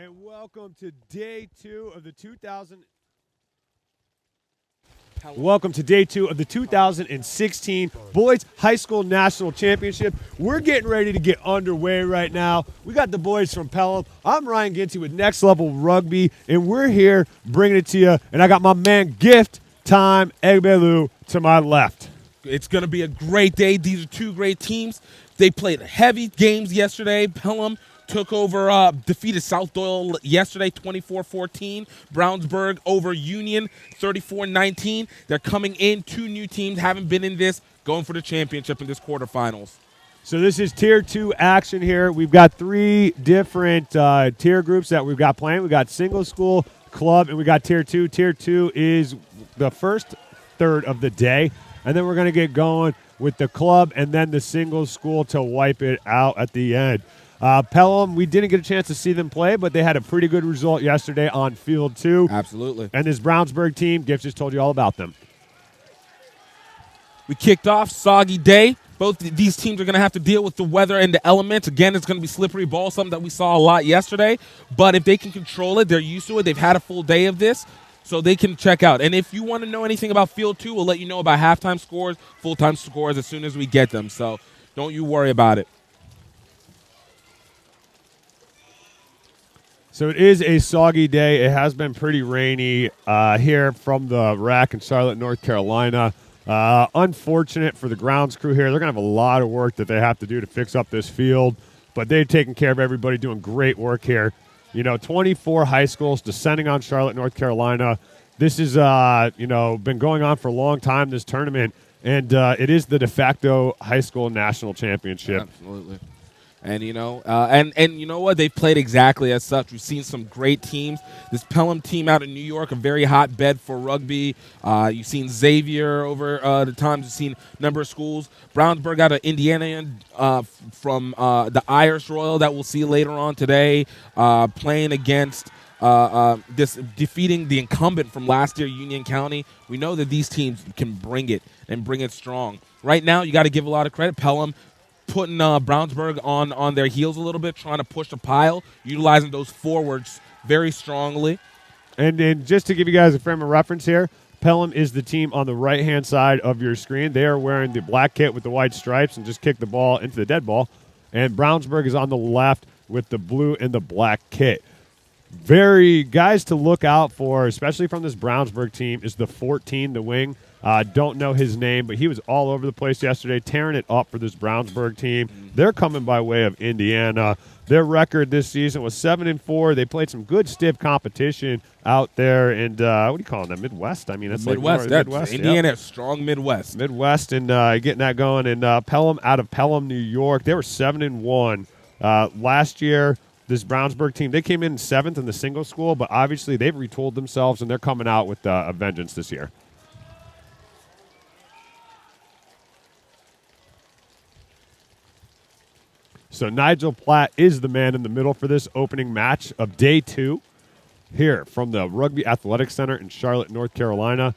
And welcome to day two of the 2016 Boys High School National Championship. We're getting ready to get underway right now. We got the boys from Pelham. I'm Ryan Ginty with Next Level Rugby, and we're here bringing it to you. And I got my man Gift Time Egbelu to my left. It's going to be a great day. These are two great teams. They played heavy games yesterday. Pelham took over, defeated South Doyle yesterday, 24-14. Brownsburg over Union, 34-19. They're coming in. Two new teams, haven't been in this, going for the championship in this quarterfinals. So this is Tier 2 action here. We've got three different tier groups that we've got playing. We've got single school, club, and we got Tier 2. Tier 2 is the first third of the day, and then we're going to get going with the club and then the single school to wipe it out at the end. Pelham, we didn't get a chance to see them play, but they had a pretty good result yesterday on Field 2. Absolutely. And this Brownsburg team, Gift just told you all about them. We kicked off, soggy day. Both these teams are going to have to deal with the weather and the elements. Again, it's going to be slippery ball, something that we saw a lot yesterday. But if they can control it, they're used to it. They've had a full day of this, so they can check out. And if you want to know anything about Field 2, we'll let you know about halftime scores, full-time scores as soon as we get them. So don't you worry about it. So it is a soggy day. It has been pretty rainy here from the rack in Charlotte, North Carolina. Unfortunate for the grounds crew here. They're going to have a lot of work that they have to do to fix up this field, but they've taken care of everybody, doing great work here. 24 high schools descending on Charlotte, North Carolina. This is, been going on for a long time, this tournament, and it is the de facto high school national championship. Absolutely. And, you know what? They've played exactly as such. We've seen some great teams. This Pelham team out in New York, a very hot bed for rugby. You've seen Xavier over the times. You've seen a number of schools. Brownsburg out of Indiana from the Irish Royal that we'll see later on today, playing against defeating the incumbent from last year, Union County. We know that these teams can bring it and bring it strong. Right now, you got to give a lot of credit. Pelham putting Brownsburg on their heels a little bit, trying to push the pile, utilizing those forwards very strongly. And just to give you guys a frame of reference here, Pelham is the team on the right-hand side of your screen. They are wearing the black kit with the white stripes and just kick the ball into the dead ball. And Brownsburg is on the left with the blue and the black kit. Very guys to look out for, especially from this Brownsburg team, is the 14, the wing. Don't know his name, but he was all over the place yesterday, tearing it up for this Brownsburg team. They're coming by way of Indiana. Their record this season was 7-4. They played some good stiff competition out there, and what do you call them? Midwest? I mean, that's Midwest. Like Midwest. Indiana, yep. Strong Midwest. Midwest, and getting that going. And Pelham out of Pelham, New York, they were 7-1 last year. This Brownsburg team, they came in 7th in the single school, but obviously they've retooled themselves, and they're coming out with a vengeance this year. So Nigel Platt is the man in the middle for this opening match of day 2 here from the Rugby Athletic Center in Charlotte, North Carolina.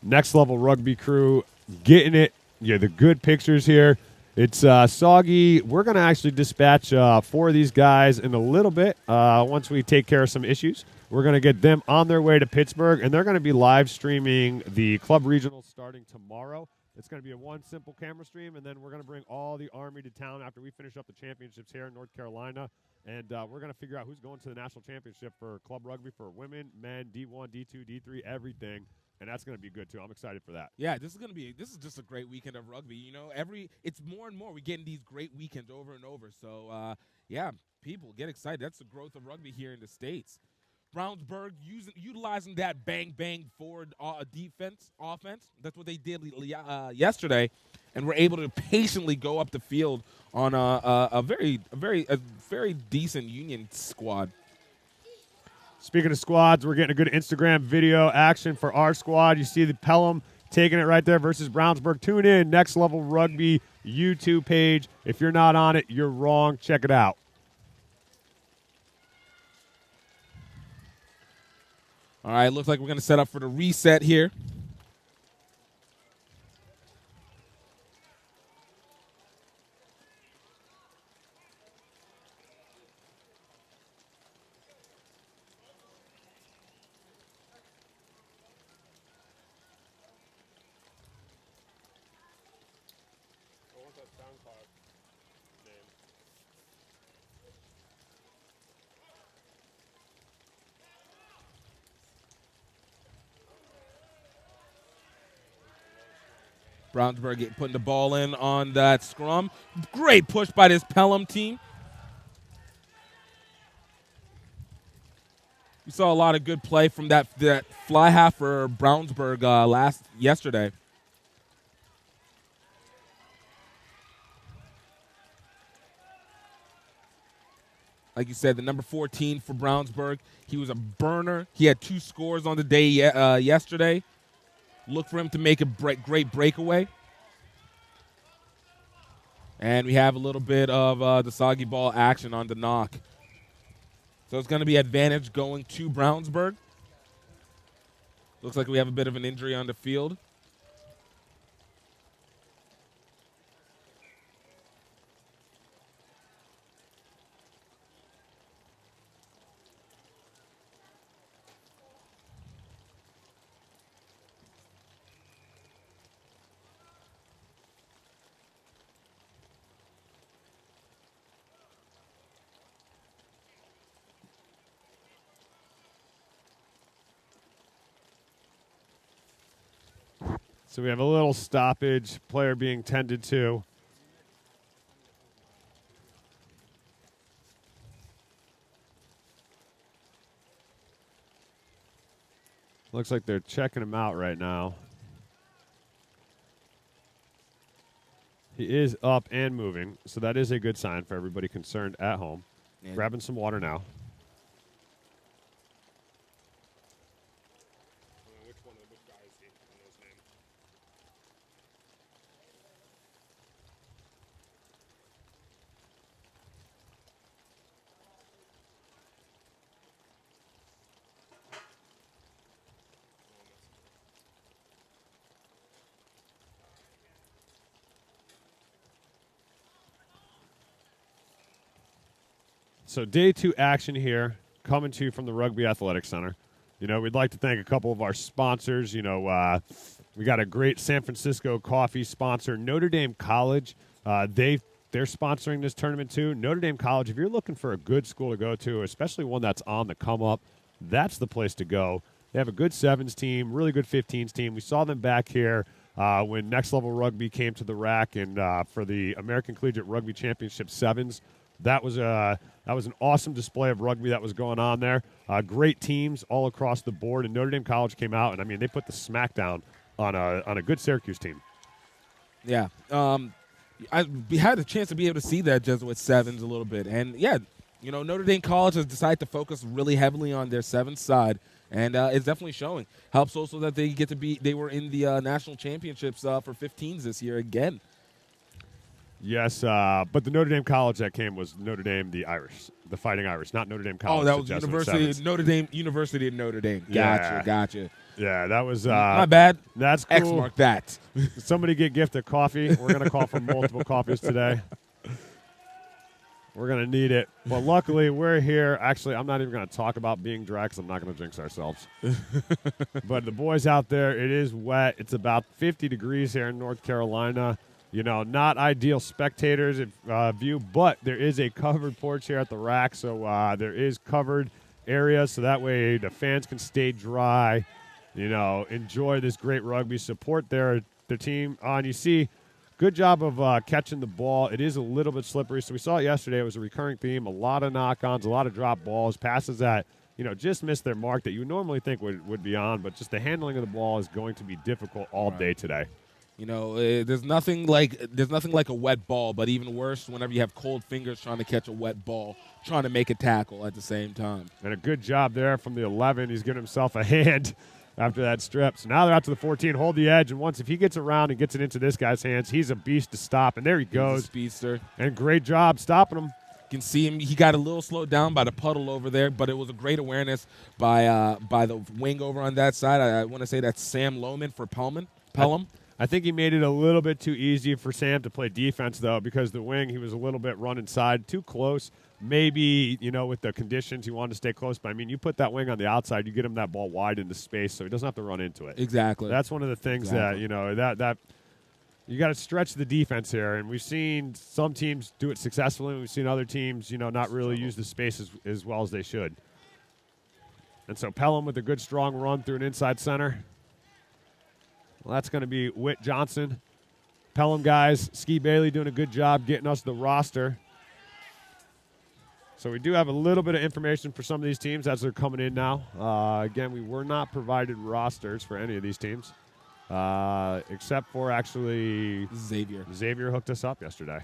Next Level Rugby crew getting it. Yeah, the good pictures here. It's soggy. We're going to actually dispatch 4 of these guys in a little bit once we take care of some issues. We're going to get them on their way to Pittsburgh, and they're going to be live streaming the club regionals starting tomorrow. It's going to be a one simple camera stream, and then we're going to bring all the Army to town after we finish up the championships here in North Carolina. And we're going to figure out who's going to the national championship for club rugby for women, men, D1, D2, D3, everything. And that's going to be good, too. I'm excited for that. Yeah, this is just a great weekend of rugby. It's more and more. We're getting these great weekends over and over. So, people get excited. That's the growth of rugby here in the States. Brownsburg utilizing that bang forward offense. That's what they did yesterday, and were able to patiently go up the field on a very decent Union squad. Speaking of squads, we're getting a good Instagram video action for our squad. You see the Pelham taking it right there versus Brownsburg. Tune in, Next Level Rugby YouTube page. If you're not on it, you're wrong. Check it out. All right, looks like we're going to set up for the reset here. Brownsburg putting the ball in on that scrum. Great push by this Pelham team. We saw a lot of good play from that fly half for Brownsburg yesterday. Like you said, the number 14 for Brownsburg, he was a burner. He had 2 scores on the day yesterday. Look for him to make a great breakaway. And we have a little bit of the soggy ball action on the knock. So it's going to be advantage going to Brownsburg. Looks like we have a bit of an injury on the field. So we have a little stoppage, player being tended to. Looks like they're checking him out right now. He is up and moving, so that is a good sign for everybody concerned at home. Yeah. Grabbing some water now. So day 2 action here, coming to you from the Rugby Athletic Center. You know, we'd like to thank a couple of our sponsors. You know, we got a great San Francisco coffee sponsor, Notre Dame College. They're sponsoring this tournament too. Notre Dame College, if you're looking for a good school to go to, especially one that's on the come up, that's the place to go. They have a good 7s team, really good 15s team. We saw them back here when Next Level Rugby came to the rack and for the American Collegiate Rugby Championship 7s. That was an awesome display of rugby that was going on there. Great teams all across the board, and Notre Dame College came out, and I mean they put the smackdown on a good Syracuse team. Yeah, we had a chance to be able to see that Jesuit 7s a little bit, and yeah, you know Notre Dame College has decided to focus really heavily on their 7th side, and it's definitely showing. Helps also that they were in the national championships for 15s this year again. Yes, but the Notre Dame College that came was Notre Dame, the Irish, the Fighting Irish, not Notre Dame College. Oh, that was University of Notre Dame. Gotcha. Yeah, that was my bad. That's cool. X mark that. Somebody get gifted coffee. We're gonna call for multiple coffees today. We're gonna need it. But luckily, we're here. Actually, I'm not even gonna talk about being dry because I'm not gonna jinx ourselves. But the boys out there, it is wet. It's about 50 degrees here in North Carolina. You know, not ideal spectators view, but there is a covered porch here at the rack, so there is covered areas, so that way the fans can stay dry, you know, enjoy this great rugby, support their team. And you see, good job of catching the ball. It is a little bit slippery, so we saw it yesterday. It was a recurring theme, a lot of knock-ons, a lot of drop balls, passes that, you know, just missed their mark that you normally think would be on, but just the handling of the ball is going to be difficult all day today. You know, there's nothing like a wet ball, but even worse whenever you have cold fingers trying to catch a wet ball, trying to make a tackle at the same time. And a good job there from the 11. He's giving himself a hand after that strip. So now they're out to the 14, hold the edge, and once if he gets around and gets it into this guy's hands, he's a beast to stop. And there he goes. He's a speedster. And great job stopping him. You can see him. He got a little slowed down by the puddle over there, but it was a great awareness by the wing over on that side. I want to say that's Sam Lohman for Pelham. I think he made it a little bit too easy for Sam to play defense, though, because the wing, he was a little bit run inside, too close. Maybe, you know, with the conditions, he wanted to stay close. But, I mean, you put that wing on the outside, you get him that ball wide into space so he doesn't have to run into it. Exactly. That's one of the things that, you know, that you got to stretch the defense here, and we've seen some teams do it successfully, and we've seen other teams, not really use the space as well as they should. And so Pelham with a good, strong run through an inside center. Well, that's going to be Whit Johnson. Pelham guys, Ski Bailey doing a good job getting us the roster. So we do have a little bit of information for some of these teams as they're coming in now. Again, we were not provided rosters for any of these teams, except for actually Xavier. Xavier hooked us up yesterday.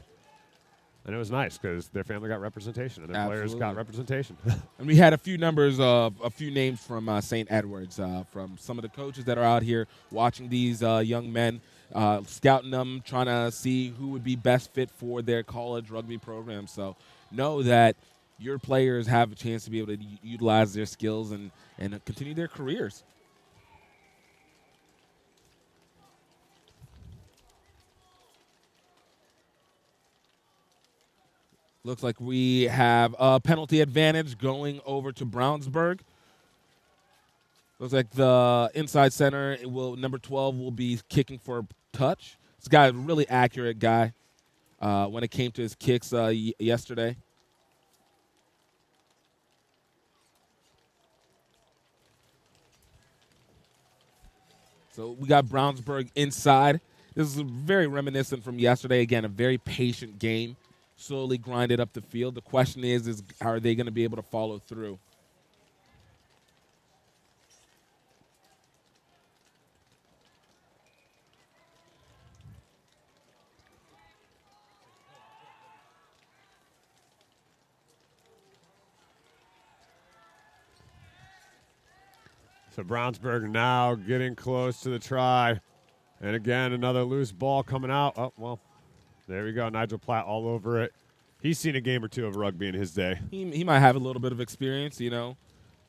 And it was nice because their family got representation and their players got representation. And we had a few names from St. Edwards, from some of the coaches that are out here watching these young men, scouting them, trying to see who would be best fit for their college rugby program. So know that your players have a chance to be able to utilize their skills and continue their careers. Looks like we have a penalty advantage going over to Brownsburg. Looks like the inside center, number 12, will be kicking for a touch. This guy is a really accurate guy when it came to his kicks yesterday. So we got Brownsburg inside. This is very reminiscent from yesterday. Again, a very patient game. Slowly grinded up the field. The question is are they going to be able to follow through? So Brownsburg now getting close to the try. And again, another loose ball coming out. Oh, well, there we go. Nigel Platt all over it. He's seen a game or two of rugby in his day. He might have a little bit of experience,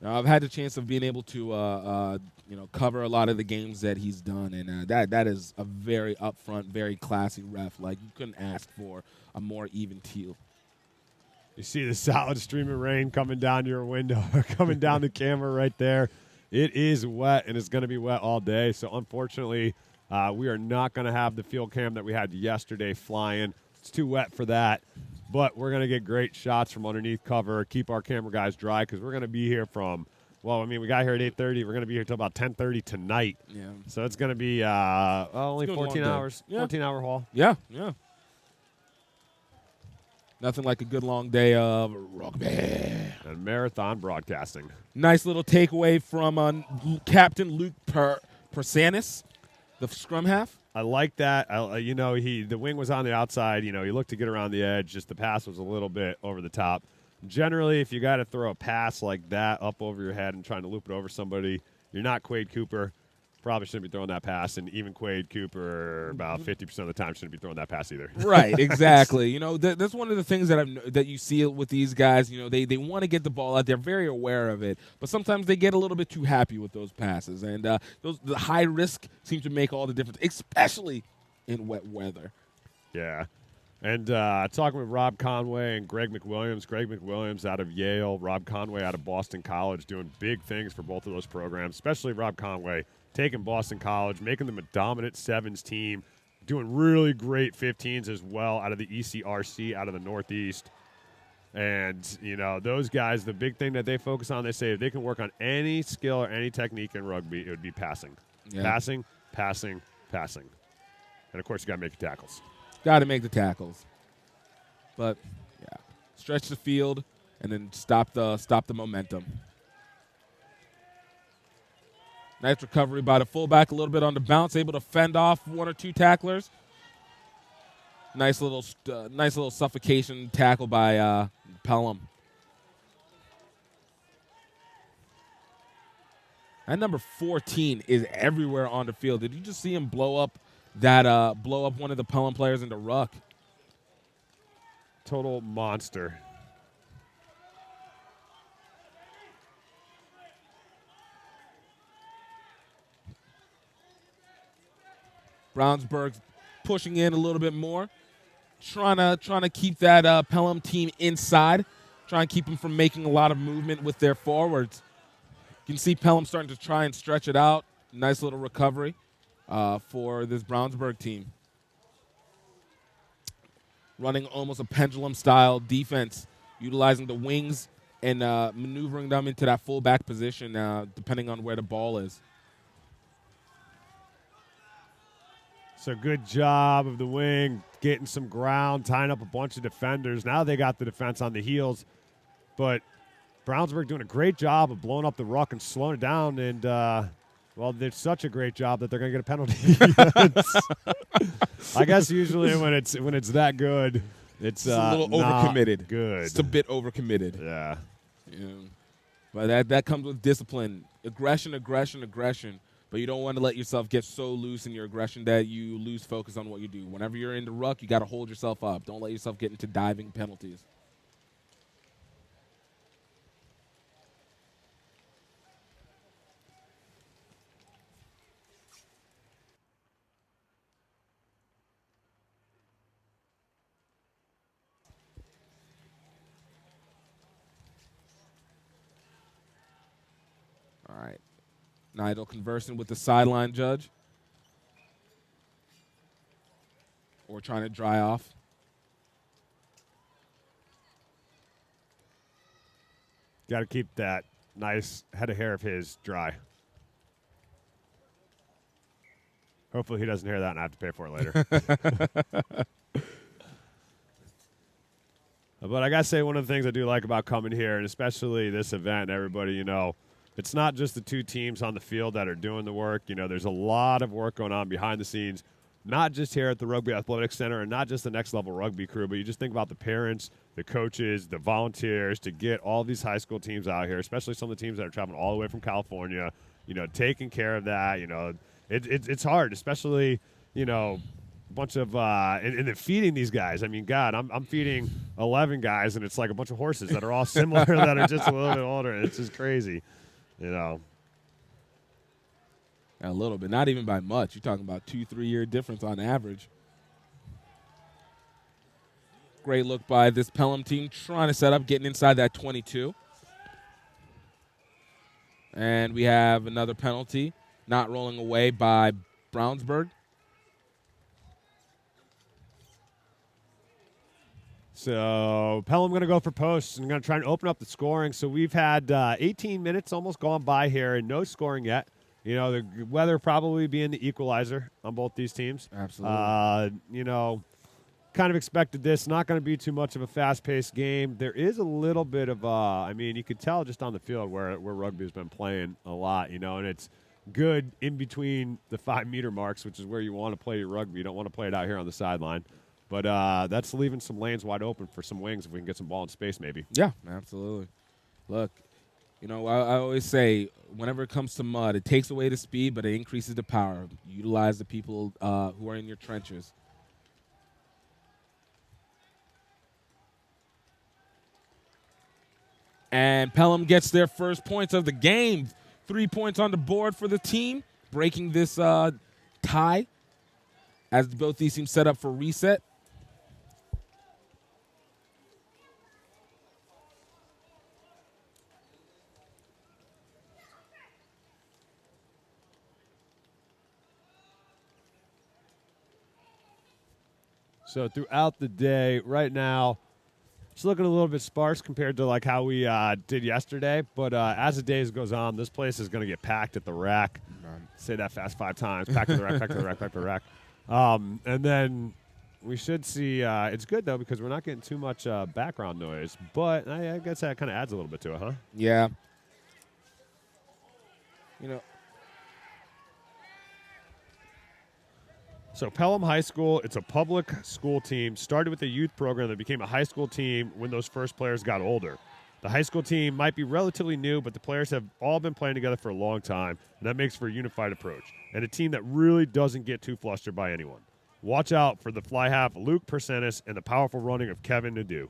I've had the chance of being able to, cover a lot of the games that he's done. And that is a very upfront, very classy ref. Like, you couldn't ask for a more even teal. You see the solid stream of rain coming down your window, coming down the camera right there. It is wet, and it's going to be wet all day. So, unfortunately, we are not going to have the field cam that we had yesterday flying. It's too wet for that. But we're going to get great shots from underneath cover, keep our camera guys dry, because we're going to be here from, we got here at 8:30. We're going to be here till about 10:30 tonight. Yeah. So it's going to be only 14 hours, yeah. 14-hour haul. Yeah. Nothing like a good long day of rugby. And marathon broadcasting. Nice little takeaway from Captain Luke Persanis, the scrum half. I like that. The wing was on the outside. He looked to get around the edge. Just the pass was a little bit over the top. Generally, if you got to throw a pass like that up over your head and trying to loop it over somebody, you're not Quade Cooper. Probably shouldn't be throwing that pass. And even Quade Cooper, about 50% of the time, shouldn't be throwing that pass either. Right, exactly. That's one of the things that you see with these guys. They want to get the ball out. They're very aware of it. But sometimes they get a little bit too happy with those passes. And the high risk seems to make all the difference, especially in wet weather. Yeah. And talking with Rob Conway and Greg McWilliams. Greg McWilliams out of Yale, Rob Conway out of Boston College, doing big things for both of those programs, especially Rob Conway, taking Boston College, making them a dominant sevens team, doing really great 15s as well out of the ECRC, out of the Northeast. And, those guys, the big thing that they focus on, they say if they can work on any skill or any technique in rugby, it would be passing. Yeah. Passing. And, of course, you got to make the tackles. Got to make the tackles. But, yeah, stretch the field and then stop the momentum. Nice recovery by the fullback, a little bit on the bounce, able to fend off one or two tacklers. Nice little suffocation tackle by Pelham. And number 14 is everywhere on the field. Did you just see him blow up one of the Pelham players in the ruck? Total monster. Brownsburg pushing in a little bit more, trying to keep that Pelham team inside, trying to keep them from making a lot of movement with their forwards. You can see Pelham starting to try and stretch it out. Nice little recovery for this Brownsburg team. running almost a pendulum-style defense, utilizing the wings and maneuvering them into that fullback position depending on where the ball is. So good job of the wing, getting some ground, tying up a bunch of defenders. Now they got the defense on the heels. But Brownsburg doing a great job of blowing up the ruck and slowing it down. And, well, they're such a great job that they're going to get a penalty. I guess usually when it's that good, it's a little overcommitted. Good. It's a bit overcommitted. Yeah. But that comes with discipline. Aggression. But you don't want to let yourself get so loose in your aggression that you lose focus on what you do. Whenever you're in the ruck, you got to hold yourself up. Don't let yourself get into diving penalties. All right. Nigel conversing with the sideline judge. Or trying to dry off. Got to keep that nice head of hair of his dry. Hopefully he doesn't hear that and I have to pay for it later. But I got to say, one of the things I do like about coming here, and especially this event, everybody, it's not just the two teams on the field that are doing the work. There's a lot of work going on behind the scenes, not just here at the Rugby Athletics Center and not just the Next Level Rugby crew, but you just think about the parents, the coaches, the volunteers to get all these high school teams out here, especially some of the teams that are traveling all the way from California, taking care of that. It's hard, especially, a bunch of and then feeding these guys. I mean, God, I'm feeding 11 guys, and it's like a bunch of horses that are all similar that are just a little bit older. It's just crazy. A little bit, not even by much. You're talking about 2-3 year difference on average. Great look by this Pelham team, trying to set up, getting inside that 22. And we have another penalty, not rolling away by Brownsburg. So Pelham going to go for posts and going to try and open up the scoring. So we've had 18 minutes almost gone by here and no scoring yet. The weather probably being the equalizer on both these teams. Absolutely. Kind of expected this. Not going to be too much of a fast-paced game. There is a little bit of, you could tell just on the field where rugby has been playing a lot, and it's good in between the 5-meter marks, which is where you want to play your rugby. You don't want to play it out here on the sideline. But that's leaving some lanes wide open for some wings if we can get some ball in space maybe. Yeah, absolutely. Look, I always say whenever it comes to mud, it takes away the speed, but it increases the power. Utilize the people who are in your trenches. And Pelham gets their first points of the game. 3 points on the board for the team, breaking this tie as both these teams set up for reset. So throughout the day, right now, it's looking a little bit sparse compared to like how we did yesterday. But as the days goes on, this place is going to get packed at the rack. Say that fast 5 times. Packed to the rack, packed to the rack, packed to the rack. And then we should see it's good, though, because we're not getting too much background noise. But I guess that kind of adds a little bit to it, huh? Yeah. So Pelham High School, it's a public school team, started with a youth program that became a high school team when those first players got older. The high school team might be relatively new, but the players have all been playing together for a long time, and that makes for a unified approach, and a team that really doesn't get too flustered by anyone. Watch out for the fly half Luke Persenis and the powerful running of Kevin Nadeau.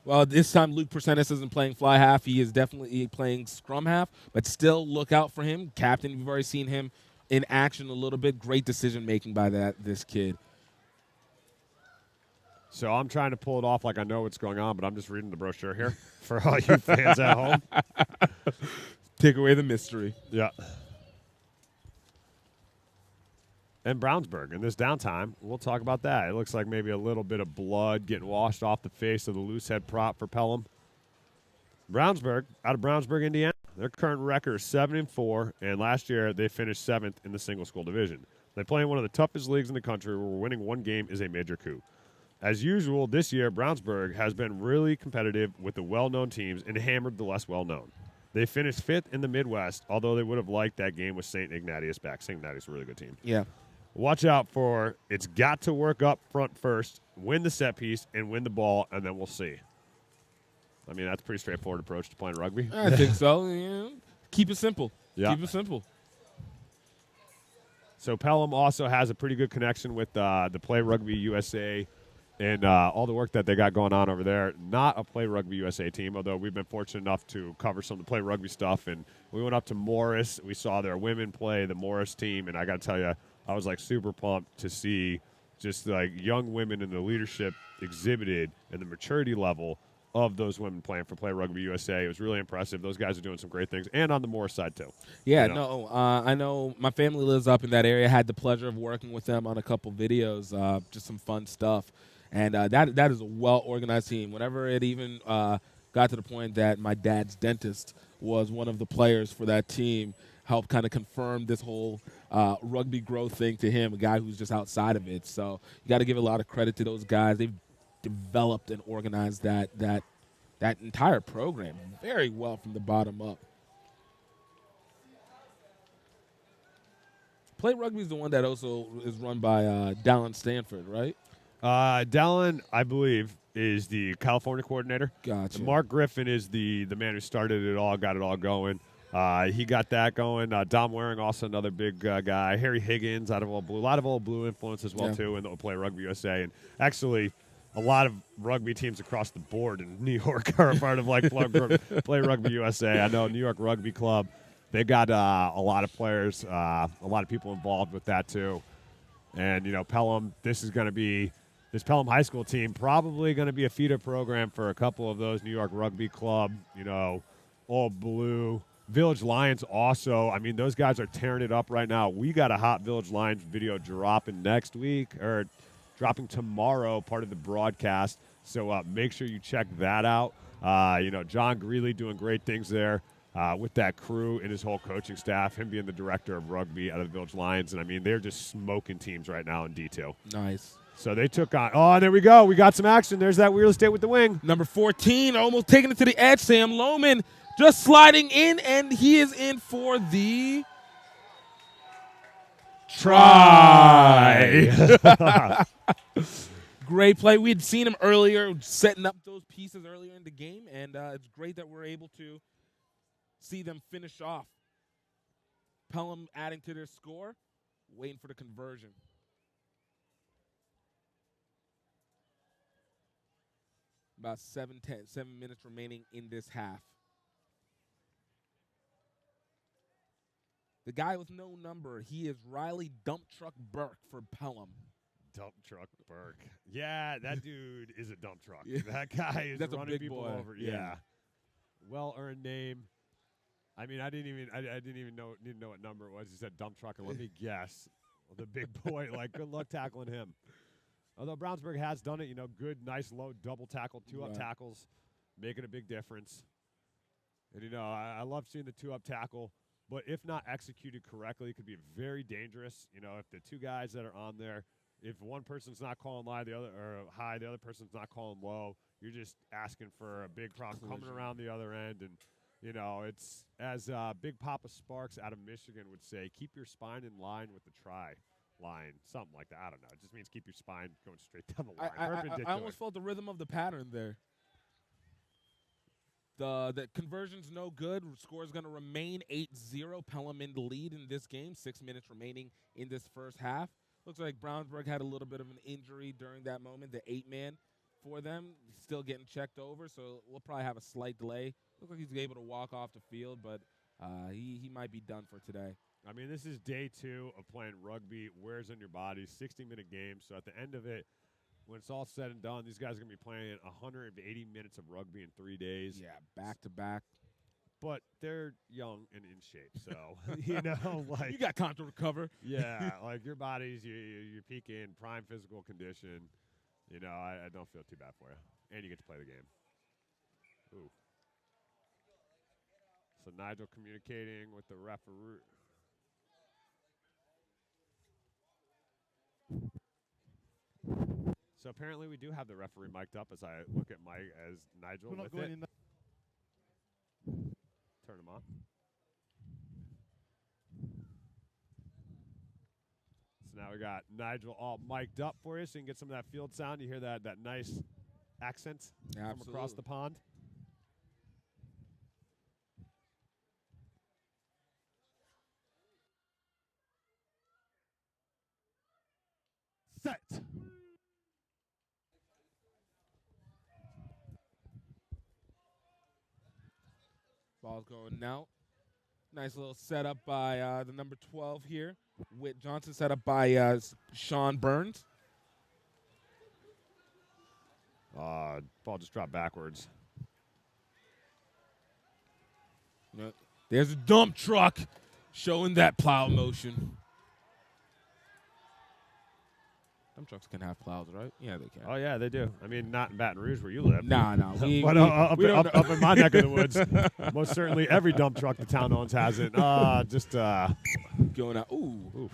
Well, this time Luke Persenis isn't playing fly half. He is definitely playing scrum half, but still look out for him. Captain, we've already seen him in action a little bit. Great decision-making by this kid. So I'm trying to pull it off like I know what's going on, but I'm just reading the brochure here for all you fans at home. Take away the mystery. Yeah. and Brownsburg. In this downtime, we'll talk about that. It looks like maybe a little bit of blood getting washed off the face of the loose head prop for Pelham. Brownsburg, out of Brownsburg, Indiana, their current record is 7-4, and last year they finished 7th in the single school division. They play in one of the toughest leagues in the country where winning one game is a major coup. As usual, this year, Brownsburg has been really competitive with the well-known teams and hammered the less well-known. They finished 5th in the Midwest, although they would have liked that game with St. Ignatius back. St. Ignatius is a really good team. Yeah. Watch out for it's got to work up front first, win the set piece, and win the ball, and then we'll see. I mean, that's a pretty straightforward approach to playing rugby. I think so. Yeah. Keep it simple. Yeah. Keep it simple. So Pelham also has a pretty good connection with the Play Rugby USA and all the work that they got going on over there. Not a Play Rugby USA team, although we've been fortunate enough to cover some of the Play Rugby stuff. And we went up to Morris. We saw their women play, the Morris team. And I got to tell you, I was, like, super pumped to see just, like, young women in the leadership exhibited and the maturity level of those women playing for Play Rugby USA. It was really impressive. Those guys are doing some great things. And on the Morris side, too. Yeah, I know my family lives up in that area. I had the pleasure of working with them on a couple videos, just some fun stuff. And that is a well-organized team. Whenever it even got to the point that my dad's dentist was one of the players for that team, helped kind of confirm this whole rugby growth thing to him, a guy who's just outside of it. So you got to give a lot of credit to those guys. They've developed and organized that entire program very well from the bottom up. Play Rugby is the one that also is run by Dallin Stanford, right? Dallin, I believe, is the California coordinator. Gotcha. Mark Griffin is the man who started it all, got it all going. He got that going. Dom Waring, also another big guy. Harry Higgins out of Old Blue. A lot of Old Blue influence as well, too, in the Play Rugby USA. And actually, a lot of rugby teams across the board in New York are a part of, like, Play Rugby USA. I know New York Rugby Club, they got a lot of players, a lot of people involved with that, too. And, Pelham, this Pelham High School team probably going to be a feeder program for a couple of those New York Rugby Club, Old Blue. Village Lions also. I mean, those guys are tearing it up right now. We got a hot Village Lions video dropping next week, or dropping tomorrow, part of the broadcast. So make sure you check that out. John Greeley doing great things there with that crew and his whole coaching staff, him being the director of rugby out of the Village Lions. And, I mean, they're just smoking teams right now in detail. Nice. So they took on – oh, there we go. We got some action. There's that real estate with the wing. Number 14, almost taking it to the edge. Sam Lohman just sliding in, and he is in for the try. Great play. We had seen him earlier, setting up those pieces earlier in the game, and it's great that we're able to see them finish off. Pelham adding to their score, waiting for the conversion. About 7 minutes remaining in this half. The guy with no number, he is Riley Dump Truck Burke for Pelham. Dump Truck Burke. Yeah, that dude is a dump truck. Yeah. That guy is That's a running big people boy. over. Yeah. Well-earned name. I mean, I didn't even know what number it was. He said dump truck, and let me guess. Well, the big boy, like, good luck tackling him. Although Brownsburg has done it, good, nice, low double tackle, two-up tackles, making a big difference. And, I love seeing the two-up tackle, but if not executed correctly, it could be very dangerous. If the two guys that are on there, if one person's not calling high, the other person's not calling low, you're just asking for a big problem coming around the other end. And, it's as Big Papa Sparks out of Michigan would say, keep your spine in line with the try line, something like that. I don't know. It just means keep your spine going straight down the line. I almost felt the rhythm of the pattern there. The conversion's no good. Score's going to remain 8-0. Pelham in the lead in this game. 6 minutes remaining in this first half. Looks like Brownsburg had a little bit of an injury during that moment. The 8-man for them still getting checked over, so we'll probably have a slight delay. Looks like he's able to walk off the field, but he might be done for today. I mean, this is day 2 of playing rugby. Wears on your body, 60-minute game. So at the end of it, when it's all said and done, these guys are going to be playing 180 minutes of rugby in 3 days. Yeah, back to back. but they're young and in shape. So, like You got time to recover. yeah, like your body's you're peaking prime physical condition. I don't feel too bad for you, and you get to play the game. Ooh. So Nigel communicating with the referee. So apparently we do have the referee mic'd up as I look at Mike as Nigel We're not with going it. in there. Turn him on. So now we got Nigel all mic'd up for you so you can get some of that field sound. You hear that nice accent from across the pond. Set. Ball's going out. Nice little setup by the number 12 here. Whit Johnson set up by Sean Burns. Ball just dropped backwards. There's a dump truck showing that plow motion. Dump trucks can have plows, right? Yeah, they can. Oh, yeah, they do. I mean, not in Baton Rouge where you live. Nah. But up in my neck of the woods, most certainly every dump truck the town owns has it. Going out. Ooh.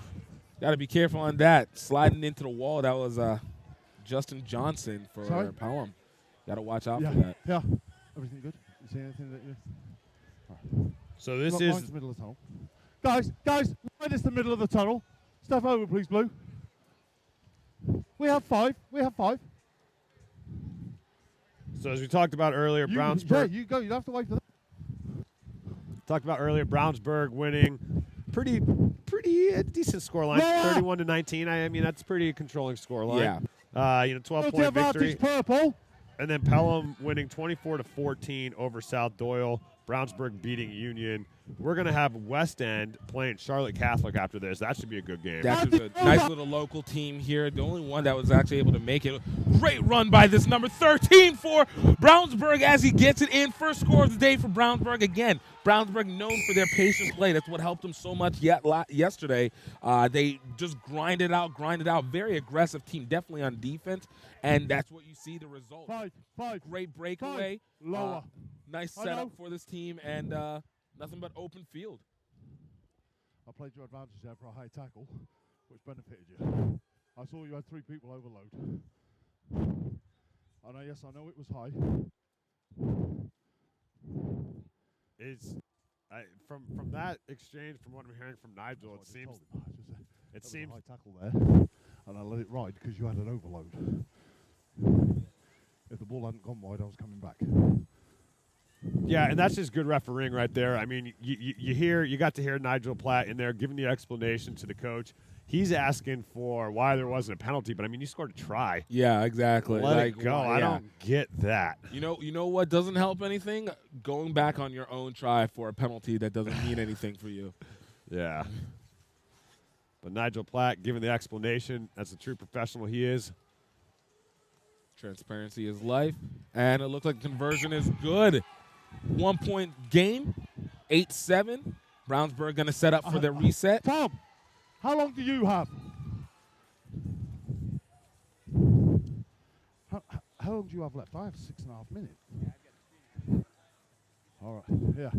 Got to be careful on that. Sliding into the wall, that was Justin Johnson for Pelham. Got to watch out for that. Yeah. Everything good? You see anything that you... So this Mine's is... the middle of the tunnel. Guys, mine is the middle of the tunnel. Step over, please, Blue. We have five. So as we talked about earlier, Brownsburg... Yeah, you go. You don't have to wait for that. Talked about earlier, Brownsburg winning pretty decent scoreline, 31-19. I mean, that's pretty controlling scoreline. Yeah. 12-point victory. Purple. And then Pelham winning 24-14 over South Doyle. Brownsburg beating Union. We're going to have West End playing Charlotte Catholic after this. That should be a good game. That's a nice little local team here. The only one that was actually able to make it. Great run by this number 13 for Brownsburg as he gets it in. First score of the day for Brownsburg. Again, Brownsburg known for their patient play. That's what helped them so much yesterday. They just grinded out. Very aggressive team, definitely on defense. And that's what you see, the result. Five. Great breakaway. Lower. Nice setup for this team, and nothing but open field. I played your advantage there for a high tackle, which benefited you. I saw you had 3 people overload. I know it was high. From that exchange, from what I'm hearing from Nigel, it seems a high tackle there, and I let it ride because you had an overload. If the ball hadn't gone wide, I was coming back. Yeah, and that's just good refereeing right there. I mean, you got to hear Nigel Platt in there giving the explanation to the coach. He's asking for why there wasn't a penalty, but I mean, you scored a try. Yeah, exactly. Let it go. I don't get that. You know what doesn't help anything? Going back on your own try for a penalty that doesn't mean anything for you. Yeah. But Nigel Platt giving the explanation. That's a true professional he is. Transparency is life. And it looks like conversion is good. 1-point game, 8-7. Brownsburg going to set up for their reset. Tom, how long do you have? How long do you have left? I have 6.5 minutes. All right, yeah.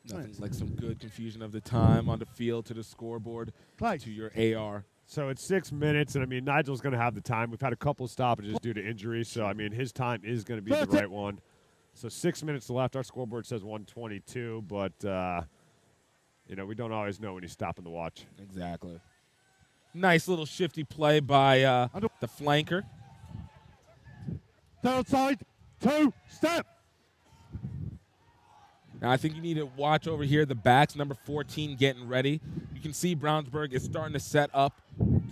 Nothing like some good confusion of the time on the field to the scoreboard to your AR. So it's 6 minutes, and I mean, Nigel's going to have the time. We've had a couple of stoppages due to injury, so I mean, his time is going to be the right one. So 6 minutes left. Our scoreboard says 1:22, but we don't always know when he's stopping the watch. Exactly. Nice little shifty play by the flanker. Outside, 2, step. Now I think you need to watch over here the backs. Number 14 getting ready. You can see Brownsburg is starting to set up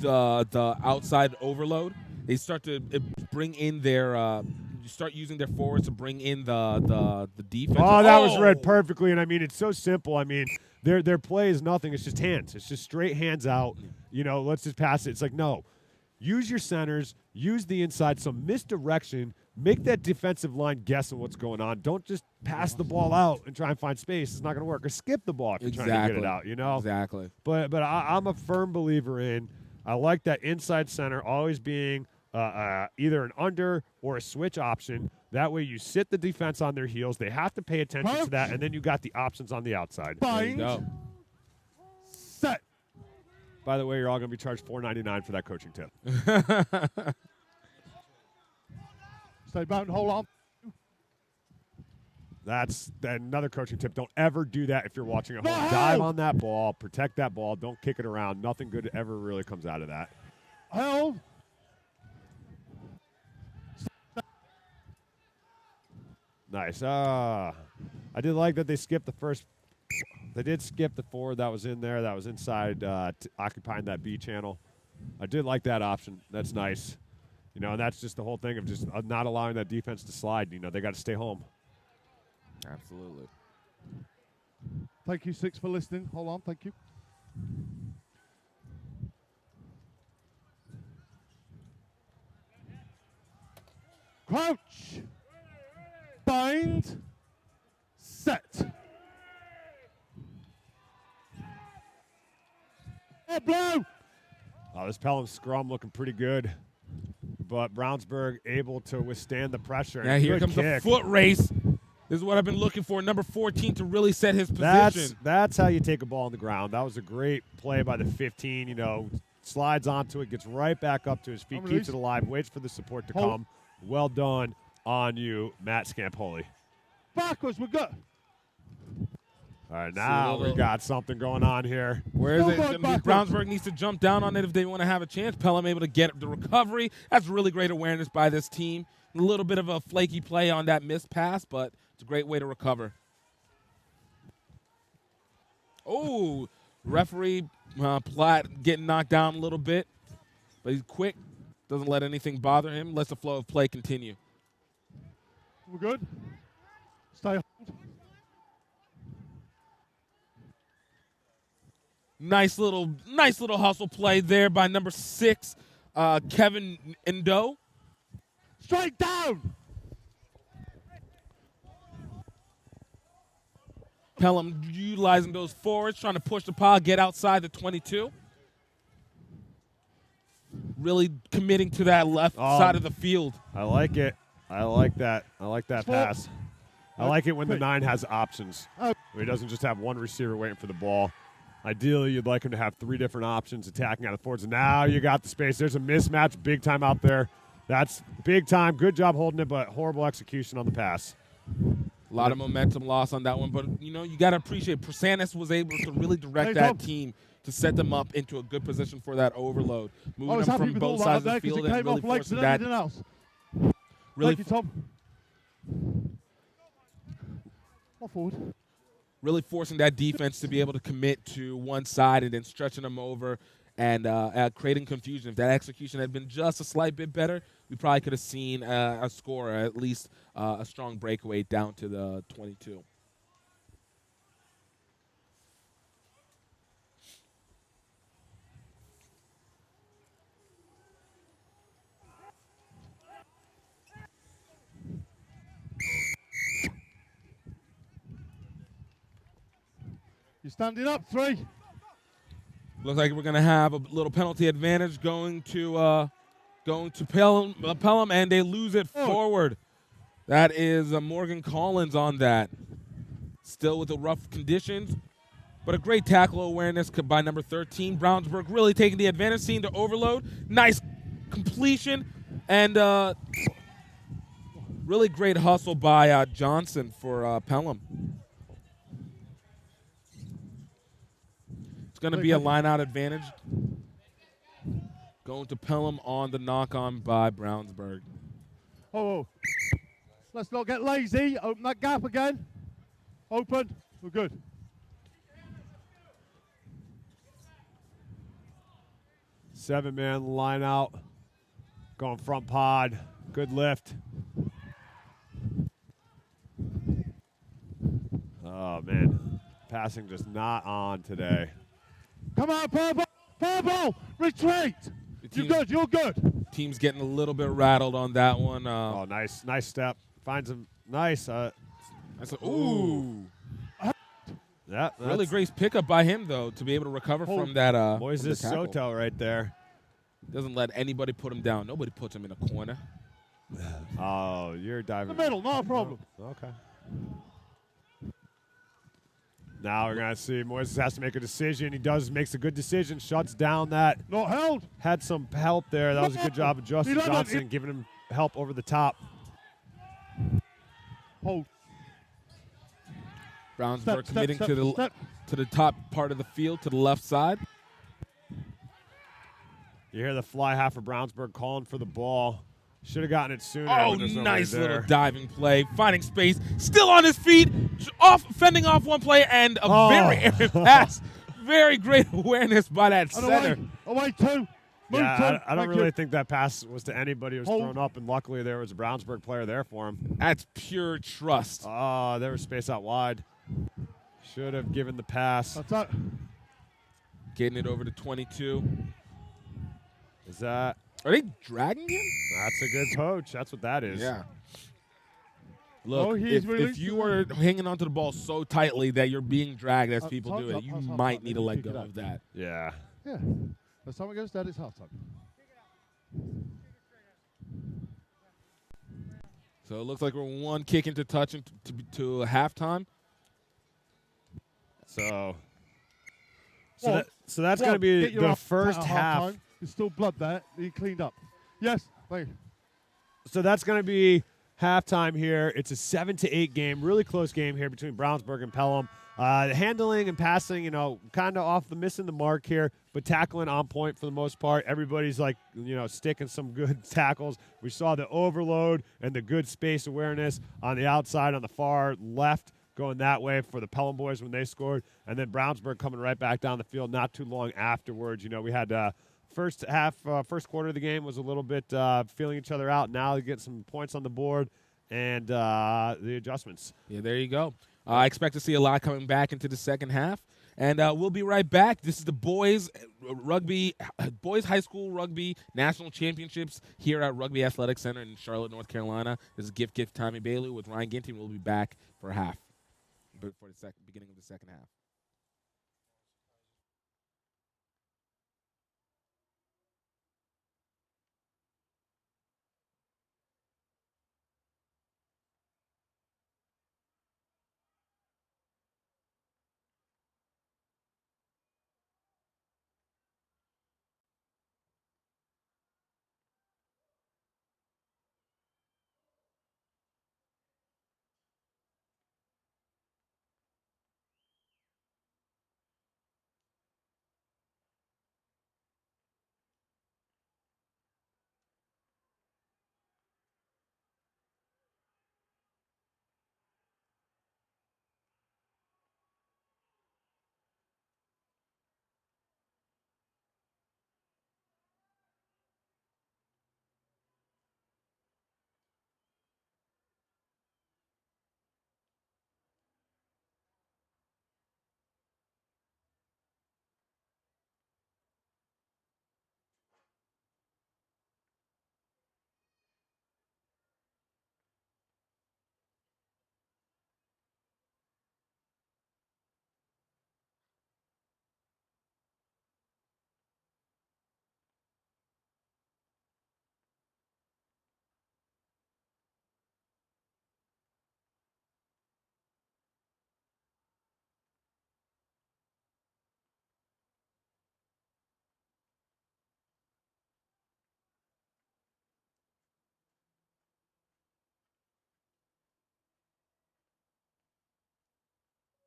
the outside overload. They start to bring in their start using their forwards to bring in the defense. Oh, that was read perfectly, and I mean, it's so simple. I mean, their play is nothing. It's just hands. It's just straight hands out. Let's just pass it. It's like, no. Use your centers. Use the inside. Some misdirection make that defensive line guessing what's going on. Don't just pass the ball out and try and find space. It's not going to work. Or skip the ball if you're trying to get it out, you know? Exactly. But I'm a firm believer in, I like that inside center always being either an under or a switch option. That way you sit the defense on their heels. They have to pay attention to that, and then you got the options on the outside. There you go. Set. By the way, you're all going to be charged $4.99 for that coaching tip. Stay bound, hold on. That's another coaching tip. Don't ever do that if you're watching at home. No! Dive on that ball. Protect that ball. Don't kick it around. Nothing good ever really comes out of that. Held. Nice. I did like that they skipped the first. They did skip the forward that was in there. That was inside occupying that B channel. I did like that option. That's nice. You know, and that's just the whole thing of just not allowing that defense to slide. You know, they got to stay home. Absolutely. Thank you, 6, for listening. Hold on, thank you. Crouch. Bind. Set. Oh, blow. This Pelham scrum looking pretty good. But Brownsburg able to withstand the pressure. Yeah, here comes kick. the foot race. This is what I've been looking for. Number 14 to really set his position. That's how you take a ball on the ground. That was a great play by the 15. You know, slides onto it, gets right back up to his feet, keeps it alive, waits for the support to come. Well done on you, Matt Scampoli. Backwards, we're good. All right, now we got something going on here. Where is it? Brownsburg needs to jump down on it if they want to have a chance. Pelham able to get the recovery. That's really great awareness by this team. A little bit of a flaky play on that missed pass, but it's a great way to recover. Oh, referee Platt getting knocked down a little bit, but he's quick. Doesn't let anything bother him. Lets the flow of play continue. We're good. Stay hold. Nice little hustle play there by number 6, Kevin Endo. Straight down. Pelham utilizing those forwards, trying to push the pile, get outside the 22. Really committing to that left side of the field. I like it. I like that. I like that pass. I like it when the 9 has options. Where he doesn't just have one receiver waiting for the ball. Ideally, you'd like him to have 3 different options attacking out of the forwards. And now you got the space. There's a mismatch big time out there. That's big time. Good job holding it, but horrible execution on the pass. A lot of momentum loss on that one. But, you know, you got to appreciate Prasanis was able to really direct that team to set them up into a good position for that overload. Moving them from both sides of the field and really forcing that. Really, thank you, Tom. More forward. Really forcing that defense to be able to commit to one side and then stretching them over and creating confusion. If that execution had been just a slight bit better, we probably could have seen a score, or at least a strong breakaway down to the 22. You're standing up, 3. Looks like we're going to have a little penalty advantage going to Pelham, and they lose it forward. That is Morgan Collins on that. Still with the rough conditions, but a great tackle awareness by number 13. Brownsburg really taking the advantage, seeing the overload. Nice completion, and really great hustle by Johnson for Pelham. It's going to be a line-out advantage. Going to Pelham on the knock-on by Brownsburg. Oh, let's not get lazy. Open that gap again. Open. We're good. Seven-man line out. Going front pod. Good lift. Oh, man. Passing just not on today. Come on, Purple! Purple! Retreat! You're good, you're good. Team's getting a little bit rattled on that one. Oh, nice step. Finds him. Nice. Ooh. Yeah, Really great pickup by him, though, to be able to recover from that. Moises Soto right there. Doesn't let anybody put him down. Nobody puts him in a corner. Oh, you're diving. The middle, not a problem. Okay. Now we're going to see Moises has to make a decision. He makes a good decision, shuts down that. Not held. Had some help there. That was a good job of Justin Johnson giving him help over the top. Hold. Brownsburg committing to the top part of the field, to the left side. You hear the fly half of Brownsburg calling for the ball. Should have gotten it sooner. Oh, nice little diving play. Finding space. Still on his feet. Fending off one player, and a very errant pass. Very great awareness by that center. Away two. I don't really think that pass was to anybody who was thrown up, and luckily there was a Brownsburg player there for him. That's pure trust. Oh, there was space out wide. Should have given the pass. That's that. Getting it over to 22. Is that? Are they dragging him? That's a good poach. That's what that is. Yeah. Look, if you are hanging onto the ball so tightly that you're being dragged as people do it, you might need to let go of that. Yeah. Yeah. As time it goes down, it's half time. So it looks like we're one kick into touch to halftime. So that's going to be the first half. There's still blood there. He cleaned up. Yes. Thank you. So that's going to be halftime here. It's a 7-8 game, really close game here between Brownsburg and Pelham. Handling and passing, kind of off the missing the mark here, but tackling on point for the most part. Everybody's sticking some good tackles. We saw the overload and the good space awareness on the outside on the far left going that way for the Pelham boys when they scored, and then Brownsburg coming right back down the field not too long afterwards. We had first quarter of the game was a little bit feeling each other out. Now they get some points on the board and the adjustments. Yeah, there you go. I expect to see a lot coming back into the second half. And we'll be right back. This is the boys high school rugby national championships here at Rugby Athletic Center in Charlotte, North Carolina. This is Gift Tommy Bailey with Ryan Ginty. We'll be back for the beginning of the second half.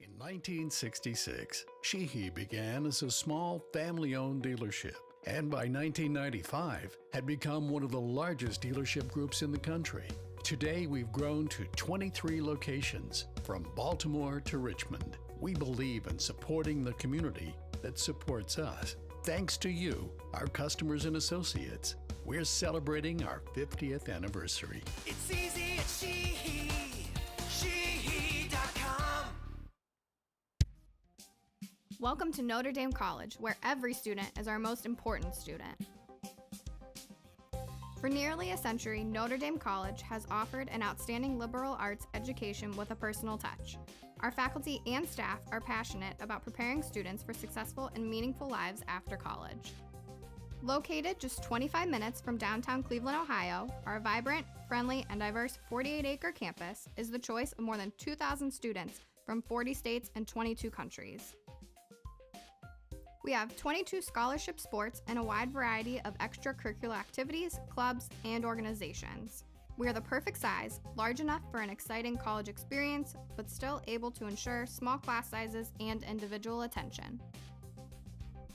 In 1966, Sheehy began as a small family-owned dealership, and by 1995 had become one of the largest dealership groups in the country. Today, we've grown to 23 locations, from Baltimore to Richmond. We believe in supporting the community that supports us. Thanks to you, our customers and associates, we're celebrating our 50th anniversary. It's easy at Sheehy. Sheehy.com. Welcome to Notre Dame College, where every student is our most important student. For nearly a century, Notre Dame College has offered an outstanding liberal arts education with a personal touch. Our faculty and staff are passionate about preparing students for successful and meaningful lives after college. Located just 25 minutes from downtown Cleveland, Ohio, our vibrant, friendly, and diverse 48-acre campus is the choice of more than 2,000 students from 40 states and 22 countries. We have 22 scholarship sports and a wide variety of extracurricular activities, clubs, and organizations. We are the perfect size, large enough for an exciting college experience, but still able to ensure small class sizes and individual attention.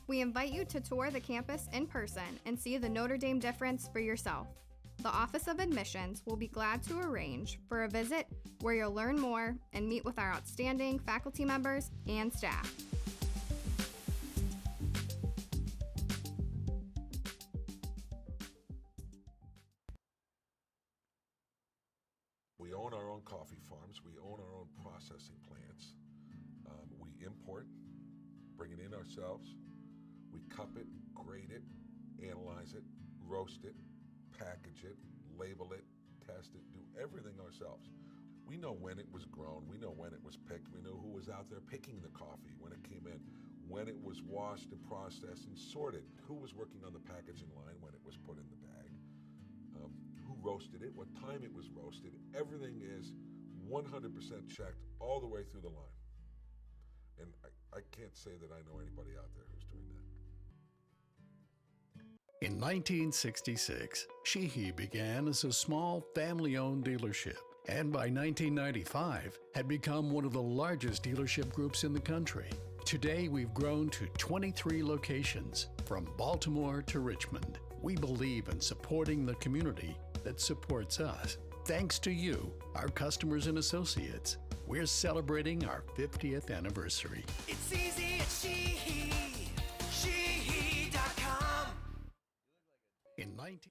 We invite you to tour the campus in person and see the Notre Dame difference for yourself. The Office of Admissions will be glad to arrange for a visit where you'll learn more and meet with our outstanding faculty members and staff. We own our own coffee farms. We own our own processing plants. We import, bring it in ourselves. We cup it, grade it, analyze it, roast it, package it, label it, test it, do everything ourselves. We know when it was grown. We know when it was picked. We know who was out there picking the coffee when it came in, when it was washed and processed and sorted, who was working on the packaging line when it was put in the bag, who roasted it, what time it was roasted. Everything is 100% checked all the way through the line. And I can't say that I know anybody out there who's doing that. In 1966, Sheehy began as a small family-owned dealership, and by 1995 had become one of the largest dealership groups in the country. Today, we've grown to 23 locations, from Baltimore to Richmond. We believe in supporting the community that supports us. Thanks to you, our customers and associates, we're celebrating our 50th anniversary. It's easy at Sheehy.com. In 19...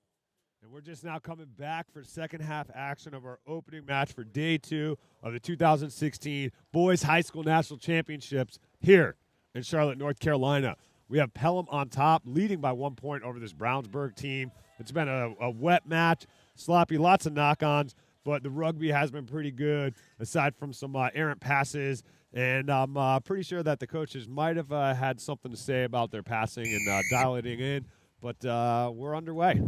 And we're just now coming back for second half action of our opening match for day 2 of the 2016 Boys High School National Championships here in Charlotte, North Carolina. We have Pelham on top, leading by 1 point over this Brownsburg team. It's been a wet match, sloppy, lots of knock-ons, but the rugby has been pretty good, aside from some errant passes. And I'm pretty sure that the coaches might have had something to say about their passing and dialing it in, but we're underway.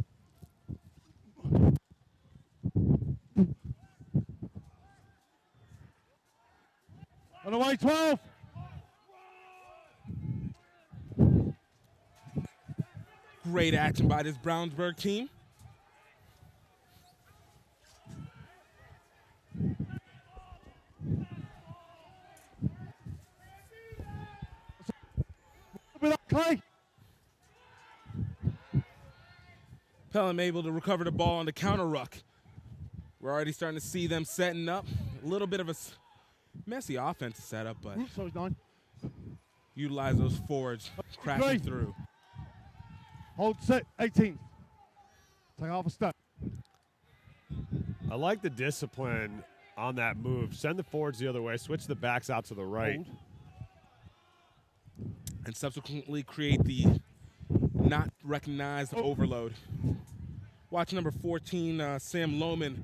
On the way, 12. Great action by this Brownsburg team. Clay. Pelham able to recover the ball on the counter ruck. We're already starting to see them setting up. A little bit of a messy offensive setup, but Sorry, 9. utilize those forwards crashing through. Hold set, 18. Take half a step. I like the discipline on that move. Send the forwards the other way. Switch the backs out to the right. Hold. And subsequently create the not recognized overload. Watch number 14, Sam Lohman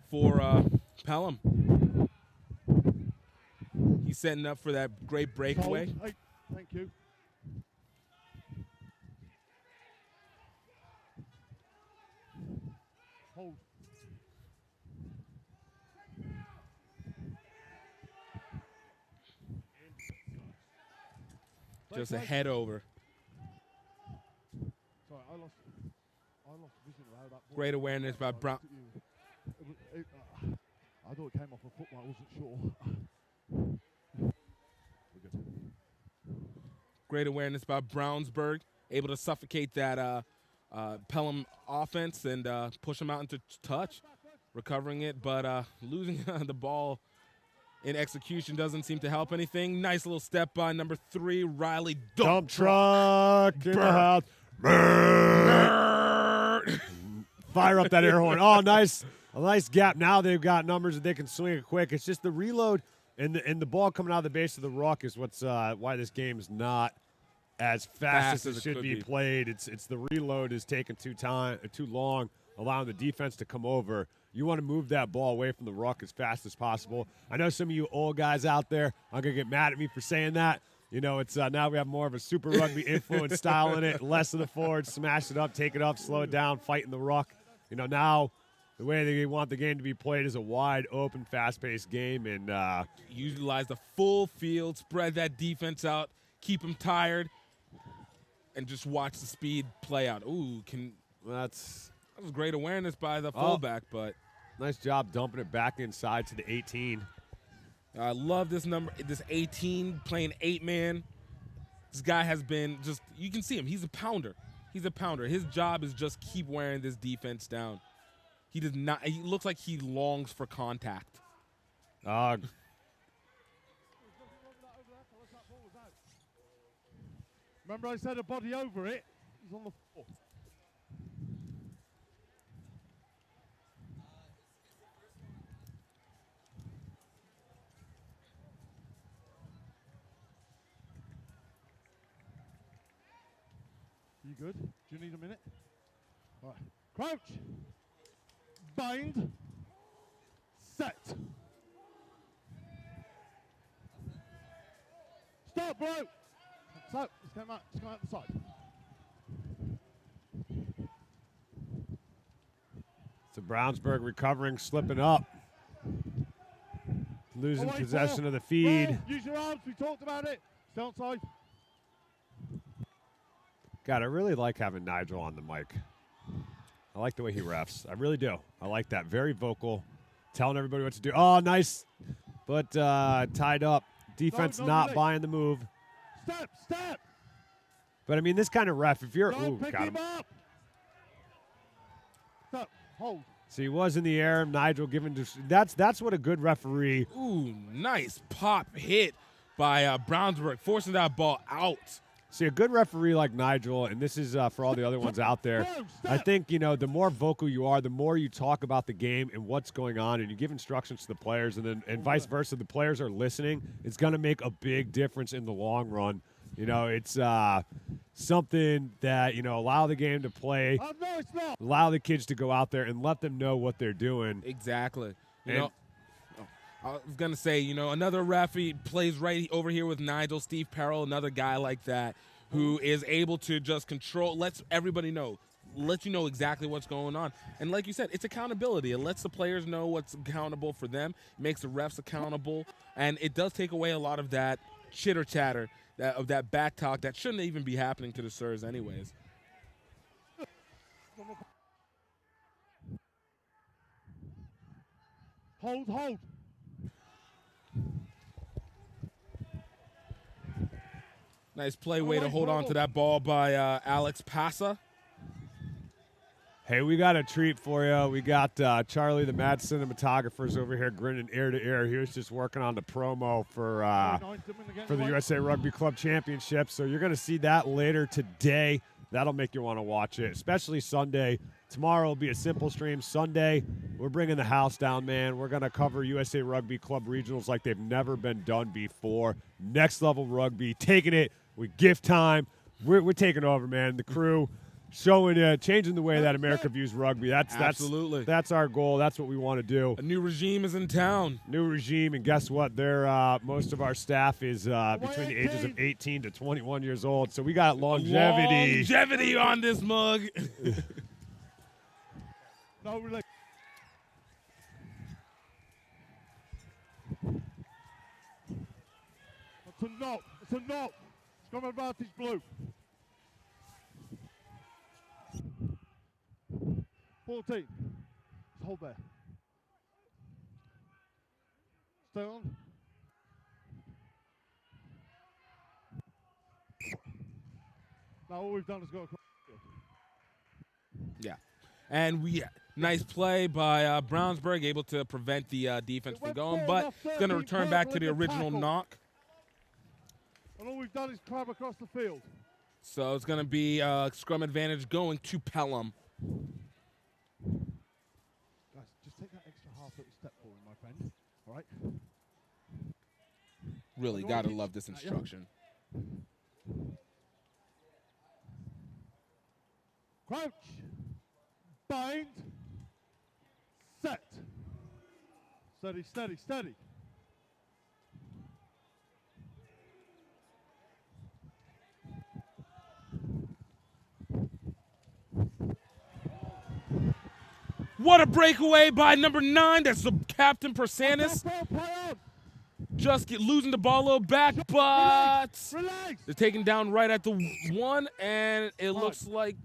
for Pelham. He's setting up for that great breakaway. Hold. 8. Thank you. Hold. Just a head over. Sorry, I lost vision of how that ball. Great awareness by Brown. I thought it came off a foot, but I wasn't sure. We're good. Great awareness by Brownsburg. Able to suffocate that Pelham offense and push them out into touch. Recovering it, but losing the ball in execution doesn't seem to help anything. Nice little step by number 3, Riley Dump truck in the house. Fire up that air horn. Oh, nice. A nice gap. Now they've got numbers that they can swing it quick. It's just the reload and the ball coming out of the base of the ruck is what's why this game is not as fast as it should be played. It's the reload is taking too long. allowing the defense to come over. You want to move that ball away from the ruck as fast as possible. I know some of you old guys out there are going to get mad at me for saying that. You know, it's now we have more of a Super Rugby influence style in it, less of the forward, smash it up, take it up, slow it down, fight in the ruck. You know, now the way they want the game to be played is a wide open, fast-paced game. And utilize the full field, spread that defense out, keep them tired, and just watch the speed play out. Ooh, that was great awareness by the fullback, but nice job dumping it back inside to the 18. I love this number, this 18 playing 8-man. This guy has been just, you can see him. He's a pounder. He's a pounder. His job is just keep wearing this defense down. He does not, he looks like he longs for contact. Remember I said a body over it? He's on the floor. You good? Do you need a minute? All right. Crouch. Bind. Set. Stop, bro. So, let's come out the side. So Brownsburg recovering, slipping up. Losing possession of the feed. Bro, use your arms. We talked about it. Stay on side. God, I really like having Nigel on the mic. I like the way he refs. I really do. I like that. Very vocal, telling everybody what to do. Oh, nice. But tied up. Defense not buying the move. Step. But, I mean, this kind of ref, if you're... Don't ooh, pick got him up. Stop. Hold. So he was in the air. Nigel giving... That's what a good referee... Ooh, nice pop hit by Brownsburg, forcing that ball out. See, a good referee like Nigel, and this is for all the other ones out there, I think, you know, the more vocal you are, the more you talk about the game and what's going on, and you give instructions to the players, and vice versa, the players are listening, it's going to make a big difference in the long run. You know, it's something that, you know, allow the game to play, No, it's not. allow the kids to go out there and let them know what they're doing. Exactly. You know, I was going to say, you know, another referee plays right over here with Nigel, Steve Perrell, another guy like that who is able to just control, lets everybody know, lets you know exactly what's going on. And like you said, it's accountability. It lets the players know what's accountable for them, makes the refs accountable, and it does take away a lot of that chitter-chatter, of that back talk that shouldn't even be happening to the sirs anyways. Hold. Nice play, way to hold on to that ball by Alex Passa. Hey, we got a treat for you. We got Charlie, the mad cinematographer's over here grinning ear to ear. He was just working on the promo for the USA Rugby Club Championship. So you're going to see that later today. That'll make you want to watch it, especially Sunday. Tomorrow will be a simple stream. Sunday, we're bringing the house down, man. We're going to cover USA Rugby Club regionals like they've never been done before. Next level rugby, taking it with gift time. We're taking over, man. The crew showing, changing the way that America views rugby. Absolutely. That's our goal. That's what we want to do. A new regime is in town. New regime, and guess what? They're most of our staff is between the ages of 18 to 21 years old. So we got longevity. Longevity on this mug. No, really. It's a knock. It's got an advantage blue. 14. Just hold there. Stay on. Now all we've done is go across the field. Yeah. And nice play by Brownsburg, able to prevent the defense from going, but it's going to return back to the original knock. And all we've done is climb across the field. So it's going to be scrum advantage going to Pelham. Guys, just take that extra half-foot step forward, my friend. All right? Really got to love this instruction. Crouch. bind, set. Steady, steady, steady. What a breakaway by number 9. That's the Captain Persanis. Play on. Just losing the ball a little back, but Relax. they're taken down right at the 1, and it looks like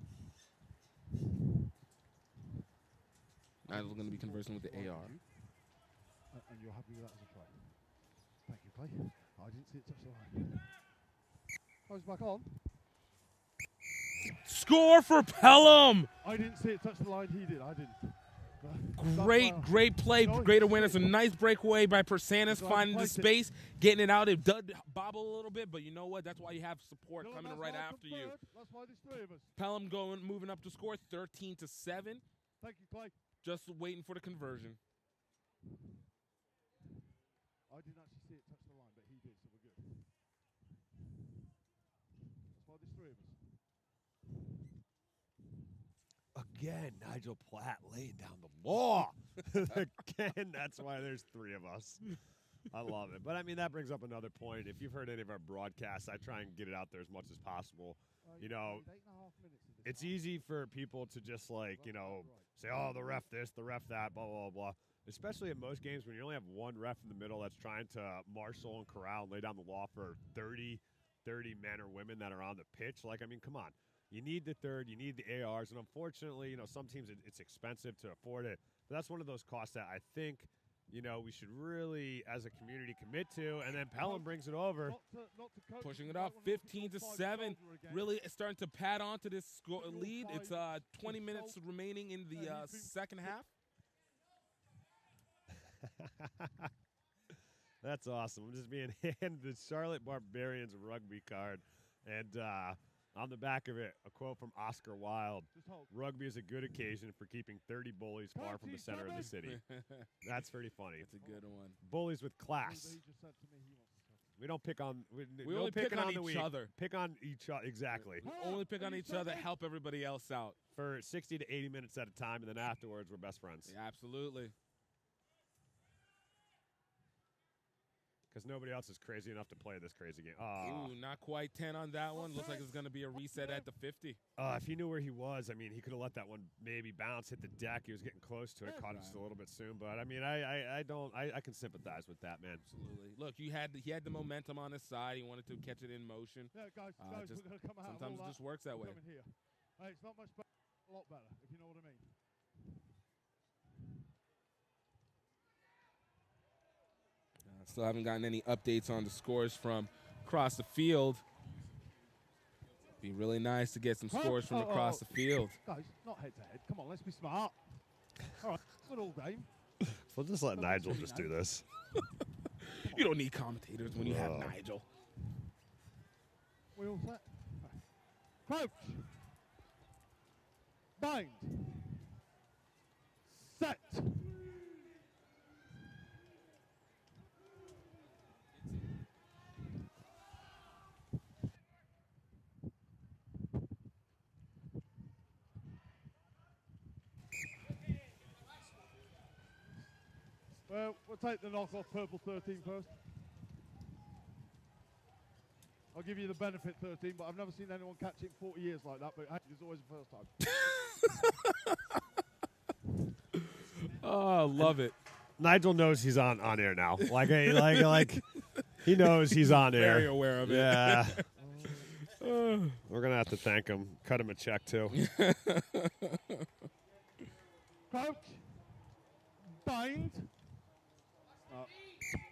Nigel's going to be conversing with the AR. And you're happy with that as a try. Thank you, Clay. I didn't see it touch the line. Oh, it's back on. Score for Pelham. I didn't see it touch the line. He did. I didn't. Great play, great awareness. A nice breakaway by Persanis, finding the space, getting it out. It did bobble a little bit, but you know what? That's why you have support coming right after you. That's why there's 3 of us. Pelham moving up to score 13-7. Thank you, Clay. Just waiting for the conversion. I didn't actually see it touch the line, but he did, so we're good. That's why there's 3 of us. Again, Nigel Platt laying down the law. Again, that's why there's 3 of us. I love it. But, I mean, that brings up another point. If you've heard any of our broadcasts, I try and get it out there as much as possible. You know, it's easy for people to just, like, you know, say, oh, the ref this, the ref that, blah, blah, blah. Especially in most games when you only have one ref in the middle that's trying to marshal and corral and lay down the law for 30 men or women that are on the pitch. Like, I mean, come on. You need the third, you need the ARs, and unfortunately, you know, some teams it's expensive to afford it. But that's one of those costs that I think, you know, we should really, as a community, commit to. And then Pelham brings it over, Pushing it up 15-7. Really starting to pad on to this lead. It's 20 minutes remaining in the second half. That's awesome. I'm just being handed the Charlotte Barbarians rugby card, and on the back of it, a quote from Oscar Wilde: "Rugby is a good occasion for keeping 30 bullies far from the center of the city." That's pretty funny. It's a good one. Bullies with class. We don't pick on. We no only pick on the each weak. other. Pick on each other. Exactly. We only pick on each other, help everybody else out. For 60 to 80 minutes at a time, and then afterwards, we're best friends. Yeah, absolutely. Because nobody else is crazy enough to play this crazy game. Ooh, not quite 10 on that one. Looks like it's going to be a reset at the 50. If he knew where he was, I mean, he could have let that one maybe bounce, hit the deck. He was getting close to it, caught it just a little bit soon. But I mean, I can sympathize with that, man. Absolutely. Look, he had the momentum on his side. He wanted to catch it in motion. Yeah, guys, Just, we're going to come out. sometimes it just works that way. Here. Hey, it's not much better, a lot better, if you know what I mean. Still haven't gotten any updates on the scores from across the field. Be really nice to get some scores from across the field. Guys, not head to head. Come on, let's be smart. All right, good all game. We'll just let Nigel just do this. You don't need commentators when you have Nigel. We all set? Crouch. Bind. Set. Well, we'll take the knockoff purple 13 first. I'll give you the benefit 13, but I've never seen anyone catch it in 40 years like that, but it's always the first time. Oh, love it. Nigel knows he's on air now. Like he knows he's on air. Very aware of it. Yeah. We're going to have to thank him. Cut him a check, too. Crouch. Bind.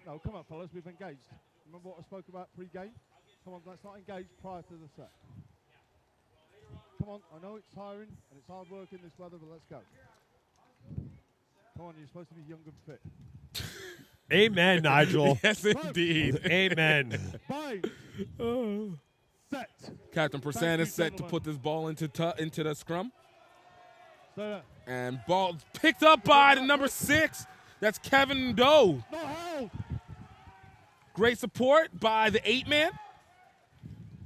No, come on, fellas. We've engaged. Remember what I spoke about pre-game? Come on, let's not engage prior to the set. Come on, I know it's tiring and it's hard work in this weather, but let's go. Come on, you're supposed to be young and fit. Amen, Nigel. Yes, indeed. Amen. Bind. Set. Captain Persanis set to put this ball into the scrum. So, and ball picked up by the number 6. That's Kevin Doe. no hold. Great support by the 8-man.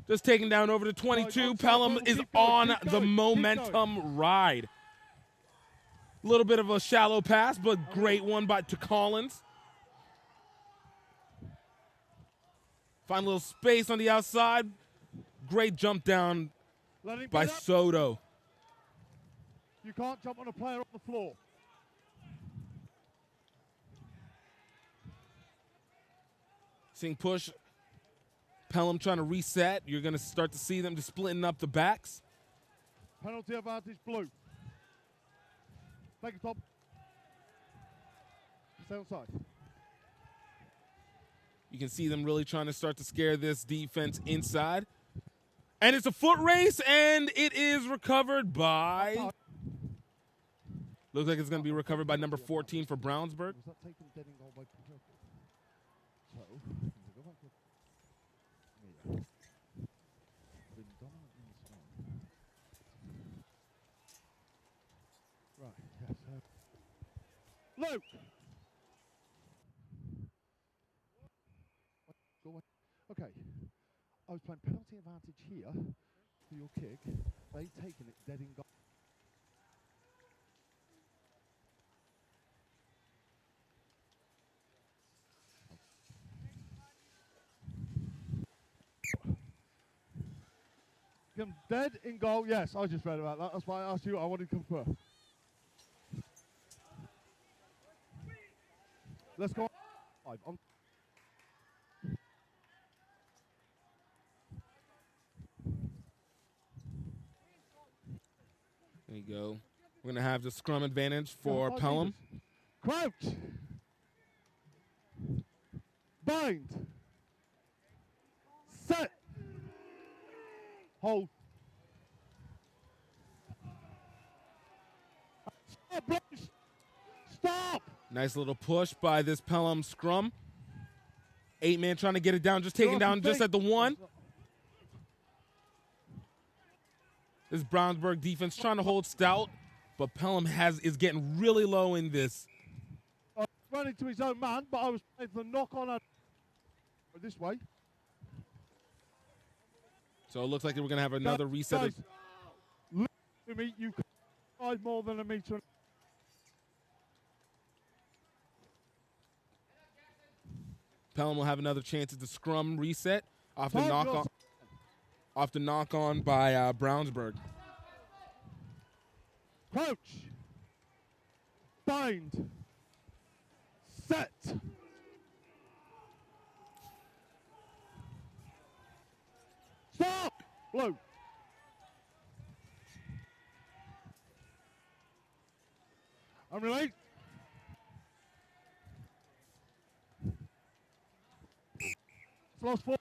Just taking down over to 22. Pelham is on the momentum ride. A little bit of a shallow pass, but great one to Collins. Find a little space on the outside. Great jump down Let him by get up. Soto. You can't jump on a player on the floor. Seeing push. Pelham trying to reset. You're going to start to see them just splitting up the backs. Penalty advantage blue. Take a top. Stay on side. You can see them really trying to start to scare this defense inside. And it's a foot race, and it is recovered by... Looks like it's going to be recovered by number 14 for Brownsburg. Was that taken dead in goal by purple? So, go back to Mia. Been dominant in this one. Right, yes. Luke! Go away. Okay. I was playing penalty advantage here for your kick. They've taken it dead in goal. Dead in goal, yes, I just read about that. That's why I asked you, I wanted to confirm. Let's go on. There you go. We're going to have the scrum advantage for Go on, Pelham. Crouch. Bind. Set. Hold. Stop, Bruce. Stop. Nice little push by this Pelham scrum. 8-man trying to get it down, just taking down just at the one. This Brownsburg defense trying to hold stout, but Pelham is getting really low in this. Running to his own man, but I was playing for the knock on this way. So it looks like we're going to have another reset. Guys, look to me, you can drive more than a meter. Pelham will have another chance at the scrum reset off the knock on by Brownsburg. Crouch. Bind. Set. Stop. Blue. I'm ready. Lost 4.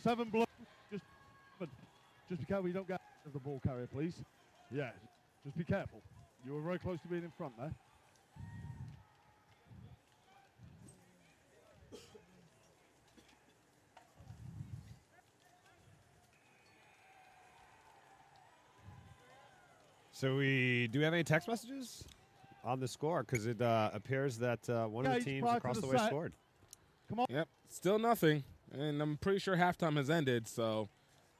Seven blue. Just be careful you don't get out of the ball carrier, please. Yeah, just be careful. You were very close to being in front there. So do we have any text messages on the score? Because it appears that one of the teams across the way scored. Come on. Yep, still nothing. And I'm pretty sure halftime has ended, so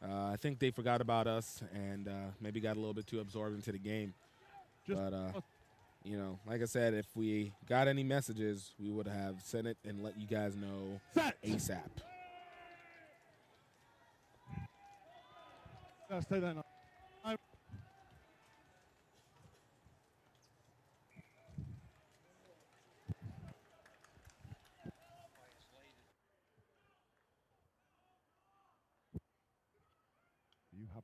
I think they forgot about us and maybe got a little bit too absorbed into the game. But, you know, like I said, if we got any messages, we would have sent it and let you guys know ASAP. Stay there now. You have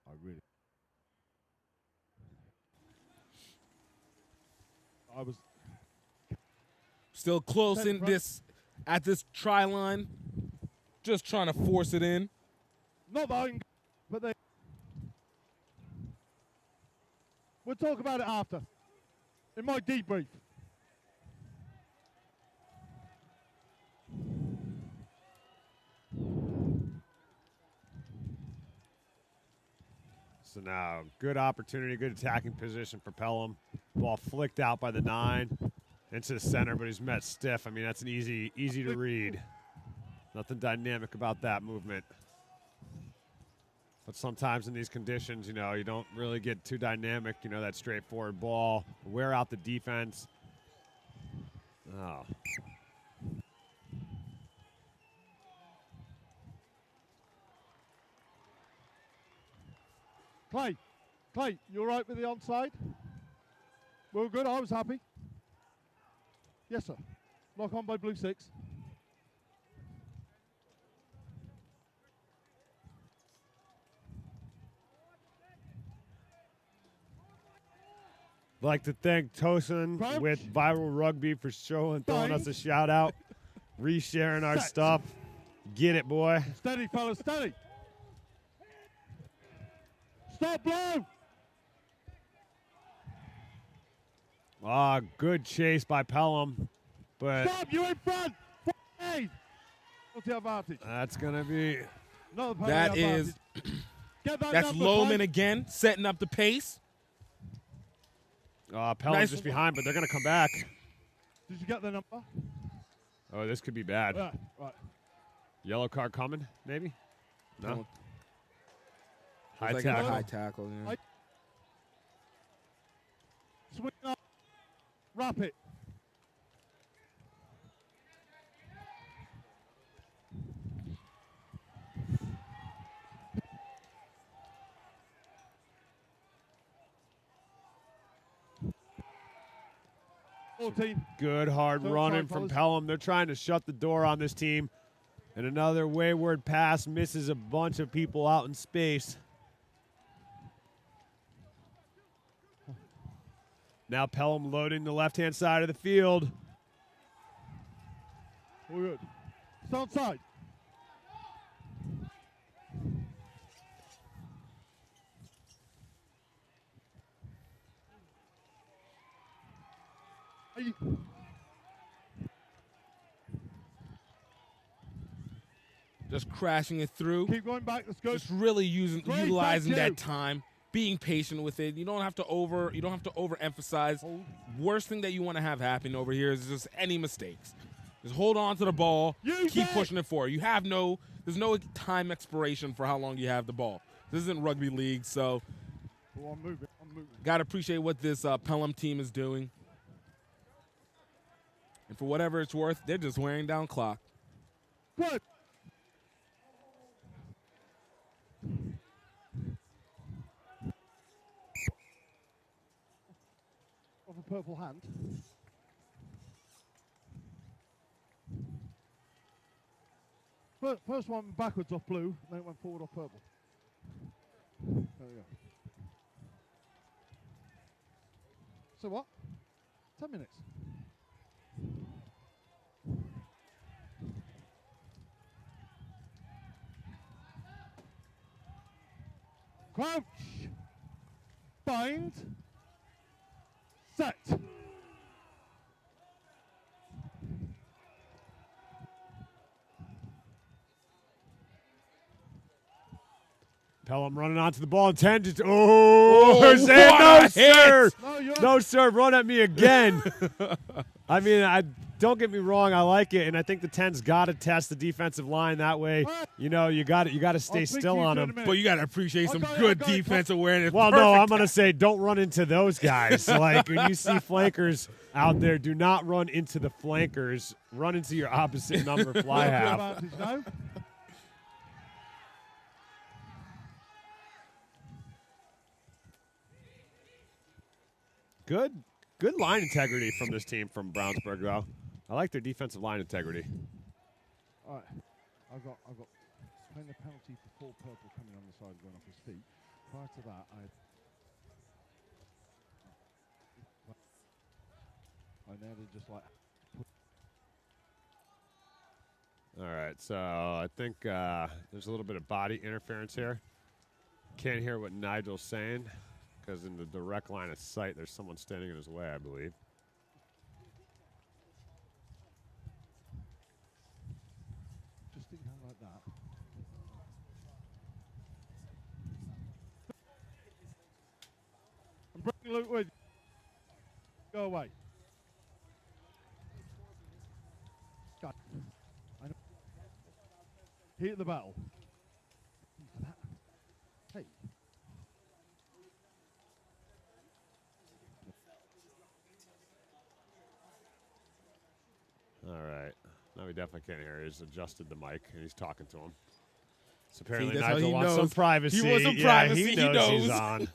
I really. I was Still close in this at this try line, just trying to force it in. not that, but they. We'll talk about it after. In my debrief. So now, good opportunity, good attacking position for Pelham. Ball flicked out by the 9 into the center, but he's met stiff. I mean, that's an easy to read. Nothing dynamic about that movement. But sometimes in these conditions, you know, you don't really get too dynamic, you know, that straightforward ball. Wear out the defense. Oh. Clay, you all right with the onside? We're all good. I was happy. Yes, sir. Lock on by blue 6. I'd like to thank Tosin Crouch. with Viral Rugby for throwing us a shout out, resharing our Set. stuff. Get it, boy. Steady, fellas, steady. Stop, blow. Ah, good chase by Pelham, but Stop, you in front. Hey. What's the advantage? that's gonna be. Another penalty That advantage. is, Get that that's number, Lohman Clay. again, setting up the pace. Pelham's Nice. just behind, but they're gonna come back. Did you get the number? Oh, this could be bad. Yeah, right. Yellow card coming, maybe? No. High Like tackle. a high tackle. Yeah. Swing up. Wrap it. Good hard So running sorry, from fellas. Pelham. They're trying to shut the door on this team. And another wayward pass misses a bunch of people out in space. Now Pelham loading the left-hand side of the field. All good. Stay on side. Hey, Just crashing it through. keep going back. Let's go. Just really Great, utilizing thank you. that time, being patient with it. You don't have to overemphasize. Hold. Worst thing that you want to have happen over here is just any mistakes. Just hold on to the ball, Use keep it. pushing it forward. There's no time expiration for how long you have the ball. This isn't rugby league, so Oh, I'm moving. gotta appreciate what this Pelham team is doing. And for whatever it's worth, they're just wearing down clock. Good. Of a purple hand. First one backwards off blue, then it went forward off purple. There we go. So what? 10 minutes. Crouch. Bind. Set. Pelham running onto the ball, intended. Oh, what no, a sir. hit. No, sir. Run at me again. I mean, don't get me wrong. I like it, and I think the 10's got to test the defensive line that way. You know, you got to stay I'll speak still to you on in a them. minute. But you gotta appreciate some Okay, good okay, defense awareness. Well, no, Perfect I'm going to say don't run into those guys. Like, when you see flankers out there, do not run into the flankers. Run into your opposite number fly half. Advantage now. Good line integrity from this team from Brownsburg, though. I like their defensive line integrity. All right. I've got playing the penalty for full purple coming on the side going off his feet. Prior to that, I nearly just like All right, so I think there's a little bit of body interference here. Can't hear what Nigel's saying because in the direct line of sight, there's someone standing in his way, I believe. just think how like that. And bring Luke with you. Go away. God. I know. Heat of the battle. Hey. All right. No, we definitely can't hear. He's adjusted the mic and he's talking to him. So apparently that's how Nigel he wants some knows. privacy. He wants some Yeah, privacy. he He knows he's knows. on.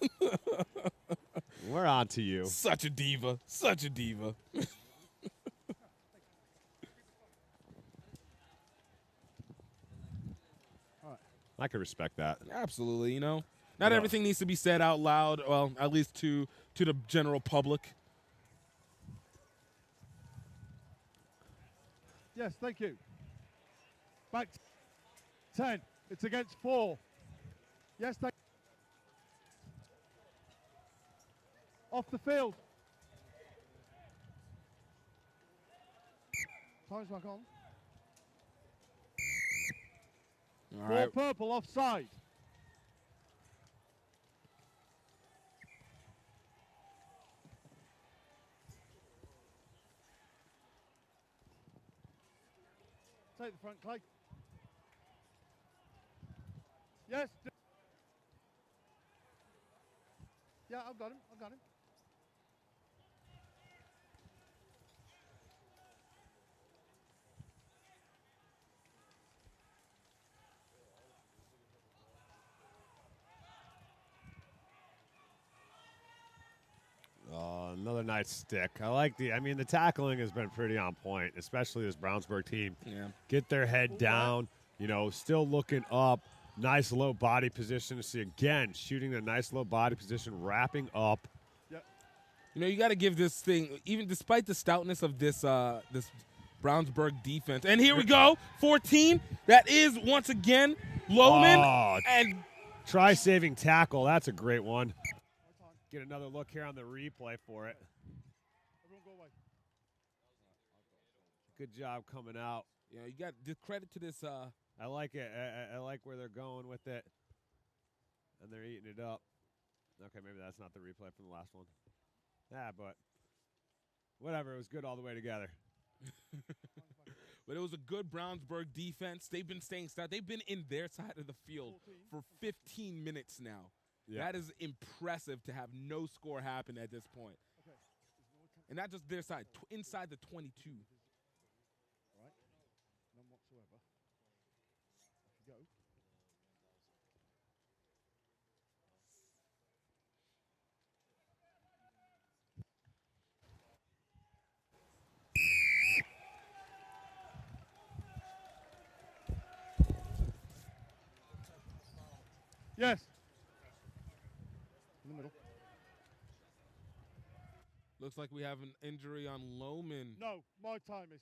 We're on to you. Such a diva. Such a diva. I can respect that. Absolutely, you know. Not Yeah. everything needs to be said out loud, well, at least to the general public. Yes, thank you. Back 10. It's against 4. Yes, thank Off the field. Time's back on. All Ball right. purple offside. Take the front, Clay. Yes. Yeah, I've got him. I've got him. Another nice stick. I mean, the tackling has been pretty on point, especially this Brownsburg team. Yeah. Get their head down, still looking up. Nice low body position. See, again, shooting a nice low body position, wrapping up. You know, you got to give this thing, even despite the stoutness of this this Brownsburg defense. And here we go, 14. That is, once again, Lohman. Oh, And try saving tackle. That's a great one. Get another look here on the replay for it. Everyone go away. Good job coming out. you know, you got the credit to this. I like it. I like where they're going with it. And they're eating it up. Okay, maybe that's not the replay from the last one. Yeah, but whatever. It was good all the way together. But it was a good Brownsburg defense. They've been staying stout. They've been in their side of the field for 15 minutes now. Yeah. That is impressive to have no score happen at this point. And not just their side, inside the 22. Right? None whatsoever. Off you go. Yes. In the middle. Looks like we have an injury on Lohman. No, my time is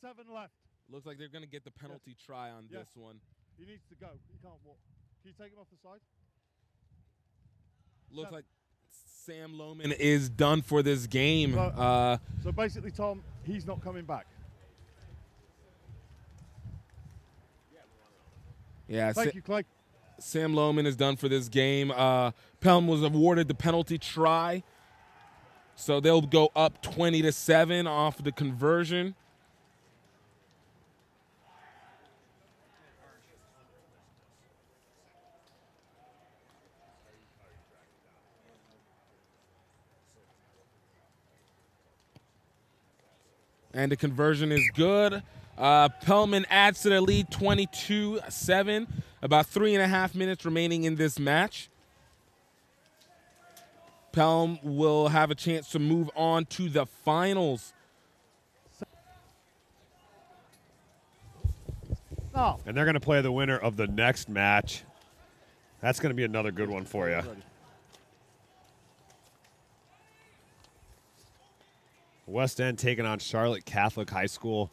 7 left. Looks like they're going to get the penalty try on Yes. this one. He needs to go. He can't walk. Can you take him off the side? Looks 7. like Sam Lohman is done for this game. So- So basically, Tom, he's not coming back. Yeah, Thank you, Clay. Sam Lohman is done for this game. Pelham was awarded the penalty try, so they'll go up 20-7 off the conversion. And the conversion is good. Pelham adds to the lead 22-7. About 3.5 minutes remaining in this match. Pelham will have a chance to move on to the finals. No. And they're going to play the winner of the next match. That's going to be another good one for you. West End taking on Charlotte Catholic High School.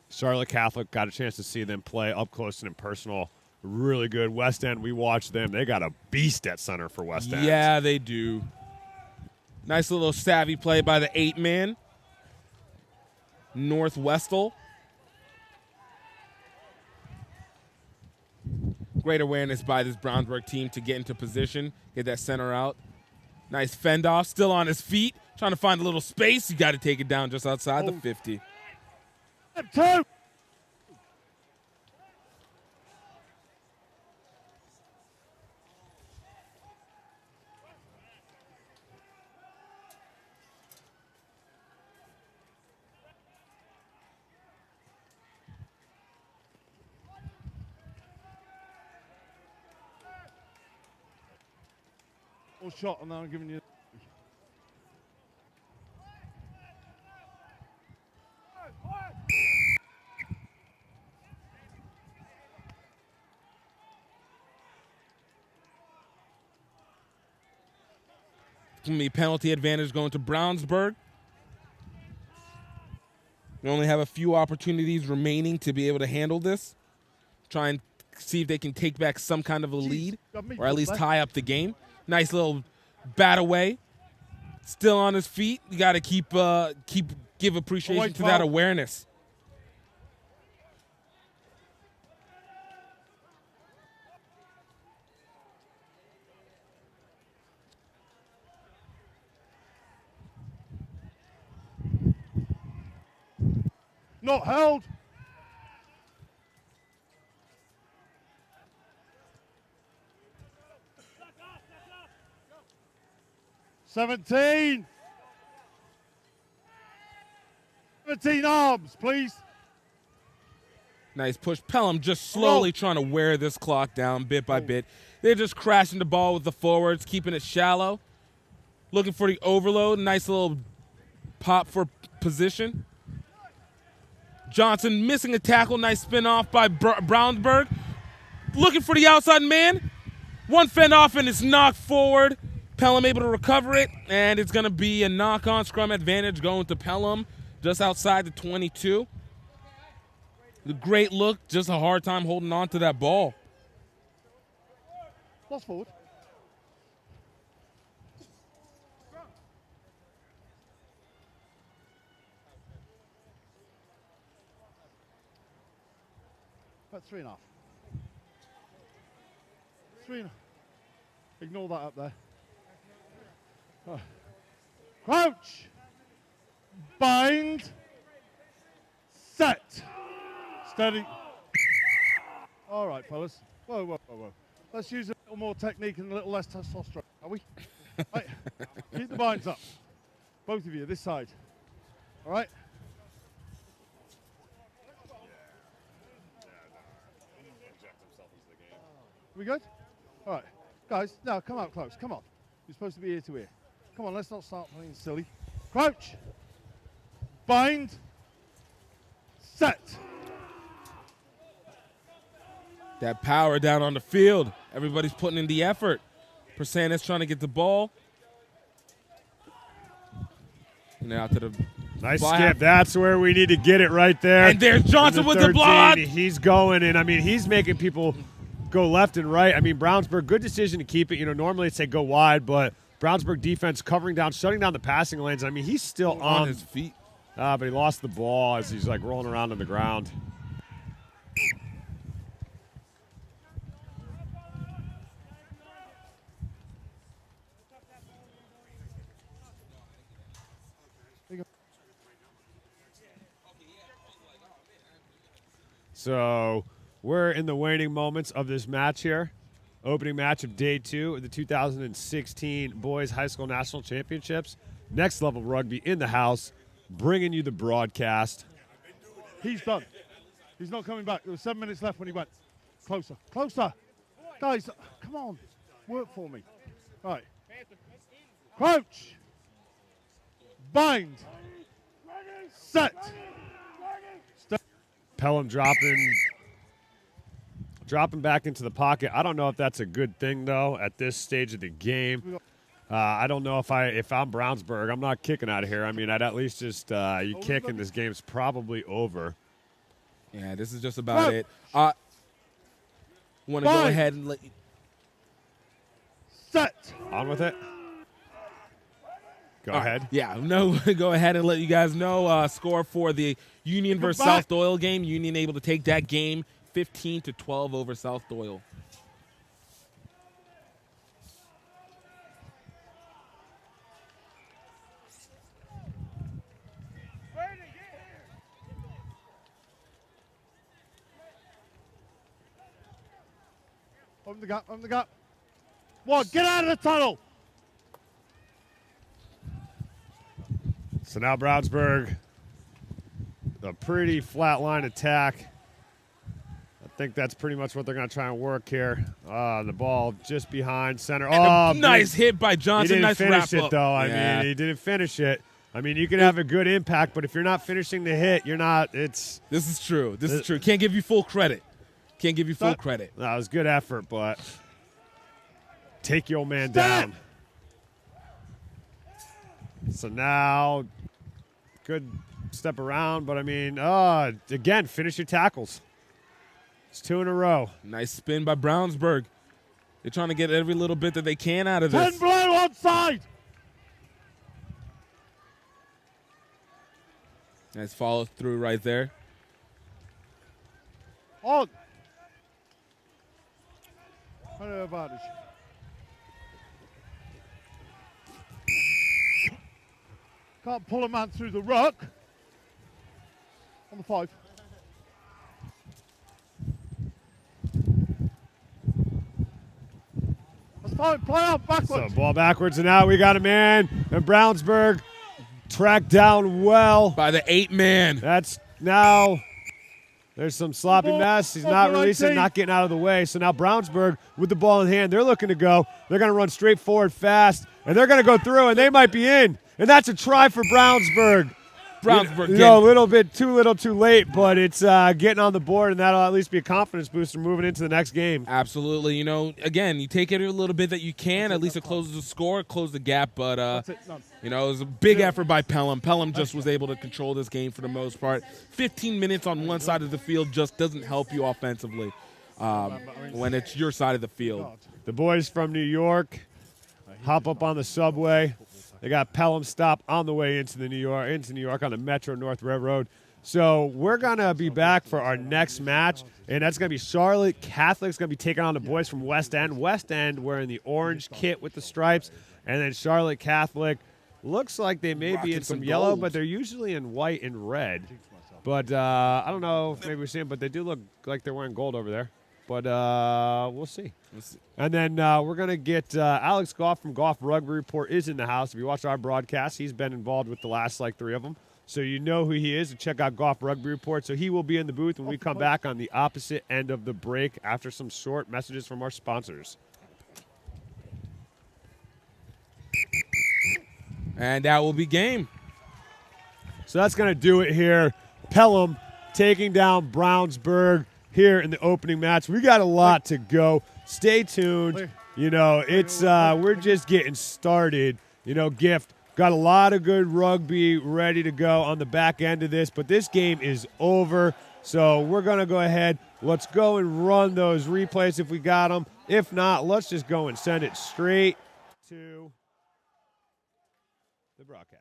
Charlotte Catholic, got a chance to see them play up close and personal. Really good. West End, we watched them. They got a beast at center for West End. Yeah, they do. Nice little savvy play by the 8-man. Northwestel. Great awareness by this Brownsburg team to get into position, get that center out. Nice fend off, still on his feet, trying to find a little space. You got to take it down just outside the 50. 2. double shot, and then I'm giving you. It's going to be penalty advantage going to Brownsburg. We only have a few opportunities remaining to be able to handle this. Try and see if they can take back some kind of a lead or at least tie up the game. Nice little bat away. Still on his feet. You got to give appreciation to that awareness. Not held. Seventeen arms, please. Nice push. Pelham just slowly trying to wear this clock down bit by bit. They're just crashing the ball with the forwards, keeping it shallow. Looking for the overload. Nice little pop for position. Johnson missing a tackle. Nice spin off by Brownsburg. Looking for the outside man. One fend off and it's knocked forward. Pelham able to recover it, and it's going to be a knock-on scrum advantage going to Pelham just outside the 22. The great look, just a hard time holding on to that ball. Lost forward. About 3.5. 3.5. Ignore that up there. Crouch. Bind. Set. Steady. All right, fellas. Whoa, whoa, whoa, whoa. Let's use a little more technique and a little less testosterone, are we? Right. Keep the binds up. Both of you, this side. All right? We good? All right. Guys, now come out close. Come on. You're supposed to be ear to ear. Come on, let's not start playing silly. Crouch. Bind. Set. That power down on the field. Everybody's putting in the effort. Persanis trying to get the ball. And out to the nice skip. That's where we need to get it right there. And there's Johnson with the block. He's going, and I mean, he's making people go left and right. I mean, Brownsburg, good decision to keep it. You know, normally it'd say go wide, but Brownsburg defense covering down, shutting down the passing lanes. I mean, he's still on his feet. But he lost the ball as he's like rolling around on the ground. So we're in the waning moments of this match here. Opening match of day 2 of the 2016 Boys High School National Championships. Next Level Rugby in the house, bringing you the broadcast. He's done. He's not coming back. There were 7 minutes left when he went. Closer. Closer. Guys, come on. Work for me. All right. Crouch. Bind. Set. Pelham dropping back into the pocket. I don't know if that's a good thing, though, at this stage of the game. I don't know if I'm Brownsburg, I'm not kicking out of here. I mean, I'd at least just you kick and this game's probably over. Yeah, this is just about it. Want to go ahead and let you set on with it. Go ahead. Yeah, no, go ahead and let you guys know score for the Union versus South Doyle game. Union able to take that game 15-12 over South Doyle. Open the gap, open the gap. One, get out of the tunnel. So now Brownsburg, a pretty flat line attack. think that's pretty much what they're going to try and work here. The ball just behind center. Nice hit by He Johnson. didn't Nice finish wrap it, up. though. I Yeah. mean, he didn't finish it. I mean, you can have a good impact, but if you're not finishing the hit, you're not. This is true. This is true. Can't give you full credit. Can't give you full credit. That was good effort, but take your old man down. So now, good step around, but I mean, again, finish your tackles. It's 2 in a row. Nice spin by Brownsburg. They're trying to get every little bit that they can out of 10 this. blue onside. Nice follow through right there. On. Home advantage. Can't pull a man through the ruck. On the 5. That's fine. Play out backwards. So ball backwards, and now we got a man. And Brownsburg tracked down well. By the 8-man. That's now. There's some sloppy mess. He's not releasing, not getting out of the way. So now Brownsburg with the ball in hand. They're looking to go. They're going to run straight forward fast, and they're going to go through, and they might be in. And that's a try for Brownsburg. Brownsburg. A little bit too little too late, but it's getting on the board, and that'll at least be a confidence booster moving into the next game. Absolutely. You know, again, you take every little bit that you can. At least it closes the score, close the gap. But, you know, it was a big effort by Pelham. Pelham just was able to control this game for the most part. 15 minutes on one side of the field just doesn't help you offensively when it's your side of the field. The boys from New York hop up on the subway. They got Pelham stop on the way into New York on the Metro North Railroad. So we're going to be back for our next match, and that's going to be Charlotte Catholic's going to be taking on the boys from West End. West End wearing the orange kit with the stripes, and then Charlotte Catholic looks like they may be in some yellow, but they're usually in white and red. But I don't know if maybe we're seeing, but they do look like they're wearing gold over there. But we'll see. And then we're going to get Alex Goff from Goff Rugby Report is in the house. If you watch our broadcast, he's been involved with the last 3 of them. So you know who he is. And check out Goff Rugby Report. So he will be in the booth when we come back on the opposite end of the break after some short messages from our sponsors. And that will be game. So that's going to do it here. Pelham taking down Brownsburg here in the opening match. We got a lot to go. Stay tuned. You know, it's we're just getting started. You know, Gift got a lot of good rugby ready to go on the back end of this, but this game is over. So we're going to go ahead. Let's go and run those replays if we got them. If not, let's just go and send it straight to the broadcast.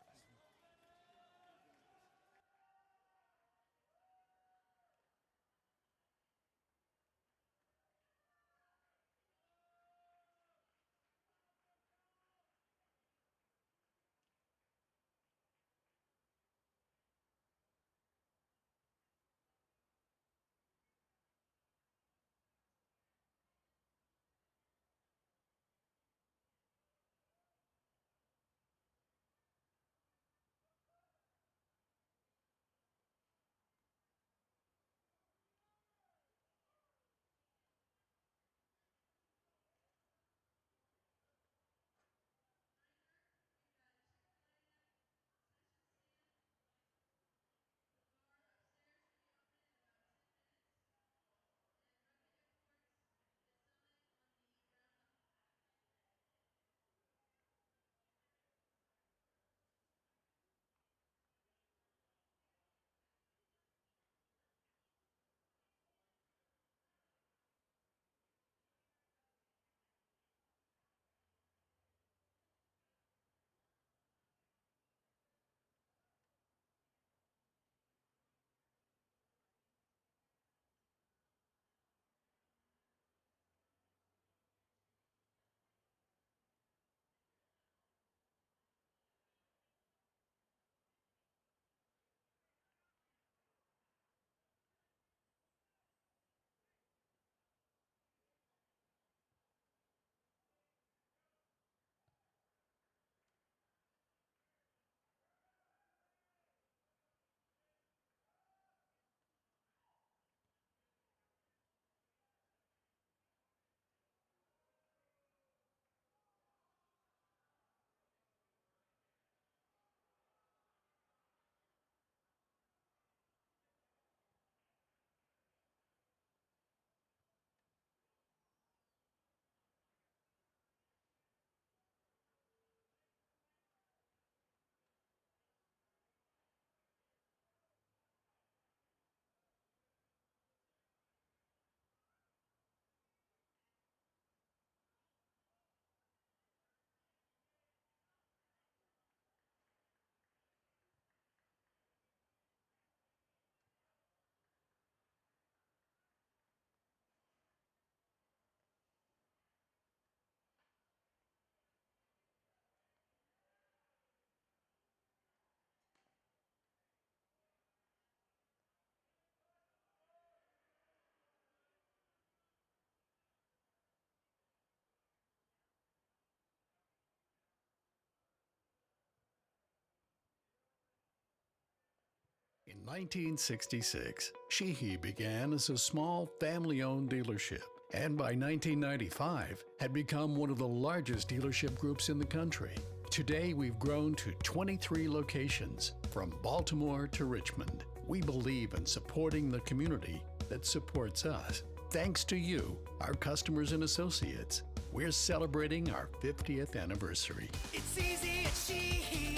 1966, Sheehy began as a small family-owned dealership, and by 1995 had become one of the largest dealership groups in the country. Today, we've grown to 23 locations, from Baltimore to Richmond. We believe in supporting the community that supports us. Thanks to you, our customers and associates, we're celebrating our 50th anniversary. It's easy at Sheehy.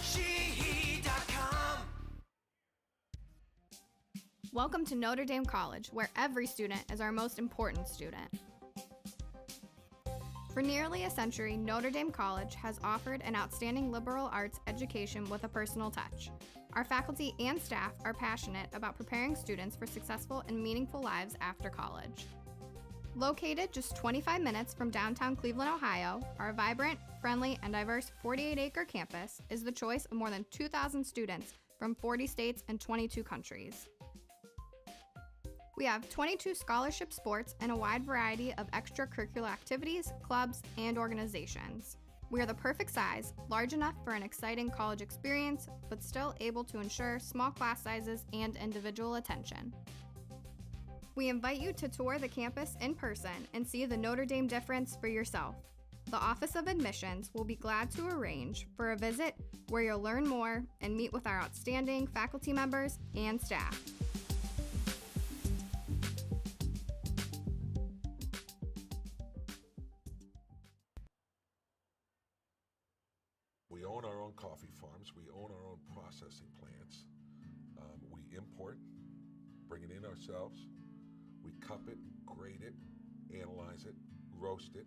Sheehy.com. Welcome to Notre Dame College, where every student is our most important student. For nearly a century, Notre Dame College has offered an outstanding liberal arts education with a personal touch. Our faculty and staff are passionate about preparing students for successful and meaningful lives after college. Located just 25 minutes from downtown Cleveland, Ohio, our vibrant, friendly, and diverse 48-acre campus is the choice of more than 2,000 students from 40 states and 22 countries. We have 22 scholarship sports and a wide variety of extracurricular activities, clubs, and organizations. We are the perfect size, large enough for an exciting college experience, but still able to ensure small class sizes and individual attention. We invite you to tour the campus in person and see the Notre Dame difference for yourself. The Office of Admissions will be glad to arrange for a visit where you'll learn more and meet with our outstanding faculty members and staff. We own our own coffee farms. We own our own processing plants. We import, bring it in ourselves. We cup it, grade it, analyze it, roast it,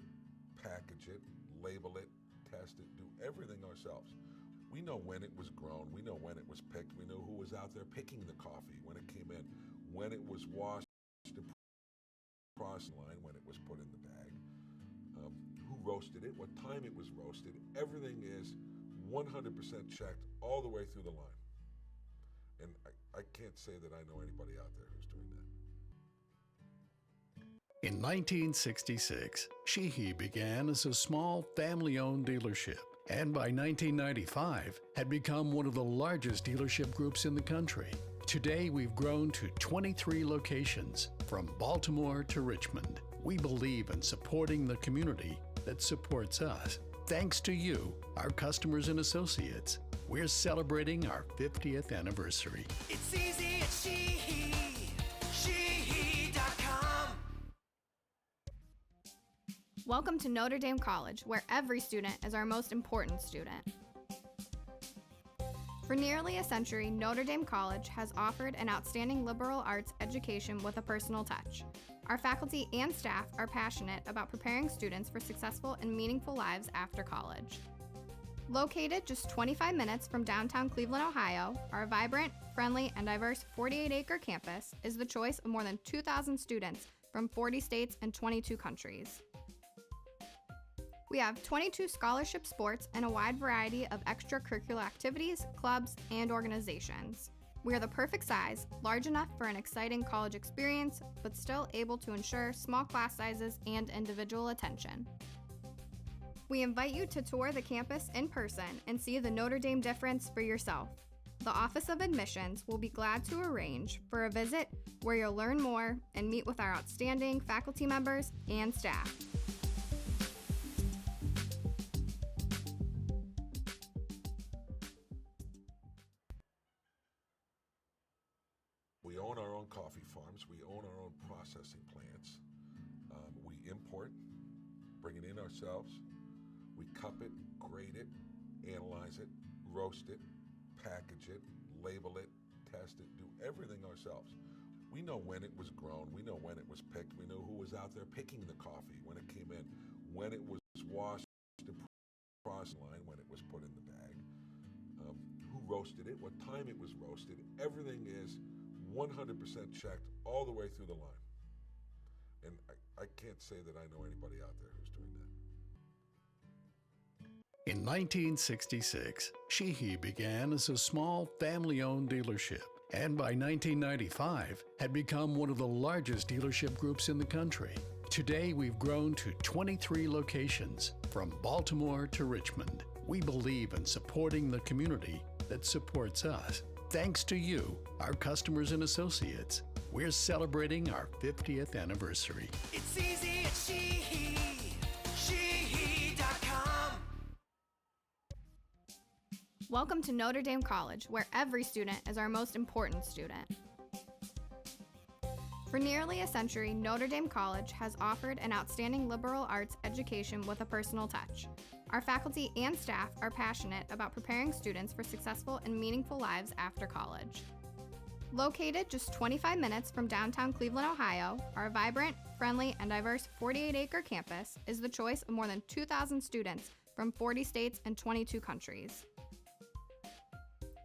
package it, label it, test it, do everything ourselves. We know when it was grown. We know when it was picked. We know who was out there picking the coffee when it came in, when it was washed and processed line, when it was put in the bag, who roasted it, what time it was roasted. Everything is 100% checked all the way through the line. And I can't say that I know anybody out there who's doing that. In 1966, Sheehy began as a small family-owned dealership, and by 1995 had become one of the largest dealership groups in the country. Today, we've grown to 23 locations, from Baltimore to Richmond. We believe in supporting the community that supports us. Thanks to you, our customers and associates, we're celebrating our 50th anniversary. It's easy at Sheehy. Sheehy.com. Welcome to Notre Dame College, where every student is our most important student. For nearly a century, Notre Dame College has offered an outstanding liberal arts education with a personal touch. Our faculty and staff are passionate about preparing students for successful and meaningful lives after college. Located just 25 minutes from downtown Cleveland, Ohio, our vibrant, friendly, and diverse 48-acre campus is the choice of more than 2,000 students from 40 states and 22 countries. We have 22 scholarship sports and a wide variety of extracurricular activities, clubs, and organizations. We are the perfect size, large enough for an exciting college experience, but still able to ensure small class sizes and individual attention. We invite you to tour the campus in person and see the Notre Dame difference for yourself. The Office of Admissions will be glad to arrange for a visit where you'll learn more and meet with our outstanding faculty members and staff. We own our own coffee farms. We own our own processing plants. We import, bring it in ourselves. We cup it, grade it, analyze it, roast it, package it, label it, test it, do everything ourselves. We know when it was grown. We know when it was picked. We know who was out there picking the coffee when it came in, when it was washed and processed line, when it was put in the bag, who roasted it, what time it was roasted. Everything is 100% checked all the way through the line. And I can't say that I know anybody out there who's doing that. In 1966, Sheehy began as a small family-owned dealership, and by 1995 had become one of the largest dealership groups in the country. Today, we've grown to 23 locations, from Baltimore to Richmond. We believe in supporting the community that supports us. Thanks to you, our customers and associates, we're celebrating our 50th anniversary. It's easy at Sheehy. Sheehy.com. Welcome to Notre Dame College, where every student is our most important student. For nearly a century, Notre Dame College has offered an outstanding liberal arts education with a personal touch. Our faculty and staff are passionate about preparing students for successful and meaningful lives after college. Located just 25 minutes from downtown Cleveland, Ohio, our vibrant, friendly, and diverse 48-acre campus is the choice of more than 2,000 students from 40 states and 22 countries.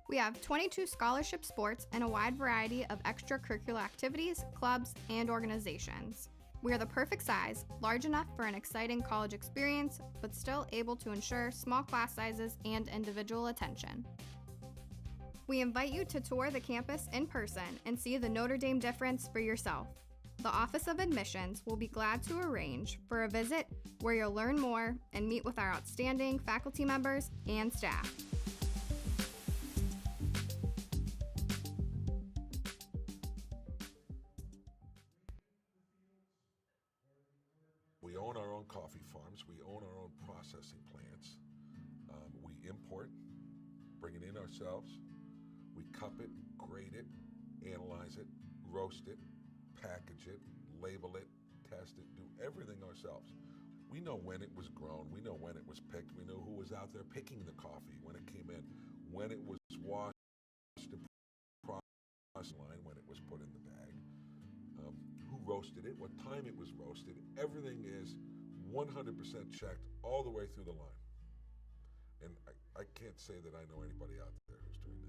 We have 22 scholarship sports and a wide variety of extracurricular activities, clubs, and organizations. We are the perfect size, large enough for an exciting college experience, but still able to ensure small class sizes and individual attention. We invite you to tour the campus in person and see the Notre Dame difference for yourself. The Office of Admissions will be glad to arrange for a visit where you'll learn more and meet with our outstanding faculty members and staff. We own our own coffee farms. We own our own processing plants. We import, bring it in ourselves. We cup it, grade it, analyze it, roast it, package it, label it, test it, do everything ourselves. We know when it was grown. We know when it was picked. We know who was out there picking the coffee when it came in, when it was washed and processed line, when it was put in the bag, who roasted it, what time it was roasted. Everything is 100% checked all the way through the line. And I can't say that I know anybody out there who's doing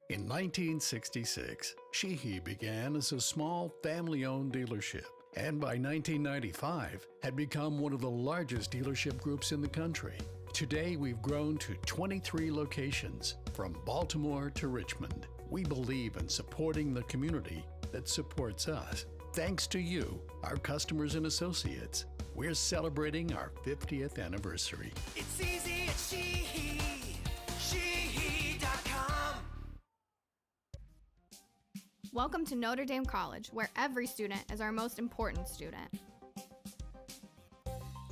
that. In 1966, Sheehy began as a small family-owned dealership, and by 1995 had become one of the largest dealership groups in the country. Today, we've grown to 23 locations, from Baltimore to Richmond. We believe in supporting the community that supports us. Thanks to you, our customers and associates, we're celebrating our 50th anniversary. It's easy at Sheehy. Sheehy.com. Welcome to Notre Dame College, where every student is our most important student.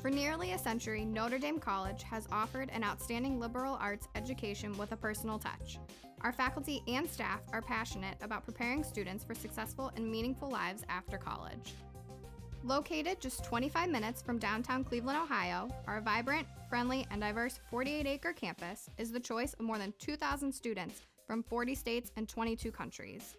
For nearly a century, Notre Dame College has offered an outstanding liberal arts education with a personal touch. Our faculty and staff are passionate about preparing students for successful and meaningful lives after college. Located just 25 minutes from downtown Cleveland, Ohio, our vibrant, friendly, and diverse 48-acre campus is the choice of more than 2,000 students from 40 states and 22 countries.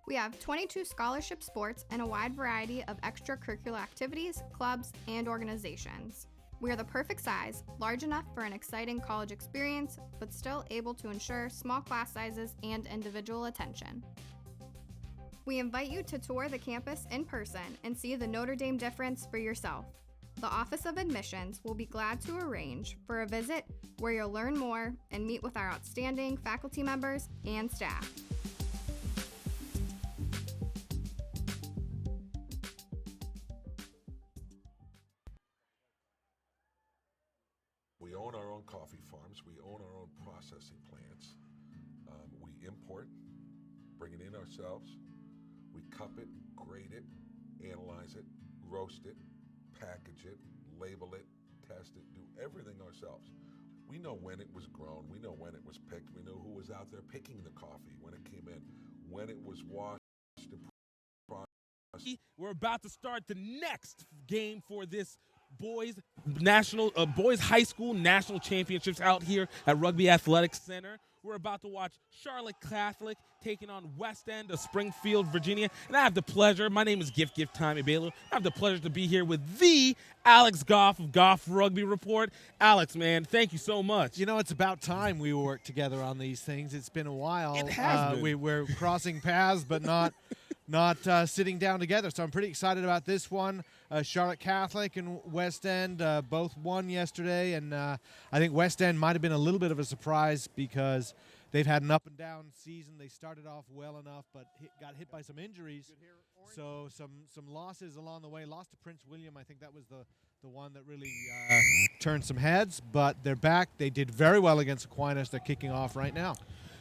We have 22 scholarship sports and a wide variety of extracurricular activities, clubs, and organizations. We are the perfect size, large enough for an exciting college experience, but still able to ensure small class sizes and individual attention. We invite you to tour the campus in person and see the Notre Dame difference for yourself. The Office of Admissions will be glad to arrange for a visit where you'll learn more and meet with our outstanding faculty members and staff. We own our own coffee farms. We own our own processing plants. We import, bring it in ourselves. We cup it, grade it, analyze it, roast it, package it, label it, test it, do everything ourselves. We know when it was grown. We know when it was picked. We know who was out there picking the coffee when it came in, when it was washed and processed. We're about to start the next game for this boys high school national championships out here at Rugby Athletics Center. We're about to watch Charlotte Catholic taking on West End of Springfield, Virginia. And I have the pleasure, my name is Gift Time Baylor. I have the pleasure to be here with the Alex Goff of Goff Rugby Report. Alex, man, thank you so much. You know, it's about time we work together on these things. It's been a while. It has been. We're crossing paths, but not sitting down together. So I'm pretty excited about this one. Charlotte Catholic and West End both won yesterday, and I think West End might have been a little bit of a surprise because they've had an up-and-down season. They started off well enough, but got hit by some injuries. So some losses along the way. Lost to Prince William. I think that was the one that really turned some heads. But they're back. They did very well against Aquinas. They're kicking off right now.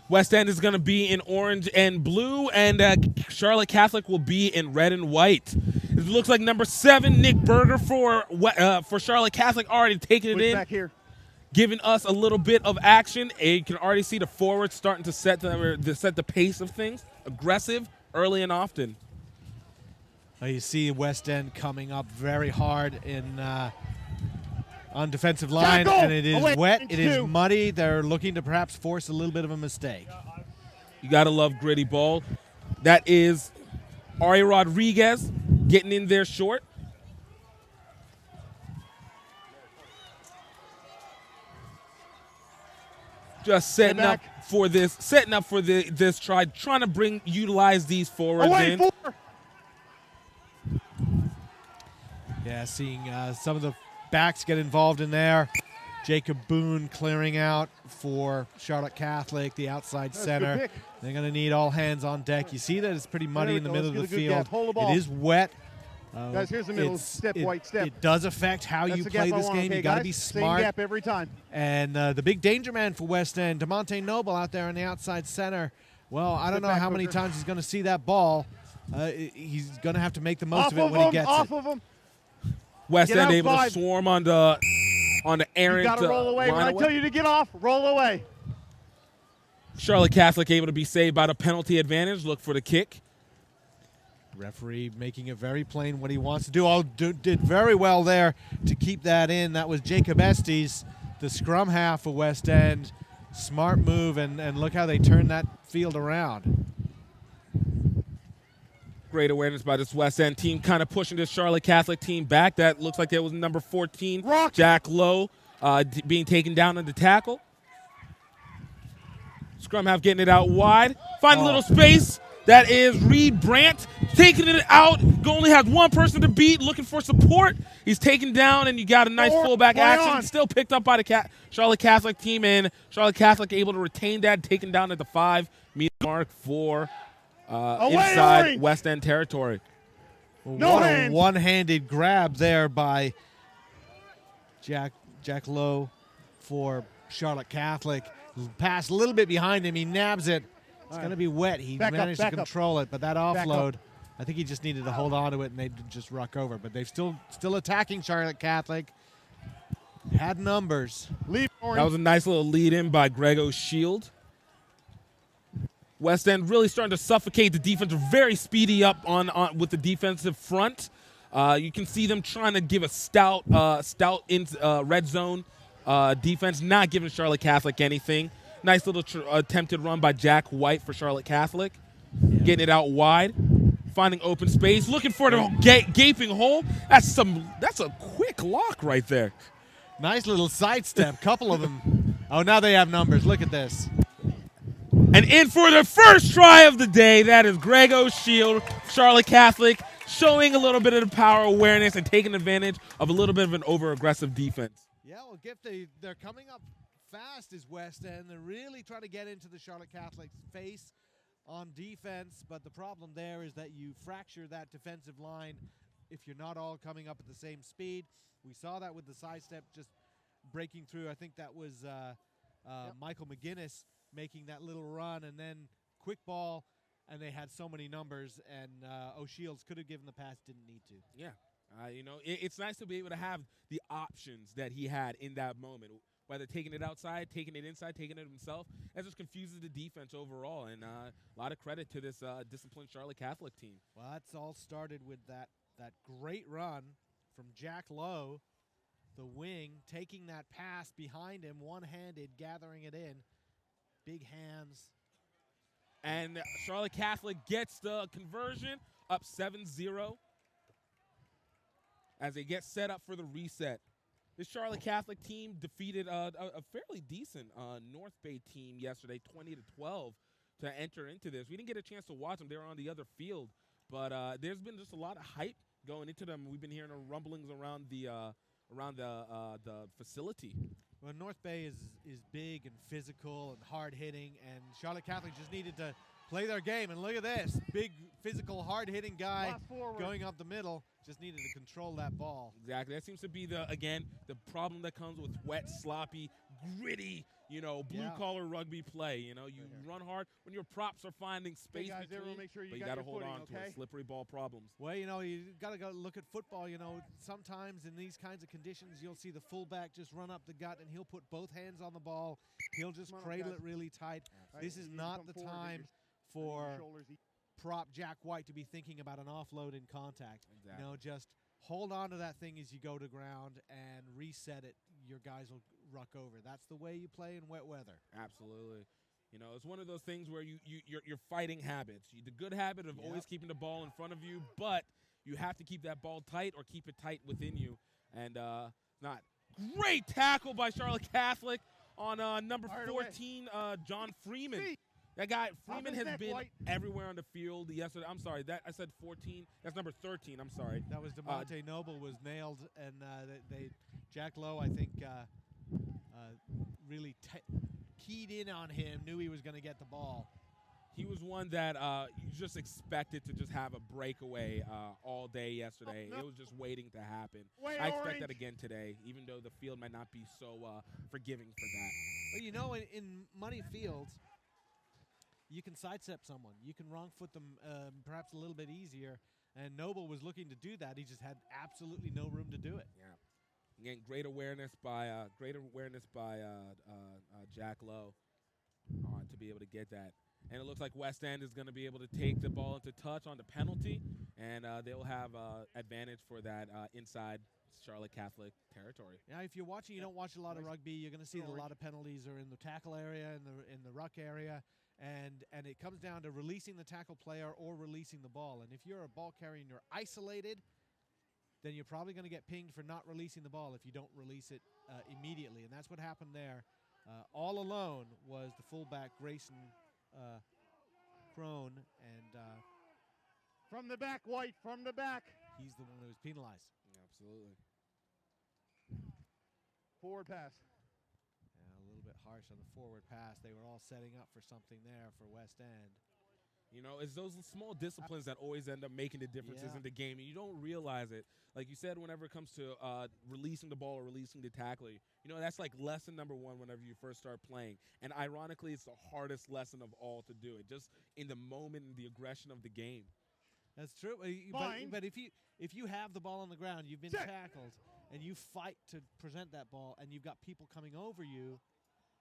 West End is going to be in orange and blue, and Charlotte Catholic will be in red and white. It looks like number 7, Nick Berger for Charlotte Catholic, already taking it in, back here. giving us a little bit of action. You can already see the forwards starting to set the pace of things. Aggressive, early and often. You see West End coming up very hard on defensive line, Tackle! and it is Away. wet. It is Two. muddy. They're looking to perhaps force a little bit of a mistake. You got to love gritty ball. That is Ari Rodriguez getting in there short. Just setting up for this trying to utilize these forwards Away, in. 4. Yeah, seeing some of the backs get involved in there. Jacob Boone clearing out for Charlotte Catholic, the outside That's a center. good pick. They're going to need all hands on deck. You see that it's pretty muddy There in the we go. middle of Let's the get a good field. gap. Hold the ball. It is wet. Guys, here's the middle. Step, white step. It does affect how That's you the play gap I this want, game. okay, You got to guys? be Same smart. gap every time. And the big danger man for West End, DeMonte Noble out there on the outside center. Well, I don't know back, how many Booker. times he's going to see that ball. He's going to have to make the most Off of it when he gets off it. of him. West Get End out able 5. to swarm on the errant. You got to roll away. When I tell you to get off, roll away. Charlotte Catholic able to be saved by the penalty advantage. Look for the kick. Referee making it very plain what he wants to do. Did very well there to keep that in. That was Jacob Estes, the scrum half for West End. Smart move, and look how they turned that field around. Great awareness by this West End team, kind of pushing this Charlotte Catholic team back. That looks like it was number 14, Rock. Jack Lowe, being taken down on the tackle. Scrum half getting it out wide. Find a little space. That is Reed Brandt taking it out. Only has one person to beat, looking for support. He's taken down, and you got a nice fullback play action. on. Still picked up by the Charlotte Catholic team, and Charlotte Catholic able to retain that, taken down at the 5-meter mark for inside Ori! West End territory. No What hands. a one-handed grab there by Jack Lowe for Charlotte Catholic. Pass a little bit behind him. He nabs it. It's going to be wet. He Back up, managed to back up. control it, but that Back offload, up. I think he just needed to hold on to it, and they'd just ruck over. But they've still attacking Charlotte Catholic. Had numbers. Leave That orange. was a nice little lead in by Greg O'Shield. West End really starting to suffocate the defense. They're very speedy up on with the defensive front. You can see them trying to give a stout red zone defense, not giving Charlotte Catholic anything. Nice little attempted run by Jack White for Charlotte Catholic. Getting it out wide. Finding open space. Looking for the gaping hole. That's a quick lock right there. Nice little sidestep. Couple of them. Oh, now they have numbers. Look at this. And in for the first try of the day, that is Greg O'Shield, Charlotte Catholic, showing a little bit of the power awareness and taking advantage of a little bit of an over-aggressive defense. Yeah, well, they're coming up fast as West End. They're really trying to get into the Charlotte Catholic's face on defense, but the problem there is that you fracture that defensive line if you're not all coming up at the same speed. We saw that with the sidestep just breaking through. I think that was Michael McGinnis making that little run, and then quick ball, and they had so many numbers, and O'Shields could have given the pass, didn't need to. Yeah. It's nice to be able to have the options that he had in that moment, whether taking it outside, taking it inside, taking it himself. That just confuses the defense overall, and a lot of credit to this disciplined Charlotte Catholic team. Well, that's all started with that great run from Jack Lowe, the wing, taking that pass behind him, one-handed, gathering it in. Big hands. And Charlotte Catholic gets the conversion, up 7-0 as they get set up for the reset. This Charlotte Catholic team defeated a fairly decent North Bay team yesterday, 20-12, to enter into this. We didn't get a chance to watch them. They were on the other field. But there's been just a lot of hype going into them. We've been hearing rumblings around the facility. Well, North Bay is big and physical and hard-hitting, and Charlotte Catholic just needed to play their game. And look at this. Big, physical, hard-hitting guy Pass forward. going up the middle. Just needed to control that ball. Exactly. That seems to be the problem that comes with wet, sloppy, gritty, blue-collar rugby play. You run hard when your props are finding space guys, between, everyone make sure you but you got got to your hold footing, on to okay? it. Slippery ball problems. Well, you got to go look at football. Sometimes in these kinds of conditions, you'll see the fullback just run up the gut, and he'll put both hands on the ball. He'll just Come on, cradle guys. it really tight. Right, This is you not come the forward, time get your for shoulders equal. prop Jack White to be thinking about an offload in contact. Exactly. Just hold on to that thing as you go to ground and reset it. Your guys will ruck over. That's the way you play in wet weather. Absolutely. It's one of those things where you're fighting habits. The good habit of always keeping the ball in front of you, but you have to keep that ball tight or keep it tight within you. And not great tackle by Charlotte Catholic on number 14, John Freeman. See. That guy, Freeman, his has neck, been White. everywhere on the field yesterday. I'm sorry, I said 14. That's number 13. I'm sorry. That was DeMonte Noble was nailed, and Jack Lowe, I think, really keyed in on him, knew he was going to get the ball. He was one that you just expected to just have a breakaway all day yesterday. Oh, no. It was just waiting to happen. Way I expect orange. that again today, even though the field might not be so forgiving for that. Well, in muddy fields, you can sidestep someone. You can wrong foot them perhaps a little bit easier. And Noble was looking to do that. He just had absolutely no room to do it. Yeah. Again, great awareness by Jack Lowe to be able to get that. And it looks like West End is going to be able to take the ball into touch on the penalty, and they'll have advantage for that inside Charlotte Catholic territory. Now, if you're watching, you don't watch a lot of rugby, you're going to see that a lot of penalties are in the tackle area, in the ruck area, and it comes down to releasing the tackle player or releasing the ball. And if you're a ball carrier and you're isolated, then you're probably going to get pinged for not releasing the ball if you don't release it immediately. And that's what happened there. All alone was the fullback, Grayson Crone, and From the back, White, from the back. he's the one who was penalized. Absolutely. Forward pass. Yeah, a little bit harsh on the forward pass. They were all setting up for something there for West End. It's those small disciplines that always end up making the differences Yeah. in the game, and you don't realize it. Like you said, whenever it comes to releasing the ball or releasing the tackler, that's like lesson number one whenever you first start playing. And ironically, it's the hardest lesson of all to do it, just in the moment and the aggression of the game. That's true. Fine. But if you have the ball on the ground, you've been tackled, and you fight to present that ball, and you've got people coming over you,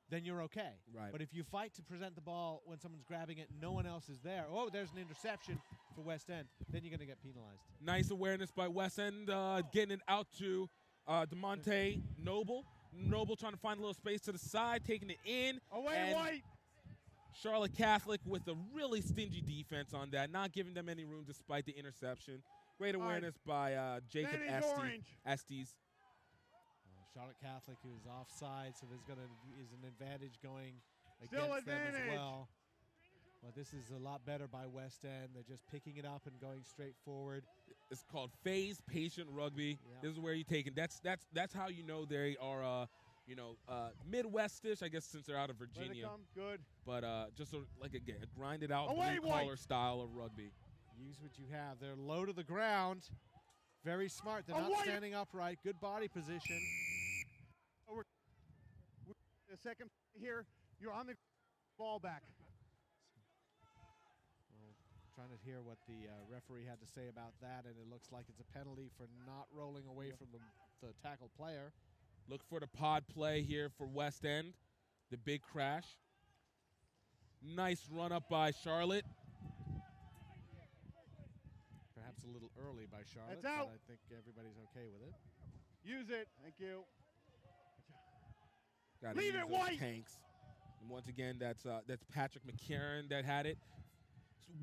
then you're okay. Right. But if you fight to present the ball when someone's grabbing it, no one else is there. Oh, there's an interception for West End. Then you're going to get penalized. Nice awareness by West End, getting it out to DeMonte Noble. Noble trying to find a little space to the side, taking it in. Away, and White. Charlotte Catholic with a really stingy defense on that, not giving them any room despite the interception. Great awareness by Jacob Standing orange. Estes. Charlotte Catholic is offside, so there's is an advantage going Still against them as advantage. well. But this is a lot better by West End. They're just picking it up and going straight forward. It's called phase patient rugby. Yeah. This is where you take it. That's how you know they are Midwestish, I guess, since they're out of Let it Virginia. come. Good. But just like a grinded out Away, blue collar White. style of rugby. Use what you have. They're low to the ground. Very smart. They're not Away. standing upright. Good body position. We're the second here. You're on the ball back. Well, trying to hear what the referee had to say about that, and it looks like it's a penalty for not rolling away from the tackle player. Look for the pod play here for West End. The big crash. Nice run up by Charlotte. Perhaps a little early by Charlotte, That's out. but I think everybody's okay with it. Use it. Thank you. Gotta Leave use it, those White. tanks. And once again, that's Patrick McCarron that had it.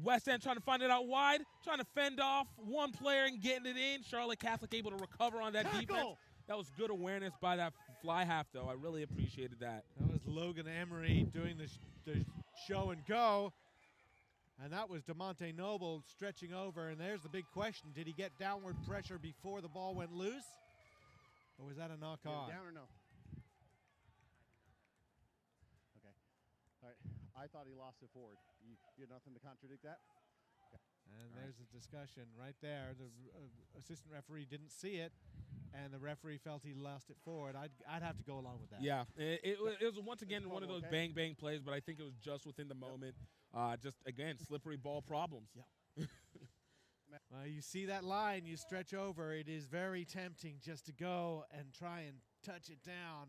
West End trying to find it out wide, trying to fend off one player and getting it in. Charlotte Catholic able to recover on that Tackle. defense. That was good awareness by that fly half, though. I really appreciated that. That was Logan Emery doing the show and go. And that was DeMonte Noble stretching over. And there's the big question. Did he get downward pressure before the ball went loose? Or was that a knock on? Down or no? Okay. All right. I thought he lost it forward. You're nothing to contradict that. And there's a discussion right there. The assistant referee didn't see it, and the referee felt he lost it forward. I'd have to go along with that. Yeah, it was once again one of those bang plays, but I think it was just within the moment. Just again, slippery ball problems. Yeah. You see that line, you stretch over. It is very tempting just to go and try and touch it down,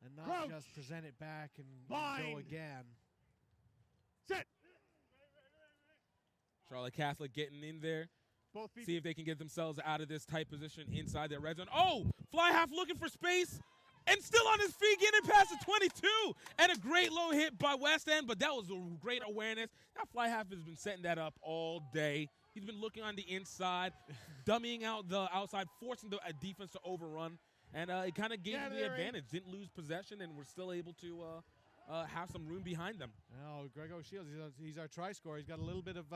and not just present it back and go again. Sit. Charlotte Catholic getting in there. Both feet. See if they can get themselves out of this tight position inside their red zone. Oh, fly half looking for space. And still on his feet, getting past the 22. And a great low hit by West End, but that was a great awareness. That fly half has been setting that up all day. He's been looking on the inside, dummying out the outside, forcing the defense to overrun. And it kind of gave them the advantage. Didn't lose possession, and we're still able to have some room behind them. Oh, Greg O'Shields, he's our try scorer. He's got a little bit of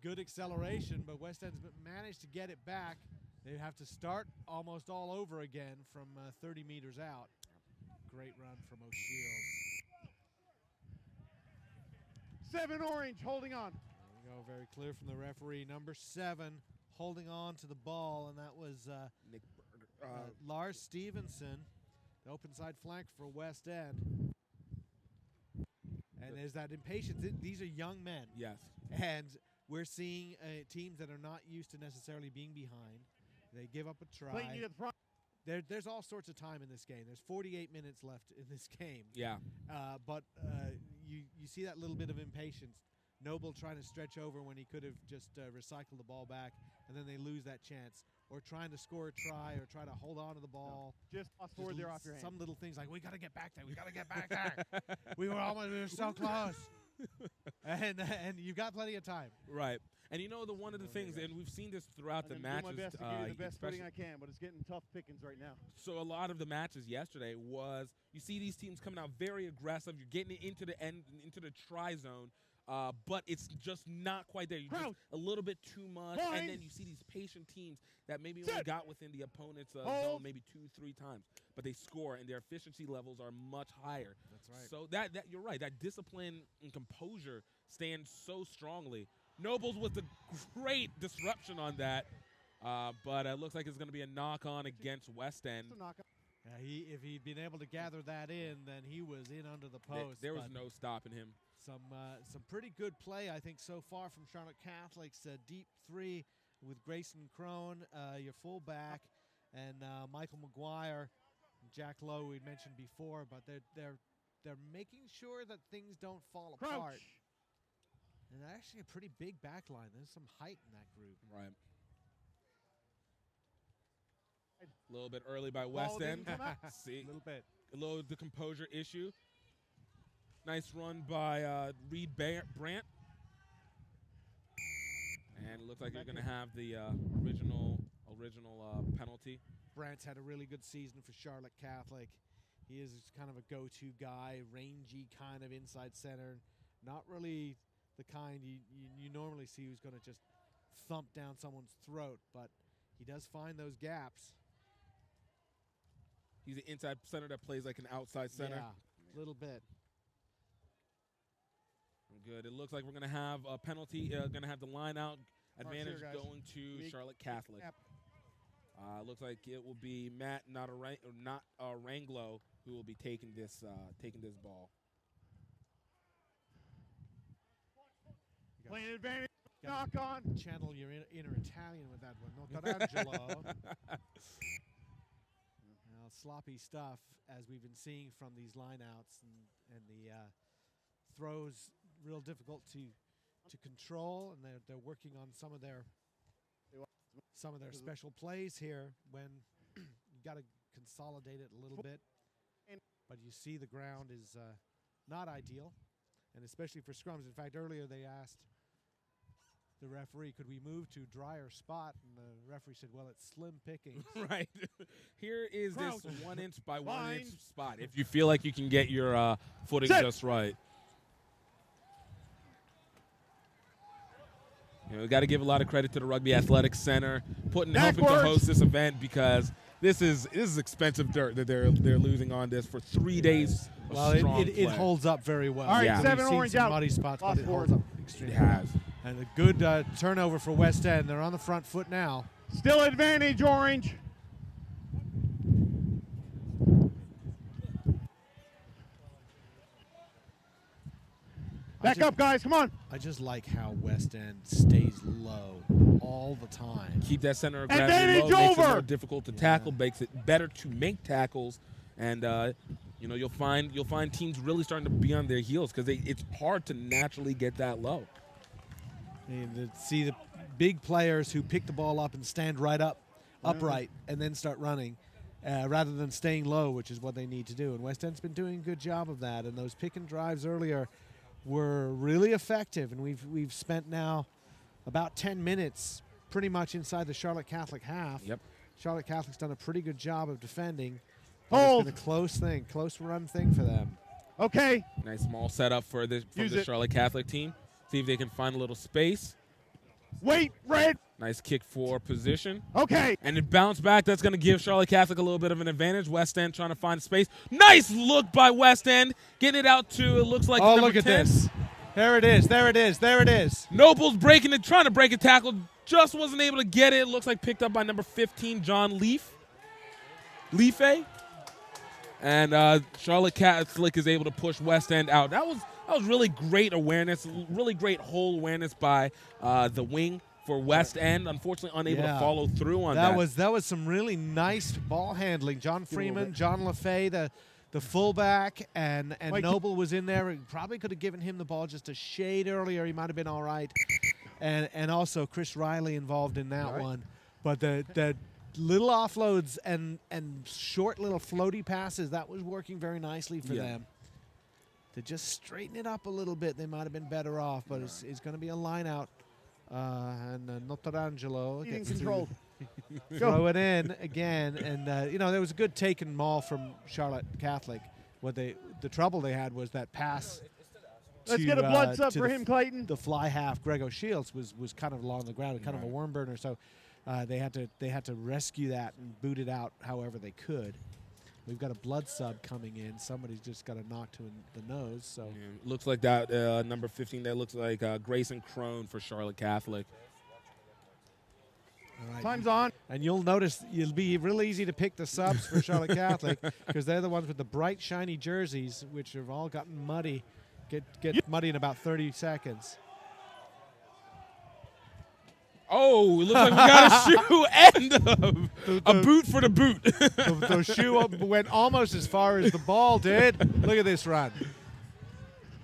good acceleration, but West End's managed to get it back. They have to start almost all over again from 30 meters out. Great run from O'Shields. 7 orange, holding on. There we go, very clear from the referee. Number 7 holding on to the ball, and that was Nick Lars Stevenson, the open side flank for West End. And there's that impatience. These are young men. Yes. And we're seeing teams that are not used to necessarily being behind. They give up a try. There's all sorts of time in this game. There's 48 minutes left in this game. Yeah. But you see that little bit of impatience. Noble trying to stretch over when he could have just recycled the ball back, and then they lose that chance. Or trying to score a try or try to hold on to the ball. No, just toss forward there off your hand. Some little things like, we got to get back there. We got to get back there. we were so close. and you've got plenty of time. Right. And you know, one of the things, and we've seen this throughout the matches. I'm doing my best to give you the best footing I can, but it's getting tough pickings right now. So a lot of the matches yesterday was, you see these teams coming out very aggressive. You're getting into the end, into the try zone. But it's just not quite there. You just a little bit too much, and then you see these patient teams that maybe only got within the opponent's zone maybe 2-3 times, but they score, and their efficiency levels are much higher. That's right. So that you're right. That discipline and composure stands so strongly. Nobles with a great disruption on that, but it looks like it's going to be a knock-on against West End. If he'd been able to gather that in, then he was in under the post. There was no stopping him. Some pretty good play, I think, so far from Charlotte Catholic's deep 3 with Grayson Crone, your fullback, and Michael McGuire, Jack Lowe we mentioned before. But they're making sure that things don't fall apart. And actually a pretty big back line. There's some height in that group. Right. A little bit early by West End. See, a little bit. A little the composure issue. Nice run by Reed Brandt. And it looks like you're going to have the original penalty. Brandt's had a really good season for Charlotte Catholic. He is kind of a go-to guy, rangy kind of inside center. Not really the kind you normally see who's going to just thump down someone's throat, but he does find those gaps. He's an inside center that plays like an outside center. Yeah, a little bit. Good. It looks like we're going to have a penalty. Going to have the line out advantage going to Charlotte Catholic. Looks like it will be Matt Ranglo who will be taking this ball. Playing advantage. Knock on. Channel your inner Italian with that one. Notarangelo. Sloppy stuff as we've been seeing from these lineouts and the throws real difficult to control, and they're working on some of their special plays here when you got to consolidate it a little bit. But you see the ground is not ideal, and especially for scrums. In fact, earlier they asked the referee, could we move to drier spot? And the referee said, well, it's slim pickings. Right. Here is this 1 inch by 1 inch spot. If you feel like you can get your footing just right. You know, we got to give a lot of credit to the Rugby Athletics Center helping to host this event, because this is expensive dirt that they're losing on this for 3 days Well, strong it play. holds up very well. All right, Yeah. 7 We've seen orange some out. muddy spots, Last but it holds forward. up extremely It has. well. And a good turnover for West End. They're on the front foot now. Still advantage, orange. Back up, guys. Come on. I just like how West End stays low all the time. Keep that center of Advantage gravity low, makes it over. more difficult to tackle, makes it better to make tackles, and you'll find teams really starting to be on their heels because it's hard to naturally get that low. And to see the big players who pick the ball up and stand right up, upright, and then start running, rather than staying low, which is what they need to do. And West End's been doing a good job of that. And those pick and drives earlier were really effective. And we've spent now about 10 minutes pretty much inside the Charlotte Catholic half. Yep. Charlotte Catholic's done a pretty good job of defending. Hold. It's been a close run thing for them. Okay. Nice small setup from Use the it. Charlotte Catholic team. See if they can find a little space. Wait, red. Nice kick for position. Okay. And it bounced back. That's going to give Charlotte Catholic a little bit of an advantage. West End trying to find space. Nice look by West End. Getting it out to, it looks like number look at 10. this. There it is. There it is. There it is. Noble's breaking it, trying to break a tackle. Just wasn't able to get it. Looks like picked up by number 15, John Leafe. And Charlotte Catholic is able to push West End out. That was really great awareness, really great hole awareness by the wing for West End. Unfortunately, unable to follow through on that. That was some really nice ball handling. John Freeman, John LaFay, the fullback, and Noble was in there. Probably could have given him the ball just a shade earlier. He might have been all right. And also Chris Riley involved in that one. But the little offloads and short little floaty passes, that was working very nicely for them. To just straighten it up a little bit, they might have been better off. But it's going to be a line out. And Notarangelo Getting gets to controlled. throw it in again. And, there was a good take and maul from Charlotte Catholic. The trouble they had was that pass. Let's get a blood sub to for the him, Clayton. The fly half, Grego Shields, was kind of along the ground, kind of a worm burner. So they had to rescue that and boot it out however they could. We've got a blood sub coming in. Somebody's just got a knock to the nose. So Looks like that number 15. That looks like Grayson Crone for Charlotte Catholic. all right. Time's on. And you'll notice it'll be real easy to pick the subs for Charlotte Catholic because they're the ones with the bright, shiny jerseys, which have all gotten muddy. Get muddy in about 30 seconds. Oh, it looks like we got a shoe and a boot for the boot. The shoe went almost as far as the ball did. Look at this run.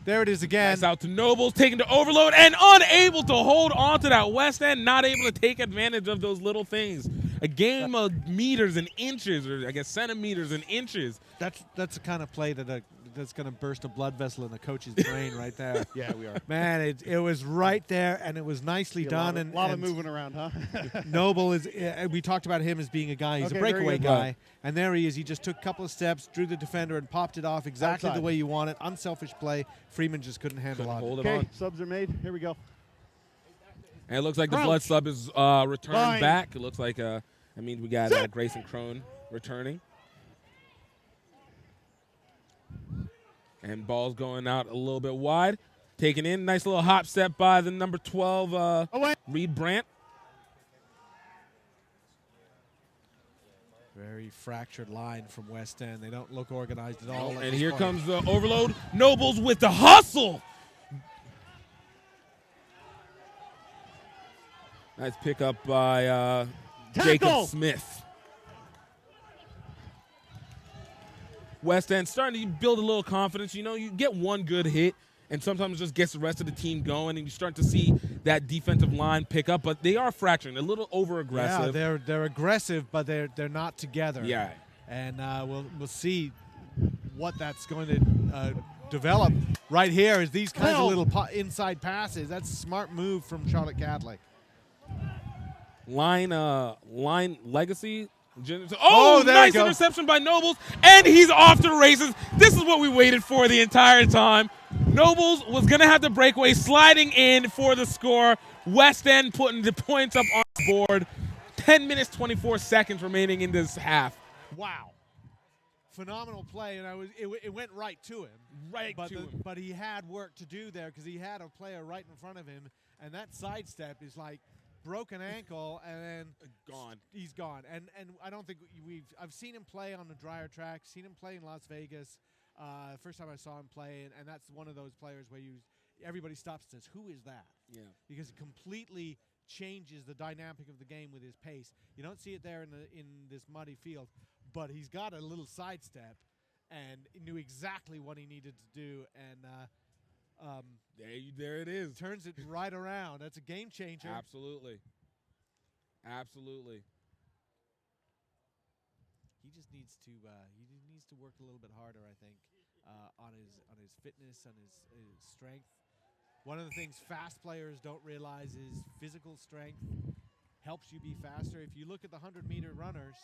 There it is again. Nice out to Nobles, taking the overload and unable to hold on to that West End, not able to take advantage of those little things. A game of meters and inches, or I guess centimeters and inches. That's the kind of play that's going to burst a blood vessel in the coach's brain right there. Yeah, we are. Man, it was right there, and it was nicely done. A lot of moving around, huh? Noble is. We talked about him as being a guy. He's Okay, a very breakaway good. guy, and there he is. He just took a couple of steps, drew the defender, and popped it off exactly Outside. the way you want it. Unselfish play. Freeman just couldn't handle Couldn't it. hold it Okay, on. subs are made. Here we go. And it looks like the Crouch. blood sub is returned Line. back. It looks like that means we got Sit. Grayson Crone returning. And ball's going out a little bit wide. Taken in. Nice little hop step by the number 12, Away. Reed Brandt. Very fractured line from West End. They don't look organized at all. at And this here point. comes the overload. Nobles with the hustle. Nice pickup by Jacob Tackle. Smith. West End starting to build a little confidence. You get one good hit, and sometimes it just gets the rest of the team going, and you start to see that defensive line pick up. But they are fracturing, a little over-aggressive. Yeah, they're aggressive, but they're not together. Yeah. And we'll see what that's going to develop. Right here is these kinds of little inside passes. That's a smart move from Charlotte Catholic. Line legacy. Oh, there nice you go. interception by Nobles, and he's off to the races. This is what we waited for the entire time. Nobles was going to have the breakaway, sliding in for the score. West End putting the points up on the board. 10 minutes, 24 seconds remaining in this half. Wow. phenomenal play, and it went right to him. But he had work to do there because he had a player right in front of him, and that sidestep is like broken ankle, and then Gone. He's gone. And I don't think I've seen him play on the drier track, seen him play in Las Vegas. First time I saw him play, and that's one of those players where everybody stops and says, "Who is that?" Yeah. Because it completely changes the dynamic of the game with his pace. You don't see it there in this muddy field, but he's got a little sidestep and he knew exactly what he needed to do, and there it is. Turns it right around. That's a game changer. Absolutely. He just needs to work a little bit harder, I think, on his fitness, on his strength. One of the things fast players don't realize is physical strength helps you be faster. If you look at the 100-meter runners,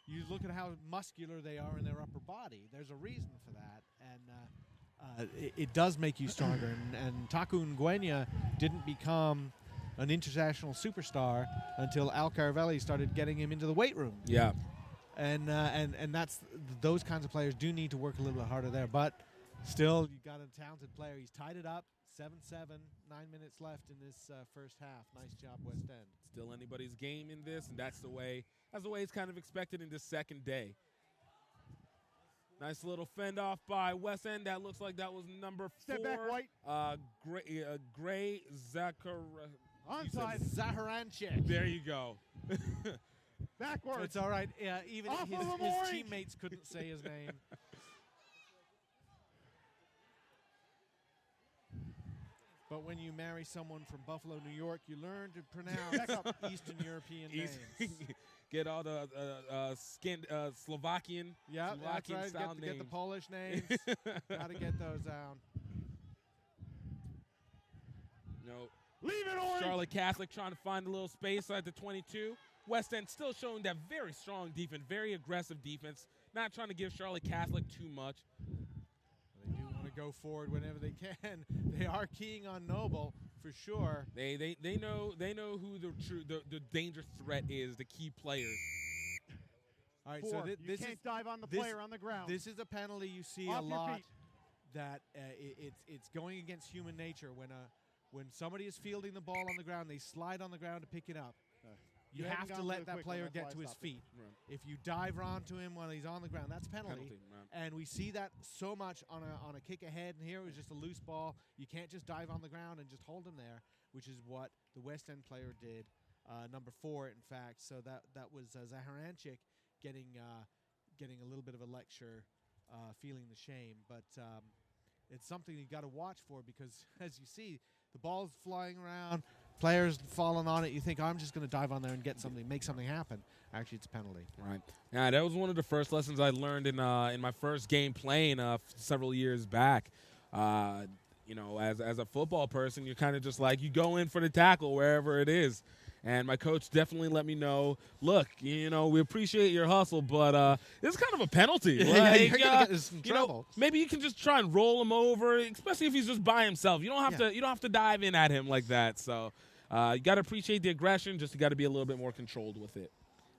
you look at how muscular they are in their upper body. There's a reason for that, and it does make you stronger. And Taku Ngwenya didn't become an international superstar until Al Caravelli started getting him into the weight room. Yeah. And that's those kinds of players do need to work a little bit harder there. But still, you got a talented player. He's tied it up, 7-7, 9 minutes left in this first half. Nice job, West End. Still anybody's game in this, and that's the way it's kind of expected in this second day. Nice little fend off by West End. That looks like that was number 4. Step back, White. Gray Zachar. Onside. Zaharanchik. There you go. Backwards. It's all right. Even Off his of him, Orange. teammates couldn't say his name. But when you marry someone from Buffalo, New York, you learn to pronounce Eastern European names. Get all the Slovakian, Yeah, that's right. style Get the names. Polish names. Got to get those down. No. Leave it, Orange. Charlotte Catholic trying to find a little space at the 22. West End still showing that very strong defense, very aggressive defense, not trying to give Charlotte Catholic too much. They do want to go forward whenever they can. They are keying on Noble for sure. They know who the danger threat is, the key players. All right, 4. so You this can't is dive on the this- player on the ground. This is a penalty you see Off a your lot. feet. That it's going against human nature when somebody is fielding the ball on the ground, they slide on the ground to pick it up. You haven't have gone to to let the that quick one, player that's get why to I his stopped it. feet. Right. If you dive onto him while he's on the ground, that's penalty. Right. And we see that so much on a kick ahead. And here it was just a loose ball. You can't just dive on the ground and just hold him there, which is what the West End player did, number 4, in fact. So that was Zaharanchik getting a little bit of a lecture, feeling the shame. But it's something you got to watch for because, as you see, the ball's flying around, players falling on it. You think, I'm just going to dive on there and get something, make something happen. Actually, it's a penalty. Right. Yeah, that was one of the first lessons I learned in my first game playing several years back. As a football person, you're kind of just like, you go in for the tackle wherever it is. And my coach definitely let me know, look, we appreciate your hustle, but this is kind of a penalty. You're Like, gonna get in some trouble. Maybe you can just try and roll him over, especially if he's just by himself. You don't have to dive in at him like that. So you got to appreciate the aggression. Just you got to be a little bit more controlled with it.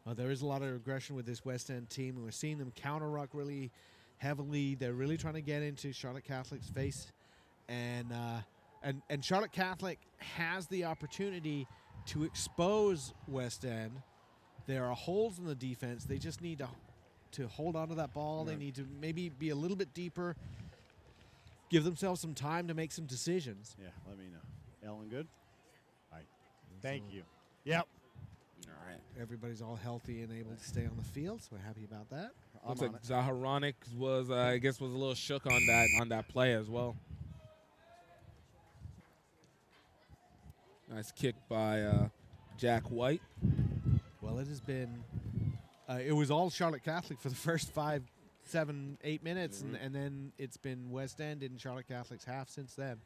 Well, there is a lot of aggression with this West End team, and we're seeing them counter-ruck really heavily. They're really trying to get into Charlotte Catholic's face, and Charlotte Catholic has the opportunity to expose West End. There are holes in the defense. They just need to hold on to that ball. Right. They need to maybe be a little bit deeper, give themselves some time to make some decisions. Yeah, let me know. Ellen, good? All right. Thank you. Yep. All right. Everybody's all healthy and able to stay on the field, so we're happy about that. Looks like Zaharonic was a little shook on that play as well. Nice kick by Jack White. Well, it has been it was all Charlotte Catholic for the first 5, 7, 8 minutes, and then it's been West End in Charlotte Catholic's half since then.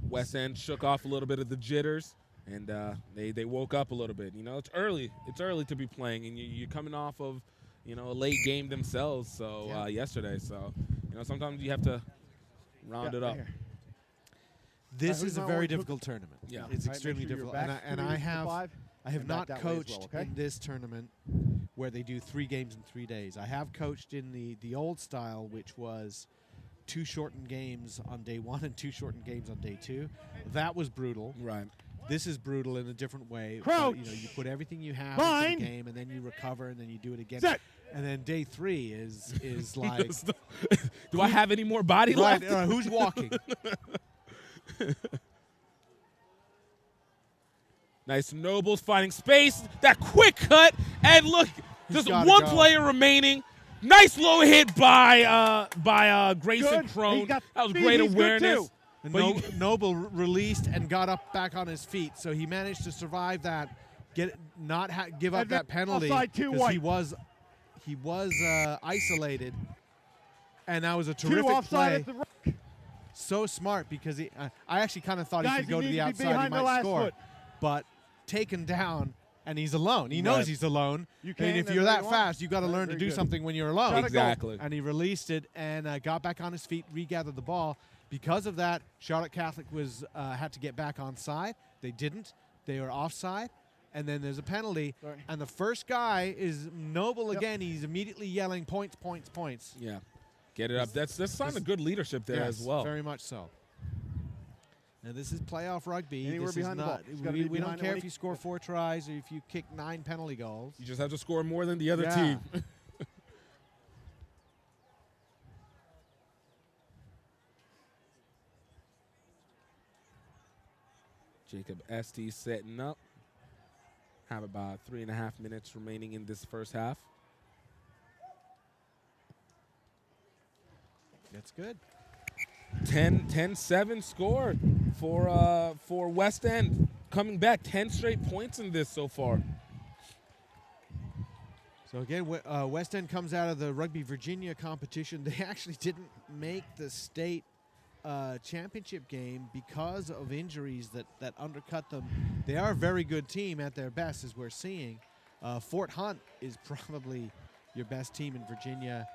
West End shook off a little bit of the jitters, and they woke up a little bit. It's early. It's early to be playing, and you're coming off of a late game themselves. So yesterday, so sometimes you have to round it up. Right here. This who's is a not very already difficult tournament. Yeah. it's All right, extremely make sure you're difficult, back and 3 I to have 5 I have and back not that way as coached well, okay? in this tournament where they do 3 games in 3 days. I have coached in the old style, which was 2 shortened games on day 1 and 2 shortened games on day 2. That was brutal. Right. This is brutal in a different way. Crouch. You put everything you have Bind. into the game, and then you recover, and then you do it again. Set. And then day 3 is like, Do I have any more body right, left? who's walking? Nice. Nobles finding space. That quick cut. And look, there's gotta one go. player remaining. Nice low hit by Grayson Good. Crone. He got That was speed. great He's good awareness. too. And But Noble released and got up back on his feet, so he managed to survive that, not give up that penalty Offside, 2 because white. he was isolated, and that was a 2 terrific offside play. at the So smart because I actually kind of thought Guys, he should go he to the needs to be outside. He behind the might last score, foot. but taken down. And he's alone. He knows Right. he's alone. You And can't, if that's you're what that you want. fast, you've got to Right, learn to very do good. something when you're alone. Gotta go. Exactly. And he released it and got back on his feet, regathered the ball. Because of that, Charlotte Catholic was had to get back on side. They didn't. They were offside. And then there's a penalty. Sorry. And the first guy is Noble again. He's immediately yelling points, points, points. Yeah. Get it up. That's a sign of good leadership there Yes, as well. very much so. And this is playoff rugby. Anywhere this behind is the ball. not. It's gotta be We don't behind it care when if he- you score 4 tries or if you kick 9 penalty goals. You just have to score more than the other Yeah. team. Jacob Estes setting up. Have about 3.5 minutes remaining in this first half. That's good. 10-7 score for West End. Coming back 10 straight points in this so far. So again, West End comes out of the Rugby Virginia competition. They actually didn't make the state championship game because of injuries that undercut them. They are a very good team at their best, as we're seeing. Fort Hunt is probably your best team in Virginia,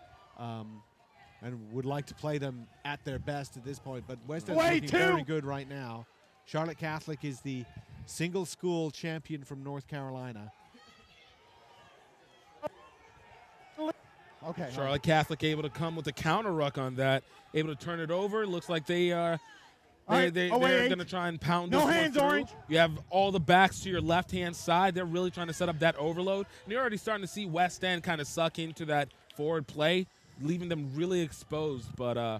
and would like to play them at their best at this point. But West End's Way looking two. very good right now. Charlotte Catholic is the single school champion from North Carolina. Okay. Charlotte Catholic able to come with a counter ruck on that, able to turn it over. Looks like they are right, they're away, going to try and pound No this one hands, through. Orange. You have all the backs to your left-hand side. They're really trying to set up that overload. And you're already starting to see West End kind of suck into that forward play, leaving them really exposed. But,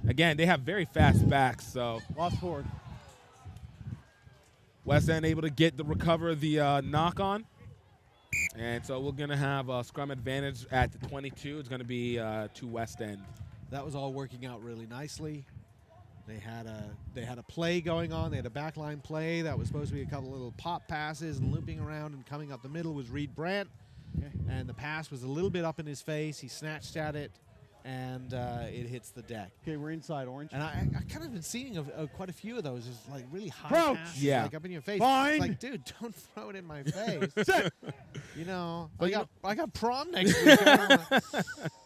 again, they have very fast backs. So Lost forward. West End able to recover the knock-on. And so we're going to have a scrum advantage at the 22. It's going to be to West End. That was all working out really nicely. They had a play going on. They had a backline play that was supposed to be a couple little pop passes and looping around, and coming up the middle was Reed Brandt. Okay. And the pass was a little bit up in his face. He snatched at it, and it hits the deck. Okay, we're inside, Orange. And I kind of been seeing quite a few of those, just like really high Crouch. passes, Yeah. like up in your face. Bind. It's like, dude, don't throw it in my face. Set. You know, But I got prom next week. I don't wanna-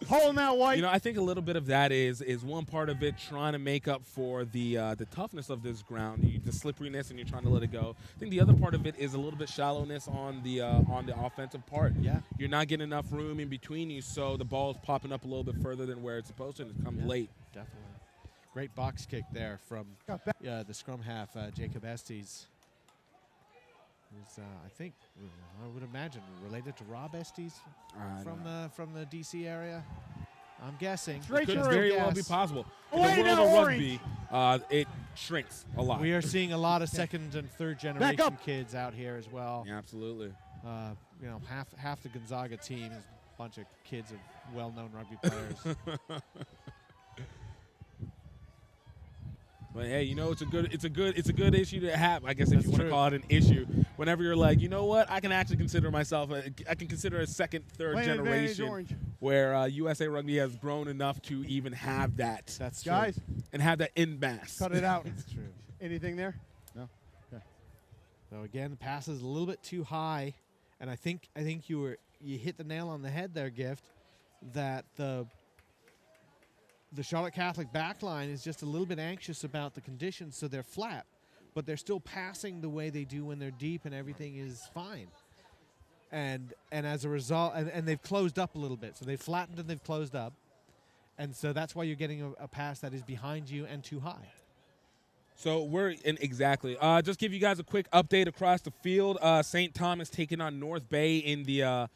Holding that white. You know, I think a little bit of that is one part of it trying to make up for the toughness of this ground, the slipperiness, and you're trying to let it go. I think the other part of it is a little bit shallowness on the offensive part. Yeah. You're not getting enough room in between you, so the ball's popping up a little bit further than where it's supposed to, and it comes Yeah. late. Definitely. Great box kick there from Got back. the scrum half, Jacob Estes. Who's, I think, I would imagine, related to Rob Estes from the DC area. I'm guessing. Straight Could through. very well Yes. be possible. In Away the world now, of Orange. rugby, it shrinks a lot. We are seeing a lot of second and third Back generation up. kids out here as well. Yeah, absolutely. You know, half the Gonzaga team is a bunch of kids of well-known rugby players. But hey, you know, it's a good issue to have. I guess if That's you want to true. call it an issue, whenever you're like, you know what, I can actually consider myself. I can consider a second, third Playing advantage, generation Orange. where USA Rugby has grown enough to even have that That's true. Guys, and have that in mass. cut it out. That's true. Anything there? No. Okay. So again, the pass is a little bit too high, and I think you hit the nail on the head there, Gift. That the Charlotte Catholic backline is just a little bit anxious about the conditions, so they're flat, but they're still passing the way they do when they're deep and everything is fine. And as a result, and they've closed up a little bit. So they've flattened and they've closed up. And so that's why you're getting a pass that is behind you and too high. So we're in exactly. Just give you guys a quick update across the field. St. Thomas taking on North Bay in the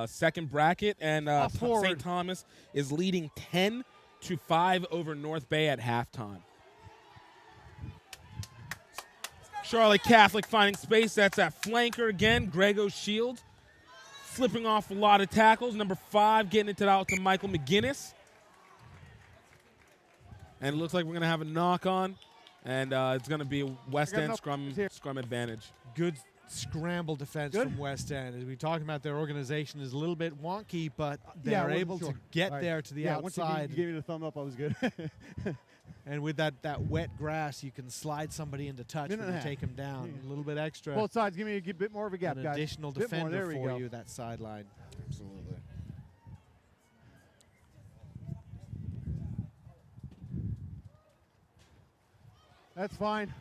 second bracket, and St. Thomas is leading 10-5 over North Bay at halftime. Charlotte Catholic finding space. That's at flanker again. Grego Shields slipping off a lot of tackles. Number 5 getting it out to Michael McGinnis. And it looks like we're going to have a knock-on, and it's going to be a West End scrum advantage. Good scramble defense from West End. As we talked about, their organization is a little bit wonky, but they're able to get there to the outside. Once you gave me the thumb up, I was good. And with that wet grass, you can slide somebody into touch when you take them down. A little bit extra. Both sides, give me a bit more of a gap, An guys. additional Bit more. defender There we for go. you, that sideline. Absolutely. That's fine.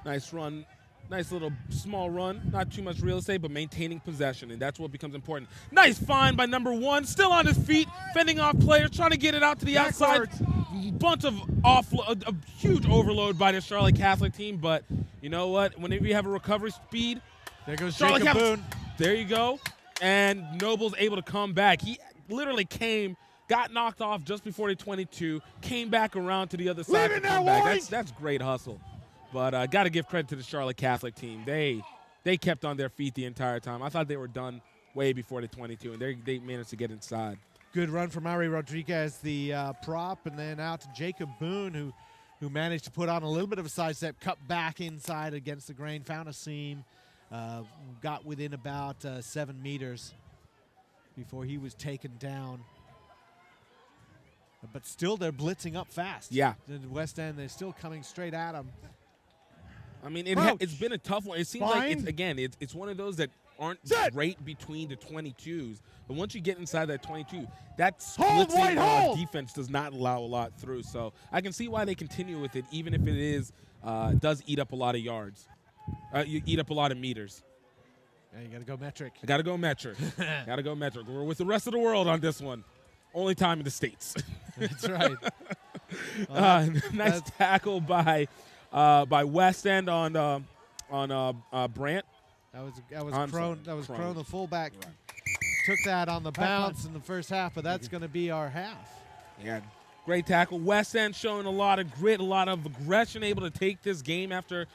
Nice run. Nice little small run. Not too much real estate, but maintaining possession, and that's what becomes important. Nice find by number 1. Still on his feet, fending off players, trying to get it out to the outside. Bunch of a huge overload by the Charlotte Catholic team, but you know what? Whenever you have a recovery speed, there goes Charlotte Jacob Catholic, Boone. There you go. And Noble's able to come back. He literally got knocked off just before the 22, came back around to the other side to come back. That's great hustle. But got to give credit to the Charlotte Catholic team. They kept on their feet the entire time. I thought they were done way before the 22, and they managed to get inside. Good run from Ari Rodriguez, the prop, and then out to Jacob Boone, who managed to put on a little bit of a sidestep, cut back inside against the grain, found a seam, got within about 7 meters before he was taken down. But still, they're blitzing up fast. Yeah. The West End, they're still coming straight at them. I mean, it's been a tough one. It seems like it's one of those that aren't great between the 22s. But once you get inside that 22, that splitsing defense does not allow a lot through. So I can see why they continue with it, even if it does eat up a lot of yards. You eat up a lot of meters. Yeah, you got to go metric. I got to go metric. Got to go metric. We're with the rest of the world on this one. Only time in the States. That's right. Nice tackle by West End on Brant. That was Crone. That was Crone, the fullback. Right. Took that on the bounce in the first half, but that's going to be our half. Yeah, great tackle. West End showing a lot of grit, a lot of aggression, able to take this game after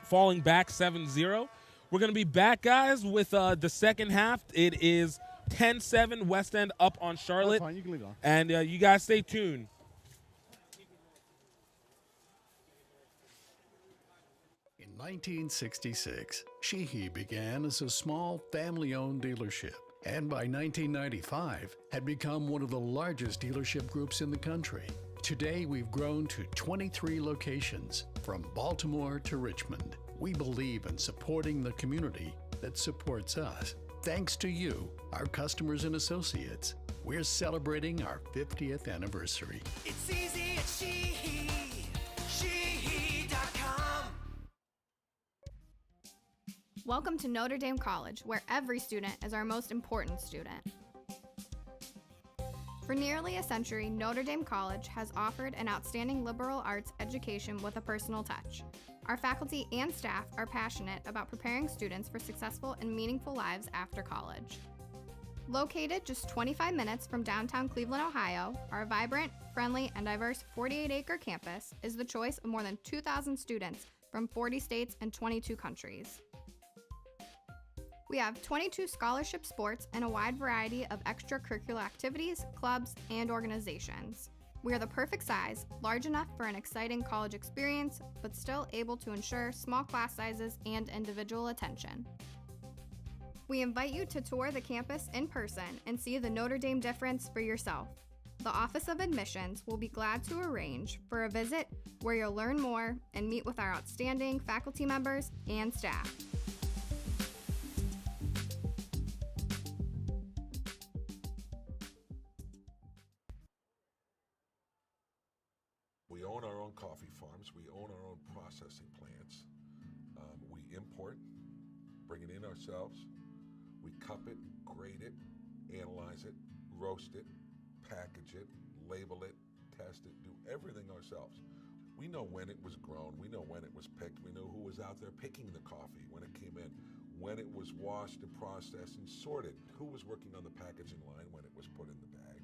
falling back 7-0. We're going to be back, guys, with the second half. It is 10-7, West End up on Charlotte. That's fine. You can leave it on. And you guys stay tuned. In 1966, Sheehy began as a small family-owned dealership, and by 1995 had become one of the largest dealership groups in the country. Today, we've grown to 23 locations, from Baltimore to Richmond. We believe in supporting the community that supports us. Thanks to you, our customers and associates, we're celebrating our 50th anniversary. It's easy at Sheehy. Sheehy.com. Welcome to Notre Dame College, where every student is our most important student. For nearly a century, Notre Dame College has offered an outstanding liberal arts education with a personal touch. Our faculty and staff are passionate about preparing students for successful and meaningful lives after college. Located just 25 minutes from downtown Cleveland, Ohio, our vibrant, friendly, and diverse 48-acre campus is the choice of more than 2,000 students from 40 states and 22 countries. We have 22 scholarship sports and a wide variety of extracurricular activities, clubs, and organizations. We are the perfect size, large enough for an exciting college experience, but still able to ensure small class sizes and individual attention. We invite you to tour the campus in person and see the Notre Dame difference for yourself. The Office of Admissions will be glad to arrange for a visit where you'll learn more and meet with our outstanding faculty members and staff. We own our own coffee farms. We own our own processing plants. We import bring it in ourselves. We cup it, grade it, analyze it, roast it, package it, label it, test it, do everything ourselves. We know when it was grown, we know when it was picked, we know who was out there picking the coffee when it came in, when it was washed and processed and sorted, who was working on the packaging line when it was put in the bag,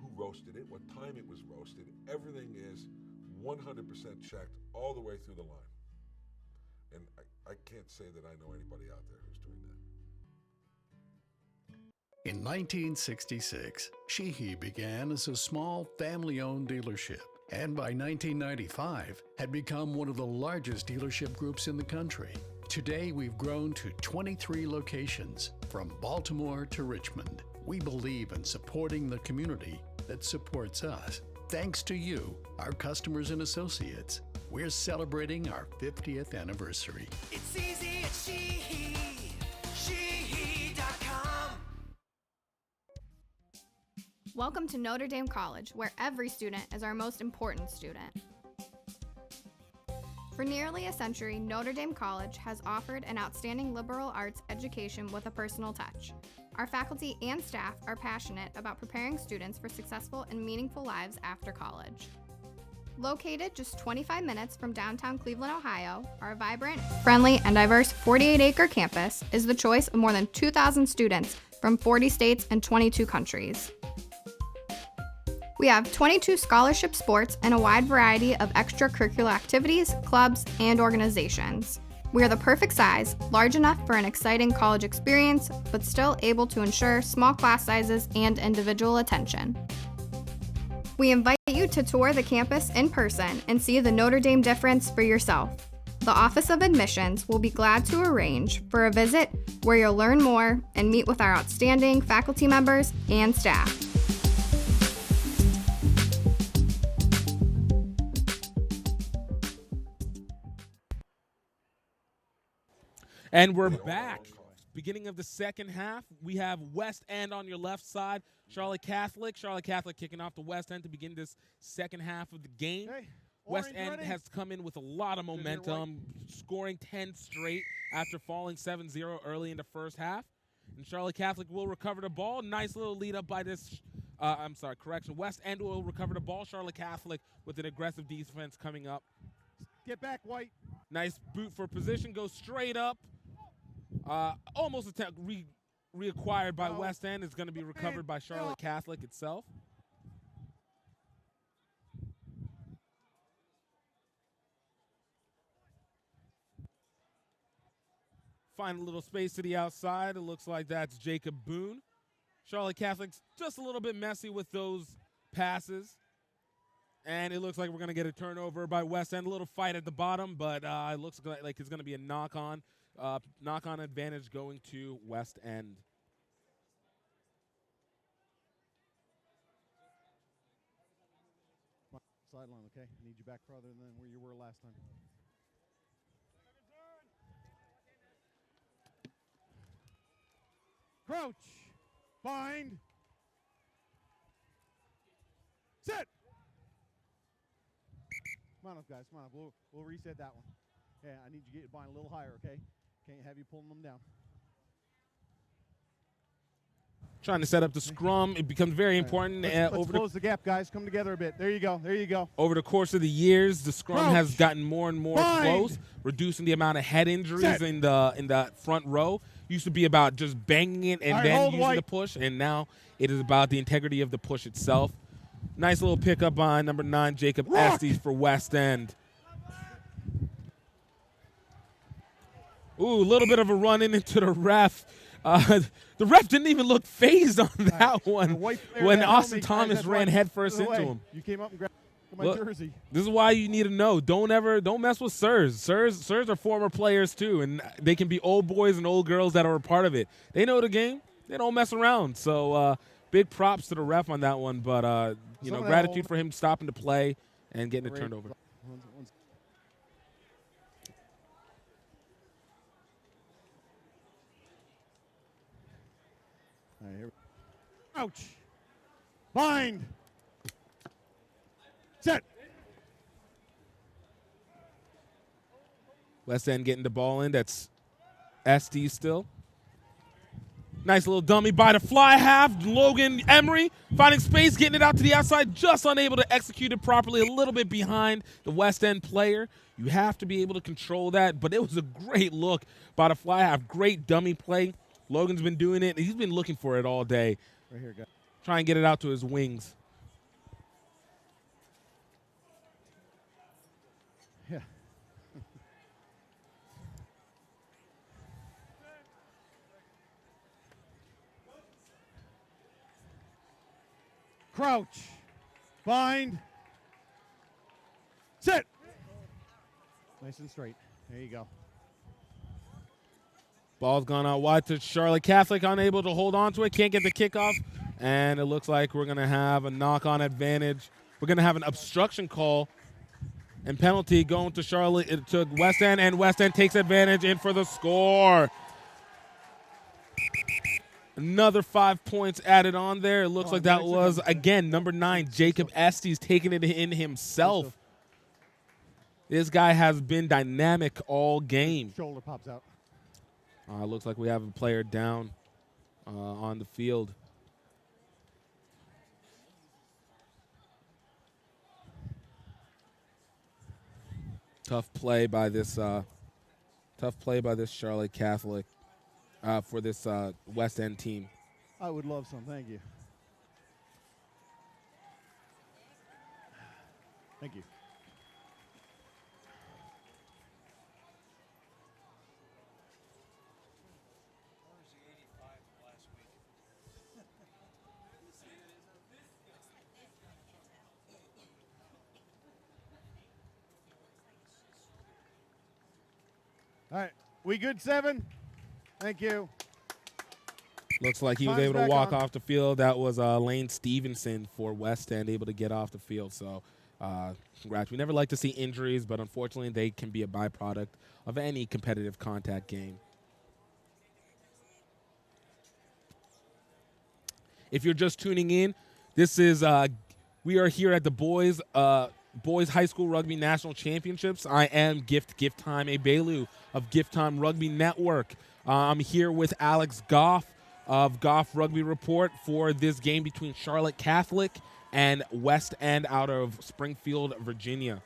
who roasted it, what time it was roasted. Everything is 100% checked all the way through the line. And I can't say that I know anybody out there who's doing that. In 1966, Sheehy began as a small family-owned dealership, and by 1995 had become one of the largest dealership groups in the country. Today, we've grown to 23 locations, from Baltimore to Richmond. We believe in supporting the community that supports us. Thanks to you, our customers and associates, we're celebrating our 50th anniversary. It's easy at Sheehy. Sheehy.com. Welcome to Notre Dame College, where every student is our most important student. For nearly a century, Notre Dame College has offered an outstanding liberal arts education with a personal touch. Our faculty and staff are passionate about preparing students for successful and meaningful lives after college. Located just 25 minutes from downtown Cleveland, Ohio, our vibrant, friendly, and diverse 48-acre campus is the choice of more than 2,000 students from 40 states and 22 countries. We have 22 scholarship sports and a wide variety of extracurricular activities, clubs, and organizations. We are the perfect size, large enough for an exciting college experience, but still able to ensure small class sizes and individual attention. We invite you to tour the campus in person and see the Notre Dame difference for yourself. The Office of Admissions will be glad to arrange for a visit where you'll learn more and meet with our outstanding faculty members and staff. And we're back. Beginning of the second half, we have West End on your left side, Charlotte Catholic. Charlotte Catholic kicking off the West End to begin this second half of the game. Okay. West Orange End ready? has come in with a lot of momentum, scoring 10 straight after falling 7-0 early in the first half. And Charlotte Catholic will recover the ball. Nice little lead up by this. West End will recover the ball. Charlotte Catholic with an aggressive defense coming up. Get back, White. Nice boot for position. Goes straight up. Almost reacquired by West End. It's going to be recovered by Charlotte Catholic itself. Find a little space to the outside. It looks like that's Jacob Boone. Charlotte Catholic's just a little bit messy with those passes. And it looks like we're going to get a turnover by West End. A little fight at the bottom, but it looks like it's going to be a knock-on advantage going to West End. Sideline, okay? I need you back further than where you were last time. Crouch. Bind. Sit. Come on up, guys. Come on up. We'll reset that one. Yeah, I need you to get your bind a little higher, okay? Can't have you pulling them down. Trying to set up the scrum. It becomes very important. Let's close the gap, guys. Come together a bit. There you go. There you go. Over the course of the years, the scrum has gotten more and more close, reducing the amount of head injuries in the front row. Used to be about just banging it and then using the push, and now it is about the integrity of the push itself. Nice little pickup by number 9, Jacob Estes for West End. Ooh, a little bit of a run into the ref. The ref didn't even look phased on that one when Austin Thomas ran headfirst into him. You came up and grabbed my jersey. This is why you need to know. Don't mess with sirs. Sirs are former players too, and they can be old boys and old girls that are a part of it. They know the game. They don't mess around. So big props to the ref on that one. But gratitude for him stopping to play and getting it turned over. All right, here. Ouch. Bind. Set. West End getting the ball in. That's SD still. Nice little dummy by the fly half. Logan Emery finding space, getting it out to the outside, just unable to execute it properly, a little bit behind the West End player. You have to be able to control that, but it was a great look by the fly half. Great dummy play. Logan's been doing it. He's been looking for it all day. Right here, guys. Try and get it out to his wings. Yeah. Crouch. Bind. Sit. Nice and straight. There you go. Ball's gone out wide to Charlotte Catholic, unable to hold on to it, can't get the kickoff, and it looks like we're going to have a knock-on advantage. We're going to have an obstruction call and penalty going to Charlotte. It took West End, and West End takes advantage in for the score. Another 5 points added on there. It looks like that was, again, number 9, Jacob Estes taking it in himself. This guy has been dynamic all game. Shoulder pops out. Looks like we have a player down on the field. Tough play by this Charlotte Catholic for this West End team. I would love some. Thank you. Thank you. All right, we good, 7? Thank you. Looks like he was Time's able to back walk on. off the field. That was Lane Stevenson for West End, able to get off the field. So congrats. We never like to see injuries, but unfortunately they can be a byproduct of any competitive contact game. If you're just tuning in, this is we are here at the boys high school rugby national championships. I am Gift Time Ebelu of Gift Time Rugby Network. I'm here with Alex Goff of Goff Rugby Report for this game between Charlotte Catholic and West End out of Springfield, Virginia.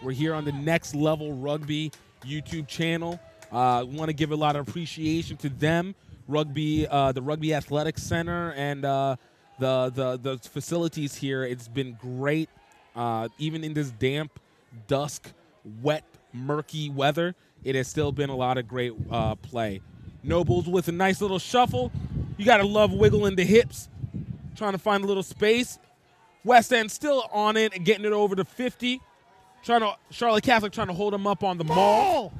We're here on the Next Level Rugby YouTube channel. Want to give a lot of appreciation to them, the Rugby Athletics Center, and the facilities here. It's been great, even in this damp, dusk, wet, murky weather. It has still been a lot of great play. Nobles with a nice little shuffle. You got to love wiggling the hips, trying to find a little space. West End still on it and getting it over to 50. Charlotte Catholic trying to hold them up on the maul.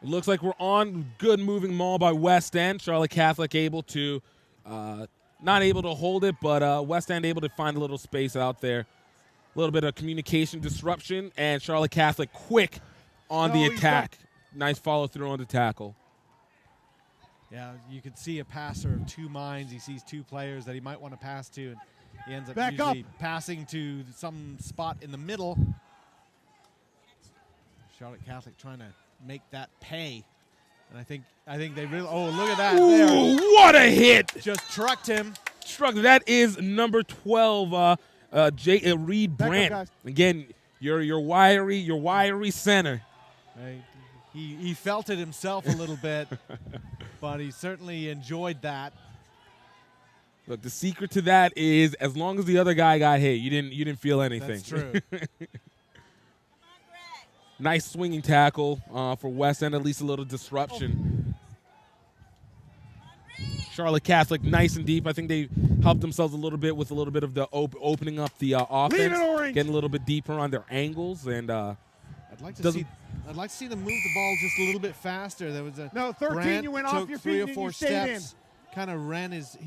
It looks like we're on good moving maul by West End. Charlotte Catholic able to, not able to hold it, but West End able to find a little space out there. A little bit of communication disruption, and Charlotte Catholic quick on the attack. Nice follow through on the tackle. Yeah, you could see a passer of two minds. He sees two players that he might want to pass to, and he ends up usually passing to some spot in the middle. Charlotte Catholic trying to make that pay. And I think they really, oh, look at that. Ooh, what a hit. Just trucked him. That is number 12, Reed Brandt. Again, your wiry center. He felt it himself a little bit, but he certainly enjoyed that. Look, the secret to that is as long as the other guy got hit, you didn't feel anything. That's true. Nice swinging tackle for West End, at least a little disruption. Charlotte Catholic, nice and deep. I think they helped themselves a little bit with a little bit of the opening up the offense, getting a little bit deeper on their angles, and I'd like to see them move the ball just a little bit faster. There was a 13. Brandt You went took off your 3 feet or and 4 you stayed steps, kind of ran his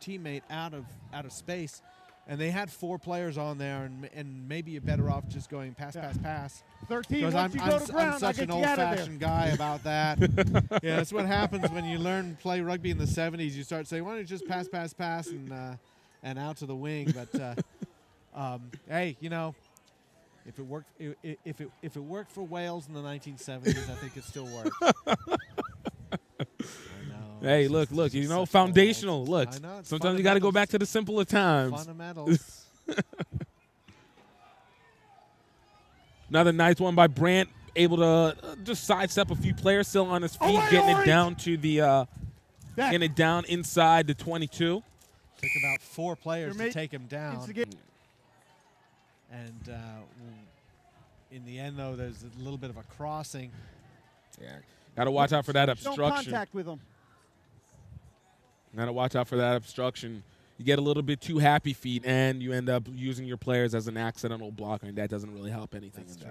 teammate out of space, and they had 4 players on there, and maybe you're better off just going pass. 13. Because I'm such an old-fashioned guy about that. Yeah, that's what happens when you play rugby in the 70s. You start saying, why don't you just pass, and and out to the wing. But hey, you know, if it worked, if it worked for Wales in the 1970s, I think it still works. Hey, look, you know, foundational. Look, I know, it's sometimes you got to go back to the simpler times. Fundamentals. Another nice one by Brandt, able to just sidestep a few players, still on his feet, getting it down to the, getting it down inside the 22. Took about 4 players to take him down. And in the end, though, there's a little bit of a crossing. Yeah, got to watch out for that obstruction. Don't contact with him. Got to watch out for that obstruction. You get a little bit too happy feet, and you end up using your players as an accidental blocker, and that doesn't really help anything. That's in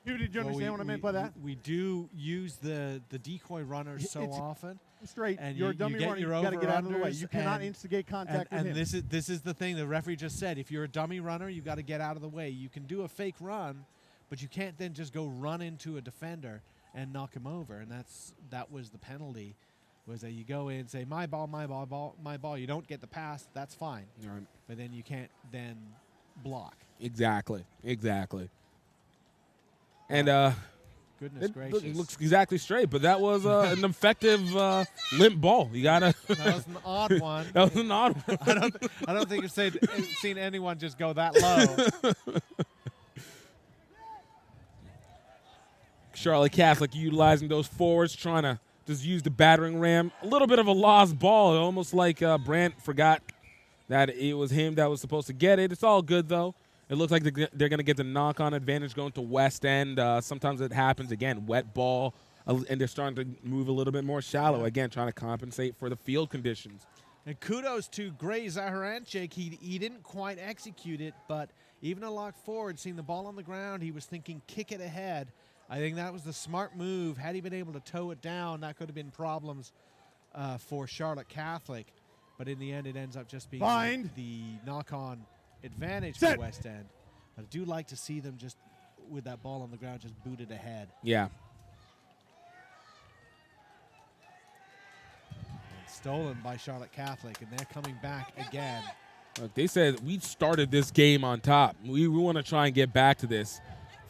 true. Did you understand what I meant by that? We do use the decoy runners so often. Straight. And You're a dummy runner. You got to get out of the way. You cannot instigate contact with him. And this is the thing the referee just said. If you're a dummy runner, you've got to get out of the way. You can do a fake run, but you can't then just go run into a defender and knock him over. And that was the penalty, was that you go in and say, my ball, my ball, my ball. You don't get the pass, that's fine. Right. But then you can't then block. Exactly. And Goodness gracious. It looks exactly straight, but that was an effective limp ball. You gotta. That was an odd one. That was an odd one. I don't think I've seen anyone just go that low. Charlotte Catholic utilizing those forwards, trying to just use the battering ram. A little bit of a lost ball, almost like Brandt forgot that it was him that was supposed to get it. It's all good, though. It looks like they're going to get the knock-on advantage going to West End. Sometimes it happens, again, wet ball, and they're starting to move a little bit more shallow, again, trying to compensate for the field conditions. And kudos to Gray Zaharanchik. He didn't quite execute it, but even a locked forward, seeing the ball on the ground, he was thinking kick it ahead. I think that was the smart move. Had he been able to tow it down, that could have been problems for Charlotte Catholic. But in the end, it ends up just being the knock-on advantage for West End. But I do like to see them just, with that ball on the ground, just boot it ahead. Yeah. And stolen by Charlotte Catholic, and they're coming back again. Look, they said we started this game on top. We want to try and get back to this.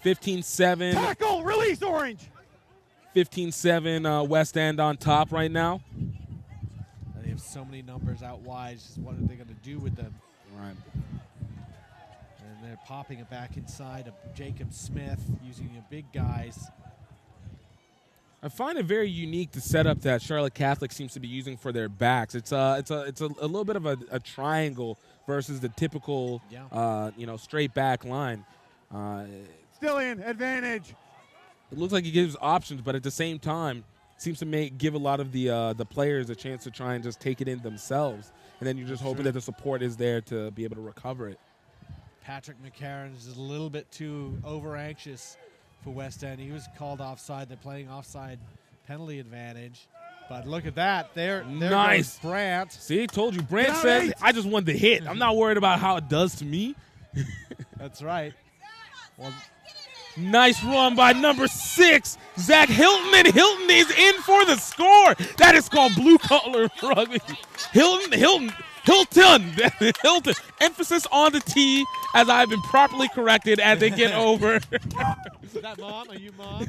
15-7. Tackle, release Orange. 15-7 West End on top right now. They have so many numbers out wide. Just what are they going to do with them? Right. And they're popping it back inside of Jacob Smith, using the big guys. I find it very unique the setup that Charlotte Catholic seems to be using for their backs. It's a little bit of a triangle versus the typical straight back line. Still in, advantage. It looks like he gives options, but at the same time, seems to give a lot of the players a chance to try and just take it in themselves. And then you're just hoping that the support is there to be able to recover it. Patrick McCarron is a little bit too over-anxious for West End. He was called offside. They're playing offside penalty advantage. But look at that. There nice. Goes Brandt. See, told you. Brandt says, I just want the hit. I'm not worried about how it does to me. That's right. Well, nice run by number 6, Zach Hilton, and Hilton is in for the score. That is called blue collar rugby. Hilton. Emphasis on the T, as I've been properly corrected as they get over. Is that Mom? Are you Mom?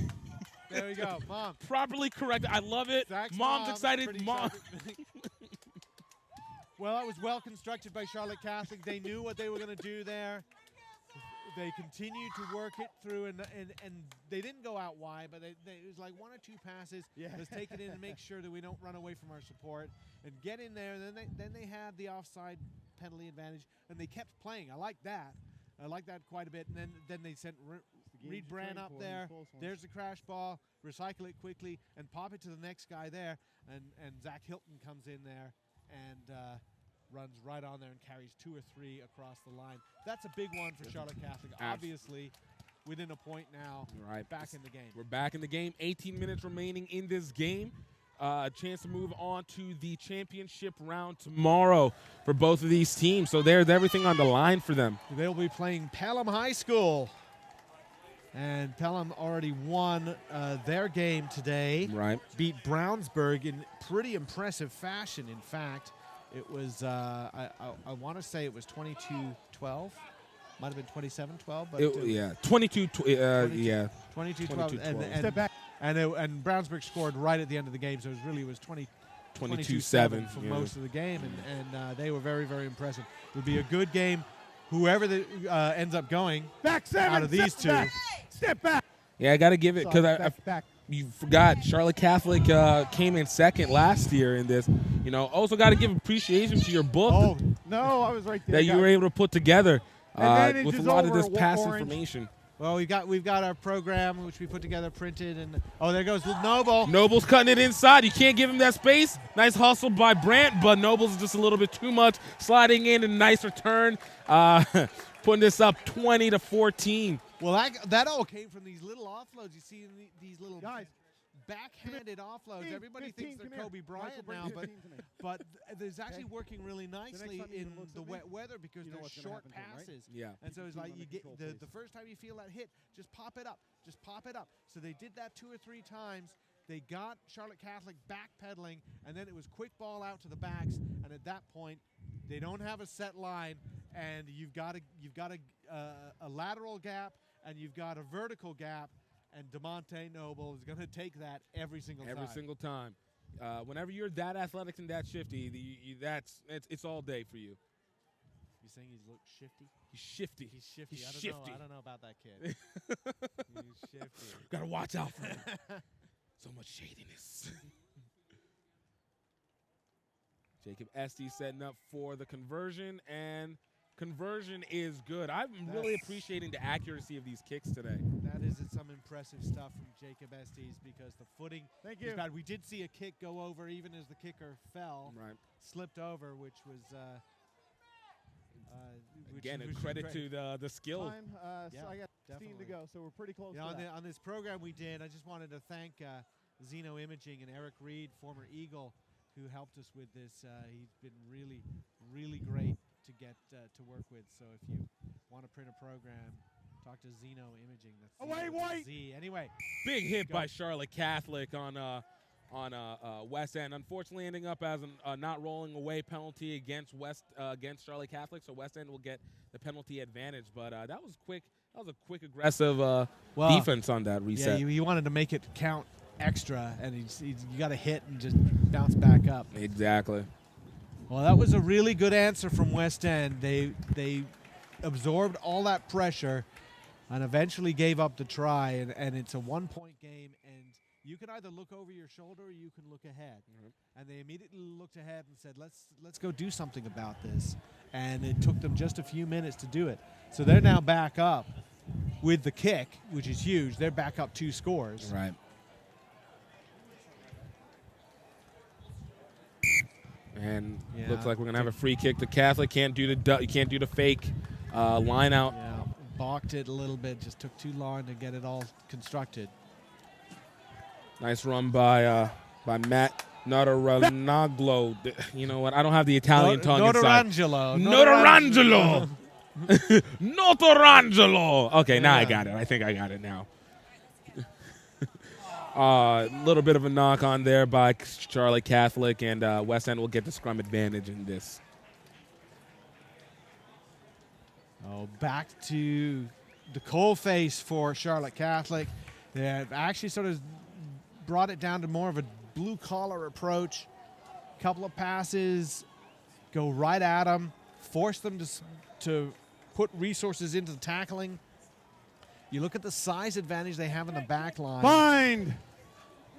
There we go, Mom. Properly corrected. I love it. Zach's Mom's excited. Mom. Well, it was well constructed by Charlotte Catholic. They knew what they were going to do there. They continued to work it through, and they didn't go out wide, but it was like 1 or 2 passes. Yeah. Let's take it in and make sure that we don't run away from our support and get in there. And then they had the offside penalty advantage, and they kept playing. I like that. I like that quite a bit. And then they sent Reed Brand up there. There's the crash ball. Recycle it quickly and pop it to the next guy there. And Zach Hilton comes in there and runs right on there and carries 2 or 3 across the line. That's a big one for Charlotte Catholic. Obviously, within a point now, back in the game. We're back in the game. 18 minutes remaining in this game. A chance to move on to the championship round tomorrow for both of these teams. So there's everything on the line for them. They'll be playing Pelham High School. And Pelham already won their game today. Right. Beat Brownsburg in pretty impressive fashion. In fact, it was, I want to say it was 22-12. Might have been 27-12. But Yeah, 22. Yeah, 22-12. 22-12. Step back. And Brownsburg scored right at the end of the game, so it was 22-7 for most of the game, and they were very, very impressive. It'll be a good game. Whoever ends up going Back 7. out of these step two. Back. Step back. Yeah, I got to give it because Back. you forgot Charlotte Catholic came in second last year in this. Also got to give appreciation to your book Oh, no, I was right there. that you were able to put together Advantage with a is lot of over, this past Orange. information. Well, we've got our program which we put together, printed, and there goes Noble. Noble's cutting it inside. You can't give him that space. Nice hustle by Brandt, but Noble's just a little bit too much. Sliding in a nice return, putting this up 20-14. Well, that all came from these little offloads. You see these little Guys, backhanded offloads. Everybody 15, thinks they're come here. Kobe Bryant Michael, bring now, but 15 to me. but there's actually working really next nicely time he in looks the at me, wet weather because you know they're what's gonna short happen to him, right? passes. Yeah. And so it's like under you get control, the please. first time you feel that hit, just pop it up. Just pop it up. So they did that 2 or 3 times. They got Charlotte Catholic backpedaling, and then it was quick ball out to the backs. And at that point, they don't have a set line, and you've got a lateral gap, and you've got a vertical gap, and DeMonte Noble is going to take that every single time. Every single time. Whenever you're that athletic and that shifty, it's all day for you. You saying he looks shifty? He's shifty. He's shifty. He's I don't shifty. know. I don't know about that kid. He's shifty. Gotta watch out for him. So much shadiness. Jacob Esty setting up for the conversion, and conversion is good. I'm really appreciating the accuracy of these kicks today. That is some impressive stuff from Jacob Estes because the footing Thank is you. bad. We did see a kick go over even as the kicker fell, Right. slipped over, which was Again, a which was credit great. to the skill. Time, Yeah, so I got 16 definitely. to go, so we're pretty close You know, to that. on this program we did, I just wanted to thank Xeno Imaging and Eric Reed, former Eagle, who helped us with this. He's been really, really great to get to work with. So if you want to print a program, talk to Xeno Imaging. That's Away, Xeno with a White! Z. Anyway, Big hit Go. by Charlotte Catholic on West End. Unfortunately, ending up as a not rolling away penalty against against Charlotte Catholic. So West End will get the penalty advantage. But that was quick. That was a quick, aggressive defense on that reset. yeah, you wanted to make it count extra, and you got to hit and just bounce back up. Exactly. Well, that was a really good answer from West End. They absorbed all that pressure and eventually gave up the try, and it's a 1-point game, and you can either look over your shoulder or you can look ahead. And they immediately looked ahead and said, let's go do something about this. And it took them just a few minutes to do it. So they're now back up with the kick, which is huge. They're back up 2 scores. Right. And Yeah. looks like we're gonna have a free kick to Catholic. Can't do the fake line out. Yeah, balked it a little bit. Just took too long to get it all constructed. Nice run by Matt Notarangelo. You know what? I don't have the Italian tongue inside. Notarangelo. Notarangelo. Okay, now I Yeah. got it. I think I got it now. A little bit of a knock on there by Charlotte Catholic, and West End will get the scrum advantage in this. Oh, back to the coal face for Charlotte Catholic. They have actually sort of brought it down to more of a blue-collar approach. Couple of passes, go right at them, force them to put resources into the tackling. You look at the size advantage they have in the back line. Bind!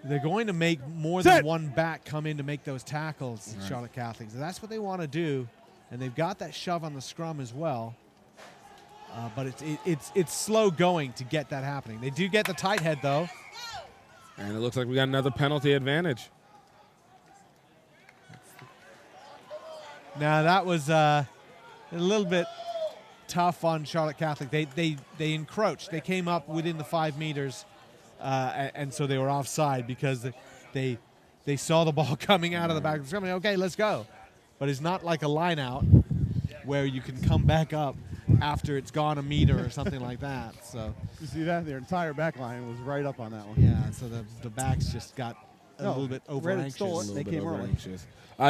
They're going to make more Set. than one back come in to make those tackles, Right. Charlotte Catholic. So that's what they want to do, and they've got that shove on the scrum as well. But it's slow going to get that happening. They do get the tight head though. And it looks like we got another penalty advantage. Now that was a little bit tough on Charlotte Catholic. They encroached. They came up within the 5 meters, and so they were offside because they saw the ball coming out of the back of the scrum. Okay, let's go. But it's not like a line out where you can come back up after it's gone a meter or something like that. So You see that? Their entire back line was right up on that one. yeah, so the backs just got a little bit over Reddit stole it. anxious. They came early.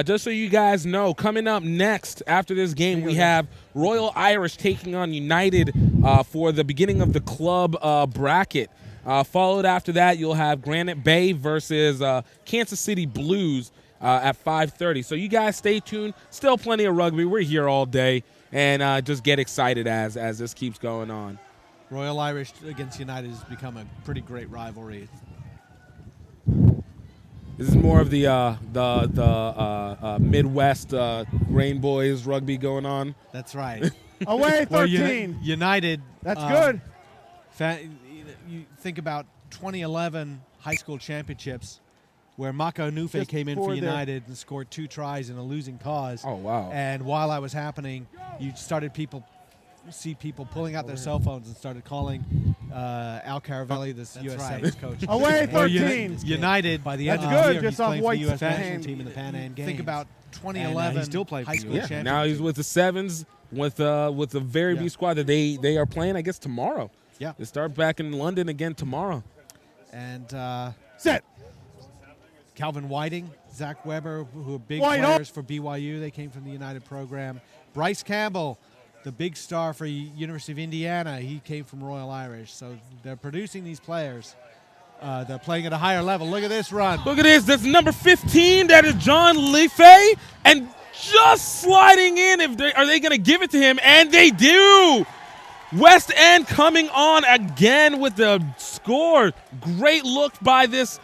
Just so you guys know, coming up next after this game, we have Royal Irish taking on United for the beginning of the club bracket. Followed after that, you'll have Granite Bay versus Kansas City Blues at 5:30. So you guys stay tuned. Still plenty of rugby. We're here all day, and just get excited as this keeps going on. Royal Irish against United has become a pretty great rivalry. This is more of the Midwest Rain Boys rugby going on. That's right. Away 13. Well, United. That's good. You think about 2011 high school championships where Mako Nufe Just came in for before their- United and scored 2 tries in a losing cause. Oh, wow. And while that was happening, you see people pulling out their cell phones and started calling Al Caravelli, this U.S. Sevens coach. Away Well, 13. United by the end That's of the good, year, just he's off playing for the White's U.S. hand. national team in the Pan Am Games. Think about And, 2011 he still played for high the school U.S. championship. Now he's with the Sevens with the Very B squad that they are playing, I guess, tomorrow. Yeah. They start back in London again tomorrow. And Set. Calvin Whiting, Zach Weber, who are big White players for BYU. They came from the United program. Bryce Campbell, the big star for University of Indiana. He came from Royal Irish. So they're producing these players. They're playing at a higher level. Look at this run. Look at this. That's number 15. That is John Lefay. And just sliding in. Are they going to give it to him? And they do. West End coming on again with the score. Great look by this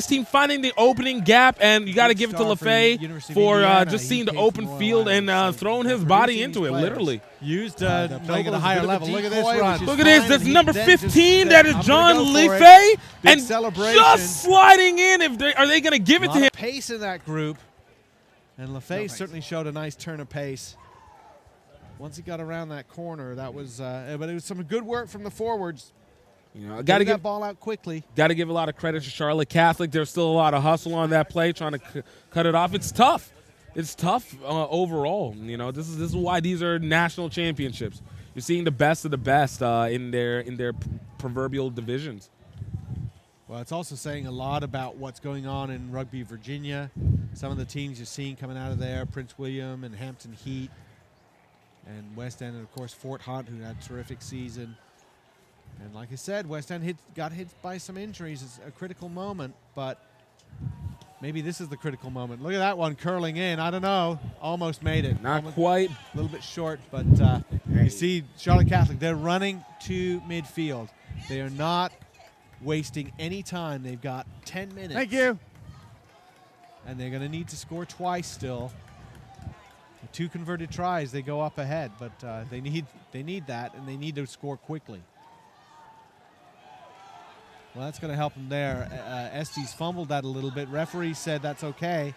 team, finding the opening gap, and you got to give it to LaFay for just seeing the open field and throwing his body into it, literally. Used playing at a higher level. Look at this run. Look at this. That's number 15. That is John Lefay. And just sliding in. Are they going to give it to him? Pace in that group. And LaFay certainly showed a nice turn of pace. Once he got around that corner, that was but it was some good work from the forwards. You know, got to get give that ball out quickly. Got to give a lot of credit to Charlotte Catholic. There's still a lot of hustle on that play, trying to cut it off. It's tough. It's tough overall. You know, this is why these are national championships. You're seeing the best of the best in their proverbial divisions. Well, it's also saying a lot about what's going on in Rugby Virginia. Some of the teams you're seeing coming out of there: Prince William and Hampton Heat, and West End, and of course Fort Hunt, who had a terrific season. And like I said, West End got hit by some injuries. It's a critical moment, but maybe this is the critical moment. Look at that one curling in. I don't know. Almost made it. Not quite. A little bit short, but you see Charlotte Catholic, they're running to midfield. They are not wasting any time. They've got 10 minutes. Thank you. And they're going to need to score twice still. With 2 converted tries, they go up ahead, but they need that, and they need to score quickly. Well, that's going to help them there. Estes fumbled that a little bit. Referee said that's okay.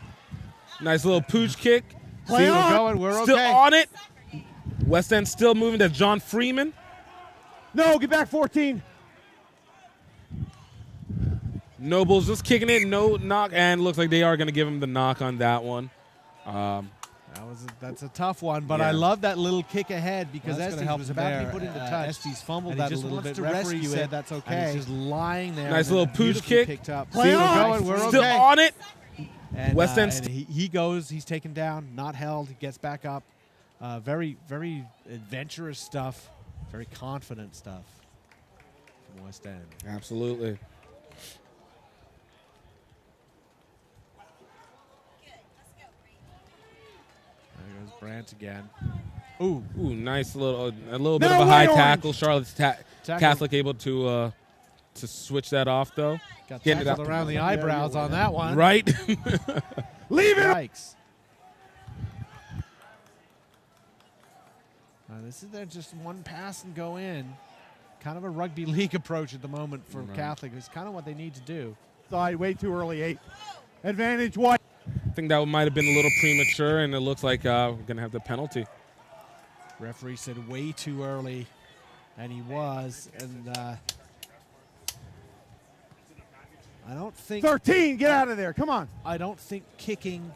Nice little pooch kick. Play on. We're going. We're Still okay. on it. West End still moving to John Freeman. No, get back 14. Nobles just kicking it, no knock, and looks like they are going to give him the knock on that one. That's a tough one, but Yeah. I love that little kick ahead because Well, that's Estes gonna was help about there. to be put into touch. Estes fumbled and that he a just little wants bit. to Referee rescue said it. that's And okay. he's just lying there. Nice and little then pooch beautifully kick. Picked up. Play See, we're on. going. We're Still okay. on it. And, West End and he goes. He's taken down, not held. He gets back up. Very, very adventurous stuff. Very confident stuff from West End. Absolutely. There goes Brandt again. Ooh, nice little bit No of a way, high Orange. tackle. Charlotte's Tackle. Catholic able to switch that off though. Got Getting it tackled up. around the eyebrows on that one. Right. Leave it. Yikes. This is their just one pass and go in. Kind of a rugby league approach at the moment for Right. Catholic. It's kind of what they need to do. Side way too early. 8. Advantage White. I think that might have been a little premature, and it looks like we're going to have the penalty. Referee said way too early, and he was. And I don't think 13. Get out of there. Come on. I don't think kicking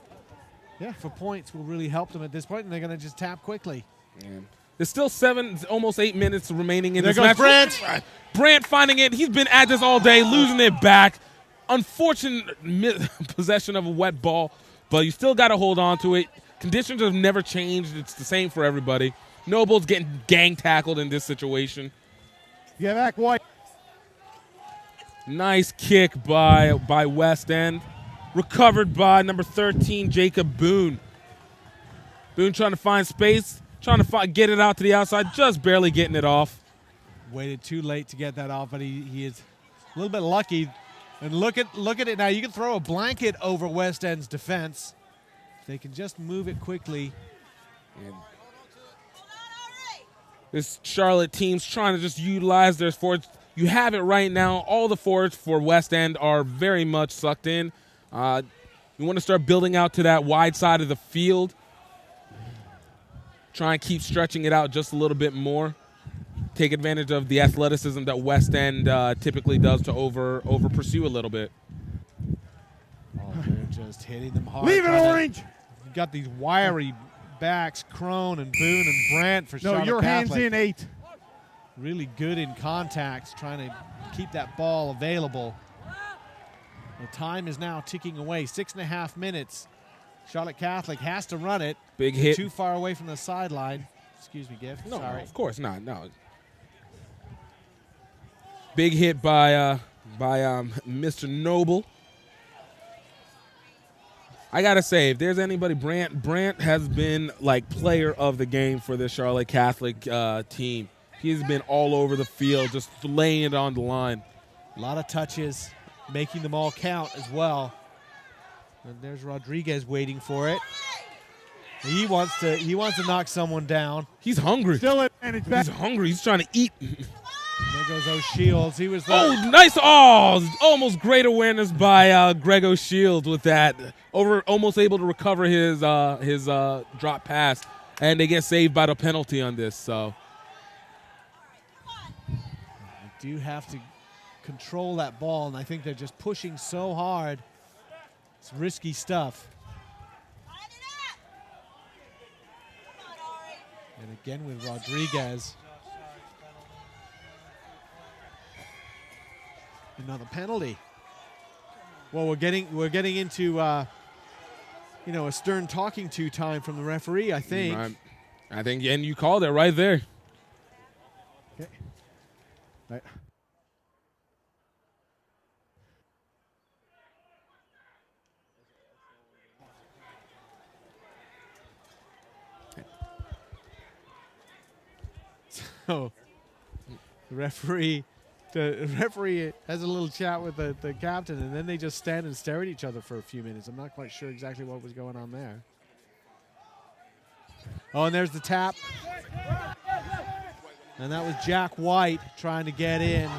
for points will really help them at this point, and they're going to just tap quickly. And There's still almost 8 minutes remaining in There this goes match. Brandt. Brandt finding it. He's been at this all day, losing it back. Unfortunate possession of a wet ball, but you still got to hold on to it. Conditions have never changed. It's the same for everybody. Noble's getting gang tackled in this situation. Get back, White. Nice kick by West End. Recovered by number 13, Jacob Boone. Boone trying to find space, trying to get it out to the outside, just barely getting it off. Waited too late to get that off, but he is a little bit lucky. And look at it now. You can throw a blanket over West End's defense. If they can just move it quickly. And this Charlotte team's trying to just utilize their forwards. You have it right now. All the forwards for West End are very much sucked in. You want to start building out to that wide side of the field. Try and keep stretching it out just a little bit more. Take advantage of the athleticism that West End typically does to over pursue a little bit. Oh, they're just hitting them hard. Leave it, Orange. You've got these wiry backs, Crone and Boone and Brandt for Charlotte No, your hands Catholic. in 8. Really good in contact, trying to keep that ball available. The time is now ticking away. 6.5 minutes. Charlotte Catholic has to run it. Big hit. Too far away from the sideline. Excuse me, Giff. No, Sorry. of course not. No. Big hit by Mr. Noble. I gotta say, if there's anybody, Brandt has been like player of the game for the Charlotte Catholic team. He's been all over the field, just laying it on the line. A lot of touches, making them all count as well. And there's Rodriguez waiting for it. He wants to knock someone down. He's hungry. Still advantage back. He's hungry. He's trying to eat. There goes O'Shields. He was the Nice. Oh, almost great awareness by Greg O'Shields with that. Almost able to recover his drop pass. And they get saved by the penalty on this. So do have to control that ball, and I think they're just pushing so hard. It's risky stuff. And again with Rodriguez. Another penalty. Well, we're getting into a stern talking to time from the referee, I think. I think, and you called it right there. Okay. Right. So the referee has a little chat with the captain, and then they just stand and stare at each other for a few minutes. I'm not quite sure exactly what was going on there. Oh, and there's the tap. And that was Jack White trying to get in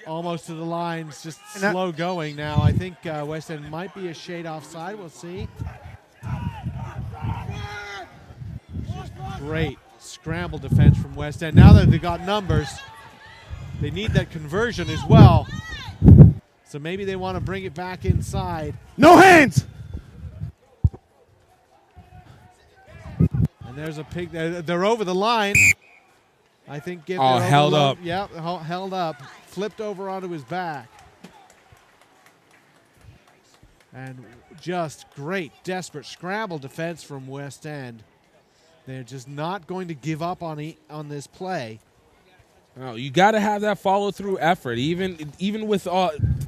almost to the lines, just slow going now. I think West End might be a shade offside. We'll see. Great scramble defense from West End. Now that they've got numbers, they need that conversion as well. So maybe they want to bring it back inside. No hands. And there's a pig. They're over the line. I think. Held up. Yeah, held up. Flipped over onto his back. And just great, desperate scramble defense from West End. They're just not going to give up on this play. No, you got to have that follow-through effort, even with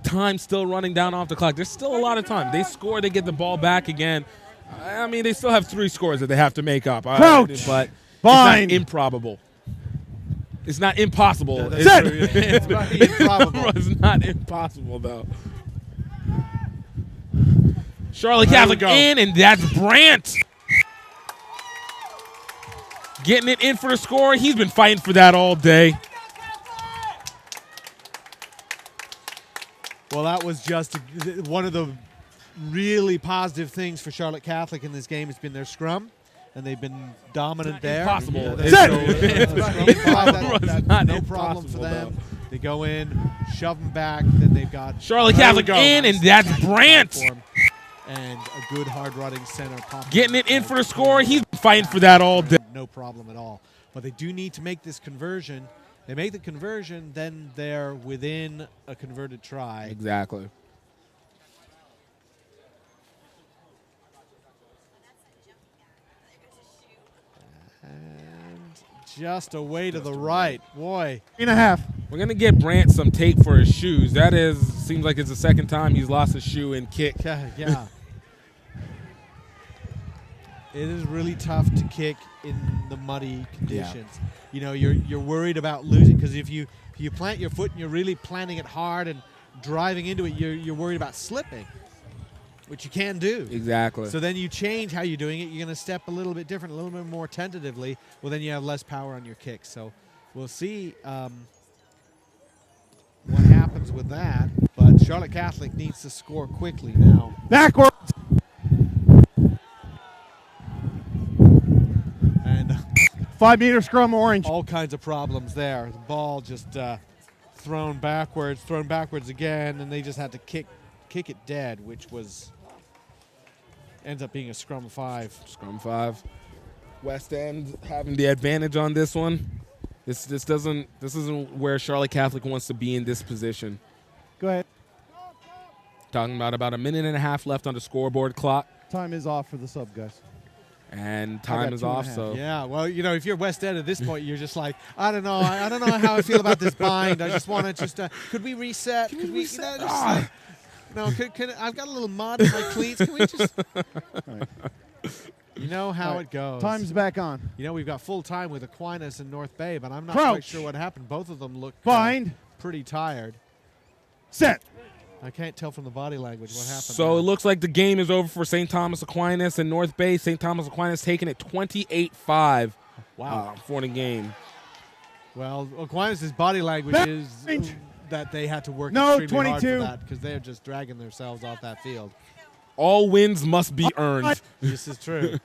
time still running down off the clock. There's still a lot of time. They score, they get the ball back again. I mean, they still have 3 scores that they have to make up. Crouch. But Fine. It's not improbable. It's not impossible. It's not improbable. It's not impossible, though. Charlotte Catholic in, and that's Brandt. Getting it in for the score. He's been fighting for that all day. Well, that was just one of the really positive things for Charlotte Catholic in this game. Has been their scrum, and they've been dominant there. Impossible. That's no problem for them. Though. They go in, shove them back, then they've got Charlotte Catholic in, and that's Brandt. And a good hard-running center. Getting it in for the score. He's fighting for that all day. No problem at all. but they do need to make this conversion. They make the conversion, then they're within a converted try. Exactly. And just away to the right. Boy. 3.5. We're going to get Brant some tape for his shoes. That seems like it's the second time he's lost a shoe in kick. Yeah. It is really tough to kick in the muddy conditions. Yeah. You know, you're worried about losing because if you plant your foot and you're really planting it hard and driving into it, you're worried about slipping, which you can do. Exactly. So then you change how you're doing it. You're going to step a little bit different, a little bit more tentatively. Well, then you have less power on your kick. So we'll see what happens with that. But Charlotte Catholic needs to score quickly now. Backwards. And 5-meter scrum, orange. all kinds of problems there. The ball just thrown backwards again, and they just had to kick it dead, which ends up being a scrum 5. Scrum 5. West End having the advantage on this one. This isn't where Charlotte Catholic wants to be in this position. Go ahead. Talking about a minute and a half left on the scoreboard clock, Time is off for the sub, guys. and I time got is 2.5. off. So Yeah, well, you know, if you're West End at this point, you're just like, I don't know how I feel about this bind. I just want to could we reset? Could we reset? I've got a little mud in my cleats. Can we just? Right. You know how All right, it goes. Time's back on. You know, we've got full time with Aquinas and North Bay, but I'm not Crouch. quite sure what happened. Both of them look Bind. pretty tired. Set. I can't tell from the body language what happened. So there. it looks like the game is over for St. Thomas Aquinas and North Bay. St. Thomas Aquinas taking it 28-5 for the game. Well, Aquinas' body language is that they had to work No, extremely hard for 22. that because they're just dragging themselves off that field. All wins must be earned. This is true.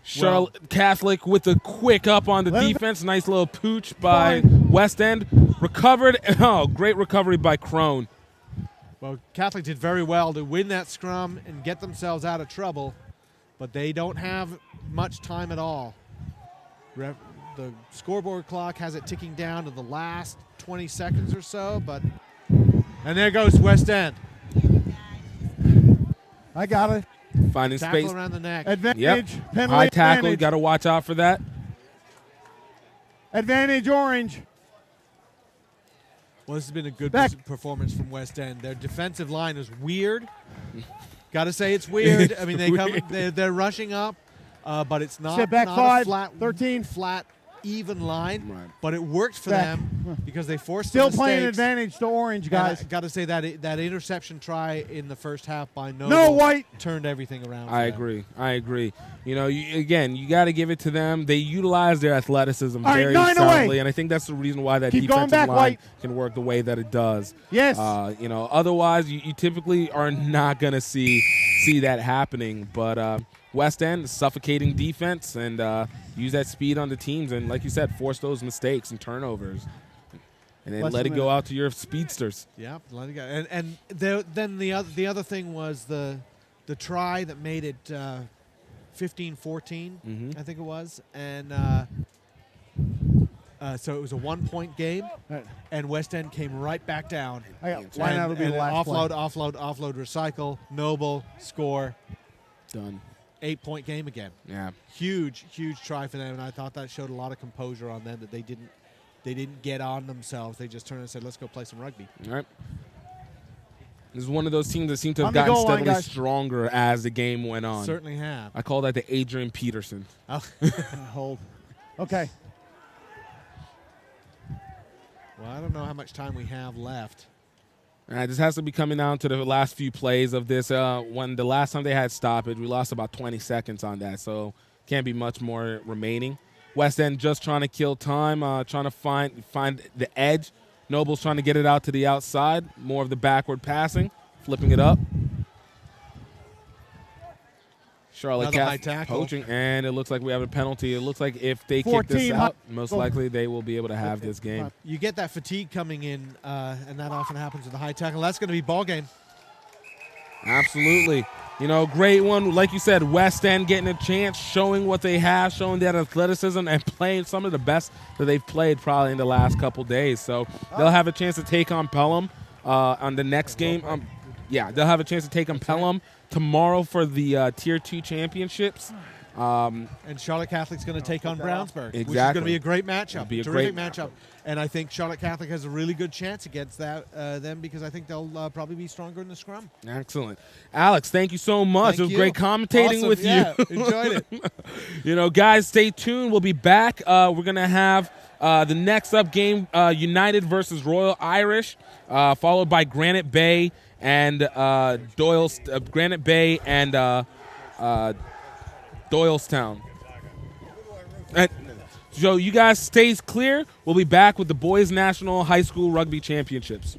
Charlotte Catholic with a quick up on the Let him- defense. Nice little pooch by West End. Recovered. Oh, great recovery by Crone. Well, Catholic did very well to win that scrum and get themselves out of trouble, but they don't have much time at all. The scoreboard clock has it ticking down to the last 20 seconds or so, and there goes West End. I got it. Finding Tackle space. around the neck. Advantage. Penalty High tackle. advantage. Got to watch out for that. Advantage orange. Well, this has been a good Back. performance from West End. Their defensive line is weird. Got to say it's weird. I mean, they're rushing up, but it's not, Step back not 5, a flat, 13. flat, even line. Right. But it worked for Back. them because they forced Still the playing mistakes. advantage to orange, guys. Got to say that interception try in the first half by Noble No white. turned everything around. I agree. You know, you got to give it to them. They utilize their athleticism All right, very 9 soundly, away. and I think that's the reason why that Keep going defensive back, line White. can work the way that it does. Yes. You know, otherwise you typically are not going to see that happening. But West End, suffocating defense, and use that speed on the teams, and like you said, force those mistakes and turnovers, and then Less let than it a go minute. out to your speedsters. Yeah, let it go. And then the other thing was the try that made it 15-14, I think it was, and so it was a 1-point game, Right. and West End came right back down. I got line out will be And the last play. offload, recycle, Noble, score, Done. 8-point game again. Yeah. Huge try for them, and I thought that showed a lot of composure on them that they didn't get on themselves. They just turned and said, "Let's go play some rugby." All right. This is one of those teams that seem to have On the gotten goal line, steadily guys. stronger as the game went on. Certainly have. I call that the Adrian Peterson. Oh. Hold. Okay. Well, I don't know how much time we have left. This has to be coming down to the last few plays of this. When the last time they had stoppage, we lost about 20 seconds on that, so can't be much more remaining. West End just trying to kill time, trying to find the edge. Noble's trying to get it out to the outside, more of the backward passing, flipping it up. Charlotte Another high Catholic tackle. poaching, and it looks like we have a penalty. It looks like if they kick this 14, out, most go. likely they will be able to have this game. You get that fatigue coming in, and that often happens with the high tackle. That's going to be ball game. Absolutely. You know, great one. Like you said, West End getting a chance, showing what they have, showing that athleticism, and playing some of the best that they've played probably in the last couple days. So they'll have a chance to take on Pelham on the next game. They'll have a chance to take on Pelham tomorrow for the Tier 2 championships. And Charlotte Catholic's going to take on Brownsburg, which is going to be a great matchup, terrific matchup. And I think Charlotte Catholic has a really good chance against them because I think they'll probably be stronger in the scrum. Excellent. Alex, thank you so much. Thank it was you. great commentating with Yeah, you. enjoyed it. You know, guys, stay tuned. We'll be back. We're going to have the next up game, United versus Royal Irish, followed by Granite Bay and Doylestown. So you guys stay clear. We'll be back with the Boys National High School Rugby Championships.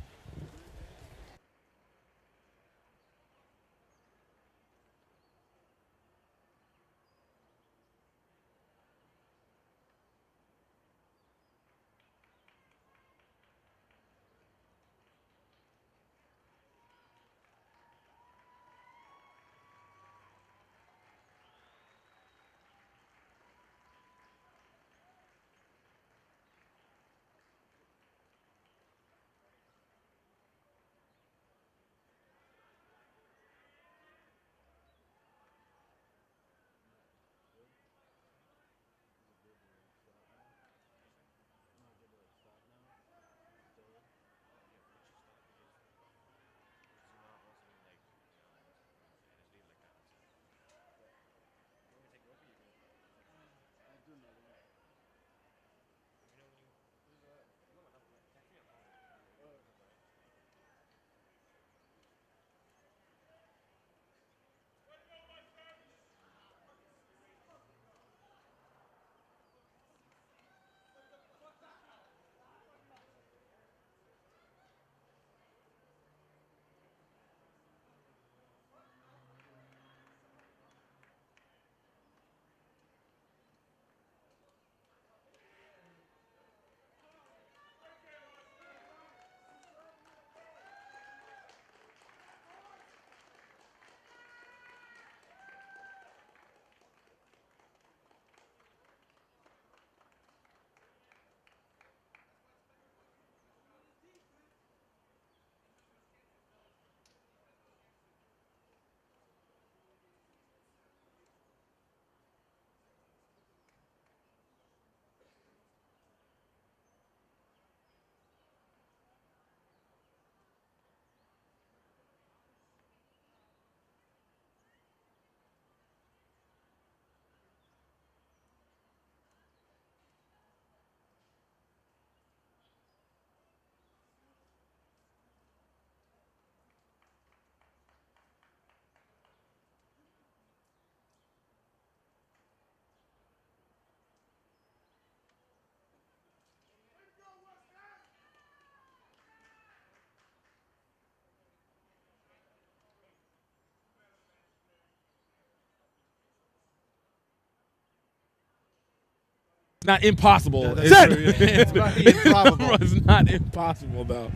Not impossible. That's true. It's probably improbable. It's not impossible, though.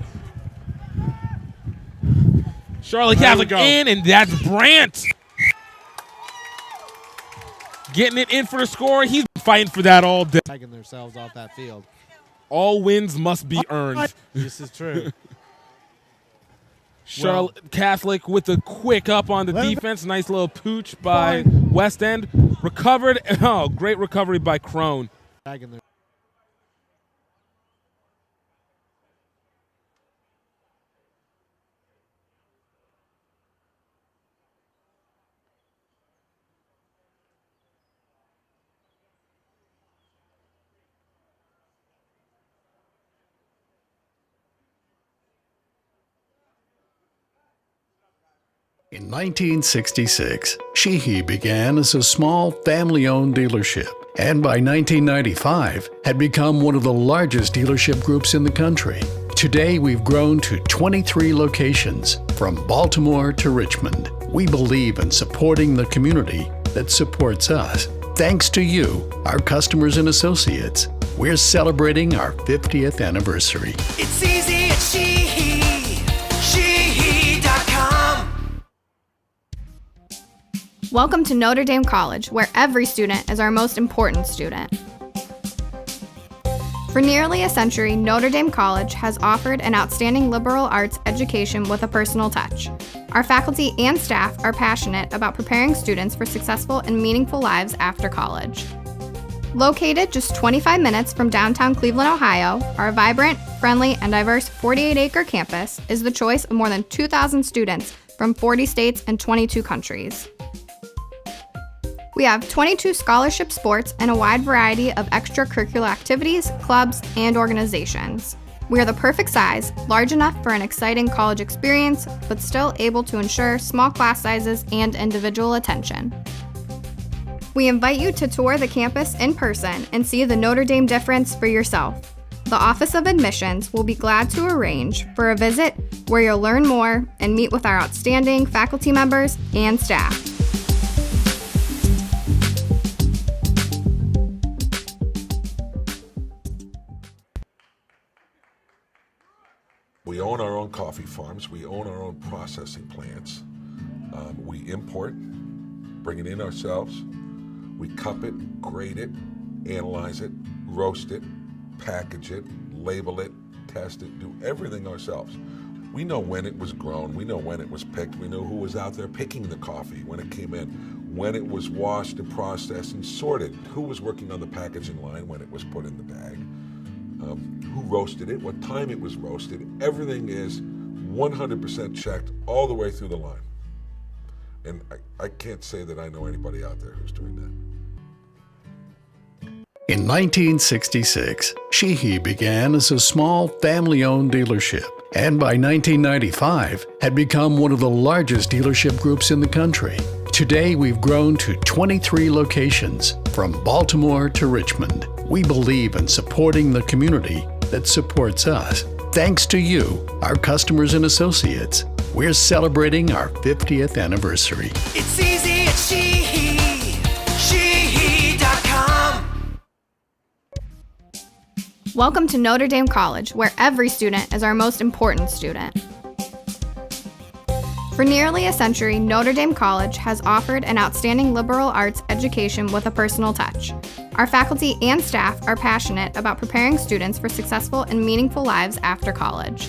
Charlotte There we Catholic go. in, and that's Brandt. Getting it in for the score. He's been fighting for that all day. Taking themselves off that field. All wins must be earned. This is true. Charlotte Catholic with a quick up on the defense. Nice little pooch by West End. Recovered. Oh, great recovery by Crone. Taking their In 1966, Sheehy began as a small family-owned dealership, and by 1995 had become one of the largest dealership groups in the country. Today, we've grown to 23 locations, from Baltimore to Richmond. We believe in supporting the community that supports us. Thanks to you, our customers and associates, we're celebrating our 50th anniversary. It's easy at Sheehy. Sheehy.com. Welcome to Notre Dame College, where every student is our most important student. For nearly a century, Notre Dame College has offered an outstanding liberal arts education with a personal touch. Our faculty and staff are passionate about preparing students for successful and meaningful lives after college. Located just 25 minutes from downtown Cleveland, Ohio, our vibrant, friendly, and diverse 48-acre campus is the choice of more than 2,000 students from 40 states and 22 countries. We have 22 scholarship sports and a wide variety of extracurricular activities, clubs, and organizations. We are the perfect size, large enough for an exciting college experience, but still able to ensure small class sizes and individual attention. We invite you to tour the campus in person and see the Notre Dame difference for yourself. The Office of Admissions will be glad to arrange for a visit where you'll learn more and meet with our outstanding faculty members and staff. We own our own coffee farms. We own our own processing plants. We import, bring it in ourselves. We cup it, grade it, analyze it, roast it, package it, label it, test it, do everything ourselves. We know when it was grown. We know when it was picked. We know who was out there picking the coffee when it came in, when it was washed and processed and sorted, who was working on the packaging line when it was put in the bag. Who roasted it, what time it was roasted. Everything is 100% checked all the way through the line. And I can't say that I know anybody out there who's doing that. In 1966, Sheehy began as a small family-owned dealership, and by 1995 had become one of the largest dealership groups in the country. Today, we've grown to 23 locations, from Baltimore to Richmond. We believe in supporting the community that supports us. Thanks to you, our customers and associates, we're celebrating our 50th anniversary. It's easy at Sheehy. Sheehy.com. Welcome to Notre Dame College, where every student is our most important student. For nearly a century, Notre Dame College has offered an outstanding liberal arts education with a personal touch. Our faculty and staff are passionate about preparing students for successful and meaningful lives after college.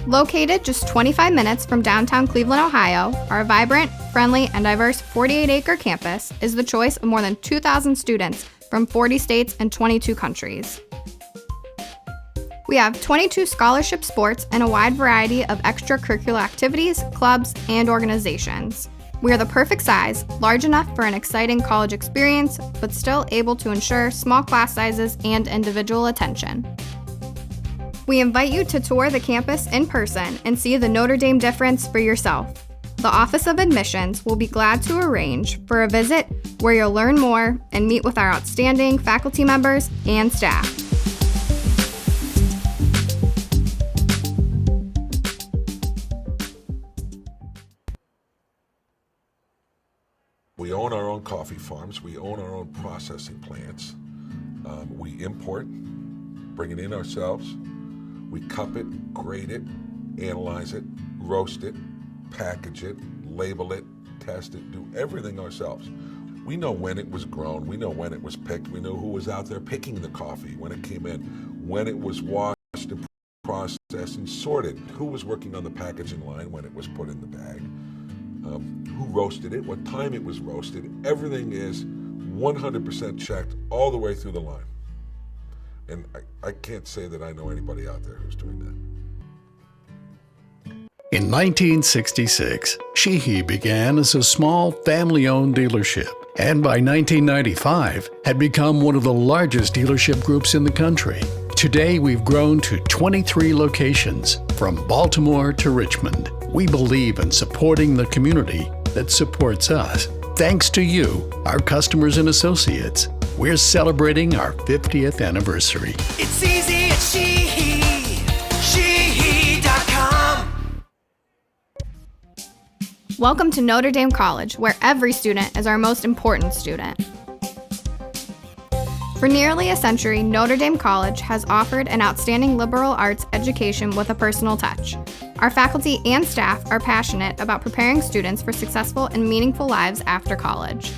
Located just 25 minutes from downtown Cleveland, Ohio, our vibrant, friendly, and diverse 48-acre campus is the choice of more than 2,000 students from 40 states and 22 countries. We have 22 scholarship sports and a wide variety of extracurricular activities, clubs, and organizations. We are the perfect size, large enough for an exciting college experience, but still able to ensure small class sizes and individual attention. We invite you to tour the campus in person and see the Notre Dame difference for yourself. The Office of Admissions will be glad to arrange for a visit where you'll learn more and meet with our outstanding faculty members and staff. We own our own coffee farms. We own our own processing plants. We import, bring it in ourselves. We cup it, grade it, analyze it, roast it, package it, label it, test it, do everything ourselves. We know when it was grown. We know when it was picked. We know who was out there picking the coffee when it came in, when it was washed and processed and sorted, who was working on the packaging line when it was put in the bag. Who roasted it, what time it was roasted. Everything is 100% checked all the way through the line. And I can't say that I know anybody out there who's doing that. In 1966, Sheehy began as a small family-owned dealership, and by 1995 had become one of the largest dealership groups in the country. Today, we've grown to 23 locations, from Baltimore to Richmond. We believe in supporting the community that supports us. Thanks to you, our customers and associates, we're celebrating our 50th anniversary. It's easy at Sheehy. Sheehy.com. Welcome to Notre Dame College, where every student is our most important student. For nearly a century, Notre Dame College has offered an outstanding liberal arts education with a personal touch. Our faculty and staff are passionate about preparing students for successful and meaningful lives after college.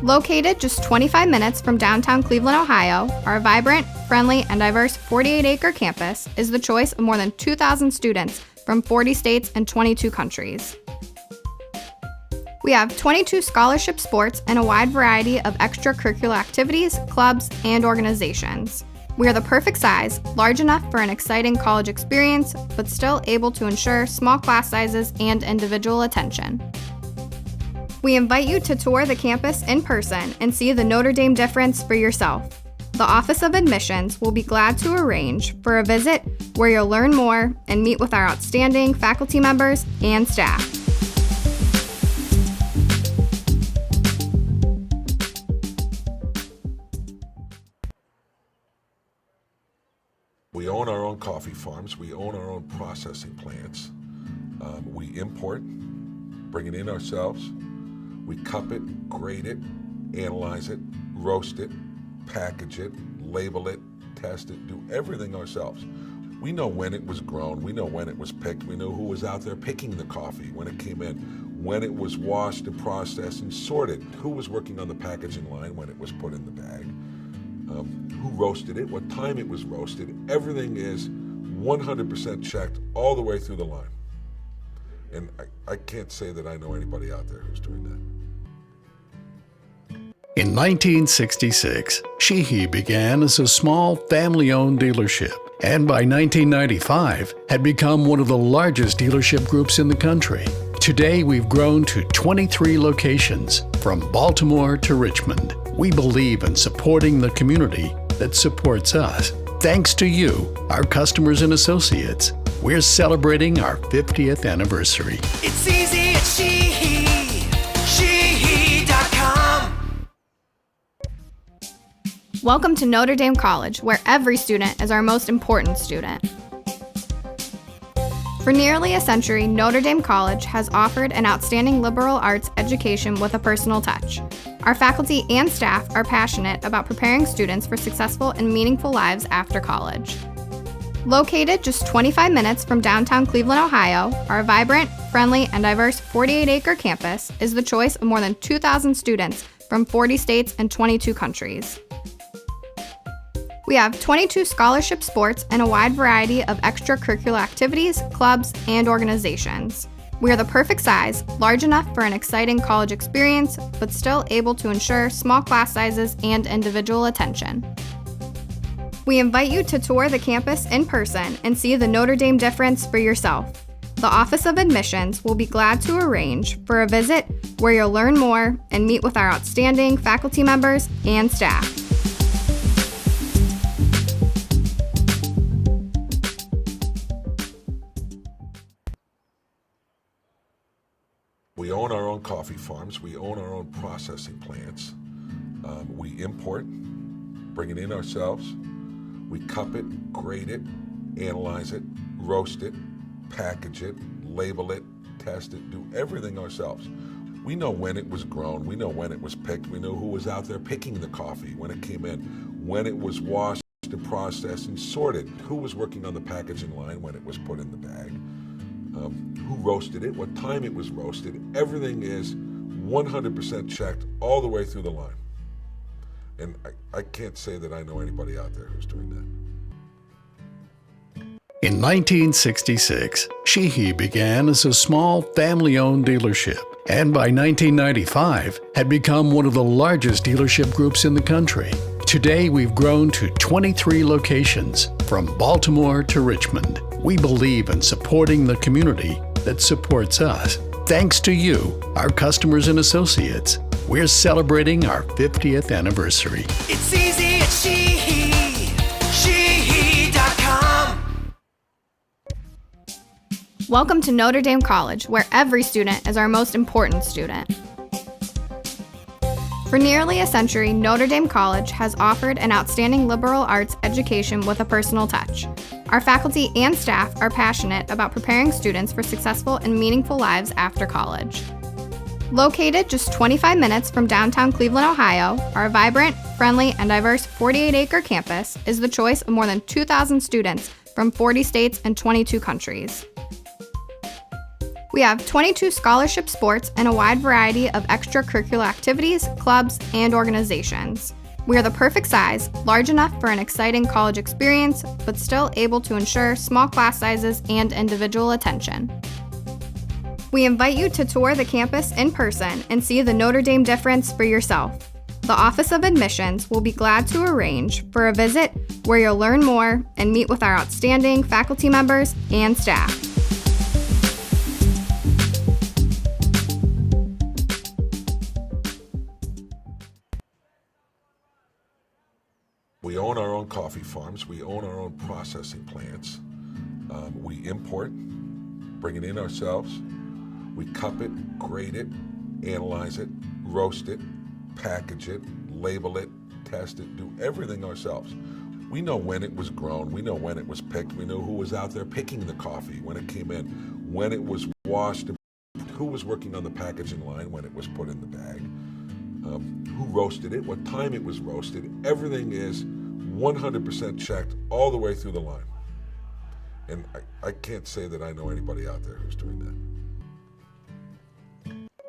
Located just 25 minutes from downtown Cleveland, Ohio, our vibrant, friendly, and diverse 48-acre campus is the choice of more than 2,000 students from 40 states and 22 countries. We have 22 scholarship sports and a wide variety of extracurricular activities, clubs, and organizations. We are the perfect size, large enough for an exciting college experience, but still able to ensure small class sizes and individual attention. We invite you to tour the campus in person and see the Notre Dame difference for yourself. The Office of Admissions will be glad to arrange for a visit where you'll learn more and meet with our outstanding faculty members and staff. We own our own coffee farms. We own our own processing plants. We import, bring it in ourselves. We cup it, grade it, analyze it, roast it, package it, label it, test it, do everything ourselves. We know when it was grown. We know when it was picked. We know who was out there picking the coffee, when it came in, when it was washed and processed and sorted, who was working on the packaging line when it was put in the bag. Who roasted it, what time it was roasted. Everything is 100% checked all the way through the line. And I can't say that I know anybody out there who's doing that. In 1966, Sheehy began as a small family-owned dealership, and by 1995 had become one of the largest dealership groups in the country. Today, we've grown to 23 locations, from Baltimore to Richmond. We believe in supporting the community that supports us. Thanks to you, our customers and associates, we're celebrating our 50th anniversary. It's easy at Sheehy. Sheehy.com. Welcome to Notre Dame College, where every student is our most important student. For nearly a century, Notre Dame College has offered an outstanding liberal arts education with a personal touch. Our faculty and staff are passionate about preparing students for successful and meaningful lives after college. Located just 25 minutes from downtown Cleveland, Ohio, our vibrant, friendly, and diverse 48-acre campus is the choice of more than 2,000 students from 40 states and 22 countries. We have 22 scholarship sports and a wide variety of extracurricular activities, clubs, and organizations. We are the perfect size, large enough for an exciting college experience, but still able to ensure small class sizes and individual attention. We invite you to tour the campus in person and see the Notre Dame difference for yourself. The Office of Admissions will be glad to arrange for a visit where you'll learn more and meet with our outstanding faculty members and staff. We own our own coffee farms. We own our own processing plants. We import, bring it in ourselves. We cup it, grade it, analyze it, roast it, package it, label it, test it, do everything ourselves. We know when it was grown. We know when it was picked. We know who was out there picking the coffee, when it came in, when it was washed and processed and sorted, who was working on the packaging line when it was put in the bag. Who roasted it, what time it was roasted. Everything is 100% checked all the way through the line. And I can't say that I know anybody out there who's doing that. In 1966, Sheehy began as a small family-owned dealership, and by 1995 had become one of the largest dealership groups in the country. Today, we've grown to 23 locations, from Baltimore to Richmond. We believe in supporting the community that supports us. Thanks to you, our customers and associates, we're celebrating our 50th anniversary. It's easy at Sheehy. Sheehy.com. Welcome to Notre Dame College, where every student is our most important student. For nearly a century, Notre Dame College has offered an outstanding liberal arts education with a personal touch. Our faculty and staff are passionate about preparing students for successful and meaningful lives after college. Located just 25 minutes from downtown Cleveland, Ohio, our vibrant, friendly, and diverse 48-acre campus is the choice of more than 2,000 students from 40 states and 22 countries. We have 22 scholarship sports and a wide variety of extracurricular activities, clubs, and organizations. We are the perfect size, large enough for an exciting college experience, but still able to ensure small class sizes and individual attention. We invite you to tour the campus in person and see the Notre Dame difference for yourself. The Office of Admissions will be glad to arrange for a visit where you'll learn more and meet with our outstanding faculty members and staff. We own our own coffee farms. We own our own processing plants. We import, bring it in ourselves. We cup it, grade it, analyze it, roast it, package it, label it, test it, do everything ourselves. We know when it was grown. We know when it was picked. We know who was out there picking the coffee when it came in, when it was washed, who was working on the packaging line when it was put in the bag, who roasted it, what time it was roasted. Everything is 100% checked all the way through the line. And I can't say that I know anybody out there who's doing that.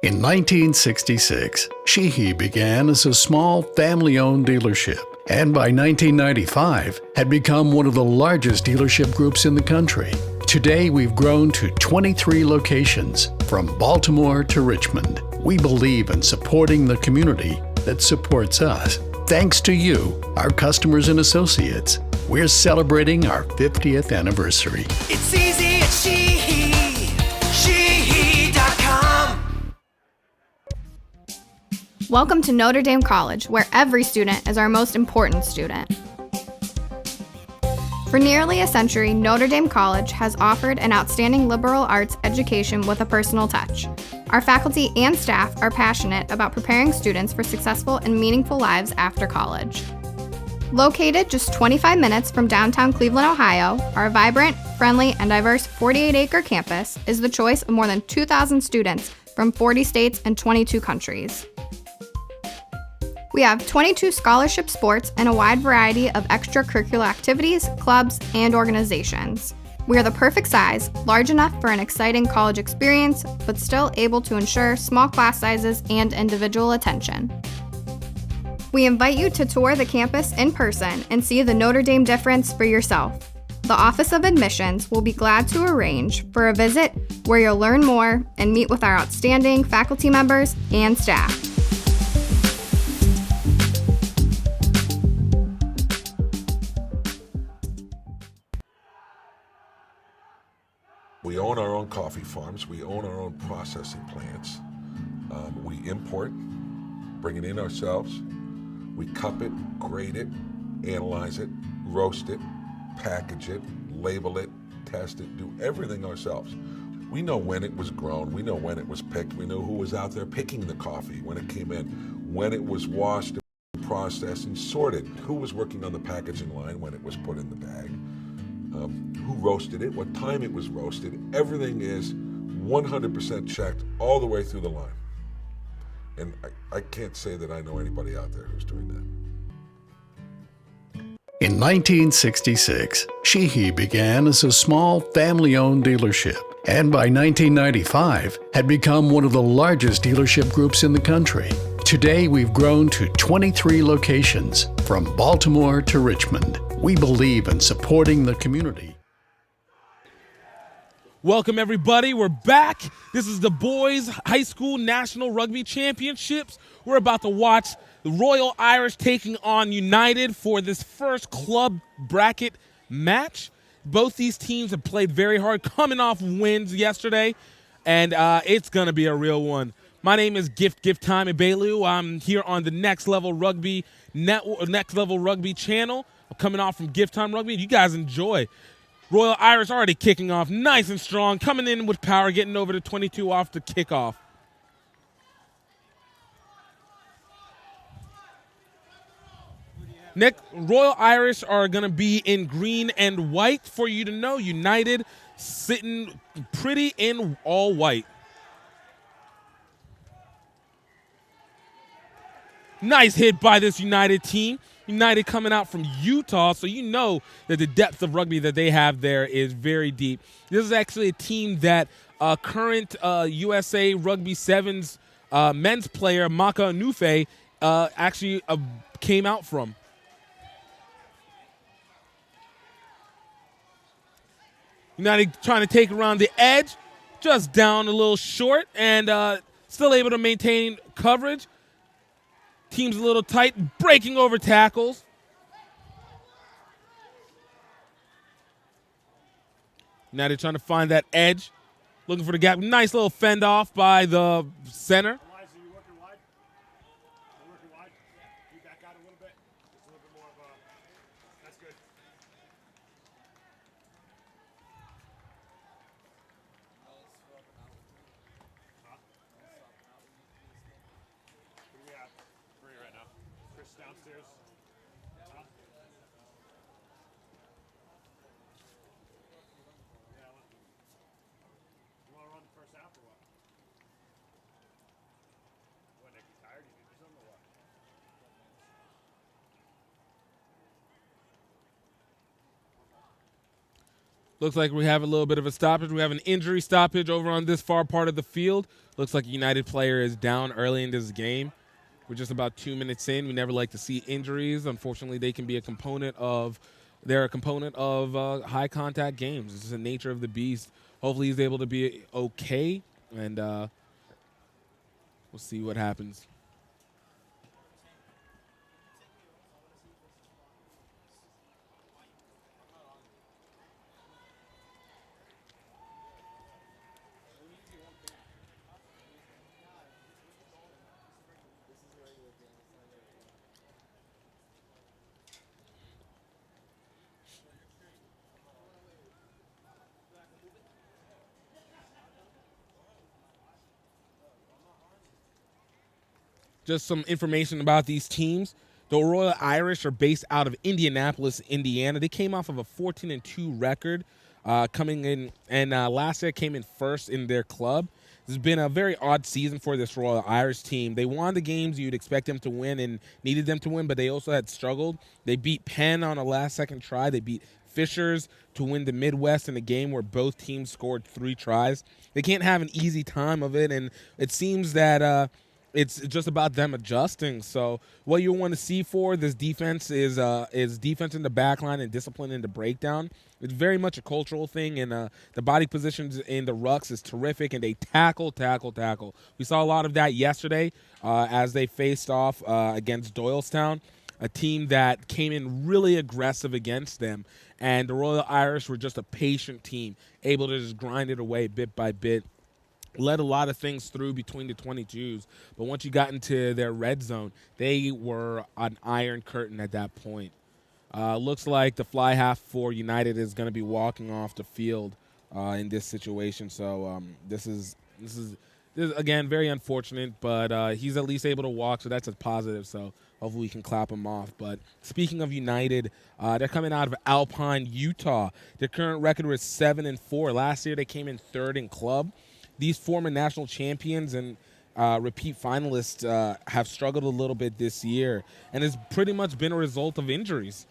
In 1966, Sheehy began as a small family-owned dealership, and by 1995 had become one of the largest dealership groups in the country. Today, we've grown to 23 locations, from Baltimore to Richmond. We believe in supporting the community that supports us. Thanks to you, our customers and associates, we're celebrating our 50th anniversary. It's easy at Sheehy. Sheehy.com. Welcome to Notre Dame College, where every student is our most important student. For nearly a century, Notre Dame College has offered an outstanding liberal arts education with a personal touch. Our faculty and staff are passionate about preparing students for successful and meaningful lives after college. Located just 25 minutes from downtown Cleveland, Ohio, our vibrant, friendly, and diverse 48-acre campus is the choice of more than 2,000 students from 40 states and 22 countries. We have 22 scholarship sports and a wide variety of extracurricular activities, clubs, and organizations. We are the perfect size, large enough for an exciting college experience, but still able to ensure small class sizes and individual attention. We invite you to tour the campus in person and see the Notre Dame difference for yourself. The Office of Admissions will be glad to arrange for a visit where you'll learn more and meet with our outstanding faculty members and staff. We own our own coffee farms. We own our own processing plants. We import, bring it in ourselves. We cup it, grade it, analyze it, roast it, package it, label it, test it, do everything ourselves. We know when it was grown. We know when it was picked. We know who was out there picking the coffee when it came in, when it was washed, processed, and sorted, who was working on the packaging line when it was put in the bag, who roasted it, what time it was roasted. Everything is 100% checked all the way through the line. And I can't say that I know anybody out there who's doing that. In 1966, Sheehy began as a small family-owned dealership, and by 1995 had become one of the largest dealership groups in the country. Today, we've grown to 23 locations, from Baltimore to Richmond. We believe in supporting the community. Welcome, everybody. We're back. This is the Boys High School National Rugby Championships. We're about to watch the Royal Irish taking on United for this first club bracket match. Both these teams have played very hard, coming off wins yesterday, and it's going to be a real one. My name is Gift Time Ebelu. I'm here on the Next Level Rugby Network, Next Level Rugby channel. I'm coming off from Gift Time Rugby. You guys enjoy. Royal Irish already kicking off nice and strong, coming in with power, getting over to 22 off the kickoff. Nick, Royal Irish are going to be in green and white. For you to know, United sitting pretty in all white. Nice hit by this United team. United coming out from Utah, so you know that the depth of rugby that they have there is very deep. This is actually a team that current USA Rugby Sevens men's player Maka Nufe actually came out from. United trying to take around the edge, just down a little short, and still able to maintain coverage. Team's a little tight, breaking over tackles. United trying to find that edge, looking for the gap. Nice little fend off by the center. Elijah, you working wide? You working wide? You back out a little bit? Just a little bit more of a. That's good. Who do we have? Three right now. Chris downstairs. Huh? Yeah, you want to run the first half or what? What, Nick, you tired? You need to do something or what? Looks like we have a little bit of a stoppage. We have an injury stoppage over on this far part of the field. Looks like a United player is down early in this game. We're just about 2 minutes in. We never like to see injuries. Unfortunately, they can be a component of high contact games. It's just the nature of the beast. Hopefully he's able to be okay, and we'll see what happens. Just some information about these teams. The Royal Irish are based out of Indianapolis, Indiana. They came off of a 14-2 record coming in, and last year came in first in their club. This has been a very odd season for this Royal Irish team. They won the games you'd expect them to win and needed them to win, but they also had struggled. They beat Penn on a last-second try. They beat Fishers to win the Midwest in a game where both teams scored 3 tries. They can't have an easy time of it, and it seems that it's just about them adjusting. So what you want to see for this defense is defense in the back line and discipline in the breakdown. It's very much a cultural thing, and the body positions in the rucks is terrific, and they tackle. We saw a lot of that yesterday as they faced off against Doylestown, a team that came in really aggressive against them, and the Royal Irish were just a patient team, able to just grind it away bit by bit. Let a lot of things through between the 22s, but once you got into their red zone, they were an iron curtain at that point. Looks like the fly half for United is going to be walking off the field in this situation. So this is again very unfortunate, but he's at least able to walk, so that's a positive. So hopefully we can clap him off. But speaking of United, they're coming out of Alpine, Utah. Their current record was 7-4. Last year they came in third in club. These former national champions and repeat finalists have struggled a little bit this year, and it's pretty much been a result of injuries.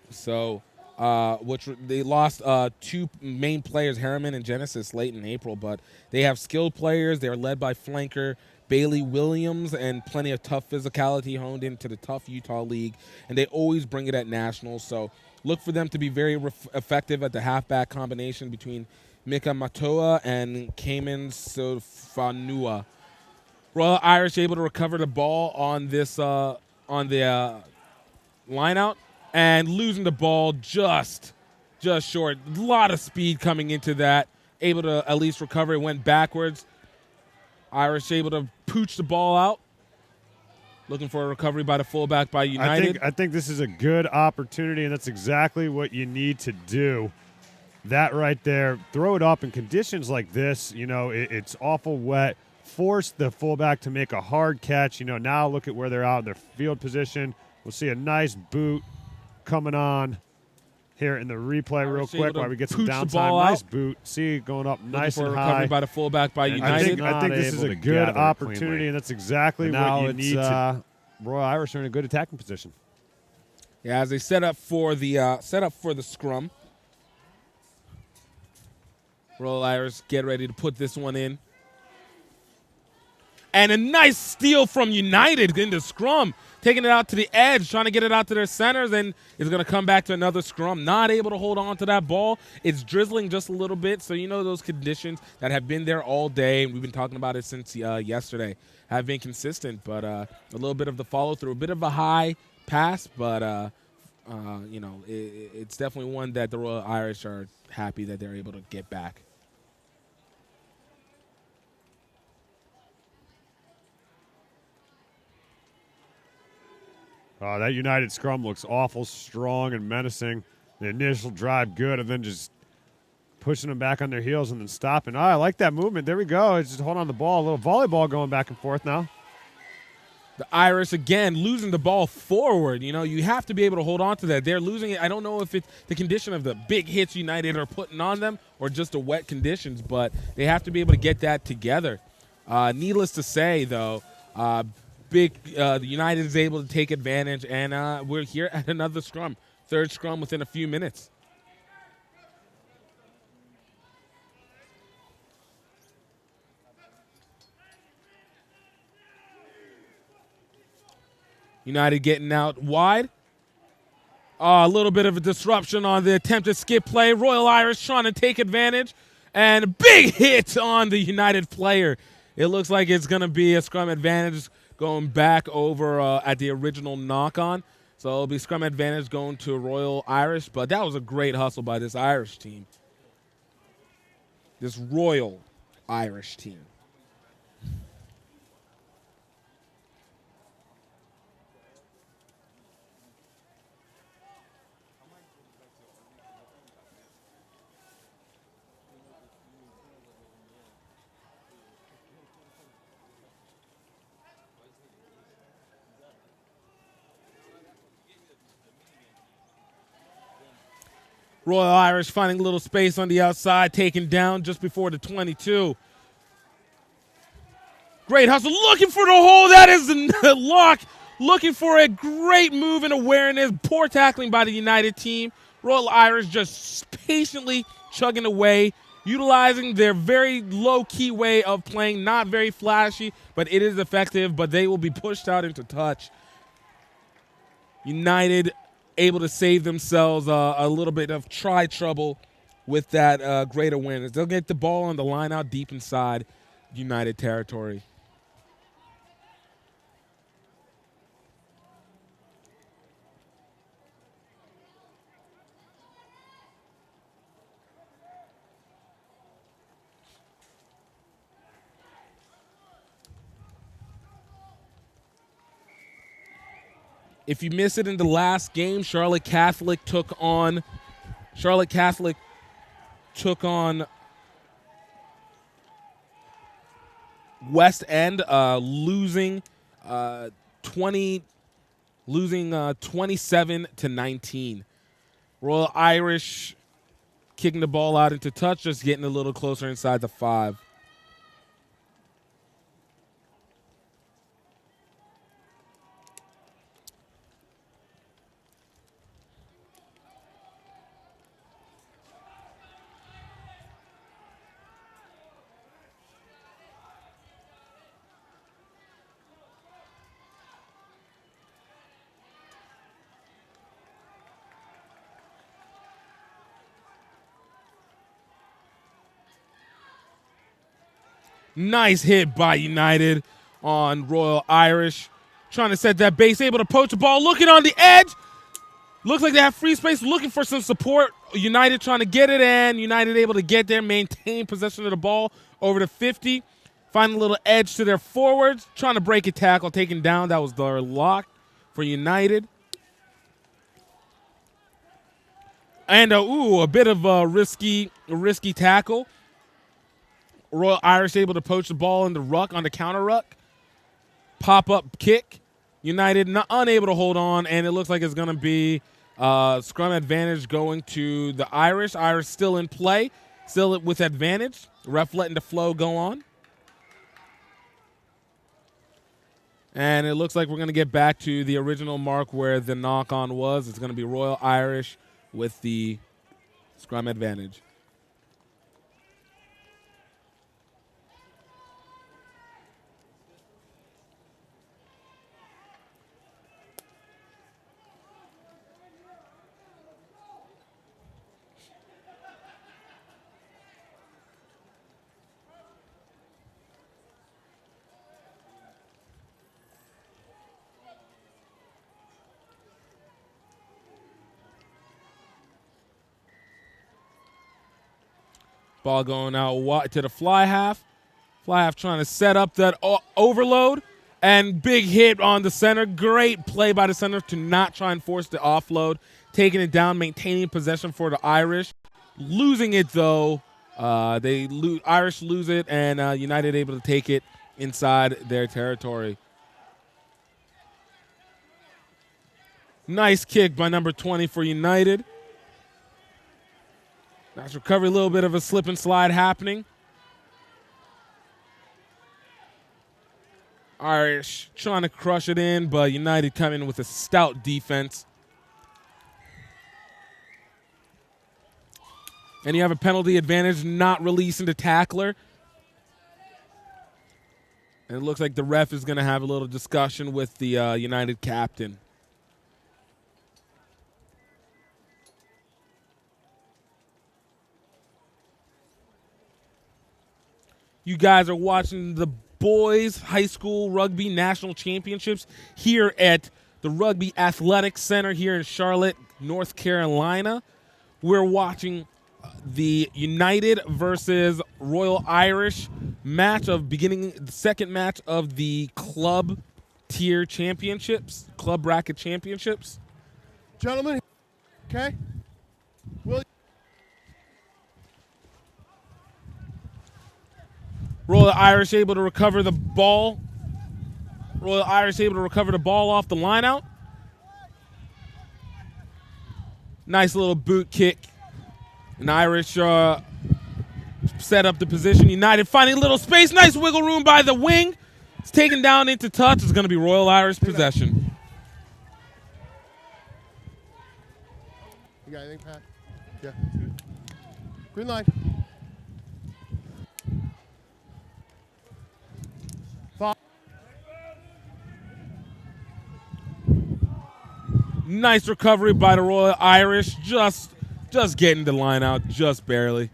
So, they lost 2 main players, Harriman and Genesis, late in April, but they have skilled players. They are led by flanker Bailey Williams and plenty of tough physicality honed into the tough Utah League, and they always bring it at nationals. So look for them to be very effective at the halfback combination between Mika Matoa and Cayman Sofanua. Royal Irish able to recover the ball on this on the line out and losing the ball just short. A lot of speed coming into that. Able to at least recover. It went backwards. Irish able to pooch the ball out. Looking for a recovery by the fullback by United. I think this is a good opportunity, and that's exactly what you need to do. That right there, throw it up in conditions like this. You know, it's awful wet. Force the fullback to make a hard catch. You know, now look at where they're out in their field position. We'll see a nice boot coming on here in the replay real quick while we get some downtime. Nice boot. See, going up nice and high. Recovery by the fullback by United. I think this is a good opportunity, and that's exactly what you need to. Royal Irish are in a good attacking position. Yeah, as they set up for the scrum. Royal Irish get ready to put this one in. And a nice steal from United into scrum, taking it out to the edge, trying to get it out to their centers, and it's going to come back to another scrum. Not able to hold on to that ball. It's drizzling just a little bit, so you know those conditions that have been there all day, and we've been talking about it since yesterday, have been consistent. But a little bit of the follow-through, a bit of a high pass, but it's definitely one that the Royal Irish are happy that they're able to get back. That United scrum looks awful strong and menacing. The initial drive good, and then just pushing them back on their heels and then stopping. I like that movement. There we go. It's just hold on the ball. A little volleyball going back and forth now. The Irish, again, losing the ball forward. You know, you have to be able to hold on to that. They're losing it. I don't know if it's the condition of the big hits United are putting on them or just the wet conditions, but they have to be able to get that together. Needless to say, though, the United is able to take advantage, and we're here at another scrum. Third scrum within a few minutes. United getting out wide. A little bit of a disruption on the attempted skip play. Royal Irish trying to take advantage, and a big hit on the United player. It looks like it's going to be a scrum advantage going back over at the original knock-on. So it'll be scrum advantage going to Royal Irish. But that was a great hustle by this Irish team. This Royal Irish team. Royal Irish finding a little space on the outside, taken down just before the 22. Great hustle, looking for the hole. That is the lock. Looking for a great move and awareness. Poor tackling by the United team. Royal Irish just patiently chugging away, utilizing their very low-key way of playing. Not very flashy, but it is effective, but they will be pushed out into touch. United able to save themselves a little bit of try trouble with that great awareness. They'll get the ball on the line out deep inside United territory. If you missed it in the last game, Charlotte Catholic took on West End, losing 27-19. Royal Irish kicking the ball out into touch, just getting a little closer inside the 5. Nice hit by United on Royal Irish. Trying to set that base, able to poach the ball, looking on the edge. Looks like they have free space, looking for some support. United trying to get it, and United able to get there, maintain possession of the ball over to 50. Find a little edge to their forwards, trying to break a tackle, taken down. That was their lock for United. And a bit of a risky tackle. Royal Irish able to poach the ball in the ruck on the counter ruck. Pop-up kick. United unable to hold on, and it looks like it's going to be scrum advantage going to the Irish. Irish still in play, still with advantage. Ref letting the flow go on. And it looks like we're going to get back to the original mark where the knock-on was. It's going to be Royal Irish with the scrum advantage. Ball going out to the fly half. Fly half trying to set up that overload. And big hit on the center. Great play by the center to not try and force the offload. Taking it down, maintaining possession for the Irish. Losing it, though. Irish lose it, and United able to take it inside their territory. Nice kick by number 20 for United. Nice recovery, a little bit of a slip and slide happening. Irish trying to crush it in, but United coming with a stout defense. And you have a penalty advantage, not releasing the tackler. And it looks like the ref is going to have a little discussion with the United captain. You guys are watching the boys high school rugby national championships here at the Rugby Athletics Center here in Charlotte, North Carolina. We're watching the United versus Royal Irish match of the second match of the club tier championships, club bracket championships. Gentlemen, okay? Royal Irish able to recover the ball. Royal Irish able to recover the ball off the line out. Nice little boot kick. And Irish set up the position. United finding a little space. Nice wiggle room by the wing. It's taken down into touch. It's going to be Royal Irish possession. You got anything, Pat? Yeah. Green line. Nice recovery by the Royal Irish. Just getting the line out, just barely.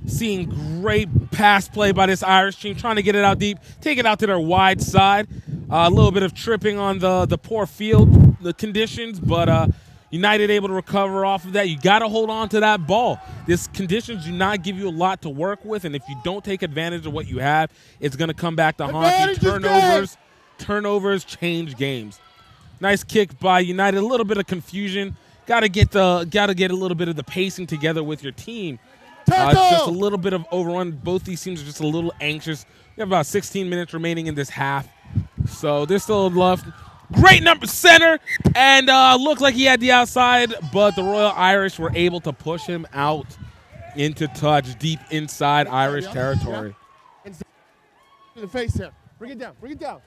Seeing great pass play by this Irish team, trying to get it out deep, take it out to their wide side. A little bit of tripping on the poor field, the conditions, but United able to recover off of that. You got to hold on to that ball. These conditions do not give you a lot to work with, and if you don't take advantage of what you have, it's going to come back to haunt you. Turnovers change games. Nice kick by United. A little bit of confusion. Got to get a little bit of the pacing together with your team. It's just a little bit of overrun. Both these teams are just a little anxious. We have about 16 minutes remaining in this half, so there's still left. Great number center, and looked like he had the outside, but the Royal Irish were able to push him out into touch deep inside Irish territory. In the face there. Bring it down. Bring it down.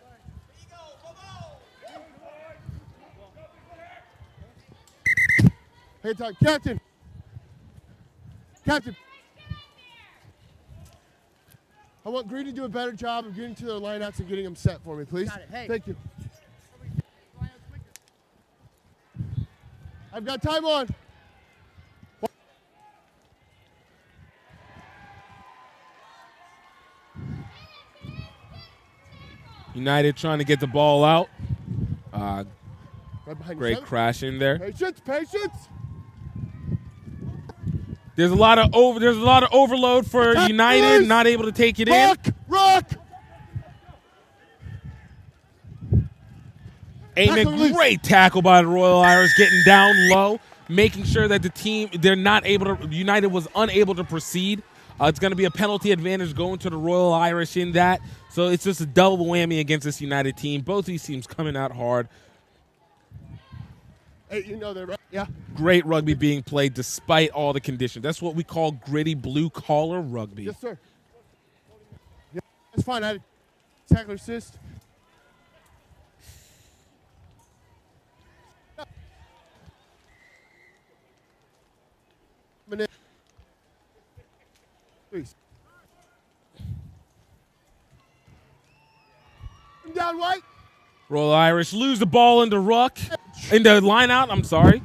Hey, time. Captain. I want Green to do a better job of getting to their lineouts and getting them set for me, please. Got it. Hey. Thank you. I've got time on. United trying to get the ball out. Right behind Great crash in there. Patience. There's a lot of overload for United, not able to take it in. Rock. A great tackle by the Royal Irish, getting down low, making sure that the team United was unable to proceed. It's going to be a penalty advantage going to the Royal Irish in that. So it's just a double whammy against this United team. Both these teams coming out hard. Hey, you know they're right. Yeah. Great rugby being played despite all the conditions. That's what we call gritty blue-collar rugby. Yes, sir. It's fine. I tackler assist. Please. Down white. Royal Irish lose the ball into ruck, into line out. I'm sorry.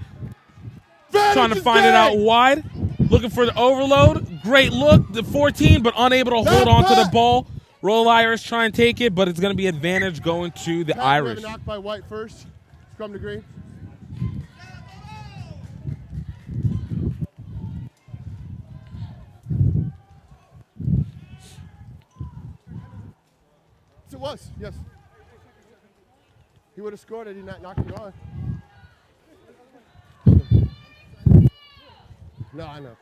Trying to find it out wide. Looking for the overload. Great look. The 14, but unable to hold on to the ball. Royal Irish try and take it, but it's going to be advantage going to the Irish. Knocked by white first. Scrum to green. Yes, it was. Yes. He would have scored had he not knocked it on. No, I know.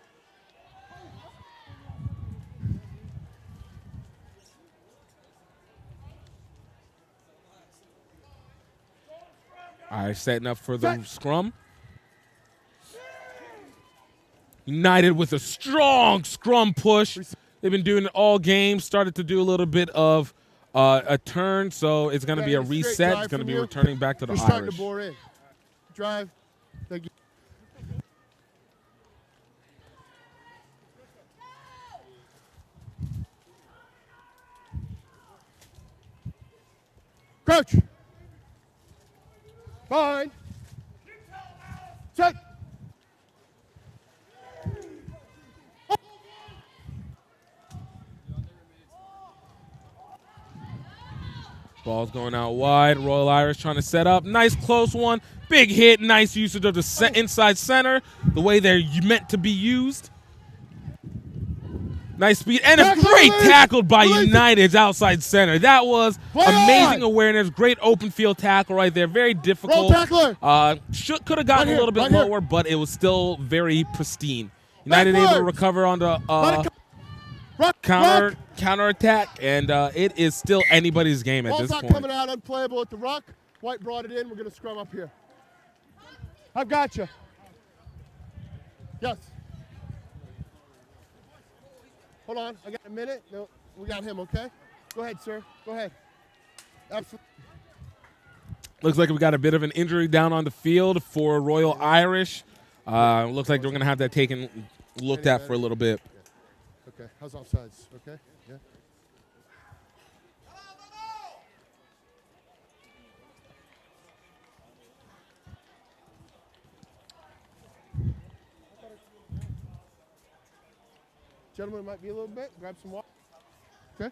Irish setting up for the scrum. United with a strong scrum push. They've been doing it all game. Started to do a little bit of a turn, so it's going to be a reset. It's going to be returning back to the You're starting Irish. to bore in. Drive. Thank you. Crouch. Fine. Set. Ball's going out wide. Royal Irish trying to set up. Nice close one. Big hit. Nice usage of the inside center. The way they're meant to be used. Nice speed. And a great tackle by United's outside center. That was amazing awareness. Great open field tackle right there. Very difficult. Could have gotten a little bit lower, but it was still very pristine. United able to recover on the counter attack, and it is still anybody's game at this point. Ball's not coming out unplayable at the ruck. White brought it in. We're going to scrum up here. I've got you. Yes. Hold on. I got a minute. No, we got him, okay? Go ahead, sir. Go ahead. Absolutely. Looks like we got a bit of an injury down on the field for Royal Irish. Looks like they're going to have that looked at for a little bit. Okay. How's offsides? Okay. Yeah. Gentlemen, it might be a little bit. Grab some water. Okay.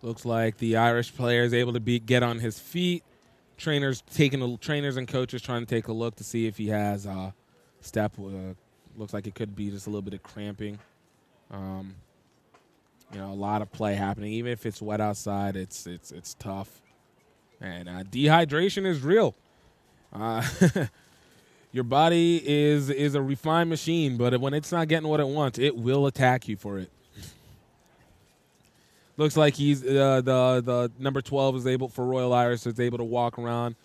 Looks like the Irish player is able to get on his feet. Trainers and coaches trying to take a look to see if he has step. Looks like it could be just a little bit of cramping. A lot of play happening. Even if it's wet outside, it's tough. And dehydration is real. Your body is a refined machine, but when it's not getting what it wants, it will attack you for it. Looks like he's the number 12 is able for Royal Irish is able to walk around.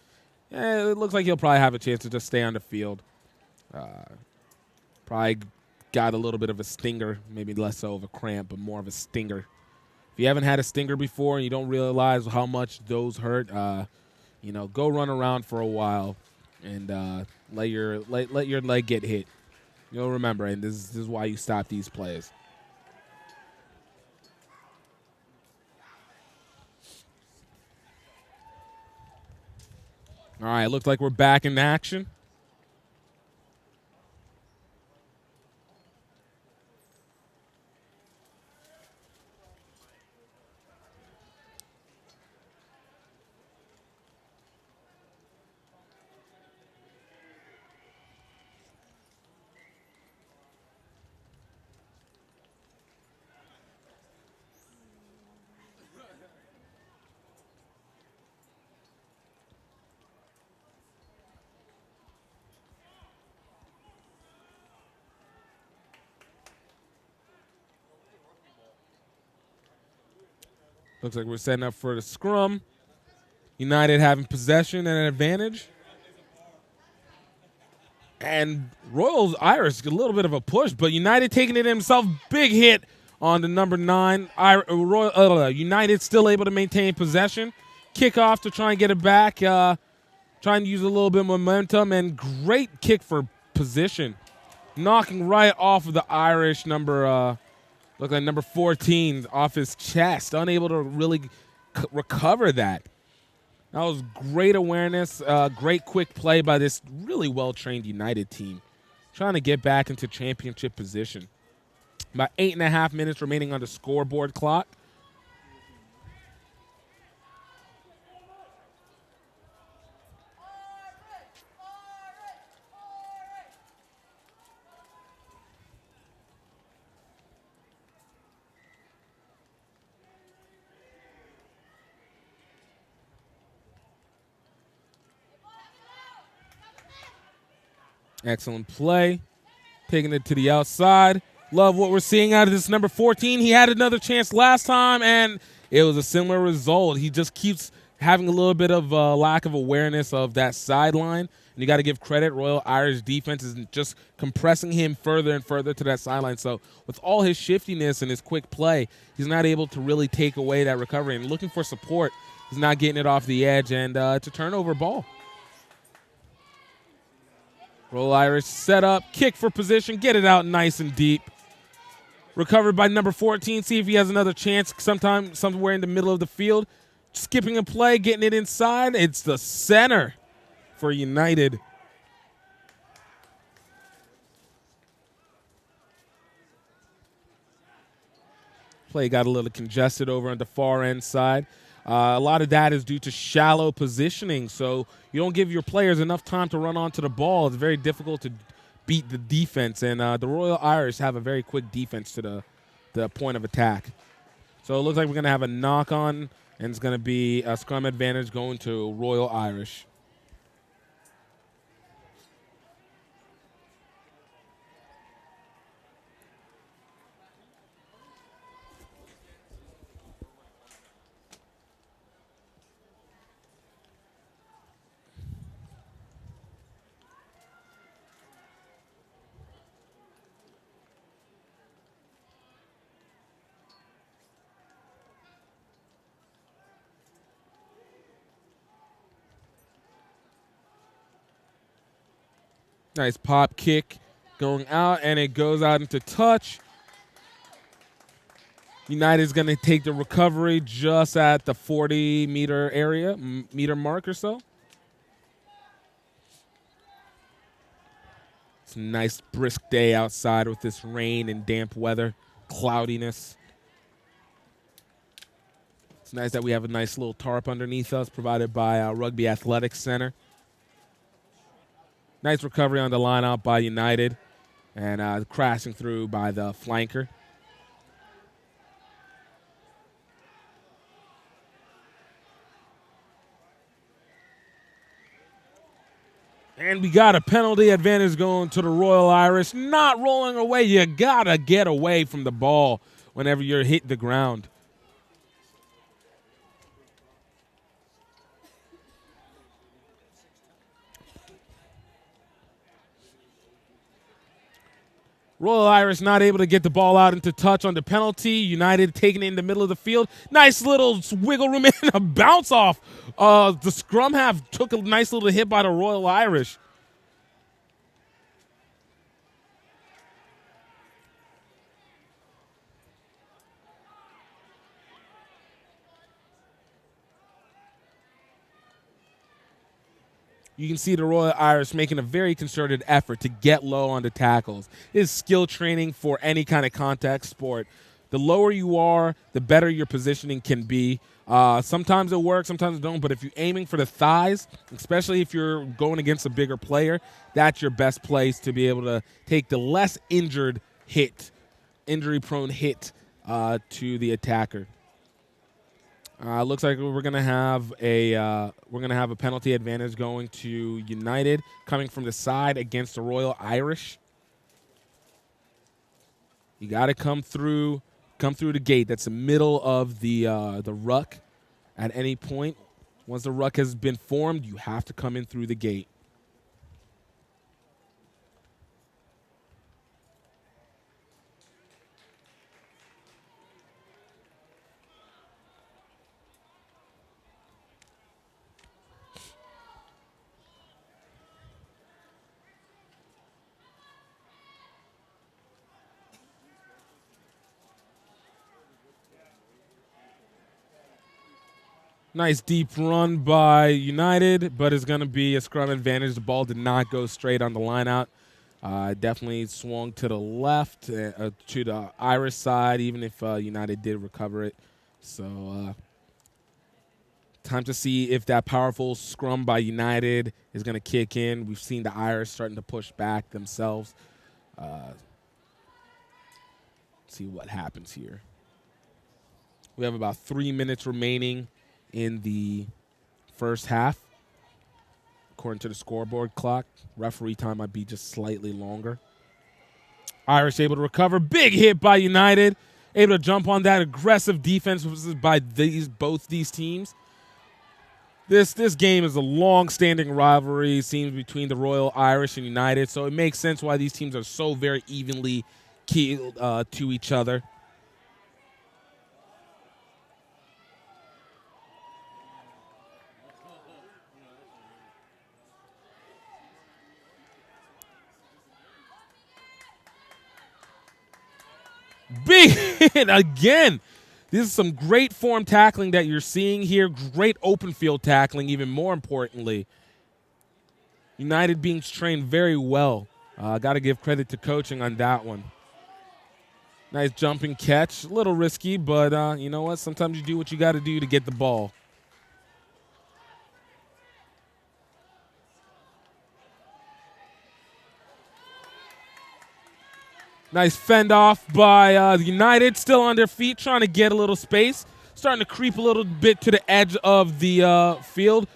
It looks like he'll probably have a chance to just stay on the field. Probably got a little bit of a stinger, maybe less so of a cramp, but more of a stinger. If you haven't had a stinger before and you don't realize how much those hurt, go run around for a while and let your leg get hit. You'll remember, and this is why you stop these plays. All right, looks like we're back in action. Looks like we're setting up for the scrum. United having possession and an advantage. And Royal Irish, a little bit of a push, but United taking it himself. Big hit on the number 9. United still able to maintain possession. Kickoff to try and get it back. Trying to use a little bit of momentum, and great kick for position. Knocking right off of the Irish number 14 off his chest. Unable to really recover that. That was great awareness, great quick play by this really well-trained United team. Trying to get back into championship position. About 8.5 minutes remaining on the scoreboard clock. Excellent play. Taking it to the outside. Love what we're seeing out of this number 14. He had another chance last time, and it was a similar result. He just keeps having a little bit of lack of awareness of that sideline. And you got to give credit. Royal Irish defense is just compressing him further and further to that sideline. So with all his shiftiness and his quick play, he's not able to really take away that recovery. And looking for support, he's not getting it off the edge, and it's a turnover ball. Royal Irish set up, kick for position, get it out nice and deep. Recovered by number 14. See if he has another chance somewhere in the middle of the field. Skipping a play, getting it inside. It's the center for United. Play got a little congested over on the far end side. A lot of that is due to shallow positioning, so you don't give your players enough time to run onto the ball. It's very difficult to beat the defense, and the Royal Irish have a very quick defense to the point of attack. So it looks like we're going to have a knock-on, and it's going to be a scrum advantage going to Royal Irish. Nice pop kick going out, and it goes out into touch. United's going to take the recovery just at the 40-meter mark or so. It's a nice brisk day outside with this rain and damp weather, cloudiness. It's nice that we have a nice little tarp underneath us provided by Rugby Athletics Center. Nice recovery on the line out by United, and crashing through by the flanker. And we got a penalty advantage going to the Royal Irish. Not rolling away. You got to get away from the ball whenever you're hitting the ground. Royal Irish not able to get the ball out into touch on the penalty. United taking it in the middle of the field. Nice little wiggle room and a bounce off. The scrum half took a nice little hit by the Royal Irish. You can see the Royal Irish making a very concerted effort to get low on the tackles. It is skill training for any kind of contact sport. The lower you are, the better your positioning can be. Sometimes it works, sometimes it don't, but if you're aiming for the thighs, especially if you're going against a bigger player, that's your best place to be able to take the less injury-prone hit to the attacker. Looks like we're gonna have a penalty advantage going to United, coming from the side against the Royal Irish. You got to come through come through the gate. That's the middle of the ruck. At any point, once the ruck has been formed, you have to come in through the gate. Nice deep run by United, but it's going to be a scrum advantage. The ball did not go straight on the line out. Definitely swung to the left, to the Irish side, even if United did recover it. So time to see if that powerful scrum by United is going to kick in. We've seen the Irish starting to push back themselves. See what happens here. We have about 3 minutes remaining in the first half, according to the scoreboard clock. Referee time might be just slightly longer. Irish able to recover. Big hit by United. Able to jump on that aggressive defense by both these teams. This game is a long-standing rivalry, seems, between the Royal Irish and United, so it makes sense why these teams are so very evenly keeled to each other. Big hit again. This is some great form tackling that you're seeing here. Great open field tackling, even more importantly. United being trained very well. Got to give credit to coaching on that one. Nice jumping catch. A little risky, but you know what? Sometimes you do what you got to do to get the ball. Nice fend off by United, still on their feet, trying to get a little space. Starting to creep a little bit to the edge of the field,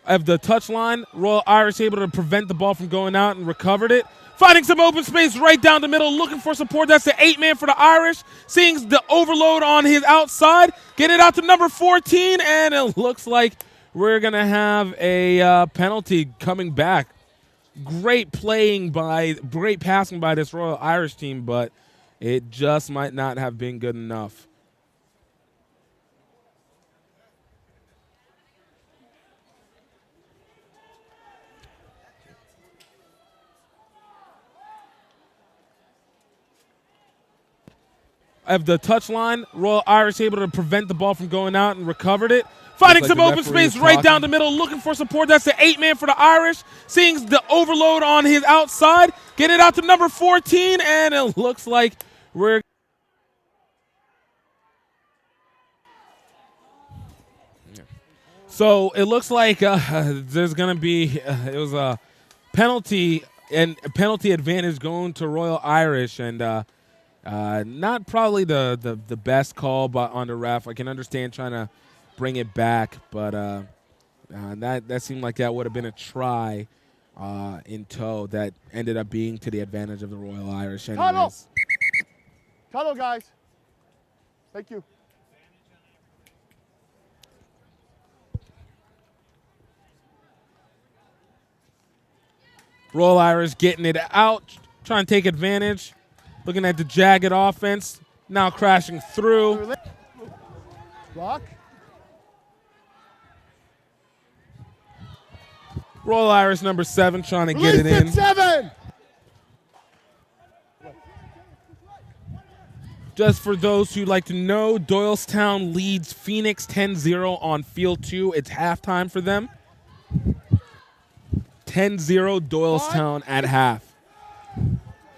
of the touchline. Royal Irish able to prevent the ball from going out and recovered it. Finding some open space right down the middle, looking for support. That's the 8-man for the Irish. Seeing the overload on his outside. Get it out to number 14, and it looks like we're going to have a penalty coming back. Great passing by this Royal Irish team, but it just might not have been good enough. Of the touchline, Royal Irish able to prevent the ball from going out and recovered it. Finding some open space right down the middle, looking for support. That's the 8-man for the Irish. Seeing the overload on his outside. Get it out to number 14, and it looks like we're... So it looks like there's going to be... it was a penalty, and a penalty advantage going to Royal Irish, and not probably the best call on the ref. I can understand trying to bring it back, but that seemed like that would have been a try in tow that ended up being to the advantage of the Royal Irish anyways. Tunnel! Tunnel, guys. Thank you. Royal Irish getting it out, trying to take advantage, looking at the jagged offense, now crashing through. Block. Royal Irish number 7 trying to get it in. 7. Just for those who'd like to know, Doylestown leads Phoenix 10-0 on field 2. It's halftime for them. 10-0 Doylestown at half.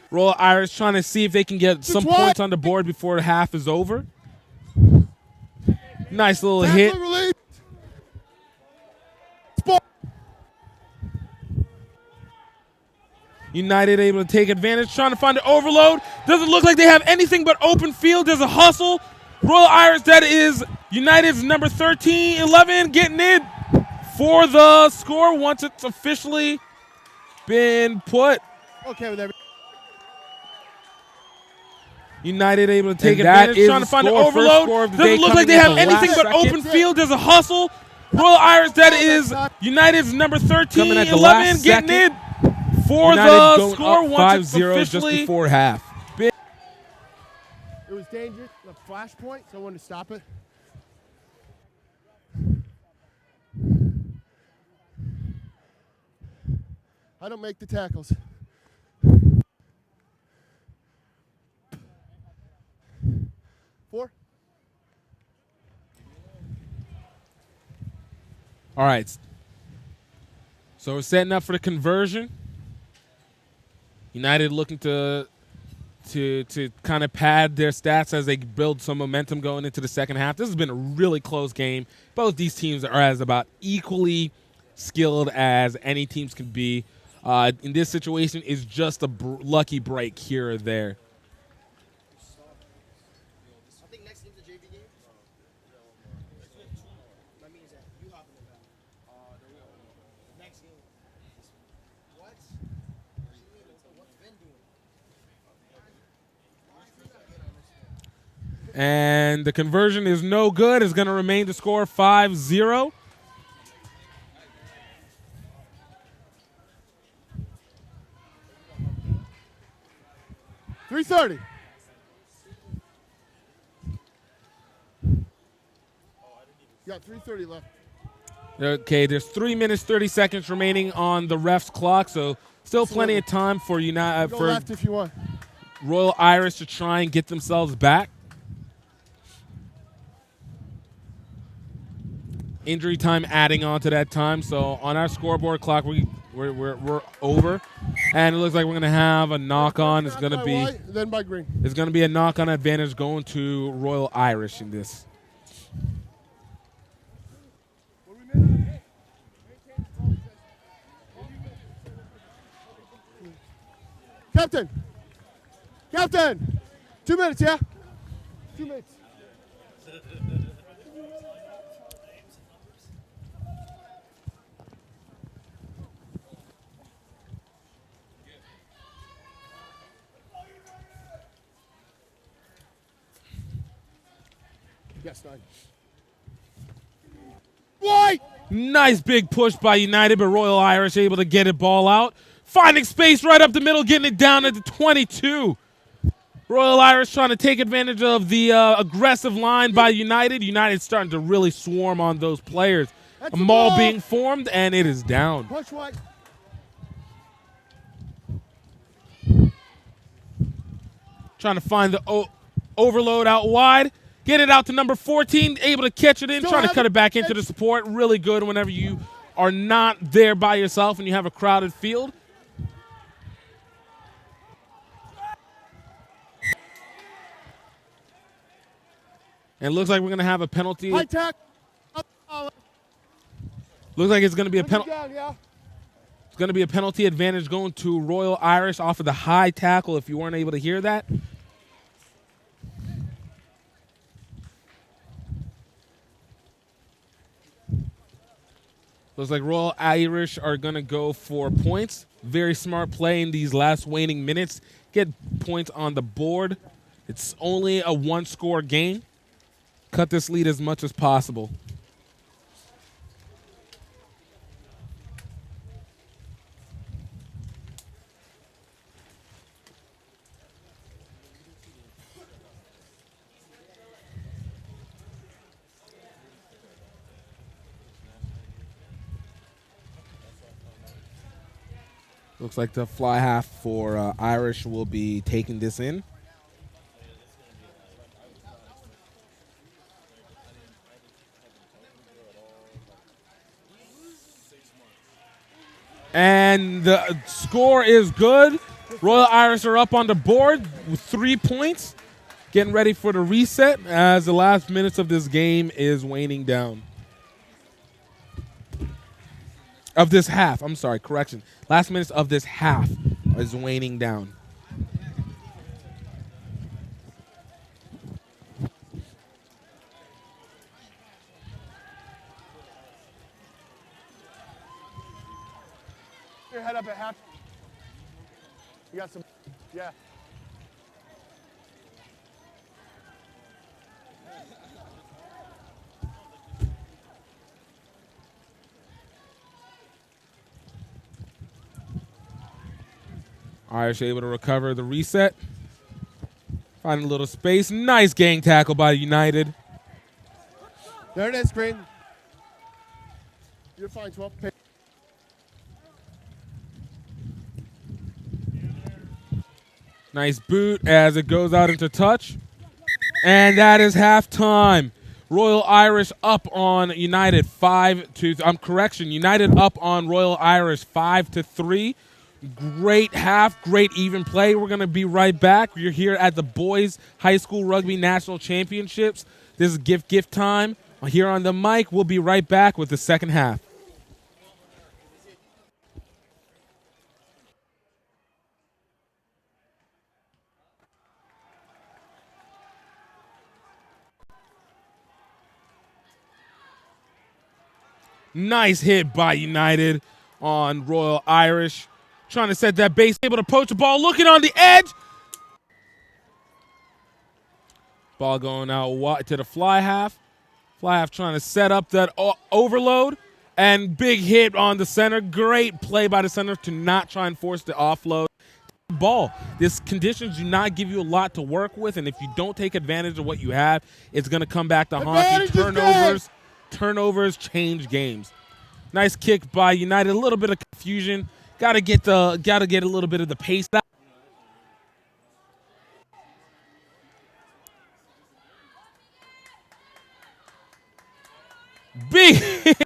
Royal Irish trying to see if they can get some points on the board before the half is over. Nice little hit. United able to take advantage, trying to find an overload. Doesn't look like they have anything but open field. There's a hustle. Royal Irish, that is United's number 11, getting in for the score once it's officially been put. Okay with everything. United able to take And that advantage, is trying to the find the score. First overload. score of the day Doesn't look like coming they in have the anything last but second. open field. There's a hustle. Royal Irish, that is United's number 13, Coming at the 11, last getting second. it for United the going score up once it's 5-0 just officially. before half. It was dangerous. The flashpoint, so I wanted to stop it. I don't make the tackles. Four. All right. So we're setting up for the conversion. United looking to kind of pad their stats as they build some momentum going into the second half. This has been a really close game. Both these teams are as about equally skilled as any teams can be. In this situation, is just a lucky break here or there. And the conversion is no good. It's going to remain the score 5-0. $3:30. You got 3:30 left. Okay, there's 3 minutes, 30 seconds remaining on the ref's clock, so still plenty of time for Go left if you want. Royal Irish to try and get themselves back. Injury time adding on to that time, so on our scoreboard clock, we're over, and it looks like we're gonna have a knock-on. It's gonna be white, then by green. It's gonna be a knock-on advantage going to Royal Irish in this. Captain. 2 minutes, yeah? 2 minutes. Yes, 9. White! Nice big push by United, but Royal Irish able to get it ball out. Finding space right up the middle, getting it down at the 22. Royal Irish trying to take advantage of the aggressive line by United. United starting to really swarm on those players. That's A the maul ball. being formed, and it is down. Push white. Trying to find the overload out wide. Get it out to number 14, able to catch it in, Still trying to have cut it. it back into the support. Really good whenever you are not there by yourself and you have a crowded field. And it looks like we're going to have a penalty. High tack. Looks like it's going to be a penalty. Down, yeah. It's going to be a penalty advantage going to Royal Irish off of the high tackle if you weren't able to hear that. Looks like Royal Irish are going to go for points. Very smart play in these last waning minutes. Get points on the board. It's only a one-score game. Cut this lead as much as possible. Looks like the fly half for Irish will be taking this in. And the score is good. Royal Irish are up on the board with 3 points. Getting ready for the reset as the last minutes of this game is waning down. Of this half, I'm sorry, correction. Last minutes of this half is waning down. Your head up at half. You got some, yeah. Irish able to recover the reset. Find a little space. Nice gang tackle by United. There it is, Green. You're fine, 12. Nice boot as it goes out into touch. And that is halftime. Royal Irish up on United 5-2. United up on Royal Irish 5-3. Great half, great even play. We're going to be right back. You're here at the Boys High School Rugby National Championships. This is gift time. Here on the mic, we'll be right back with the second half. Nice hit by United on Royal Irish. Trying to set that base, able to poach the ball, looking on the edge. Ball going out wide to the fly half. Fly half trying to set up that overload. And big hit on the center. Great play by the center to not try and force the offload. Ball. These conditions do not give you a lot to work with, and if you don't take advantage of what you have, it's going to come back to haunt you. Turnovers change games. Nice kick by United. A little bit of confusion. Got to get a little bit of the pace out. Big hit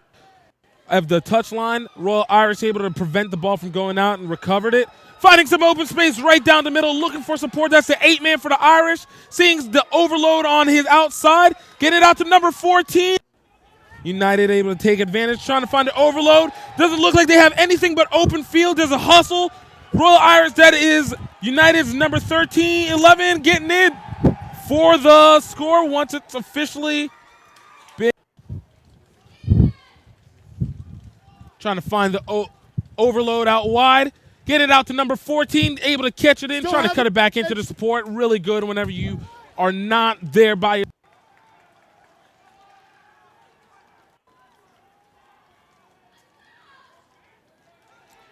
of the touchline. Royal Irish able to prevent the ball from going out and recovered it. Finding some open space right down the middle, looking for support. That's the 8-man for the Irish. Seeing the overload on his outside. Get it out to number 14. United able to take advantage, trying to find the overload. Doesn't look like they have anything but open field. There's a hustle. Royal Irish, that is United's number 13, 11, getting in for the score once it's officially big. Trying to find the overload out wide. Get it out to number 14, able to catch it in, trying to cut it back into the support. Really good whenever you are not there by your.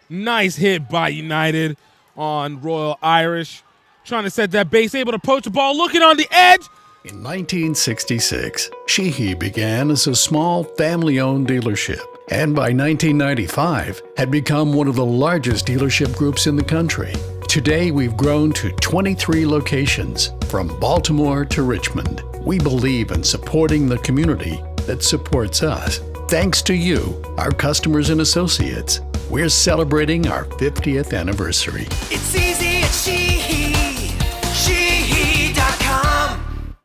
Nice hit by United on Royal Irish. Trying to set that base, able to poach the ball, looking on the edge. In 1966, Sheehy began as a small family-owned dealership, and by 1995 had become one of the largest dealership groups in the country. Today, we've grown to 23 locations, from Baltimore to Richmond. We believe in supporting the community that supports us. Thanks to you, our customers and associates, we're celebrating our 50th anniversary. It's easy at Sheehy.com.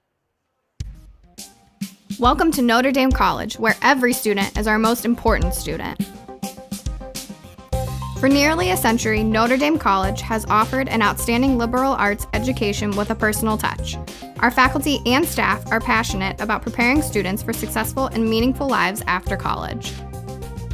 Welcome to Notre Dame College, where every student is our most important student. For nearly a century, Notre Dame College has offered an outstanding liberal arts education with a personal touch. Our faculty and staff are passionate about preparing students for successful and meaningful lives after college.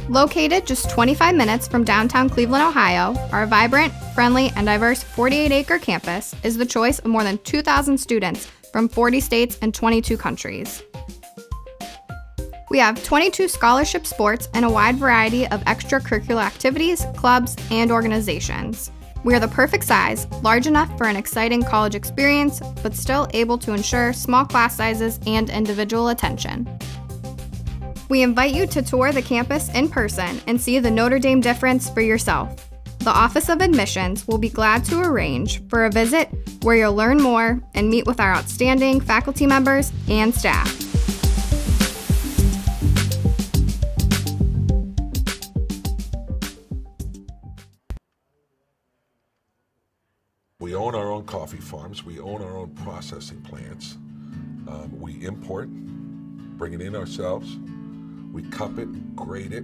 Located just 25 minutes from downtown Cleveland, Ohio, our vibrant, friendly, and diverse 48-acre campus is the choice of more than 2,000 students from 40 states and 22 countries. We have 22 scholarship sports and a wide variety of extracurricular activities, clubs, and organizations. We are the perfect size, large enough for an exciting college experience, but still able to ensure small class sizes and individual attention. We invite you to tour the campus in person and see the Notre Dame difference for yourself. The Office of Admissions will be glad to arrange for a visit where you'll learn more and meet with our outstanding faculty members and staff. We own our own coffee farms. We own our own processing plants. We import, bring it in ourselves. We cup it, grade it,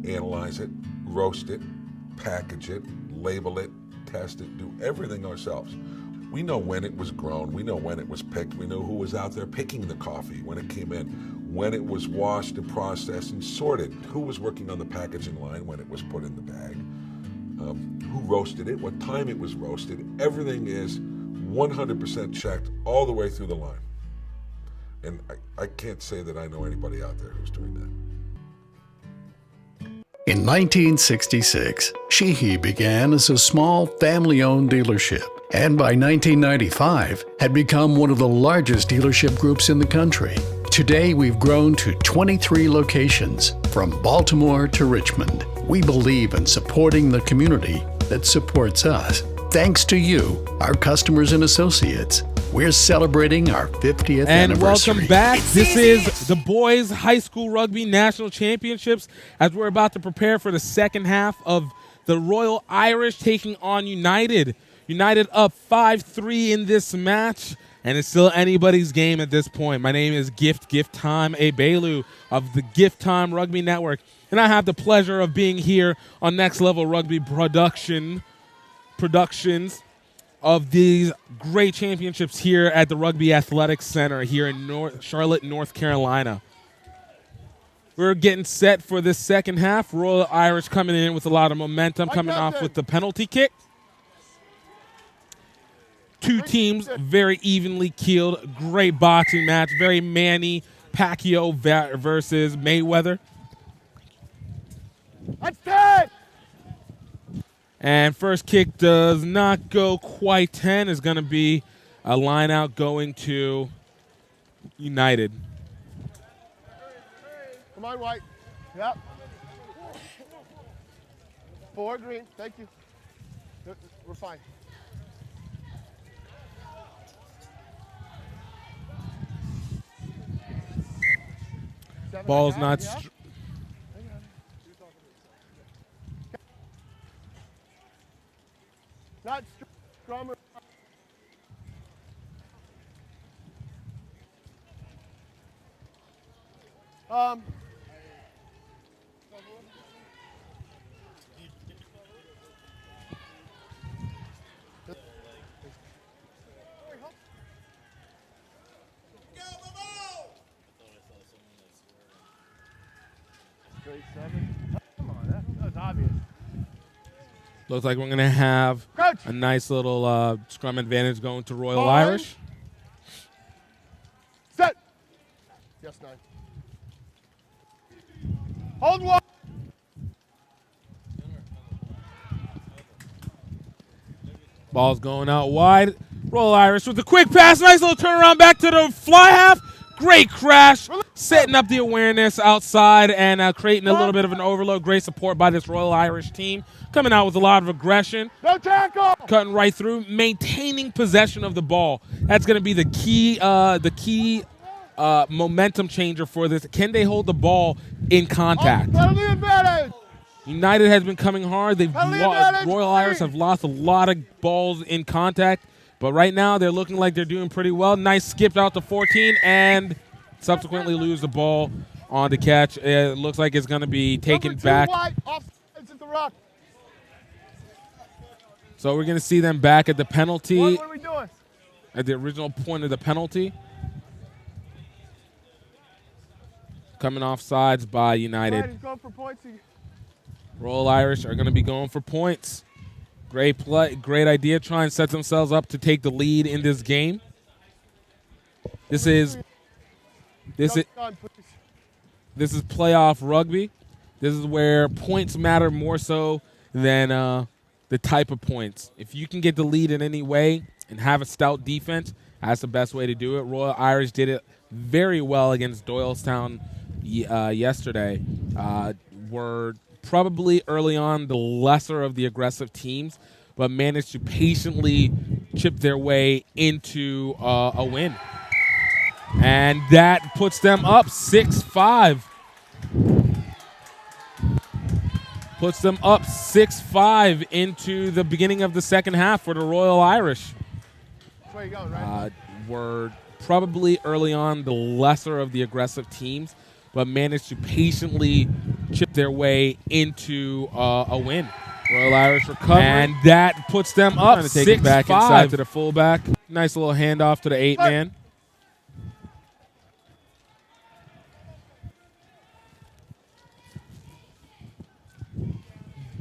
analyze it, roast it, package it, label it, test it, do everything ourselves. We know when it was grown. We know when it was picked. We know who was out there picking the coffee when it came in, when it was washed and processed and sorted, who was working on the packaging line when it was put in the bag, who roasted it, what time it was roasted. Everything is 100% checked all the way through the line. And I can't say that I know anybody out there who's doing that. In 1966, Sheehy began as a small family-owned dealership, and by 1995 had become one of the largest dealership groups in the country. Today, we've grown to 23 locations, from Baltimore to Richmond. We believe in supporting the community that supports us. Thanks to you, our customers and associates, we're celebrating our 50th and anniversary. welcome back. This is the Boys High School Rugby National Championships as we're about to prepare for the second half of the Royal Irish taking on United. United up 5-3 in this match, and it's still anybody's game at this point. My name is Gift Time Ebelu of the Gift Time Rugby Network, and I have the pleasure of being here on Next Level Rugby Productions of these great championships here at the Rugby Athletics Center here in Charlotte, North Carolina. We're getting set for this second half. Royal Irish coming in with a lot of momentum, coming off with the penalty kick. Two teams very evenly keeled. Great boxing match. Very Manny Pacquiao versus Mayweather. That's 10! And first kick does not go quite 10. Is going to be a line out going to United. Come on, White. Yep. 4 green. Thank you. We're fine. Ball's not... Not Strummer. Straight 7. Come on, that was obvious. Looks like we're going to have a nice little scrum advantage going to Royal Ball. Irish. Set. Yes, 9. Hold 1. Ball's going out wide. Royal Irish with a quick pass. Nice little turnaround back to the fly half. Great crash. Setting up the awareness outside and creating a little bit of an overload. Great support by this Royal Irish team. Coming out with a lot of aggression. No tackle. Cutting right through. Maintaining possession of the ball. That's going to be the key momentum changer for this. Can they hold the ball in contact? Penalty advantage. United has been coming hard. Royal Irish have lost a lot of balls in contact, but right now they're looking like they're doing pretty well. Nice skip out to 14 and subsequently lose the ball on the catch. It looks like it's going to be taken back. White, offsides at the rock. So we're going to see them back at the penalty. What are we doing? At the original point of the penalty. Coming off sides by United. Right, he's going for points. Royal Irish are going to be going for points. Great play, great idea. Try and set themselves up to take the lead in this game. This is playoff rugby. This is where points matter more so than the type of points. If you can get the lead in any way and have a stout defense, that's the best way to do it. Royal Irish did it very well against Doylestown yesterday. Were probably early on the lesser of the aggressive teams, but managed to patiently chip their way into a win. And that puts them up 6-5. Puts them up 6-5 into the beginning of the second half for the Royal Irish. Where you going, right? Were probably early on the lesser of the aggressive teams, but managed to patiently chip their way into a win. Royal Irish recovery. And that puts them up 6-5. Take it back inside to the fullback. Nice little handoff to the 8-man.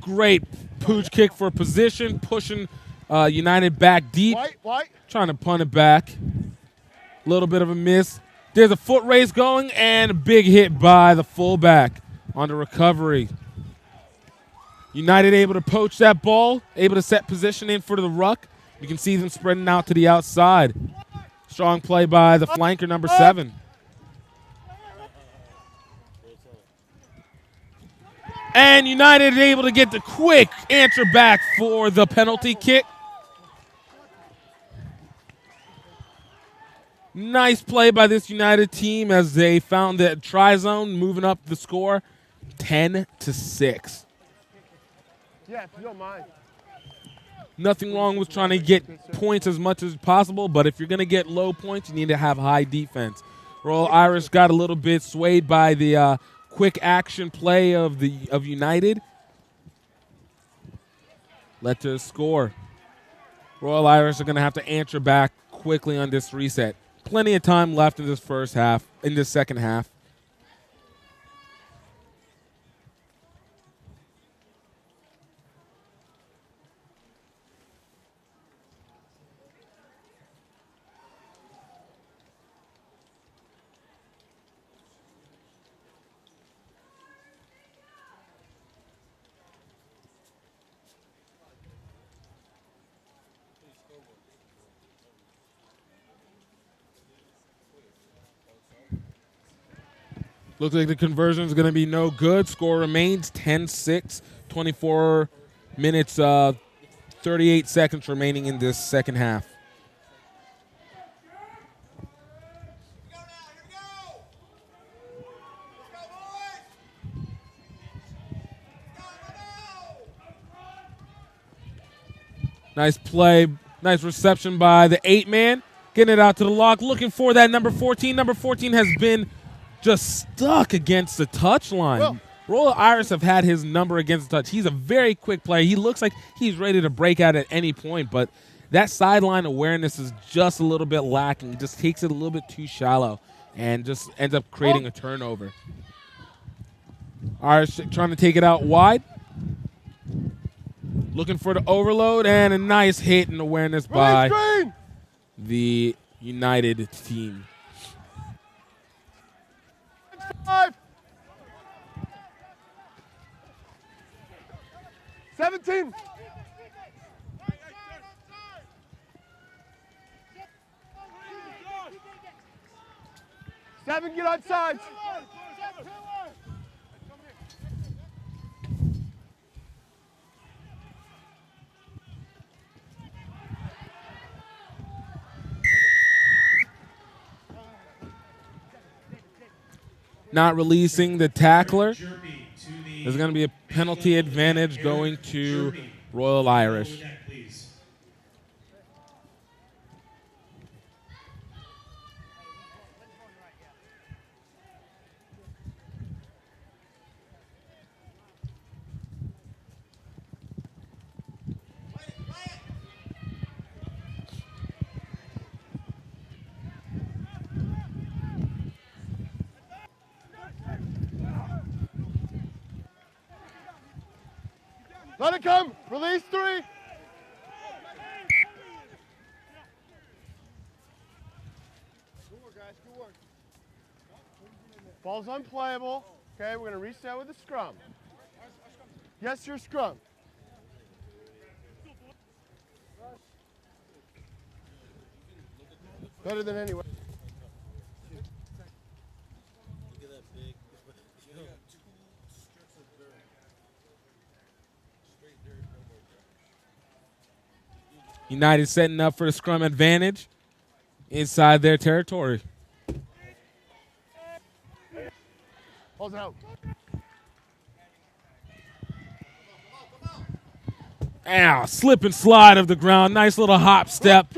Great pooch kick for position, pushing United back deep. White. Trying to punt it back. A little bit of a miss. There's a foot race going and a big hit by the fullback on the recovery. United able to poach that ball, able to set position in for the ruck. You can see them spreading out to the outside. Strong play by the flanker, number 7. And United is able to get the quick answer back for the penalty kick. Nice play by this United team as they found the try zone, moving up the score 10-6. Yeah, if you don't mind. Nothing wrong with trying to get points as much as possible, but if you're going to get low points, you need to have high defense. Royal Irish got a little bit swayed by the quick action play of United. Led to a score. Royal Irish are going to have to answer back quickly on this reset. Plenty of time left in this second half. Looks like the conversion is going to be no good. Score remains 10-6, 24 minutes, 38 seconds remaining in this second half. Nice play, nice reception by the 8-man. Getting it out to the lock, looking for that number 14. Number 14 has been just stuck against the touchline. Royal Irish have had his number against the touch. He's a very quick player. He looks like he's ready to break out at any point, but that sideline awareness is just a little bit lacking. He just takes it a little bit too shallow and just ends up creating a turnover. Irish trying to take it out wide. Looking for the overload and a nice hit and awareness by the United team. 5. 17. 7, get outside. Not releasing the tackler. There's going to be a penalty advantage going to Royal Irish. Let it come. Release 3. Good work, guys. Good work. Ball's unplayable. Okay, we're going to reset with a scrum. Yes, your scrum. Better than anyone. United setting up for the scrum advantage inside their territory. Hold it out. Ow, slip and slide of the ground. Nice little hop step.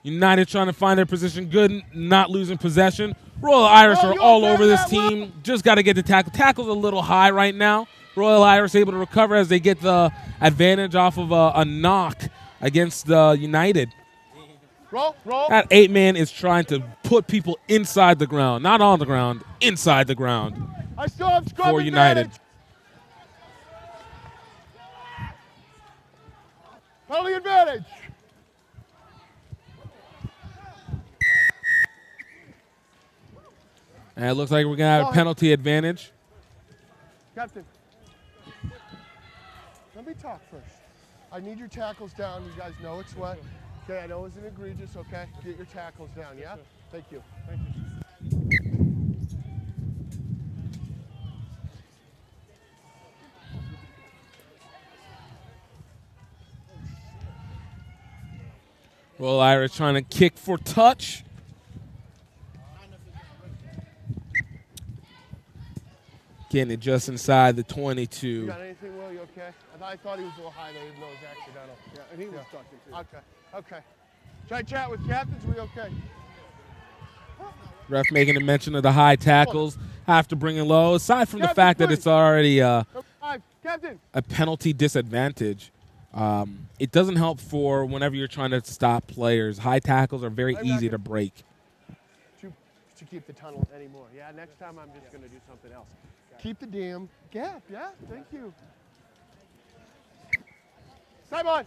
United trying to find their position good, not losing possession. Royal Irish are all over this team. Just got to get the tackle. Tackle's a little high right now. Royal Irish able to recover as they get the advantage off of a knock against United. Roll, roll. That 8-man is trying to put people inside the ground, not on the ground, inside the ground. I still have scrum for United. advantage. Penalty advantage. And it looks like we're going to have a penalty advantage. Captain, let me talk first. I need your tackles down. You guys know it's wet. Okay, I know it's an egregious, okay? Get your tackles down, yeah? Thank you. Thank you. Royal Irish trying to kick for touch. Getting it just inside the 22. You got anything, Will? You okay? I thought he was a little high there, even though it was accidental. Yeah, and he was ducking too. Okay, okay. Should I chat with captains? We okay? Ref making a mention of the high tackles. Have to bring it low. Aside from the fact that it's already a penalty disadvantage, it doesn't help for whenever you're trying to stop players. High tackles are very easy to break. To keep the tunnel anymore. Yeah, next time I'm just going to do something else. Keep the damn gap. Yeah, thank you. Simon!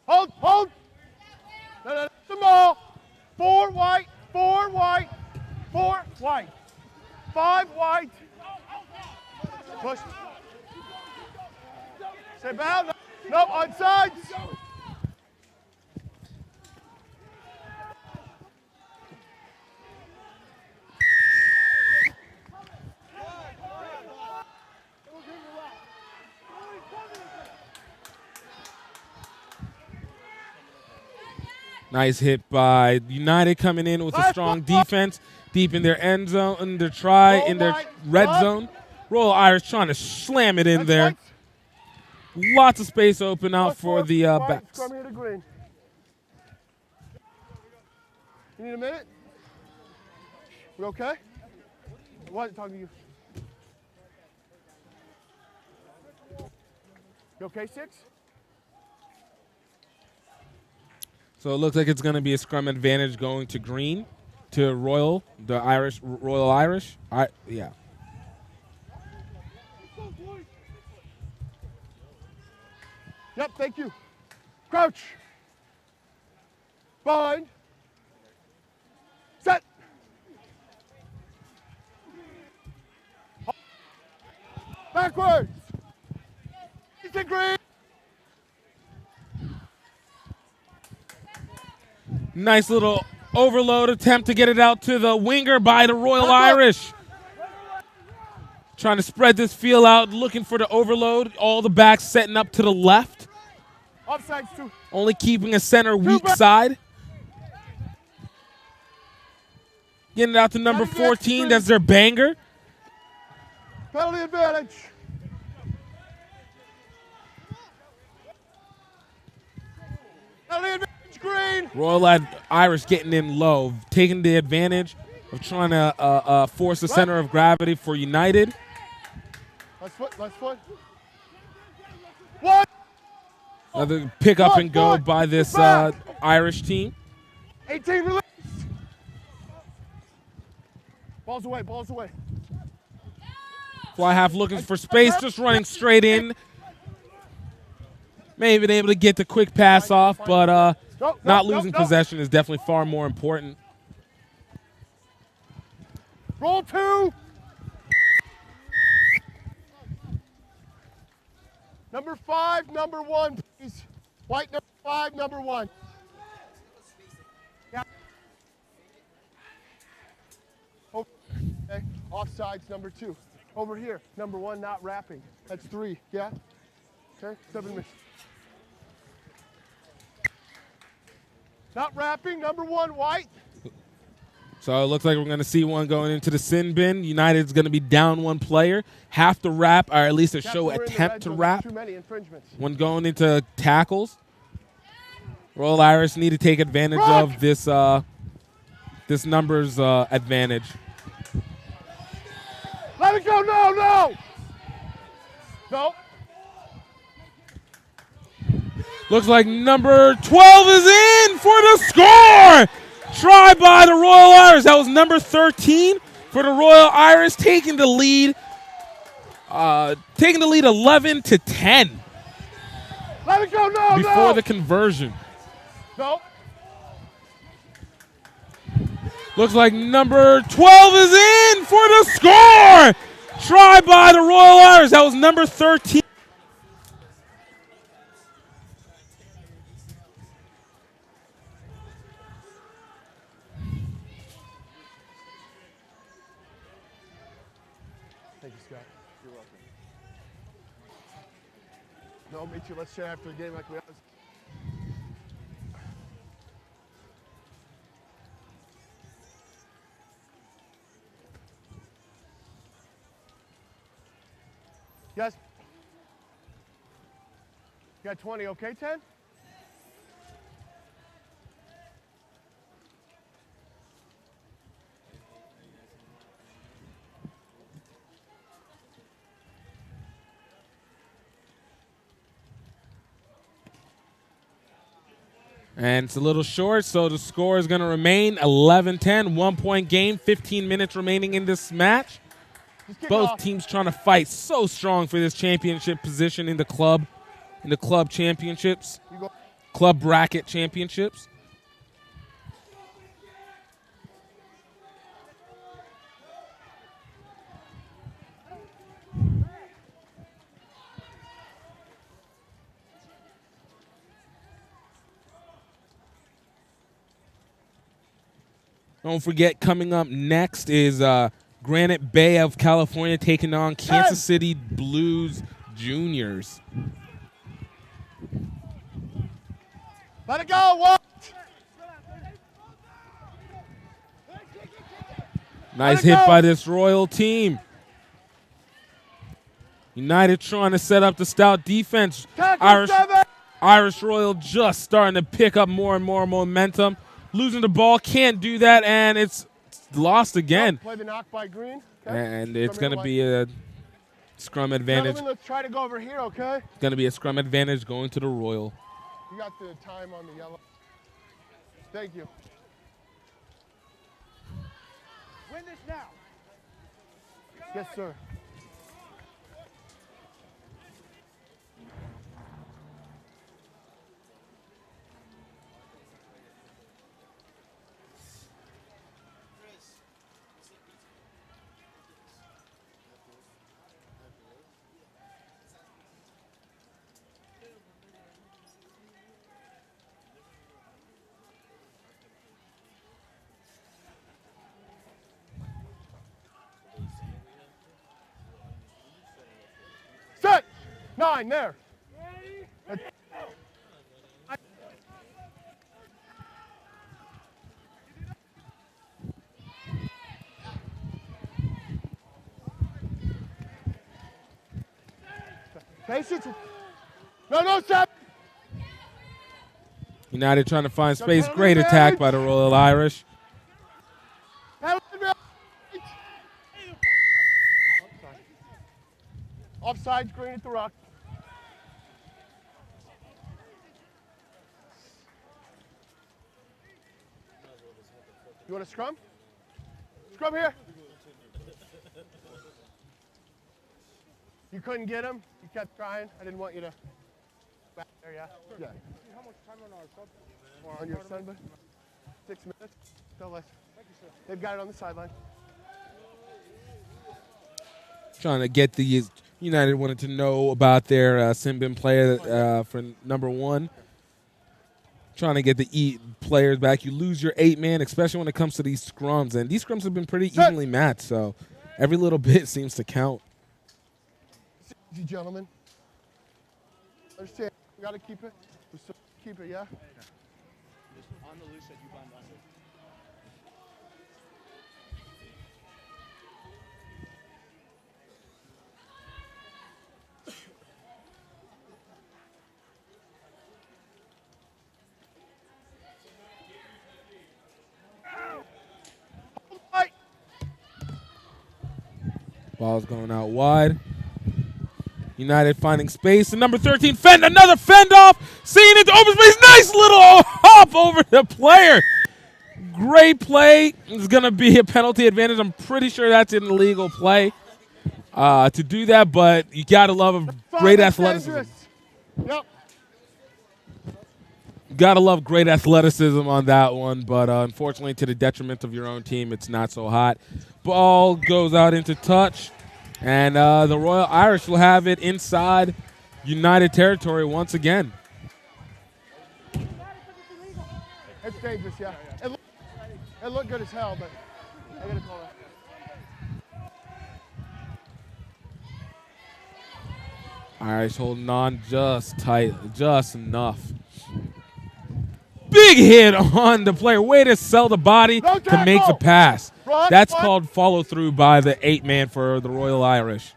Hold, hold! No, the ball. 4 white, 4 white, 4 white, 5 white. Push. Stay bound. No, on sides. Nice hit by United coming in with a strong defense deep in their end zone, in their try, in their red zone. Royal Irish trying to slam it in there. Lots of space open out for the backs. You need a minute? We okay? What? Talking to you. You okay, 6? So it looks like it's going to be a scrum advantage going to green, to Royal Irish. Yeah. Yep, thank you. Crouch. Bind. Set. Backwards. It's green. Nice little overload attempt to get it out to the winger by the Royal Irish. Trying to spread this field out, looking for the overload. All the backs setting up to the left. Offsides 2. Only keeping a center weak side. Getting it out to number 14. That's their banger. Penalty advantage. Penalty advantage. Green. Royal Irish getting in low, taking the advantage of trying to force the center of gravity for United. Left foot. One. Another pick up and go by this Irish team. 18 release. Balls away. Fly half looking for space, just running straight in. May have been able to get the quick pass off, but not losing possession is definitely far more important. Roll 2. Number 5, number 1, please. White number 5, number 1. Yeah. Okay. Offsides number 2. Over here, number 1 not wrapping. That's 3. Yeah. Okay. 7 minutes. Not wrapping, number 1 white. So it looks like we're going to see one going into the sin bin. United's going to be down 1 player. Have to wrap, or at least a show attempt to wrap. Too many infringements. One going into tackles. Royal Irish need to take advantage of this this numbers advantage. Let it go, no. Looks like number 12 is in for the score. Try by the Royal Irish. That was number 13 for the Royal Irish, taking the lead 11-10. Let it go, no. Before the conversion. No. Looks like number 12 is in for the score. Try by the Royal Irish. That was number 13. Thank you, Scott. You're welcome. No, me too. Let's chat after the game like we always. Yes. You got 20, okay, 10? And it's a little short, so the score is going to remain 11-10, 1-point game, 15 minutes remaining in this match. Both teams trying to fight so strong for this championship position in the club championships, club bracket championships. Don't forget, coming up next is Granite Bay of California taking on Kansas City Blues Juniors. Let it go, what? Nice hit by this Royal team. United trying to set up the stout defense. Irish Royal just starting to pick up more and more momentum. Losing the ball, can't do that, and it's lost again. Play the knock by Green. Okay. And it's going to be a scrum advantage. Gentlemen, let's try to go over here, okay? It's going to be a scrum advantage going to the Royal. You got the time on the yellow. Thank you. Win this now. Yes, sir. Set! 9 there. Patience. No, stop. United trying to find space. Great attack by the Royal Irish. Offside, Green at the rock. You want to scrum? Scrum here. You couldn't get him. You kept trying. I didn't want you to. Back there, yeah. Yeah. How much time on our sub? On your son, bud? 6 minutes. No less. Thank you, sir. They've got it on the sideline. Trying to get the United wanted to know about their Simbin player for number 1. Trying to get the players back. You lose your 8-man, especially when it comes to these scrums. And these scrums have been pretty evenly matched, so every little bit seems to count. Easy, gentlemen. Understand, we got to keep it. We still keep it, yeah? Just on the loose that you bind under. Ball's going out wide. United finding space. And number 13, another fend off. Seeing it to open space. Nice little hop over the player. Great play. It's going to be a penalty advantage. I'm pretty sure that's an illegal play to do that, but you got to love a great athleticism. Yep. Gotta love great athleticism on that one, but unfortunately, to the detriment of your own team, it's not so hot. Ball goes out into touch, and the Royal Irish will have it inside United territory once again. It's dangerous, yeah. It looked good as hell, but I gotta call that. Irish holding on just tight, just enough. Big hit on the player. Way to sell the body to make the pass. That's called follow through by the 8-man for the Royal Irish.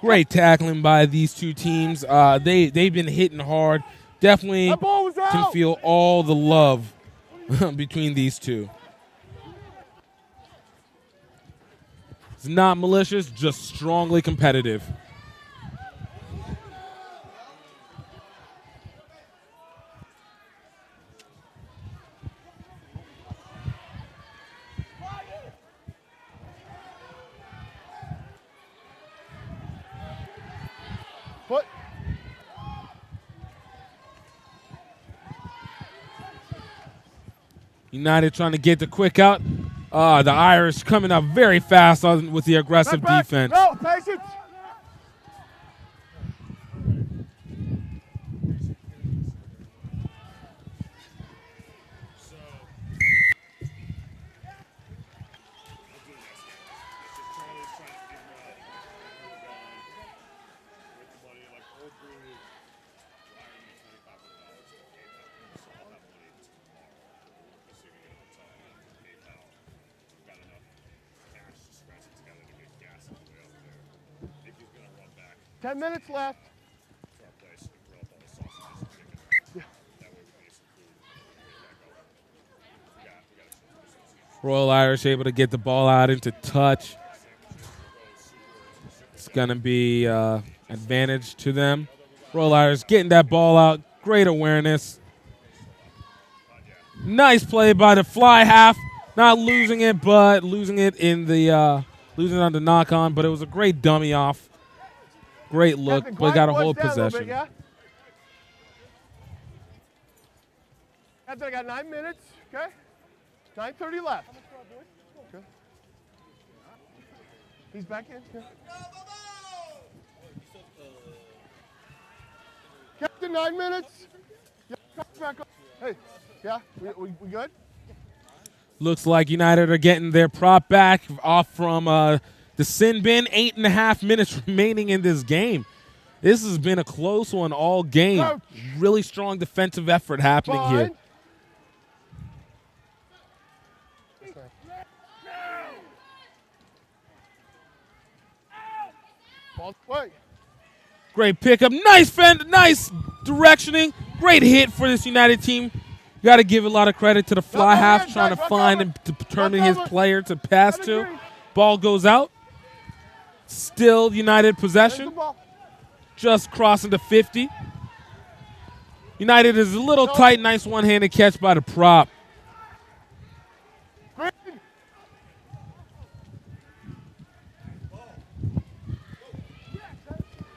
Great tackling by these two teams. They've been hitting hard. Definitely can feel all the love between these two. It's not malicious, just strongly competitive. Foot. United trying to get the quick out. The Irish coming up very fast with the aggressive defense. No, patience. Gas 10 minutes left. Royal Irish able to get the ball out into touch. It's going to be advantage to them. Royal Irish getting that ball out. Great awareness. Nice play by the fly half. Not losing it, but losing it in the losing it on the knock on. But it was a great dummy off. Great look, Captain, but got to quiet hold boys down a little possession. bit, yeah? Captain, I got 9 minutes, okay? 9:30 left. Okay. He's back in. Yeah. Captain, 9 minutes. Yeah, back up. Hey, yeah, we good? Looks like United are getting their prop back off from the sin bin. 8.5 minutes remaining in this game. This has been a close one all game. Coach. Really strong defensive effort happening here. Ball away. Great pickup. Nice fend. Nice directioning. Great hit for this United team. You got to give a lot of credit to the fly half trying to find and determine his player to pass to. Ball goes out. Still United possession. Just crossing the 50. United is a little tight. Nice one-handed catch by the prop.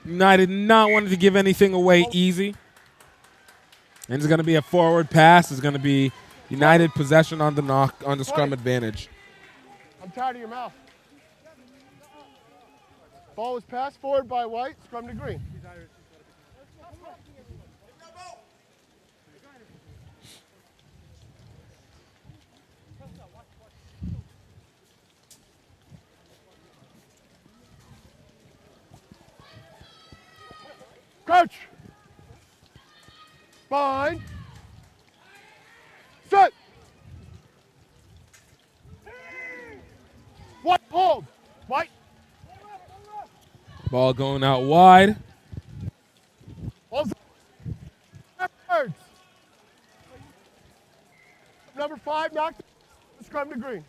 United not wanting to give anything away easy. And it's going to be a forward pass. It's going to be United possession on the knock, on the scrum advantage. I'm tired of your mouth. Ball was passed forward by White, scrum to green. Coach! Bind. Set. White, hold. White. Ball going out wide. Backwards. Number 5 knocked the scrum to green.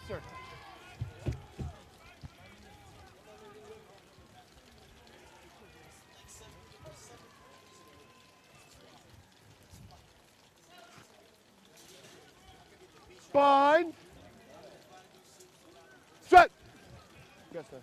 Sir. Bind. Set. Yes, sir.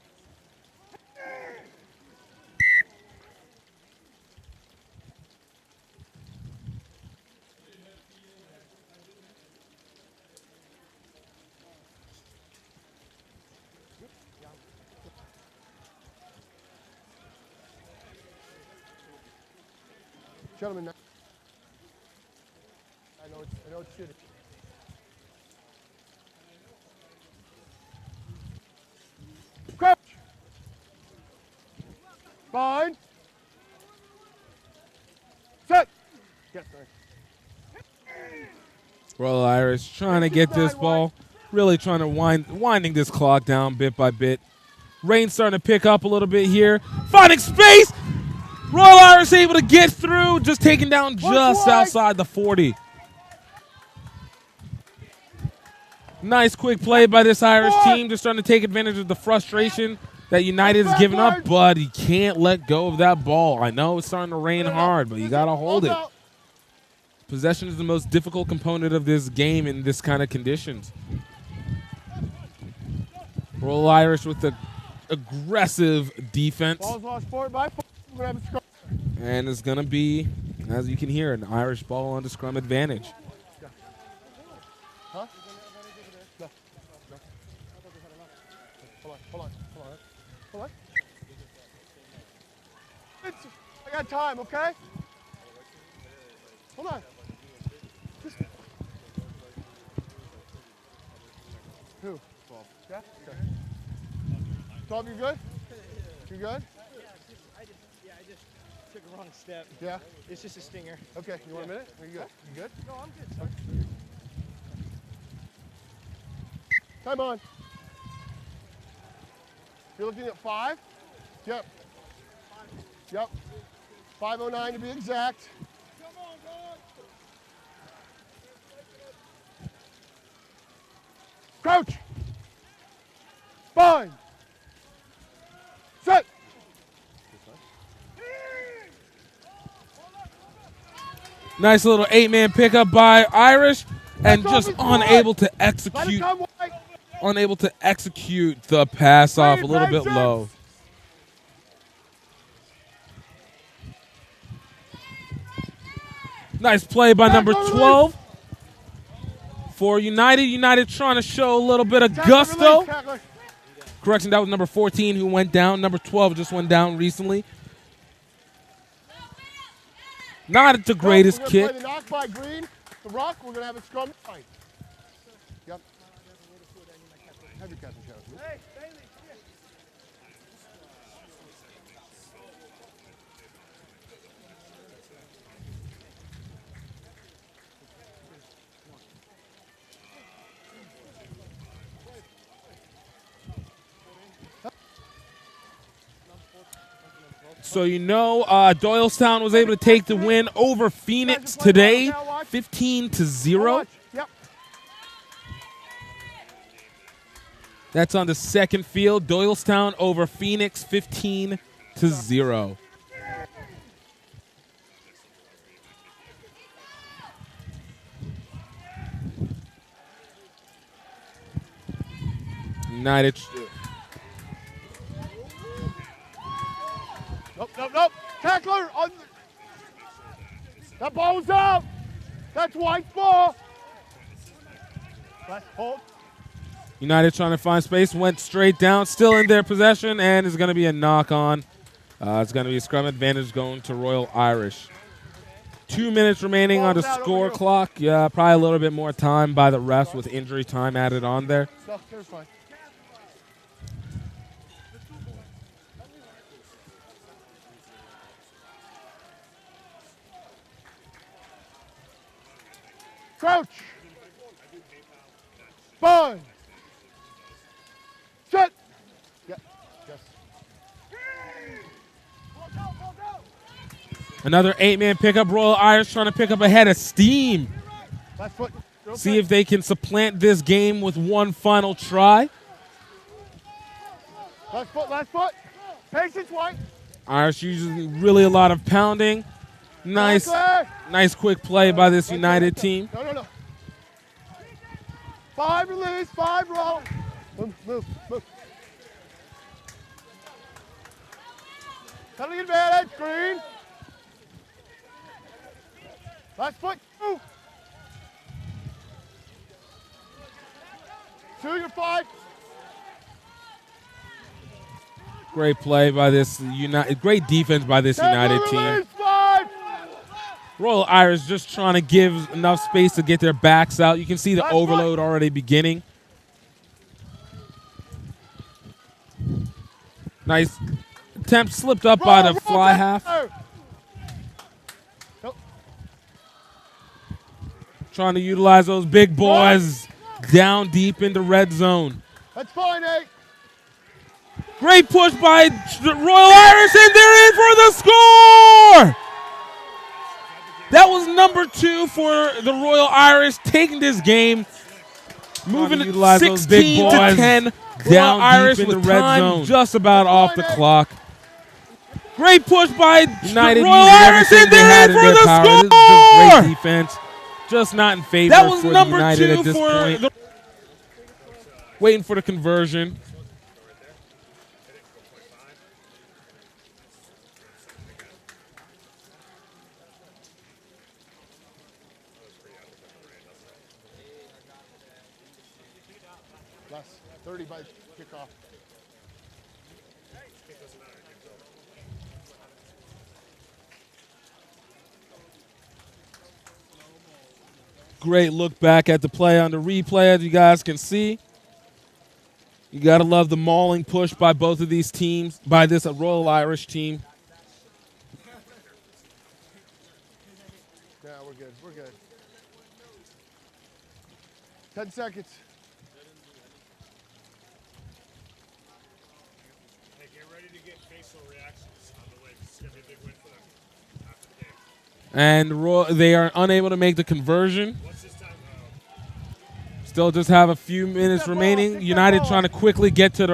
Gentlemen, I know it's shitty. Crouch. Bind. Set. Yes, sir. Royal Irish trying to get this ball, really trying to winding this clock down bit by bit. Rain's starting to pick up a little bit here. Finding space. Royal Irish able to get through, just taken down just outside the 40. Nice quick play by this Irish team, just trying to take advantage of the frustration that United has given up, but he can't let go of that ball. I know it's starting to rain hard, but you got to hold it. Possession is the most difficult component of this game in this kind of conditions. Royal Irish with the aggressive defense. Ball's lost forward by 4. We're going to have a scrum. And it's going to be, as you can hear, an Irish ball on the scrum advantage. Huh? No. Hold on. I got time, okay? Hold on. Who? 12. Yeah? Okay. 12, you good? You good? I just took a wrong step. Yeah? It's just a stinger. Okay, you want a minute? Are you good? You good? No, I'm good, sir. Time on. You're looking at 5? Yep. 5:09 to be exact. Come on, dog. Crouch. Bind. Set. Nice little 8-man pickup by Irish, and just unable to execute the pass off, a little bit low. Nice play by number 12 for United. United trying to show a little bit of gusto. Correction, that was number 14 who went down. Number 12 just went down recently. Not the greatest kick. Play the knock by Green. The rock, we're going to have a scrum. Fine. Yep. Have your captain shout. Hey, Bailey, So Doylestown was able to take the win over Phoenix today, 15-0. Yep. That's on the second field. Doylestown over Phoenix, 15-0. United. Nope. Tackler on. That ball was out. That's White's ball. Last hold. United trying to find space, went straight down, still in their possession, and it's going to be a knock on. It's going to be a scrum advantage going to Royal Irish. 2 minutes remaining on the score clock. Yeah, probably a little bit more time by the refs with injury time added on there. No, they're fine. Crouch. Bind. Set. Yeah. Yes. Another 8-man pickup. Royal Irish trying to pick up a head of steam. Last foot. See if they can supplant this game with one final try. Last foot. Patience, White. Irish using really a lot of pounding. Nice quick play by this United team. No. 5 release, 5 roll. Move. Penalty advantage, green. Last foot, 2. 2, you're 5. Great play by this great defense by this United team. 5. Royal Irish just trying to give enough space to get their backs out. You can see the overload already beginning. Nice attempt, slipped up by the fly half. Trying to utilize those big boys down deep in the red zone. That's fine, 8. Great push by Royal Irish, and they're in for the score! That was number 2 for the Royal Irish, taking this game, moving it 16-10. Royal Irish with time just about off the clock. Great push by Royal Irish, and they're in for the score! This is just great defense, just not in favor for the United at this point. Waiting for the conversion. Less 30 by kickoff. Great look back at the play on the replay, as you guys can see. You got to love the mauling push by both of these teams, by this Royal Irish team. Yeah, we're good. 10 seconds. Hey, get ready to get facial reactions on the way. It's going to be a big win for them after the game. And they are unable to make the conversion. Still just have a few minutes remaining. United trying to quickly get to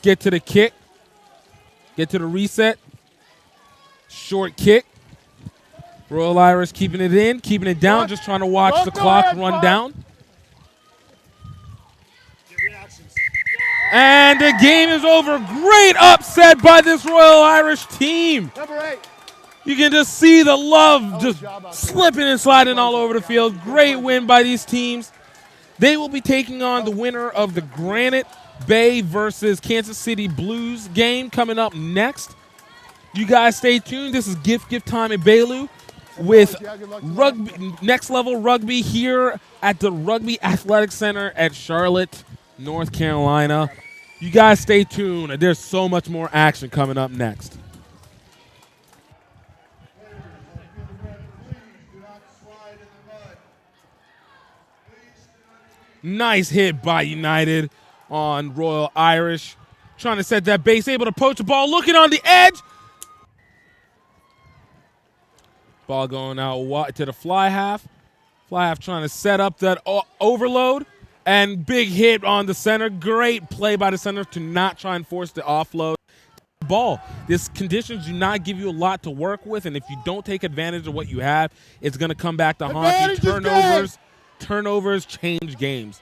the kick. Get to the reset. Short kick. Royal Irish keeping it in, keeping it down, just trying to watch the clock run down. And the game is over. Great upset by this Royal Irish team. Number 8. You can just see the love just slipping and sliding all over the field. Great win by these teams. They will be taking on the winner of the Granite Bay versus Kansas City Blues game coming up next. You guys stay tuned. This is gift time in Bailu with rugby, next level rugby here at the Rugby Athletic Center at Charlotte, North Carolina. You guys stay tuned. There's so much more action coming up next. Nice hit by United on Royal Irish. Trying to set that base, able to poach the ball, looking on the edge. Ball going out wide to the fly half. Fly half trying to set up that overload. And big hit on the center. Great play by the center to not try and force the offload. Ball. This conditions do not give you a lot to work with, and if you don't take advantage of what you have, it's going to come back to haunt you. Turnovers change games.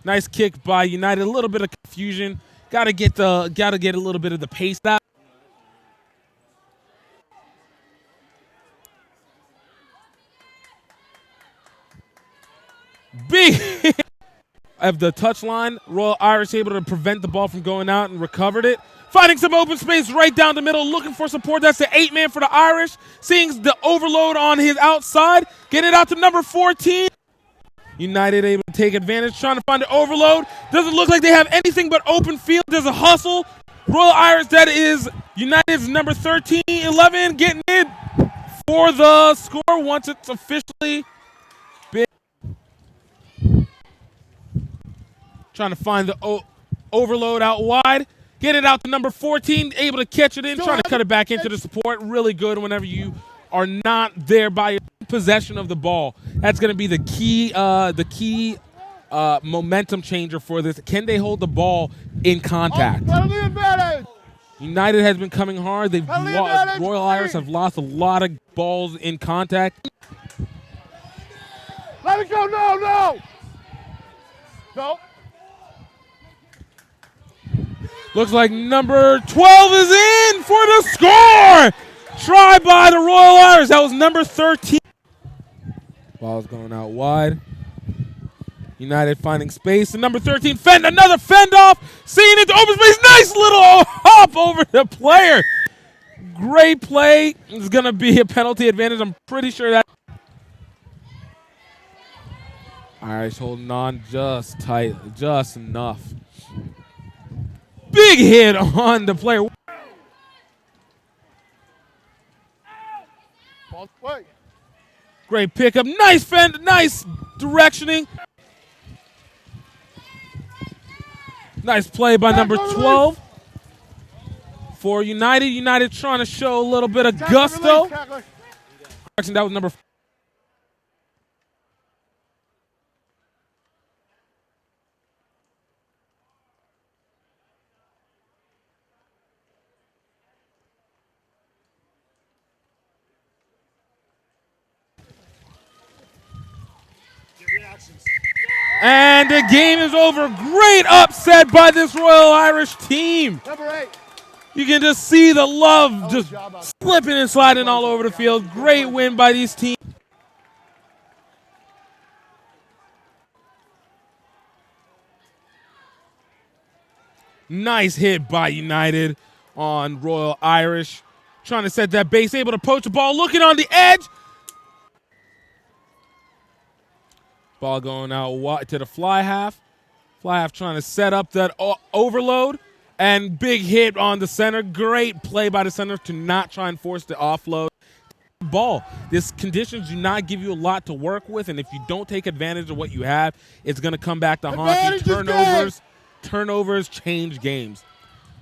Nice kick by United. A little bit of confusion. Got to get a little bit of the pace out. Big hit of the touchline. Royal Irish able to prevent the ball from going out and recovered it. Finding some open space right down the middle, looking for support. That's the 8-man for the Irish. Seeing the overload on his outside. Get it out to number 14. United able to take advantage, trying to find the overload. Doesn't look like they have anything but open field. There's a hustle. Royal Irish, that is United's number 13, 11, getting in for the score once it's officially been. Trying to find the overload out wide. Get it out to number 14, able to catch it in, trying to cut it back into the support. Really good whenever you are not there by your possession of the ball. That's going to be the key momentum changer for this. Can they hold the ball in contact? United has been coming hard. They've lost. Royal Irish have lost a lot of balls in contact. Let it go, no! Go. Looks like number 12 is in for the score. Try by the Royal Irish. That was number 13. Ball's going out wide. United finding space. And number 13, another fend off. Seeing it to open space. Nice little hop over the player. Great play. It's going to be a penalty advantage. I'm pretty sure that. Irish holding on just tight, just enough. Big hit on the player. Ball away. Great pickup. Nice fend, nice directioning. Nice play by number 12 for United. United trying to show a little bit of gusto. That was number 4. And the game is over. Great upset by this Royal Irish team. Number 8. You can just see the love just slipping and sliding all over the field. Great win by these teams. Nice hit by United on Royal Irish. Trying to set that base, able to poach the ball, looking on the edge. Ball going out wide to the fly half. Fly half trying to set up that overload. And big hit on the center. Great play by the center to not try and force the offload. Ball. These conditions do not give you a lot to work with, and if you don't take advantage of what you have, it's going to come back to haunt you. Turnovers change games.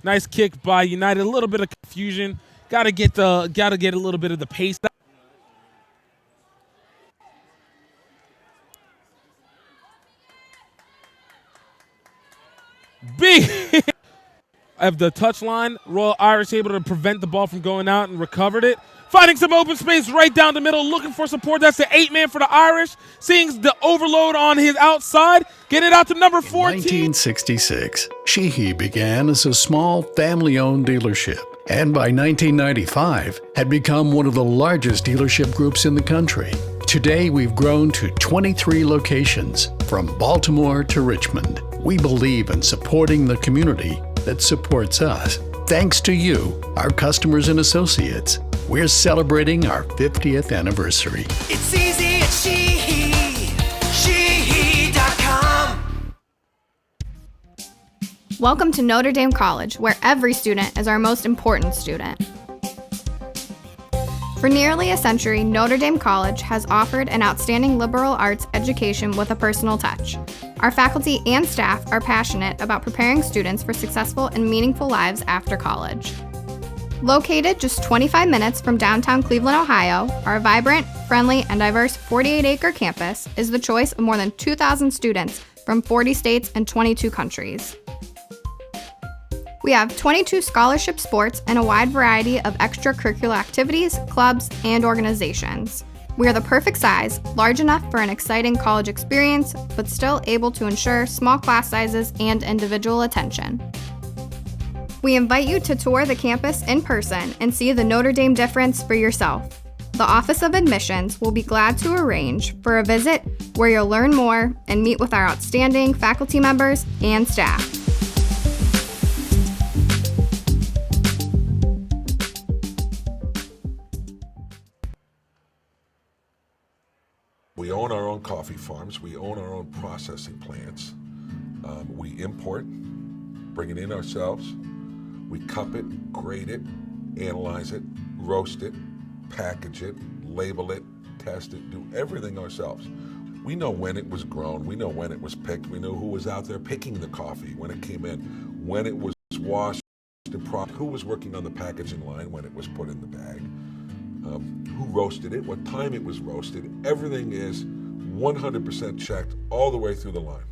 Nice kick by United. A little bit of confusion. Got to get a little bit of the pace. Big of the touchline. Royal Irish able to prevent the ball from going out and recovered it. Finding some open space right down the middle, looking for support. That's the 8-man for the Irish. Seeing the overload on his outside. Get it out to number 14. In 1966, Sheehy began as a small family-owned dealership, and by 1995 had become one of the largest dealership groups in the country. Today, we've grown to 23 locations, from Baltimore to Richmond. We believe in supporting the community that supports us. Thanks to you, our customers and associates, we're celebrating our 50th anniversary. It's easy at Sheehy. Sheehy.com. Welcome to Notre Dame College, where every student is our most important student. For nearly a century, Notre Dame College has offered an outstanding liberal arts education with a personal touch. Our faculty and staff are passionate about preparing students for successful and meaningful lives after college. Located just 25 minutes from downtown Cleveland, Ohio, our vibrant, friendly, and diverse 48-acre campus is the choice of more than 2,000 students from 40 states and 22 countries. We have 22 scholarship sports and a wide variety of extracurricular activities, clubs, and organizations. We are the perfect size, large enough for an exciting college experience, but still able to ensure small class sizes and individual attention. We invite you to tour the campus in person and see the Notre Dame difference for yourself. The Office of Admissions will be glad to arrange for a visit where you'll learn more and meet with our outstanding faculty members and staff. We own our own coffee farms. We own our own processing plants. We import, bring it in ourselves. We cup it, grade it, analyze it, roast it, package it, label it, test it, do everything ourselves. We know when it was grown. We know when it was picked. We know who was out there picking the coffee, when it came in, when it was washed, who was working on the packaging line when it was put in the bag. Who roasted it, what time it was roasted. Everything is 100% checked all the way through the line.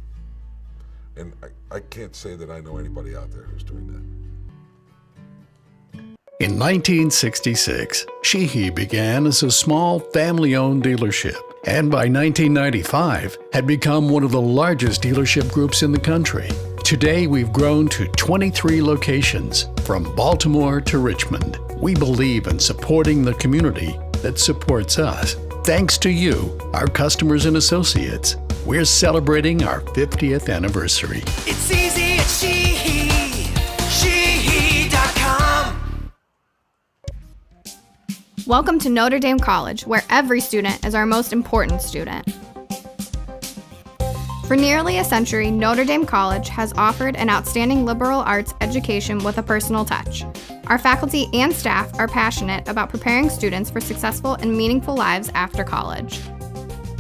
And I can't say that I know anybody out there who's doing that. In 1966, Sheehy began as a small family-owned dealership, and by 1995 had become one of the largest dealership groups in the country. Today we've grown to 23 locations, from Baltimore to Richmond. We believe in supporting the community that supports us. Thanks to you, our customers and associates, we're celebrating our 50th anniversary. It's easy at Sheehy.com. Welcome to Notre Dame College, where every student is our most important student. For nearly a century, Notre Dame College has offered an outstanding liberal arts education with a personal touch. Our faculty and staff are passionate about preparing students for successful and meaningful lives after college.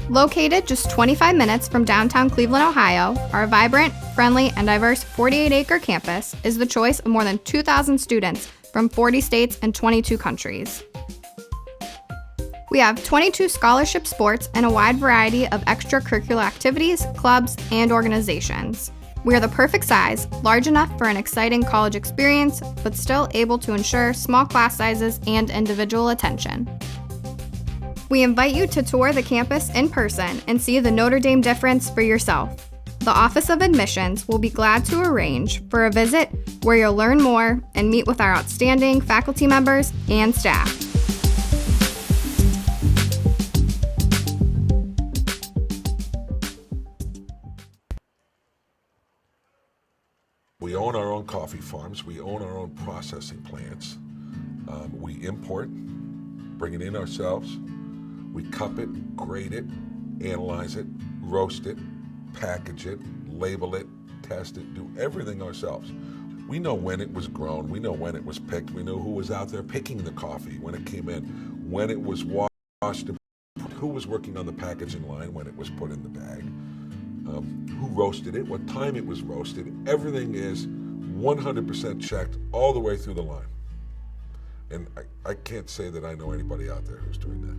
Located just 25 minutes from downtown Cleveland, Ohio, our vibrant, friendly, and diverse 48-acre campus is the choice of more than 2,000 students from 40 states and 22 countries. We have 22 scholarship sports and a wide variety of extracurricular activities, clubs, and organizations. We are the perfect size, large enough for an exciting college experience, but still able to ensure small class sizes and individual attention. We invite you to tour the campus in person and see the Notre Dame difference for yourself. The Office of Admissions will be glad to arrange for a visit where you'll learn more and meet with our outstanding faculty members and staff. We own our own coffee farms. We own our own processing plants. We import, bring it in ourselves. We cup it, grade it, analyze it, roast it, package it, label it, test it, do everything ourselves. We know when it was grown. We know when it was picked. We know who was out there picking the coffee when it came in, when it was washed, who was working on the packaging line when it was put in the bag. Who roasted it, what time it was roasted. Everything is 100% checked all the way through the line. And I can't say that I know anybody out there who's doing that.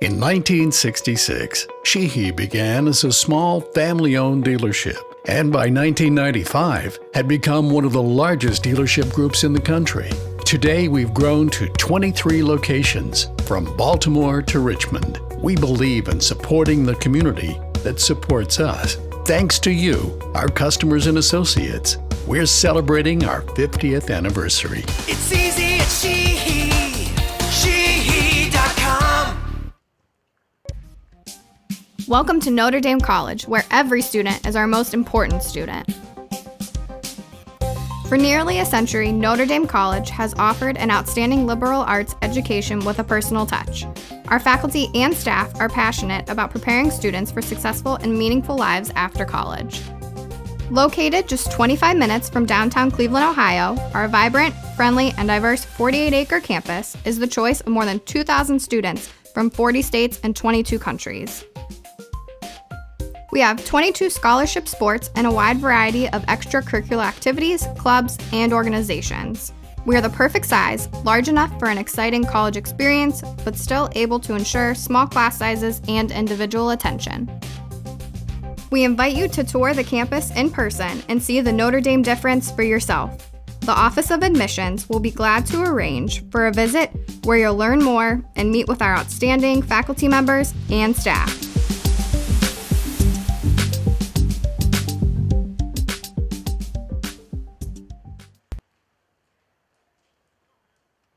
In 1966, Sheehy began as a small family-owned dealership, and by 1995 had become one of the largest dealership groups in the country. Today we've grown to 23 locations, from Baltimore to Richmond. We believe in supporting the community that supports us. Thanks to you, our customers and associates, we're celebrating our 50th anniversary. It's easy at Sheehy.com. Welcome to Notre Dame College, where every student is our most important student. For nearly a century, Notre Dame College has offered an outstanding liberal arts education with a personal touch. Our faculty and staff are passionate about preparing students for successful and meaningful lives after college. Located just 25 minutes from downtown Cleveland, Ohio, our vibrant, friendly, and diverse 48-acre campus is the choice of more than 2,000 students from 40 states and 22 countries. We have 22 scholarship sports and a wide variety of extracurricular activities, clubs, and organizations. We are the perfect size, large enough for an exciting college experience, but still able to ensure small class sizes and individual attention. We invite you to tour the campus in person and see the Notre Dame difference for yourself. The Office of Admissions will be glad to arrange for a visit where you'll learn more and meet with our outstanding faculty members and staff.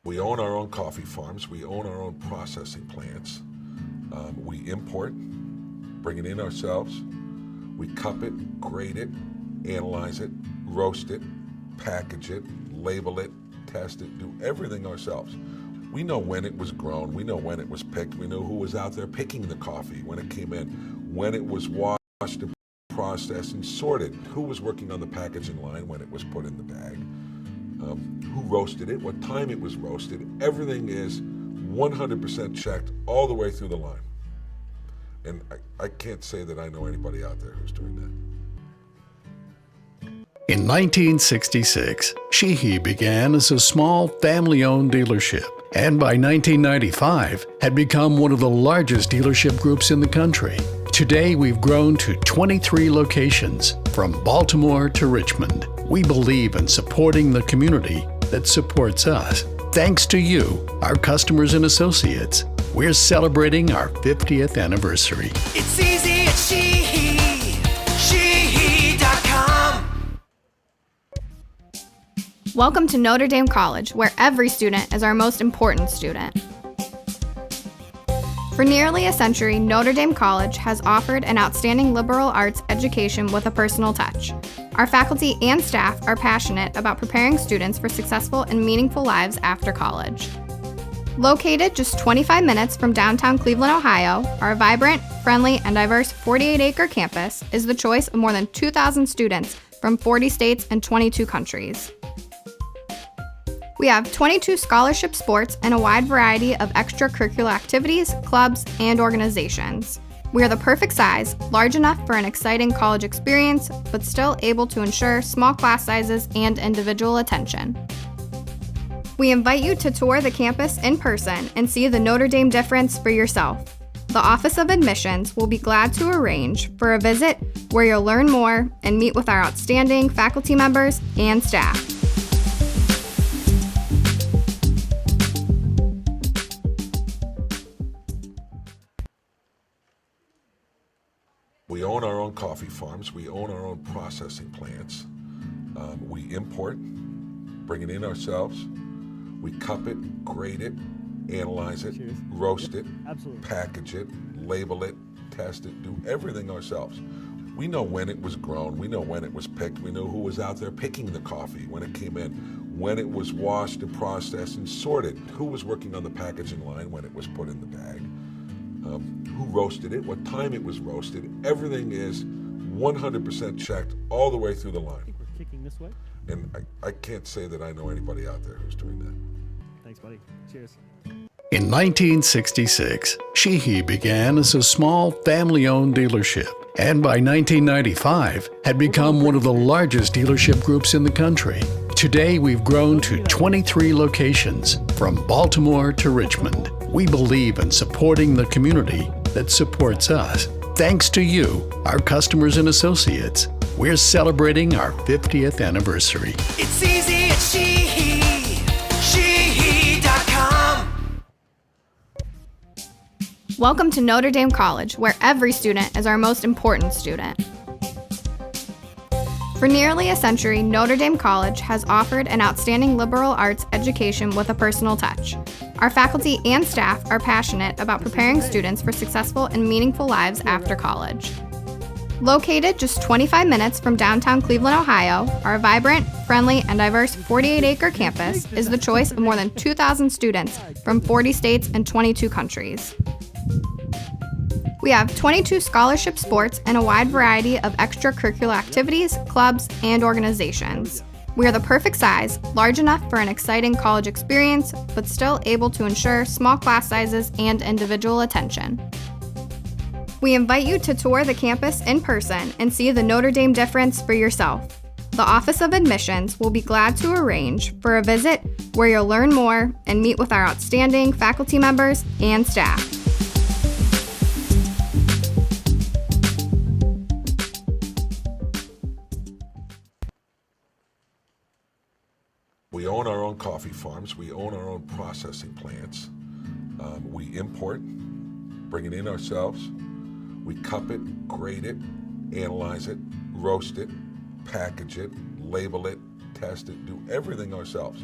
We own our own coffee farms. We own our own processing plants. We import, bring it in ourselves. We cup it, grade it, analyze it, roast it, package it, label it, test it, do everything ourselves. We know when it was grown. We know when it was picked. We know who was out there picking the coffee when it came in, when it was washed, processed, and sorted, who was working on the packaging line when it was put in the bag. Who roasted it, what time it was roasted. Everything is 100% checked all the way through the line. And I can't say that I know anybody out there who's doing that. In 1966, Sheehy began as a small family-owned dealership, and by 1995 had become one of the largest dealership groups in the country. Today we've grown to 23 locations, from Baltimore to Richmond. We believe in supporting the community that supports us. Thanks to you, our customers and associates, We're celebrating our 50th anniversary. It's easy at Sheehy.com. Welcome to Notre Dame College, where every student is our most important student. For nearly a century, Notre Dame College has offered an outstanding liberal arts education with a personal touch. Our faculty and staff are passionate about preparing students for successful and meaningful lives after college. Located just 25 minutes from downtown Cleveland, Ohio, our vibrant, friendly, and diverse 48-acre campus is the choice of more than 2,000 students from 40 states and 22 countries. We have 22 scholarship sports and a wide variety of extracurricular activities, clubs, and organizations. We are the perfect size, large enough for an exciting college experience, but still able to ensure small class sizes and individual attention. We invite you to tour the campus in person and see the Notre Dame difference for yourself. The Office of Admissions will be glad to arrange for a visit where you'll learn more and meet with our outstanding faculty members and staff. We own our own coffee farms. We own our own processing plants. We import, bring it in ourselves. We cup it, grade it, analyze it, roast it, package it, label it, test it, do everything ourselves. We know when it was grown. We know when it was picked. We know who was out there picking the coffee when it came in, when it was washed and processed and sorted, who was working on the packaging line when it was put in the bag. Who roasted it, what time it was roasted. Everything is 100% checked all the way through the line. I think we're kicking this way. And I can't say that I know anybody out there who's doing that. Thanks, buddy. Cheers. In 1966, Sheehy began as a small family-owned dealership, and by 1995 had become one of the largest dealership groups in the country. Today, we've grown to 23 locations, from Baltimore to Richmond. We believe in supporting the community that supports us. Thanks to you, our customers and associates, we're celebrating our 50th anniversary. It's easy at Sheehy.com. Welcome to Notre Dame College, where every student is our most important student. For nearly a century, Notre Dame College has offered an outstanding liberal arts education with a personal touch. Our faculty and staff are passionate about preparing students for successful and meaningful lives after college. Located just 25 minutes from downtown Cleveland, Ohio, our vibrant, friendly, and diverse 48-acre campus is the choice of more than 2,000 students from 40 states and 22 countries. We have 22 scholarship sports and a wide variety of extracurricular activities, clubs, and organizations. We are the perfect size, large enough for an exciting college experience, but still able to ensure small class sizes and individual attention. We invite you to tour the campus in person and see the Notre Dame difference for yourself. The Office of Admissions will be glad to arrange for a visit where you'll learn more and meet with our outstanding faculty members and staff. We own our own coffee farms. We own our own processing plants. We import, bring it in ourselves. We cup it, grade it, analyze it, roast it, package it, label it, test it, do everything ourselves.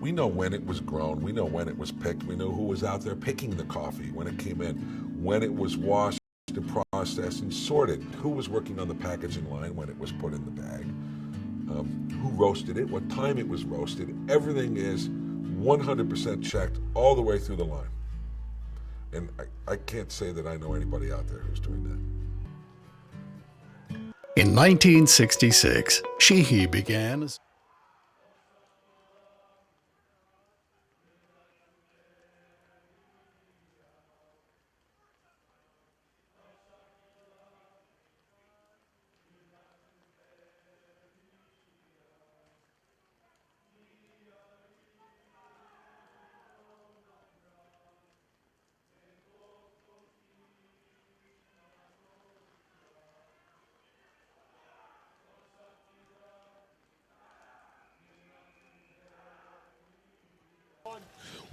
We know when it was grown. We know when it was picked. We know who was out there picking the coffee when it came in, when it was washed and processed and sorted, who was working on the packaging line when it was put in the bag. Who roasted it, what time it was roasted. Everything is 100% checked all the way through the line. And I can't say that I know anybody out there who's doing that. In 1966, Sheehy began as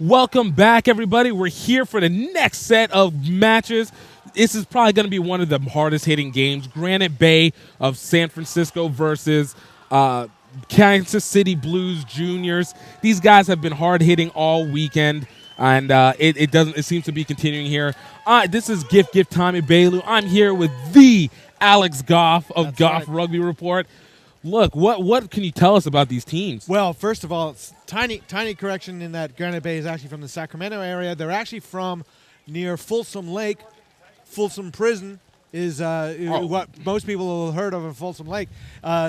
Welcome back, everybody. We're here for the next set of matches. This is probably going to be one of the hardest hitting games. Granite Bay of San Francisco versus Kansas City Blues Juniors. These guys have been hard hitting all weekend, and it seems to be continuing here. This is Gift Tommy Bailu. I'm here with the Alex Goff of That's Goff right. Rugby Report. Look, what can you tell us about these teams? Well, first of all, it's tiny correction in that Granite Bay is actually from the Sacramento area. They're actually from near Folsom Lake. Folsom Prison is what most people have heard of in Folsom Lake.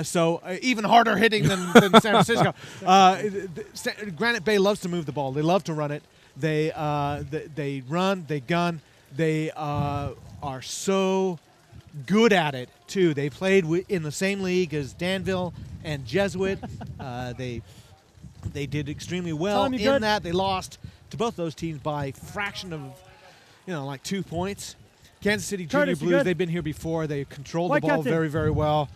So even harder hitting than San Francisco. Granite Bay loves to move the ball. They love to run it. They run, they gun. They are so good at it too. They played in the same league as Danville and Jesuit. They did extremely well Tom, you in good? that. They lost to both those teams by a fraction of, like 2 points. Kansas City Junior Curtis, you Blues, good? they've been here before. They control the White ball captain. very, very well.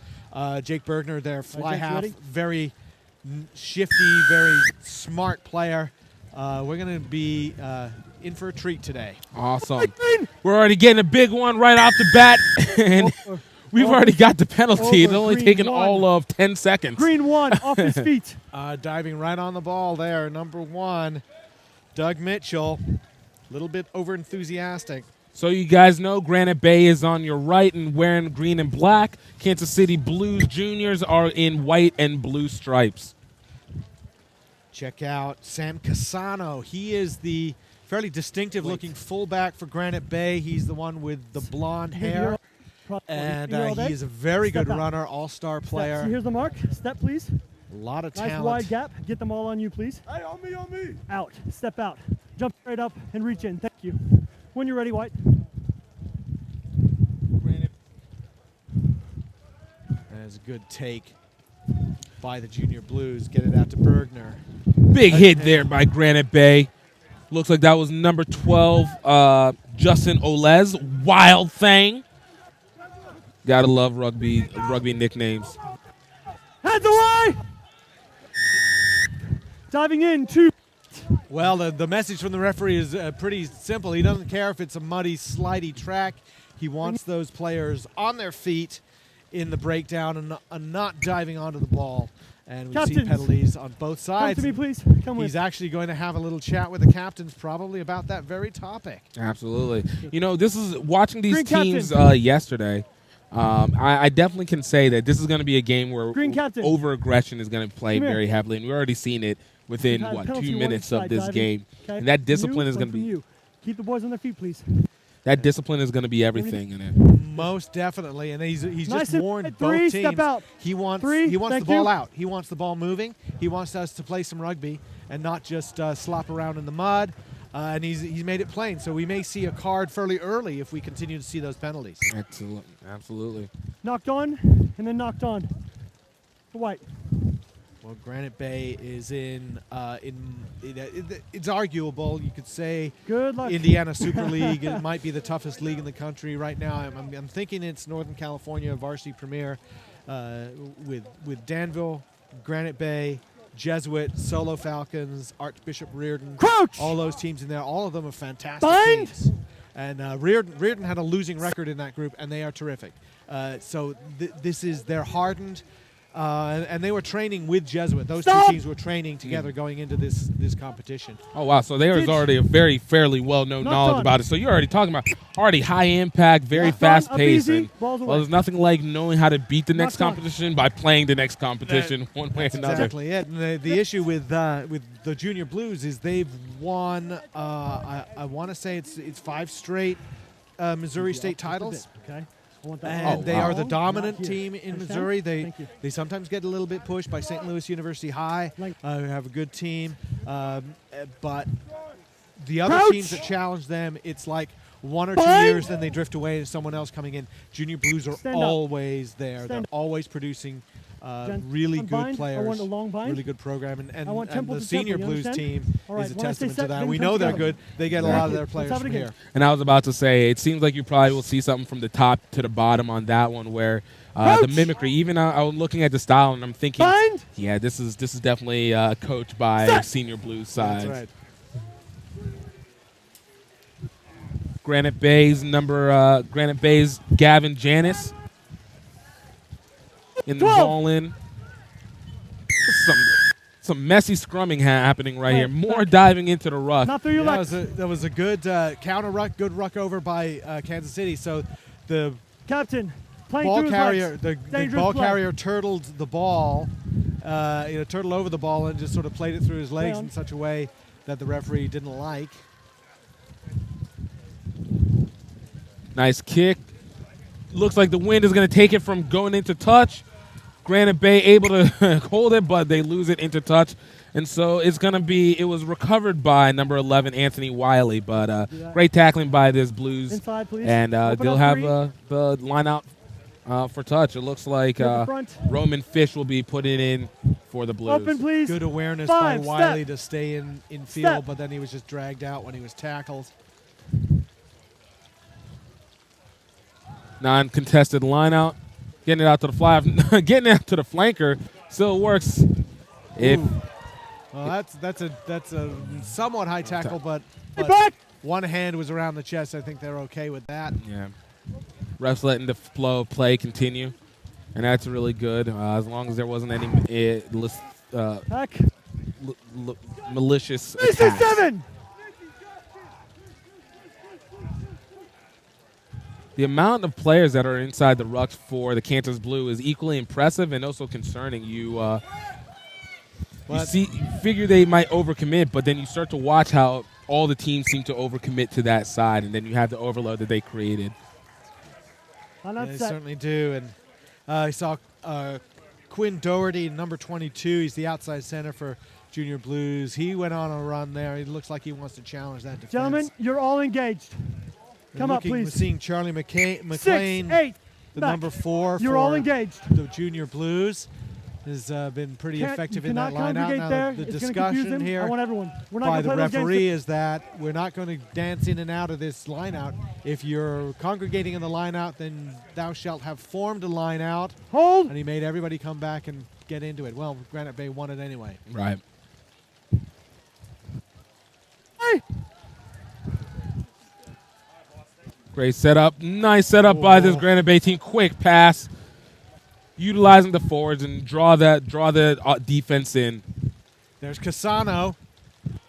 Jake Bergner, their fly Jake's half, ready? very shifty, very smart player. We're going to be in for a treat today. Awesome. We're already getting a big one right off the bat, and we've already got the penalty. It's only green taken one. all of 10 seconds. Green 1 off his feet. Diving right on the ball there, number 1, Doug Mitchell. A little bit over-enthusiastic. So you guys know Granite Bay is on your right and wearing green and black. Kansas City Blues Juniors are in white and blue stripes. Check out Sam Casano. He is the fairly distinctive-looking fullback for Granite Bay. He's the one with the blonde hair. And he is a very good runner, all-star player. So here's the mark. Step, please. A lot of Nice talent. wide gap. Get them all on you, please. Hey, on me. Out. Step out. Jump straight up and reach in. Thank you. When you're ready, White. That's a good take by the Junior Blues. Get it out to Bergner. Big hit there by Granite Bay. Looks like that was number 12, Justin Olez. Wild Thing. Gotta love rugby nicknames. Hands away! Diving in, 2. Well, the message from the referee is pretty simple. He doesn't care if it's a muddy, slidey track. He wants those players on their feet in the breakdown and not diving onto the ball. And we see Captains. penalties on both Come sides. to me, please. Come with. He's actually going to have a little chat with the captains probably about that very topic. Absolutely. This is watching these Green teams captain. yesterday. I definitely can say that this is going to be a game where Green captain. over-aggression is going to play Come here. very heavily, and we've already seen it within, You've had penalty 2 warning minutes of side this diving. game. Okay. And that From discipline you, is going one to from be you. Keep the boys on their feet, please. that discipline is going to be everything in it. Most definitely, and he's Nice just and warned tight. both 3, teams. step out. He wants 3, the thank ball you. out. He wants the ball moving. He wants us to play some rugby and not just slop around in the mud. And he's made it plain. So we may see a card fairly early if we continue to see those penalties. Absolutely. Knocked on, and then knocked on. For White. Well, Granite Bay is it's arguable. You could say Good luck. Indiana Super League. It might be the toughest league in the country right now. I'm thinking it's Northern California Varsity Premier with Danville, Granite Bay, Jesuit, Solo Falcons, Archbishop Reardon. Crouch! All those teams in there. All of them are fantastic Bind! teams. And Reardon had a losing record in that group, and they are terrific. So they're hardened. And they were training with Jesuit. Those Stop! two teams were training together going into this competition. Oh, wow. So there is already a fairly well-known Knocked knowledge on. about it. So you're already talking about already high impact, very Knocked on, up fast-paced. easy, And, balls well, away. there's nothing like knowing how to beat the next Knocked on. competition by playing the next competition one way or another. Exactly it. And the issue with the Junior Blues is they've won. I want to say it's 5 straight Missouri State titles. Okay. I want that And all they are the long, dominant not here. team in Understand? Missouri. Thank you. They sometimes get a little bit pushed by St. Louis University High, who have a good team. But the other Crouch! teams that challenge them, it's like 1 or 2 Bind! years, then they drift away and someone else coming in. Junior Blues are Stand up. always there. Stand They're up. always producing Gen- really on good bind. I players, want a long bind. really good program. And I want temple the to Senior temple, you Blues understand? team All right, is a when I say testament to set, that. then We come know they're together. good. They get a lot of their Let's players have it from again. here. And I was about to say, it seems like you probably will see something from the top to the bottom on that one, where the Coach! mimicry. Even I was looking at the style, and I'm thinking, Bind! yeah, this is definitely coached by Set! Senior Blues side. That's right. Granite Bay's Gavin Janis in the 12. ball in. Some messy scrumming happening right here. More diving into the ruck. Not through your Yeah, legs. that was a good counter ruck, good ruck over by Kansas City. So the Captain, playing ball through his carrier, legs. the Dangerous ball play. carrier turtled the ball, turtled over the ball and just sort of played it through his legs Play on. in such a way that the referee didn't like. Nice kick. Looks like the wind is going to take it from going into touch. Granite Bay able to hold it, but they lose it into touch. And so it's going to be, it was recovered by number 11, Anthony Wiley. But great tackling by this Blues. Inside, please. And Open they'll up have three. the line out for touch. It looks like Get the front. Roman Fish will be putting in for the Blues. Open, please. Good awareness 5, by Wiley step. to stay in field, Step. but then he was just dragged out when he was tackled. Non-contested line out. Getting it out to the fly. Getting it out to the flanker still works. If Well, that's a somewhat high tackle, but back. one hand was around the chest. I think they're okay with that. Yeah. Refs letting the flow of play continue, and that's really good. As long as there wasn't any Back. malicious attacks. 7. The amount of players that are inside the rucks for the Kansas Blue is equally impressive and also concerning. You figure they might overcommit, but then you start to watch how all the teams seem to overcommit to that side, and then you have the overload that they created. Yeah, they certainly do. And I saw Quinn Doherty, number 22. He's the outside center for Junior Blues. He went on a run there. He looks like he wants to challenge that defense. Gentlemen, you're all engaged. Come up, please. We're seeing Charlie McLean, 6, 8. the back. number 4 You're for all engaged. the Junior Blues. Has been pretty effective in that line out. Now there. the It's gonna confuse discussion him. here I want everyone. We're not by gonna the play those games. referee is that we're not going to dance in and out of this line out. If you're congregating in the line out, then thou shalt have formed a line out. Hold. And he made everybody come back and get into it. Well, Granite Bay won it anyway. Right. Hey. Great setup. Nice setup by this Granite Bay team. Quick pass. Utilizing the forwards and draw the defense in. There's Casano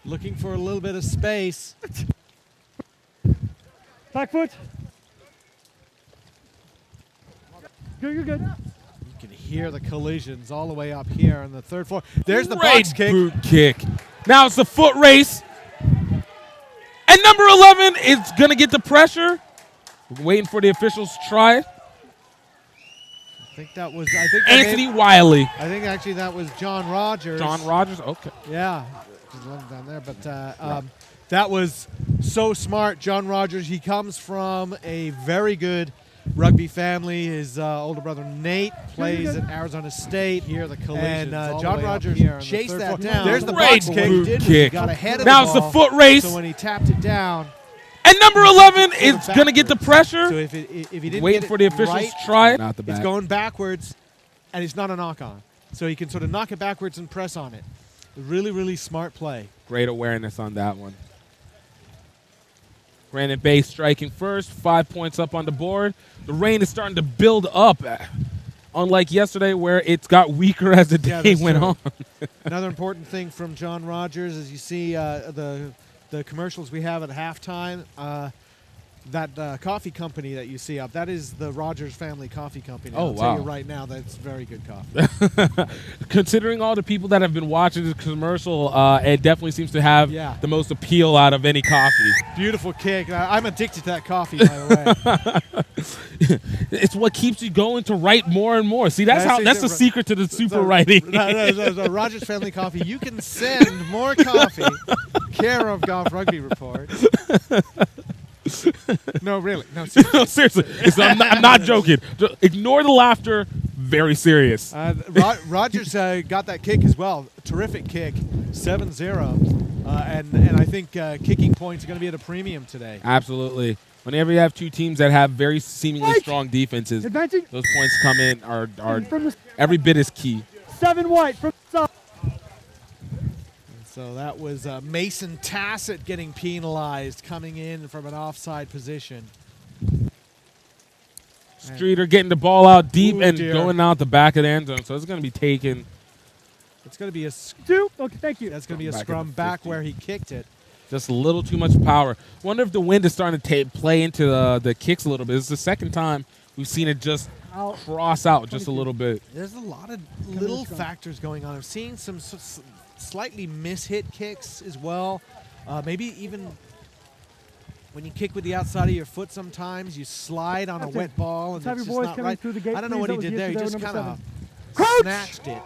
looking for a little bit of space. Back foot. Good, you're good. You can hear the collisions all the way up here on the third floor. There's the Great box kick. boot kick. Now it's the foot race. And number 11 is going to get the pressure. We're waiting for the officials to try it. I think that was Anthony Wiley. I think actually that was John Rogers. John Rogers, okay. Yeah, just let him down there. But that was so smart. John Rogers, he comes from a very good rugby family. His older brother Nate plays at Arizona State. Here the collisions. And John Rogers chased that down. There's the box boot kick. kick. He got ahead of Now the it's the ball. foot race. So when he tapped it down. And number 11 is going to get the pressure. So if he didn't waiting get for the it officials right, to try it. Not the it's back. going backwards, and it's not a knock-on. So he can sort of knock it backwards and press on it. Really, really smart play. Great awareness on that one. Granite Bay striking first, 5 points up on the board. The rain is starting to build up, unlike yesterday where it's got weaker as the day went on. Another important thing from John Rogers is you see the commercials we have at halftime. That coffee company that you see up, that is the Rogers family coffee company. Oh, I'll tell you wow. right now, that's very good coffee. Considering all the people that have been watching this commercial, it definitely seems to have the most appeal out of any coffee. Beautiful kick. I'm addicted to that coffee, by the way. It's what keeps you going to write more and more. See, that's the secret to the super writing. The Rogers family coffee. You can send more coffee. Care of Golf Rugby Report. No, really. No, seriously. No, seriously. I'm not joking. Ignore the laughter. Very serious. Rogers got that kick as well. Terrific kick. 7-0. And I think kicking points are going to be at a premium today. Absolutely. Whenever you have two teams that have very seemingly strong defenses, Advancing. those points come in are every bit as key. 7 white from the side. So that was Mason Tassett getting penalized, coming in from an offside position. Streeter getting the ball out deep Ooh, and dear. going out the back of the end zone. So it's going to be taken. It's going to be a Okay, thank you. That's going to be a Back in scrum the back 50. where he kicked it. Just a little too much power. Wonder if the wind is starting to play into the kicks a little bit. It's the second time we've seen it just Out. cross out just a little bit. There's a lot of in little scrum. factors going on. I'm seeing some slightly mishit kicks as well. Maybe even when you kick with the outside of your foot sometimes, you slide on a Captain, wet ball and let's have it's your just boys not coming right. through the gate, I don't know please. what he That was did there. He yesterday just with kind number of Crouch! snatched it.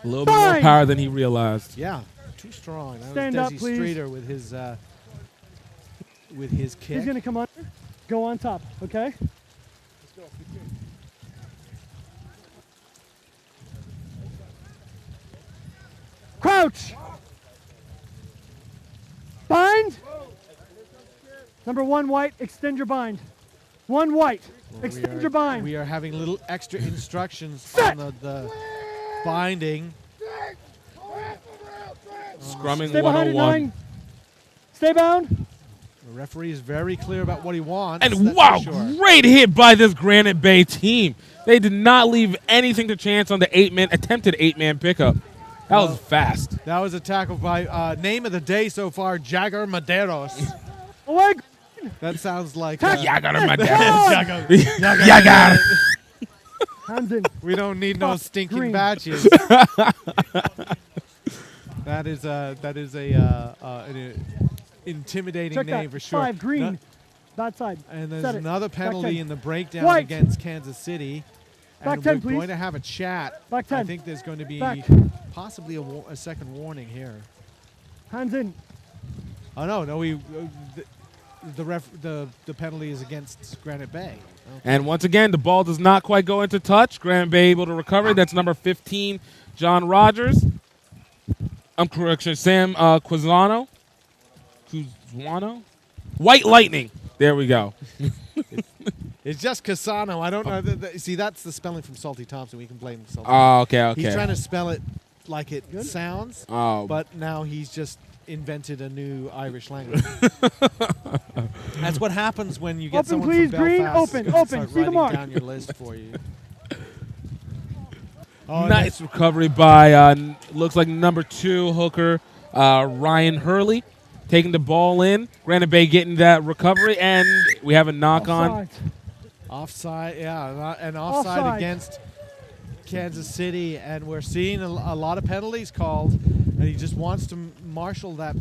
A little bit more Fine. power than he realized. Yeah, too strong. That Stand was up, Desi please. Streeter with his kick. He's going to come under. Go on top, okay? Crouch! Bind! Number 1 white, extend your bind. 1 white, extend your bind. We are having little extra instructions Set. on the binding. Scrumming Stay behind it, 101. 9. Stay bound. The referee is very clear about what he wants. And that's wow, for sure. great hit by this Granite Bay team. They did not leave anything to chance on the attempted 8-man pickup. That was fast. That was a tackle by name of the day so far, Jagger Maderos. Away. That sounds like Jagger Maderos. Jagger. Hands in. We don't need no Fuck stinking green. badges. That is an intimidating Check name that. for sure. 5 green. No- Bad side. and there's Set it. another Back penalty 10. in the breakdown White. against Kansas City. Back And 10, we're please. going to have a chat. Back I 10. think there's going to be Back. possibly a second warning here. Hands in. Oh no, the penalty is against Granite Bay. Okay. And once again, the ball does not quite go into touch. Granite Bay able to recover. That's number 15, John Rogers. Correction, Sam Quizano. White Lightning. There we go. It's just Casano. I don't know. See, that's the spelling from Salty Thompson. We can blame Salty. Oh, okay. He's trying to spell it like it Good. sounds, Oh. but now he's just invented a new Irish language. That's what happens when you get Open, someone please, from green. Belfast Open, to open. start See the writing mark. down your list for you. Oh, Nice recovery by, looks like number 2 hooker, Ryan Hurley. Taking the ball in. Granite Bay getting that recovery, and we have a knock-on. Offside. Offside, yeah, and offside Offside. against Kansas City, and we're seeing a lot of penalties called, and he just wants to marshal that,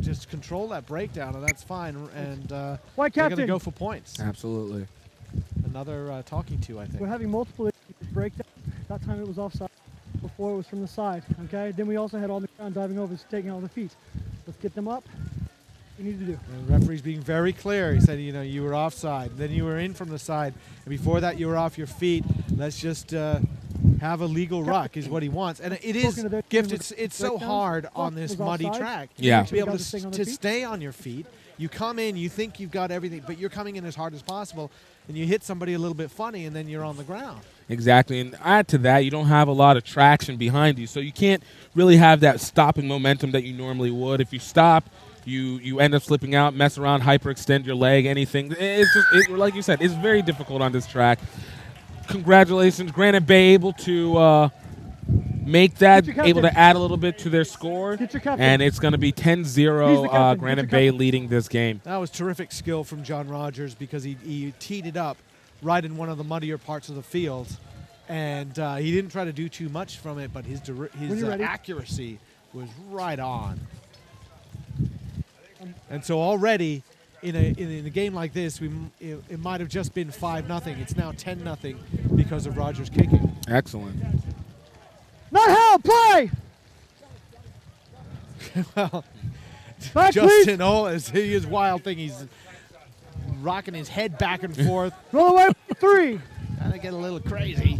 just control that breakdown, and that's fine. And White they're going to captain. go for points. Absolutely. Another talking to, I think. We're having multiple issues with breakdown. That time it was offside. Before it was from the side. Okay. Then we also had all the ground diving overs, taking all the feet. Let's get them up. What you need to do. And the referee's being very clear. He said, you were offside. Then you were in from the side. And before that, you were off your feet. Let's just have a legal ruck is what he wants. And it is, Spoken to their Gift, team it's so breakdowns. hard on Was this muddy offside. track. Yeah. To be able Got this thing on to their feet. stay on your feet. You come in, you think you've got everything, but you're coming in as hard as possible, and you hit somebody a little bit funny, and then you're on the ground. Exactly. And add to that, you don't have a lot of traction behind you, so you can't really have that stopping momentum that you normally would. If you stop, you end up slipping out, mess around, hyperextend your leg, anything. It's just, like you said, it's very difficult on this track. Congratulations, Granite Bay able to make that, Get your able captain. to add a little bit to their score. Get your captain. And it's going to be He's the 10-0, captain. Get Granite your Bay captain. leading this game. That was terrific skill from John Rogers because he teed it up right in one of the muddier parts of the field. And he didn't try to do too much from it, but his you're ready. accuracy was right on. And so already in a game like this, it might have just been 5-0. It's now 10-0 because of Rogers kicking. Excellent. Not hell. Play. Well, Back, Justin Olas, his wild thing, he's rocking his head back and forth. Roll away. 3. Trying to get a little crazy.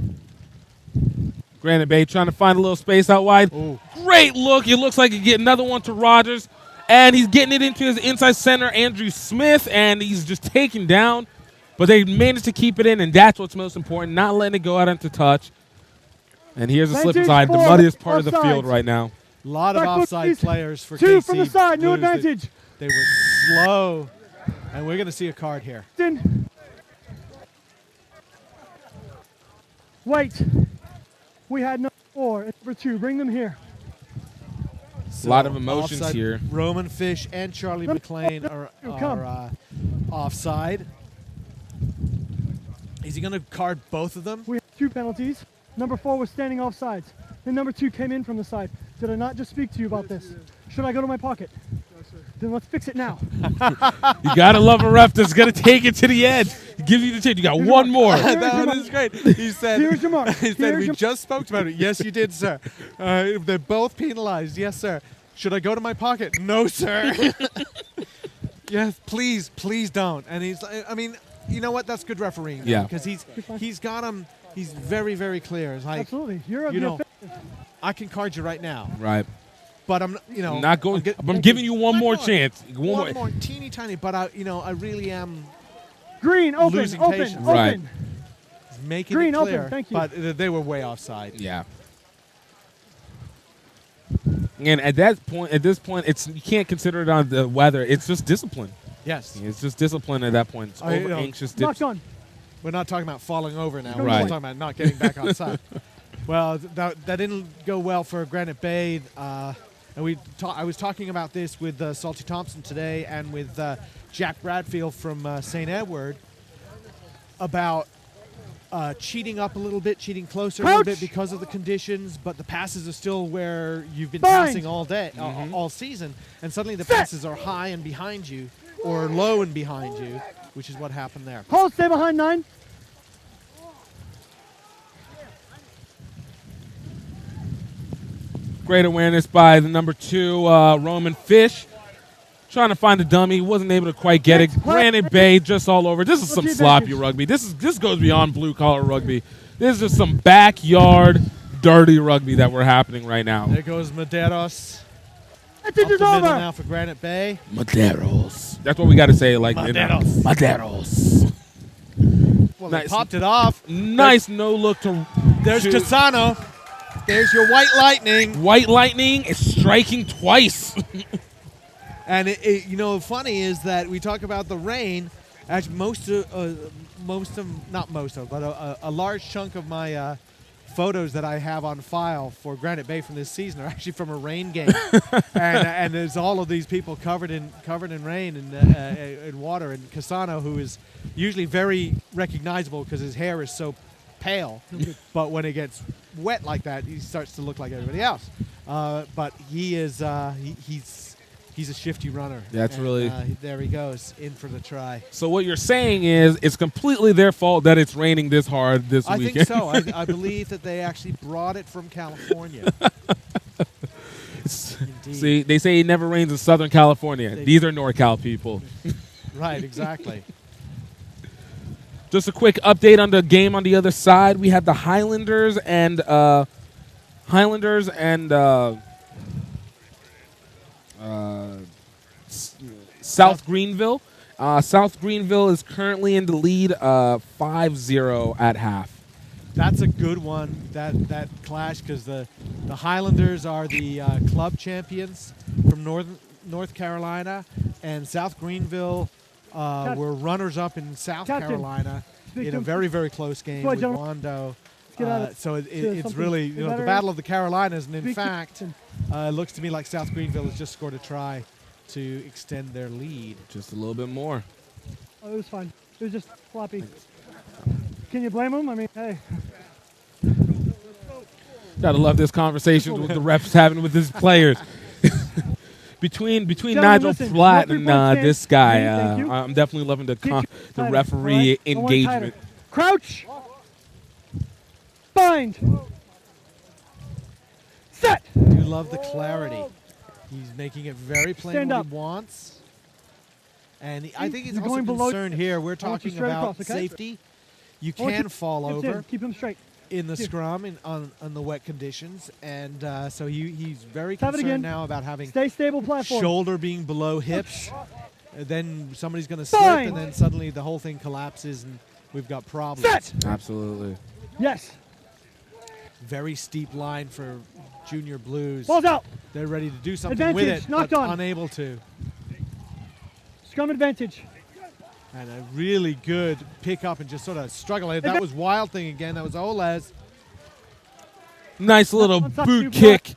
Granite Bay trying to find a little space out wide. Ooh. Great look. It looks like he get another one to Rogers. And he's getting it into his inside center, Andrew Smith, and he's just taken down. But they managed to keep it in, and that's what's most important, not letting it go out into touch. And here's the slip Vintage side, the four, muddiest part of the offsides. field right now. A lot of Back foot, offside please. players for 2 KC from the side, no Blues. advantage. They were slow, and we're going to see a card here. Wait. We had number 4 and number 2. Bring them here. A lot of emotions offside. here. Roman Fish and Charlie McLean are offside. Is he going to card both of them? We have 2 penalties. Number 4 was standing off sides. Then number 2 came in from the side. Did I not just speak to you about this? Should I go to my pocket? Then let's fix it now. You gotta love a ref that's gonna take it to the end. Give you the chance. You got one more. That is great. He said, Here's your mark. He said, we just spoke about it. Yes, you did, sir. They're both penalized. Yes, sir. Should I go to my pocket? No, sir. Yes, please don't. And he's, I mean, you know what? That's good refereeing. Yeah. Because he's got him. He's very, very clear. It's like, Absolutely. You're you the know, offensive. I can card you right now. Right. But I'm, you know, Not going. I'm giving you one more chance. One more, teeny tiny. But I really am Green, open, losing open, patience. open. Right. Making Green, it clear. open. Thank you. But they were way offside. Yeah. And at this point, it's you can't consider it on the weather. It's just discipline. Yes. It's just discipline at that point. It's over anxious. Knocked on. We're not talking about falling over now. Right. We're talking about not getting back outside. Well, that didn't go well for Granite Bay. And I was talking about this with Salty Thompson today and with Jack Bradfield from St. Edward about cheating up a little bit, cheating closer a little bit because of the conditions, but the passes are still where you've been passing all day, all season, and suddenly the passes are high and behind you or low and behind you, which is what happened there. Hold, stay behind 9. Great awareness by the number 2 Roman Fish. Trying to find the dummy, wasn't able to quite get it. Granite Bay just all over. This is some sloppy rugby. This goes beyond blue collar rugby. This is just some backyard dirty rugby that we're happening right now. There goes Maderos. Up the middle now for Granite Bay. Maderos. That's what we got to say. Like Maderos. Maderos. Well, they popped it off. Nice no look to. There's Casano. There's your White Lightning. White Lightning is striking twice. And funny is that we talk about the rain. Actually, a large chunk of my photos that I have on file for Granite Bay from this season are actually from a rain game, and there's all of these people covered in rain and water. And Casano, who is usually very recognizable because his hair is so pale, but when it gets wet like that, he starts to look like everybody else. But he is he's a shifty runner. That's really... there he goes, in for the try. So what you're saying is it's completely their fault that it's raining this hard this weekend. I think so. I believe that they actually brought it from California. See, they say it never rains in Southern California. These are NorCal people. Right, exactly. Just a quick update on the game on the other side. We had the Highlanders and South Greenville. South Greenville is currently in the lead 5-0 at half. That's a good one, that clash, because the Highlanders are the club champions from North Carolina, and South Greenville were runners-up in South Carolina in a very, very close game with Wando. So it's really the Battle of the Carolinas, and in fact, it looks to me like South Greenville has just scored a try to extend their lead. Just a little bit more. Oh, it was fine. It was just floppy. Can you blame them? I mean, hey. Gotta love this conversation with the refs having with his players. between Nigel Platt and this guy, I'm definitely loving the referee engagement. Crouch. Bind. Set. I do love the clarity. He's making it very plain what he wants. And I think he's also concerned here. We're talking about safety. You can fall over. Keep him straight. In the scrum on the wet conditions. And so he's very concerned now about having stay stable platform. Shoulder being below hips. Then somebody's going to slip, and then suddenly the whole thing collapses, and we've got problems. Set. Absolutely. Yes. Very steep line for Junior Blues. Ball's out. They're ready to do something with Advantage, it, knocked but on. unable to. Scrum advantage. And a really good pickup and just sort of struggle. That was Wild Thing again. That was Olez. Nice little boot kick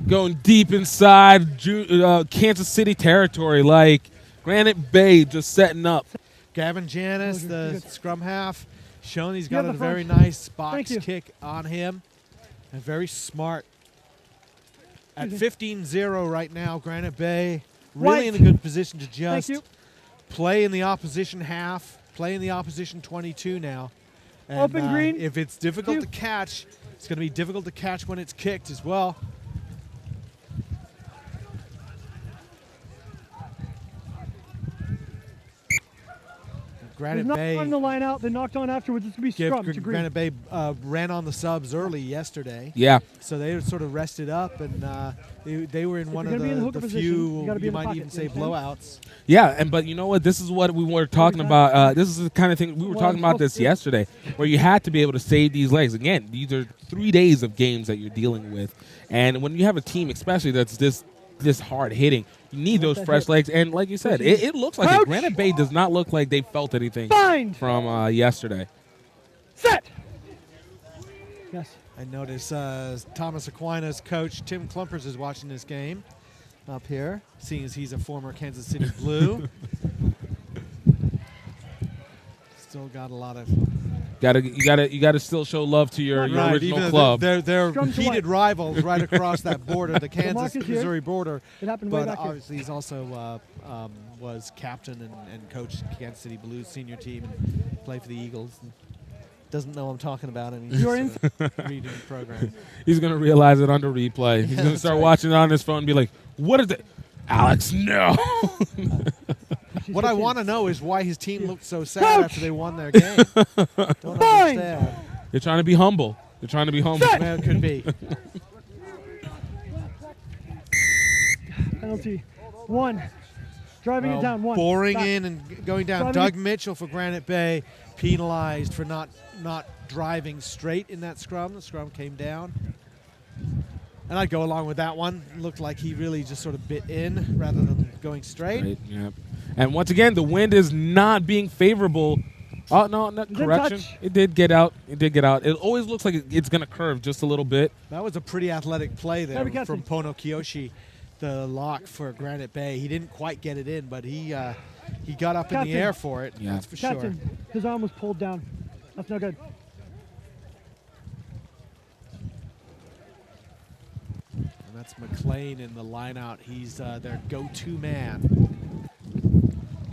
going deep inside Kansas City territory, like Granite Bay just setting up. Gavin Janis, the scrum half, showing he's got Yeah, a the very front. nice Thank box you. kick on him. And very smart. At Excuse 15-0 right now, Granite Bay really White. in a good position to just you. play in the opposition half, play in the opposition 22 now. And, Open green. If it's difficult You. to catch, it's going to be difficult to catch when it's kicked as well. Granite Not Bay on the line out. They knocked on afterwards. It's going to be scrum to green. Granite Bay ran on the subs early yesterday. Yeah. So they were sort of rested up, and they were in one you're of gonna be in the hooker the position, few, you gotta be in the might pocket, even you say, understand? blowouts. Yeah, but you know what? This is what we were talking about. This is the kind of thing we were Well, talking about well, this yesterday, where you had to be able to save these legs. Again, these are 3 days of games that you're dealing with, and when you have a team, especially that's this hard hitting, you need those fresh legs. And like you said, it looks like it. Granite Bay does not look like they felt anything Bind. from yesterday. Set. Yes. I notice Thomas Aquinas' coach, Tim Klumpers, is watching this game up here, seeing as he's a former Kansas City Blue. Still got a lot of... You gotta still show love to your Right, original even club. They're Scrum to heated white. rivals right across that border, the mark is here. Kansas-Missouri border. It happened way But back here. obviously he's also was captain and coached Kansas City Blues senior team and played for the Eagles. And doesn't know what I'm talking about. I mean, You're in. reading the program. He's gonna realize it under replay. He's gonna that's start right. watching it on his phone and be like, "What is it, Alex? No." What I want to know is why his team looked so sad Coach! after they won their game. Don't Bind! understand. They're trying to be humble. They're trying to be humble. Well, it could be. Penalty. 1. Driving it down. 1. Boring Back. in and going down. Driving Doug it- Mitchell for Granite Bay penalized for not driving straight in that scrum. The scrum came down. And I'd go along with that one. Looked like he really just sort of bit in rather than going straight. Right, yeah. And once again, the wind is not being favorable. Oh, no, not Is it correction. touch? It did get out. It always looks like it's going to curve just a little bit. That was a pretty athletic play there Heavy from catching. Pono Kiyoshi, the lock for Granite Bay. He didn't quite get it in, but he got up in Captain. the air for it. Yeah. That's for sure. Captain. His arm was pulled down. That's no good. And that's McLean in the lineout. He's their go-to man.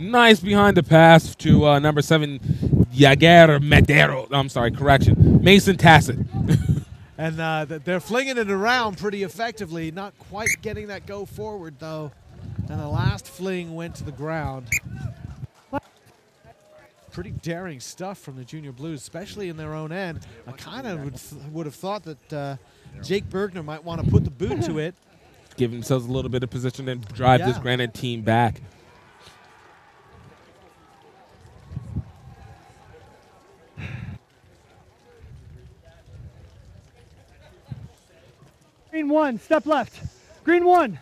Nice behind the pass to number 7, Yaguer Medero. I'm sorry, correction. Mason Tassett. And they're flinging it around pretty effectively, not quite getting that go forward, though. And the last fling went to the ground. Pretty daring stuff from the Junior Blues, especially in their own end. I kind of would have thought that Jake Bergner might want to put the boot to it. Give themselves a little bit of position and drive this Yeah. Granite team back. Green 1. Step left. Green 1.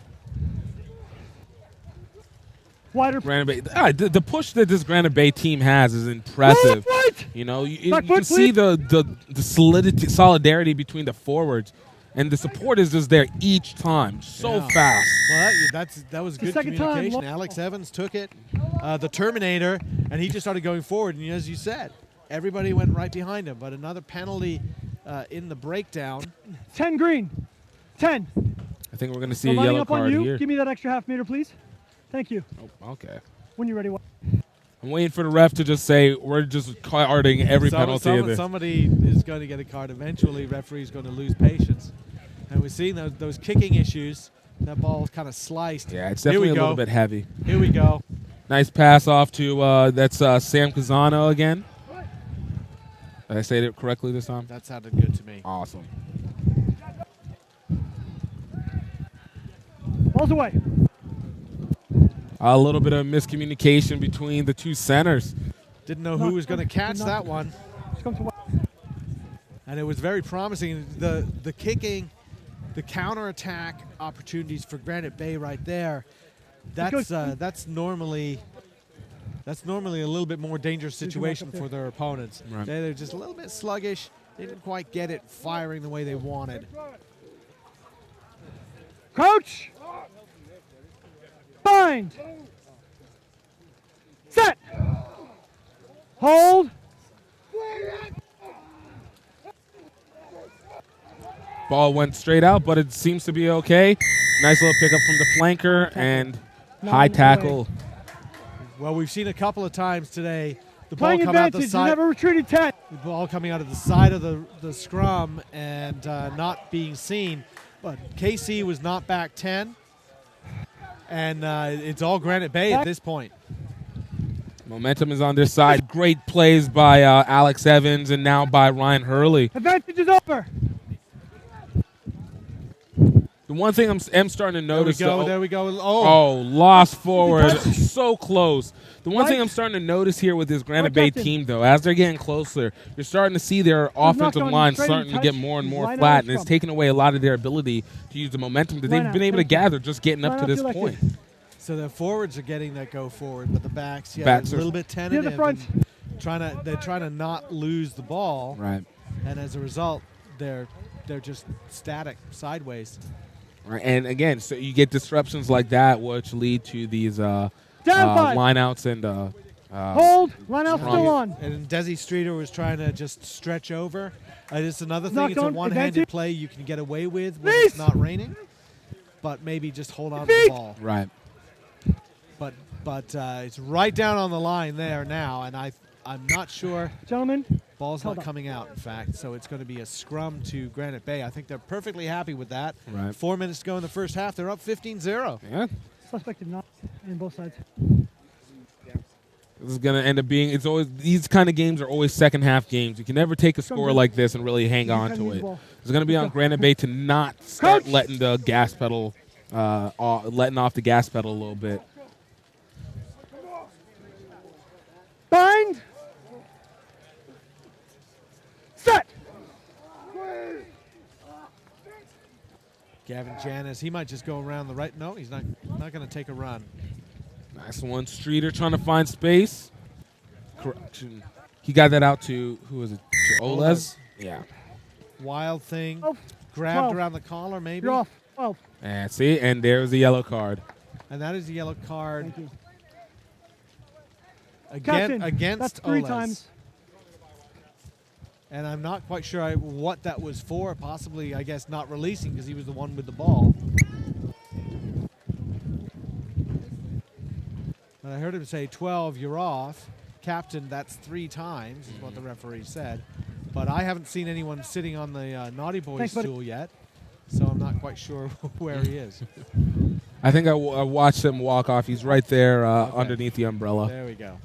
Wider. Granite Bay. The push that this Granite Bay team has is impressive. Right. You know, you Back can foot, see please. the solidarity between the forwards, and the support is just there each time. So Yeah. fast. Well, that was The good second time, communication. lo- Alex Evans took it, the Terminator, and he just started going forward. And as you said, everybody went right behind him. But another penalty in the breakdown. 10 green. 10. I think we're going to see I'm a lining yellow up on card you. here. Give me that extra half meter, please. Thank you. Oh, okay. When you're ready. I'm waiting for the ref to just say we're just carding every penalty of this. Somebody is going to get a card eventually. Referee's going to lose patience. And we've seen those kicking issues. That ball kind of sliced. Yeah, it's Here definitely we a little go. bit heavy. Here we go. Nice pass off to that's Sam Casano again. Did I say it correctly this time? That sounded good to me. Awesome. Balls away. A little bit of miscommunication between the two centers. Didn't know who was going to catch that one. Just come to white. And it was very promising. The kicking, the counterattack opportunities for Granite Bay right there, that's normally a little bit more dangerous situation for their opponents. Right. They're just a little bit sluggish. They didn't quite get it firing the way they wanted. Coach! Bind! Set! Hold! Ball went straight out, but it seems to be okay. Nice little pickup from the flanker and high tackle. Well, we've seen a couple of times today the ball Playing come out the advantage, side. never retreated 10. The ball coming out of the side of the scrum and not being seen. But KC was not back 10. And it's all Granite Bay at this point. Momentum is on their side. Great plays by Alex Evans and now by Ryan Hurley. Advantage is over. The one thing I'm starting to notice. There we go. Lost forward. So close. The one thing I'm starting to notice here with this Granite Bay team, though, as they're getting closer, you're starting to see their offensive line starting to get more and more flat, and it's taking away a lot of their ability to use the momentum that they've been able to gather just getting up to this point. So the forwards are getting that go forward, but the backs, Backs a little bit tentative. the front. They're trying to not lose the ball. Right. And as a result, they're just static sideways. Right. And again, so you get disruptions like that, which lead to these five. lineouts and Hold. Line out still on. And Desi Streeter was trying to just stretch over. It's another thing. Knocked It's a on. one-handed Advantage. play you can get away with when Please. it's not raining, but maybe just hold on to the ball. Right. But it's right down on the line there now, and I'm not sure. Gentlemen. Ball's Hold not up. coming out, in fact, so it's going to be a scrum to Granite Bay. I think they're perfectly happy with that. Right. 4 minutes to go in the first half. They're up 15-0. Yeah. Suspected not in both sides. This is going to end up being, these kind of games are always second half games. You can never take a score like this and really hang on to it. It's going to be on Granite Bay to not start letting the gas pedal, letting off the gas pedal a little bit. Bind. Set. Gavin Janis, he might just go around the right. No, he's not going to take a run. Nice one. Streeter trying to find space. Correction. He got that out to, who was it? To Olez? Yeah. Wild thing. Oh, Grabbed 12. around the collar, maybe. You're off. 12. And see, and there's the yellow card. And that is the yellow card. Thank you. Again, Captain, against that's 3 Olez. times. And I'm not quite sure what that was for. Possibly, I guess, not releasing because he was the one with the ball. And I heard him say, 12, you're off. Captain, that's 3 times, is what the referee said. But I haven't seen anyone sitting on the Naughty Boys stool yet, so I'm not quite sure where he is. I think I watched him walk off. He's right there underneath the umbrella. There we go.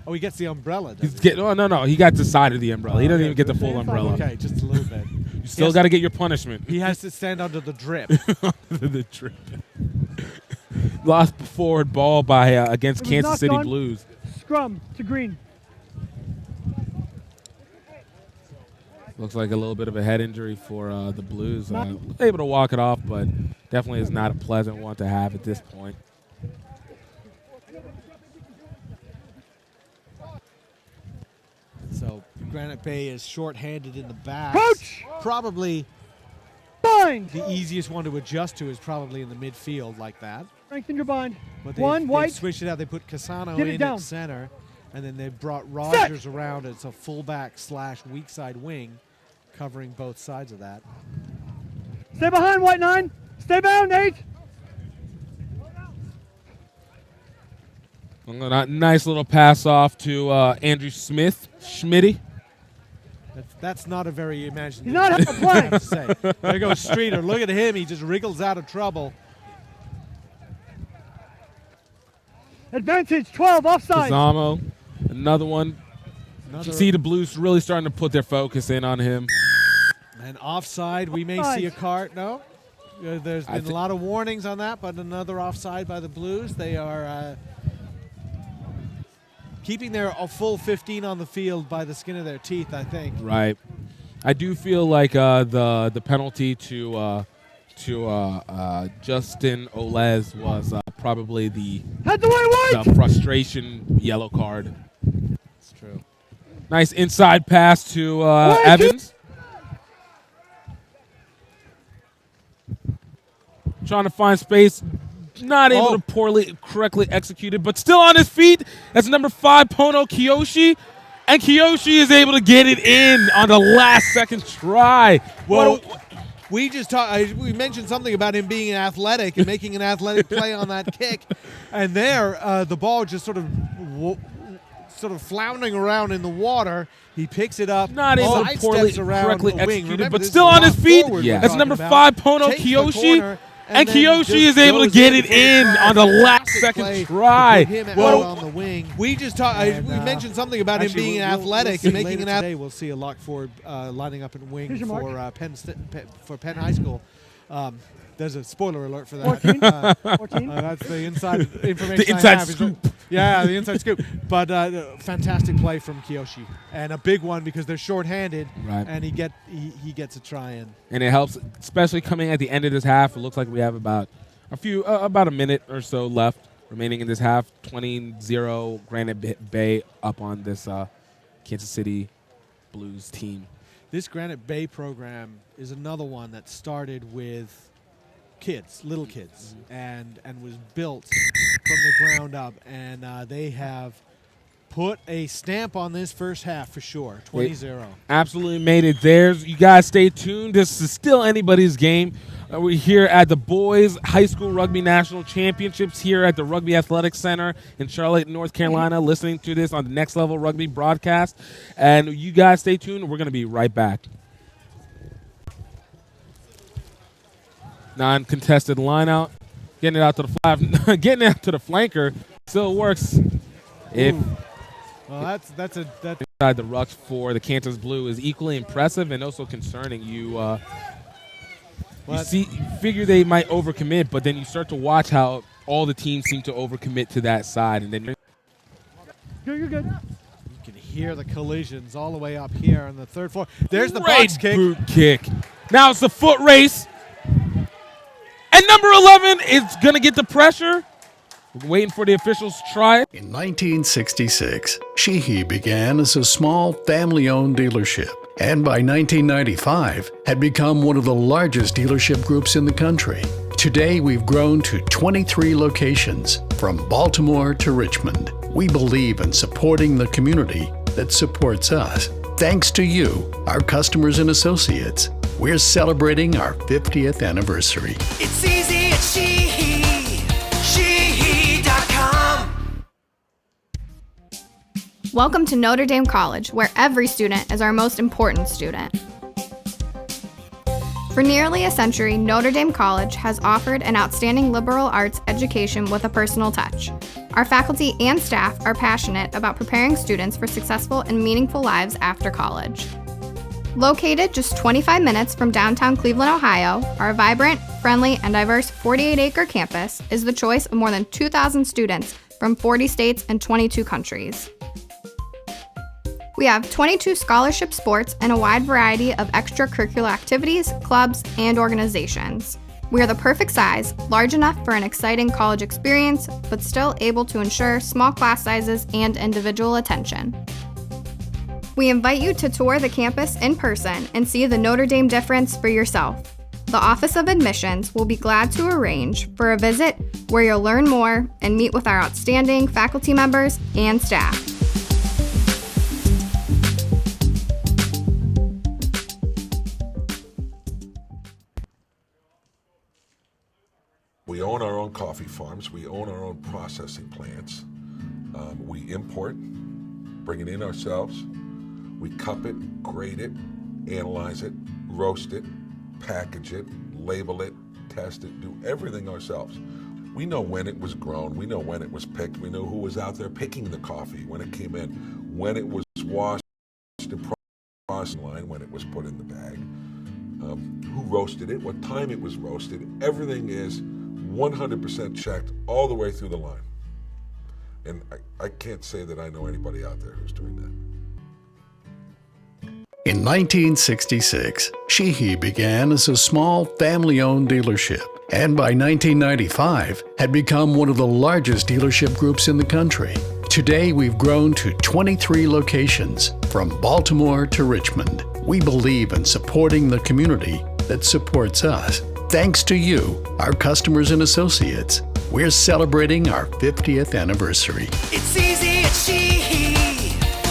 Oh, he gets the umbrella, He's doesn't he? no. He got the side of the umbrella. He doesn't even get the full umbrella. Okay, just a little bit. You still got to get your punishment. He has to stand under the drip. The drip. Lost forward ball by against It was Kansas knocked City on. Blues. Scrum to green. Looks like a little bit of a head injury for the Blues. Able to walk it off, but definitely is not a pleasant one to have at this point. So Granite Bay is short-handed in the back. Coach! Probably Bind. the easiest one to adjust to is probably in the midfield like that. Strengthen your bind. But One, they've white. switched it out. They put Casano Get it in down. at center, and then they brought Rogers around as a fullback / weak side wing, covering both sides of that. Stay behind, white 9. Stay bound, 8. Nice little pass off to Andrew Smith, Schmitty. That's not a very imaginative He's not having a play. to say. There goes Streeter. Look at him. He just wriggles out of trouble. Advantage 12 offside. Kazamo, another one. You can see the Blues really starting to put their focus in on him. And offside, we may see a card. No? There's been a lot of warnings on that, but another offside by the Blues. They are keeping their full 15 on the field by the skin of their teeth, I think. Right. I do feel like the penalty to Justin Olez was probably the frustration yellow card. It's true. Nice inside pass to Evans. Trying to find space. Not able to correctly executed, but still on his feet. That's number 5, Pono Kiyoshi. And Kiyoshi is able to get it in on the last second try. Well, we just we mentioned something about him being athletic and making an athletic play on that kick. And there, the ball just sort of floundering around in the water. He picks it up. Not able to correctly executed, Remember, but still on his feet. That's number 5, Pono Takes Kiyoshi. And Kiyoshi is able to get it in on the last second try. Well, on the wing. We just we mentioned something about him being athletic and making an today. We'll see a lock forward lining up in wing for Penn High School. There's a spoiler alert for that. 14? That's the inside information. The inside scoop. Yeah, the inside scoop. But fantastic play from Kiyoshi, and a big one because they're shorthanded, right. And he gets a try in. And it helps, especially coming at the end of this half. It looks like we have about a minute or so left remaining in this half. 20-0 Granite Bay up on this Kansas City Blues team. This Granite Bay program is another one that started with little kids, and was built from the ground up, and they have put a stamp on this first half for sure. 20-0. Absolutely made it theirs. You guys stay tuned. This is still anybody's game. We're here at the Boys High School Rugby National Championships here at the Rugby Athletic Center in Charlotte, North Carolina, listening to this on the Next Level Rugby broadcast. And you guys stay tuned. We're going to be right back. Non-contested line out, getting it out to the getting it out to the flanker. Still works. Well, that's inside the rucks for the Kansas Blue is equally impressive and also concerning. You figure they might overcommit, but then you start to watch how all the teams seem to overcommit to that side, and then you're good. You can hear the collisions all the way up here on the third floor. There's the great box kick. Boot kick. Now it's the foot race. And number 11 is going to get the pressure. We're waiting for the officials to try it. In 1966, Sheehy began as a small family-owned dealership, and by 1995 had become one of the largest dealership groups in the country. Today, we've grown to 23 locations, from Baltimore to Richmond. We believe in supporting the community that supports us. Thanks to you, our customers and associates, we're celebrating our 50th anniversary. It's easy at Sheehy. Sheehy.com. Welcome to Notre Dame College, where every student is our most important student. For nearly a century, Notre Dame College has offered an outstanding liberal arts education with a personal touch. Our faculty and staff are passionate about preparing students for successful and meaningful lives after college. Located just 25 minutes from downtown Cleveland, Ohio, our vibrant, friendly, and diverse 48-acre campus is the choice of more than 2,000 students from 40 states and 22 countries. We have 22 scholarship sports and a wide variety of extracurricular activities, clubs, and organizations. We are the perfect size, large enough for an exciting college experience, but still able to ensure small class sizes and individual attention. We invite you to tour the campus in person and see the Notre Dame difference for yourself. The Office of Admissions will be glad to arrange for a visit where you'll learn more and meet with our outstanding faculty members and staff. We own our own coffee farms. We own our own processing plants. We import, bring it in ourselves. We cup it, grade it, analyze it, roast it, package it, label it, test it, do everything ourselves. We know when it was grown. We know when it was picked. We know who was out there picking the coffee when it came in, when it was washed and processed line, when it was put in the bag, who roasted it, what time it was roasted. Everything is 100% checked all the way through the line. And I can't say that I know anybody out there who's doing that. In 1966, Sheehy began as a small family-owned dealership, and by 1995 had become one of the largest dealership groups in the country. Today, we've grown to 23 locations, from Baltimore to Richmond. We believe in supporting the community that supports us. Thanks to you, our customers and associates, we're celebrating our 50th anniversary. It's easy at Sheehy.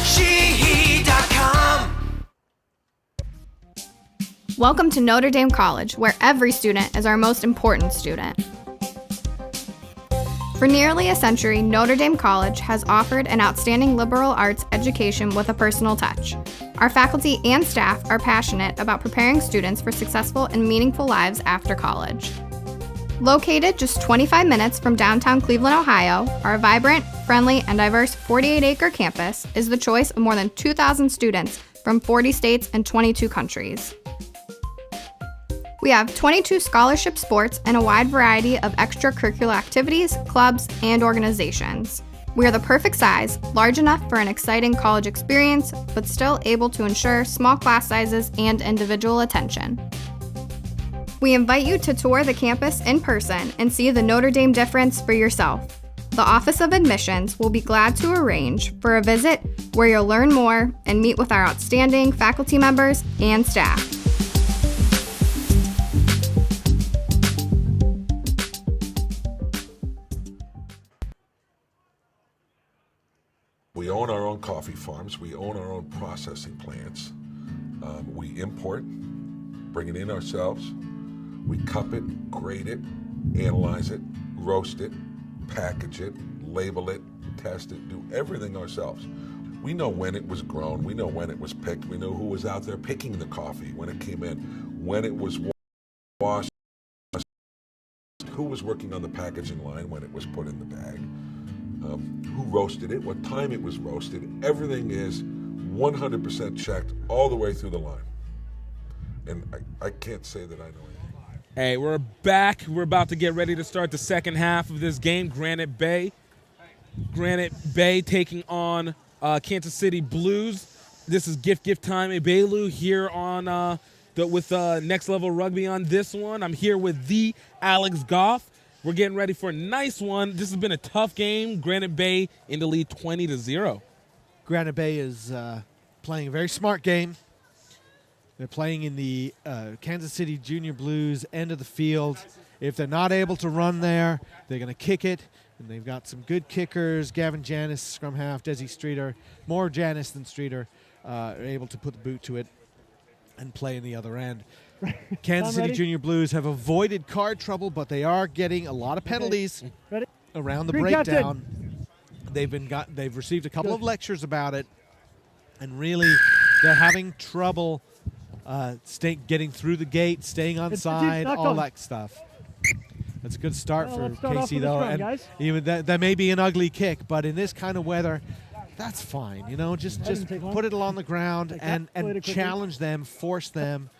Sheehy.com. Welcome to Notre Dame College, where every student is our most important student. For nearly a century, Notre Dame College has offered an outstanding liberal arts education with a personal touch. Our faculty and staff are passionate about preparing students for successful and meaningful lives after college. Located just 25 minutes from downtown Cleveland, Ohio, our vibrant, friendly, and diverse 48-acre campus is the choice of more than 2,000 students from 40 states and 22 countries. We have 22 scholarship sports and a wide variety of extracurricular activities, clubs, and organizations. We are the perfect size, large enough for an exciting college experience, but still able to ensure small class sizes and individual attention. We invite you to tour the campus in person and see the Notre Dame difference for yourself. The Office of Admissions will be glad to arrange for a visit where you'll learn more and meet with our outstanding faculty members and staff. We own our own coffee farms. We own our own processing plants. We import, bring it in ourselves. We cup it, grade it, analyze it, roast it, package it, label it, test it, do everything ourselves. We know when it was grown. We know when it was picked. We know who was out there picking the coffee when it came in, when it was washed, who was working on the packaging line when it was put in the bag. Who roasted it, what time it was roasted. Everything is 100% checked all the way through the line. And I can't say that I know anything. Hey, we're back. We're about to get ready to start the second half of this game. Granite Bay taking on Kansas City Blues. This is gift time. Ebelu here on with Next Level Rugby on this one. I'm here with the Alex Goff. We're getting ready for a nice one. This has been a tough game. Granite Bay in the lead 20-0. Granite Bay is playing a very smart game. They're playing in the Kansas City Junior Blues end of the field. If they're not able to run there, they're going to kick it. And they've got some good kickers. Gavin Janis, scrum half, Desi Streeter. More Janis than Streeter are able to put the boot to it and play in the other end. Kansas City Junior Blues have avoided card trouble, but they are getting a lot of penalties around the breakdown. They've received a couple of lectures about it, and really they're having trouble getting through the gate, staying on side, all that stuff. That's a good start for Casey, though. And even that may be an ugly kick, but in this kind of weather, that's fine. You know, just put it along the ground and challenge them, force them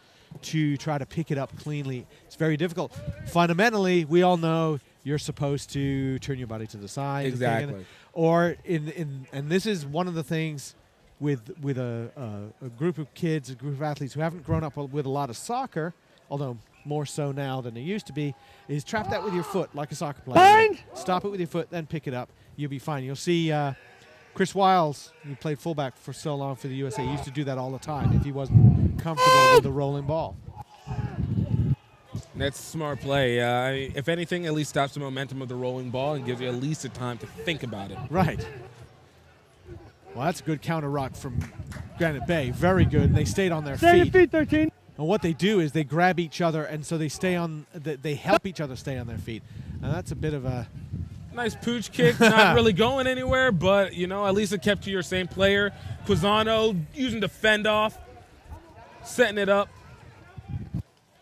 to try to pick it up cleanly. It's very difficult. Fundamentally, we all know you're supposed to turn your body to the side. Exactly. Or and this is one of the things with a group of kids, a group of athletes who haven't grown up with a lot of soccer, although more so now than they used to be, is trap that with your foot like a soccer player. Stop it with your foot, then pick it up. You'll be fine. You'll see Chris Wiles, who played fullback for so long for the USA, used to do that all the time if he wasn't comfortable with the rolling ball. That's a smart play. If anything, at least stops the momentum of the rolling ball and gives you at least a time to think about it. Right. Well, that's a good counter rock from Granite Bay. Very good. And they stayed on their feet. Stay on your feet, 13. And what they do is they grab each other, and so they stay on. They help each other stay on their feet. And that's a bit of a nice pooch kick, not really going anywhere, but, you know, at least it kept to your same player. Quizano using the fend off, setting it up.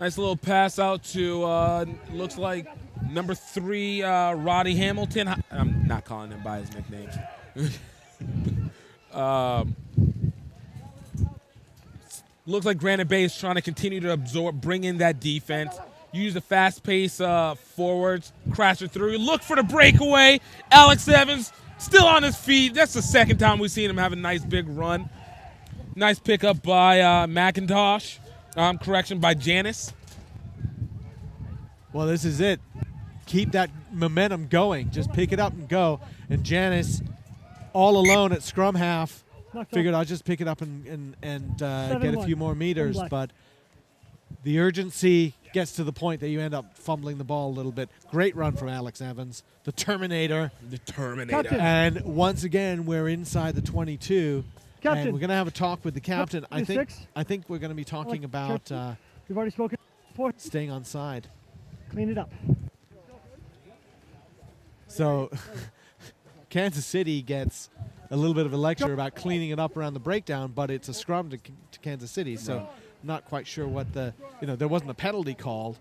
Nice little pass out to, looks like, number 3, Roddy Hamilton. I'm not calling him by his nickname. Looks like Granite Bay is trying to continue to bring in that defense. Use the fast pace forwards, crash it through. Look for the breakaway. Alex Evans still on his feet. That's the second time we've seen him have a nice big run. Nice pickup by McIntosh. Correction by Janice. Well, this is it. Keep that momentum going. Just pick it up and go. And Janice, all alone at scrum half, figured I'll just pick it up and get a few more meters. But the urgency gets to the point that you end up fumbling the ball a little bit. Great run from Alex Evans, the Terminator. Captain. And once again, we're inside the 22. Captain. And we're going to have a talk with the captain. I think six. I think we're going to be talking about We've already spoken before. staying on side. Clean it up. So Kansas City gets a little bit of a lecture about cleaning it up around the breakdown, but it's a scrum to Kansas City, so not quite sure what the, there wasn't a penalty called.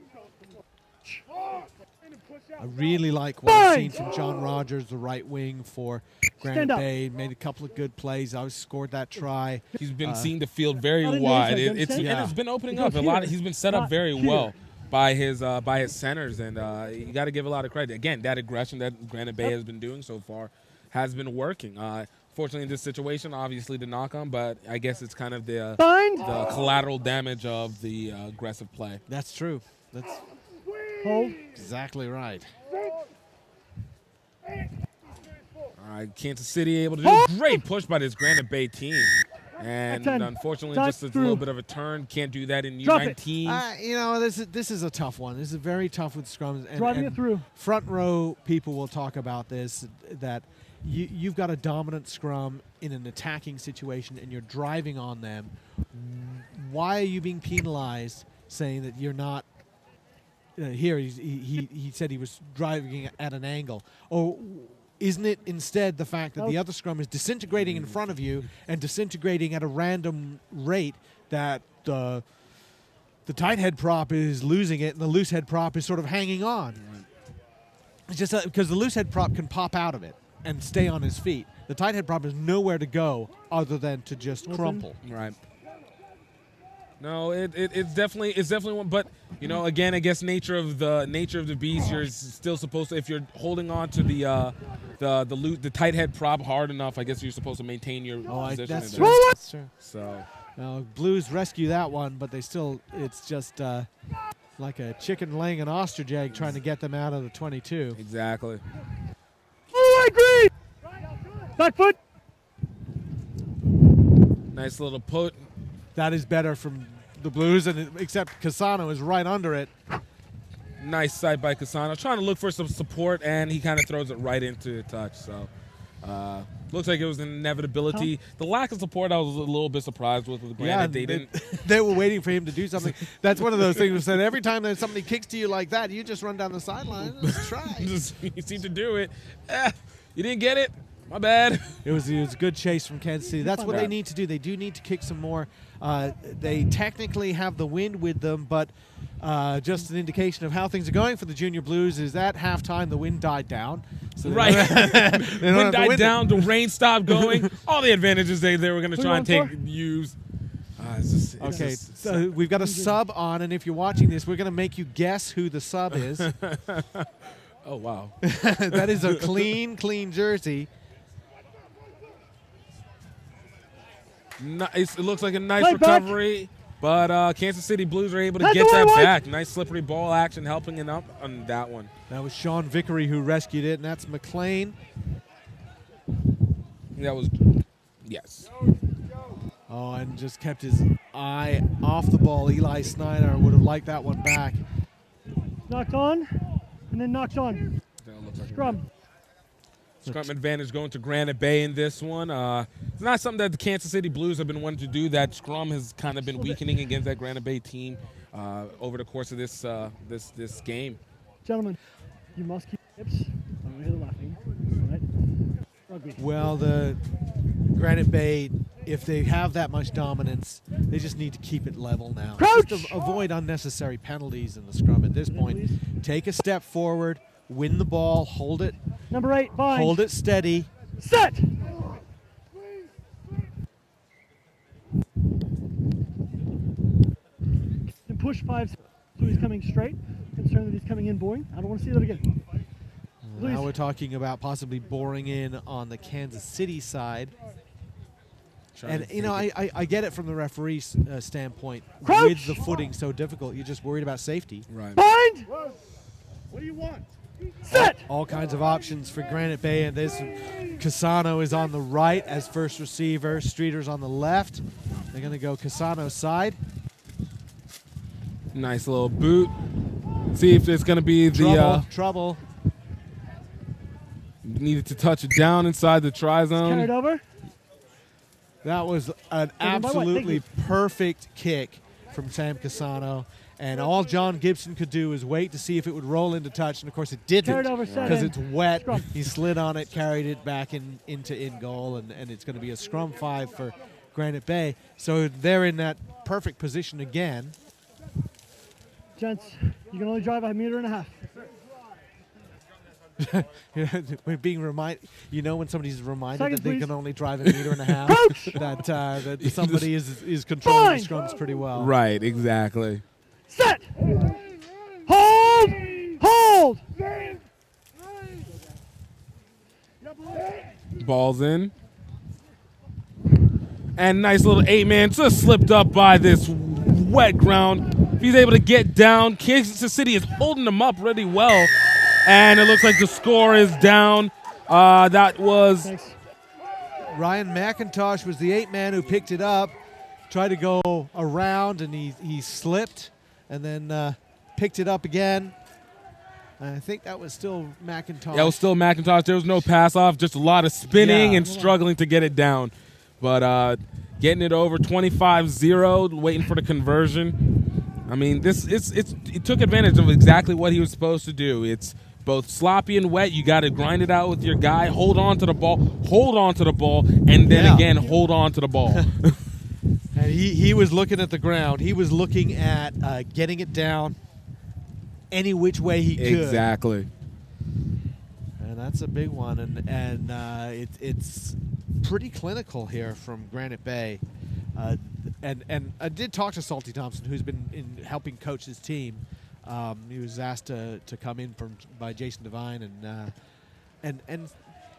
I really like what I've seen from John Rogers, the right wing for Granite Bay. Made a couple of good plays. I scored that try. He's been seeing the field very wide. And it's been opening up a lot. He's been set up very well by his centers, and you got to give a lot of credit. Again, that aggression that Granite Bay has been doing so far has been working. Fortunately, in this situation, obviously the knock-on, but I guess it's kind of the collateral damage of the aggressive play. That's true. That's Hold. exactly right. All right, Kansas City able to do a great push by this Granite Bay team. And unfortunately, just a little bit of a turn. Can't do that in U19. This is a tough one. This is very tough with scrums. Driving it through. Front row people will talk about this, that you've got a dominant scrum in an attacking situation and you're driving on them. Why are you being penalized saying that you're not here? He said he was driving at an angle. Or isn't it instead the fact that the other scrum is disintegrating in front of you and disintegrating at a random rate, that the tight head prop is losing it and the loose head prop is sort of hanging on? It's just because the loose head prop can pop out of it and stay on his feet. The tight head prop has nowhere to go other than to just crumple. Right. No, it's definitely one. But again, I guess nature of the beast. You're still supposed to, if you're holding on to the tight head prop hard enough, I guess you're supposed to maintain your position. That's true. That's true. So, Blues rescue that one, but they still, it's just like a chicken laying an ostrich egg trying to get them out of the 22. Exactly. Oh, I agree. Back foot. Nice little put. That is better from the Blues, except Casano is right under it. Nice sight by Casano. Trying to look for some support, and he kind of throws it right into a touch. So, looks like it was an inevitability. The lack of support, I was a little bit surprised with. Granted, they didn't. They were waiting for him to do something. That's one of those things that every time that somebody kicks to you like that, you just run down the sideline. Let's try. You seem to do it. You didn't get it. My bad. It was a good chase from Kansas City. That's what they need to do. They do need to kick some more. They technically have the wind with them, but just an indication of how things are going for the Junior Blues is at halftime the wind died down. So right. Wind died down. The rain stopped going. All the advantages they were going to try and use. So we've got a sub on, and if you're watching this, we're going to make you guess who the sub is. Oh, wow. That is a clean jersey. Nice. It looks like a nice recovery, but Kansas City Blues are able to get that back. Nice slippery ball action helping it up on that one. That was Sean Vickery who rescued it, and that's McLean. That was, yes. Oh, and just kept his eye off the ball. Eli Snyder would have liked that one back. Knocked on, and then knocked on. Scrum. Scrum advantage going to Granite Bay in this one. It's not something that the Kansas City Blues have been wanting to do. That scrum has kind of been weakening against that Granite Bay team over the course of this this game. Gentlemen, you must keep hips on the laughing. Right? Rugby. Well, the Granite Bay, if they have that much dominance, they just need to keep it level now. Crouch! Just to avoid unnecessary penalties in the scrum at this point. Take a step forward, win the ball, hold it. Number 8, bind. Hold it steady. Set! And push 5 so he's coming straight. Concerned that he's coming in boring. I don't want to see that again. Now we're talking about possibly boring in on the Kansas City side. And, you know, I get it from the referee's standpoint. Crouch! With the footing so difficult, you're just worried about safety. Right. Bind! What do you want? Set! All kinds of options for Granite Bay. And this Casano is on the right as first receiver. Streeter's on the left. They're going to go Casano's side. Nice little boot. See if it's going to be the trouble. Needed to touch it down inside the try zone. Carried over. That was an absolutely perfect kick from Sam Casano. And all John Gibson could do is wait to see if it would roll into touch. And, of course, it didn't Carried over, set because in. it's wet. Scrum. He slid on it, carried it back into in goal, and it's going to be a scrum 5 for Granite Bay. So they're in that perfect position again. Gents, you can only drive 1.5 meters. We're being reminded. You know when somebody's reminded Seconds, that they please. can only drive 1.5 meters, that somebody is controlling the scrums pretty well. Right, exactly. Set! Hold! Hold! Ball's in. And nice little 8-man just slipped up by this wet ground. If he's able to get down, Kansas City is holding him up really well. And it looks like the score is down. That was... Thanks. Ryan McIntosh was the 8-man who picked it up, tried to go around, and he slipped, and then picked it up again. I think that was still McIntosh. Yeah, it was still McIntosh. There was no pass-off, just a lot of spinning and struggling to get it down. But getting it over 25-0, waiting for the conversion. I mean, it took advantage of exactly what he was supposed to do. It's both sloppy and wet. You got to grind it out with your guy, hold on to the ball, and then again hold on to the ball. And he was looking at the ground. He was looking at getting it down any which way he could. Exactly. And that's a big one. And it's pretty clinical here from Granite Bay. And I did talk to Salty Thompson, who's been helping coach his team. He was asked to come in by Jason Devine, and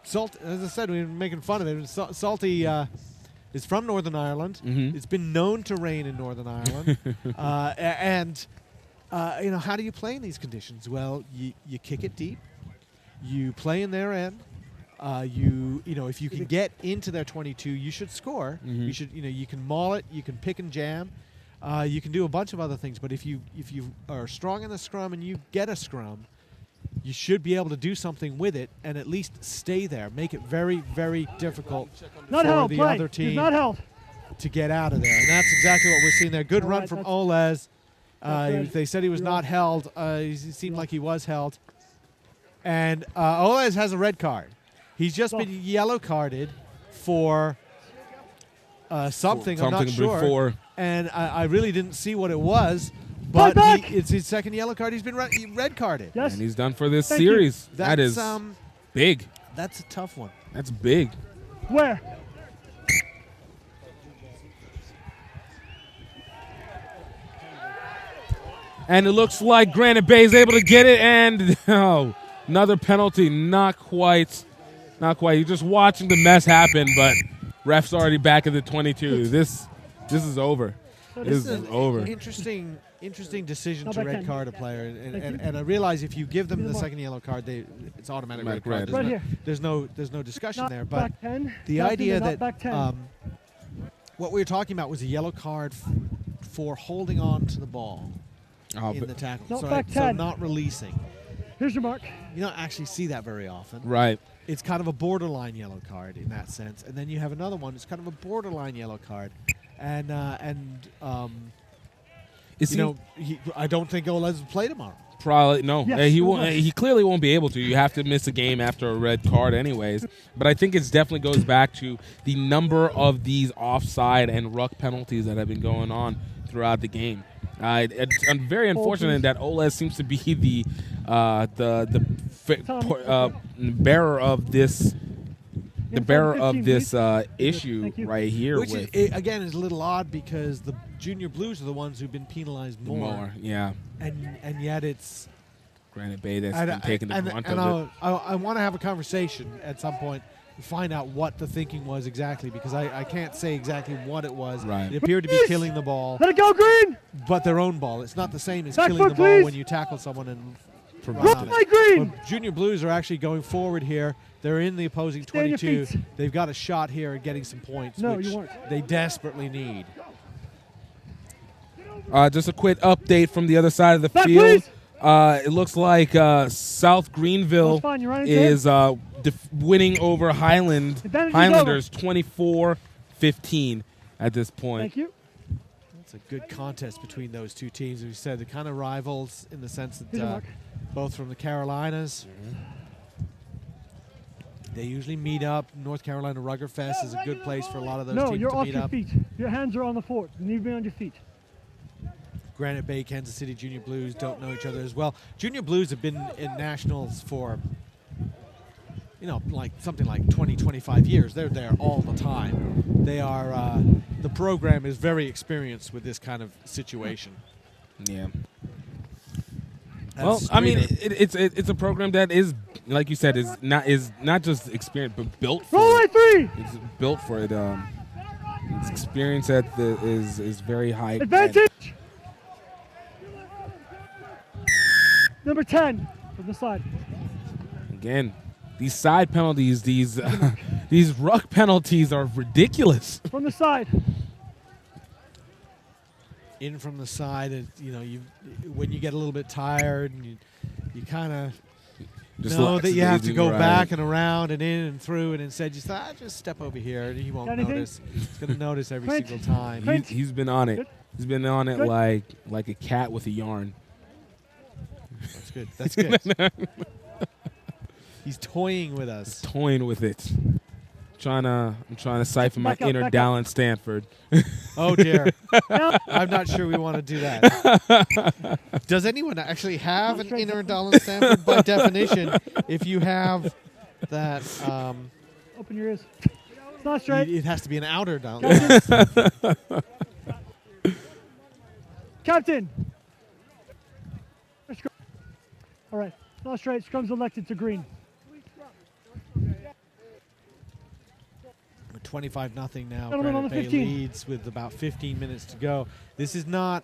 Salt, as I said, we were making fun of him. Salty is from Northern Ireland. Mm-hmm. It's been known to rain in Northern Ireland, and how do you play in these conditions? Well, you kick it deep, you play in their end. If you can get into their 22, you should score. Mm-hmm. You should, you can maul it, you can pick and jam. You can do a bunch of other things, but if you are strong in the scrum and you get a scrum, you should be able to do something with it and at least stay there. Make it very, very difficult Not for held, the play. other He's team not held. to get out of there. And that's exactly what we're seeing there. Good All run right, from that's- Olez. right. They said he was You're not held. He seemed like he was held. And Olez has a red card. He's just been yellow carded for something. I'm not sure. Before. And I really didn't see what it was. But it's his second yellow card. He's been red carded. Yes. And he's done for this Thank you. series. That That's, is big. That's a tough one. That's big. Where? And it looks like Granite Bay is able to get it, and another penalty. Not quite. You're just watching the mess happen, but ref's already back at the 22. This is over. This is over. Interesting decision No, to back red 10. card a player, Thank you. and I realize if you give them Give the them second yellow card, it's automatic red Automatic card. red. There's Right no, here. there's no discussion Not there. But back 10. the Not idea not that back 10. what we were talking about was a yellow card for holding on to the ball in the tackle, Not so, back so 10. not releasing. Here's your mark. You don't actually see that very often. Right. It's kind of a borderline yellow card in that sense, and then you have another one. It's kind of a borderline yellow card, and I don't think Olez will play tomorrow. Probably no. Yes, He no won't. way. He clearly won't be able to. You have to miss a game after a red card, anyways. But I think it definitely goes back to the number of these offside and ruck penalties that have been going on throughout the game. It's very unfortunate that Olez seems to be the bearer of this. The bearer of this issue right here, Which with again is a little odd because the Junior Blues are the ones who've been penalized more. yeah. And yet it's Granite Bay that's been taking the brunt of it. I want to have a conversation at some point find out what the thinking was exactly, because I can't say exactly what it was. Right. It appeared to be killing the ball. Let it go, Green! But their own ball. It's not the same as Back killing foot, the ball please. when you tackle someone and Run run on by it. Green! Well, Junior Blues are actually going forward here. They're in the opposing Stay on your 22. feet. They've got a shot here at getting some points, No, which you weren't. they desperately need. Just a quick update from the other side of the Back, field. please. It looks like South Greenville That's fine, you're right into is winning over Highlanders 24-15 at this point. Thank you. It's a good contest between those two teams. As we said, they're kind of rivals in the sense Here's your that mark. both from the Carolinas. They usually meet up. North Carolina Rugger Fest is a good place for a lot of those No, teams you're to off meet your up. feet. Your hands are on the fort. You need to be on your feet. Granite Bay, Kansas City Junior Blues don't know each other as well. Junior Blues have been in nationals for, like something like 20, 25 years. They're there all the time. They are, the program is very experienced with this kind of situation. Yeah. That's Well, I mean, Streeter. it's a program that is, like you said, is not just experienced but built for Roll it. right 3! It's built for it. Its experience is very high. Advantage! Number 10 from the side. Again, these side penalties, these these ruck penalties are ridiculous. From the side. In from the side, and when you get a little bit tired, and you kind of know that you have to go back and around and in and through, and instead you say, just step over here, and he won't Anything? notice. He's going to notice every Print. single time. Print. He's been on it. Good. He's been on it Good. like a cat with a yarn. That's good. That's good. He's toying with us. Toying with it. I'm trying to siphon my Back up, inner back up. Dallin Stanford. Oh dear. I'm not sure we want to do that. Does anyone actually have an inner Donald Stanford? By definition, if you have that, Open your ears. It's not straight. it has to be an outer Donald. Captain. All right. It's not straight. Scrum's elected to green. 25-0 now. Gentlemen on Granite the Bay 15. leads with about 15 minutes to go. This is not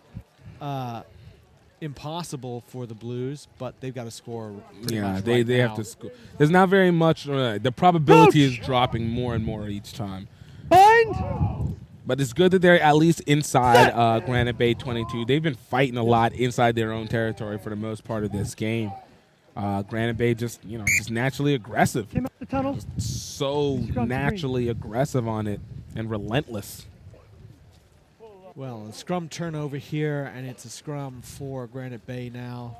impossible for the Blues, but they've got to score pretty Yeah, much they right have now. to score. There's not very much. The probability Coach! is dropping more and more each time. Bind. But it's good that they're at least inside Granite Bay 22. They've been fighting a lot inside their own territory for the most part of this game. Granite Bay just naturally aggressive. Came out the tunnel. So Scrum naturally aggressive on it and relentless. Well, a scrum turnover here, and it's a scrum for Granite Bay now.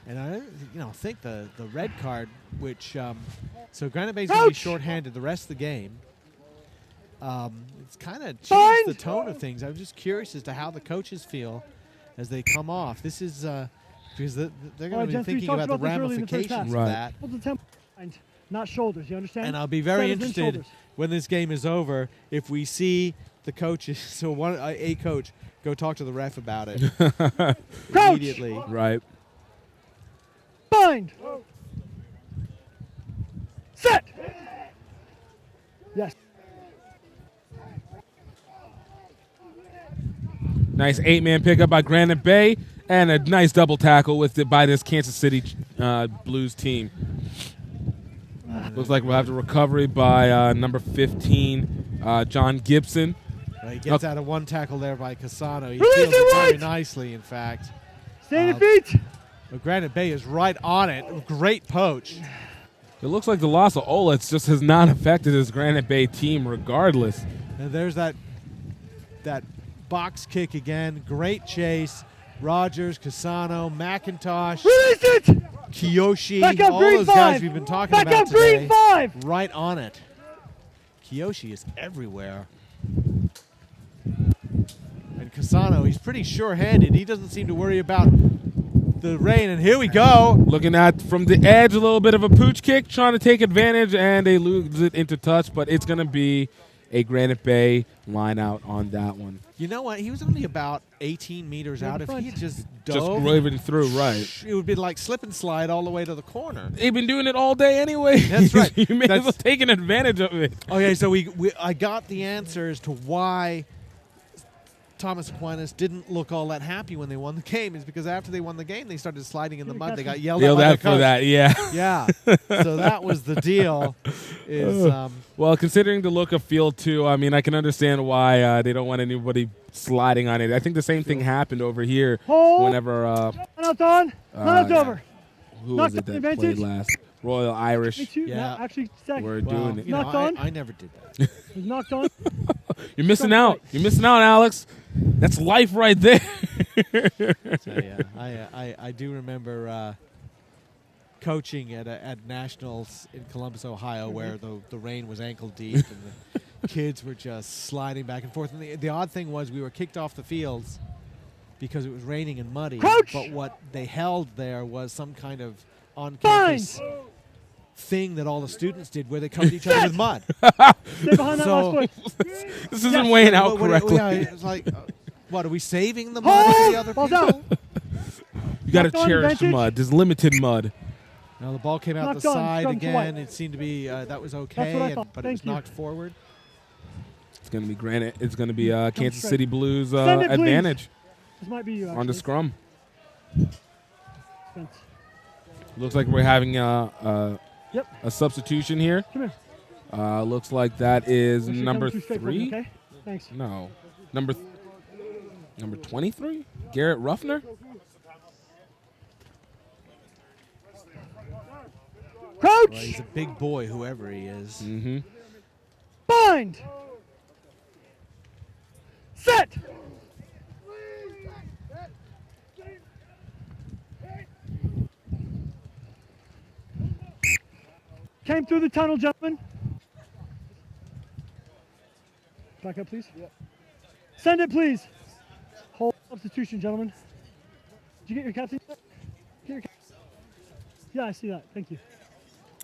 And I think the red card, which so Granite Bay's going to be Ouch! shorthanded the rest of the game. It's kind of changed Bind! the tone of things. I'm just curious as to how the coaches feel as they come off. This is because they're All going right, to be gents, we thinking talked about the about this early in the first ramifications half. of Right. that. Hold the tempo behind, not shoulders. You understand? And I'll be very Centers and interested shoulders. when this game is over if we see the coaches, so a coach, go talk to the ref about it Crouch! immediately. Right. Bind. Set. Yes. Nice 8-man pickup by Granite Bay and a nice double tackle by this Kansas City Blues team. Looks like we'll have the recovery by number 15, John Gibson. He gets out of one tackle there by Casano. He Release feels it it very right! nicely, in fact. Stay on your feet. But Granite Bay is right on it. Great poach. It looks like the loss of Olitz just has not affected this Granite Bay team regardless. And there's that box kick again. Great chase. Rogers, Casano, McIntosh, Release it. Kiyoshi, Back up, all green those guys 5. we've been talking Back about up, green today. 5. Right on it. Kiyoshi is everywhere. And Casano, he's pretty sure-handed. He doesn't seem to worry about the rain. And here we go. Looking at from the edge, a little bit of a pooch kick, trying to take advantage, and they lose it into touch, but it's going to be a Granite Bay line out on that one. You know what? He was only about 18 meters out. If he had just Just dove, roving through, right. it would be like slip and slide all the way to the corner. They've been doing it all day anyway. That's right. You may as well taking advantage of it. Okay, so I got the answer as to why Thomas Aquinas didn't look all that happy when they won the game. Is because after they won the game, they started sliding in the mud. They got yelled at by their for coach. that, yeah. Yeah. So that was the deal. Well, considering the look of field 2, I mean, I can understand why they don't want anybody sliding on it. I think the same thing happened over here whenever. Not done. Not over. Who was it that played last? Royal Irish. Yeah. Actually, second. We're doing it. Knocked on. I never did that. Was knocked on. You're missing out. You're missing out, Alex. That's life right there. So, yeah, I do remember coaching at nationals in Columbus, Ohio, where the rain was ankle deep and the kids were just sliding back and forth. And the odd thing was we were kicked off the fields because it was raining and muddy. Coach! But what they held there was some kind of on-campus thing that all the students did where they covered each other with mud. Stay behind that last foot. This isn't weighing out correctly. It's like, what, are we saving the mud for the other Ball's people? out. You got to Knocked on cherish the advantage. mud. There's limited mud. Now the ball came out Knocked the on, side scrum to again. white. It seemed to be that was That's what I okay, thought. but it Thank was you. knocked forward. It's going to be Granite. It's going to be Kansas straight. City Blues Send it, please. advantage This might be you, actually. on the scrum. Spence. Looks like we're having a substitution here. Come here. Looks like that is Or she number comes through straight for me, 3. okay? Thanks. No, number 23. Garrett Ruffner. Crouch! Well, he's a big boy, whoever he is. Mm-hmm. Bind! Set! Came through the tunnel, gentlemen. Back up, please. Yep. Send it, please. Hold substitution, gentlemen. Did you get your captain? Get your captain. Yeah, I see that. Thank you.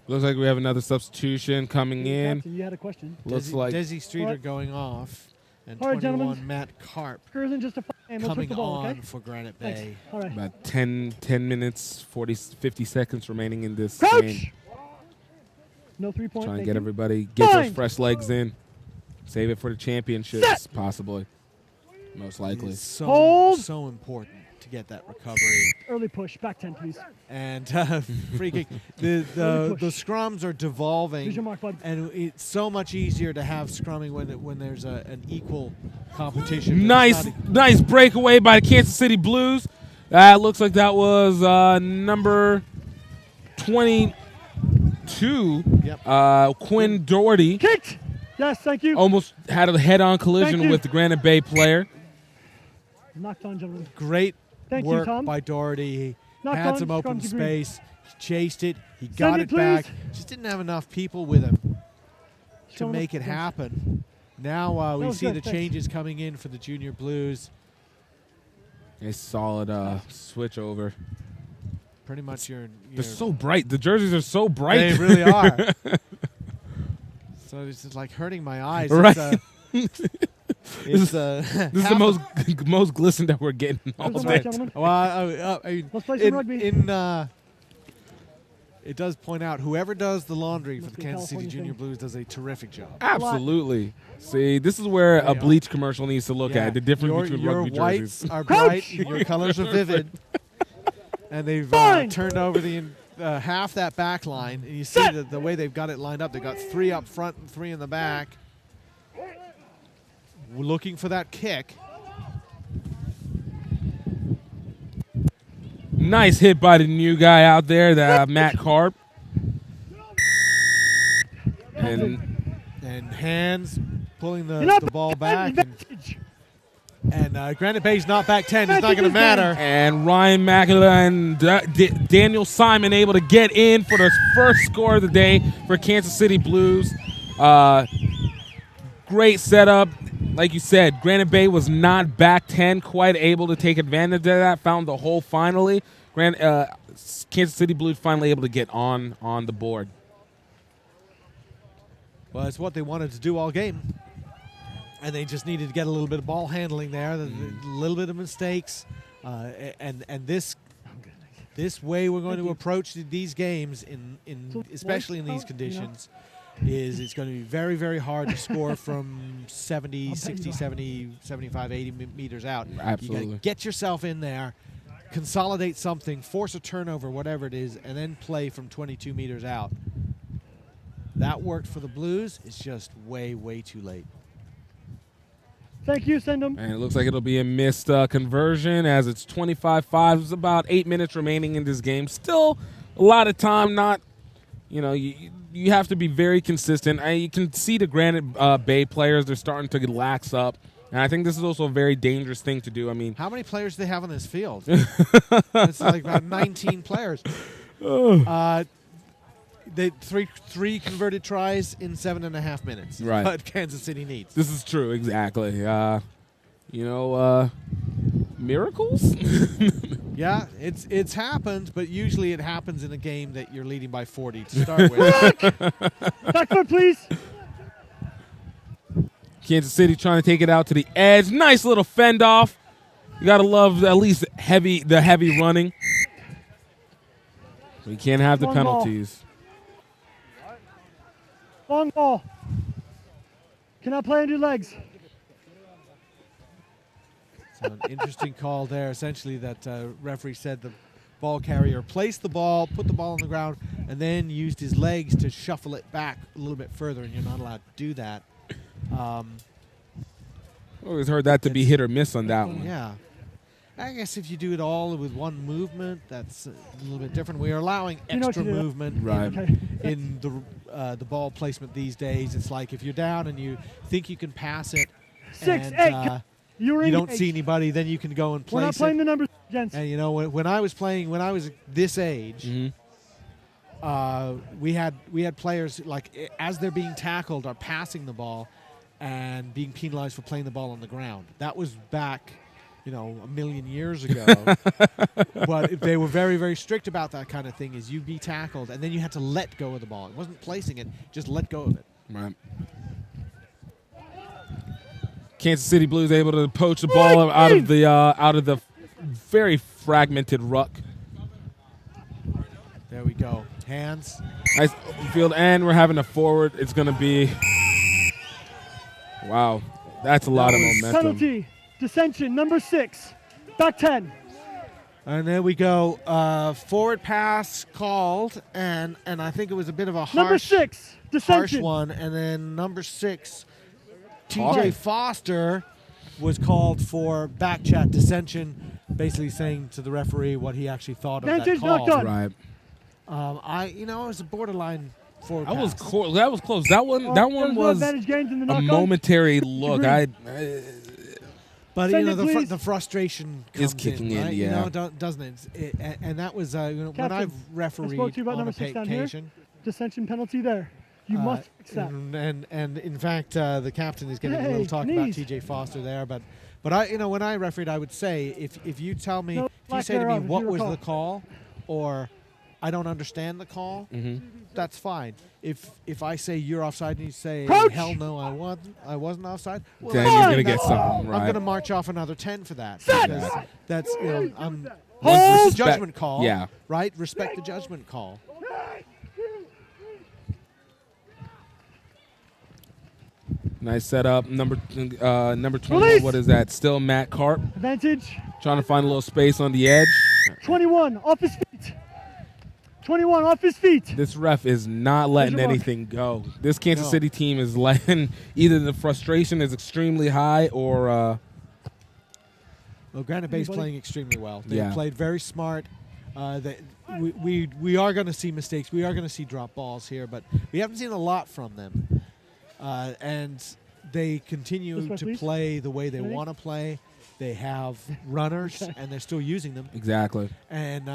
Looks like we have another substitution coming in. Captain, you had a question. Looks like Desi Streeter Alright. going off, and All right, 21 gentlemen. Matt Karp Sure isn't just a game. Let's coming put the ball, on okay? for Granite Thanks. Bay. All right. about 10 minutes, 50 seconds remaining in this Crouch! game. No 3-point. Trying to thank get you. everybody, get those Bind! fresh legs in. Save it for the championships, Set! possibly. Most likely. It's so Hold! so important to get that recovery. Early push. Back 10, please. And free kick. The scrums are devolving, Here's your mark, bud. and it's so much easier to have scrumming when there's an equal competition. Nice breakaway by the Kansas City Blues. Looks like that was number 22, Yep. Quinn Doherty. Kicked! Yes, thank you. Almost had a head-on collision Thank you. with the Granite Bay player. Knocked on, gentlemen. Great Thank you, work Tom. by Doherty. He Knocked had on, some open scrum to green. space. He chased it. He got it, it back. please. Just didn't have enough people with him to Show him make the- it happen. Now we was see good, the thanks. changes coming in for the Junior Blues. A solid switch over. Pretty much your They're so bright. The jerseys are so bright. They really are. So it's just like hurting my eyes. Right. It's, This is the most glisten that we're getting all Here's the day. mark, gentlemen. Well, I mean, Let's play some rugby. It does point out whoever does the laundry for Must the be a Kansas City California Junior thing. Blues does a terrific job. Absolutely. See, this is where There a you go. bleach commercial needs to look at the difference between your rugby whites jerseys. are Crouch! bright, and your colors are vivid, and they've Bind! turned over the half that back line. And you see Set! the way they've got it lined up. They've got 3 up front and 3 in the back. We're looking for that kick. Nice hit by the new guy out there, Matt Karp. And hands pulling You're not the ball back. Advantage. And Granite Bay's not back 10. It's not Advantage going to is matter. And Ryan Makula and Daniel Simon able to get in for the first score of the day for Kansas City Blues. Great setup. Like you said, Granite Bay was not back 10, quite able to take advantage of that. Found the hole finally. Kansas City Blues finally able to get on the board. Well, it's what they wanted to do all game. and they just needed to get a little bit of ball handling there, a little bit of mistakes, and this way we're going to approach these games especially in these conditions. Is it's going to be very, very hard to score from 70, 60, 70, 75, 80 meters out. Absolutely. You got to get yourself in there, consolidate something, force a turnover, whatever it is, and then play from 22 meters out. That worked for the Blues. It's just way, way too late. Thank you, send them. And it looks like it'll be a missed conversion as it's 25-5. There's about 8 minutes remaining in this game. Still a lot of time. Not, you have to be very consistent. You can see the Granite Bay players, they're starting to lax up. And I think this is also a very dangerous thing to do. I mean, how many players do they have on this field? It's like about 19 players. They three converted tries in 7.5 minutes. Right. What Kansas City needs. This is true, exactly. Miracles? Yeah, it's happened, but usually it happens in a game that you're leading by 40 to start with. Back foot, please. Kansas City trying to take it out to the edge. Nice little fend off. You got to love at least the heavy running. We can't have the penalties. Long ball. Cannot play on your legs. So an interesting call there. Essentially, that referee said the ball carrier placed the ball, put the ball on the ground, and then used his legs to shuffle it back a little bit further, and you're not allowed to do that. Always heard that to be hit or miss on that one. Yeah. I guess if you do it all with one movement, that's a little bit different. We are allowing extra movement in the ball placement these days. It's like if you're down and you think you can pass it, and you don't see anybody, then you can go and place it. We're not playing the numbers, gents. And when I was this age, we had players like as they're being tackled are passing the ball and being penalized for playing the ball on the ground. That was back, a million years ago. But they were very, very strict about that kind of thing. Is you'd be tackled and then you had to let go of the ball. It wasn't placing it, just let go of it. Right. Kansas City Blues able to poach the ball out of the very fragmented ruck. There we go. Hands. Nice open field, and we're having a forward. It's going to be wow. That's a lot of momentum. Penalty. Dissension, number 6. Back 10. And there we go. Forward pass called, and I think it was a bit of a number 6. Dissension. Harsh one. And then number 6, TJ Foster, was called for back chat dissension, basically saying to the referee what he actually thought of that call. Right. It was a borderline forward That pass. was close. That was close. That one was a momentary look. But the frustration comes is kicking in, right? yeah. Doesn't it? And that was when I've refereed on occasion. Dissension penalty there. You must accept. And in fact, the captain is getting a little talk about TJ Foster there. But I when I refereed, I would say if you tell me, if you say to me what was the call, or I don't understand the call, that's fine. If I say you're offside and you say hell no, I wasn't offside, well, then you're gonna get something. Right. I'm gonna march off another 10 for that. Because that's it's a judgment call. Yeah. Right. Respect the judgment call. Nice setup. Number 20. Release. What is that? Still Matt Karp. Advantage. Trying to find a little space on the edge. 21 off his feet. 21 off his feet. This ref is not letting anything go. This Kansas City team is letting either the frustration is extremely high or. Well, Granite Bay's playing extremely well. They played very smart. We are going to see mistakes. We are going to see drop balls here, but we haven't seen a lot from them. And they continue to play the way they want to play. They have runners, and they're still using them. Exactly. And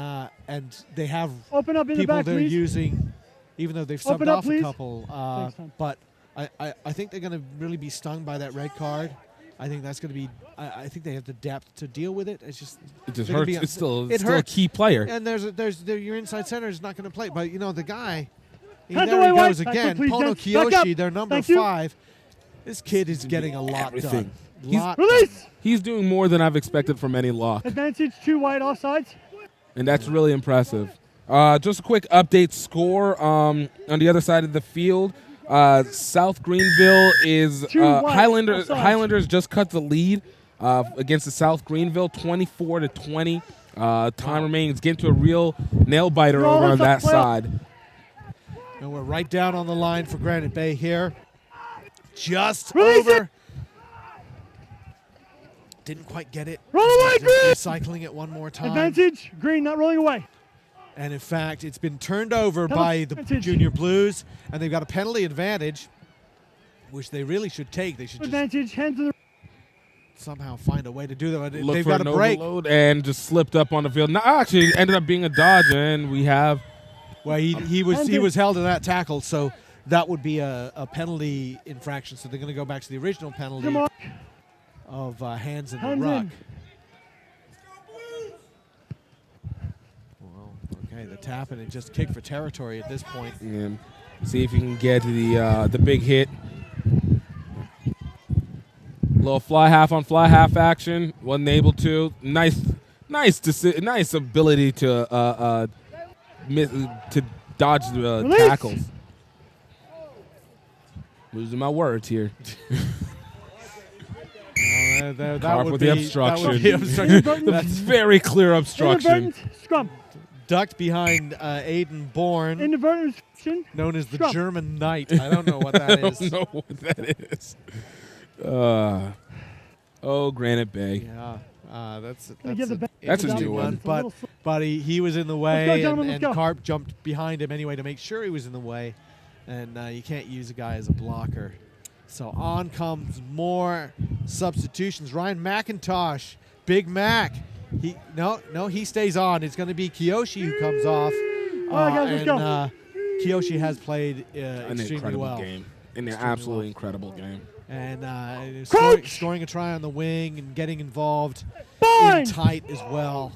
they have open up in people the back, they're please. using, even though they've Open subbed up, off please. a couple. But I think they're going to really be stung by that red card. I think that's going to be. I think they have the depth to deal with it. It just hurts. It's still a key player. And your inside center is not going to play. But the guy. Hands There away, he goes White. again. Back up, please, Pono gents. Back up. Kiyoshi, their number Thank you. 5. This kid is getting a lot Everything. done. Release! He's doing more than I've expected from any lock, Advantage 2 wide offsides. and that's really impressive. Just a quick update score on the other side of the field. South Greenville is Highlanders just cut the lead against the South Greenville 24-20. Time remaining. It's getting to a real nail biter over on that side. And we're right down on the line for Granite Bay here. Just Release over. it. Didn't quite get it. Roll away, Just Green! Recycling it one more time. Advantage, Green not rolling away. And in fact, it's been turned over by the Junior Blues, and they've got a penalty advantage, which they really should take. They should just Advantage, hands to the somehow find a way to do that. Look They've for got an a break. overload and just slipped up on the field. No, actually, it ended up being a dodge, and we have. Well, he was held in that tackle, so that would be a penalty infraction. So they're going to go back to the original penalty of hands in the ruck. Well, okay, the tap and it just kicked for territory at this point. Yeah. See if you can get the big hit. Little fly half on fly half action. Wasn't able to. Nice ability to dodge the tackles. Losing my words here. That would with be the obstruction. That would be obstruction. That's very clear obstruction. Scrum. Ducked behind Aiden Bourne, Inadvertent obstruction. known as the Scrum. German Knight. I don't know what that is. I don't know what that is. Granite Bay. Yeah, that's That's a new interesting one. But he was in the way, Let's go, gentlemen, and let's go. Carp jumped behind him anyway to make sure he was in the way, and you can't use a guy as a blocker. So on comes more substitutions. Ryan McIntosh, Big Mac. He stays on. It's going to be Kiyoshi who comes off. Let's go. Kiyoshi has played An extremely incredible well. game. An Extremely absolutely well. incredible game. And Coach! scoring a try on the wing and getting involved Fine. in tight as well.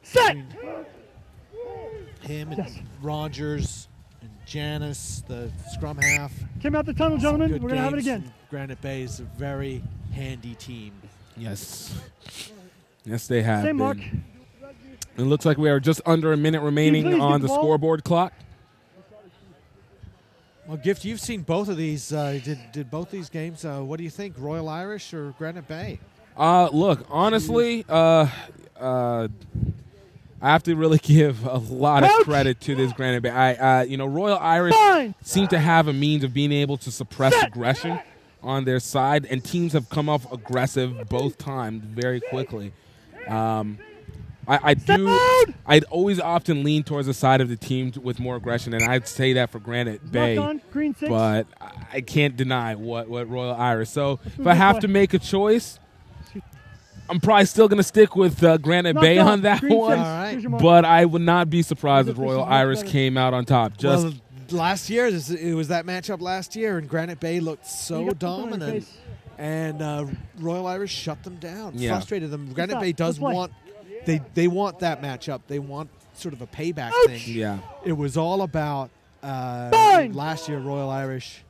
Set. Him and Yes. Rogers and Janice, the scrum half. Came out the tunnel, gentlemen. Good We're going to have it games again. from Granite Bay is a very handy team. Yes. Yes, they have Same been. mark. It looks like we are just under a minute remaining please on get the the ball? scoreboard clock. Well, Gift, you've seen both of these. Did both these games? What do you think, Royal Irish or Granite Bay? Look, honestly, I have to really give a lot of credit to this Granite Bay. Royal Irish seem to have a means of being able to suppress aggression on their side, and teams have come off aggressive both times very quickly. I'd always often lean towards the side of the team with more aggression, and I'd say that for Granite Bay. On, green 6. But I can't deny what Royal Irish. So if I have to make a choice, I'm probably still going to stick with Granite Bay on that green one. 6. All right. Here's your mark. But I would not be surprised if Royal Irish came out on top. Just Well, last year, it was that matchup last year, and Granite Bay looked so You got something on your dominant, face. and Royal Irish shut them down, Yeah. frustrated them. Granite Stop. Bay does Let's play. want they want that matchup. They want sort of a payback thing. yeah. It was all about last year. Royal Irish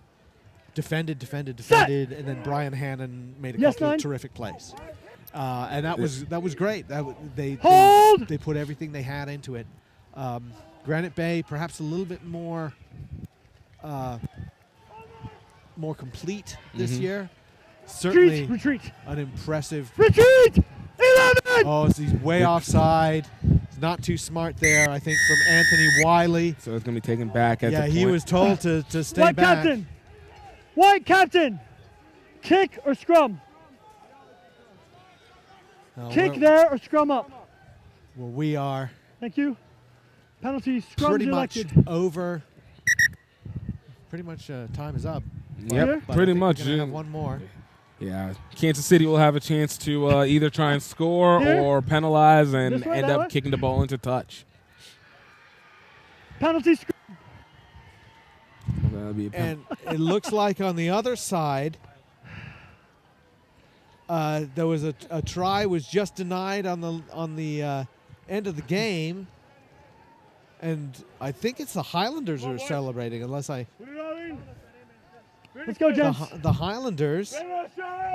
defended, and then Brian Hannon made a Yes, couple nine. of terrific plays, and that was great. They put everything they had into it. Granite Bay perhaps a little bit more complete this year. Certainly Retreat. an impressive. Retreat. 11. Oh, he's way offside. He's not too smart there, I think, from Anthony Wiley. So it's going to be taken back at the point. He was told to stay White back. captain. White captain. Kick or scrum. No, Kick we're- there or scrum up. Well, we are Thank you. Penalty scrum pretty much elected. over. Pretty much time is up. Yep, But I pretty think much. We're gonna have one more. Yeah, Kansas City will have a chance to either try and score Here. or penalize and This way, end that up way? kicking the ball into touch. Penalty scrum. That'll be a And it looks like on the other side, there was a try was just denied on the end of the game, and I think it's the Highlanders who are celebrating, unless I. Let's go, gents. The Highlanders.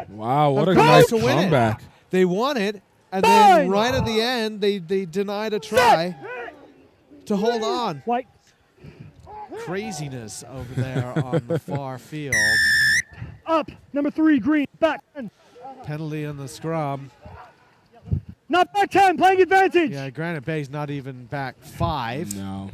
Wow, what a have nice to win comeback. it. They won it, and then right at the end, they denied a try to hold on. White. Craziness over there on the far field. Up. Number 3, green. Back 10. Penalty on the scrum. Not back 10. Playing advantage. Yeah, Granite Bay's not even back 5. No.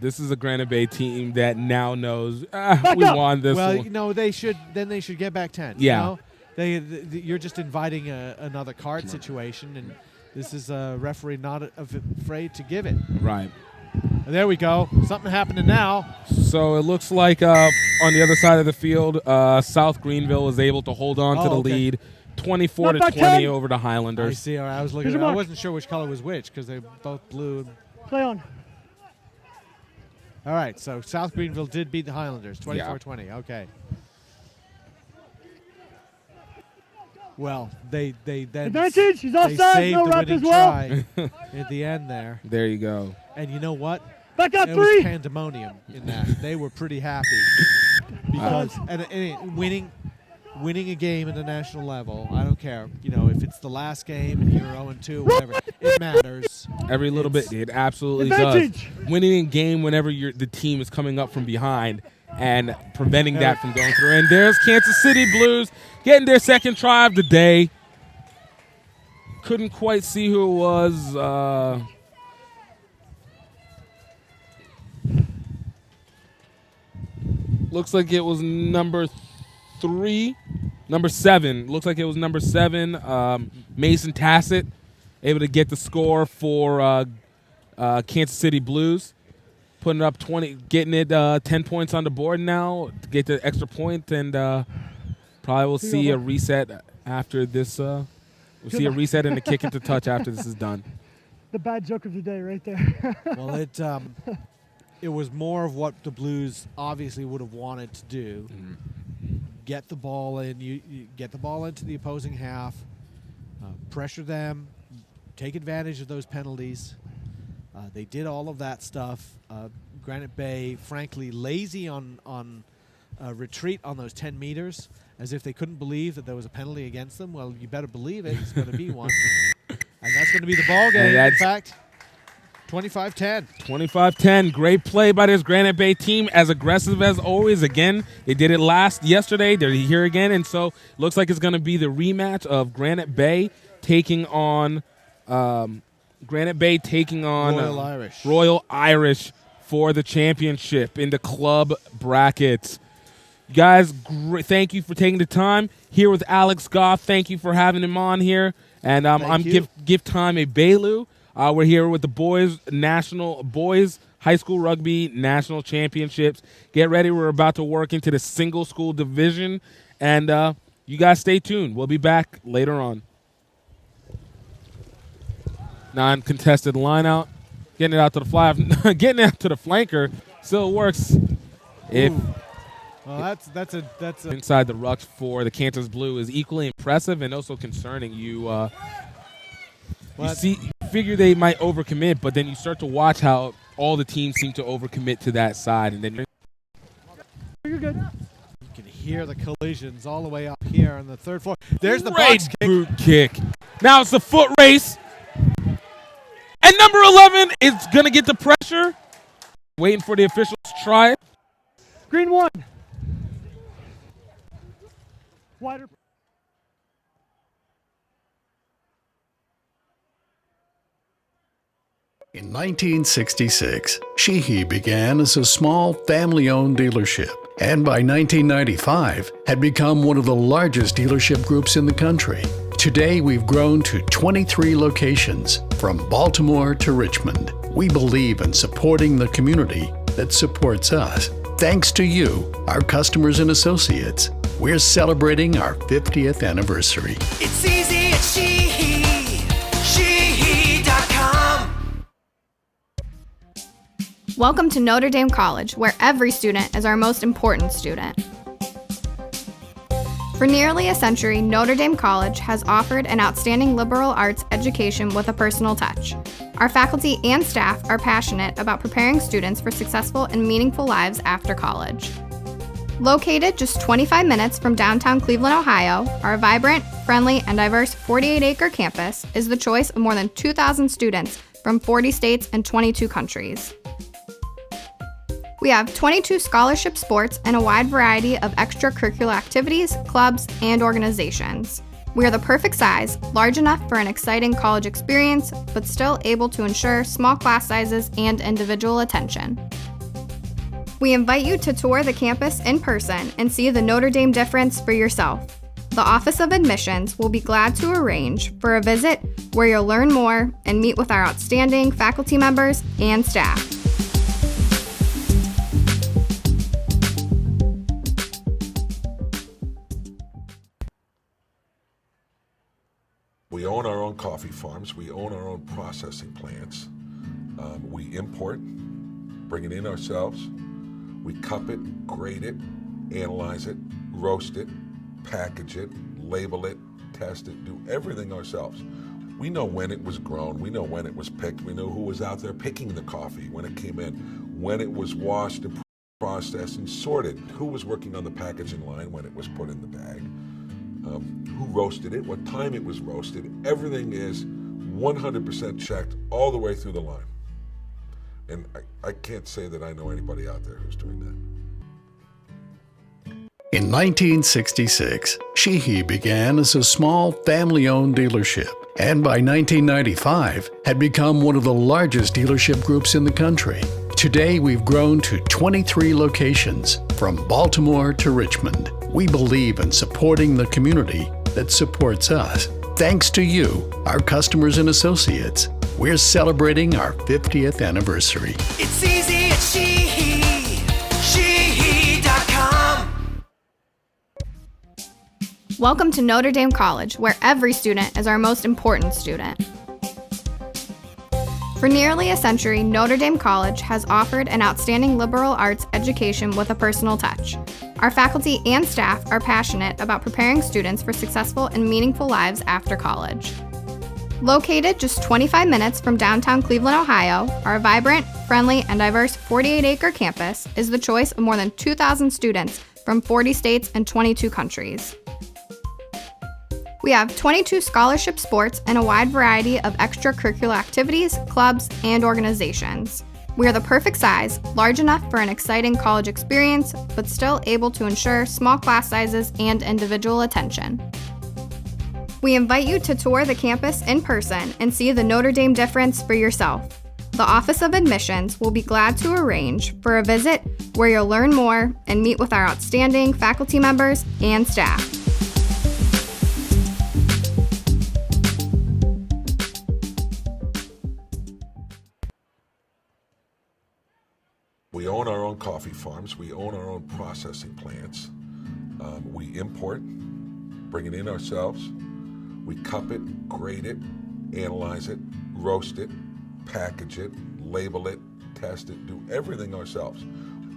This is a Granite Bay team that now knows we up. won this Well, one. they should get back 10. Yeah. You're just inviting another card situation, and this is a referee not afraid to give it. Right. And there we go. Something happening now. So it looks like on the other side of the field, South Greenville was able to hold on to the lead, 24-20 over the I Highlanders. see. I was looking. I wasn't sure which color was which because they both blue. Play on. All right. So South Greenville did beat the Highlanders, 24-20. Okay. Well, they then advantage. He's they offside. saved No the rep winning as well. try at the end there. There you go. And you know what? Back up It 3. was pandemonium in that. They were pretty happy because and winning a game at the national level. I don't care. If it's the last game and you're 0-2, whatever, it matters. Every little bit, it absolutely advantage. does. Winning a game whenever the team is coming up from behind and preventing that from going through. And there's Kansas City Blues getting their second try of the day. Couldn't quite see who it was. Looks like it was number 7. Looks like it was number 7, Mason Tassett, able to get the score for Kansas City Blues, putting up 20, getting it 10 points on the board now to get the extra point, and probably we'll see a reset after this. We'll see a reset and a kick into touch after this is done. The bad joke of the day right there. Well, it was more of what the Blues obviously would have wanted to do. Get the ball in. You get the ball into the opposing half, pressure them, take advantage of those penalties. They did all of that stuff. Granite Bay, frankly, lazy on retreat on those 10 meters, as if they couldn't believe that there was a penalty against them. Well, you better believe it. It's going to be one. And that's going to be the ball game, in fact. 25-10. 25-10. Great play by this Granite Bay team. As aggressive as always. Again, they did it yesterday. They're here again. And so looks like it's going to be the rematch of Granite Bay taking on Royal Irish for the championship in the club brackets. Guys, thank you for taking the time. Here with Alex Goff. Thank you for having him on here. And I'm give time a Bailu. We're here with the boys high school rugby national championships. Get ready. We're about to work into the single school division. And you guys stay tuned. We'll be back later on. Non-contested line out. Getting it out to the flanker. Still works. Well, that's a inside the ruck for the Kansas Blue is equally impressive and also concerning. You figure they might overcommit, but then you start to watch how all the teams seem to overcommit to that side, and then you're good. You can hear the collisions all the way up here on the third floor. There's the great box boot kick. Now it's a foot race, and number 11 is gonna get the pressure. Waiting for the officials to try it. Green 1. Wider. In 1966, Sheehy began as a small family-owned dealership, and by 1995 had become one of the largest dealership groups in the country. Today, we've grown to 23 locations, from Baltimore to Richmond. We believe in supporting the community that supports us. Thanks to you, our customers and associates, we're celebrating our 50th anniversary. It's easy at Sheehy. Sheehy.com. Welcome to Notre Dame College, where every student is our most important student. For nearly a century, Notre Dame College has offered an outstanding liberal arts education with a personal touch. Our faculty and staff are passionate about preparing students for successful and meaningful lives after college. Located just 25 minutes from downtown Cleveland, Ohio, our vibrant, friendly, and diverse 48-acre campus is the choice of more than 2,000 students from 40 states and 22 countries. We have 22 scholarship sports and a wide variety of extracurricular activities, clubs, and organizations. We are the perfect size, large enough for an exciting college experience, but still able to ensure small class sizes and individual attention. We invite you to tour the campus in person and see the Notre Dame difference for yourself. The Office of Admissions will be glad to arrange for a visit where you'll learn more and meet with our outstanding faculty members and staff. We own our own coffee farms. We own our own processing plants. We import, bring it in ourselves. We cup it, grade it, analyze it, roast it, package it, label it, test it, do everything ourselves. We know when it was grown. We know when it was picked. We know who was out there picking the coffee when it came in, when it was washed and processed and sorted, who was working on the packaging line when it was put in the bag, who roasted it, what time it was roasted. Everything is 100% checked all the way through the line. And I can't say that I know anybody out there who's doing that. In 1966, Sheehy began as a small family-owned dealership, and by 1995 had become one of the largest dealership groups in the country. Today, we've grown to 23 locations, from Baltimore to Richmond. We believe in supporting the community that supports us. Thanks to you, our customers and associates, we're celebrating our 50th anniversary. It's easy at Sheehy. Sheehy.com. Welcome to Notre Dame College, where every student is our most important student. For nearly a century, Notre Dame College has offered an outstanding liberal arts education with a personal touch. Our faculty and staff are passionate about preparing students for successful and meaningful lives after college. Located just 25 minutes from downtown Cleveland, Ohio, our vibrant, friendly, and diverse 48-acre campus is the choice of more than 2,000 students from 40 states and 22 countries. We have 22 scholarship sports and a wide variety of extracurricular activities, clubs, and organizations. We are the perfect size, large enough for an exciting college experience, but still able to ensure small class sizes and individual attention. We invite you to tour the campus in person and see the Notre Dame difference for yourself. The Office of Admissions will be glad to arrange for a visit where you'll learn more and meet with our outstanding faculty members and staff. We own our own coffee farms. We own our own processing plants. We import, bring it in ourselves. We cup it, grade it, analyze it, roast it, package it, label it, test it, do everything ourselves.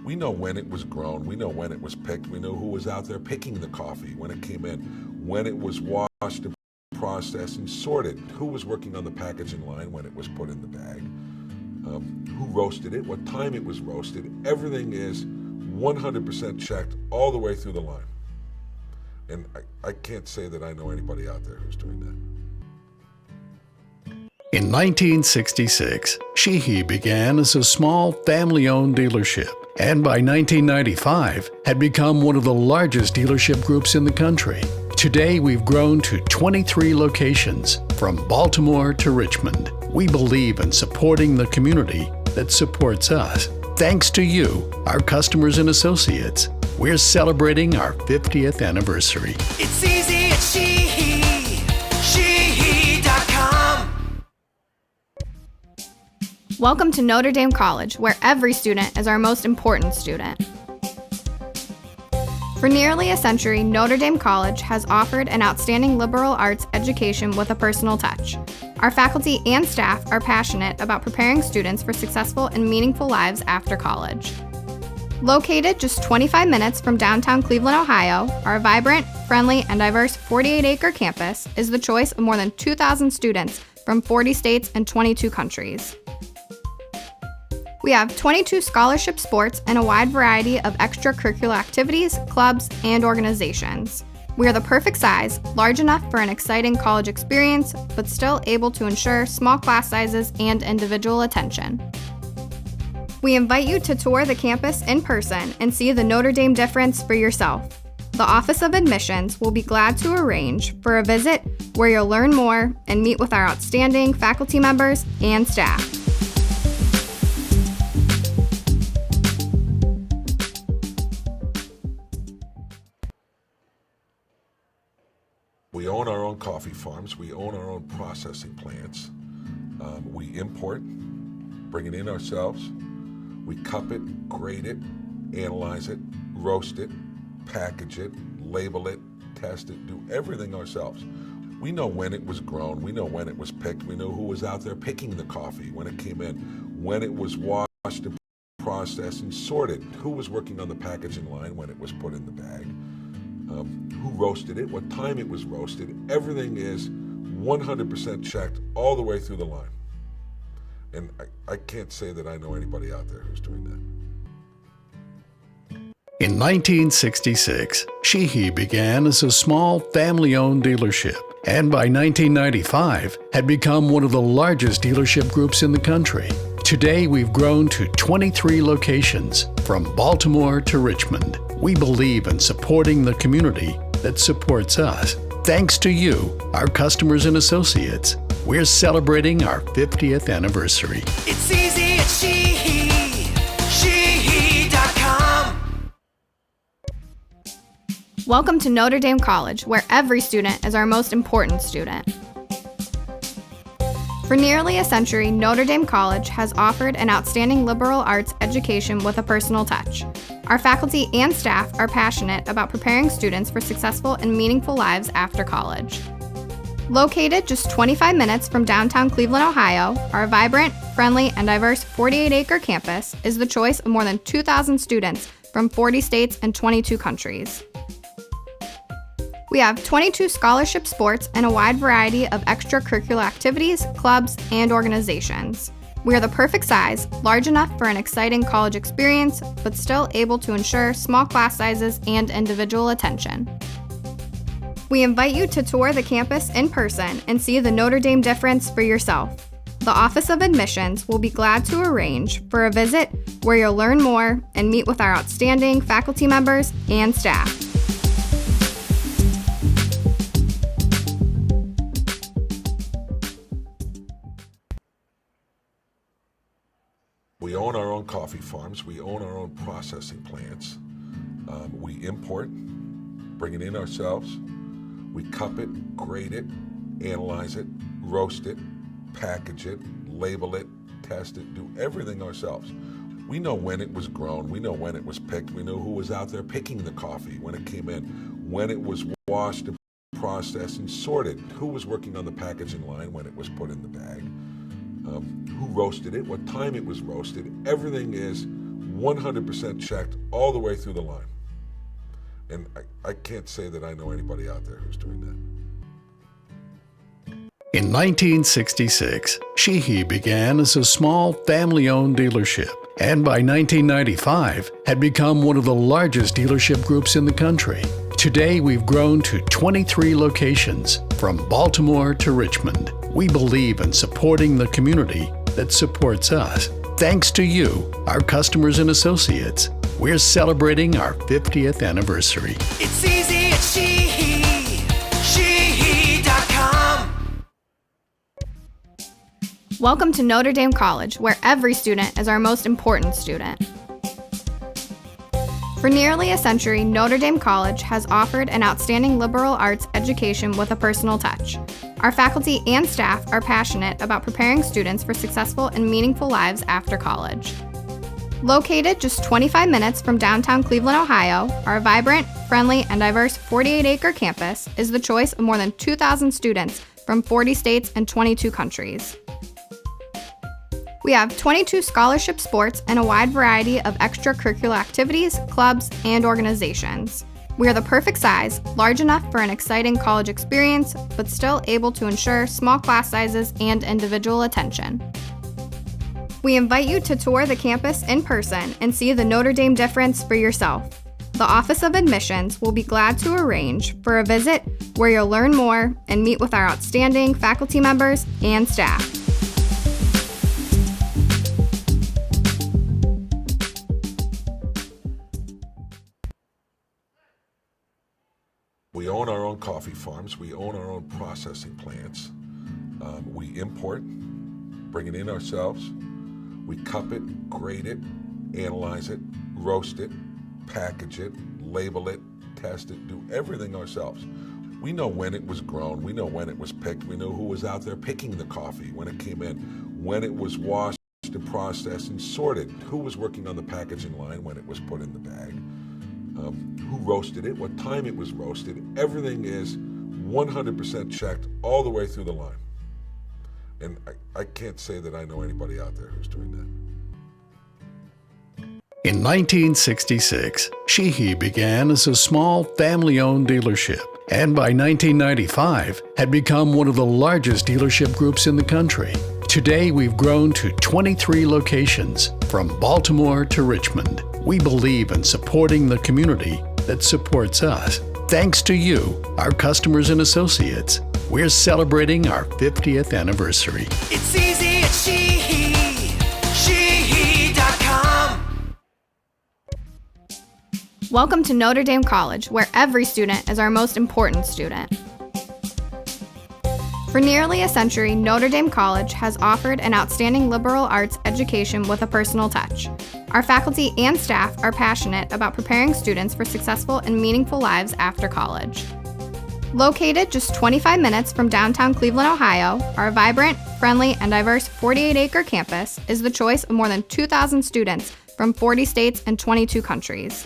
We know when it was grown. We know when it was picked. We know who was out there picking the coffee when it came in, when it was washed and processed and sorted, who was working on the packaging line when it was put in the bag, who roasted it, what time it was roasted. Everything is 100% checked all the way through the line. And I can't say that I know anybody out there who's doing that. In 1966, Sheehy began as a small family-owned dealership, and by 1995 had become one of the largest dealership groups in the country. Today, we've grown to 23 locations, from Baltimore to Richmond. We believe in supporting the community that supports us. Thanks to you, our customers and associates, we're celebrating our 50th anniversary. It's easy at Sheehy. Sheehy.com. Welcome to Notre Dame College, where every student is our most important student. For nearly a century, Notre Dame College has offered an outstanding liberal arts education with a personal touch. Our faculty and staff are passionate about preparing students for successful and meaningful lives after college. Located just 25 minutes from downtown Cleveland, Ohio, our vibrant, friendly, and diverse 48-acre campus is the choice of more than 2,000 students from 40 states and 22 countries. We have 22 scholarship sports and a wide variety of extracurricular activities, clubs, and organizations. We are the perfect size, large enough for an exciting college experience, but still able to ensure small class sizes and individual attention. We invite you to tour the campus in person and see the Notre Dame difference for yourself. The Office of Admissions will be glad to arrange for a visit where you'll learn more and meet with our outstanding faculty members and staff. We own our own coffee farms. We own our own processing plants. We import, bring it in ourselves. We cup it, grade it, analyze it, roast it, package it, label it, test it, do everything ourselves. We know when it was grown. We know when it was picked. We know who was out there picking the coffee, when it came in, when it was washed and processed and sorted, who was working on the packaging line when it was put in the bag. Who roasted it, what time it was roasted. Everything is 100% checked all the way through the line. And I can't say that I know anybody out there who's doing that. In 1966, Sheehy began as a small family-owned dealership, and by 1995 had become one of the largest dealership groups in the country. Today, we've grown to 23 locations, from Baltimore to Richmond. We believe in supporting the community that supports us. Thanks to you, our customers and associates, we're celebrating our 50th anniversary. It's easy at Sheehy. Sheehy.com. Welcome to Notre Dame College, where every student is our most important student. For nearly a century, Notre Dame College has offered an outstanding liberal arts education with a personal touch. Our faculty and staff are passionate about preparing students for successful and meaningful lives after college. Located just 25 minutes from downtown Cleveland, Ohio, our vibrant, friendly, and diverse 48-acre campus is the choice of more than 2,000 students from 40 states and 22 countries. We have 22 scholarship sports and a wide variety of extracurricular activities, clubs, and organizations. We are the perfect size, large enough for an exciting college experience, but still able to ensure small class sizes and individual attention. We invite you to tour the campus in person and see the Notre Dame difference for yourself. The Office of Admissions will be glad to arrange for a visit where you'll learn more and meet with our outstanding faculty members and staff. We own our own coffee farms. We own our own processing plants. We import, bring it in ourselves. We cup it, grade it, analyze it, roast it, package it, label it, test it, do everything ourselves. We know when it was grown. We know when it was picked. We know who was out there picking the coffee, when it came in, when it was washed and processed and sorted, who was working on the packaging line when it was put in the bag. Who roasted it, what time it was roasted. Everything is 100% checked all the way through the line. And I can't say that I know anybody out there who's doing that. In 1966, Sheehy began as a small family-owned dealership, and by 1995 had become one of the largest dealership groups in the country. Today, we've grown to 23 locations, from Baltimore to Richmond. We believe in supporting the community that supports us. Thanks to you, our customers and associates, we're celebrating our 50th anniversary. It's easy at Sheehy. Sheehy.com. Welcome to Notre Dame College, where every student is our most important student. For nearly a century, Notre Dame College has offered an outstanding liberal arts education with a personal touch. Our faculty and staff are passionate about preparing students for successful and meaningful lives after college. Located just 25 minutes from downtown Cleveland, Ohio, our vibrant, friendly, and diverse 48-acre campus is the choice of more than 2,000 students from 40 states and 22 countries. We have 22 scholarship sports and a wide variety of extracurricular activities, clubs, and organizations. We are the perfect size, large enough for an exciting college experience, but still able to ensure small class sizes and individual attention. We invite you to tour the campus in person and see the Notre Dame difference for yourself. The Office of Admissions will be glad to arrange for a visit where you'll learn more and meet with our outstanding faculty members and staff. We own our own coffee farms. We own our own processing plants. We import, bring it in ourselves. We cup it, grade it, analyze it, roast it, package it, label it, test it, do everything ourselves. We know when it was grown. We know when it was picked. We know who was out there picking the coffee when it came in, when it was washed and processed and sorted, who was working on the packaging line when it was put in the bag, who roasted it, what time it was roasted. Everything is 100% checked all the way through the line. And I can't say that I know anybody out there who's doing that. In 1966, Sheehy began as a small family-owned dealership, and by 1995 had become one of the largest dealership groups in the country. Today, we've grown to 23 locations, from Baltimore to Richmond. We believe in supporting the community that supports us. Thanks to you, our customers and associates, we're celebrating our 50th anniversary. It's easy at Sheehy. Sheehy.com. Welcome to Notre Dame College, where every student is our most important student. For nearly a century, Notre Dame College has offered an outstanding liberal arts education with a personal touch. Our faculty and staff are passionate about preparing students for successful and meaningful lives after college. Located just 25 minutes from downtown Cleveland, Ohio, our vibrant, friendly, and diverse 48-acre campus is the choice of more than 2,000 students from 40 states and 22 countries.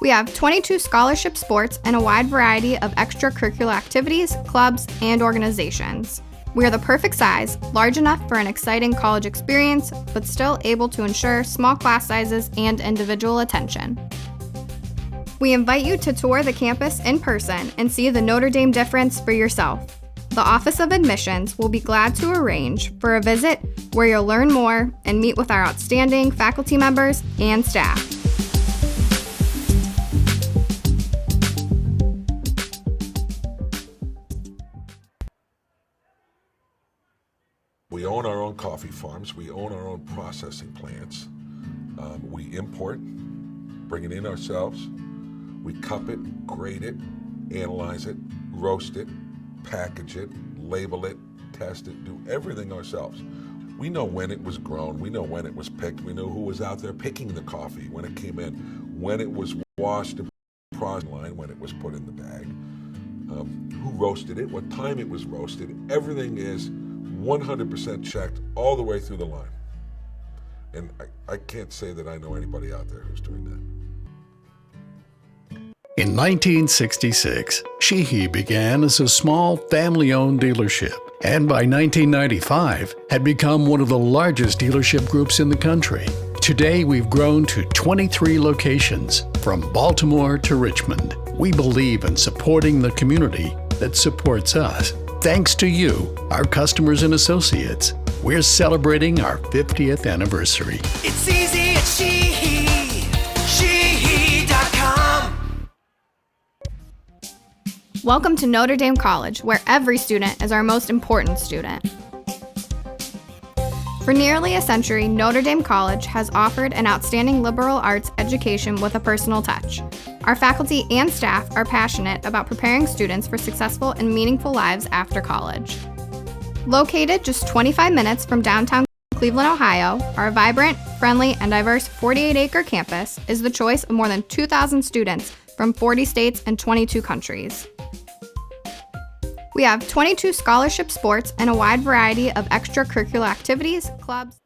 We have 22 scholarship sports and a wide variety of extracurricular activities, clubs, and organizations. We are the perfect size, large enough for an exciting college experience, but still able to ensure small class sizes and individual attention. We invite you to tour the campus in person and see the Notre Dame difference for yourself. The Office of Admissions will be glad to arrange for a visit where you'll learn more and meet with our outstanding faculty members and staff. We own our own coffee farms. We own our own processing plants. We import, bring it in ourselves. We cup it, grade it, analyze it, roast it, package it, label it, test it, do everything ourselves. We know when it was grown. We know when it was picked. We know who was out there picking the coffee when it came in, when it was washed and processed line, when it was put in the bag, who roasted it, what time it was roasted. Everything is 100% checked all the way through the line. And I can't say that I know anybody out there who's doing that. In 1966, Sheehy began as a small family-owned dealership, and by 1995 had become one of the largest dealership groups in the country. Today, we've grown to 23 locations, from Baltimore to Richmond. We believe in supporting the community that supports us. Thanks to you, our customers and associates, we're celebrating our 50th anniversary. It's easy at Sheehy. Sheehy.com. Welcome to Notre Dame College, where every student is our most important student. For nearly a century, Notre Dame College has offered an outstanding liberal arts education with a personal touch. Our faculty and staff are passionate about preparing students for successful and meaningful lives after college. Located just 25 minutes from downtown Cleveland, Ohio, our vibrant, friendly, and diverse 48-acre campus is the choice of more than 2,000 students from 40 states and 22 countries. We have 22 scholarship sports and a wide variety of extracurricular activities, clubs.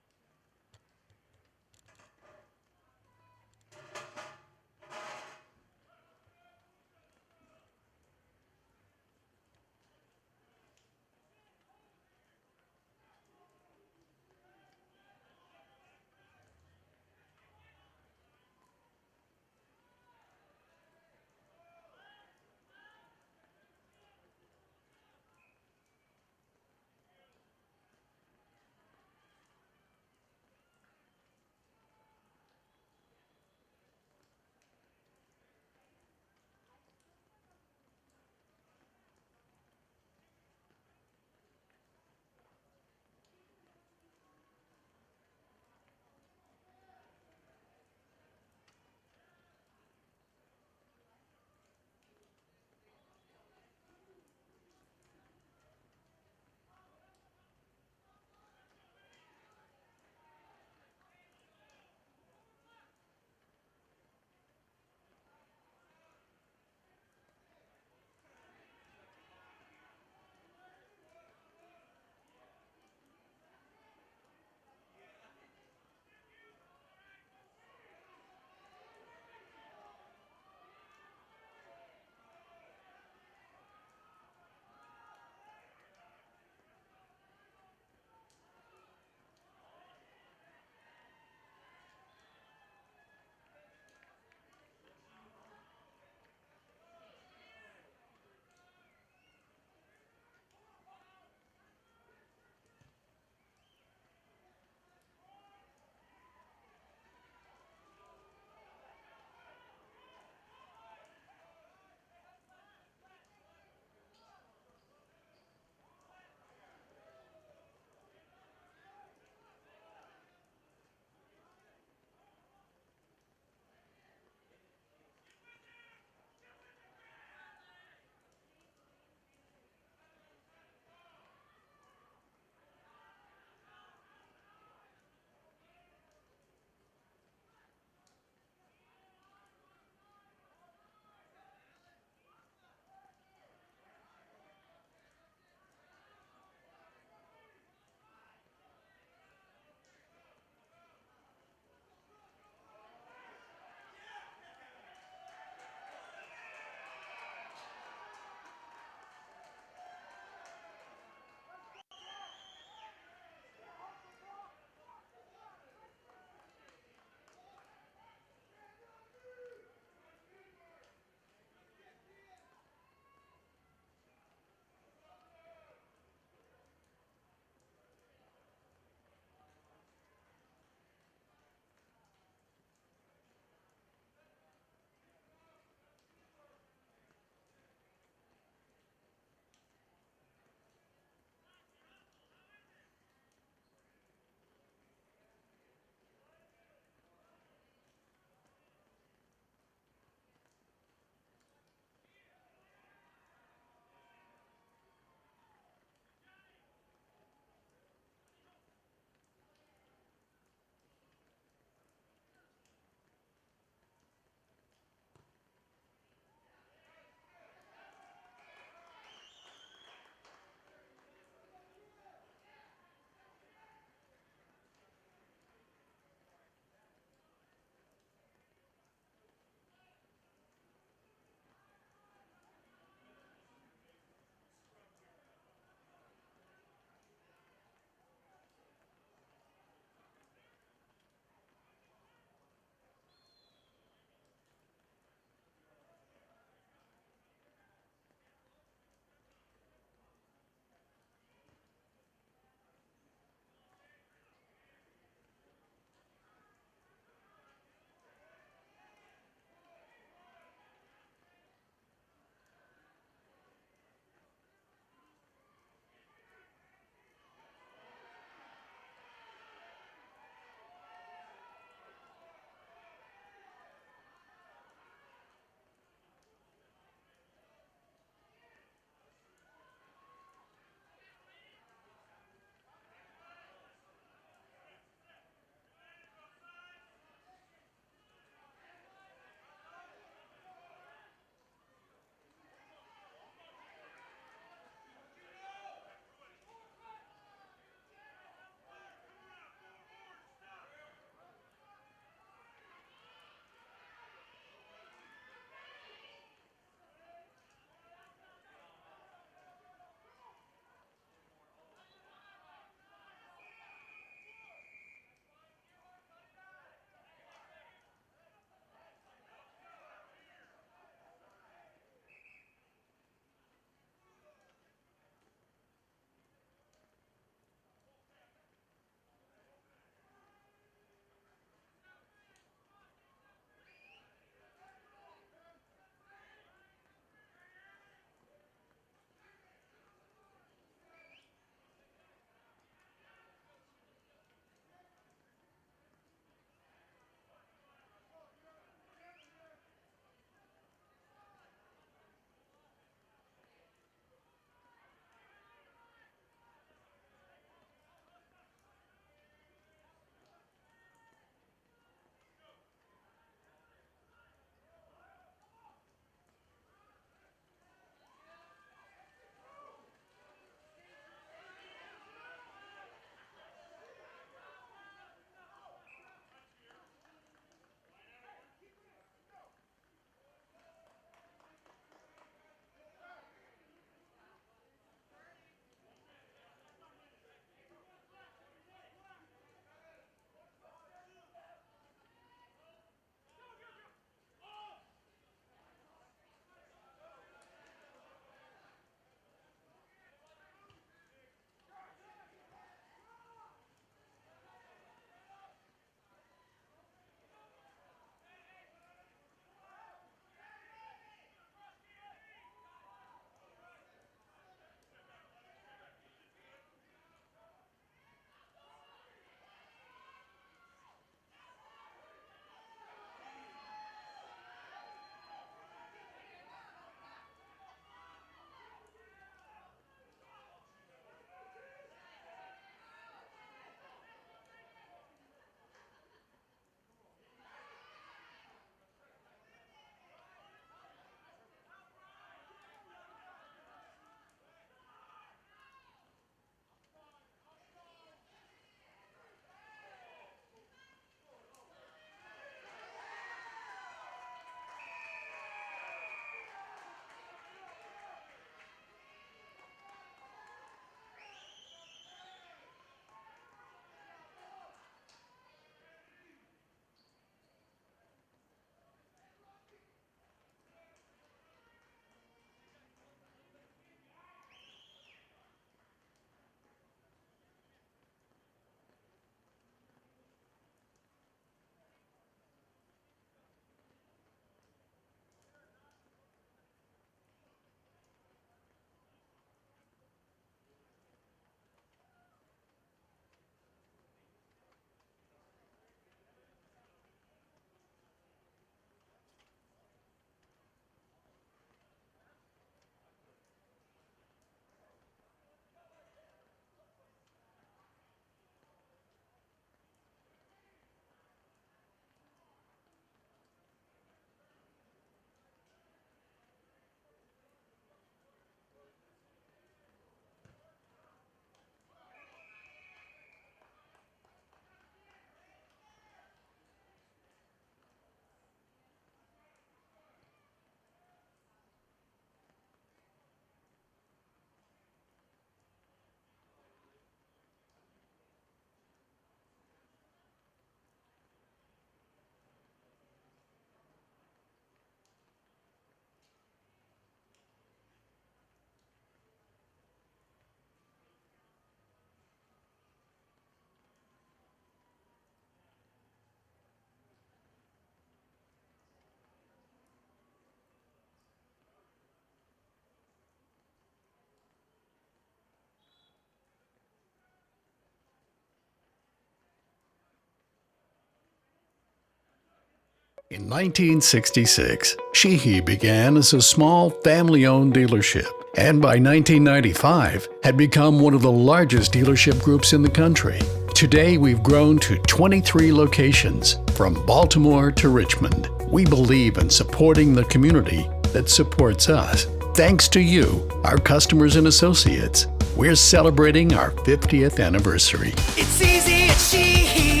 In 1966, Sheehy began as a small family-owned dealership, and by 1995 had become one of the largest dealership groups in the country. Today, we've grown to 23 locations, from Baltimore to Richmond. We believe in supporting the community that supports us. Thanks to you, our customers and associates, we're celebrating our 50th anniversary. It's easy at Sheehy.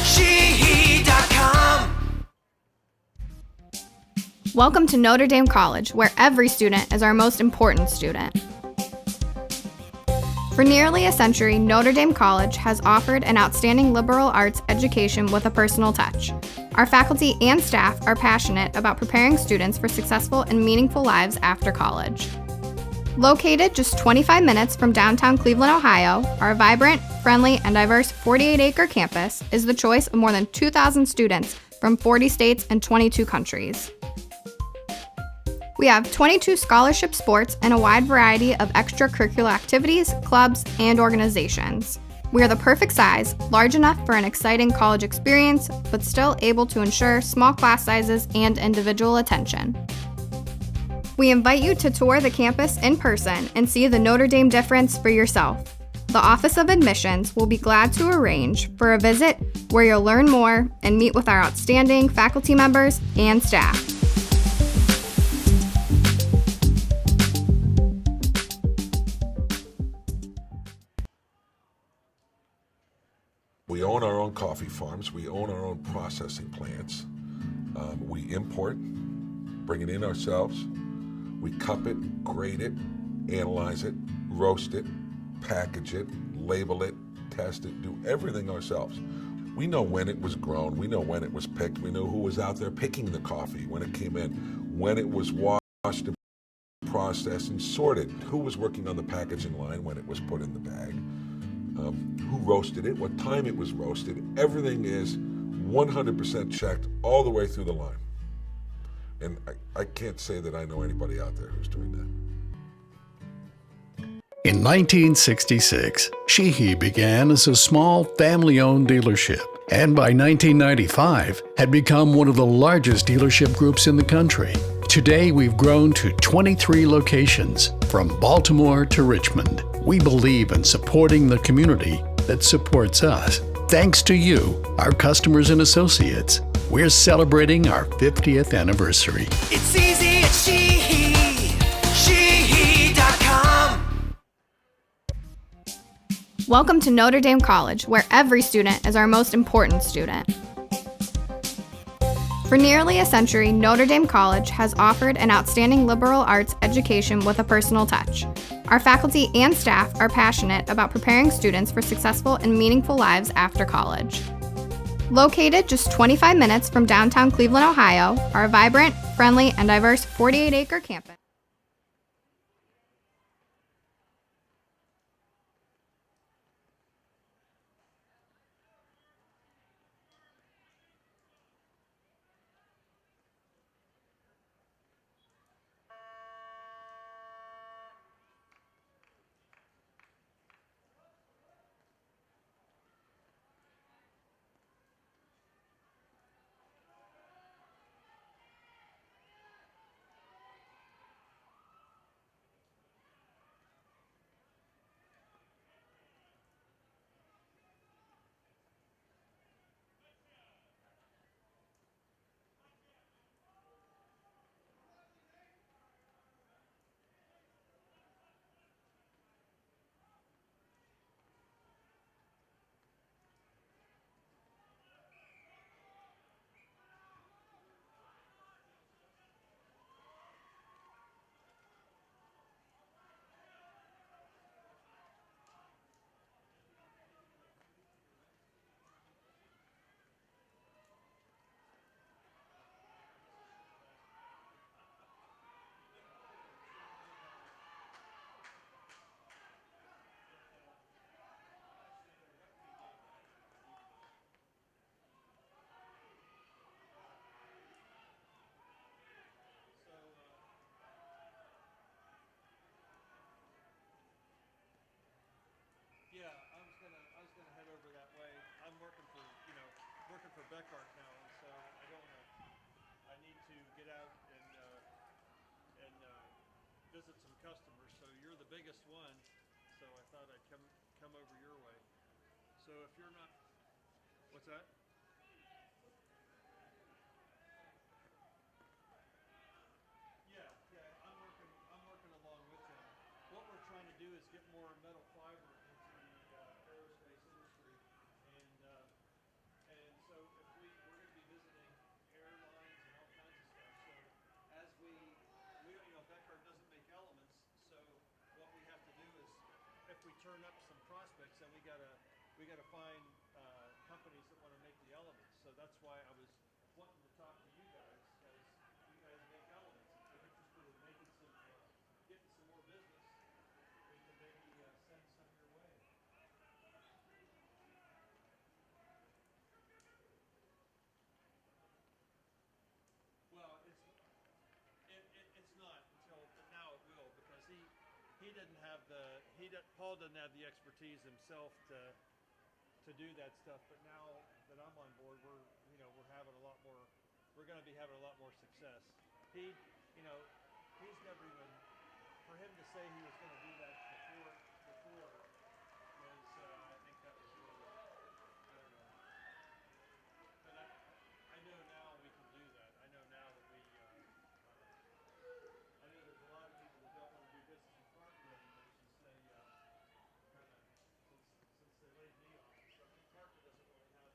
Sheehy.com. Welcome to Notre Dame College, where every student is our most important student. For nearly a century, Notre Dame College has offered an outstanding liberal arts education with a personal touch. Our faculty and staff are passionate about preparing students for successful and meaningful lives after college. Located just 25 minutes from downtown Cleveland, Ohio, our vibrant, friendly, and diverse 48-acre campus is the choice of more than 2,000 students from 40 states and 22 countries. We have 22 scholarship sports and a wide variety of extracurricular activities, clubs, and organizations. We are the perfect size, large enough for an exciting college experience, but still able to ensure small class sizes and individual attention. We invite you to tour the campus in person and see the Notre Dame difference for yourself. The Office of Admissions will be glad to arrange for a visit where you'll learn more and meet with our outstanding faculty members and staff. We own our own coffee farms. We own our own processing plants. We import, bring it in ourselves. We cup it, grade it, analyze it, roast it, package it, label it, test it, do everything ourselves. We know when it was grown. We know when it was picked. We know who was out there picking the coffee when it came in, when it was washed and processed and sorted, who was working on the packaging line when it was put in the bag. Who roasted it, what time it was roasted. Everything is 100% checked all the way through the line. And I can't say that I know anybody out there who's doing that. In 1966, Sheehy began as a small family-owned dealership, and by 1995 had become one of the largest dealership groups in the country. Today, we've grown to 23 locations, from Baltimore to Richmond. We believe in supporting the community that supports us. Thanks to you, our customers and associates, we're celebrating our 50th anniversary. It's easy at Sheehy. Sheehy.com. Welcome to Notre Dame College, where every student is our most important student. For nearly a century, Notre Dame College has offered an outstanding liberal arts education with a personal touch. Our faculty and staff are passionate about preparing students for successful and meaningful lives after college. Located just 25 minutes from downtown Cleveland, Ohio, our vibrant, friendly, and diverse 48-acre campus. Yeah, I was gonna head over that way. I'm working for Beckart now, and so I don't want to visit some customers. So you're the biggest one. So I thought I'd come over your way. So if you're not, what's that? Yeah, I'm working along with him. What we're trying to do is get more metal fiber into the aerospace industry, and so if we're going to be visiting airlines and all kinds of stuff. So as we Beckard doesn't make elements, so what we have to do is if we turn up some prospects, then we gotta find companies that want to make the elements. So that's why I was wanting to talk to you guys, because you guys make elements. If you're interested in making getting some more business, we can maybe send some your way. Well, it's not until, but now it will, because he didn't have Paul doesn't have the expertise himself to do that stuff. But now that I'm on board, we're going to be having a lot more success. He's never even, for him to say he was going to do that before was I think that was really, I don't know. But I know now we can do that. I know now that I know there's a lot of people that don't want to do business with Parkland anymore since they since they laid me off and stuff. And Parkland doesn't really have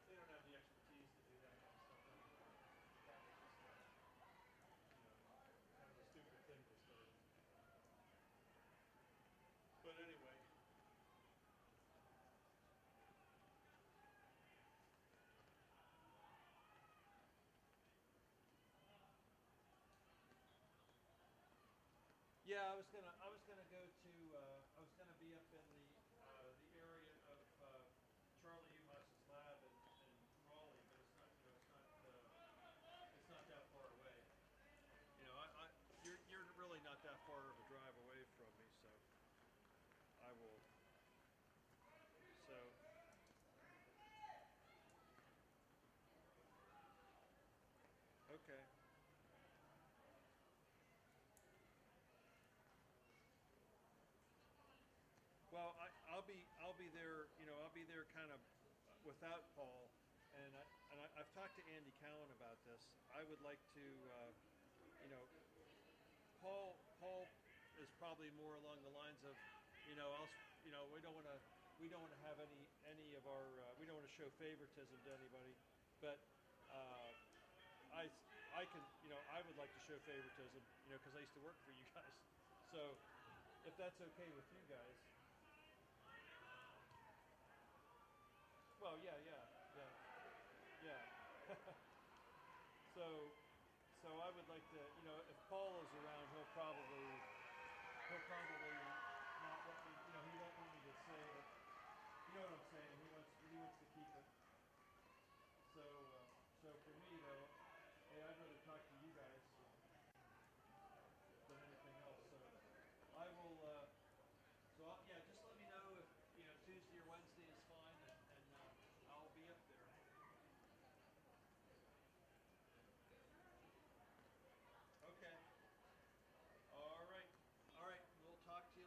they don't have the expertise to do that kind of stuff anymore. That was just kind of a stupid thing they started. But anyway. Yeah, I was gonna go to I was gonna be up in the area of Charlie Uhas's lab in Raleigh, but it's not that far away. You're really not that far of a drive away from me, so I will. So. Okay. Well, I'll be there. I'll be there kind of without Paul, and I've talked to Andy Cowan about this. I would like to, Paul is probably more along the lines of, we don't want to have any of our we don't want to show favoritism to anybody, but I can I would like to show favoritism because I used to work for you guys, so if that's okay with you guys. Well, yeah. So I would like to, if Paul is around, he'll probably not let me, he won't want me to say it. You know what I'm saying? He wants to keep it. So for me though, hey, I'd rather talk to you guys than anything else. So I will. Just let me know if Tuesday or Wednesday is fine, and I'll be up there. Okay. All right. We'll talk to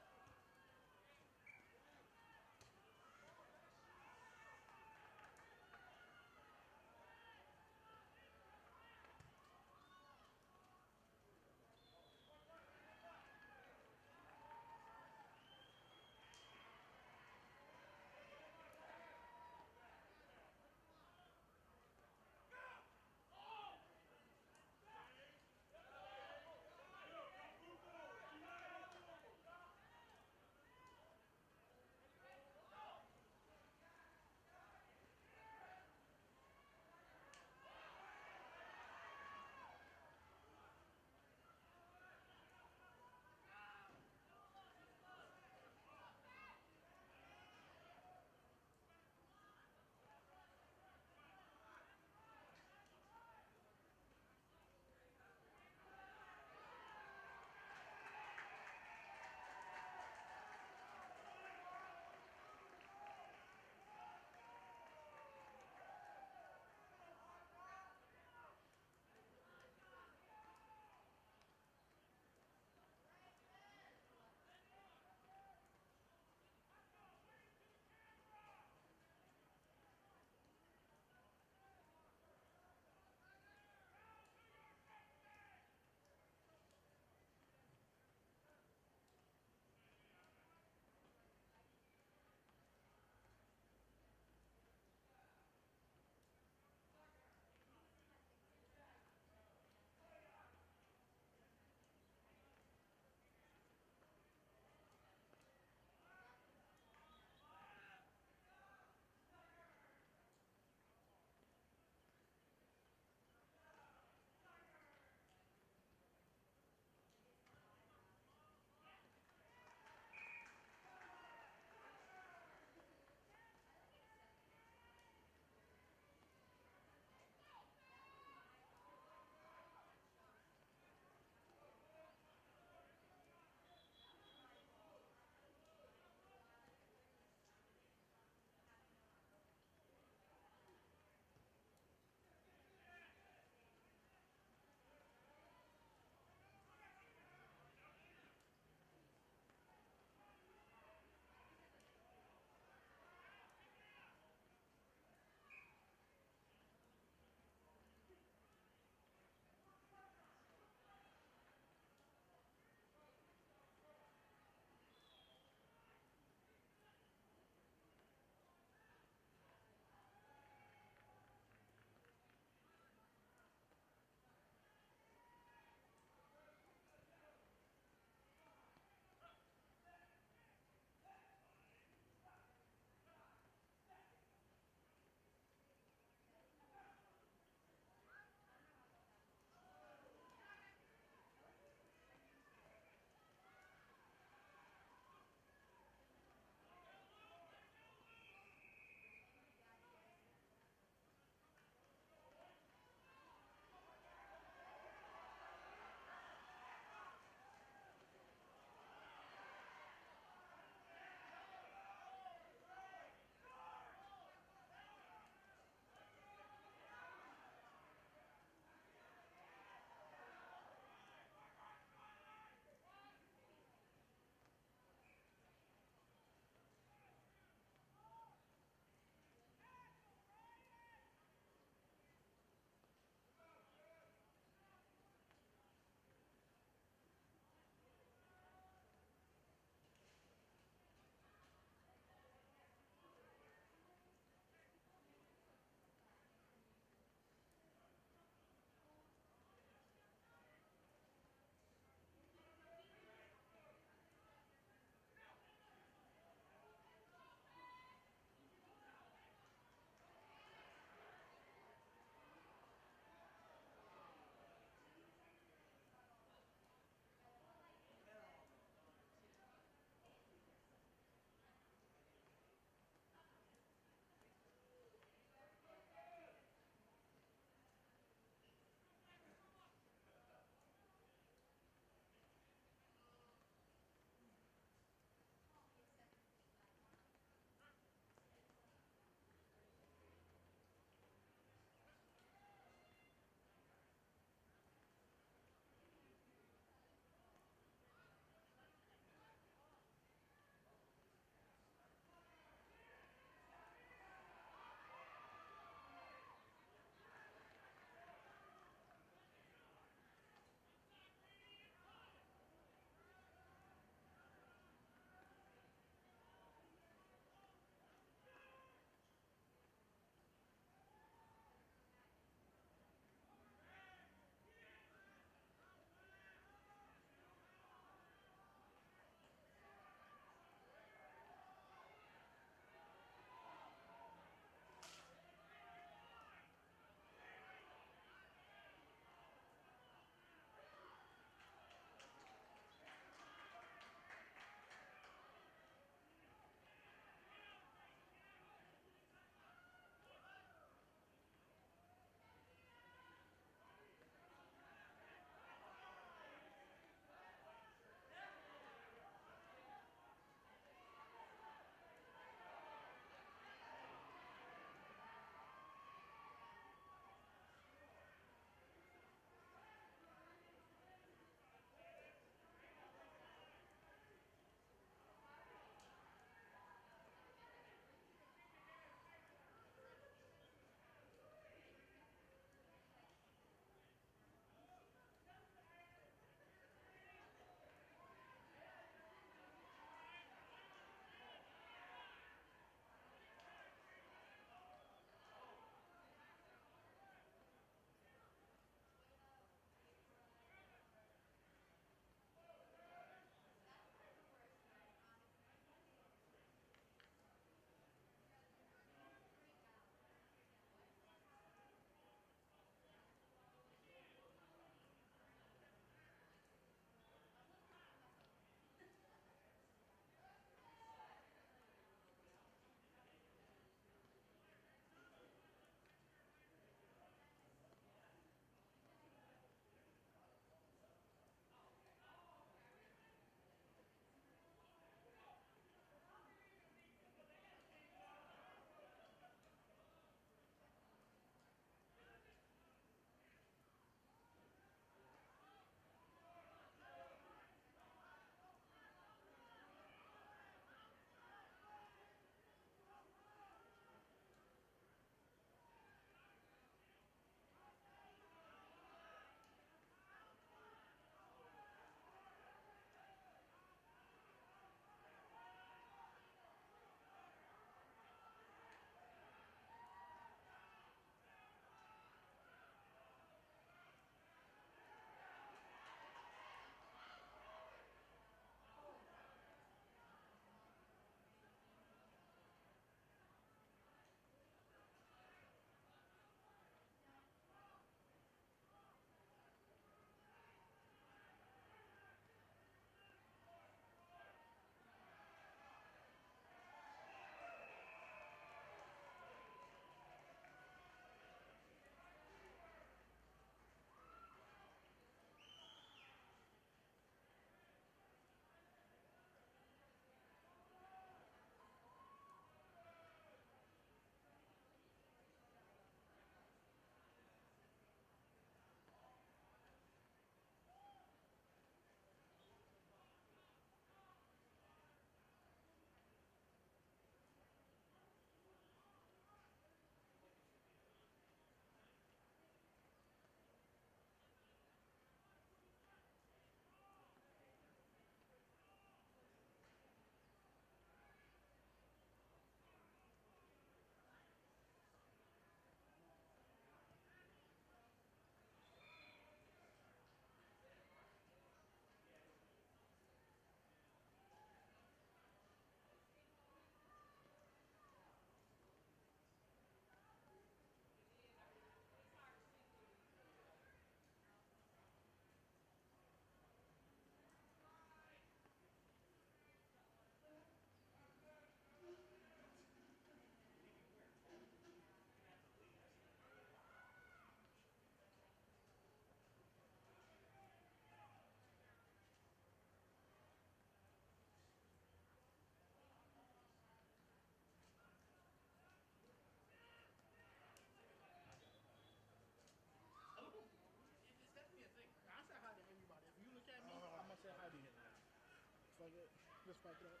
Just back it up.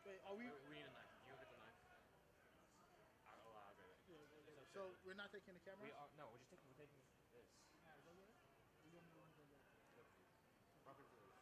Wait, are we? We need a knife. You get the knife. I'll get it. Yeah. So we're not taking the camera? No, we're taking this. Alright, go get it. We don't need to go get it. Proper rules.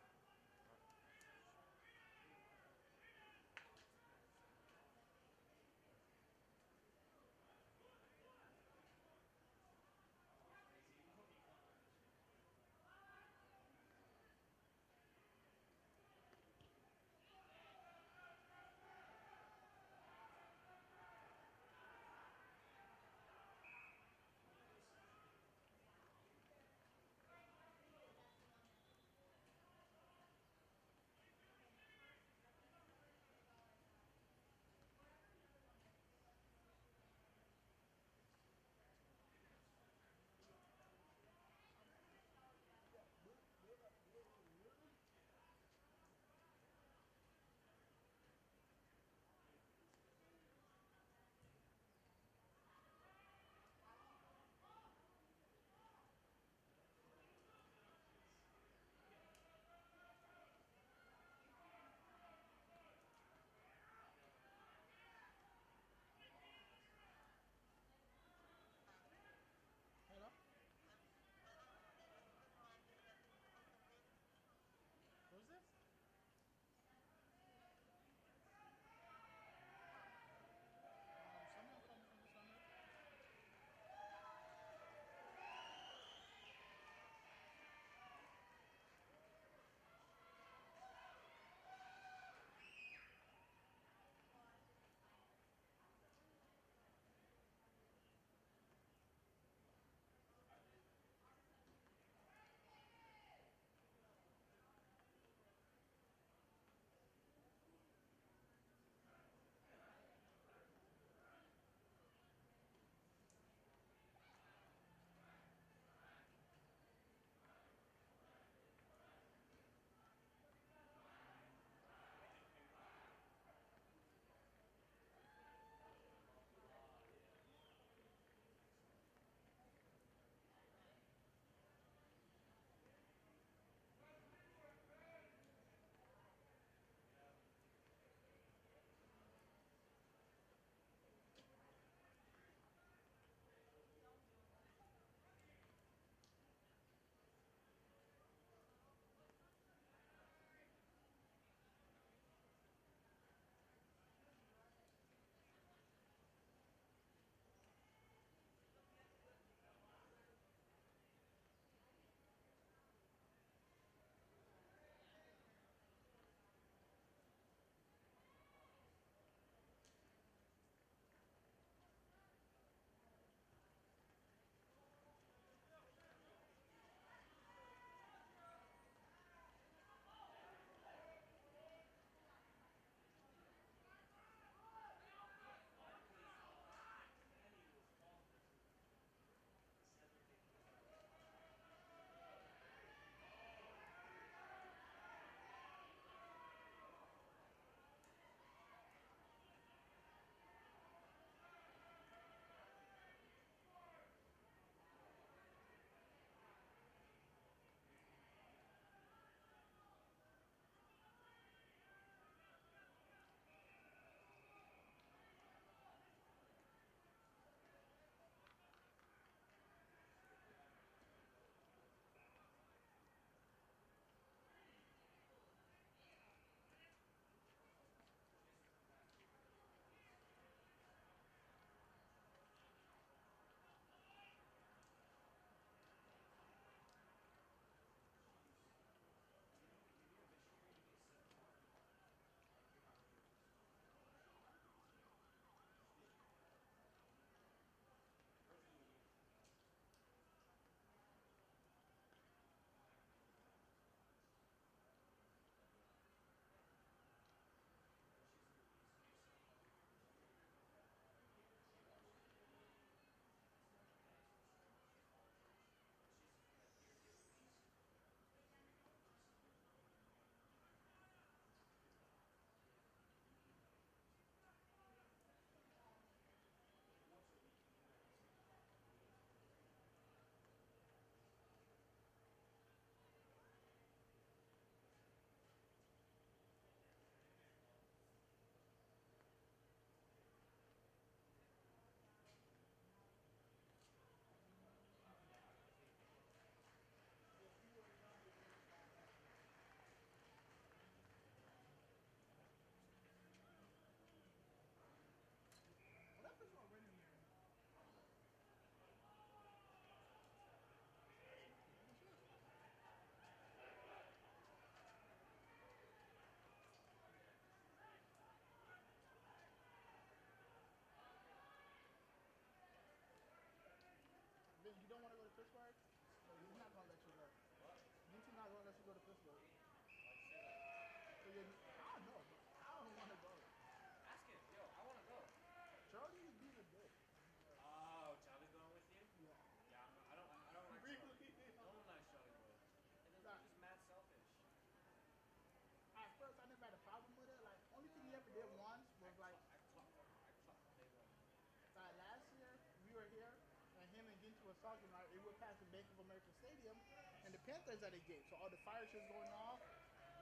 was talking about, it went past the Bank of America Stadium, and the Panthers at a game. So all the fire shit going off,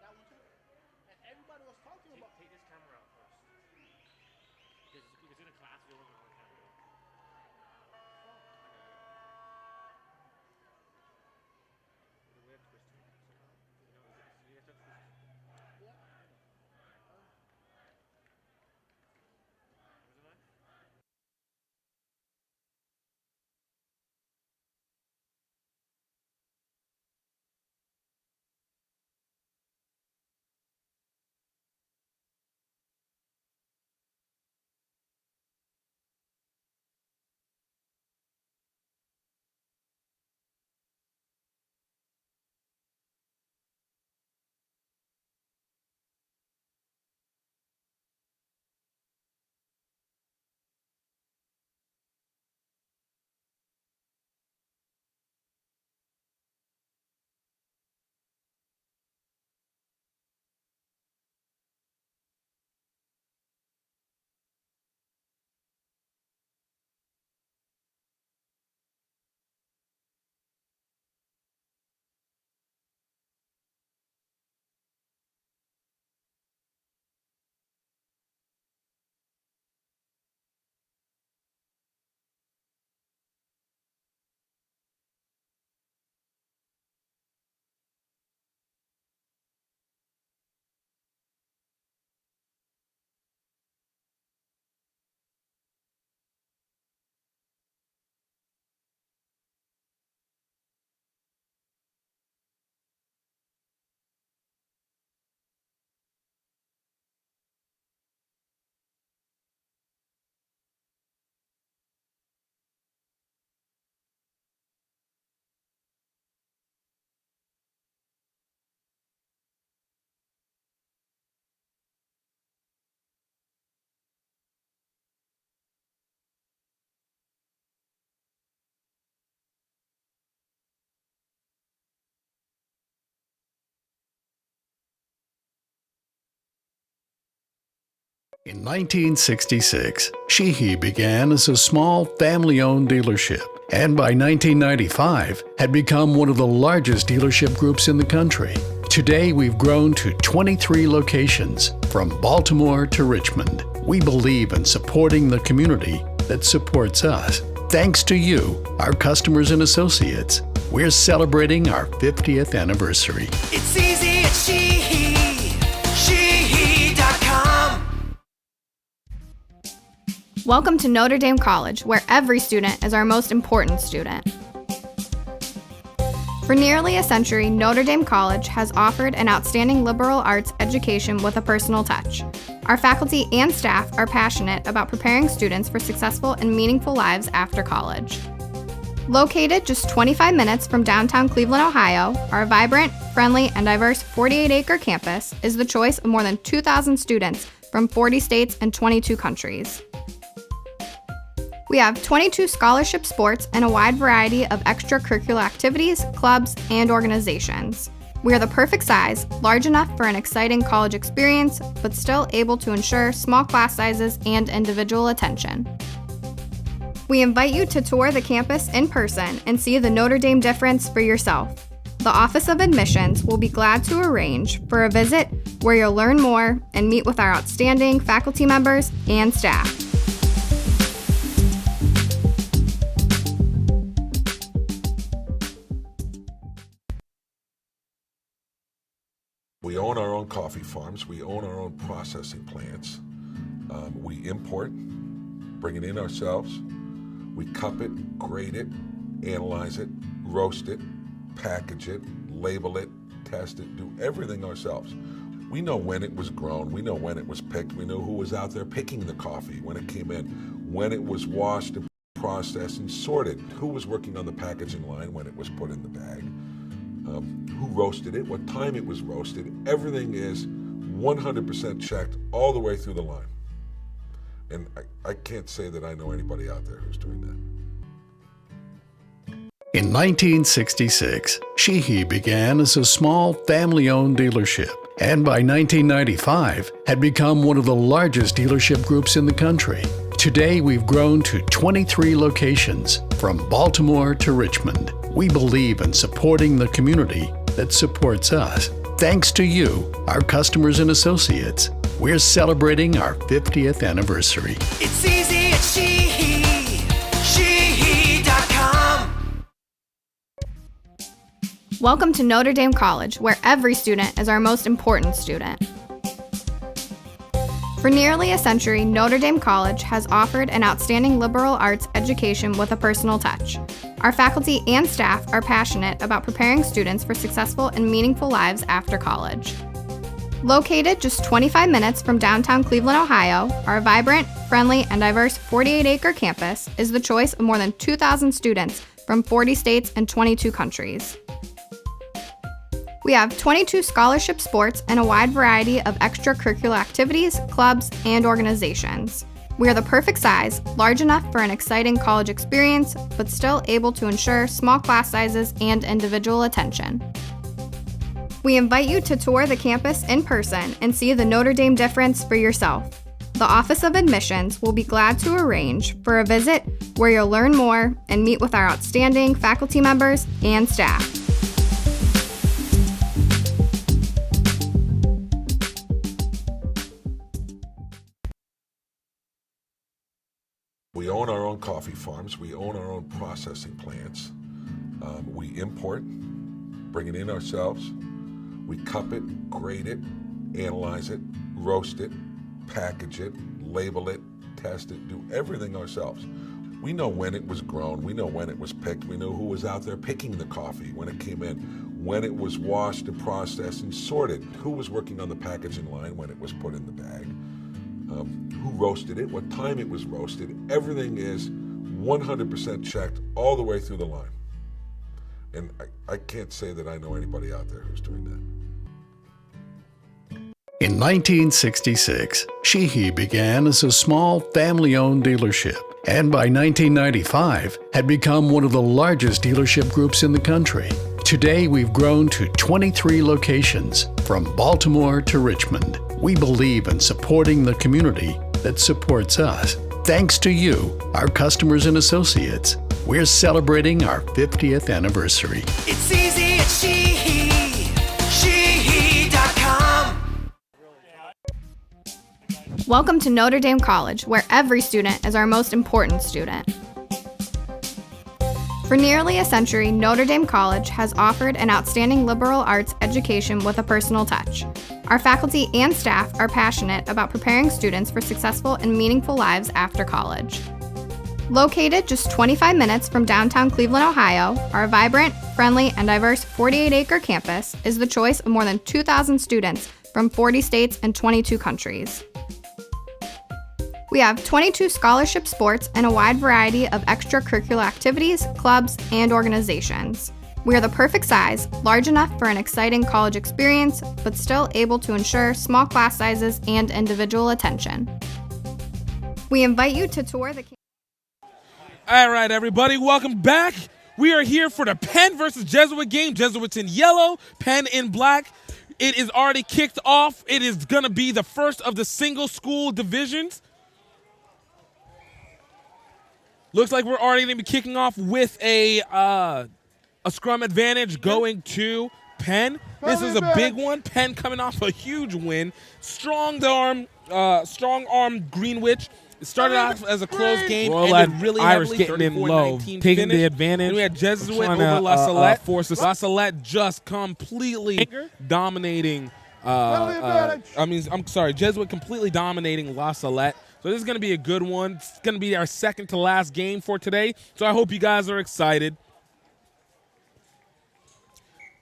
that one too. And everybody was talking about. Take this camera out first. Because in a class, we don't have a camera. The way of twisting. You know, you have to twist. Yeah. In 1966, Sheehy began as a small family-owned dealership, and by 1995 had become one of the largest dealership groups in the country. Today, we've grown to 23 locations, from Baltimore to Richmond. We believe in supporting the community that supports us. Thanks to you, our customers and associates, we're celebrating our 50th anniversary. It's easy at Sheehy. Sheehy.com. Welcome to Notre Dame College, where every student is our most important student. For nearly a century, Notre Dame College has offered an outstanding liberal arts education with a personal touch. Our faculty and staff are passionate about preparing students for successful and meaningful lives after college. Located just 25 minutes from downtown Cleveland, Ohio, our vibrant, friendly, and diverse 48-acre campus is the choice of more than 2,000 students from 40 states and 22 countries. We have 22 scholarship sports and a wide variety of extracurricular activities, clubs, and organizations. We are the perfect size, large enough for an exciting college experience, but still able to ensure small class sizes and individual attention. We invite you to tour the campus in person and see the Notre Dame difference for yourself. The Office of Admissions will be glad to arrange for a visit where you'll learn more and meet with our outstanding faculty members and staff. We own our own coffee farms. We own our own processing plants. We import, bring it in ourselves. We cup it, grade it, analyze it, roast it, package it, label it, test it, do everything ourselves. We know when it was grown. We know when it was picked. We know who was out there picking the coffee, when it came in, when it was washed and processed and sorted, who was working on the packaging line when it was put in the bag. Who roasted it, what time it was roasted. Everything is 100% checked all the way through the line. And I can't say that I know anybody out there who's doing that. In 1966, Sheehy began as a small family-owned dealership, and by 1995 had become one of the largest dealership groups in the country. Today, we've grown to 23 locations, from From Baltimore to Richmond, we believe in supporting the community that supports us. Thanks to you, our customers and associates, we're celebrating our 50th anniversary. It's easy at shehe.com. Welcome to Notre Dame College, where every student is our most important student. For nearly a century, Notre Dame College has offered an outstanding liberal arts education with a personal touch. Our faculty and staff are passionate about preparing students for successful and meaningful lives after college. Located just 25 minutes from downtown Cleveland, Ohio, our vibrant, friendly, and diverse 48-acre campus is the choice of more than 2,000 students from 40 states and 22 countries. We have 22 scholarship sports and a wide variety of extracurricular activities, clubs, and organizations. We are the perfect size, large enough for an exciting college experience, but still able to ensure small class sizes and individual attention. We invite you to tour the campus in person and see the Notre Dame difference for yourself. The Office of Admissions will be glad to arrange for a visit where you'll learn more and meet with our outstanding faculty members and staff. We own our own coffee farms. We own our own processing plants. We import, bring it in ourselves. We cup it, grade it, analyze it, roast it, package it, label it, test it, do everything ourselves. We know when it was grown. We know when it was picked. We know who was out there picking the coffee when it came in, when it was washed and processed and sorted, who was working on the packaging line when it was put in the bag. Who roasted it, what time it was roasted. Everything is 100% checked all the way through the line. And I can't say that I know anybody out there who's doing that. In 1966, Sheehy began as a small family-owned dealership, and by 1995 had become one of the largest dealership groups in the country. Today, we've grown to 23 locations, from Baltimore to Richmond. We believe in supporting the community that supports us. Thanks to you, our customers and associates, we're celebrating our 50th anniversary. It's easy at shehe.com. Welcome to Notre Dame College, where every student is our most important student. For nearly a century, Notre Dame College has offered an outstanding liberal arts education with a personal touch. Our faculty and staff are passionate about preparing students for successful and meaningful lives after college. Located just 25 minutes from downtown Cleveland, Ohio, our vibrant, friendly, and diverse 48-acre campus is the choice of more than 2,000 students from 40 states and 22 countries. We have 22 scholarship sports and a wide variety of extracurricular activities, clubs, and organizations. We are the perfect size, large enough for an exciting college experience, but still able to ensure small class sizes and individual attention. We invite you to tour the campus. All right, everybody, welcome back. We are here for the Penn versus Jesuit game. Jesuits in yellow, Penn in black. It is already kicked off. It is going to be the first of the single school divisions. Looks like we're already going to be kicking off with a scrum advantage going to Penn. This is a big one. Penn coming off a huge win. Strong arm Greenwich. It started off as a close game, ended really Irish heavily, getting in low, 34-19 taking finish. the advantage. And we had Jesuit over La Salette. La Salette just completely dominating. Jesuit completely dominating La Salette. So this is going to be a good one. It's going to be our second to last game for today. So I hope you guys are excited.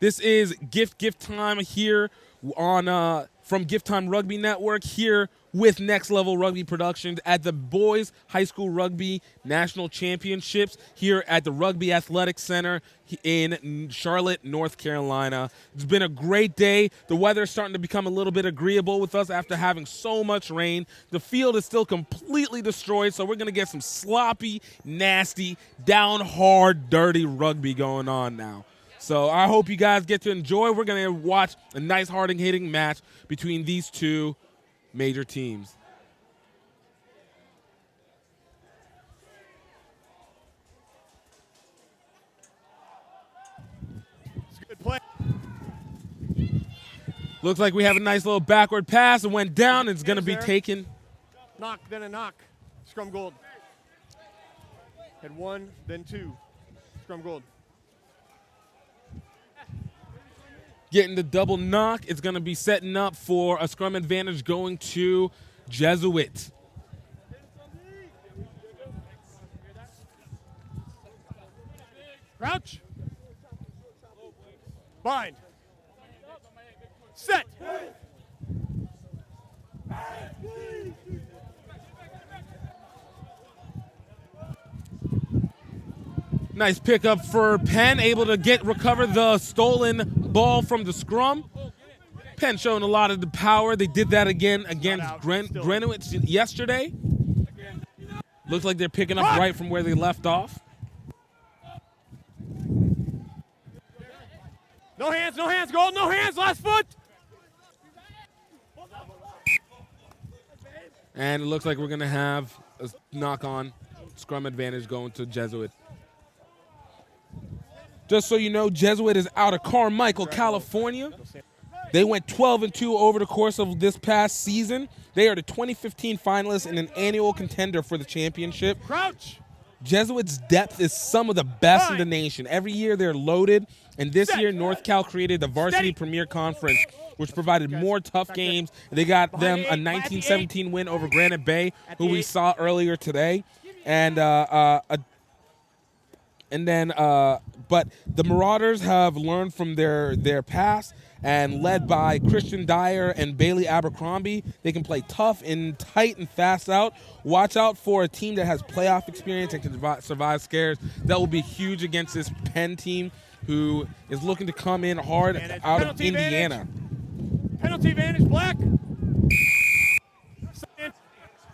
This is gift time here on from Gift Time Rugby Network here with Next Level Rugby Productions at the Boys High School Rugby National Championships here at the Rugby Athletic Center in Charlotte, North Carolina. It's been a great day. The weather is starting to become a little bit agreeable with us after having so much rain. The field is still completely destroyed, so we're going to get some sloppy, nasty, down hard, dirty rugby going on now. So I hope you guys get to enjoy. We're going to watch a nice hard-hitting match between these two major teams. Looks like we have a nice little backward pass and went down. It's going to be taken. Knock, then a knock. Scrum gold. Had 1, then 2. Scrum gold. Getting the double knock. It's going to be setting up for a scrum advantage going to Jesuit. Crouch. Bind. Set. Nice pickup for Penn, able to recover the stolen ball from the scrum. Penn showing a lot of the power. They did that again against Greenwich yesterday. Looks like they're picking up right from where they left off. No hands, gold, no hands, last foot. And it looks like we're going to have a knock-on scrum advantage going to Jesuit. Just so you know, Jesuit is out of Carmichael, California. They went 12-2 over the course of this past season. They are the 2015 finalists and an annual contender for the championship. Crouch. Jesuit's depth is some of the best in the nation. Every year they're loaded, and this year North Cal created the Varsity Premier Conference, which provided more tough games. They got them a 1917 win over Granite Bay, who we saw earlier today, but the Marauders have learned from their past, and led by Christian Dyer and Bailey Abercrombie, they can play tough and tight and fast out. Watch out for a team that has playoff experience and can survive scares. That will be huge against this Penn team, who is looking to come in hard out of Indiana. Penalty advantage, black.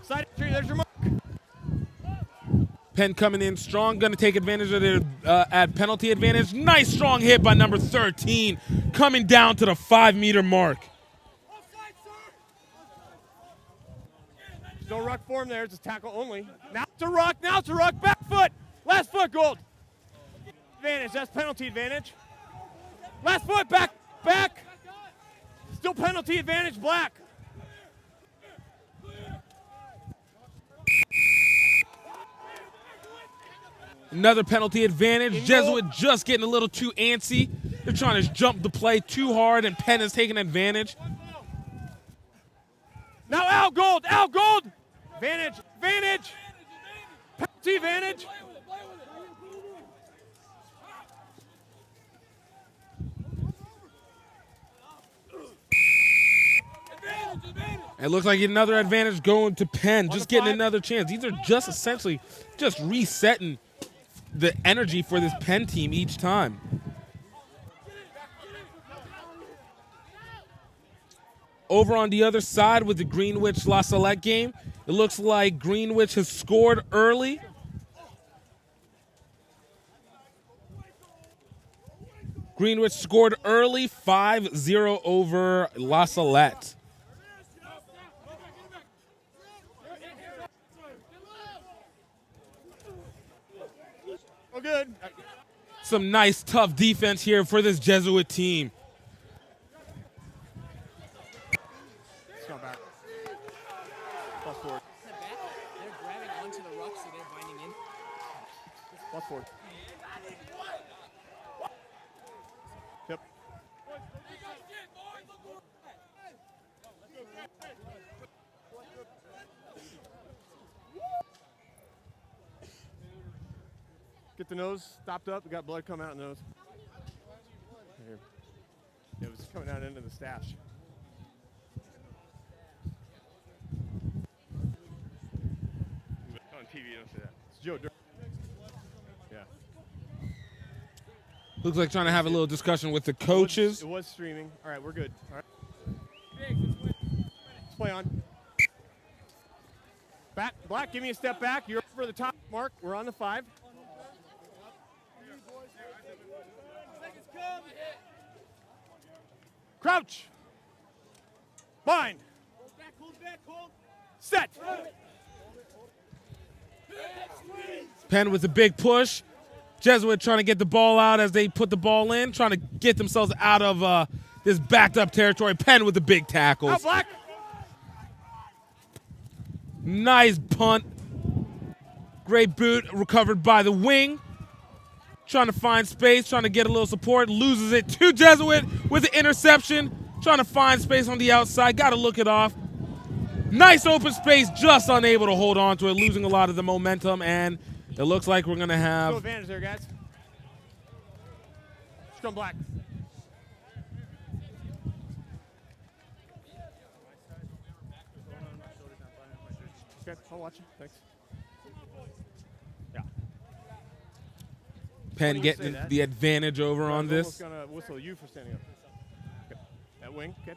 Side entry, there's your mark. Penn coming in strong, going to take advantage of their at penalty advantage. Nice strong hit by number 13, coming down to the 5-meter mark. There's no ruck form there, it's a tackle only. Now it's a ruck, back foot. Last foot, gold. Advantage, that's penalty advantage. Last foot, back. Still penalty advantage, black. Another penalty advantage. Jesuit just getting a little too antsy. They're trying to jump the play too hard, and Penn is taking advantage. Now out, gold. Advantage. Penalty advantage. It looks like another advantage going to Penn, just getting another chance. These are just essentially just resetting the energy for this Penn team each time. Over on the other side with the Greenwich-La Salette game, it looks like Greenwich has scored early. Greenwich scored early, 5-0 over La Salette. Good. Some nice, tough defense here for this Jesuit team. Let's go back. Plus forward. They're grabbing onto the ruck, so they're binding in. Plus forward. Yep. Get the nose stopped up. We got blood coming out of the nose. Here. It was coming out into the stash. On TV, you don't see that. It's Joe Dirt. Yeah. Looks like trying to have a little discussion with the coaches. It was streaming. All right, we're good. All right. Let's play on. Back, black, give me a step back. You're over the top mark. We're on the 5. Crouch. Bind. Set. Penn with a big push. Jesuit trying to get the ball out as they put the ball in, trying to get themselves out of this backed up territory. Penn with the big tackles. Out, Black. Nice punt. Great boot recovered by the wing. Trying to find space, trying to get a little support. Loses it to Jesuit with the interception. Trying to find space on the outside. Got to look it off. Nice open space, just unable to hold on to it. Losing a lot of the momentum, and it looks like we're going to have... No advantage there, guys. Scrum Black. Okay, I'll watch you. Thanks. Yeah. Penn getting the advantage over on this. I'm going to whistle you for standing up. Okay. That wing, okay.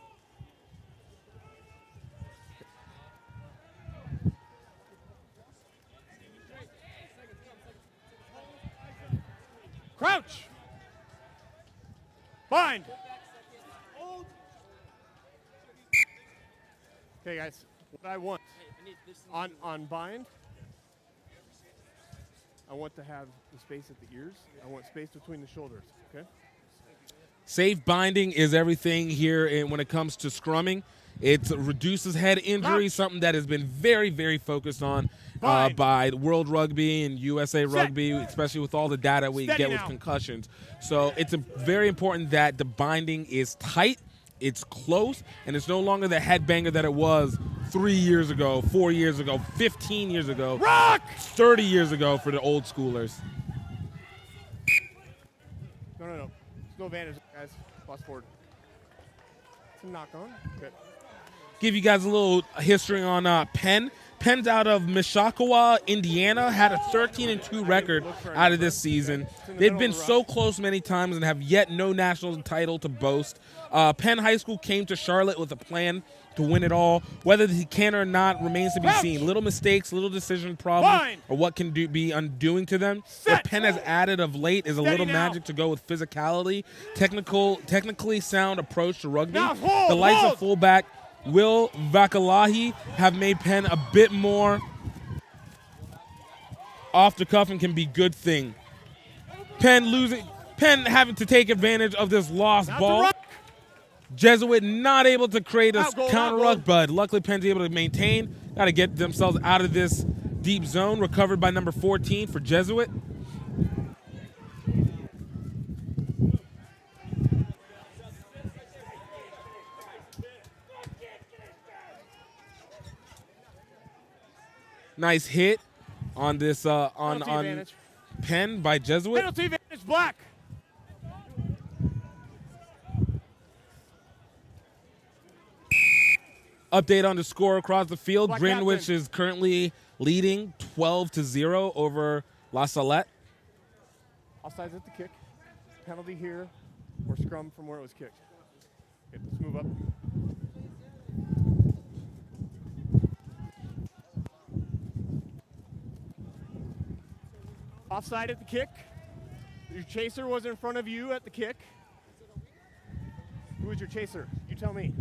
Crouch. Bind. Okay, guys. What I want on bind, I want to have the space at the ears. I want space between the shoulders. Okay. Safe binding is everything here when it comes to scrumming. It reduces head injury, something that has been very, very focused on by World Rugby and USA Rugby, especially with all the data we get with concussions. So it's very important that the binding is tight, it's close, and it's no longer the headbanger that it was 3 years ago, 4 years ago, 15 years ago, 30 years ago for the old schoolers. No. There's no advantage, guys. Boss forward. It's a knock on. Good. Give you guys a little history on Penn. Penn's out of Mishawaka, Indiana, had a 13-2 record out of this season. They've been so close many times and have yet no national title to boast. Penn High School came to Charlotte with a plan to win it all. Whether he can or not remains to be seen. Little mistakes, little decision problems, or what can be undoing to them. What Penn has added of late is a little magic to go with physicality, technically sound approach to rugby. The likes of fullback Will Vakalahi have made Penn a bit more off the cuff and can be good thing. Penn having to take advantage of this lost ball. Jesuit not able to create a counter ruck, but luckily Penn's able to maintain. Got to get themselves out of this deep zone. Recovered by number 14 for Jesuit. Nice hit on this on Penn by Jesuit. Penalty advantage, Black. Update on the score across the field. Black Greenwich captain. is currently leading 12-0 over La Salette. Offsides at the kick. Penalty here, or scrum from where it was kicked. Okay, let's move up. Offside at the kick. Your chaser was in front of you at the kick. Who was your chaser? You tell me.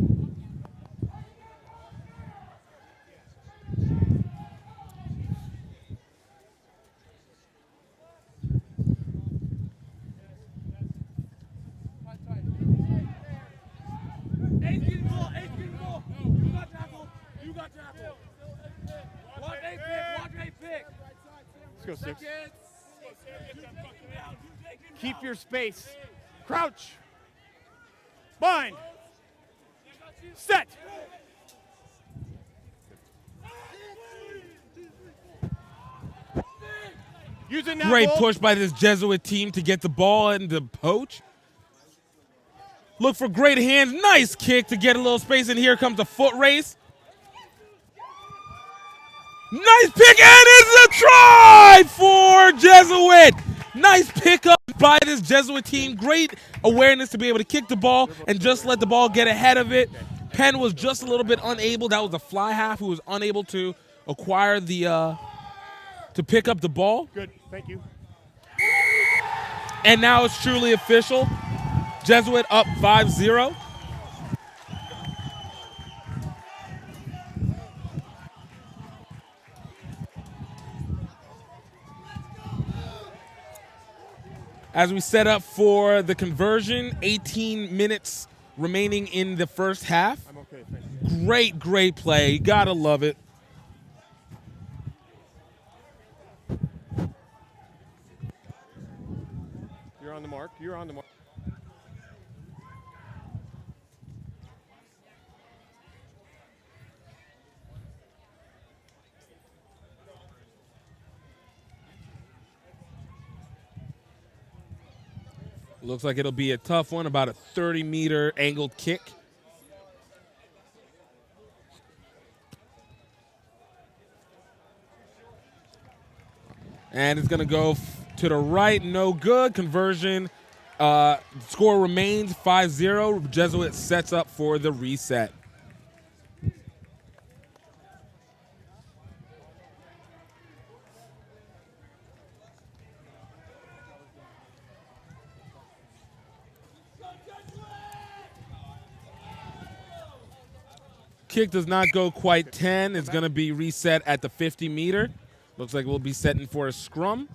Let's go, 6. Keep your space. Crouch. Bind. Set. Using that Great hold. push by this Jesuit team to get the ball and the poach. Look for great hands. Nice kick to get a little space, and here comes a foot race. Nice pick, and it's a try for Jesuit. Nice pickup by this Jesuit team. Great awareness to be able to kick the ball and just let the ball get ahead of it. Penn was just a little bit unable. That was a fly half who was unable to acquire the to pick up the ball. Good, thank you. And now it's truly official. Jesuit up 5-0. As we set up for the conversion, 18 minutes remaining in the first half. I'm okay, thank you. Great play. You gotta love it. You're on the mark. You're on the mark. Looks like it'll be a tough one, about a 30-meter angled kick. And it's going to go to the right, no good. Conversion, score remains 5-0. Jesuit sets up for the reset. Kick does not go quite 10. It's going to be reset at the 50-meter. Looks like we'll be setting for a scrum.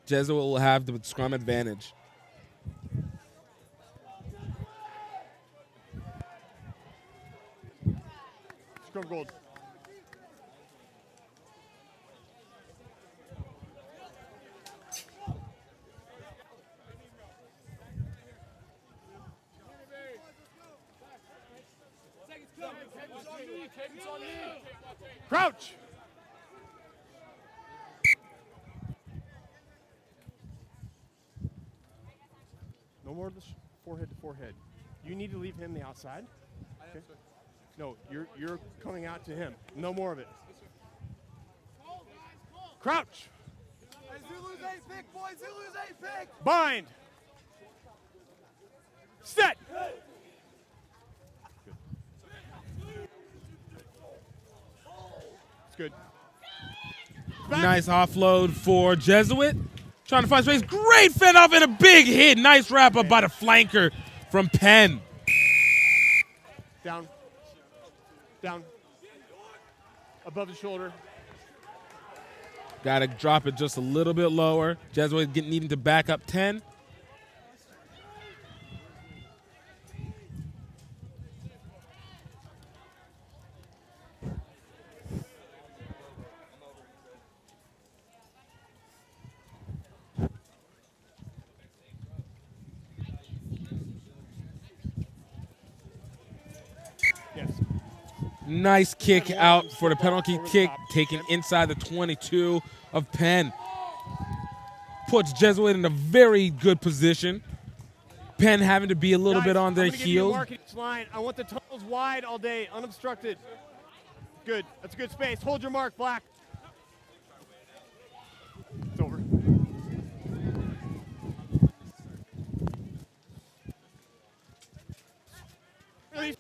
Jesuit will have the scrum advantage. Scrum gold. Crouch. No more of this forehead to forehead. You need to leave him the outside. Okay? No, you're coming out to him. No more of it. Crouch. Zulu's 8 pick, boys. Zulu's 8 pick. Bind. Set. It's good. Nice offload for Jesuit. Trying to find space. Great fend off and a big hit. Nice wrap up by the flanker from Penn. Down. Down. Above the shoulder. Got to drop it just a little bit lower. Jesuit needing to back up 10. Nice kick out for the penalty kick, taken inside the 22 of Penn. Puts Jesuit in a very good position. Penn having to be a little bit on their heels. Line. I want the tunnels wide all day, unobstructed. Good. That's a good space. Hold your mark, Black. It's over. Release.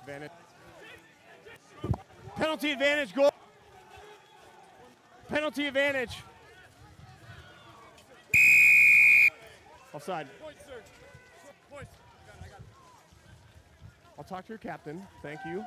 Advantage. Penalty advantage, goal. Penalty advantage. Offside. I'll talk to your captain. Thank you.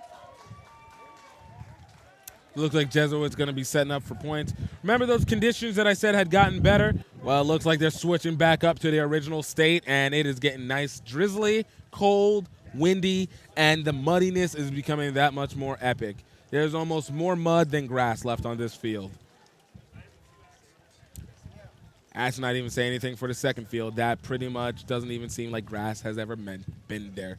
Looks like Jesuit's going to be setting up for points. Remember those conditions that I said had gotten better? Well, it looks like they're switching back up to their original state, and it is getting nice, drizzly, cold, windy, and the muddiness is becoming that much more epic. There's almost more mud than grass left on this field. That's not even saying anything for the second field. That pretty much doesn't even seem like grass has ever been there.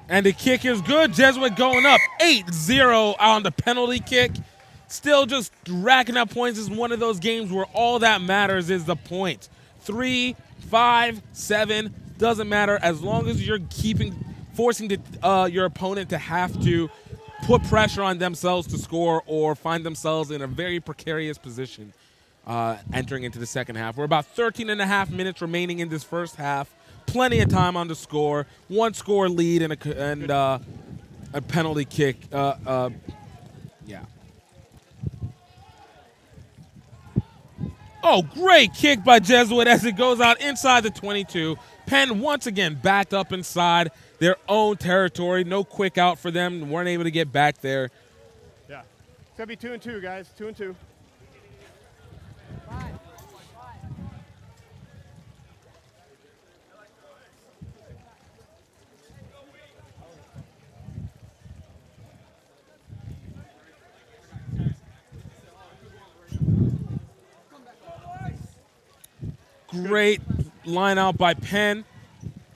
And the kick is good. Jesuit going up 8-0 on the penalty kick. Still just racking up points. This is one of those games where all that matters is the point. 3, 5, 7, doesn't matter as long as you're forcing your opponent to have to put pressure on themselves to score or find themselves in a very precarious position entering into the second half. We're about 13 and a half minutes remaining in this first half. Plenty of time on the score. One score lead and a penalty kick. Yeah. Oh, great kick by Jesuit as it goes out inside the 22. Penn once again backed up inside. their own territory. No quick out for them. Weren't able to get back there. Yeah. It's going to be 2 and 2, guys. 2 and 2. Great line out by Penn.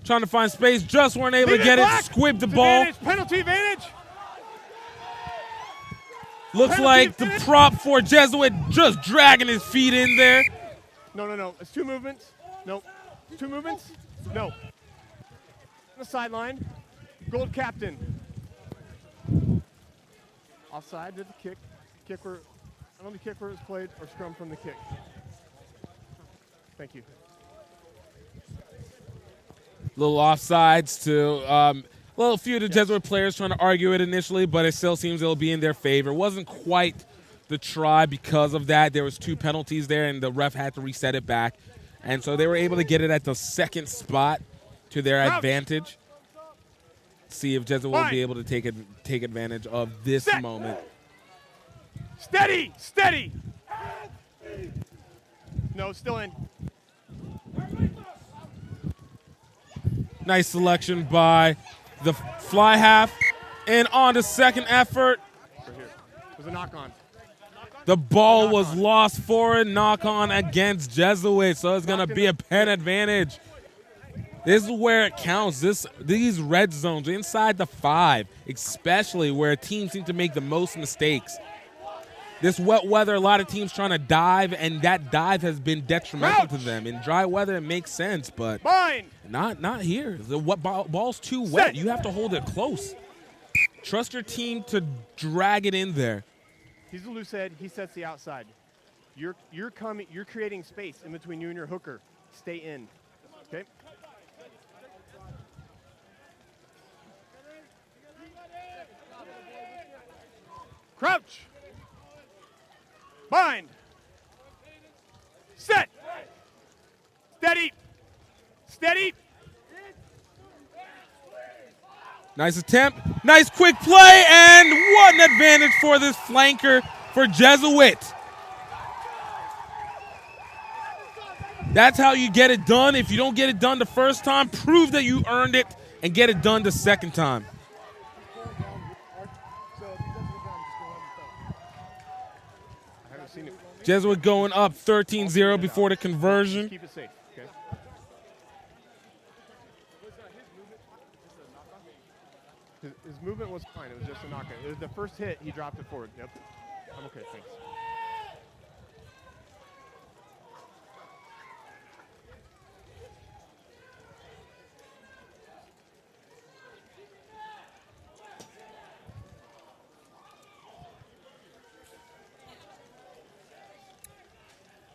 Trying to find space. Just weren't able Lead to get it. back. Squibbed the It's ball. advantage. Penalty advantage. Looks Penalty like the advantage. prop for Jesuit just dragging his feet in there. No. It's 2 movements. No. 2 movements. No. On the sideline. Gold captain. Offside did the kick. Kick where, I don't know the kick where it was played or scrum from the kick. Thank you. Little offsides to little few of the Jesuit players trying to argue it initially, but it still seems it'll be in their favor. Wasn't quite the try because of that. There was 2 penalties there, and the ref had to reset it back. And so they were able to get it at the second spot to their advantage. See if Jesuit will be able to take advantage of this moment. Steady. Steady. No, still in. Nice selection by the fly half. And on to second effort. Right here. It was a knock on. The ball was lost for a knock on against Jesuit, so it's going to be a Penn advantage. This is where it counts. These red zones inside the 5, especially where teams seem to make the most mistakes. This wet weather, a lot of teams trying to dive, and that dive has been detrimental to them. In dry weather, it makes sense, but not here. The ball's too wet. You have to hold it close. Trust your team to drag it in there. He's a loose head. He sets the outside. You're coming. You're creating space in between you and your hooker. Stay in. Okay. Crouch. Bind. Set. Steady. Steady. Nice attempt. Nice quick play, and what an advantage for this flanker for Jesuit. That's how you get it done. If you don't get it done the first time, prove that you earned it and get it done the second time. Jesuit going up 13-0 before the conversion. Keep it safe, okay? His movement was fine. It was just a knockout. It was the first hit. He dropped it forward. Yep. I'm okay. Thanks.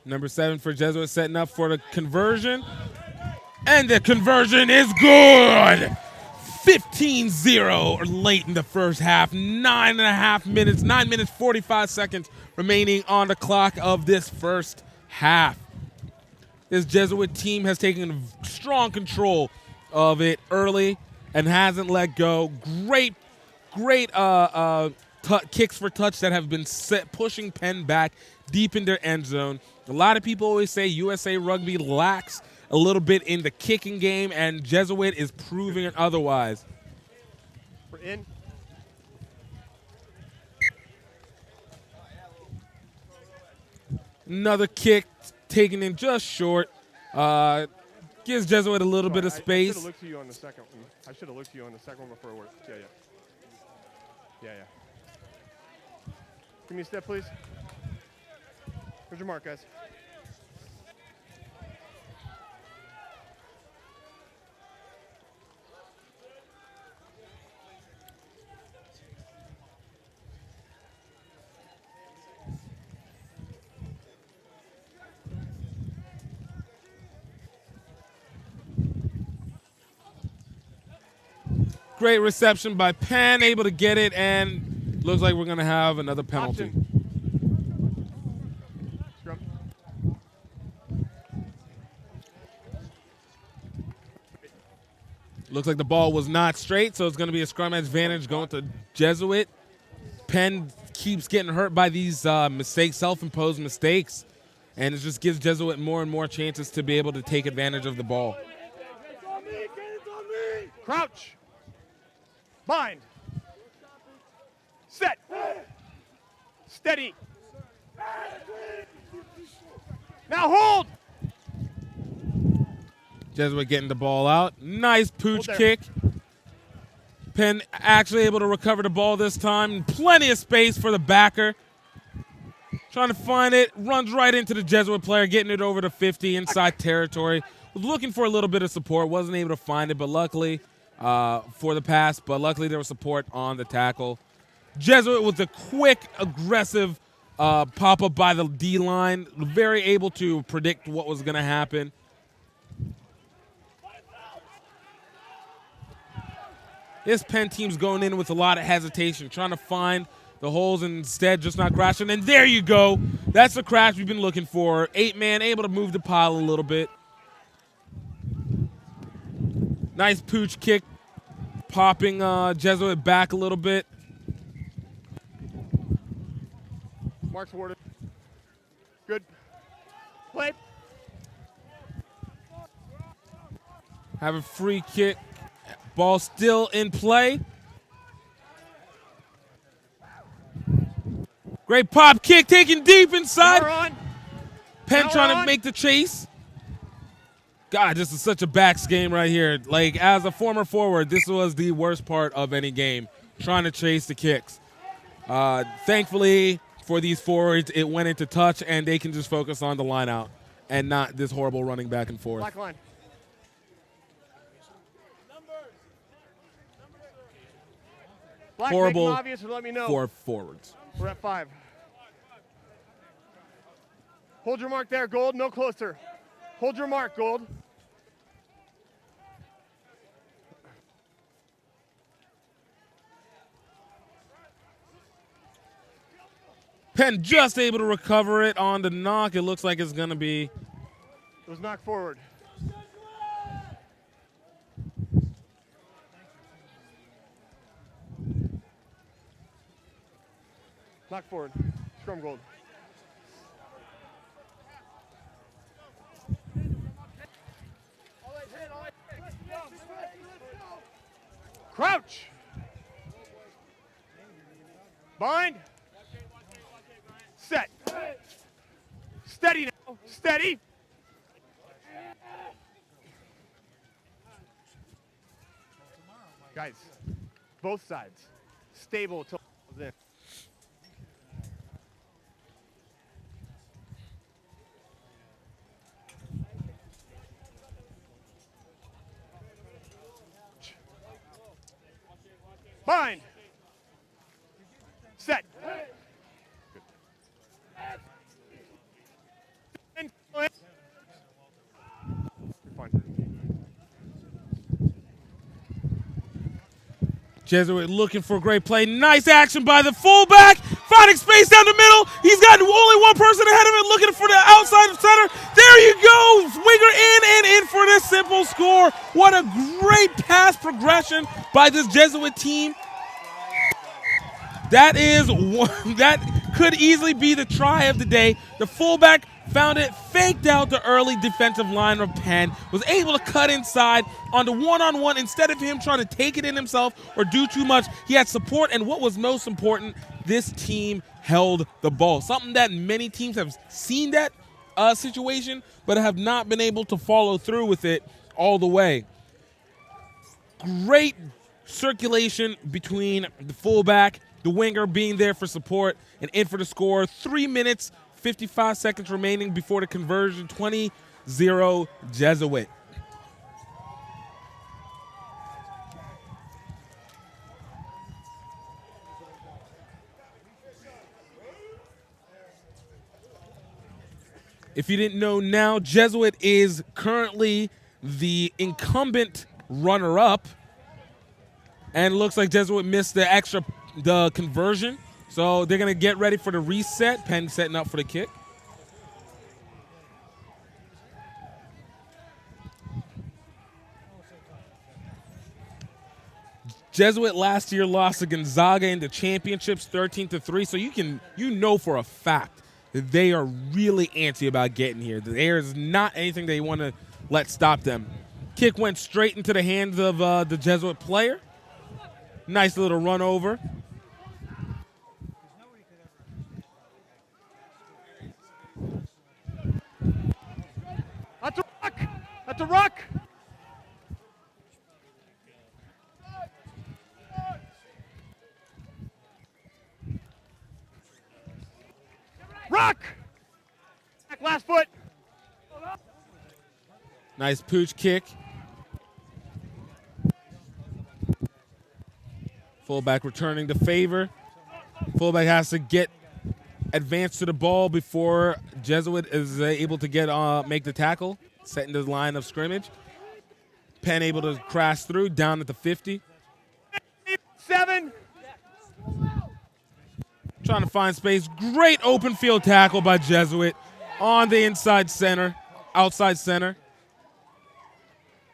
Number 7 for Jesuit setting up for the conversion. And the conversion is good. 15-0 late in the first half. 9 minutes, 45 seconds remaining on the clock of this first half. This Jesuit team has taken strong control of it early and hasn't let go. Great kicks for touch that have been pushing Penn back deep in their end zone. A lot of people always say USA Rugby lacks a little bit in the kicking game, and Jesuit is proving it otherwise. We're in. Another kick taken in just short. Gives Jesuit a little bit of space. I should have looked to you on the second one. I should have looked to you on the second one before it worked. Yeah. Give me a step, please. Where's your mark, guys? Great reception by Penn, able to get it, and looks like we're going to have another penalty. Scrum. Looks like the ball was not straight, so it's going to be a scrum advantage going to Jesuit. Penn keeps getting hurt by these mistakes, self-imposed mistakes, and it just gives Jesuit more and more chances to be able to take advantage of the ball. Crouch. Bind. Set. Steady. Now hold. Jesuit getting the ball out. Nice pooch Hold there. kick. Penn actually able to recover the ball this time. Plenty of space for the backer. Trying to find it. Runs right into the Jesuit player, getting it over to 50 inside territory. Was looking for a little bit of support. Wasn't able to find it, but luckily for the pass. But luckily there was support on the tackle. Jesuit with a quick, aggressive pop-up by the D-line. Very able to predict what was going to happen. This Penn team's going in with a lot of hesitation, trying to find the holes and instead just not crashing. And there you go. That's the crash we've been looking for. 8-man, able to move the pile a little bit. Nice pooch kick, popping Jesuit back a little bit. Marks awarded. Good. Play. Have a free kick. Ball still in play. Great pop kick taken deep inside. Penn trying to make the chase. God, this is such a backs game right here. Like, as a former forward, this was the worst part of any game, trying to chase the kicks. Thankfully for these forwards, it went into touch, and they can just focus on the line out and not this horrible running back and forth. Black line. Black, Horrible make them obvious and let me know. for forwards. We're at 5. Hold your mark there, Gold. No closer. Hold your mark, Gold. Penn just able to recover it on the knock. It looks like it's going to be. It was knocked forward. Knock forward. Scrum Gold. Crouch. Bind. Set. Steady now. Steady. Guys, both sides. Stable till then. Bind. Set. Good. And fine. Jesuit looking for a great play. Nice action by the fullback. Finding space down the middle. He's got only one person ahead of him looking for the outside of center. There you go. Winger in and in for this simple score. What a great pass progression by this Jesuit team. That is one that could easily be the try of the day. The fullback found it, faked out the early defensive line of Penn, was able to cut inside on the one-on-one. Instead of him trying to take it in himself or do too much, he had support, and what was most important, this team held the ball. Something that many teams have seen that situation, but have not been able to follow through with it all the way. Great circulation between the fullback, the winger being there for support, and in for the score. 3 minutes, 55 seconds remaining before the conversion. 20-0 Jesuit. If you didn't know now, Jesuit is currently the incumbent runner-up. And it looks like Jesuit missed the conversion. So they're going to get ready for the reset. Penn setting up for the kick. Jesuit last year lost to Gonzaga in the championships 13-3, so you know for a fact that they are really antsy about getting here. There is not anything they want to let stop them. Kick went straight into the hands of the Jesuit player. Nice little run over. That's a ruck. That's a ruck. Ruck. Last foot. Nice pooch kick. Fullback returning the favor. Fullback has to get advanced to the ball before Jesuit is able to get make the tackle, setting the line of scrimmage. Penn able to crash through, down at the 50. 7. Trying to find space. Great open field tackle by Jesuit on the inside center, outside center.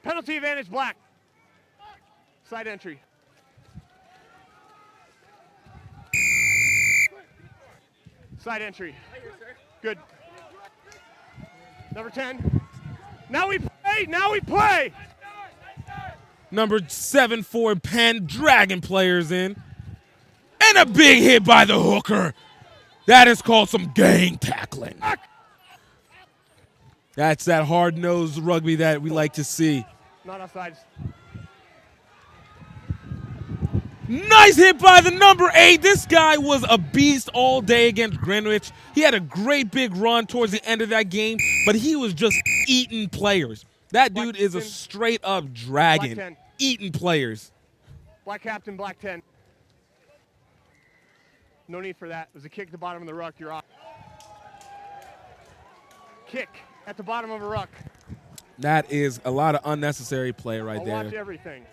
Penalty advantage, black. Side entry. Side entry. Good. Number 10. Now we play. Now we play. Number 7 for Penn, dragging players in. And a big hit by the hooker. That is called some gang tackling. That's that hard-nosed rugby that we like to see. Not offsides. Nice hit by the number 8. This guy was a beast all day against Greenwich. He had a great big run towards the end of that game, but he was just eating players. That dude is a straight-up dragon, eating players. Black captain, black 10. No need for that. It was a kick at the bottom of the ruck. You're off. Kick at the bottom of a ruck. That is a lot of unnecessary play right there. Watch everything.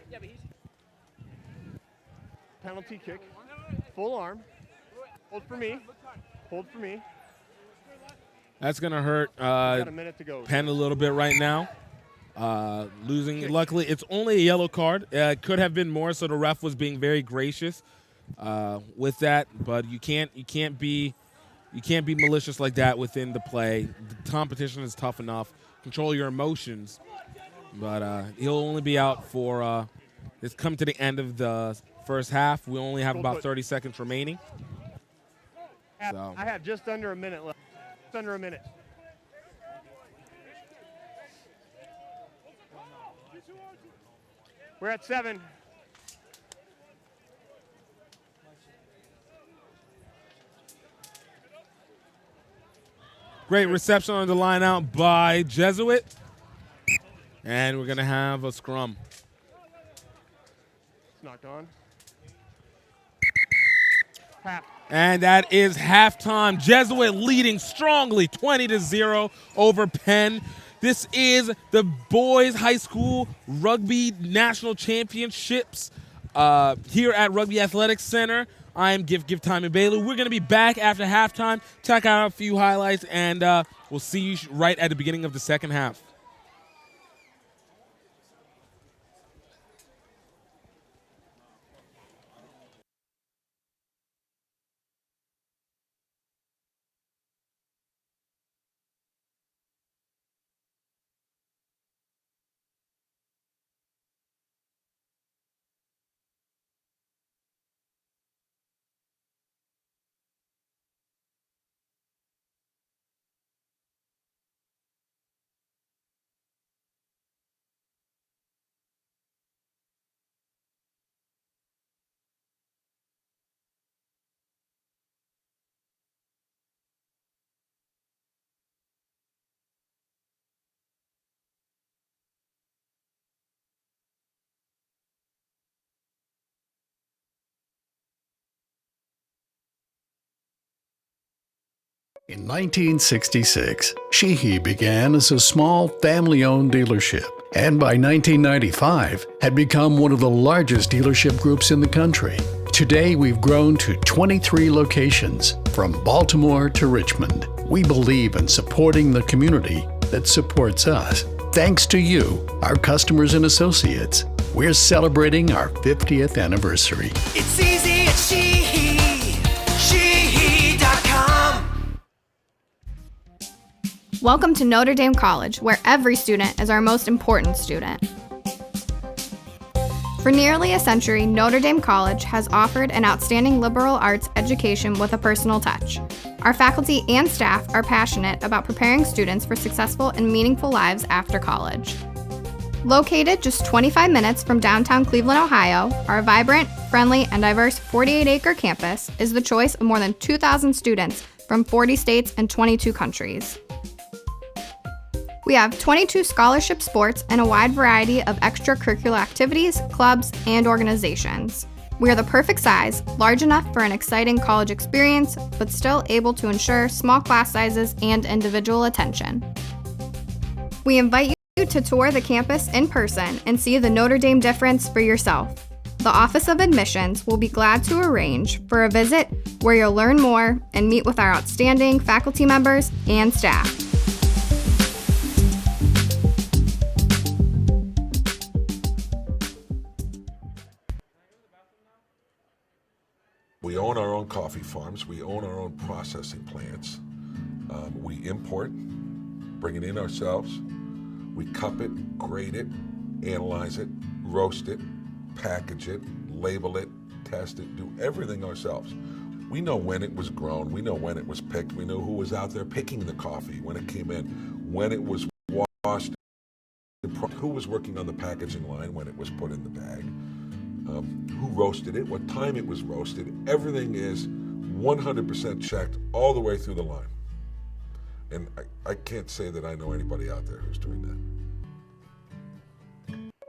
Penalty kick. Full arm. Hold for me. Hold for me. That's going to hurt Got a minute to go. Penn a little bit right now. Losing. Luckily, it's only a yellow card. It could have been more, so the ref was being very gracious with that. But you can't be malicious like that within the play. The competition is tough enough. Control your emotions. But he'll only be out for it's come to the end of the first half. We only have about 30 seconds remaining. So. I have just under a minute left. Just under a minute. We're at 7. Great reception on the line out by Jesuit. And we're going to have a scrum. It's knocked on. Half. And that is halftime. Jesuit leading strongly 20-0 over Penn. This is the boys high school rugby national championships here at Rugby Athletics Center. I am Give Time and Bailey. We're going to be back after halftime. Check out a few highlights, and we'll see you right at the beginning of the second half. In 1966, Sheehy began as a small family-owned dealership, and by 1995 had become one of the largest dealership groups in the country. Today, we've grown to 23 locations, from Baltimore to Richmond. We believe in supporting the community that supports us. Thanks to you, our customers and associates. We're celebrating our 50th anniversary. It's easy at shehe.com. Welcome to Notre Dame College, where every student is our most important student. For nearly a century, Notre Dame College has offered an outstanding liberal arts education with a personal touch. Our faculty and staff are passionate about preparing students for successful and meaningful lives after college. Located just 25 minutes from downtown Cleveland, Ohio, our vibrant, friendly, and diverse 48-acre campus is the choice of more than 2,000 students from 40 states and 22 countries. We have 22 scholarship sports and a wide variety of extracurricular activities, clubs, and organizations. We are the perfect size, large enough for an exciting college experience, but still able to ensure small class sizes and individual attention. We invite you to tour the campus in person and see the Notre Dame difference for yourself. The Office of Admissions will be glad to arrange for a visit where you'll learn more and meet with our outstanding faculty members and staff. We own our own coffee farms. We own our own processing plants. We import, bring it in ourselves. We cup it, grade it, analyze it, roast it, package it, label it, test it, do everything ourselves. We know when it was grown. We know when it was picked. We know who was out there picking the coffee when it came in, when it was washed, who was working on the packaging line when it was put in the bag. Who roasted it, what time it was roasted. Everything is 100% checked all the way through the line. And I can't say that I know anybody out there who's doing that.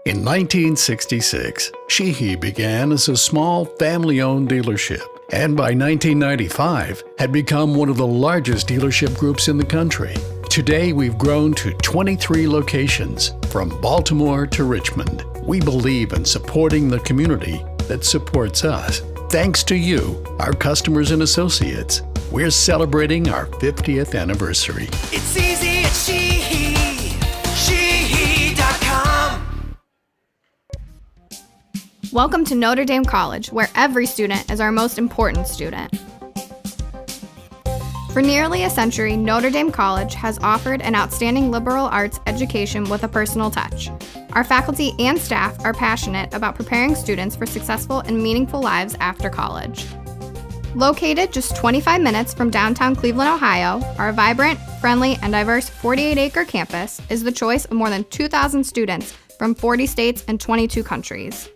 In 1966, Sheehy began as a small family-owned dealership, and by 1995 had become one of the largest dealership groups in the country. Today, we've grown to 23 locations, from Baltimore to Richmond. We believe in supporting the community that supports us. Thanks to you, our customers and associates, we're celebrating our 50th anniversary. It's easy at shehe.com. Welcome to Notre Dame College, where every student is our most important student. For nearly a century, Notre Dame College has offered an outstanding liberal arts education with a personal touch. Our faculty and staff are passionate about preparing students for successful and meaningful lives after college. Located just 25 minutes from downtown Cleveland, Ohio, our vibrant, friendly, and diverse 48-acre campus is the choice of more than 2,000 students from 40 states and 22 countries.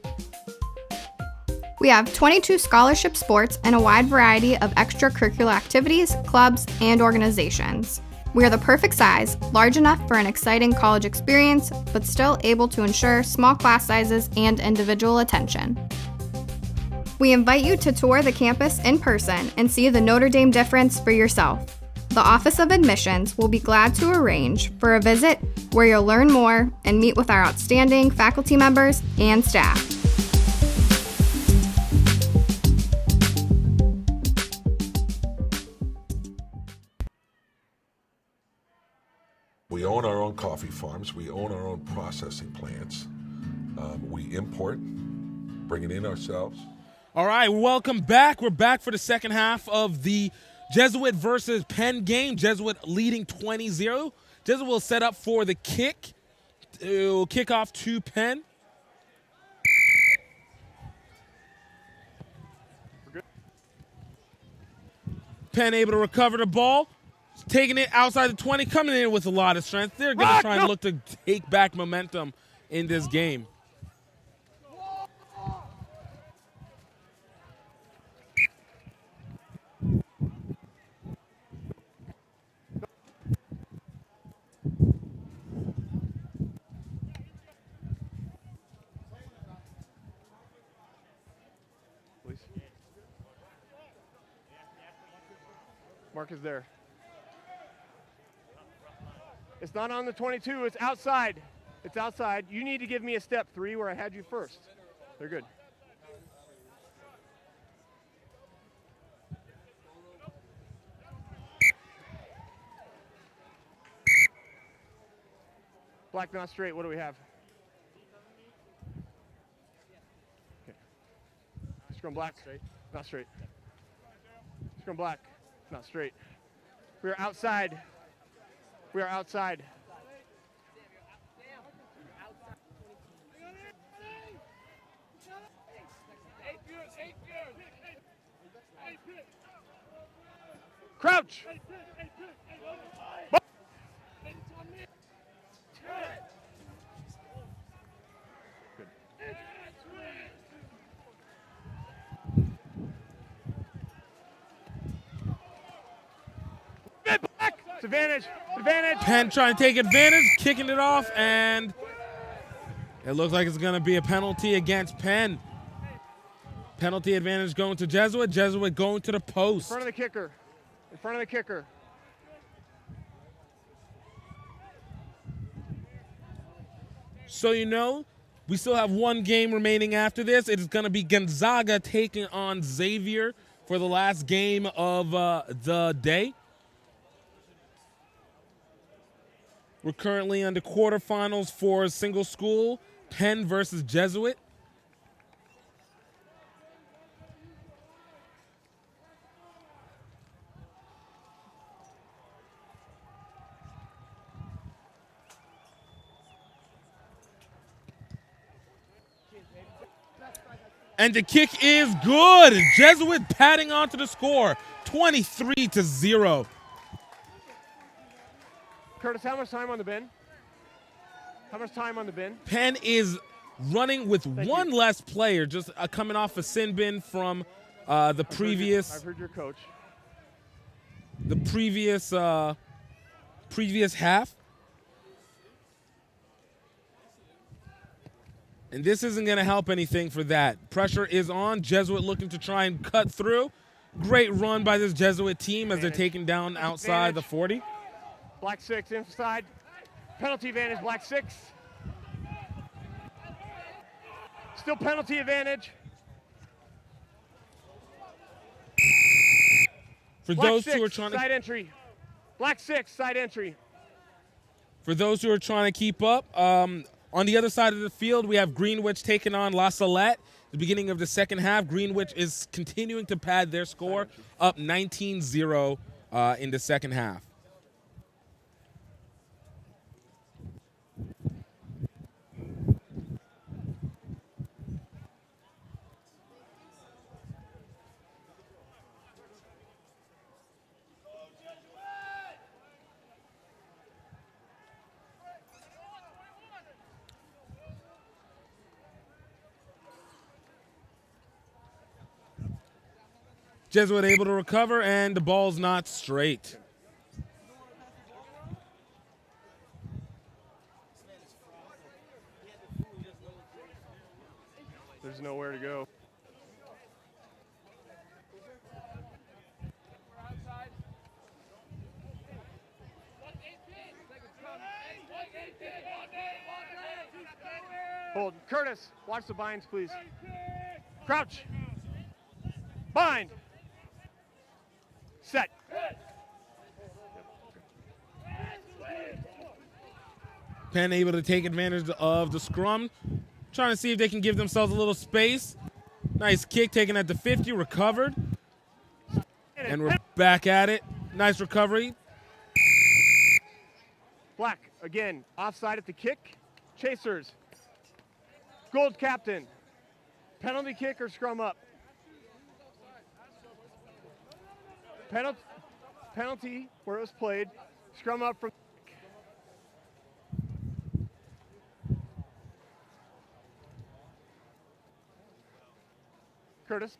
We have 22 scholarship sports and a wide variety of extracurricular activities, clubs, and organizations. We are the perfect size, large enough for an exciting college experience, but still able to ensure small class sizes and individual attention. We invite you to tour the campus in person and see the Notre Dame difference for yourself. The Office of Admissions will be glad to arrange for a visit where you'll learn more and meet with our outstanding faculty members and staff. We own our own coffee farms. We own our own processing plants. We import, bring it in ourselves. All right, welcome back. We're back for the second half of the Jesuit versus Penn game. Jesuit leading 20-0. Jesuit will set up for the kick. It will kick off to Penn. Penn able to recover the ball. Taking it outside the 20, coming in with a lot of strength. They're going to try and look to take back momentum in this game. Mark is there. It's not on the 22. It's outside. It's outside. You need to give me a step 3 where I had you first. They're good. Black not straight. What do we have? Scrum black. Not straight. Scrum black. Not straight. We are outside. We are outside. Crouch. It's advantage. Advantage. Penn trying to take advantage, kicking it off, and it looks like it's going to be a penalty against Penn. Penalty advantage going to Jesuit. Jesuit going to the post. In front of the kicker. In front of the kicker. So you know, we still have one game remaining after this. It is going to be Gonzaga taking on Xavier for the last game of the day. We're currently on the quarterfinals for single school, Penn versus Jesuit. And the kick is good. Jesuit padding onto the score, 23-0. Curtis, how much time on the bin? How much time on the bin? Penn is running with one less player, just coming off a sin bin from the previous. I've heard your coach. The previous half. And this isn't going to help anything for that. Pressure is on. Jesuit looking to try and cut through. Great run by this Jesuit team as they're taken down outside the 40. Black 6 inside. Penalty advantage, black 6. Still penalty advantage. For black those 6, who are trying side to entry. Black 6, side entry. For those who are trying to keep up, on the other side of the field, we have Greenwich taking on La Salette. The beginning of the second half, Greenwich is continuing to pad their score, up 19-0 in the second half. Jesuit able to recover, and the ball's not straight. There's nowhere to go. Hold. Curtis, watch the binds, please. Crouch. Bind. Set. Penn able to take advantage of the scrum, trying to see if they can give themselves a little space. Nice kick taken at the 50, recovered. And we're back at it. Nice recovery. Black, again, offside at the kick. Chasers. Gold captain. Penalty kick or scrum up? Penalty where it was played. Scrum up from. Curtis.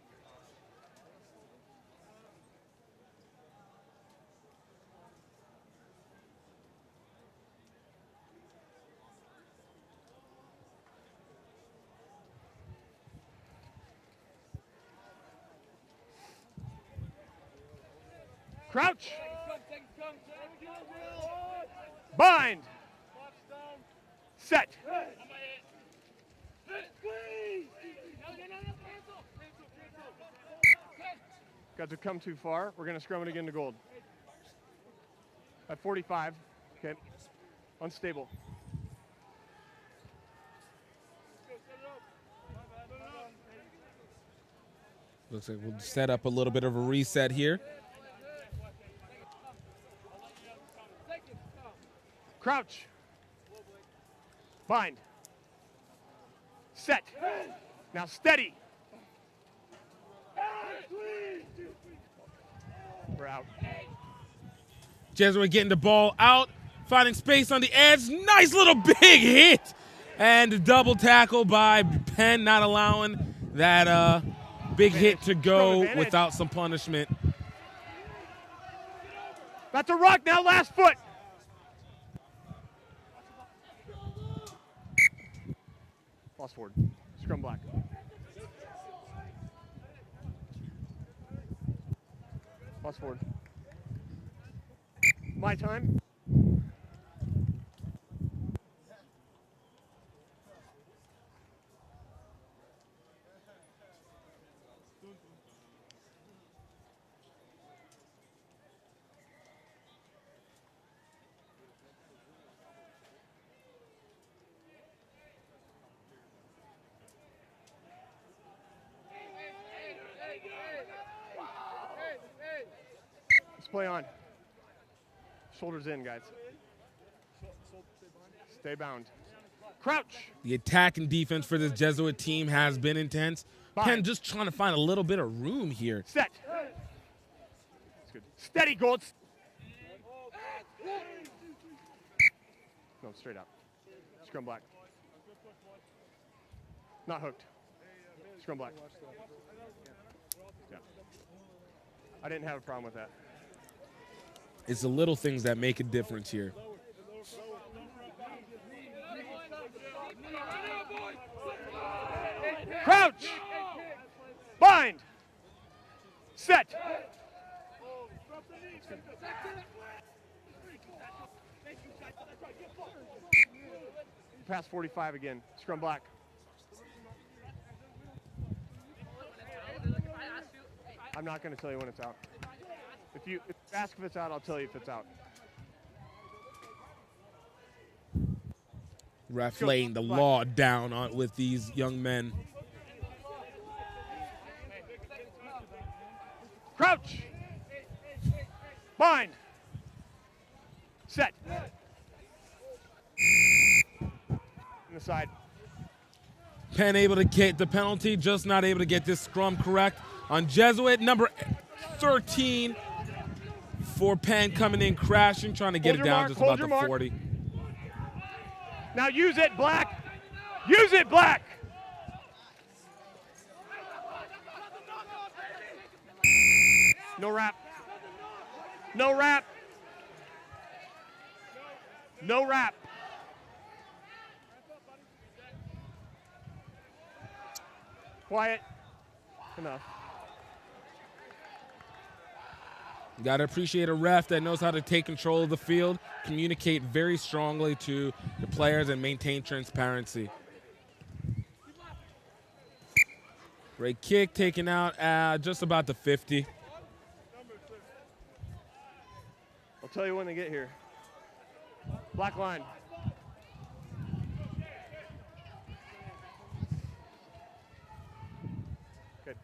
Crouch. Bind. Set. Got to come too far. We're going to scrum it again to gold. At 45. Okay. Unstable. Looks like we'll set up a little bit of a reset here. Crouch. Bind. Set. Now steady. We're out. Jesuit getting the ball out, finding space on the edge. Nice little big hit. And a double tackle by Penn, not allowing that big hit to go without some punishment. About to rock now, last foot. Lost forward. Scrum black. Lost forward. My time. Let's play on. Shoulders in, guys. Stay bound. Crouch. The attack and defense for this Jesuit team has been intense. Penn just trying to find a little bit of room here. Set. That's good. Steady, Golds. No, straight out. Scrum black. Not hooked. Scrum black. Yeah. I didn't have a problem with that. It's the little things that make a difference here. Crouch. Bind. Set. Pass 45 again. Scrum black. I'm not going to tell you when it's out. If you ask if it's out, I'll tell you if it's out. Ref laying the law down with these young men. Crouch. Bind. Set. In the side. Penn able to get the penalty, just not able to get this scrum correct on Jesuit. Number 13 for Penn coming in crashing, trying to get it down just about the 40. Now use it, Black. Use it, Black. No wrap. No wrap. No wrap. Quiet. Enough. You got to appreciate a ref that knows how to take control of the field, communicate very strongly to the players, and maintain transparency. Great kick taken out at just about the 50. I'll tell you when they get here. Black line. Good.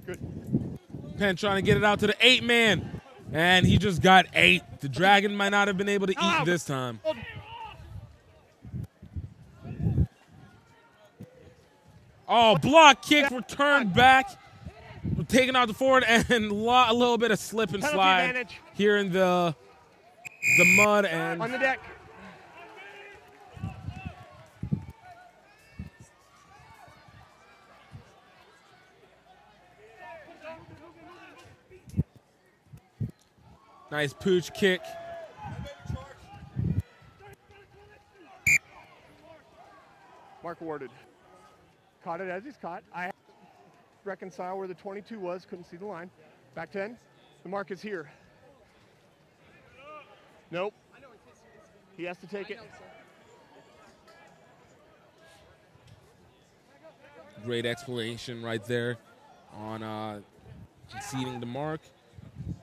Good. Penn trying to get it out to the 8-man, and he just got 8. The Dragon might not have been able to eat this time. Oh, block kick, returned back, taking out the forward, and a little bit of slip and slide here in the mud and on the deck. Nice pooch kick. Mark awarded. Caught it as he's caught. I reconcile where the 22 was, couldn't see the line. Back 10. The mark is here. Nope. He has to take it. Great explanation right there on conceding the mark.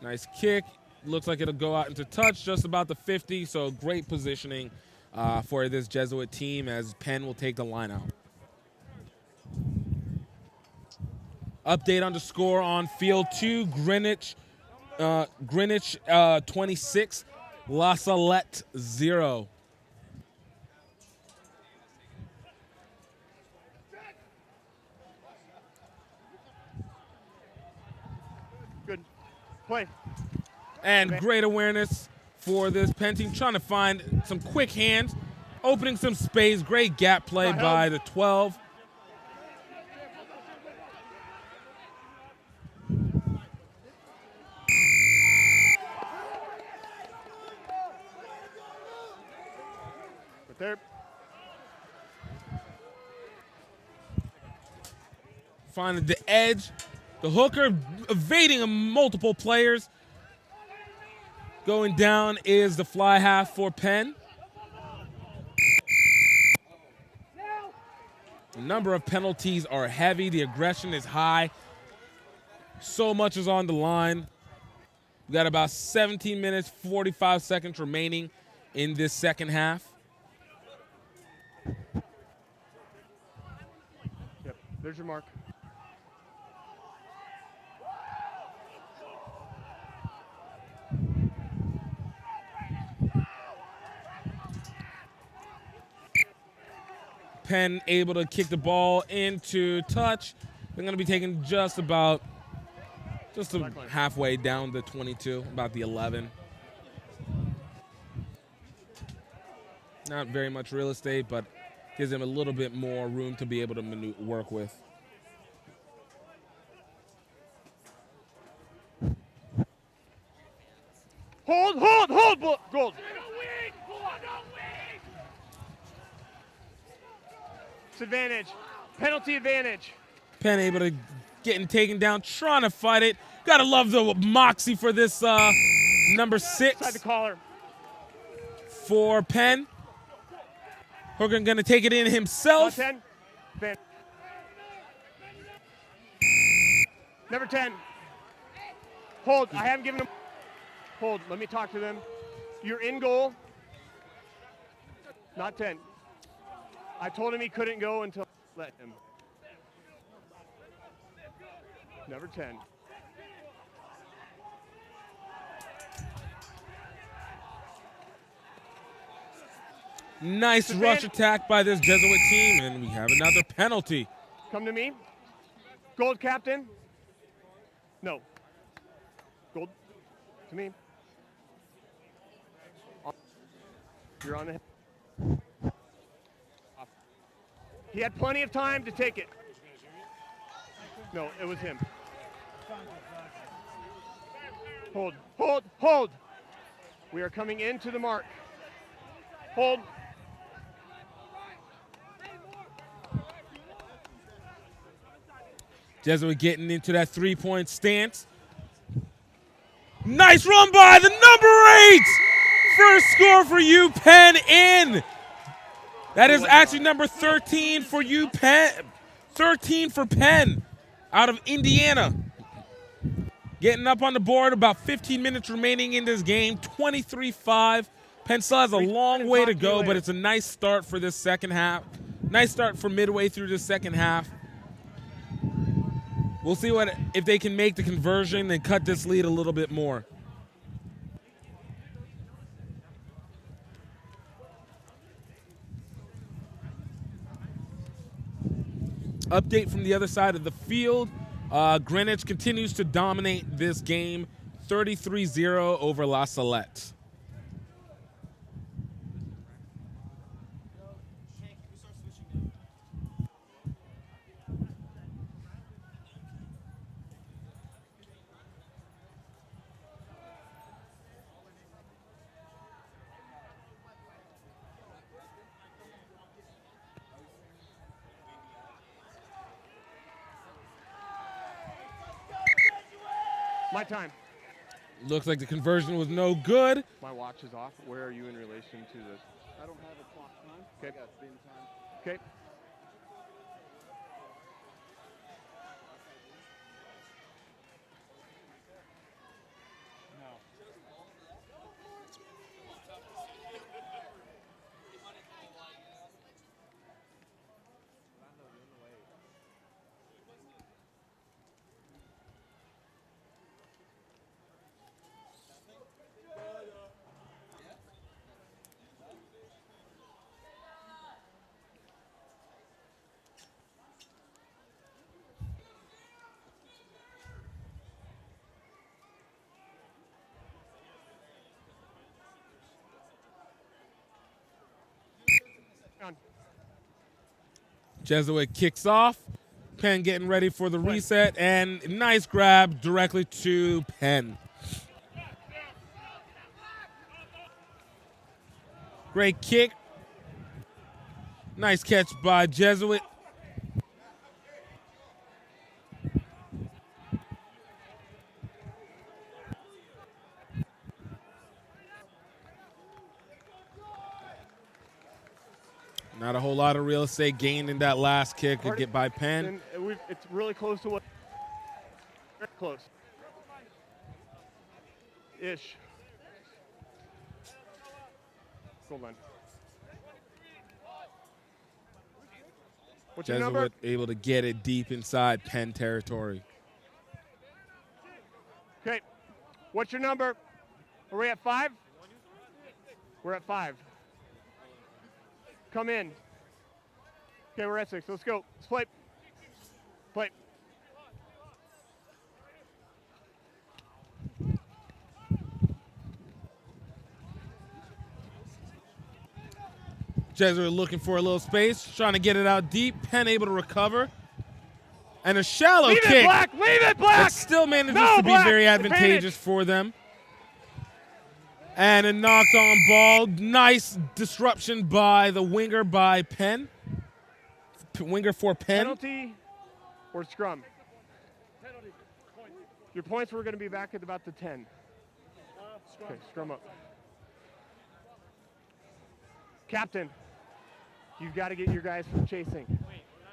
Nice kick. Looks like it'll go out into touch, just about the 50, so great positioning for this Jesuit team as Penn will take the line out. Update on the score on field 2, Greenwich 26, La Salette 0. Good. Play. And great awareness for this Penn team, trying to find some quick hands, opening some space. Great gap play by the 12. Right there. Finding the edge. The hooker evading multiple players. Going down is the fly half for Penn. The number of penalties are heavy. The aggression is high. So much is on the line. We got about 17 minutes, 45 seconds remaining in this second half. Yep, there's your mark. Penn able to kick the ball into touch. They're going to be taking just halfway down the 22, about the 11. Not very much real estate, but gives them a little bit more room to be able to work with. Hold, Gold. It's advantage. Penalty advantage. Penn able to getting taken down, trying to fight it. Gotta love the moxie for this number 6. Inside the collar. For Penn. Hooker gonna take it in himself. Not 10. Number 10. Hold. I haven't given him. Hold. Let me talk to them. You're in goal. Not 10. I told him he couldn't go until I let him. Number 10. Nice rush attack by this Jesuit team, and we have another penalty. Come to me. Gold captain. No. Gold. To me. You're on the head. He had plenty of time to take it. No, it was him. Hold. We are coming into the mark. Hold. Jesuit getting into that three-point stance. Nice run by the number 8. First score for UPenn in. That is actually number 13 for UPenn. 13 for Penn out of Indiana. Getting up on the board, about 15 minutes remaining in this game, 23-5. Penn still has a long way to go, but it's a nice start for this second half. Nice start for midway through this second half. We'll see if they can make the conversion and cut this lead a little bit more. Update from the other side of the field. Greenwich continues to dominate this game, 33-0 over La Salette. My time. Looks like the conversion was no good. My watch is off. Where are you in relation to this? I don't have a clock time. Okay. I got spin time. Okay. Jesuit kicks off. Penn getting ready for the reset, and nice grab directly to Penn. Great kick. Nice catch by Jesuit. Not a whole lot of real estate gained in that last kick to get by Penn. It's really close to what? Very close. Ish. Goal line. What's your number? Jesuit able to get it deep inside Penn territory. Okay. What's your number? Are we at 5? We're at 5. Come in. Okay, we're at 6. Let's go. Let's play. Play. Jesuit looking for a little space, trying to get it out deep. Penn able to recover. And a shallow Leave kick. It black. Leave it black. That still manages No, to be black. very advantageous for them. And a knocked on ball. Nice disruption by the winger by Penn. Winger for Penn. Penalty or scrum? Your points were going to be back at about the 10. Okay, scrum up. Captain, you've got to get your guys from chasing.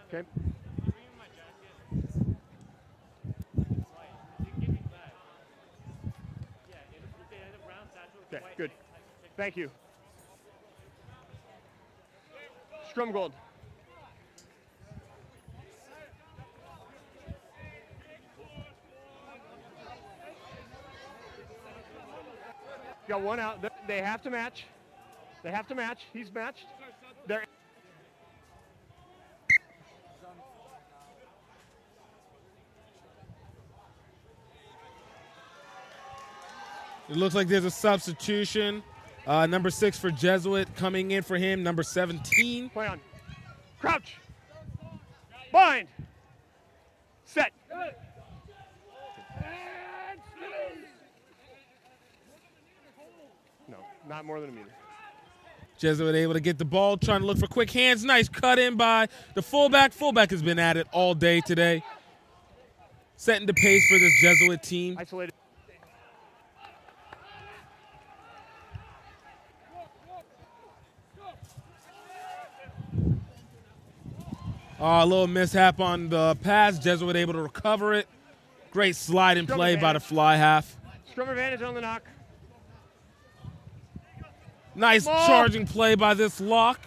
Okay? Okay, good. Thank you. Scrum gold. Got one out. They have to match. They have to match. He's matched. They're It looks like there's a substitution. Number 6 for Jesuit coming in for him. Number 17. Play on. Crouch. Bind. Set. No, not more than a meter. Jesuit able to get the ball, trying to look for quick hands. Nice cut in by the fullback. Fullback has been at it all day today. Setting the pace for this Jesuit team. Isolated. A little mishap on the pass. Jesuit able to recover it. Great slide and play by the fly half. Scrum advantage on the knock. Nice Ball. charging play by this lock.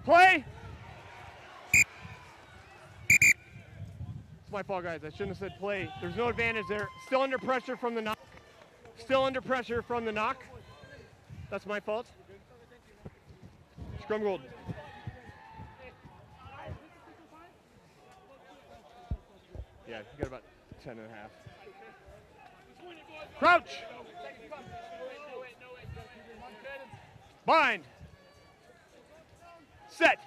Play. It's my fault, guys. I shouldn't have said play. There's no advantage there. Still under pressure from the knock. Still under pressure from the knock. That's my fault. Scrum gold. Yeah, you got about 10 and a half. Crouch. Bind. Set.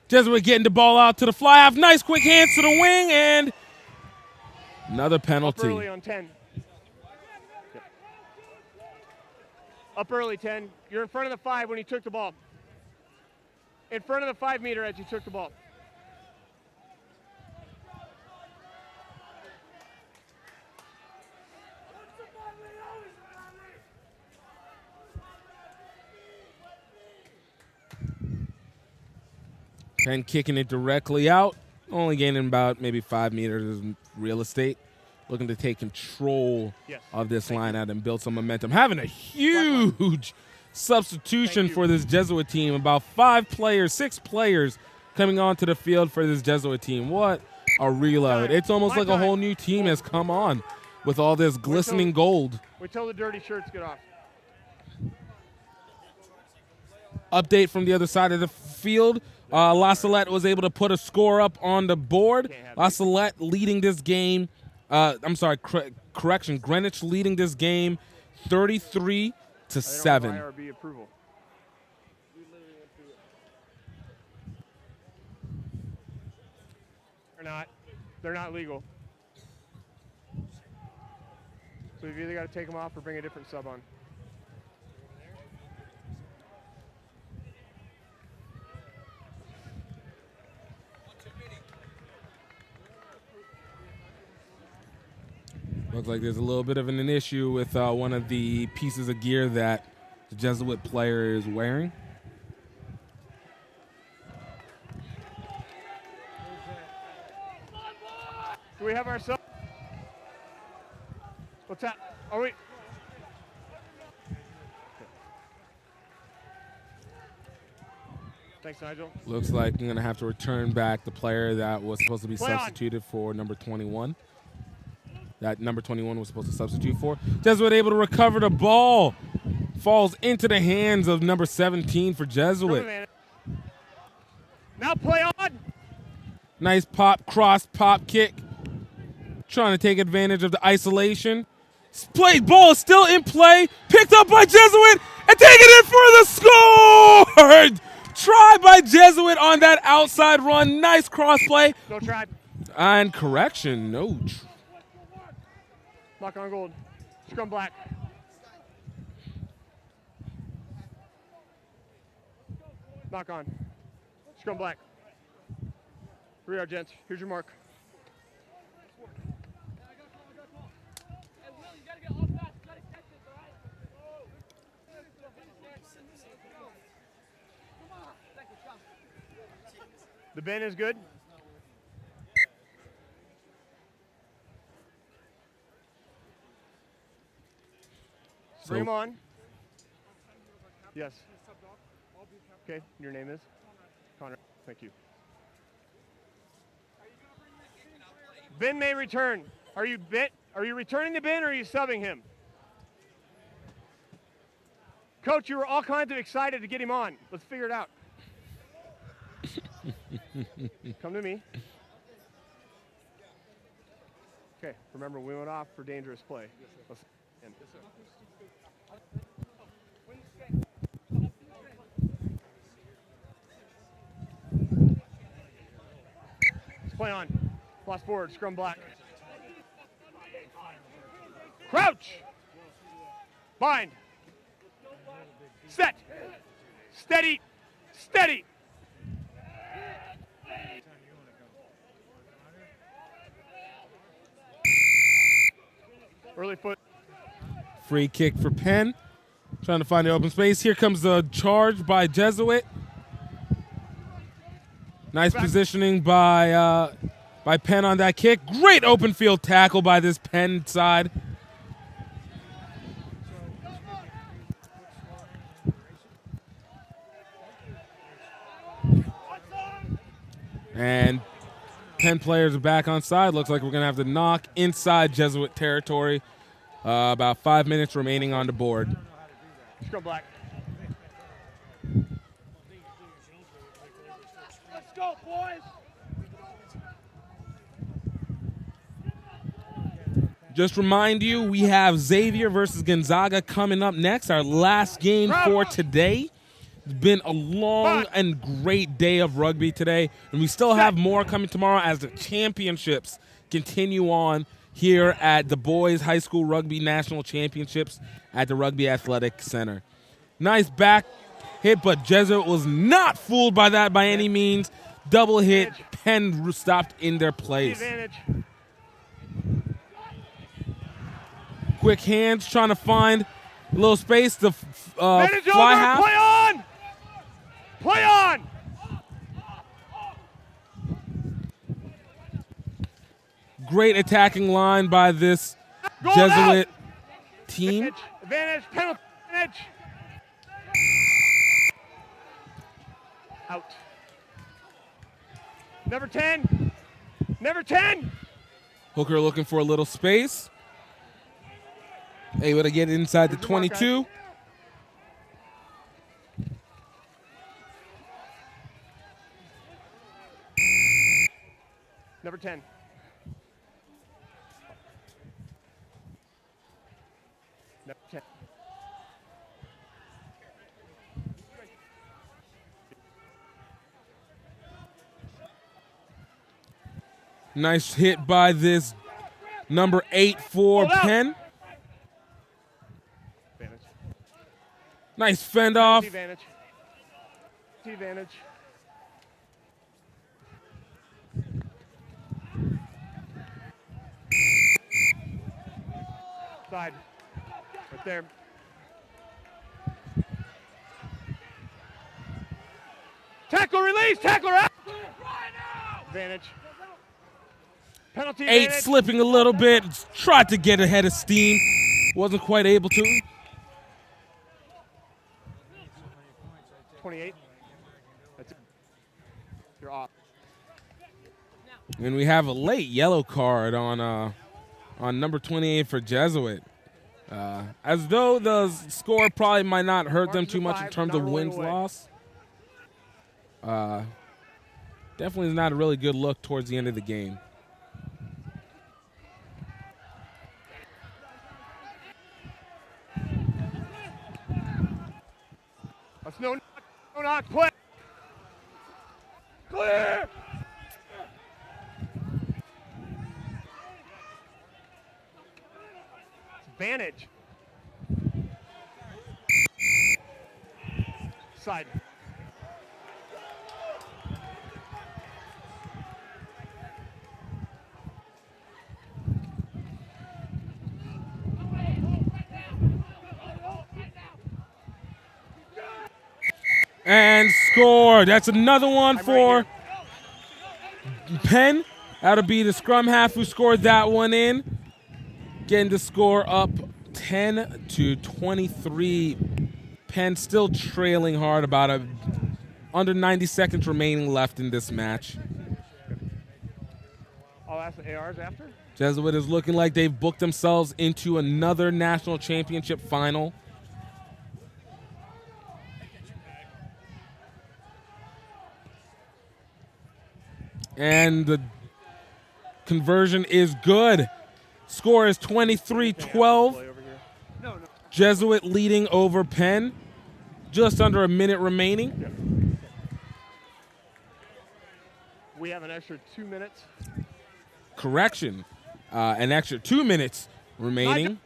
Jesuit getting the ball out to the fly half. Nice quick hands to the wing, and another penalty. Up early on 10. Yep. Up early, 10. You're in front of the 5 when he took the ball. In front of the 5 meter as you took the ball. Penn kicking it directly out. Only gaining about maybe 5 meters of real estate. Looking to take control of this line out and build some momentum. Having a huge substitution for this Jesuit team. About 6 players coming onto the field for this Jesuit team. What a reload. It's almost like a whole new team has come on with all this glistening gold. Wait till the dirty shirts get off. Update from the other side of the field. La Salette was able to put a score up on the board. La Salette leading this game. Greenwich leading this game 33 to I don't 7. have IRB approval. They're not legal. So you've either got to take them off or bring a different sub on. Looks like there's a little bit of an issue with one of the pieces of gear that the Jesuit player is wearing. Do we have our sub? What's that? Are we? Thanks, Nigel. Looks like I'm going to have to return back the player that was supposed to be Play on. substituted for number 21. That number 21 was supposed to substitute for. Jesuit able to recover the ball. Falls into the hands of number 17 for Jesuit. Now play on. Nice pop, cross, pop, kick. Trying to take advantage of the isolation. Ball is still in play. Picked up by Jesuit and taking it for the score. Try by Jesuit on that outside run. Nice cross play. No try. And correction, no. Lock on gold. Scrum black. Knock on. Scrum black. 3-yard gents. Here's your mark. The bend is good. Bring him on. Yes. Okay, your name is? Connor. Thank you. Ben may return. Are you returning the Ben or are you subbing him? Coach, you were all kinds of excited to get him on. Let's figure it out. Come to me. Okay, remember we went off for dangerous play. Let's end. Let's play on. Lost forward, scrum black. Crouch. Bind. Set. Steady. Steady. Early foot. Free kick for Penn. Trying to find the open space. Here comes the charge by Jesuit. Nice positioning by Penn on that kick. Great open field tackle by this Penn side. And Penn players are back on side. Looks like we're going to have to knock inside Jesuit territory. About 5 minutes remaining on the board. Scrum black. Let's go, boys. Just remind you, we have Xavier versus Gonzaga coming up next, our last game for today. It's been a long and great day of rugby today, and we still have more coming tomorrow as the championships continue on here at the Boys High School Rugby National Championships at the Rugby Athletic Center. Nice back hit, but Jesuit was not fooled by that by any means. Double hit, Penn stopped in their place. Quick hands, trying to find a little space to fly half. Play on! Play on! Great attacking line by this Jesuit team. Advantage, penalty, advantage. Out. Number 10. Number 10. Hooker looking for a little space. Able to get inside the 22. Number 10. Number 10. Nice hit by this number 8 for Penn. Advantage. Nice fend off. Advantage. Advantage. Side. Right there. Tackle release. Tackler out. Advantage. Penalty 8 advantage. slipping a little bit. Tried to get ahead of steam. Wasn't quite able to. 28. That's it. You're off. And we have a late yellow card on number 28 for Jesuit. As though the score probably might not hurt them too much in terms of wins-loss. Definitely is not a really good look towards the end of the game. That's no knock play. Clear. Advantage. Side. And score. That's another one for Penn. That'll be the scrum half who scored that one in. Getting the score up 10-23. Penn still trailing hard, about under 90 seconds remaining left in this match. I'll ask the ARs after. Jesuit is looking like they've booked themselves into another national championship final. And the conversion is good. Score is 23-12. Jesuit leading over Penn. Just under a minute remaining. We have an extra 2 minutes. Correction. An extra 2 minutes remaining.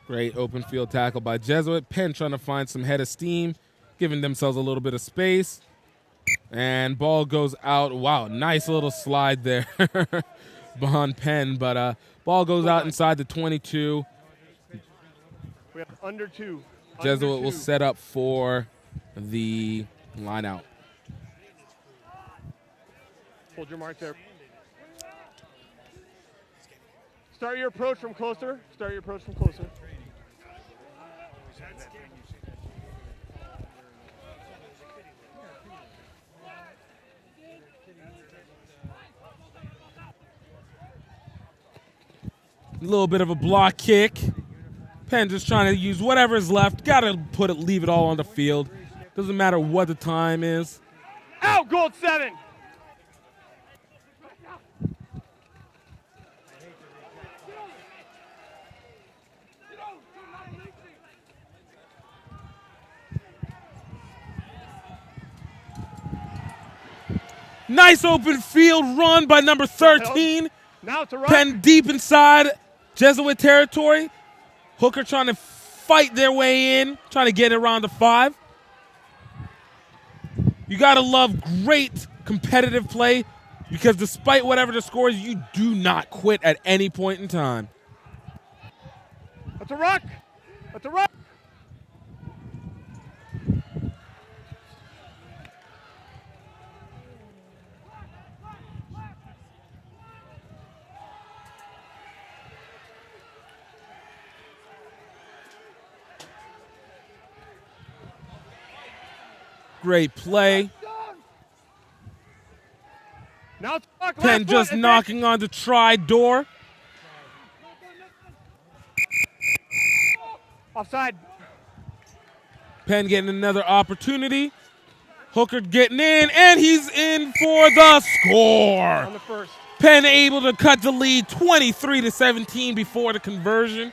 Great open field tackle by Jesuit. Penn trying to find some head of steam, giving themselves a little bit of space. And ball goes out. Wow, nice little slide there behind Penn. But ball goes out inside the 22. We have under 2. Jesuit will set up for the line out. Hold your mark there. Start your approach from closer. Start your approach from closer. A little bit of a block kick. Penn just trying to use whatever's left. Got to leave it all on the field. Doesn't matter what the time is. Out, gold 7. Nice open field run by number 13. Now it's a run. Penn deep inside Jesuit territory. Hooker trying to fight their way in, trying to get it around the 5. You got to love great competitive play because despite whatever the score is, you do not quit at any point in time. That's a ruck. That's a ruck. Great play. Penn just knocking on the try door. Offside. Penn getting another opportunity. Hooker getting in, and he's in for the score. On the first. Penn able to cut the lead 23-17 before the conversion.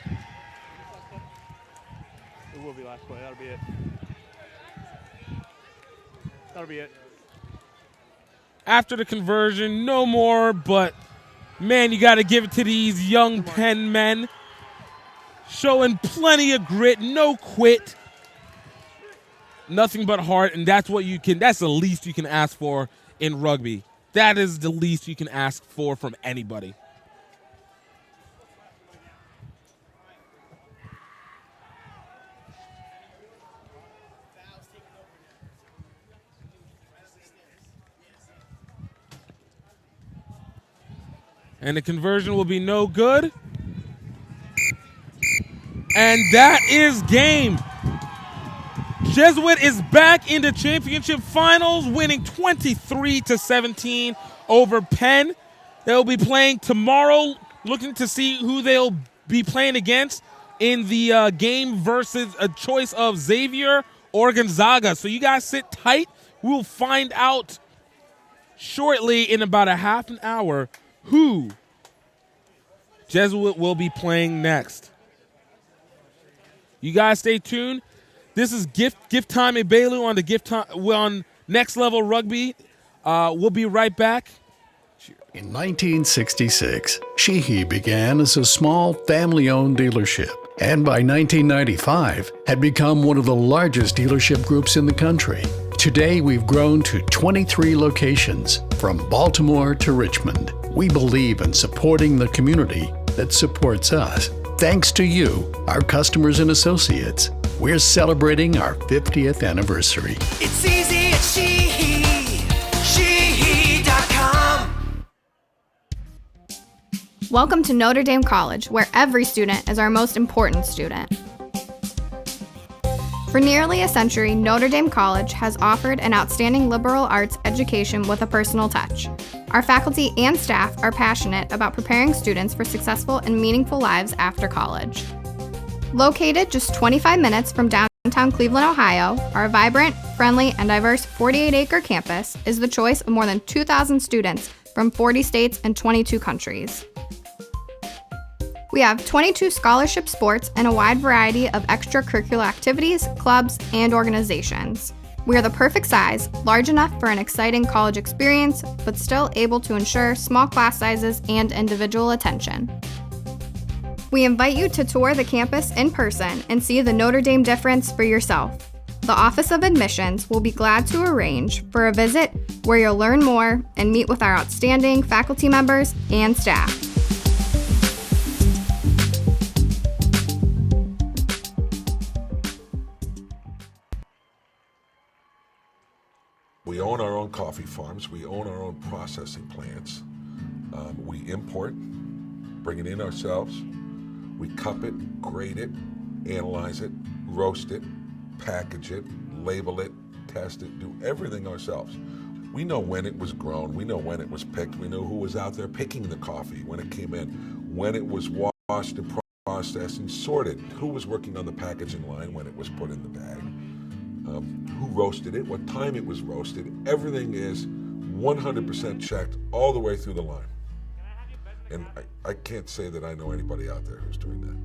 It will be last play. That'll be it. That'll be it. After the conversion, no more, but man, you got to give it to these young Penn men. Showing plenty of grit, no quit. Nothing but heart, and that's the least you can ask for in rugby. That is the least you can ask for from anybody. And the conversion will be no good. And that is game. Jesuit is back in the championship finals, winning 23-17 over Penn. They'll be playing tomorrow, looking to see who they'll be playing against in the game versus a choice of Xavier or Gonzaga. So you guys sit tight. We'll find out shortly in about a half an hour who Jesuit will be playing next. You guys stay tuned. This is gift time in Bailu on the on Next Level Rugby. We'll be right back. In 1966, Sheehy began as a small family-owned dealership, and by 1995 had become one of the largest dealership groups in the country. Today, we've grown to 23 locations, from Baltimore to Richmond. We believe in supporting the community that supports us. Thanks to you, our customers and associates, we're celebrating our 50th anniversary. It's easy at Sheehy. Sheehy.com. Welcome to Notre Dame College, where every student is our most important student. For nearly a century, Notre Dame College has offered an outstanding liberal arts education with a personal touch. Our faculty and staff are passionate about preparing students for successful and meaningful lives after college. Located just 25 minutes from downtown Cleveland, Ohio, our vibrant, friendly, and diverse 48-acre campus is the choice of more than 2,000 students from 40 states and 22 countries. We have 22 scholarship sports and a wide variety of extracurricular activities, clubs, and organizations. We are the perfect size, large enough for an exciting college experience, but still able to ensure small class sizes and individual attention. We invite you to tour the campus in person and see the Notre Dame difference for yourself. The Office of Admissions will be glad to arrange for a visit where you'll learn more and meet with our outstanding faculty members and staff. We own our own coffee farms. We own our own processing plants. We import, bring it in ourselves. We cup it, grade it, analyze it, roast it, package it, label it, test it, do everything ourselves. We know when it was grown. We know when it was picked. We know who was out there picking the coffee, when it came in, when it was washed and processed and sorted, who was working on the packaging line when it was put in the bag. Who roasted it, what time it was roasted. Everything is 100% checked all the way through the line. And I can't say that I know anybody out there who's doing that.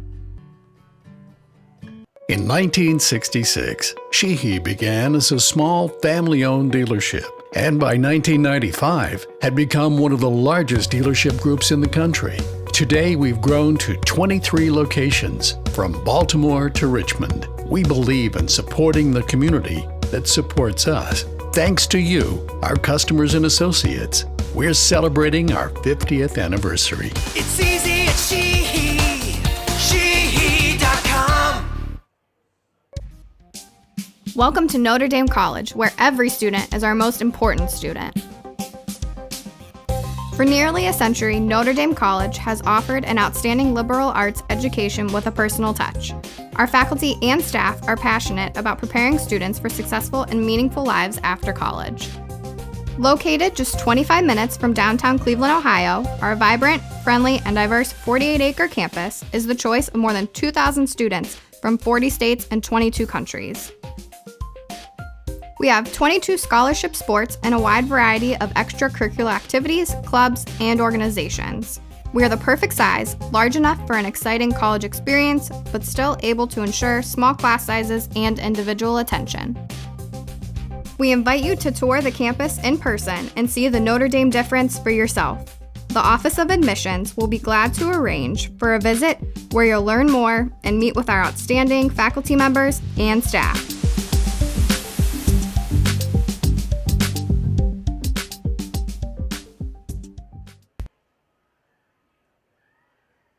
In 1966, Sheehy began as a small family-owned dealership, and by 1995 had become one of the largest dealership groups in the country. Today, we've grown to 23 locations, from Baltimore to Richmond. We believe in supporting the community that supports us. Thanks to you, our customers and associates, we're celebrating our 50th anniversary. It's easy at Sheehy. Sheehy.com. Welcome to Notre Dame College, where every student is our most important student. For nearly a century, Notre Dame College has offered an outstanding liberal arts education with a personal touch. Our faculty and staff are passionate about preparing students for successful and meaningful lives after college. Located just 25 minutes from downtown Cleveland, Ohio, our vibrant, friendly, and diverse 48-acre campus is the choice of more than 2,000 students from 40 states and 22 countries. We have 22 scholarship sports and a wide variety of extracurricular activities, clubs, and organizations. We are the perfect size, large enough for an exciting college experience, but still able to ensure small class sizes and individual attention. We invite you to tour the campus in person and see the Notre Dame difference for yourself. The Office of Admissions will be glad to arrange for a visit where you'll learn more and meet with our outstanding faculty members and staff.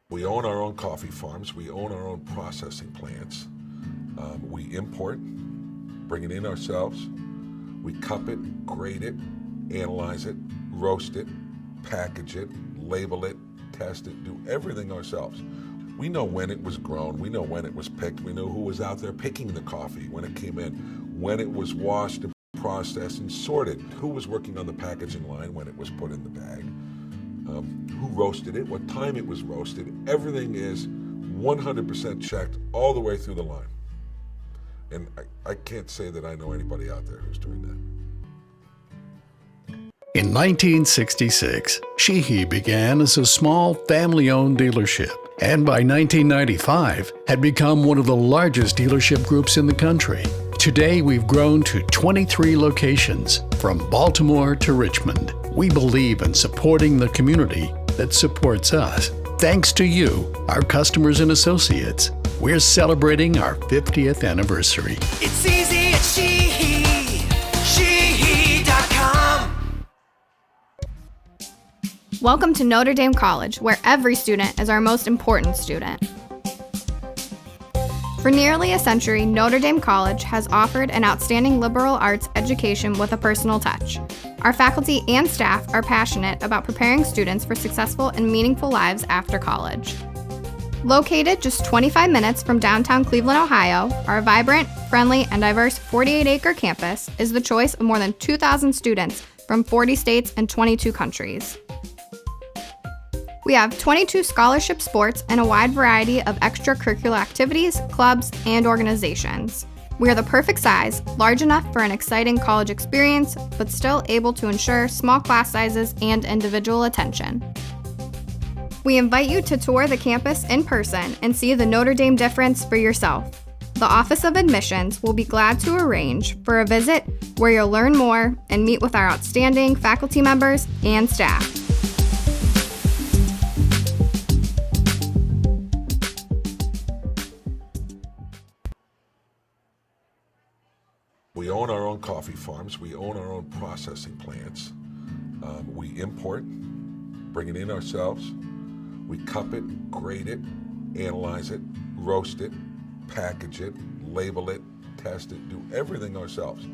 We own our own coffee farms. We own our own processing plants. We import, bring it in ourselves. We cup it, grade it, analyze it, roast it, package it, label it, test it, do everything ourselves. We know when it was grown. We know when it was picked. We know who was out there picking the coffee when it came in, when it was washed and processed and sorted, who was working on the packaging line when it was put in the bag, who roasted it, what time it was roasted. Everything is 100% checked all the way through the line. And I can't say that I know anybody out there who's doing that. In 1966, Sheehy began as a small family-owned dealership, and by 1995 had become one of the largest dealership groups in the country. Today, we've grown to 23 locations, from Baltimore to Richmond. We believe in supporting the community that supports us. Thanks to you, our customers and associates, we're celebrating our 50th anniversary. It's easy at Sheehy. Sheehy.com. Welcome to Notre Dame College, where every student is our most important student. For nearly a century, Notre Dame College has offered an outstanding liberal arts education with a personal touch. Our faculty and staff are passionate about preparing students for successful and meaningful lives after college. Located just 25 minutes from downtown Cleveland, Ohio, our vibrant, friendly, and diverse 48-acre campus is the choice of more than 2,000 students from 40 states and 22 countries. We have 22 scholarship sports and a wide variety of extracurricular activities, clubs, and organizations. We are the perfect size, large enough for an exciting college experience, but still able to ensure small class sizes and individual attention. We invite you to tour the campus in person and see the Notre Dame difference for yourself. The Office of Admissions will be glad to arrange for a visit where you'll learn more and meet with our outstanding faculty members and staff. We own our own coffee farms. We own our own processing plants. We import, bring it in ourselves. We cup it, grade it, analyze it, roast it, package it, label it, test it, do everything ourselves.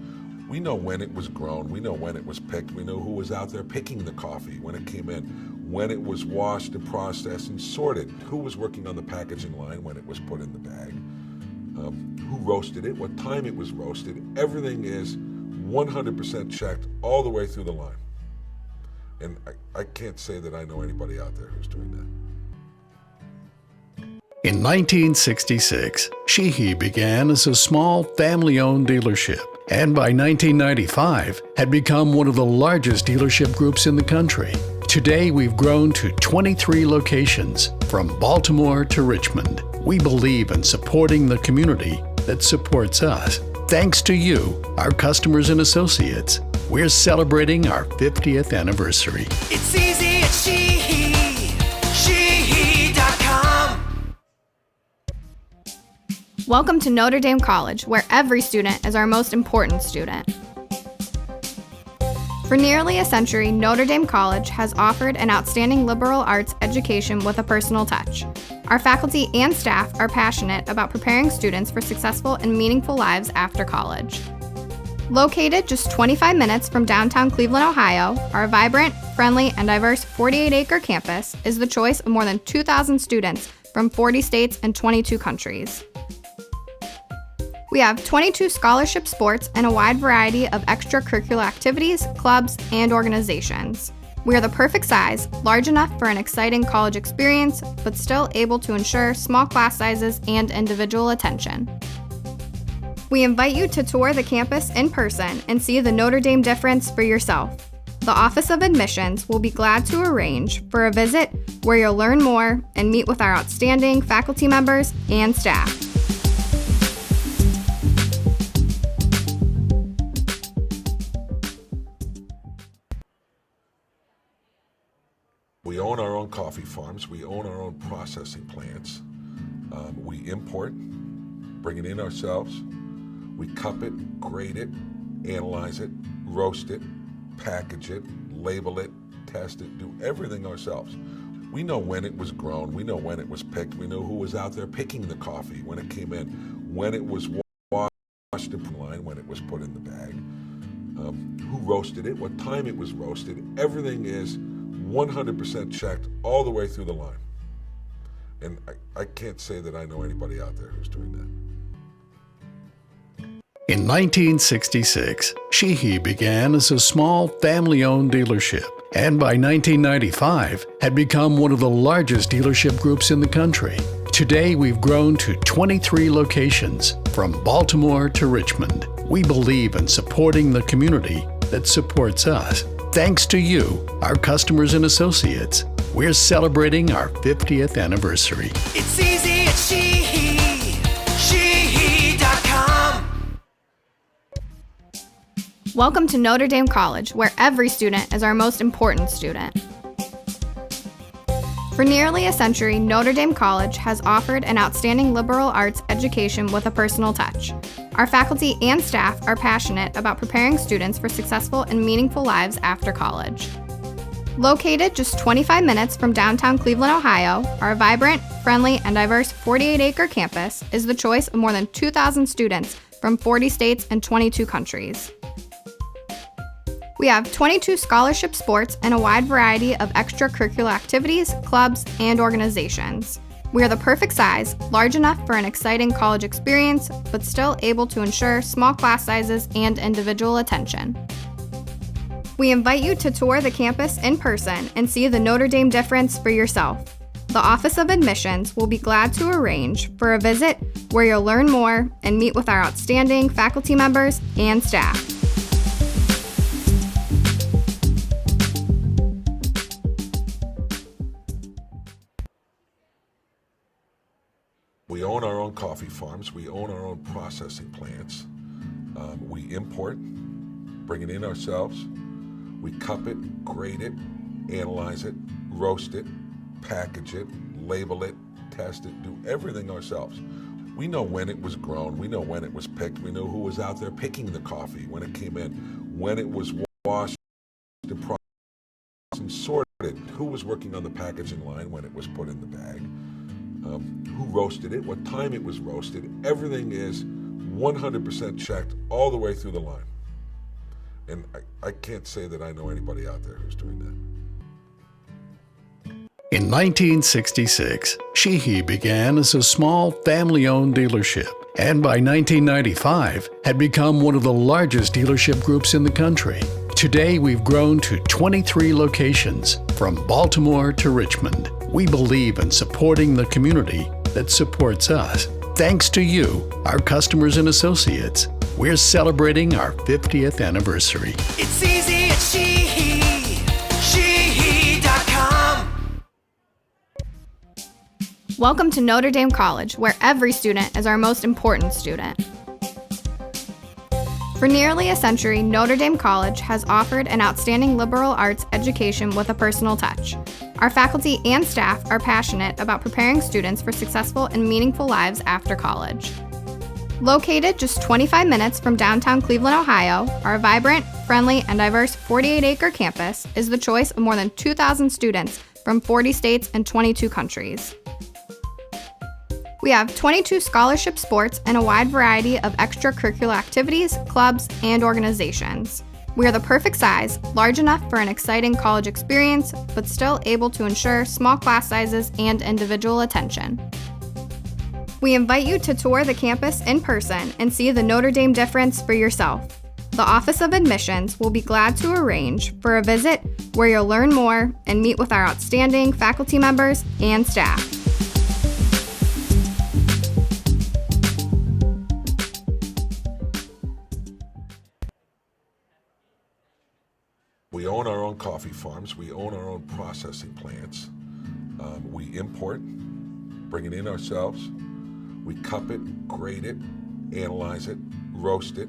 We know when it was grown. We know when it was picked. We know who was out there picking the coffee when it came in, when it was washed and processed and sorted, who was working on the packaging line when it was put in the bag, who roasted it, what time it was roasted. Everything is 100% checked all the way through the line. And I can't say that I know anybody out there who's doing that. In 1966, Sheehy began as a small family-owned dealership, and by 1995 had become one of the largest dealership groups in the country. Today, we've grown to 23 locations, from Baltimore to Richmond. We believe in supporting the community that supports us. Thanks to you, our customers and associates, we're celebrating our 50th anniversary. It's easy at Sheehy. Sheehy.com. Welcome to Notre Dame College, where every student is our most important student. For nearly a century, Notre Dame College has offered an outstanding liberal arts education with a personal touch. Our faculty and staff are passionate about preparing students for successful and meaningful lives after college. Located just 25 minutes from downtown Cleveland, Ohio, our vibrant, friendly, and diverse 48-acre campus is the choice of more than 2,000 students from 40 states and 22 countries. We have 22 scholarship sports and a wide variety of extracurricular activities, clubs, and organizations. We are the perfect size, large enough for an exciting college experience, but still able to ensure small class sizes and individual attention. We invite you to tour the campus in person and see the Notre Dame difference for yourself. The Office of Admissions will be glad to arrange for a visit where you'll learn more and meet with our outstanding faculty members and staff. We own our own coffee farms. We own our own processing plants. We import, bring it in ourselves. We cup it, grade it, analyze it, roast it, package it, label it, test it, do everything ourselves. We know when it was grown. We know when it was picked. We know who was out there picking the coffee when it came in, when it was washed in line, when it was put in the bag, who roasted it, what time it was roasted. Everything is 100% checked all the way through the line. And I can't say that I know anybody out there who's doing that. In 1966, Sheehy began as a small family-owned dealership, and by 1995 had become one of the largest dealership groups in the country. Today, we've grown to 23 locations, from Baltimore to Richmond. We believe in supporting the community that supports us. Thanks to you, our customers and associates, we're celebrating our 50th anniversary. It's easy at Sheehy. Sheehy.com. Welcome to Notre Dame College, where every student is our most important student. For nearly a century, Notre Dame College has offered an outstanding liberal arts education with a personal touch. Our faculty and staff are passionate about preparing students for successful and meaningful lives after college. Located just 25 minutes from downtown Cleveland, Ohio, our vibrant, friendly, and diverse 48-acre campus is the choice of more than 2,000 students from 40 states and 22 countries. We have 22 scholarship sports and a wide variety of extracurricular activities, clubs, and organizations. We are the perfect size, large enough for an exciting college experience, but still able to ensure small class sizes and individual attention. We invite you to tour the campus in person and see the Notre Dame difference for yourself. The Office of Admissions will be glad to arrange for a visit where you'll learn more and meet with our outstanding faculty members and staff. We own our own coffee farms. We own our own processing plants. We import, bring it in ourselves. We cup it, grade it, analyze it, roast it, package it, label it, test it, do everything ourselves. We know when it was grown. We know when it was picked. We know who was out there picking the coffee when it came in, when it was washed and processed and sorted, who was working on the packaging line when it was put in the bag, who roasted it, what time it was roasted. Everything is 100% checked all the way through the line. And I can't say that I know anybody out there who's doing that. In 1966, Sheehy began as a small family-owned dealership, and by 1995 had become one of the largest dealership groups in the country. Today, we've grown to 23 locations, from Baltimore to Richmond. We believe in supporting the community that supports us. Thanks to you, our customers and associates, we're celebrating our 50th anniversary. It's easy at Sheehy. Sheehy.com. Welcome to Notre Dame College, where every student is our most important student. For nearly a century, Notre Dame College has offered an outstanding liberal arts education with a personal touch. Our faculty and staff are passionate about preparing students for successful and meaningful lives after college. Located just 25 minutes from downtown Cleveland, Ohio, our vibrant, friendly, and diverse 48-acre campus is the choice of more than 2,000 students from 40 states and 22 countries. We have 22 scholarship sports and a wide variety of extracurricular activities, clubs, and organizations. We are the perfect size, large enough for an exciting college experience, but still able to ensure small class sizes and individual attention. We invite you to tour the campus in person and see the Notre Dame difference for yourself. The Office of Admissions will be glad to arrange for a visit where you'll learn more and meet with our outstanding faculty members and staff. We own our own coffee farms. We own our own processing plants. We import, bring it in ourselves. We cup it, grade it, analyze it, roast it,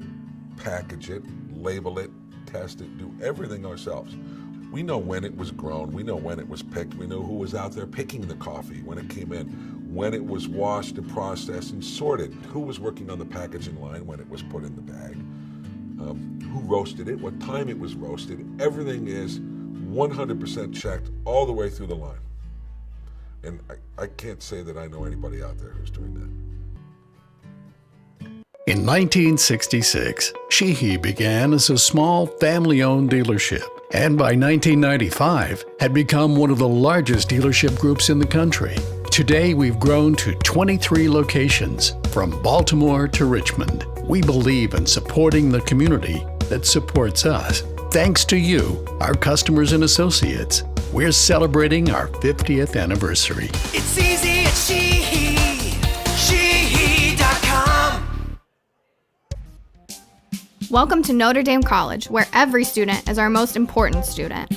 package it, label it, test it, do everything ourselves. We know when it was grown. We know when it was picked. We know who was out there picking the coffee when it came in, when it was washed and processed and sorted, who was working on the packaging line when it was put in the bag, who roasted it, what time it was roasted. Everything is 100% checked all the way through the line. And I can't say that I know anybody out there who's doing that. In 1966, Sheehy began as a small family-owned dealership, and by 1995 had become one of the largest dealership groups in the country. Today, we've grown to 23 locations, from Baltimore to Richmond. We believe in supporting the community that supports us. Thanks to you, our customers and associates, we're celebrating our 50th anniversary. It's easy at Sheehy. Sheehy.com. Welcome to Notre Dame College, where every student is our most important student.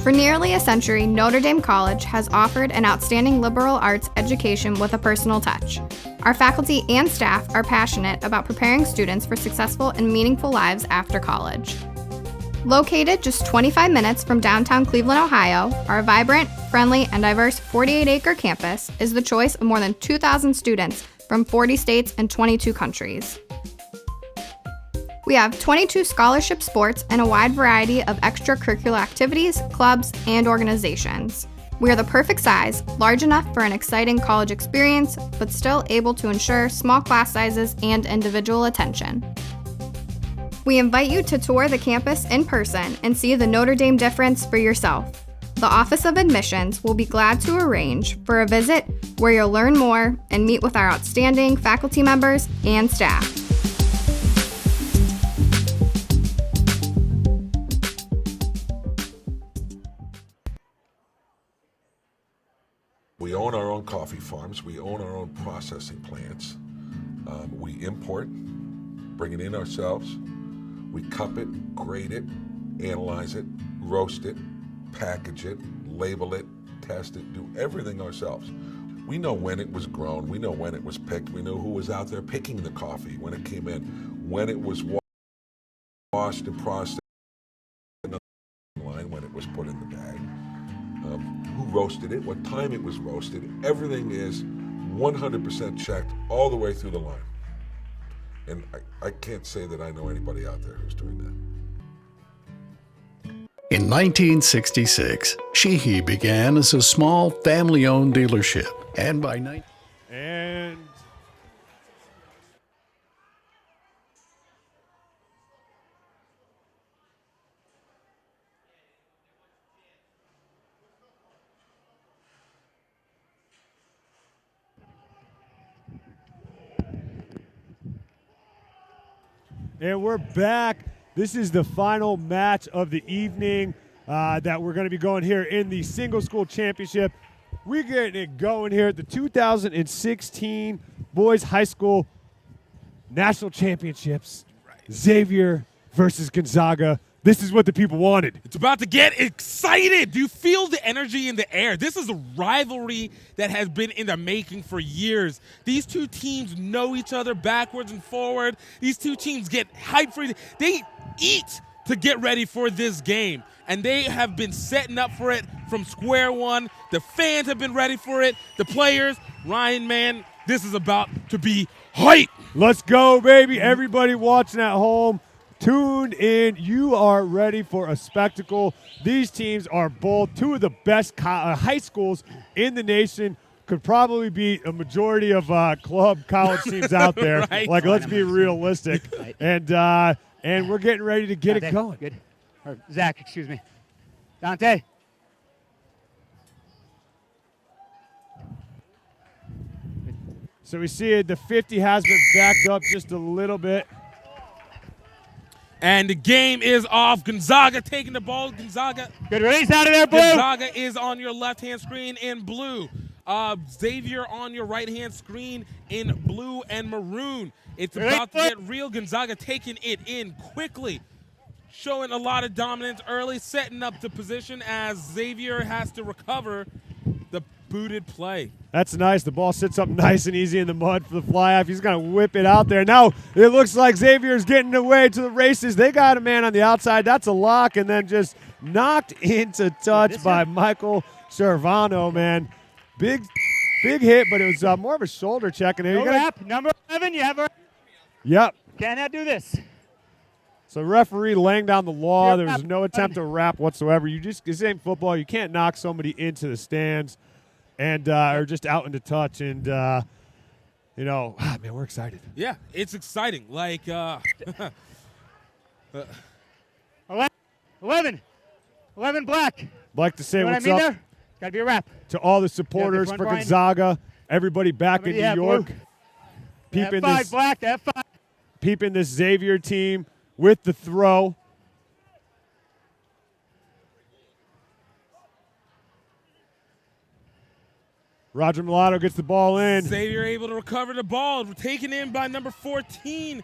For nearly a century, Notre Dame College has offered an outstanding liberal arts education with a personal touch. Our faculty and staff are passionate about preparing students for successful and meaningful lives after college. Located just 25 minutes from downtown Cleveland, Ohio, our vibrant, friendly, and diverse 48-acre campus is the choice of more than 2,000 students from 40 states and 22 countries. We have 22 scholarship sports and a wide variety of extracurricular activities, clubs, and organizations. We are the perfect size, large enough for an exciting college experience, but still able to ensure small class sizes and individual attention. We invite you to tour the campus in person and see the Notre Dame difference for yourself. The Office of Admissions will be glad to arrange for a visit where you'll learn more and meet with our outstanding faculty members and staff. We own our own coffee farms. We own our own processing plants. We import, bring it in ourselves. We cup it, grade it, analyze it, roast it, package it, label it, test it, do everything ourselves. We know when it was grown. We know when it was picked. We know who was out there picking the coffee when it came in, when it was washed and processed on the line, when it was put in the bag, who roasted it, what time it was roasted. Everything is 100% checked all the way through the line. And I can't say that I know anybody out there who's doing that. In 1966, Sheehy began as a small family-owned dealership, and by And And we're back. This is the final match of the evening that we're going to be going here in the single school championship. We're getting it going here at the 2016 Boys High School National Championships. Xavier versus Gonzaga. This is what the people wanted. It's about to get excited. Do you feel the energy in the air? This is a rivalry that has been in the making for years. These two teams know each other backwards and forward. These two teams get hyped for it. They eat to get ready for this game, and they have been setting up for it from square one. The fans have been ready for it. The players, Ryan, man, this is about to be hype. Let's go, baby. Everybody watching at home, tuned in. You are ready for a spectacle. These teams are both two of the best high schools in the nation. Could probably beat a majority of club college teams out there. Right. Like, let's be realistic. And we're getting ready to get Dante, it going. Good. Or Zach, excuse me. Dante. So we see it. The 50 has been backed up just a little bit. And the game is off. Gonzaga taking the ball. Gonzaga. Good release out of there, blue. Gonzaga is on your left-hand screen in blue. Xavier on your right-hand screen in blue and maroon. It's about to get real. Gonzaga taking it in quickly, showing a lot of dominance early, setting up the position as Xavier has to recover the booted play. That's nice. The ball sits up nice and easy in the mud for the fly-off. He's going to whip it out there. Now it looks like Xavier's getting away to the races. They got a man on the outside. That's a lock, and then just knocked into touch by Michael Cervano, man. Big hit, but it was more of a shoulder check. And No wrap. Number 11, you have a. Yep. Cannot do this. So referee laying down the law. There was no attempt to wrap whatsoever. This ain't football. You can't knock somebody into the stands and or just out into touch. And, man, we're excited. Yeah, it's exciting. Like, 11 black. Like to say You know what's what I mean up there? Got to be a wrap. to all the supporters front, for Brian. Gonzaga, everybody back in New York, peeping F5 this, black, F5. peeping this Xavier team with the throw. Roger Mulatto gets the ball in. Xavier able to recover the ball, taken in by number 14,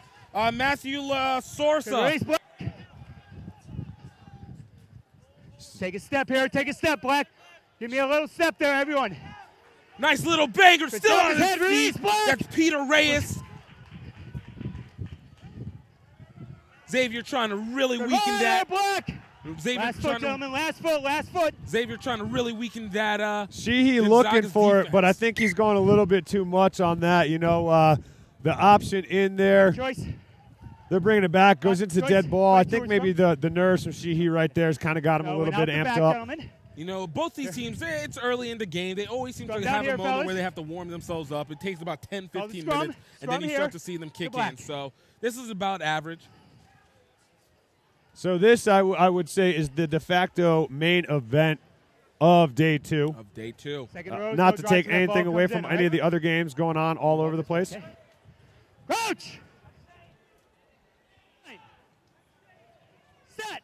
Matthew Sorsa. Take a step here. Take a step, Black. Give me a little step there, everyone. Nice little banger, Good still job, on his head release, feet. Black. That's Peter Reyes. Xavier trying to really weaken that. Black. Xavier Last foot, trying to, gentlemen. Last foot. Xavier trying to really weaken that. Sheehy Gonzaga's looking for defense. it, but I think he's going a little bit too much on that. The option in there. Choice. They're bringing it back. Goes into Choice. dead ball. I Right think towards maybe the nurse from Sheehy right there has kind of got him a little bit amped up. Gentlemen. Both these teams, it's early in the game. They always seem to Come have down a here, moment fellas. where they have to warm themselves up. It takes about 10, Call the 15 scrum. minutes, and Scrum then you here. start to see them kick in. So this is about average. So this, I would say, is the de facto main event of day two. Second row, Not go to take drive till that anything ball away comes from in, any of right? the other games going on all over the place. Crouch. Set.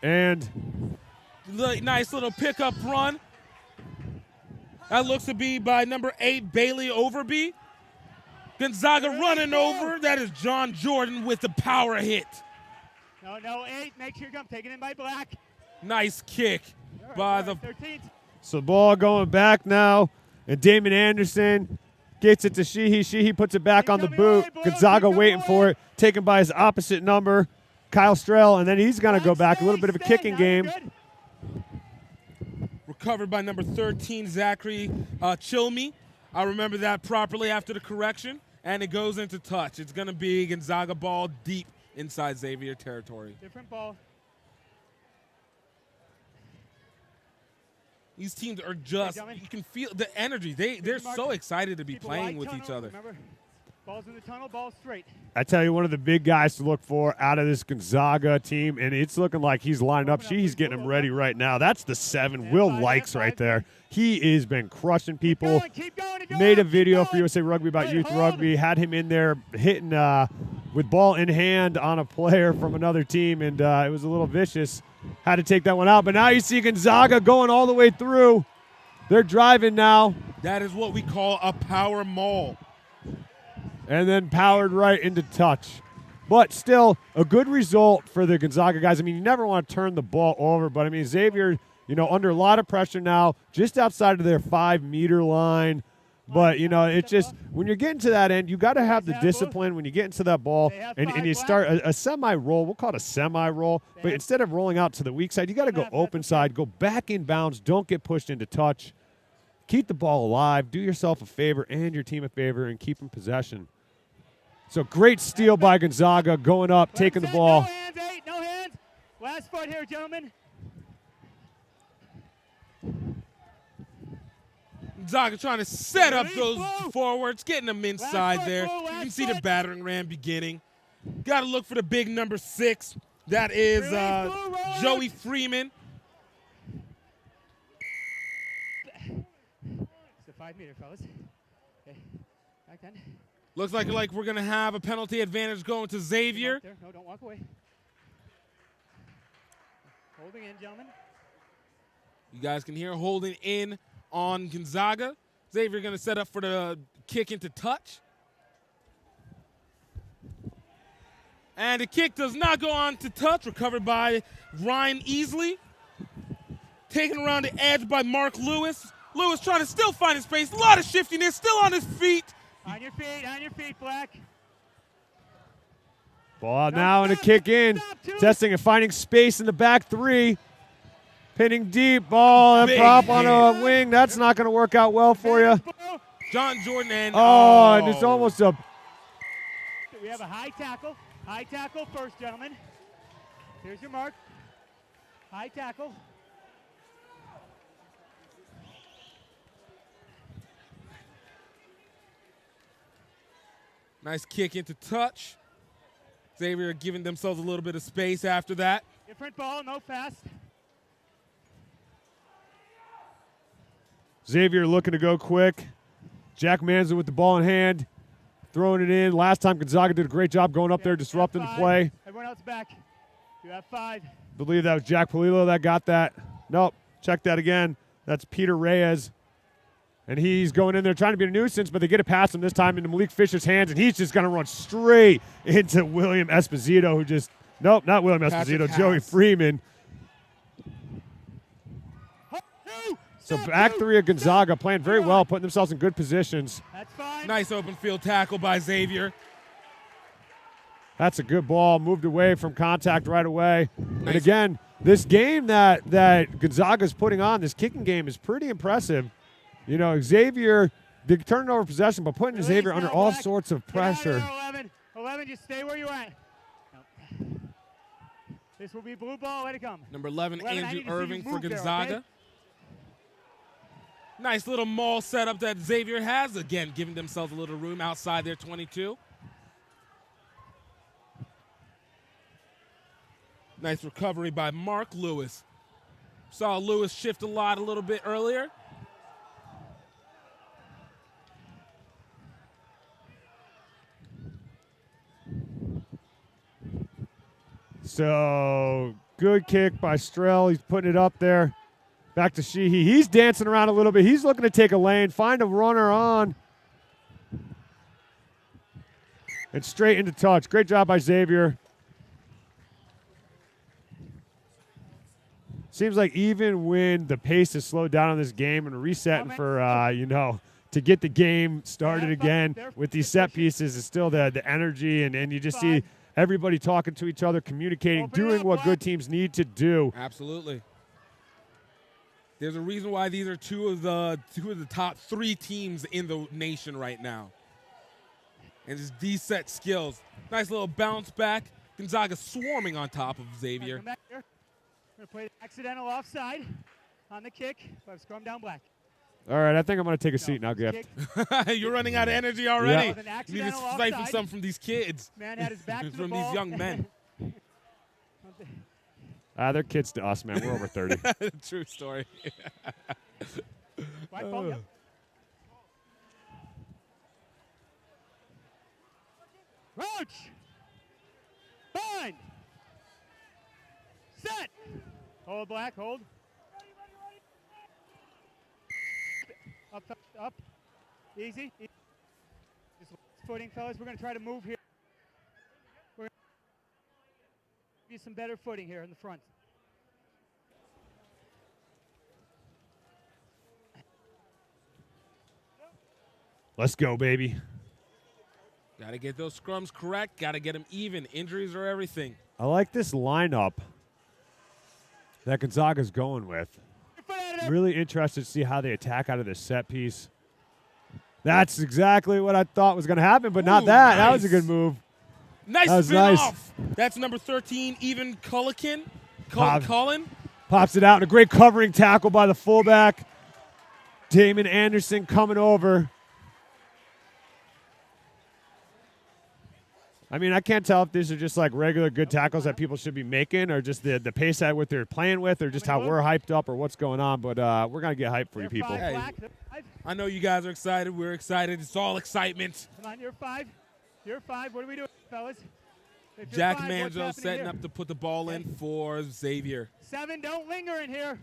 And Nice little pickup run. That looks to be by number 8, Bailey Overby. Gonzaga running over. That is John Jordan with the power hit. No, 8. Make sure you come. Taken in by Black. Nice kick by the 13th. so ball going back now, and Damon Anderson gets it to Sheehy. Sheehy puts it back on the boot. Gonzaga waiting for it, taken by his opposite number, Kyle Strell, and then he's going to go back. A little bit of a kicking game. recovered by number 13, Zachary Chilme. I remember that properly after the correction, and it goes into touch. It's going to be Gonzaga ball deep inside Xavier territory. Different ball. These teams are just, you can feel the energy. They're so excited to be playing with each other. Remember, ball's in the tunnel, ball's straight. I tell you, one of the big guys to look for out of this Gonzaga team, and it's looking like he's lined up. He's getting him ready right now. That's the 7, Will Likes right there. He has been crushing people. Made a video for USA Rugby about youth rugby. Had him in there hitting with ball in hand on a player from another team, and it was a little vicious. Had to take that one out. But now you see Gonzaga going all the way through. They're driving now. That is what we call a power maul. And then powered right into touch. But still, a good result for the Gonzaga guys. I mean, you never want to turn the ball over, but I mean, Xavier, under a lot of pressure now, just outside of their 5-meter line. But, it's just, when you're getting to that end, you got to have the discipline when you get into that ball and you start a semi-roll. We'll call it a semi-roll. But instead of rolling out to the weak side, you got to go open side, go back in bounds, don't get pushed into touch. Keep the ball alive, do yourself a favor and your team a favor, and keep in possession. So great steal by Gonzaga, going up, taking the ball. No hands, 8, no hands. Last foot here, gentlemen. Gonzaga trying to set up those forwards, getting them inside there. You can see the battering ram beginning. Got to look for the big number 6. That is Joey Freeman. 5 meter, fellas. Okay. Back then. Looks like we're going to have a penalty advantage going to Xavier. There. No, don't walk away. Holding in, gentlemen. You guys can hear holding in on Gonzaga. Xavier going to set up for the kick into touch. And the kick does not go on to touch. Recovered by Ryan Easley. Taken around the edge by Mark Lewis. Lewis trying to still find his space. A lot of shiftiness. Still on his feet. On your feet, Black. Ball out now and a kick in. Testing and finding space in the back three. Pinning deep. Ball and prop on a wing. That's not going to work out well for you. John Jordan and and it's almost a... We have a high tackle. High tackle first, gentlemen. Here's your mark. High tackle. Nice kick into touch. Xavier giving themselves a little bit of space after that. Different ball, no fast. Xavier looking to go quick. Jack Manzo with the ball in hand, throwing it in. Last time Gonzaga did a great job going up there, disrupting the play. Everyone else back. You have 5. Believe that was Jack Polillo that got that. Nope, check that again. That's Peter Reyes. And he's going in there trying to be a nuisance, but they get it past him this time into Malik Fisher's hands, and he's just going to run straight into William Esposito, who just, nope, not William Esposito, Joey Freeman. So back three of Gonzaga playing very well, putting themselves in good positions. That's fine. Nice open field tackle by Xavier. That's a good ball, moved away from contact right away. Nice. And again, this game that Gonzaga's putting on, this kicking game is pretty impressive. You know, Xavier, they're turning over possession, but putting Xavier under all sorts of pressure. 11, just stay where you at. No. This will be blue ball, let it come. Number 11 Andrew Irving for Gonzaga. There, okay? Nice little maul setup that Xavier has. Again, giving themselves a little room outside their 22. Nice recovery by Mark Lewis. Saw Lewis shift a little bit earlier. So, good kick by Strell. He's putting it up there. Back to Sheehy. He's dancing around a little bit. He's looking to take a lane, find a runner on. And straight into touch. Great job by Xavier. Seems like even when the pace is slowed down in this game and resetting for, to get the game started again with these set pieces is still the energy, and you just see everybody talking to each other, communicating, doing what good teams need to do. Absolutely. There's a reason why these are two of the top 3 teams in the nation right now. And just these set skills. Nice little bounce back. Gonzaga swarming on top of Xavier. Come back here. We're going to play the accidental offside on the kick, but scrum down Black. All right, I think I'm going to take a seat now, Gift. You're running out of energy already. Yeah. You need to siphon some from these kids. Man had his back to from the these ball. young men. They're kids to us, man. We're over 30. True story. Black ball, yep. Roach. Bind. Set. Hold, Black, hold. Up. Easy. Just footing, fellas. We're going to try to move here. We're going to get some better footing here in the front. Let's go, baby. Got to get those scrums correct. Got to get them even. Injuries are everything. I like this lineup that Gonzaga's going with. Really interested to see how they attack out of this set piece. That's exactly what I thought was going to happen, but not that. Nice. That was a good move. Nice spin off. That's number 13, Even Cullican. Colin. Pops it out, and a great covering tackle by the fullback. Damon Anderson coming over. I mean, I can't tell if these are just like regular good tackles that people should be making, or just the pace at what they're playing with, or just how we're hyped up, or what's going on. But we're going to get hyped for you people. I know you guys are excited. We're excited. It's all excitement. Come on, you're 5. You're 5. What are we doing, fellas? If you're Jack 5, what's Manzo happening setting here? up to put the ball in for Xavier. 7, don't linger in here.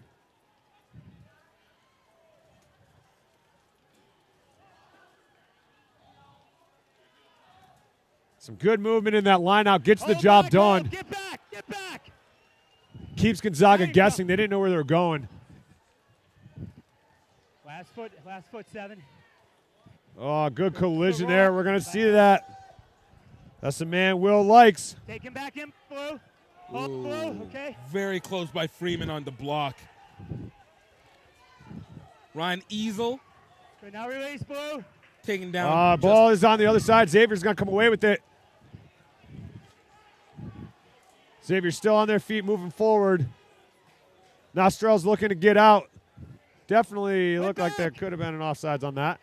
Some good movement in that lineout. Gets the job done. Get back, get back. Keeps Gonzaga guessing. They didn't know where they were going. Last foot 7. Oh, good collision there. We're going to see that. That's the man Will likes. Take him back in, Blue. Hold Blue, okay. Very close by Freeman on the block. Ryan Easel. Good, now release, Blue. Taking down. Ball is on the other side. Xavier's going to come away with it. Xavier's still on their feet, moving forward. Nostrell's looking to get out. Definitely looked like there could have been an offsides on that.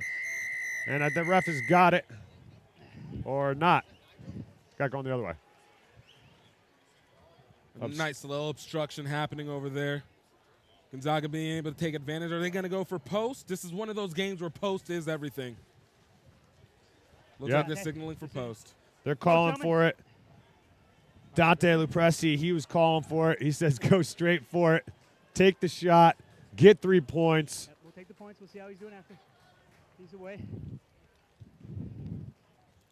And the ref has got it. Or not. Got going the other way. Nice little obstruction happening over there. Gonzaga being able to take advantage. Are they going to go for post? This is one of those games where post is everything. Looks like they're signaling for post. They're calling for it. Dante Lupresi, he was calling for it. He says go straight for it. Take the shot. Get 3 points. We'll take the points. We'll see how he's doing after. He's away.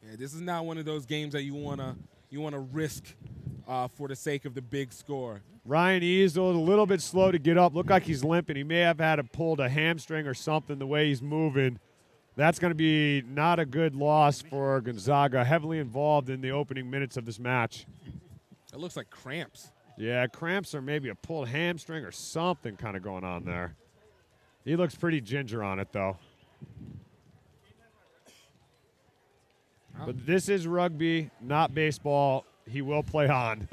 Yeah, this is not one of those games that you wanna risk for the sake of the big score. Ryan Easel, a little bit slow to get up. Looked like he's limping. He may have had to pull a hamstring or something the way he's moving. That's going to be not a good loss for Gonzaga, heavily involved in the opening minutes of this match. It looks like cramps. Yeah, cramps or maybe a pulled hamstring or something kind of going on there. He looks pretty ginger on it, though. But this is rugby, not baseball. He will play on.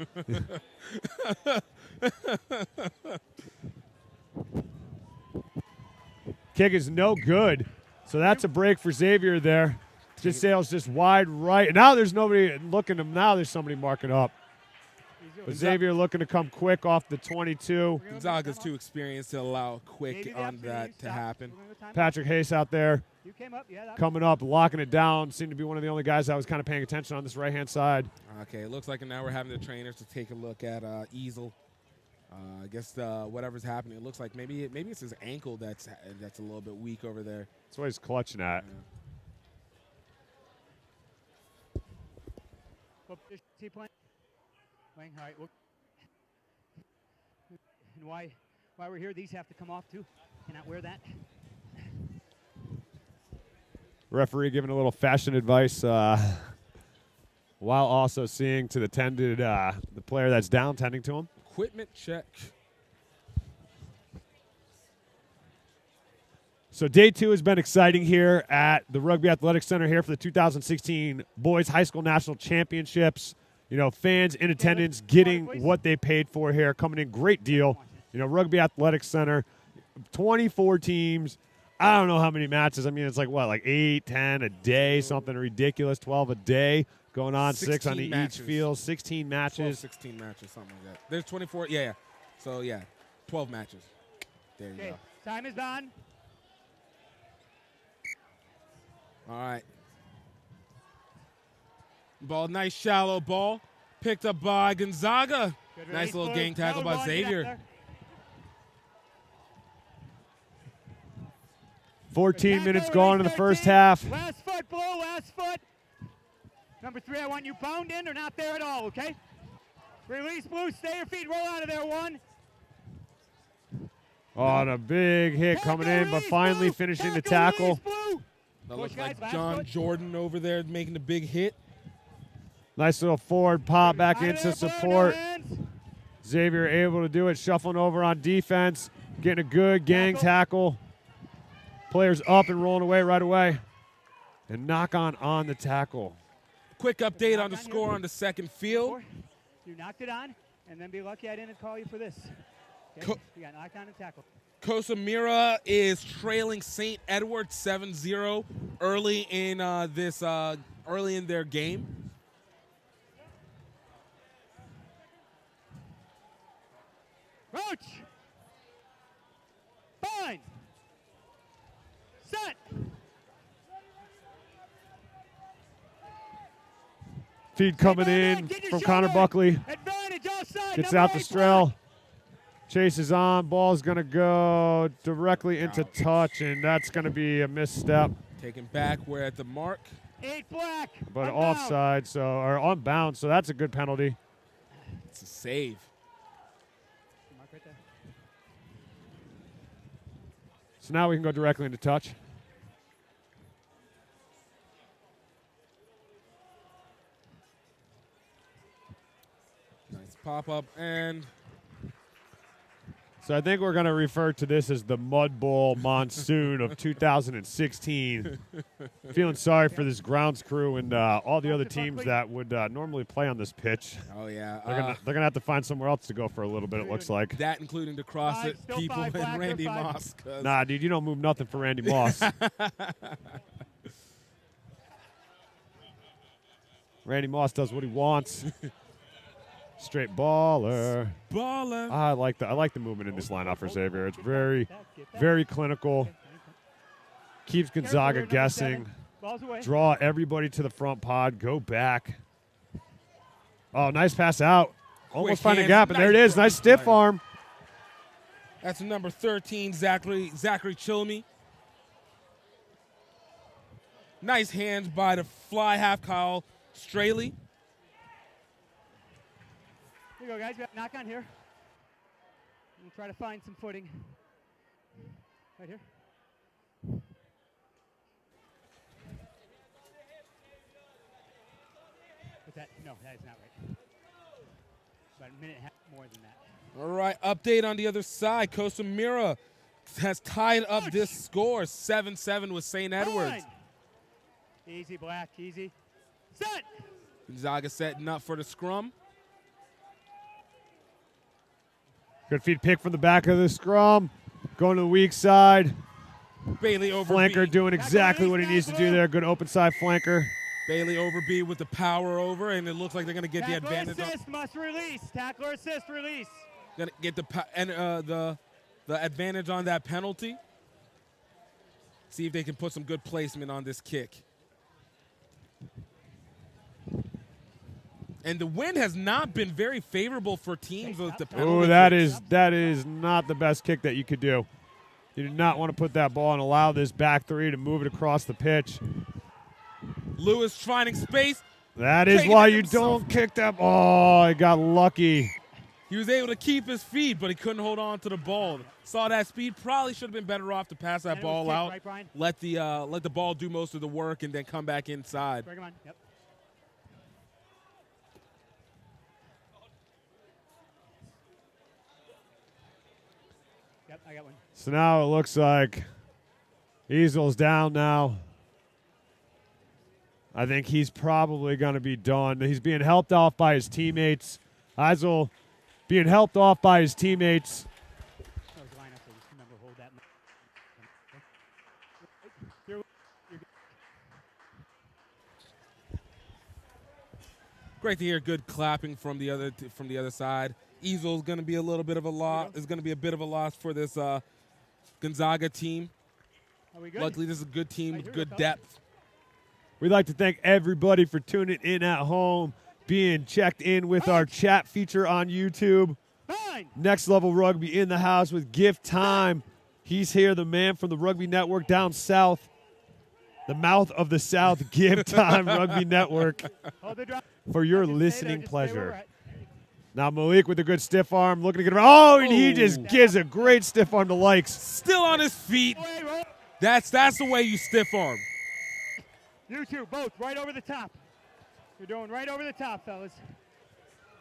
Kick is no good. So that's a break for Xavier there. Just sails just wide right. Now there's nobody looking to him. Now there's somebody marking up. But Xavier looking to come quick off the 22. Gonzaga's too experienced to allow quick on that to happen. Patrick Hayes out there coming up, locking it down. Seemed to be one of the only guys that was kind of paying attention on this right-hand side. Okay, it looks like now we're having the trainers to take a look at Easel. I guess whatever's happening, it looks like maybe it's his ankle that's a little bit weak over there. That's what he's clutching at. What position is he playing? All right. And why we're here? These have to come off too. Cannot wear that. Referee giving a little fashion advice while also seeing to the the player that's down, tending to him. Equipment check. So day 2 has been exciting here at the Rugby Athletic Center here for the 2016 Boys High School National Championships. You know, fans in attendance getting what they paid for here, coming in great deal. You know, Rugby Athletic Center, 24 teams. I don't know how many matches. I mean, it's like, what, like 8, 10 a day, something ridiculous, 12 a day going on, 6 on each field, 16 matches. 12, 16 matches, something like that. There's 24, yeah. So, 12 matches. There you go. Time is on. All right. Ball, nice shallow ball. Picked up by Gonzaga. Nice little gang tackle by Xavier. 14 minutes gone in the first half. Last foot, Blue, last foot. Number 3, I want you bound in or not there at all, okay? Release, Blue, stay your feet, roll out of there, 1. On a big hit coming in, but finally finishing the tackle. That looks like John Jordan over there making the big hit. Nice little forward pop back into support. Xavier able to do it, shuffling over on defense, getting a good gang tackle. Players up and rolling away right away. And knock on the tackle. Quick update on the score on the second field. You knocked it on, and then be lucky I didn't call you for this. Okay? You got knocked on and tackled. Kosamira is trailing St. Edward 7-0 early in early in their game. Roach! Fine! Set! feed coming in from Connor Buckley. Advantage offside. Gets number out the 8 Strel. Chases on. Ball's going to go directly into touch, and that's going to be a misstep. Taken back. We're at the mark. 8 black. But Unbound. offside, or on bounds, so that's a good penalty. It's a save. Mark right there. So now we can go directly into touch. Nice pop-up, and So I think we're going to refer to this as the Mud Bowl monsoon of 2016. Feeling sorry for this grounds crew and all the other teams that would normally play on this pitch. Oh, yeah. They're gonna have to find somewhere else to go for a little bit, it looks like. That including the CrossFit people and Randy Moss. Nah, dude, you don't move nothing for Randy Moss. Randy Moss does what he wants. Straight baller. Baller. I like the movement in this lineup for Xavier. It's very, very clinical. Keeps Gonzaga guessing. Draw everybody to the front pod. Go back. Oh, nice pass out. Almost find a gap, and there it is. Nice stiff arm. That's number 13, Zachary Chilmy. Nice hands by the fly half Kyle Straley. Here you go, guys. We got knock on here. We'll try to find some footing. Right here. What's that? No, that is not right. About a minute and a half more than that. All right, update on the other side. Costa Mira has tied up this score, 7-7 with St. Edwards. Easy, Black, easy. Set! Gonzaga setting up for the scrum. Good feed pick from the back of the scrum. Going to the weak side. Bailey over Flanker B. doing exactly what he needs to do there. Good open side flanker. Bailey over B with the power over, and it looks like they're going to get the Tackler advantage. assist, must release. Tackler assist, release. Going to get the advantage on that penalty. See if they can put some good placement on this kick. And the wind has not been very favorable for teams with the penalty. Oh, that is not the best kick that you could do. You do not want to put that ball and allow this back three to move it across the pitch. Lewis finding space. That is why you don't kick that. Oh, he got lucky. He was able to keep his feet, but he couldn't hold on to the ball. Saw that speed. Probably should have been better off to pass that ball out. Right, let the ball do most of the work and then come back inside. Bring him on. Yep. Yep, I got one. So now it looks like Easel's down now. I think he's probably going to be done. He's being helped off by his teammates. Eisel being helped off by his teammates. Great to hear good clapping from the other side. Easel's going to be a little bit of a loss. Is going to be a bit of a loss for this Gonzaga team. Are we good? Luckily, this is a good team with good depth. We'd like to thank everybody for tuning in at home, being checked in with our chat feature on YouTube. Next Level Rugby in the house with Gift Time. He's here, the man from the Rugby Network down south. The mouth of the South, Gift Time Rugby Network. For your listening pleasure. Now Malik with a good stiff arm, looking to get him. Oh, and he just gives a great stiff arm to Likes. Still on his feet. That's the way you stiff arm. You two, both, right over the top. You're doing right over the top, fellas.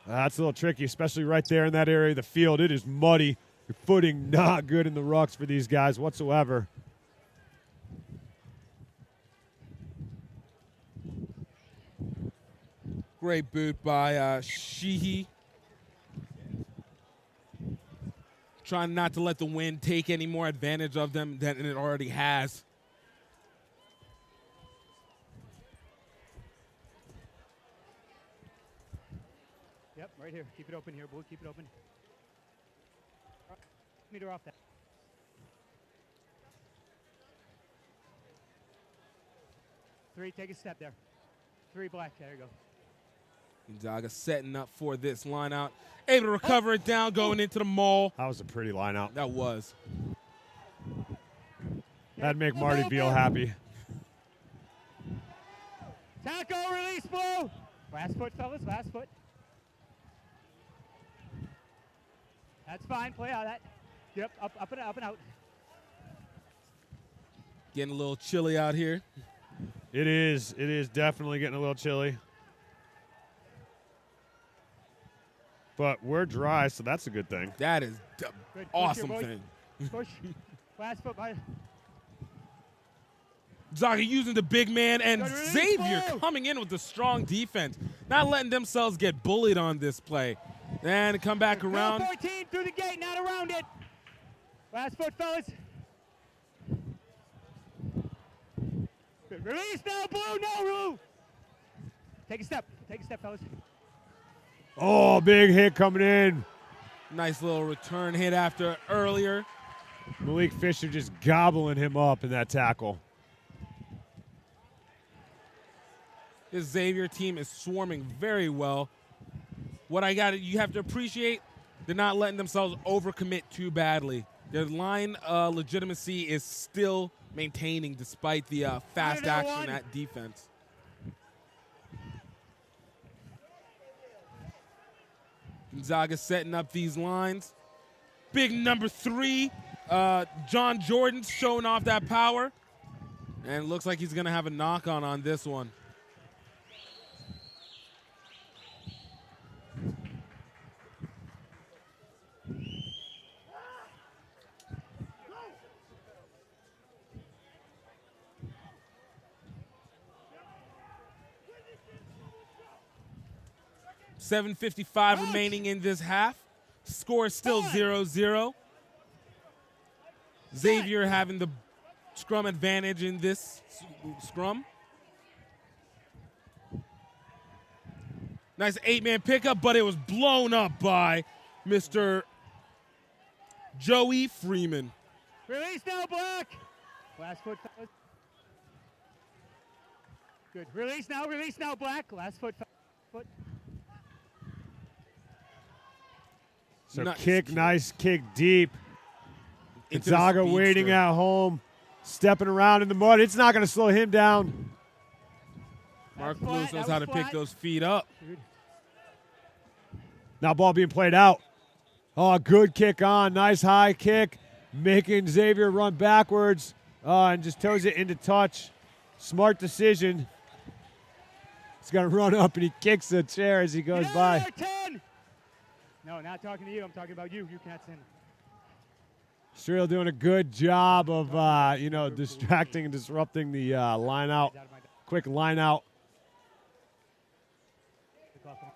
That's a little tricky, especially right there in that area of the field. It is muddy. Your footing not good in the rucks for these guys whatsoever. Great boot by Sheehy. Trying not to let the wind take any more advantage of them than it already has. Yep, right here. Keep it open here, Blue. Keep it open. Meter off that. Three, take a step there. Three, Black. There you go. Gonzaga setting up for this line out. Able to recover it down, going into the maul. That was a pretty line out. That was. That'd make Marty Beal happy. Tackle, release, blow. Last foot, fellas, last foot. That's fine, play out that. Yep, up and out. Getting a little chilly out here. It is definitely getting a little chilly. But we're dry, so that's a good thing. That is Good, awesome push here, thing. Push. Last foot by. Gonzaga using the big man, and Good release, Xavier blow. coming in with the strong defense, not letting themselves get bullied on this play. And come back around. 14 through the gate, not around it. Last foot, fellas. Good release now, blue, no rule. Take a step, fellas. Oh, big hit coming in. Nice little return hit after earlier. Malik Fisher just gobbling him up in that tackle. This Xavier team is swarming very well. What you have to appreciate, they're not letting themselves overcommit too badly. Their line legitimacy is still maintaining despite the fast action at defense. Gonzaga setting up these lines. Big number 3, John Jordan showing off that power. And it looks like he's going to have a knock-on on this one. .755 remaining in this half. Score is still 0-0. Xavier having the scrum advantage in this scrum. Nice 8-man pickup, but it was blown up by Mr. Joey Freeman. Release now, Black. Last foot, fellas. Good. Release now, Black. Last foot, foot. So nice kick deep. Into the Gonzaga waiting speedster. at home, stepping around in the mud. It's not going to slow him down. Mark Lewis knows how to pick those feet up. Now ball being played out. Oh, good kick on. Nice high kick. Making Xavier run backwards and just toes it into touch. Smart decision. He's going to run up and he kicks the chair as he goes by. 10. No, not talking to you. I'm talking about you. You can't send. Streel doing a good job of, distracting and disrupting the line out. Quick line out.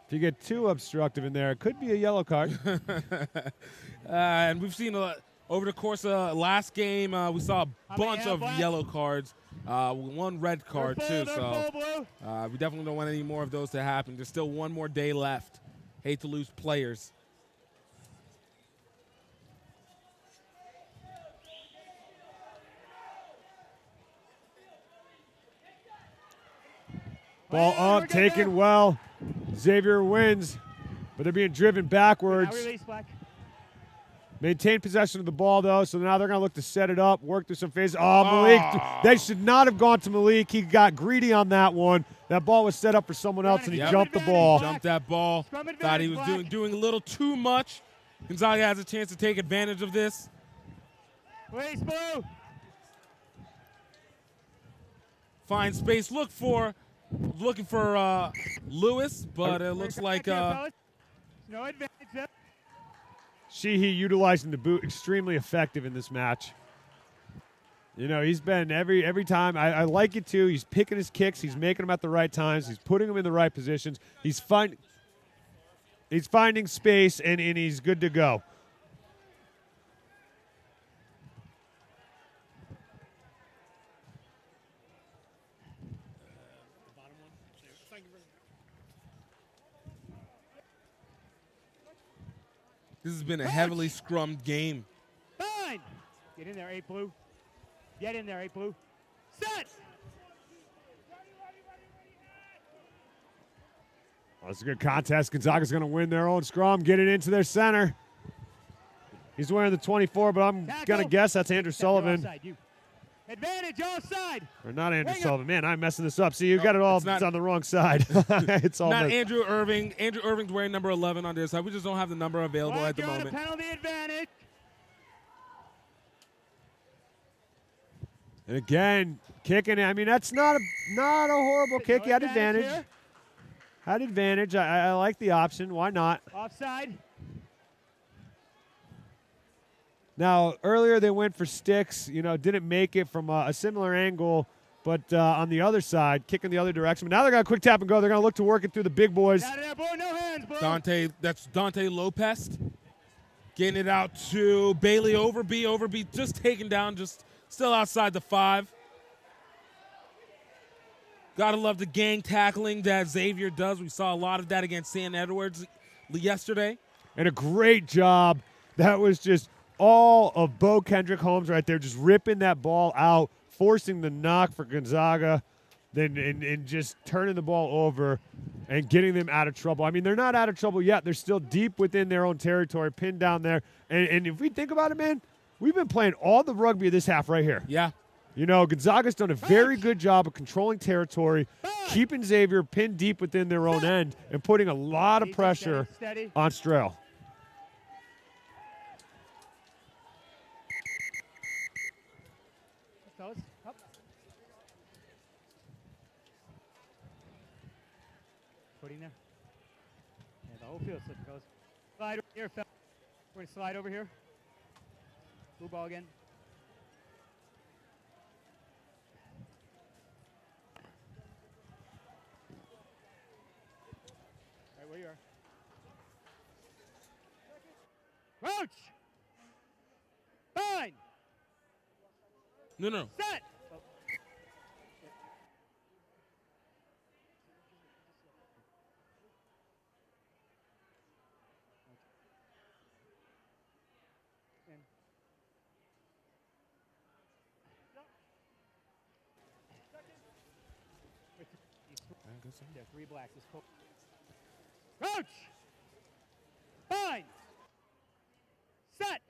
If you get too obstructive in there, it could be a yellow card. And we've seen over the course of last game, we saw a bunch of yellow cards, one red card too. So we definitely don't want any more of those to happen. There's still one more day left. Hate to lose players. Ball up, taken well. Xavier wins, but they're being driven backwards. Now release, Black. Maintain possession of the ball, though, so now they're going to look to set it up, work through some phases. Oh, Malik. They should not have gone to Malik. He got greedy on that one. That ball was set up for someone else, and he jumped the ball. Jumped that ball. Thought he was doing a little too much. Gonzaga has a chance to take advantage of this. Release, blue. Find space. Looking for Lewis, but it looks like No advantage. Sheehy utilizing the boot extremely effective in this match. You know, he's been every time. I like it too. He's picking his kicks. He's making them at the right times. He's putting them in the right positions. He's finding space, and he's good to go. This has been a heavily scrummed game. Fine. Get in there, 8 blue. Get in there, 8 blue. Set. That's a good contest. Gonzaga's going to win their own scrum, get it into their center. He's wearing the 24, but I'm going to guess that's Andrew Sullivan. Offside, you. Advantage offside. Or not Andrew Sullivan. Man, I'm messing this up. See, you got it all. It's on the wrong side. It's all not messed. Andrew Irving. Andrew Irving's wearing number 11 on this side. We just don't have the number available at the moment. Penalty advantage. And again, kicking it. I mean, that's not a horrible kick. He had advantage. Had advantage. I like the option. Why not? Offside. Now, earlier they went for sticks. Didn't make it from a similar angle, but on the other side, kicking the other direction. But now they're going to quick tap and go. They're going to look to work it through the big boys. No hands, boy. That's Dante Lopez. Getting it out to Bailey Overby. Overby just taken down, just still outside the 5. Gotta love the gang tackling that Xavier does. We saw a lot of that against St. Edwards yesterday. And a great job. That was just all of Bo Kendrick Holmes right there, just ripping that ball out, forcing the knock for Gonzaga, then and just turning the ball over and getting them out of trouble. I mean, they're not out of trouble yet. They're still deep within their own territory, pinned down there. And if we think about it, man, we've been playing all the rugby of this half right here. Yeah. Gonzaga's done a very good job of controlling territory, keeping Xavier pinned deep within their own end, and putting a lot of pressure on Strail. Fellas, up. Footing there. Yeah, the whole field slipping, fellas. Slide over here, fellas. We're going to slide over here. Blue ball again. Right where you are. Crouch! Fine! No. Set! Yeah, 3 blacks. Crouch! Fine! Set!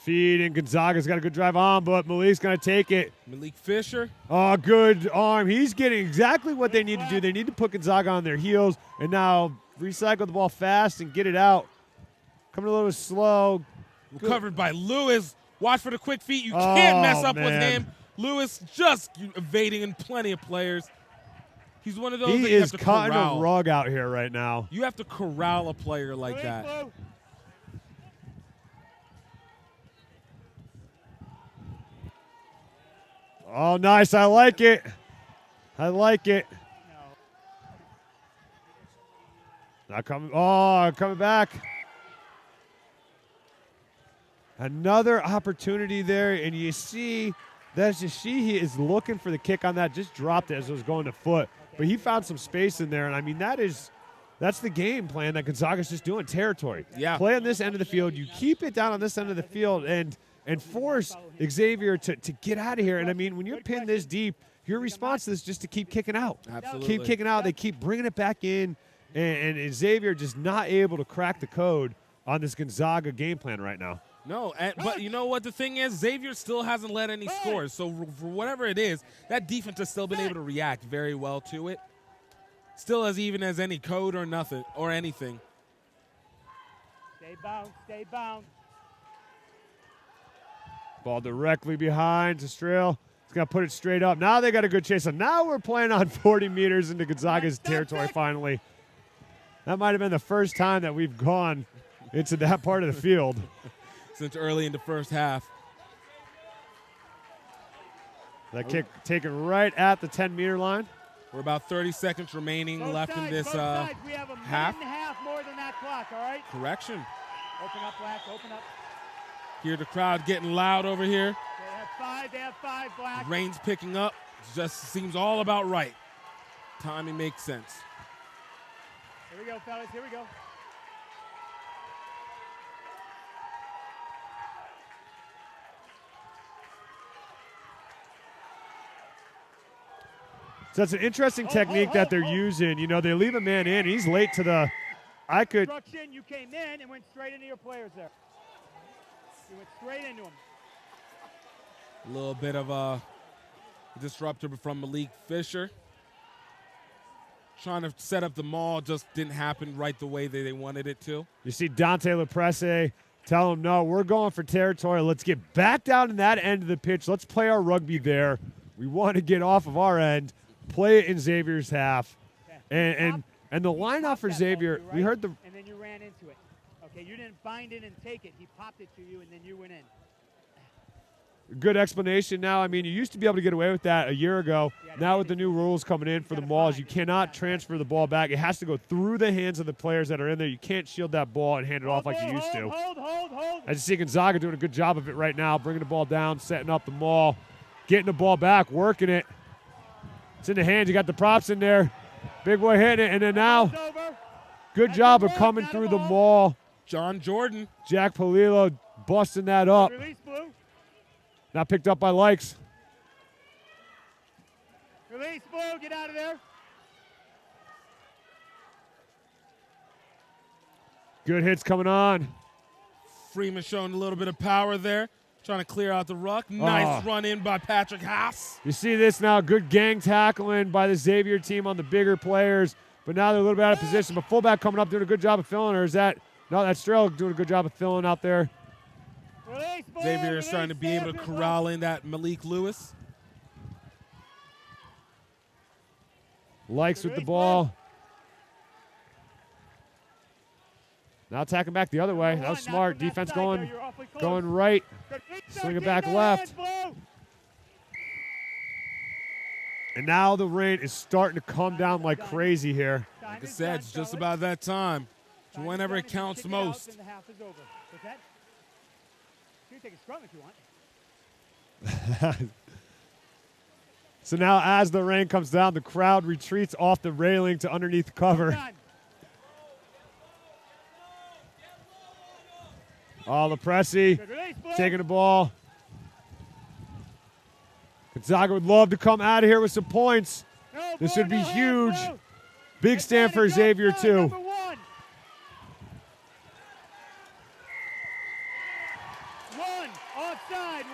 Feed, and Gonzaga's got a good drive on, but Malik's going to take it. Malik Fisher. Oh, good arm. He's getting exactly what they need to do. They need to put Gonzaga on their heels and now recycle the ball fast and get it out. Coming a little slow. Covered by Lewis. Watch for the quick feet. You can't mess up with him. Lewis just evading in plenty of players. He's one of those that you have to corral. He is cutting a rug out here right now. You have to corral a player like that. Oh, nice. I like it. I like it. Not coming. Oh, coming back. Another opportunity there, and you see that's just he is looking for the kick on that. Just dropped it as it was going to foot, but he found some space in there, and I mean that's the game plan that Gonzaga's just doing. Territory. Yeah. Play on this end of the field. You keep it down on this end of the field, and force Xavier to get out of here. And I mean, when you're pinned this deep, your response to this is just to keep kicking out. Absolutely. Keep kicking out. They keep bringing it back in, and Xavier just not able to crack the code on this Gonzaga game plan right now. No, but you know what the thing is? Xavier still hasn't led any scores. So for whatever it is, that defense has still been able to react very well to it. Still as even as any code or nothing or anything. Stay bound, stay bound. Ball directly behind to Strail. He's going to put it straight up. Now they got a good chase. So now we're playing on 40 meters into Gonzaga's territory finally. That might have been the first time that we've gone into that part of the field. Since early in the first half. That kick taken right at the 10-meter line. We're about 30 seconds remaining left in this we have a half. minute and a half more than that clock, all right? Correction. Open up, Black, open up. Hear the crowd getting loud over here. They have five, Black. Rain's picking up. Just seems all about right. Timing makes sense. Here we go, fellas, here we go. So that's an interesting technique that they're using. You know, they leave a man in. He's late to the – I could – Instruction, you came in and went straight into your players there. You went straight into them. A little bit of a disruptor from Malik Fisher. Trying to set up the maul, just didn't happen right the way they wanted it to. You see Dante LaPresse tell him, no, we're going for territory. Let's get back down in that end of the pitch. Let's play our rugby there. We want to get off of our end, play it in Xavier's half. And the line-off for Xavier, right? we heard the – and then you ran into it. Okay, you didn't bind it and take it. He popped it to you, and then you went in. good explanation now. I mean, you used to be able to get away with that a year ago. Now with the new rules coming in for the mauls, you cannot transfer the ball back. It has to go through the hands of the players that are in there. You can't shield that ball and hand it off like you used to. Hold. I just see Gonzaga doing a good job of it right now, bringing the ball down, setting up the maul, getting the ball back, working it. It's in the hands. You got the props in there. Big boy hitting it, and then now good job of coming through the maul. John Jordan. Jack Polillo busting that up. Now picked up by Likes. Release, Blue, get out of there. Good hits coming on. Freeman showing a little bit of power there. Trying to clear out the ruck. Nice run in by Patrick Haas. You see this now. Good gang tackling by the Xavier team on the bigger players. But now they're a little bit out of position. But fullback coming up doing a good job of filling. Or is that – no, that's Strel doing a good job of filling out there. Xavier is starting to be able to corral in that Malik Lewis. Likes with the ball. Now attacking back the other way. That was smart. Defense going right. Swing it back left. And now the rain is starting to come down like crazy here. Like I said, it's just about that time. So whenever it counts most. You can take a scrum if you want. So now as the rain comes down, the crowd retreats off the railing to underneath the cover. Oh, LaPresse taking the ball. Gonzaga would love to come out of here with some points. This would be huge. Big stand for Xavier, too.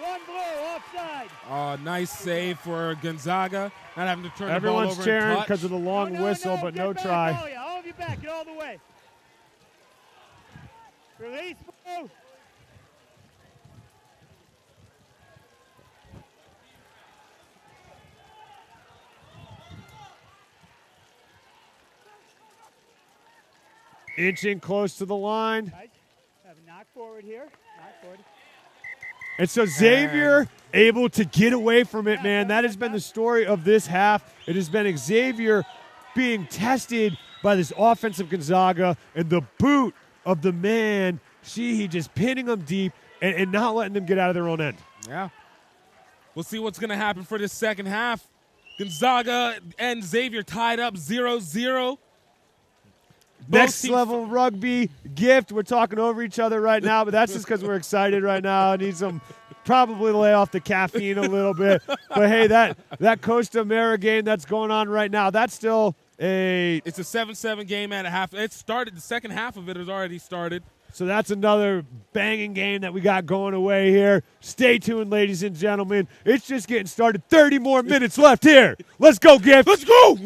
One blue, offside. Nice save for Gonzaga. Not having to turn Everyone's the ball over cheering because of the long whistle, but no try. All of you back, get all the way. Release, blue. Inching close to the line. Nice. Have a knock forward here. Knock forward. And so Xavier able to get away from it, man. That has been the story of this half. It has been Xavier being tested by this offensive Gonzaga and the boot of the man, Sheehy, just pinning them deep and not letting them get out of their own end. Yeah. We'll see what's going to happen for this second half. Gonzaga and Xavier tied up 0-0. Next level rugby gift. We're talking over each other right now, but that's just because we're excited right now. I need some probably lay off the caffeine a little bit. But hey, that Costa Mera game that's going on right now, that's still it's a 7-7 game at a half. It started, the second half of it has already started. So that's another banging game that we got going away here. Stay tuned, ladies and gentlemen. It's just getting started. 30 more minutes left here. Let's go, Gift. Let's go.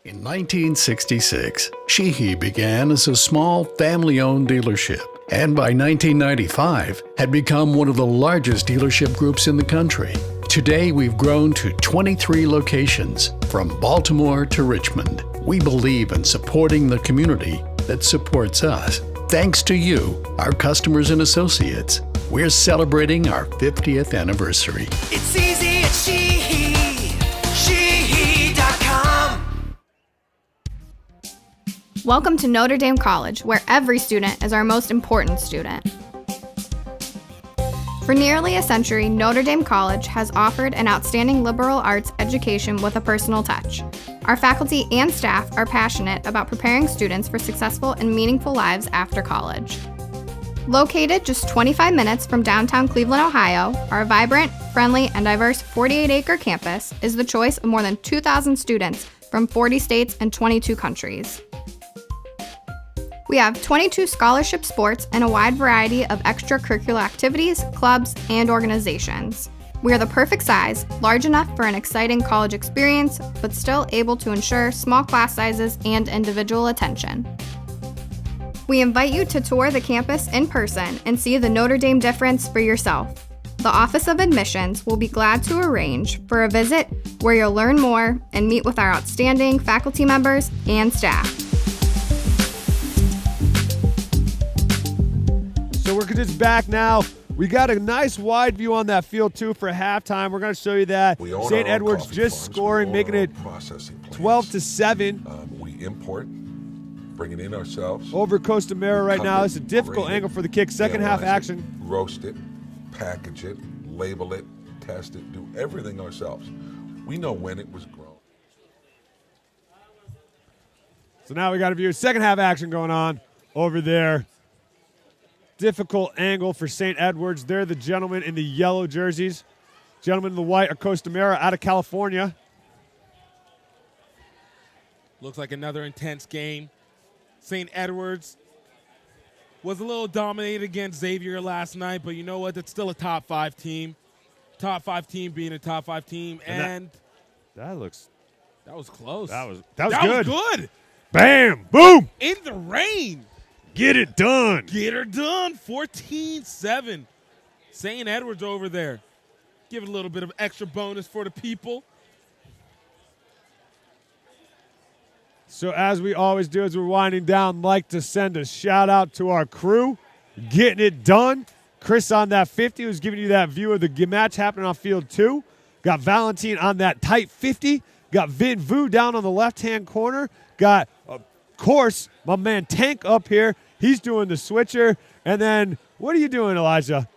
In 1966, Sheehy began as a small family-owned dealership, and by 1995 had become one of the largest dealership groups in the country. Today, we've grown to 23 locations, from Baltimore to Richmond. We believe in supporting the community that supports us. Thanks to you, our customers and associates, we're celebrating our 50th anniversary. It's easy at Sheehy. Sheehy.com. Welcome to Notre Dame College, where every student is our most important student. For nearly a century, Notre Dame College has offered an outstanding liberal arts education with a personal touch. Our faculty and staff are passionate about preparing students for successful and meaningful lives after college. Located just 25 minutes from downtown Cleveland, Ohio, our vibrant, friendly, and diverse 48-acre campus is the choice of more than 2,000 students from 40 states and 22 countries. We have 22 scholarship sports and a wide variety of extracurricular activities, clubs, and organizations. We are the perfect size, large enough for an exciting college experience, but still able to ensure small class sizes and individual attention. We invite you to tour the campus in person and see the Notre Dame difference for yourself. The Office of Admissions will be glad to arrange for a visit where you'll learn more and meet with our outstanding faculty members and staff. So we're just back now. We got a nice wide view on that field, too, for halftime. We're going to show you that. St. Edward's just scoring, making it 12-7. We import, bring it in ourselves. Over Costa Mera right now. It's a difficult angle for the kick. Second half action. Roast it, package it, label it, test it, do everything ourselves. We know when it was grown. So now we got a view. Second half action going on over there. Difficult angle for St. Edward's. They're the gentlemen in the yellow jerseys. Gentlemen in the white are Costa Mera out of California. Looks like another intense game. St. Edward's was a little dominated against Xavier last night, but you know what? That's still a top 5 team. Top 5 team being a top 5 team, and that was close. That was good. Good. Bam! Boom! In the rain. Get it done. Get her done. 14-7. St. Edward's over there. Give it a little bit of extra bonus for the people. So as we always do as we're winding down, like to send a shout out to our crew. Getting it done. Chris on that 50 who's giving you that view of the match happening on field 2. Got Valentine on that tight 50. Got Vin Vu down on the left-hand corner. Got, of course, my man Tank up here. He's doing the switcher. And then, what are you doing, Elijah?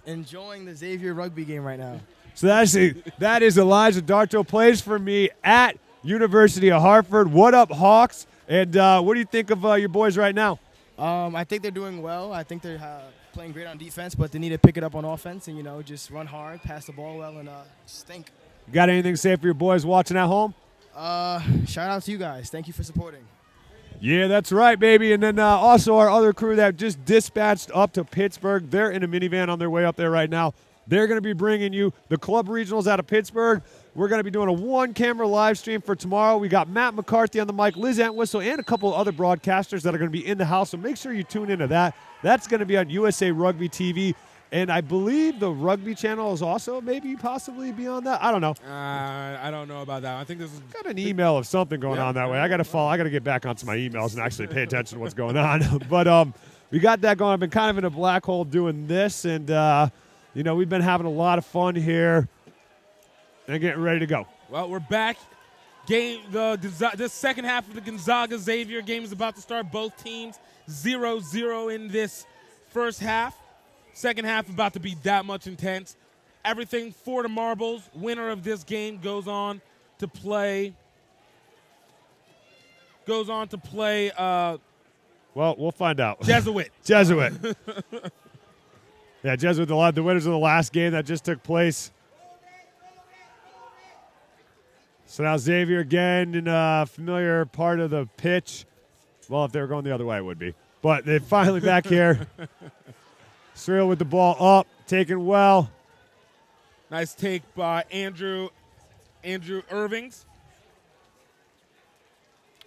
Enjoying the Xavier rugby game right now. So that is Elijah Darto, plays for me at University of Hartford. What up, Hawks? And what do you think of your boys right now? I think they're doing well. I think they're playing great on defense, but they need to pick it up on offense and, just run hard, pass the ball well, and stink. Got anything to say for your boys watching at home? Shout out to you guys. Thank you for supporting. Yeah, that's right, baby. And then also our other crew that just dispatched up to Pittsburgh. They're in a minivan on their way up there right now. They're going to be bringing you the club regionals out of Pittsburgh. We're going to be doing a one-camera live stream for tomorrow. We got Matt McCarthy on the mic, Liz Entwistle, and a couple of other broadcasters that are going to be in the house. So make sure you tune into that. That's going to be on USA Rugby TV. And I believe the Rugby channel is also maybe possibly beyond that. I don't know. I don't know about that. I think this is got an email of something going on that way. I got to follow. I got to get back onto my emails and actually pay attention to what's going on. But we got that going. I've been kind of in a black hole doing this, and we've been having a lot of fun here and getting ready to go. Well, we're back. This second half of the Gonzaga-Xavier game is about to start. Both teams 0-0 in this first half. Second half about to be that much intense. Everything for the marbles. Winner of this game goes on to play. Well, we'll find out. Jesuit. Yeah, Jesuit, the winners of the last game that just took place. So now Xavier again in a familiar part of the pitch. Well, if they were going the other way, it would be. But they're finally back here. Surreal with the ball up, taken well. Nice take by Andrew Irvings.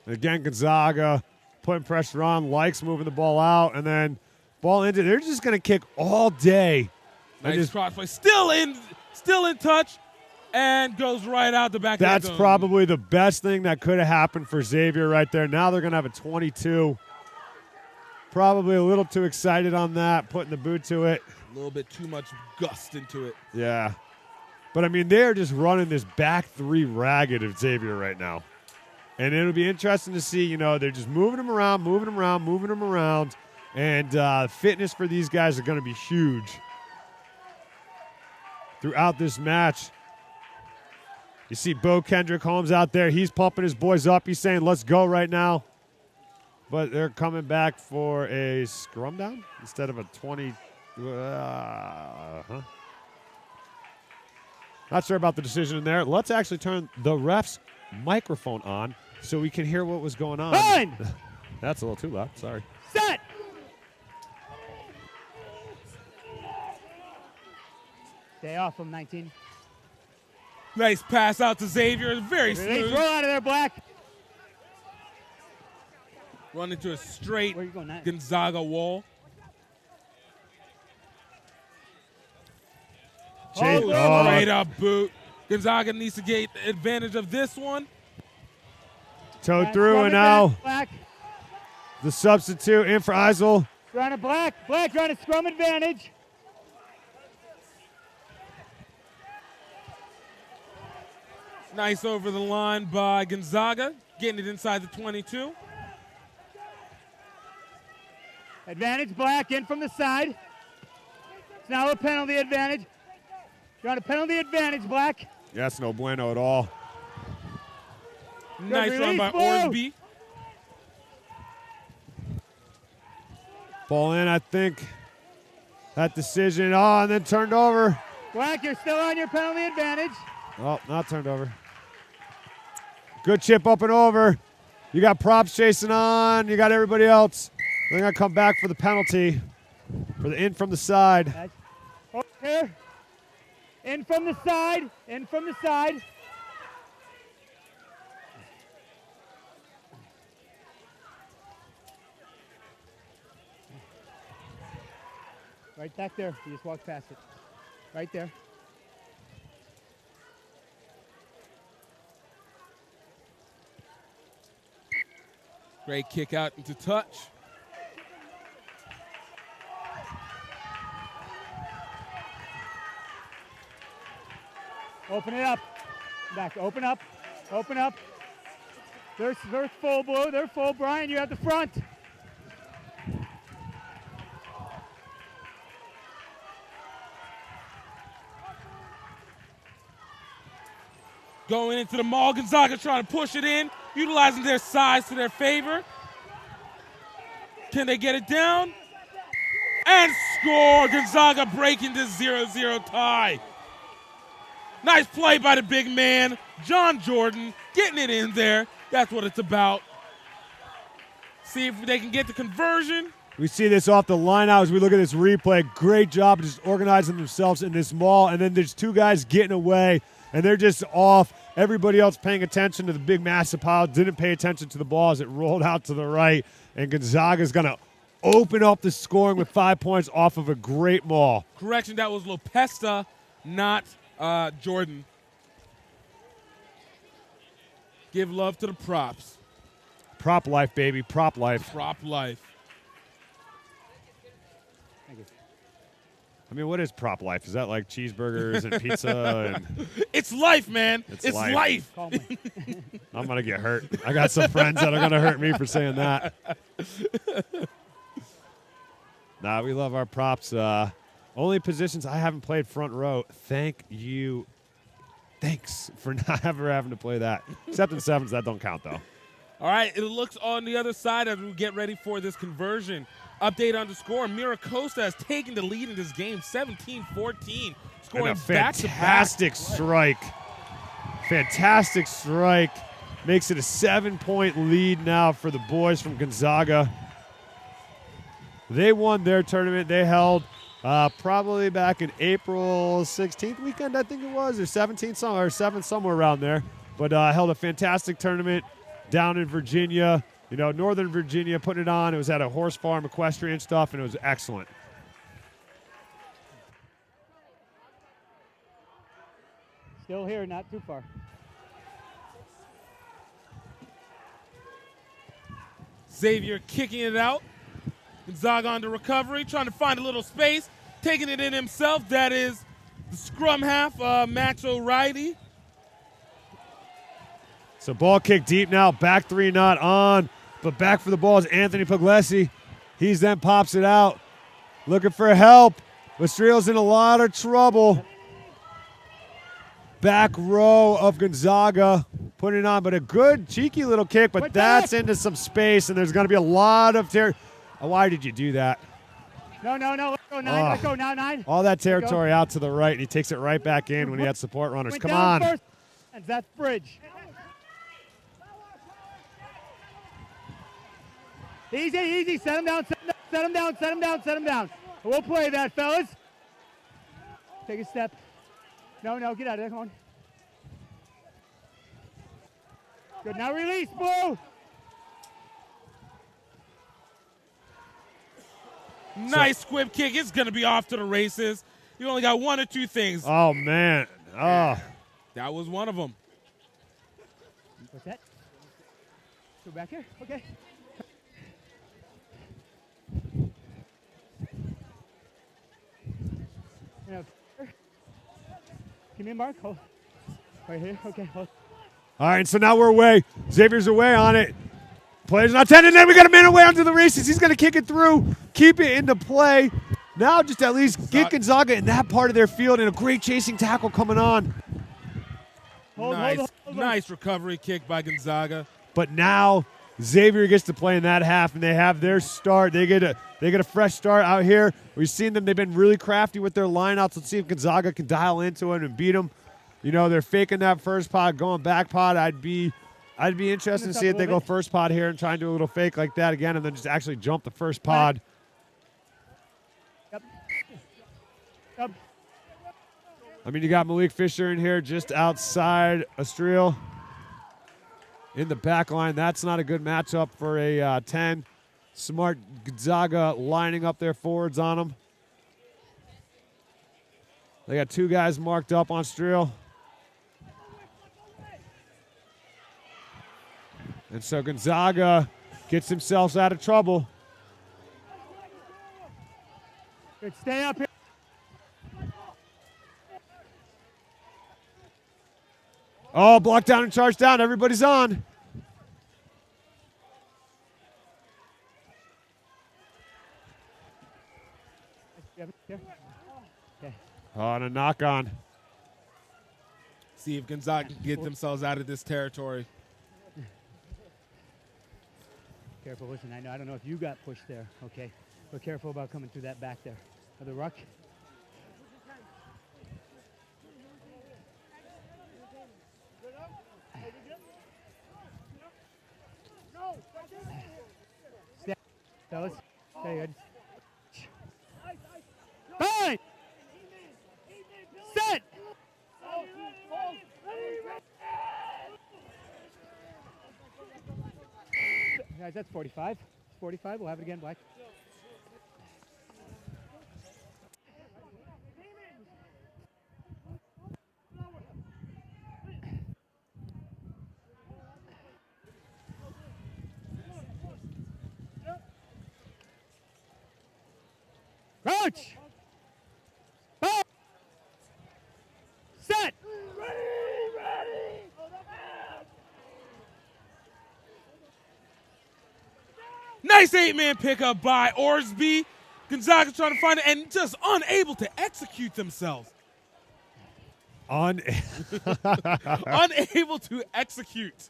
Again, Gonzaga putting pressure on, likes moving the ball out, and then ball into. They're just going to kick all day. Nice cross play. Still in touch, and goes right out the back. That's probably the best thing that could have happened for Xavier right there. Now they're going to have a 22. Probably a little too excited on that, putting the boot to it. A little bit too much gust into it. Yeah. But, I mean, they're just running this back three ragged of Xavier right now. And it'll be interesting to see, they're just moving them around. And fitness for these guys are going to be huge throughout this match. You see Bo Kendrick Holmes out there. He's pumping his boys up. He's saying, let's go right now. but they're coming back for a scrum down instead of a 20. Not sure about the decision in there. Let's actually turn the ref's microphone on so we can hear what was going on. Fine. That's a little too loud. Sorry. Set. Stay off from 19. Nice pass out to Xavier. Very Release, smooth. roll out of there, Black. Run into a straight Where you going, Nat? Gonzaga wall. Straight up boot. Gonzaga needs to get advantage of this one. Toe through, and now Black. the substitute in for Eisel. Trying to Black. Black trying to scrum advantage. Nice over the line by Gonzaga, getting it inside the 22. Advantage Black in from the side. It's now a penalty advantage. Trying to penalty advantage, Black. That's no bueno at all. Nice run by Blue. Orsby. Ball in, I think. That decision. Oh, and then turned over. Black, you're still on your penalty advantage. Oh, not turned over. Good chip up and over. You got props chasing on. You got everybody else. They're going to come back for the penalty for the in from the side. Over here. In from the side. In from the side. Right back there. You just walk past it. Right there. Great kick out into touch. Open it up. Back. Open up. Open up. They're full, Blue. They're full. Brian, you have the front. Going into the maul. Gonzaga trying to push it in, utilizing their size to their favor. Can they get it down? And score! Gonzaga breaking this 0-0 tie. Nice play by the big man, John Jordan, getting it in there. That's what it's about. See if they can get the conversion. We see this off the line out as we look at this replay. Great job just organizing themselves in this maul. And then there's two guys getting away, and they're just off. Everybody else paying attention to the big massive pile, didn't pay attention to the ball as it rolled out to the right. And Gonzaga's going to open up the scoring with 5 points off of a great maul. Correction, that was Lopesta, not Jordan. Give love to the props. Prop life, baby. Prop life. Prop life. Thank you. I mean, what is prop life? Is that like cheeseburgers and pizza? And It's life, man. It's life. I'm going to get hurt. I got some friends that are going to hurt me for saying that. Nah, we love our props. Only positions I haven't played front row. Thank you. Thanks for not ever having to play that. Except in sevens, that don't count, though. All right, it looks on the other side as we get ready for this conversion. Update on the score. Miracosta has taken the lead in this game, 17-14. Scoring And a fantastic strike. Fantastic strike. Makes it a 7-point lead now for the boys from Gonzaga. They won their tournament. They held probably back in April 16th weekend, I think it was, or 17th, or 7th, somewhere around there. But held a fantastic tournament down in Virginia. You know, Northern Virginia putting it on. It was at a horse farm, equestrian stuff, and it was excellent. Still here, not too far. Xavier kicking it out. Gonzaga on the recovery, trying to find a little space, taking it in himself. That is the scrum half, Max O'Reilly. So ball kick deep now. Back three not on. But back for the ball is Anthony Puglisi. He's then pops it out. Looking for help. Mastriel's in a lot of trouble. Back row of Gonzaga. putting it on, but a good, cheeky little kick, but that's into some space, and there's going to be a lot of why did you do that? No. Let's go 9. Let's go now 9. All that territory out to the right, and he takes it right back in when he had support runners. Went Come down on. first. And that's bridge. Easy. Set him down. We'll play that, fellas. Take a step. No, get out of there. Come on. Good. Now release, Blue. Nice squib kick. It's going to be off to the races. You only got 1 or 2 things. Oh, man. Oh. That was one of them. What's that? Go back here. Okay. Give me a mark. Hold. Right here. Okay. Hold. All right, so now we're away. Xavier's away on it. Players not 10, and then we got a man away onto the races. He's going to kick it through, keep it into play. Now just at least get Gonzaga in that part of their field, and a great chasing tackle coming on. Nice recovery kick by Gonzaga. But now Xavier gets to play in that half, and they have their start. They get a fresh start out here. We've seen them. They've been really crafty with their lineouts. Let's see if Gonzaga can dial into it and beat them. You know, they're faking that first pod, going back pod. I'd be interested to see if they go first pod here and try and do a little fake like that again, and then just actually jump the first pod. Yep. I mean, you got Malik Fisher in here just outside Estrell in the back line. That's not a good matchup for a 10. Smart Gonzaga lining up their forwards on them. They got 2 guys marked up on Estrell. And so Gonzaga gets themselves out of trouble. Good. Stay up here. Oh, block down and charge down. Everybody's on. Oh, and a knock on. See if Gonzaga can get themselves out of this territory. Careful, listen, I don't know if you got pushed there, okay? But careful about coming through that back there. Of the ruck. Stay, fellas. Stay good. Fine! Set! Guys, that's 45. 45. We'll have it again, Black. Coach! Ball! Set! Nice 8-man pickup by Orsby. Gonzaga trying to find it and just unable to execute themselves. Unable to execute.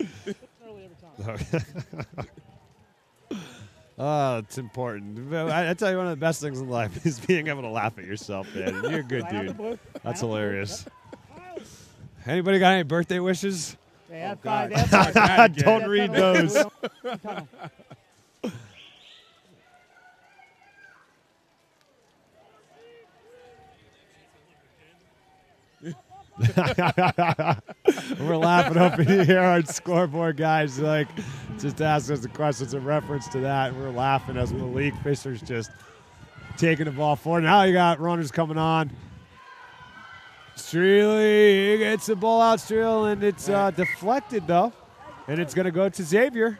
Oh, it's important. I tell you, one of the best things in life is being able to laugh at yourself, man. You're a good dude. That's hilarious. Anybody got any birthday wishes? They have 5. They have 5. Don't read those. We're laughing up in here. Our scoreboard guys like just asked us a question. It's a reference to that. We're laughing as Malik Fisher's just taking the ball forward. Now you got runners coming on. Streely gets the ball out, Streel, and it's deflected though, and it's going to go to Xavier.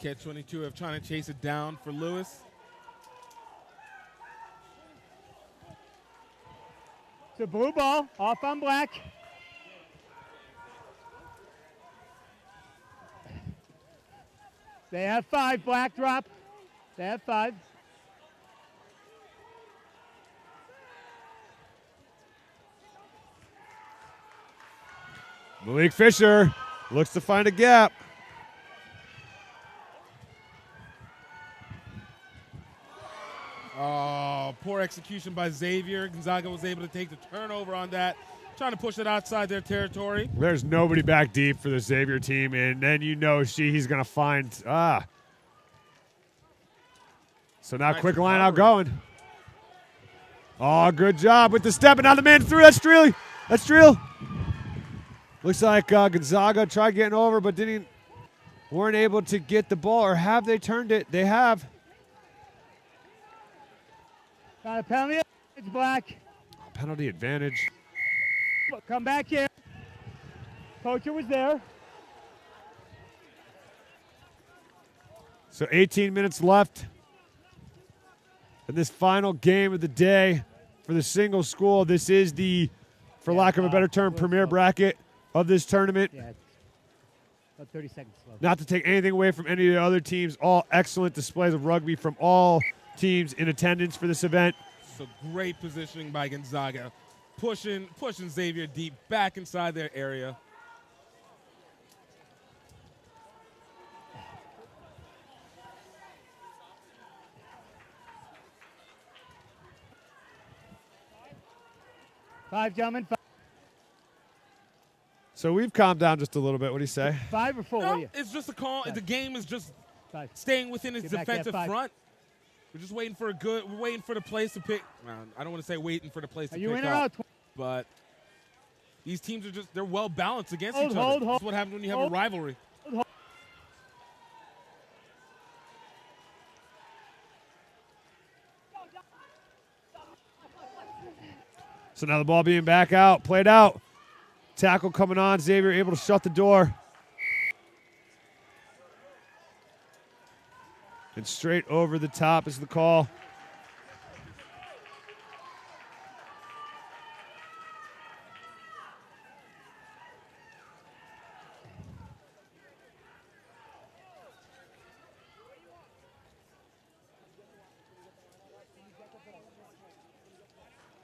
Catch 22 of trying to chase it down for Lewis. It's a blue ball, off on Black. They have 5, Black drop. They have 5. Malik Fisher looks to find a gap. Oh, poor execution by Xavier. Gonzaga was able to take the turnover on that, trying to push it outside their territory. There's nobody back deep for the Xavier team, and then you know he's going to find So now Nice quick line recovery. out going. Oh, good job with the step, and now the man through. That's Streel. That's Streel. Looks like Gonzaga tried getting over, but weren't able to get the ball, or have they turned it? They have. Got a penalty. It's black. Penalty advantage. Come back here. Poacher was there. So 18 minutes left in this final game of the day for the single school. This is the, for lack of a better term, premier bracket of this tournament. Yeah, it's about 30 seconds left. Not to take anything away from any of the other teams, all excellent displays of rugby from all teams in attendance for this event. So great positioning by Gonzaga, pushing Xavier deep back inside their area. Five, gentlemen. Five, So we've calmed down just a little bit. What do you say? 5 or 4? No, it's just a call. The game is just staying within its Get back there, defensive 5. front. We're just waiting for we're waiting for the place to pick. Well, I don't want to say waiting for the place to Are you pick in or up, out? but these teams are they're well balanced against Hold, each other. hold, This hold. is what happens when you have Hold. a rivalry. So now the ball being back out, played out. Tackle coming on. Xavier able to shut the door. And straight over the top is the call.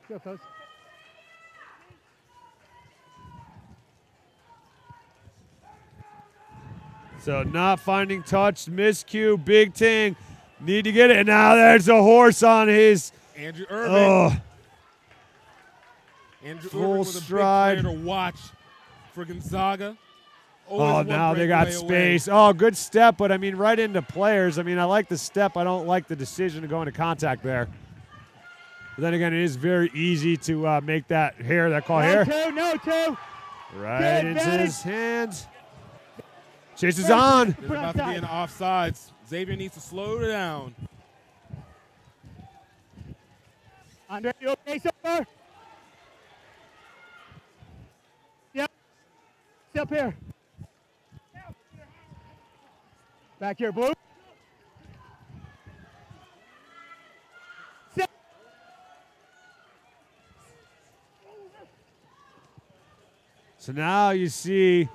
Go, folks. So not finding touch, miscue, big ting. Need to get it. And now there's a horse on his. Andrew Irving. Oh, Andrew full Irving was a stride. big player to watch for Gonzaga. Always Oh, one now they got breakaway away. space. Oh, good step, but I mean, right into players. I mean, I like the step. I don't like the decision to go into contact there. But then again, it is very easy to make that call No here. two, no two. Right Good into advantage. his hands. Chases on. There's about to be an offsides. Xavier needs to slow it down. Andre, you okay so far? Yep. Stay up here. Back here, Blue. Sit. So now you see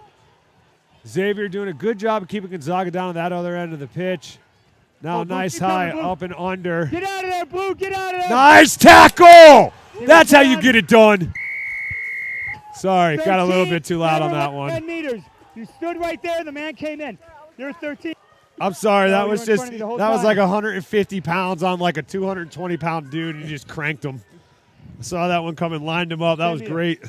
Xavier doing a good job of keeping Gonzaga down on that other end of the pitch. Now Oh, Blue, nice keep coming, high Blue. up and under. Get out of there, Blue. Get out of there. Nice tackle. That's how you get it done. Sorry, got a little 13, bit too loud on never that went one. 10 meters. You stood right there. The man came in. You're 13. I'm sorry, Oh, that you was were in just front of me the whole that was time. like 150 pounds on like a 220-pound dude, and you just cranked him. I saw that one coming, lined him up. That was Same here. great.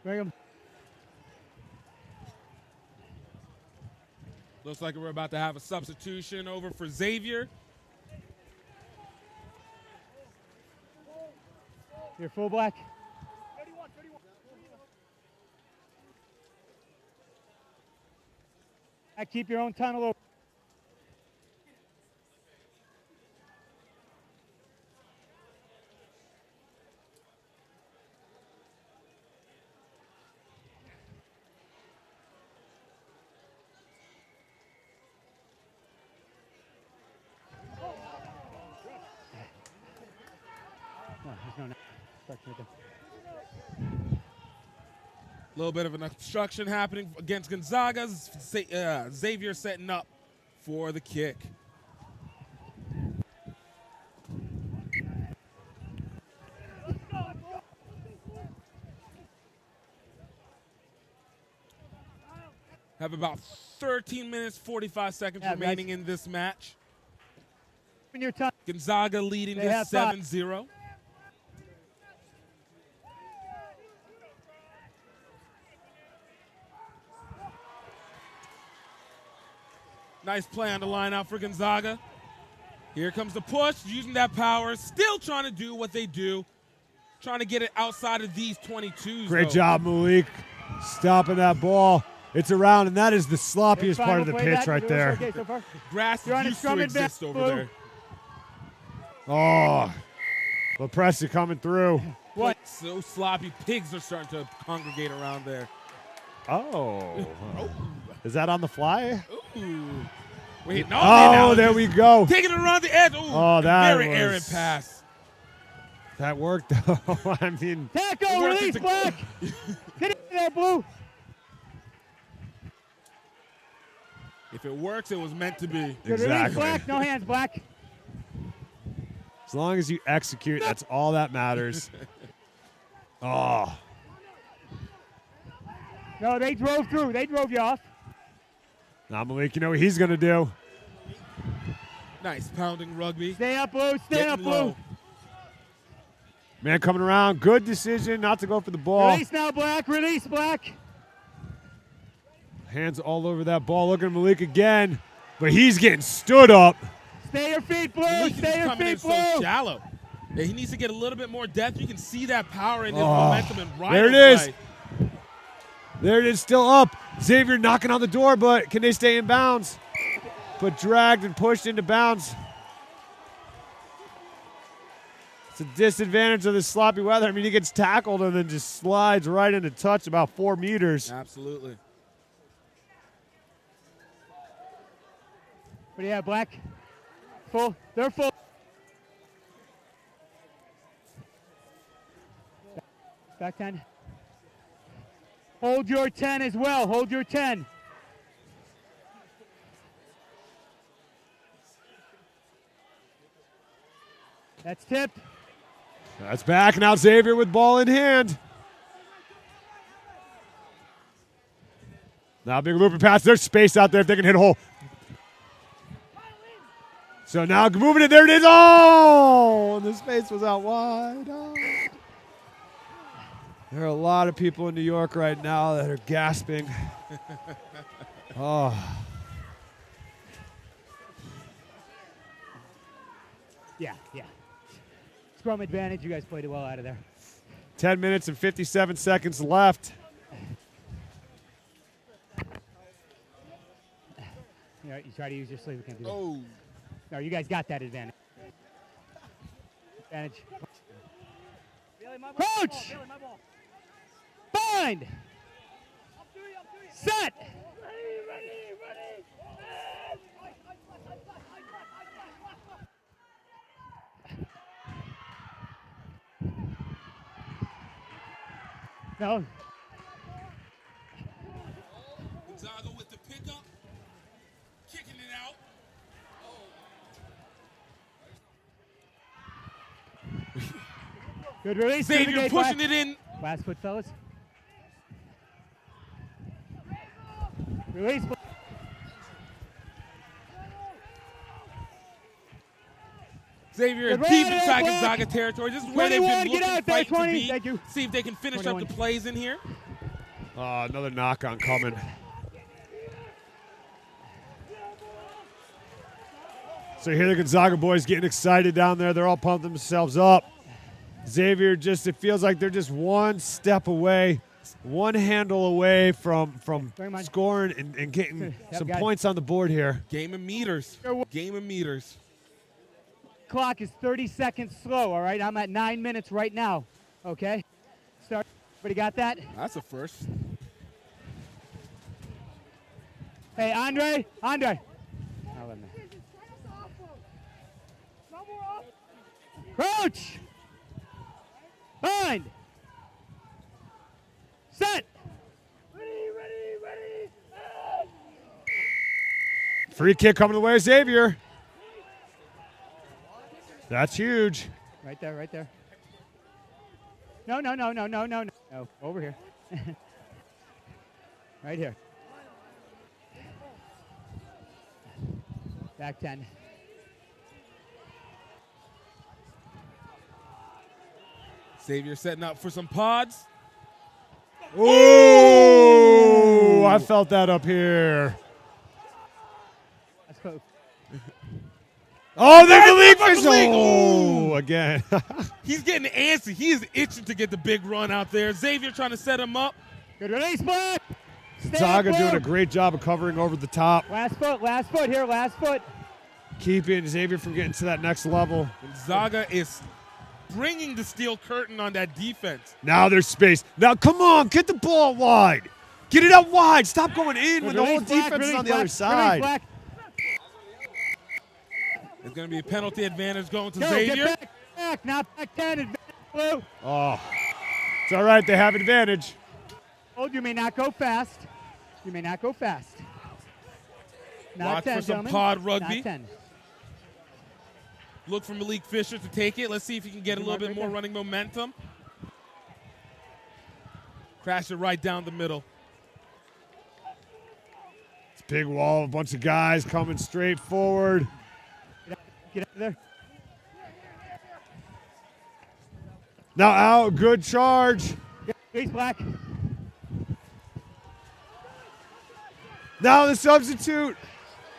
Bring him. Looks like we're about to have a substitution over for Xavier. You're full black. Keep your own tunnel open. No, there's no instruction right there. A little bit of an obstruction happening against Gonzaga. Xavier setting up for the kick. Have about 13 minutes, 45 seconds remaining in this match. Gonzaga leading this 7-0. Nice play on the line out for Gonzaga. Here comes the push, using that power, still trying to do what they do, trying to get it outside of these 22s. Great job, Malik, stopping that ball. It's around, and that is the sloppiest part of the pitch right there. Grass used to exist over there. Oh, LaPressa coming through. What? So sloppy. Pigs are starting to congregate around there. Oh. Is that on the fly? Ooh. Wait, no. Oh, there we go. Taking it around the edge. Ooh, oh, that very was, errant pass. That worked, though. I mean. Tackle, release, Black. Get it there, Blue. If it works, it was meant to be. Good release, Black. No hands, Black. As long as you execute, that's all that matters. Oh. No, they drove through. They drove you off. Now, Malik, you know what he's going to do. Nice pounding rugby. Stay up, Blue. Stay up, Blue. Man coming around. Good decision not to go for the ball. Release now, Black. Release, Black. Hands all over that ball. Looking at Malik again. But he's getting stood up. Stay your feet, Blue. Malik Stay your coming in feet, Blue. so shallow. Yeah, he needs to get a little bit more depth. You can see that power in his momentum and right there it is. There it is, still up. Xavier knocking on the door, but can they stay in bounds? But dragged and pushed into bounds. It's a disadvantage of this sloppy weather. I mean, he gets tackled and then just slides right into touch about 4 meters. Absolutely. What do you have, Black? Full. They're full. Back 10. Hold your 10 as well. Hold your 10. That's tipped. That's back. Now Xavier with ball in hand. Now big looping pass. There's space out there if they can hit a hole. So now moving it. There it is. Oh! And the space was out wide. Oh. There are a lot of people in New York right now that are gasping. Oh. Yeah. Scrum advantage. You guys played it well out of there. 10 minutes and 57 seconds left. You try to use your sleeve. We can't do that. Oh. No, you guys got that advantage. Coach! Bind! Set! No. Gonzaga with the pickup. Kicking it out. Good release. Xavier pushing it in. Last foot, fellas. Release. Xavier deep inside Gonzaga territory. This is where they've been looking fighting to be. Thank you. See if they can finish up the plays in here. Another knock on coming. So here the Gonzaga boys getting excited down there. They're all pumping themselves up. Xavier it feels like they're just one step away, one handle away from scoring and getting some points on the board here. Game of meters. Game of meters. Clock is 30 seconds slow, all right? I'm at 9 minutes right now, okay? Start. Everybody got that? That's a first. Hey, Andre. Coach! Bind! Set! Free kick coming the way of Xavier. That's huge. Right there, right there. No, no, no, no, no, no, no. No, over here. Right here. Back 10. Xavier setting up for some pods. Ooh, I felt that up here. That's close. Oh, there's the lead fish. Oh, again. He's getting antsy. He is itching to get the big run out there. Xavier trying to set him up. Good release, Black. Zaga doing a great job of covering over the top. Last foot here, last foot. Keeping Xavier from getting to that next level. And Zaga is bringing the steel curtain on that defense. Now there's space. Now, come on, get the ball wide. Get it out wide. Stop going in when the whole defense is on the other side. There's going to be a penalty advantage going to Go, Xavier. Get back, not back 10, advantage blue. Oh, it's all right. They have advantage. Hold, you may not go fast. You may not go fast. Not Watch 10, for some gentlemen. pod rugby. Not 10. Look for Malik Fisher to take it. Let's see if he can get a little bit more running momentum. Crash it right down the middle. It's a big wall, a bunch of guys coming straight forward. Get out of there. Now out, good charge. Face Black. Now the substitute.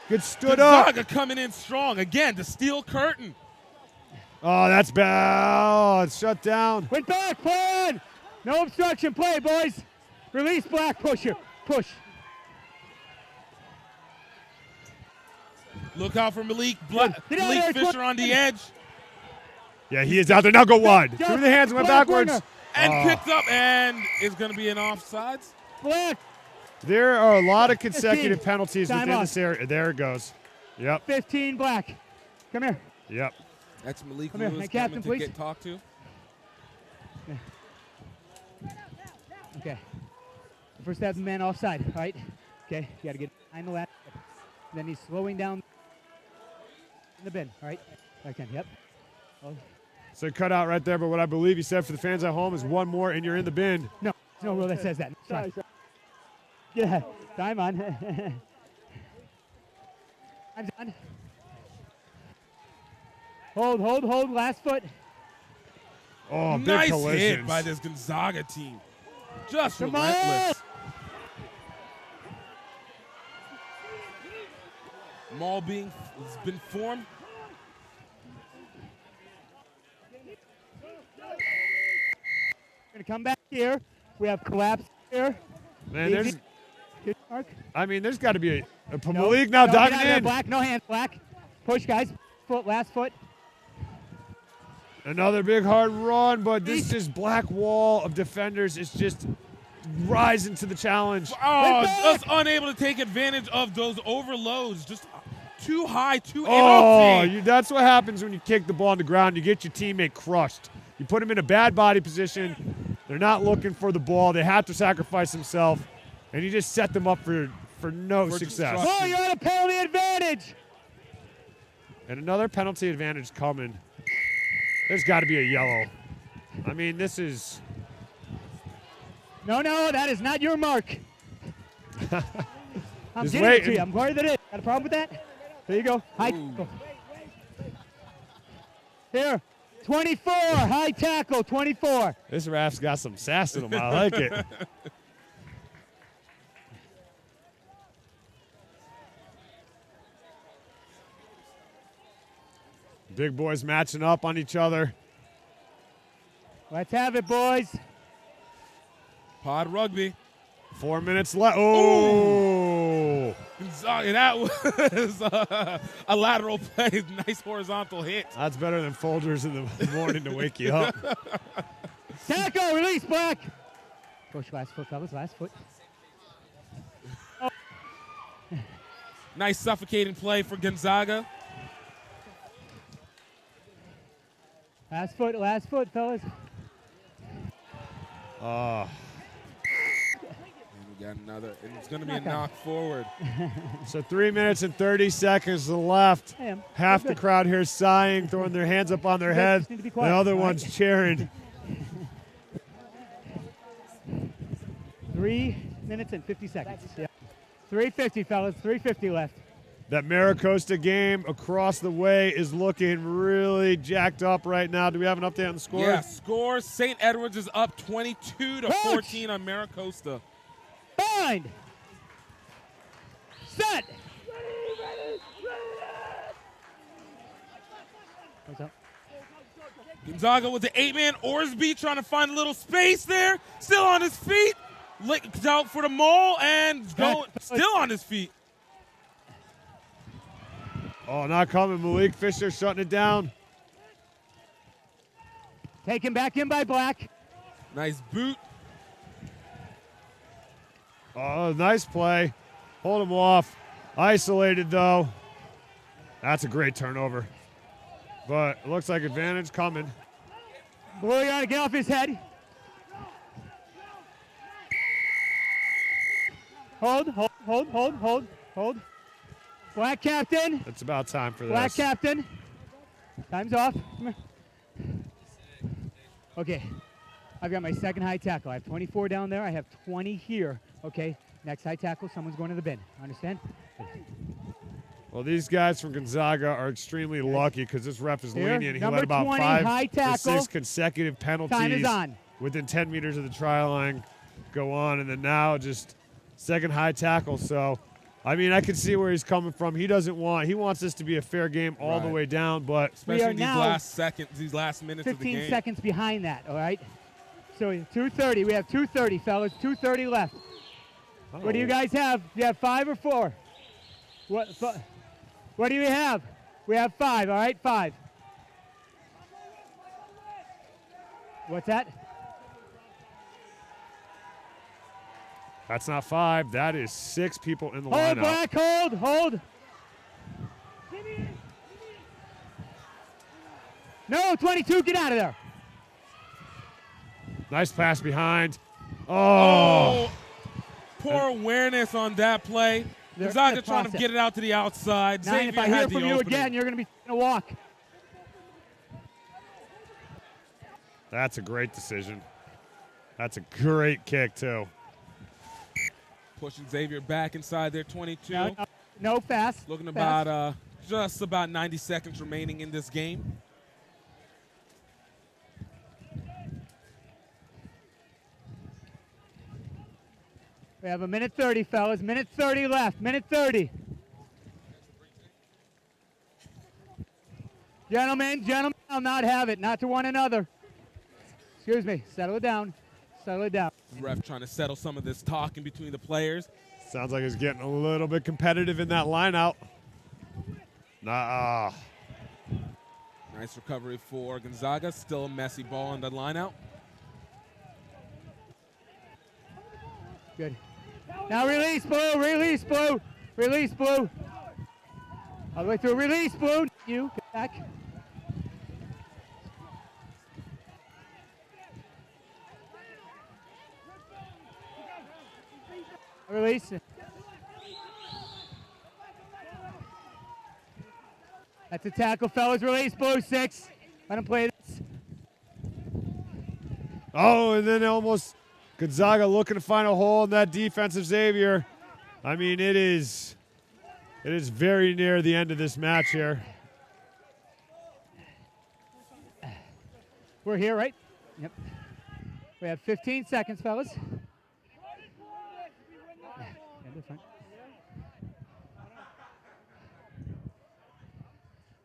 Gets stood up. Gonzaga coming in strong. Again, the steel curtain. Oh, that's bad. Oh, it's shut down. Went back, play on. No obstruction, play, boys. Release Black, push here. Push. Look out for Malik Fisher on the edge. Yeah, he is out there. Now go wide. Through the hands, went backwards. And picked up, and it's going to be an offsides. Black. There are a lot of consecutive penalties Time within off. this area. There it goes. Yep. 15 Black. Come here. Yep. That's Malik Come here. Lewis Hey, Captain, coming to please. get talked to. Yeah. Okay. First have the man offside, all right? Okay, you got to get behind the lat. Then he's slowing down in the bin, all right? Back in, yep. Oh. So cut out right there, but what I believe he said for the fans at home is one more and you're in the bin. No, there's no rule that says that. Sorry. Yeah, time on. Time's on. Hold, last foot. Oh, big Nice collisions. hit by this Gonzaga team. Just Come relentless. Maul has been formed. We're going to come back here. We have collapse here. Man, Easy. there's. Good mark. I mean, there's got to be a No, Malik now no, diving get out of there, in. Black, no hands, Black. Push, guys. Foot, last foot. Another big hard run, but this is black wall of defenders is just rising to the challenge. Oh, just unable to take advantage of those overloads. Just too high, too Oh, empty. that's what happens when you kick the ball on the ground. You get your teammate crushed. You put him in a bad body position. They're not looking for the ball. They have to sacrifice themselves, and you just set them up for no success. Oh, you're on a penalty advantage. And another penalty advantage coming. There's got to be a yellow. I mean, this is... No, that is not your mark. I'm Just getting it waiting. to you. I'm worried that it. Got a problem with that? There you go. High tackle. Here, 24. High tackle, 24. This ref's got some sass in him. I like it. Big boys matching up on each other. Let's have it, boys. Pod rugby. 4 minutes left. Oh! Gonzaga, that was a lateral play. Nice horizontal hit. That's better than Folgers in the morning to wake you up. Tackle, release, Black. Push, last foot, fellas, last foot. Oh. Nice suffocating play for Gonzaga. Last foot, fellas. Oh. Got another, and it's going to be a knock forward. So 3 minutes and 30 seconds left. Hey, Half we're the good. crowd here sighing, throwing their hands up on their Good. head. Just need to be The quiet, other all ones right? cheering. 3 minutes and 50 seconds. Yeah. 3:50, fellas. 3:50 left. That Maricosta game across the way is looking really jacked up right now. Do we have an update on the score? Yeah, score. St. Edwards is up 22-14 on Maricosta. Bind. Set. What's up? Gonzaga with the 8-man. Orsby trying to find a little space there. Still on his feet. Licked out for the maul and going, still on his feet. Oh, not coming. Malik Fisher shutting it down. Taken back in by Black. Nice boot. Oh, nice play. Hold him off. Isolated, though. That's a great turnover. But it looks like advantage coming. Blue, you ought to get off his head. Hold. Black captain. It's about time for Black this. captain. Time's off. Come here. Okay. I've got my second high tackle. I have 24 down there. I have 20 here. Okay. Next high tackle, someone's going to the bin. Understand? Well, these guys from Gonzaga are extremely lucky because this ref is Here, lenient. He number let about 20, 5 high or tackle. 6 consecutive penalties Time is on. within 10 meters of the try line go on, and then now just second high tackle. So, I mean, I can see where he's coming from. He wants this to be a fair game all the Right. way down, but Especially in these last seconds, these last minutes of the 15 game. seconds behind that, all right? So 2:30. We have 2:30, fellas. 2:30 left. What do you guys have? You have 5 or 4? What do you have? We have 5, all right? 5. What's that? that's not 5. That is 6 people in the Hold, lineup. Black, hold. No, 22, get out of there. Nice pass behind. Oh, poor awareness on that play. They're Gonzaga in the trying to process. get it out to the outside. 9, if Xavier I hear had from the you opening. again, you're going to be taking a walk. That's a great decision. That's a great kick, too. Pushing Xavier back inside their 22. No fast. Looking fast. about just about 90 seconds remaining in this game. We have a minute 30, fellas. Minute 30 left. Minute 30. Gentlemen, I'll not have it. Not to one another. Excuse me. Settle it down. Ref trying to settle some of this talking between the players. Sounds like it's getting a little bit competitive in that line out. Nice recovery for Gonzaga. Still a messy ball in the line out. Good. Now release, Blue. Release, Blue. Release, Blue. All the way through. Release, Blue. You. Get back. Release. That's a tackle, fellas. Release, Blue. 6. Let him play this. Oh, and then almost Gonzaga looking to find a hole in that defensive Xavier. I mean, it is very near the end of this match here. We're here, right? Yep. We have 15 seconds, fellas.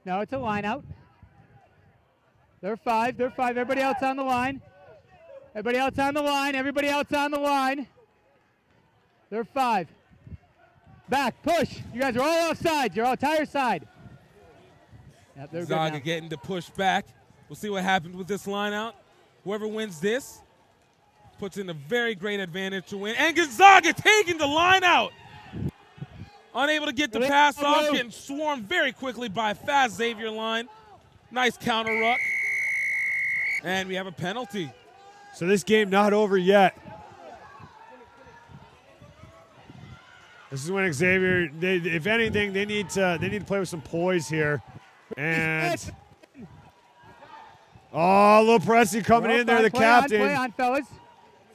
No, it's a line out. They're 5. Everybody else on the line. Everybody else on the line. They're 5. Back, push. You guys are all offside. You're all entire side. Yep, they're good Gonzaga now. getting to push back. We'll see what happens with this line out. Whoever wins this puts in a very great advantage to win. And Gonzaga taking the line out. Unable to get the pass off, getting swarmed very quickly by a fast Xavier line. Nice counter ruck. And we have a penalty. So this game not over yet. This is when Xavier, if anything, they need to play with some poise here. And Lil Pressy coming in there, the captain. Play on, fellas.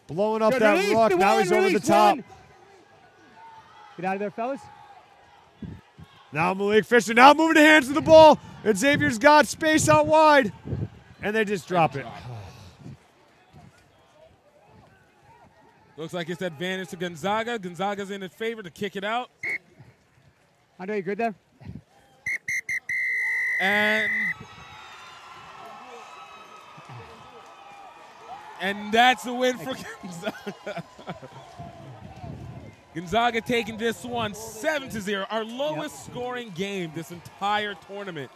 Blowing up Good that release, ruck. Now he's over the top. Get out of there, fellas. Now Malik Fisher. Now moving the hands to the ball. And Xavier's got space out wide. And they just drop it. Looks like it's advantage to Gonzaga. Gonzaga's in its favor to kick it out. Andre, you good there? And that's a win for Gonzaga. Gonzaga taking this one 7-0, our lowest scoring game this entire tournament.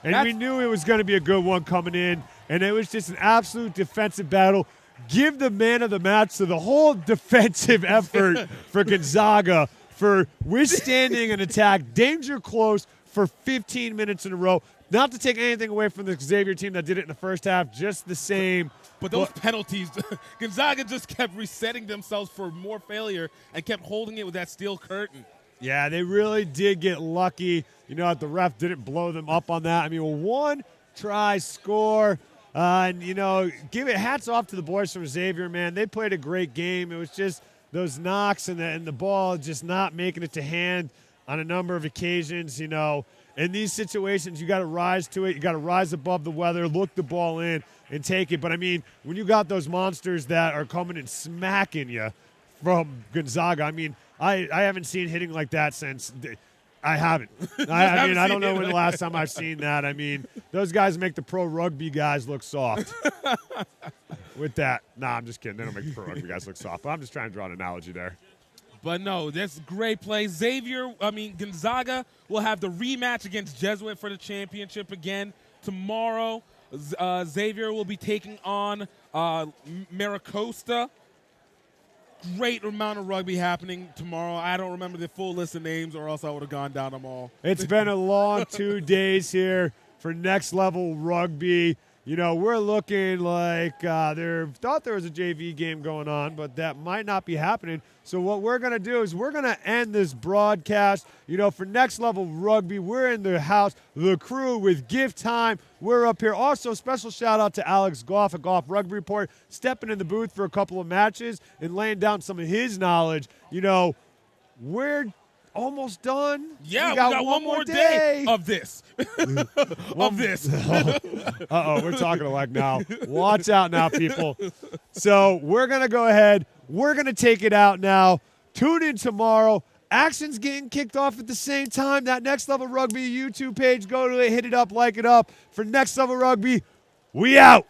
And we knew it was going to be a good one coming in, and it was just an absolute defensive battle. Give the man of the match to the whole defensive effort for Gonzaga for withstanding an attack, danger close for 15 minutes in a row. Not to take anything away from the Xavier team that did it in the first half, just the same. But those penalties, Gonzaga just kept resetting themselves for more failure and kept holding it with that steel curtain. Yeah, they really did get lucky. You know, the ref didn't blow them up on that. I mean, one try score. And, you know, give it hats off to the boys from Xavier, man. They played a great game. It was just those knocks and the ball just not making it to hand on a number of occasions, you know. In these situations, you got to rise to it. You got to rise above the weather, look the ball in, and take it. But, I mean, when you got those monsters that are coming and smacking you from Gonzaga, I mean, I haven't seen hitting like that since I haven't. I mean, I don't know when the last time I've seen that. I mean, those guys make the pro rugby guys look soft. With that, I'm just kidding. They don't make the pro rugby guys look soft. But I'm just trying to draw an analogy there. But no, that's great play. Gonzaga will have the rematch against Jesuit for the championship again tomorrow. Xavier will be taking on Maricosta. Great amount of rugby happening tomorrow. I don't remember the full list of names, or else I would have gone down them all. It's been a long 2 days here for next level rugby. You know, we're looking like thought there was a JV game going on, but that might not be happening. So what we're going to do is we're going to end this broadcast. You know, for next level rugby, we're in the house, the crew with gift time. We're up here. Also, special shout out to Alex Goff at Goff Rugby Report, stepping in the booth for a couple of matches and laying down some of his knowledge. You know, we're almost done. Yeah, we got one more day of this. Uh-oh, we're talking alike now. Watch out now, people. So we're going to go ahead. We're going to take it out now. Tune in tomorrow. Action's getting kicked off at the same time. That Next Level Rugby YouTube page, go to it, hit it up, like it up. For Next Level Rugby, we out.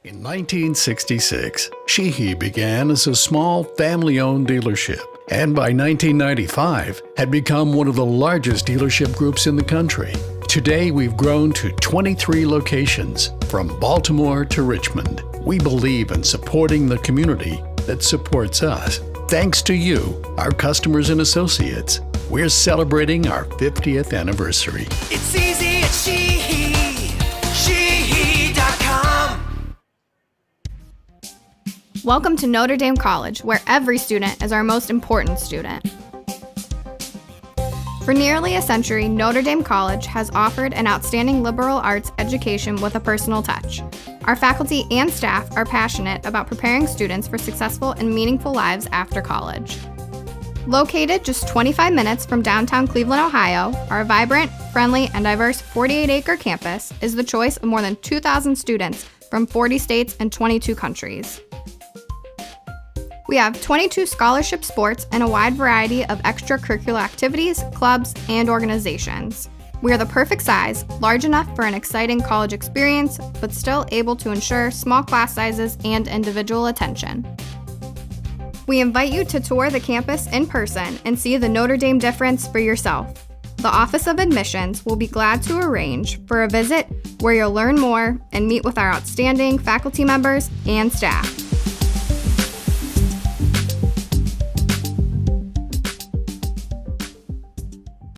In 1966, Sheehy began as a small family-owned dealership, and by 1995 had become one of the largest dealership groups in the country. Today, we've grown to 23 locations, from Baltimore to Richmond. We believe in supporting the community that supports us. Thanks to you, our customers and associates, we're celebrating our 50th anniversary. It's easy at Sheehy. Sheehy.com. Welcome to Notre Dame College, where every student is our most important student. For nearly a century, Notre Dame College has offered an outstanding liberal arts education with a personal touch. Our faculty and staff are passionate about preparing students for successful and meaningful lives after college. Located just 25 minutes from downtown Cleveland, Ohio, our vibrant, friendly, and diverse 48-acre campus is the choice of more than 2,000 students from 40 states and 22 countries. We have 22 scholarship sports and a wide variety of extracurricular activities, clubs, and organizations. We are the perfect size, large enough for an exciting college experience, but still able to ensure small class sizes and individual attention. We invite you to tour the campus in person and see the Notre Dame difference for yourself. The Office of Admissions will be glad to arrange for a visit where you'll learn more and meet with our outstanding faculty members and staff.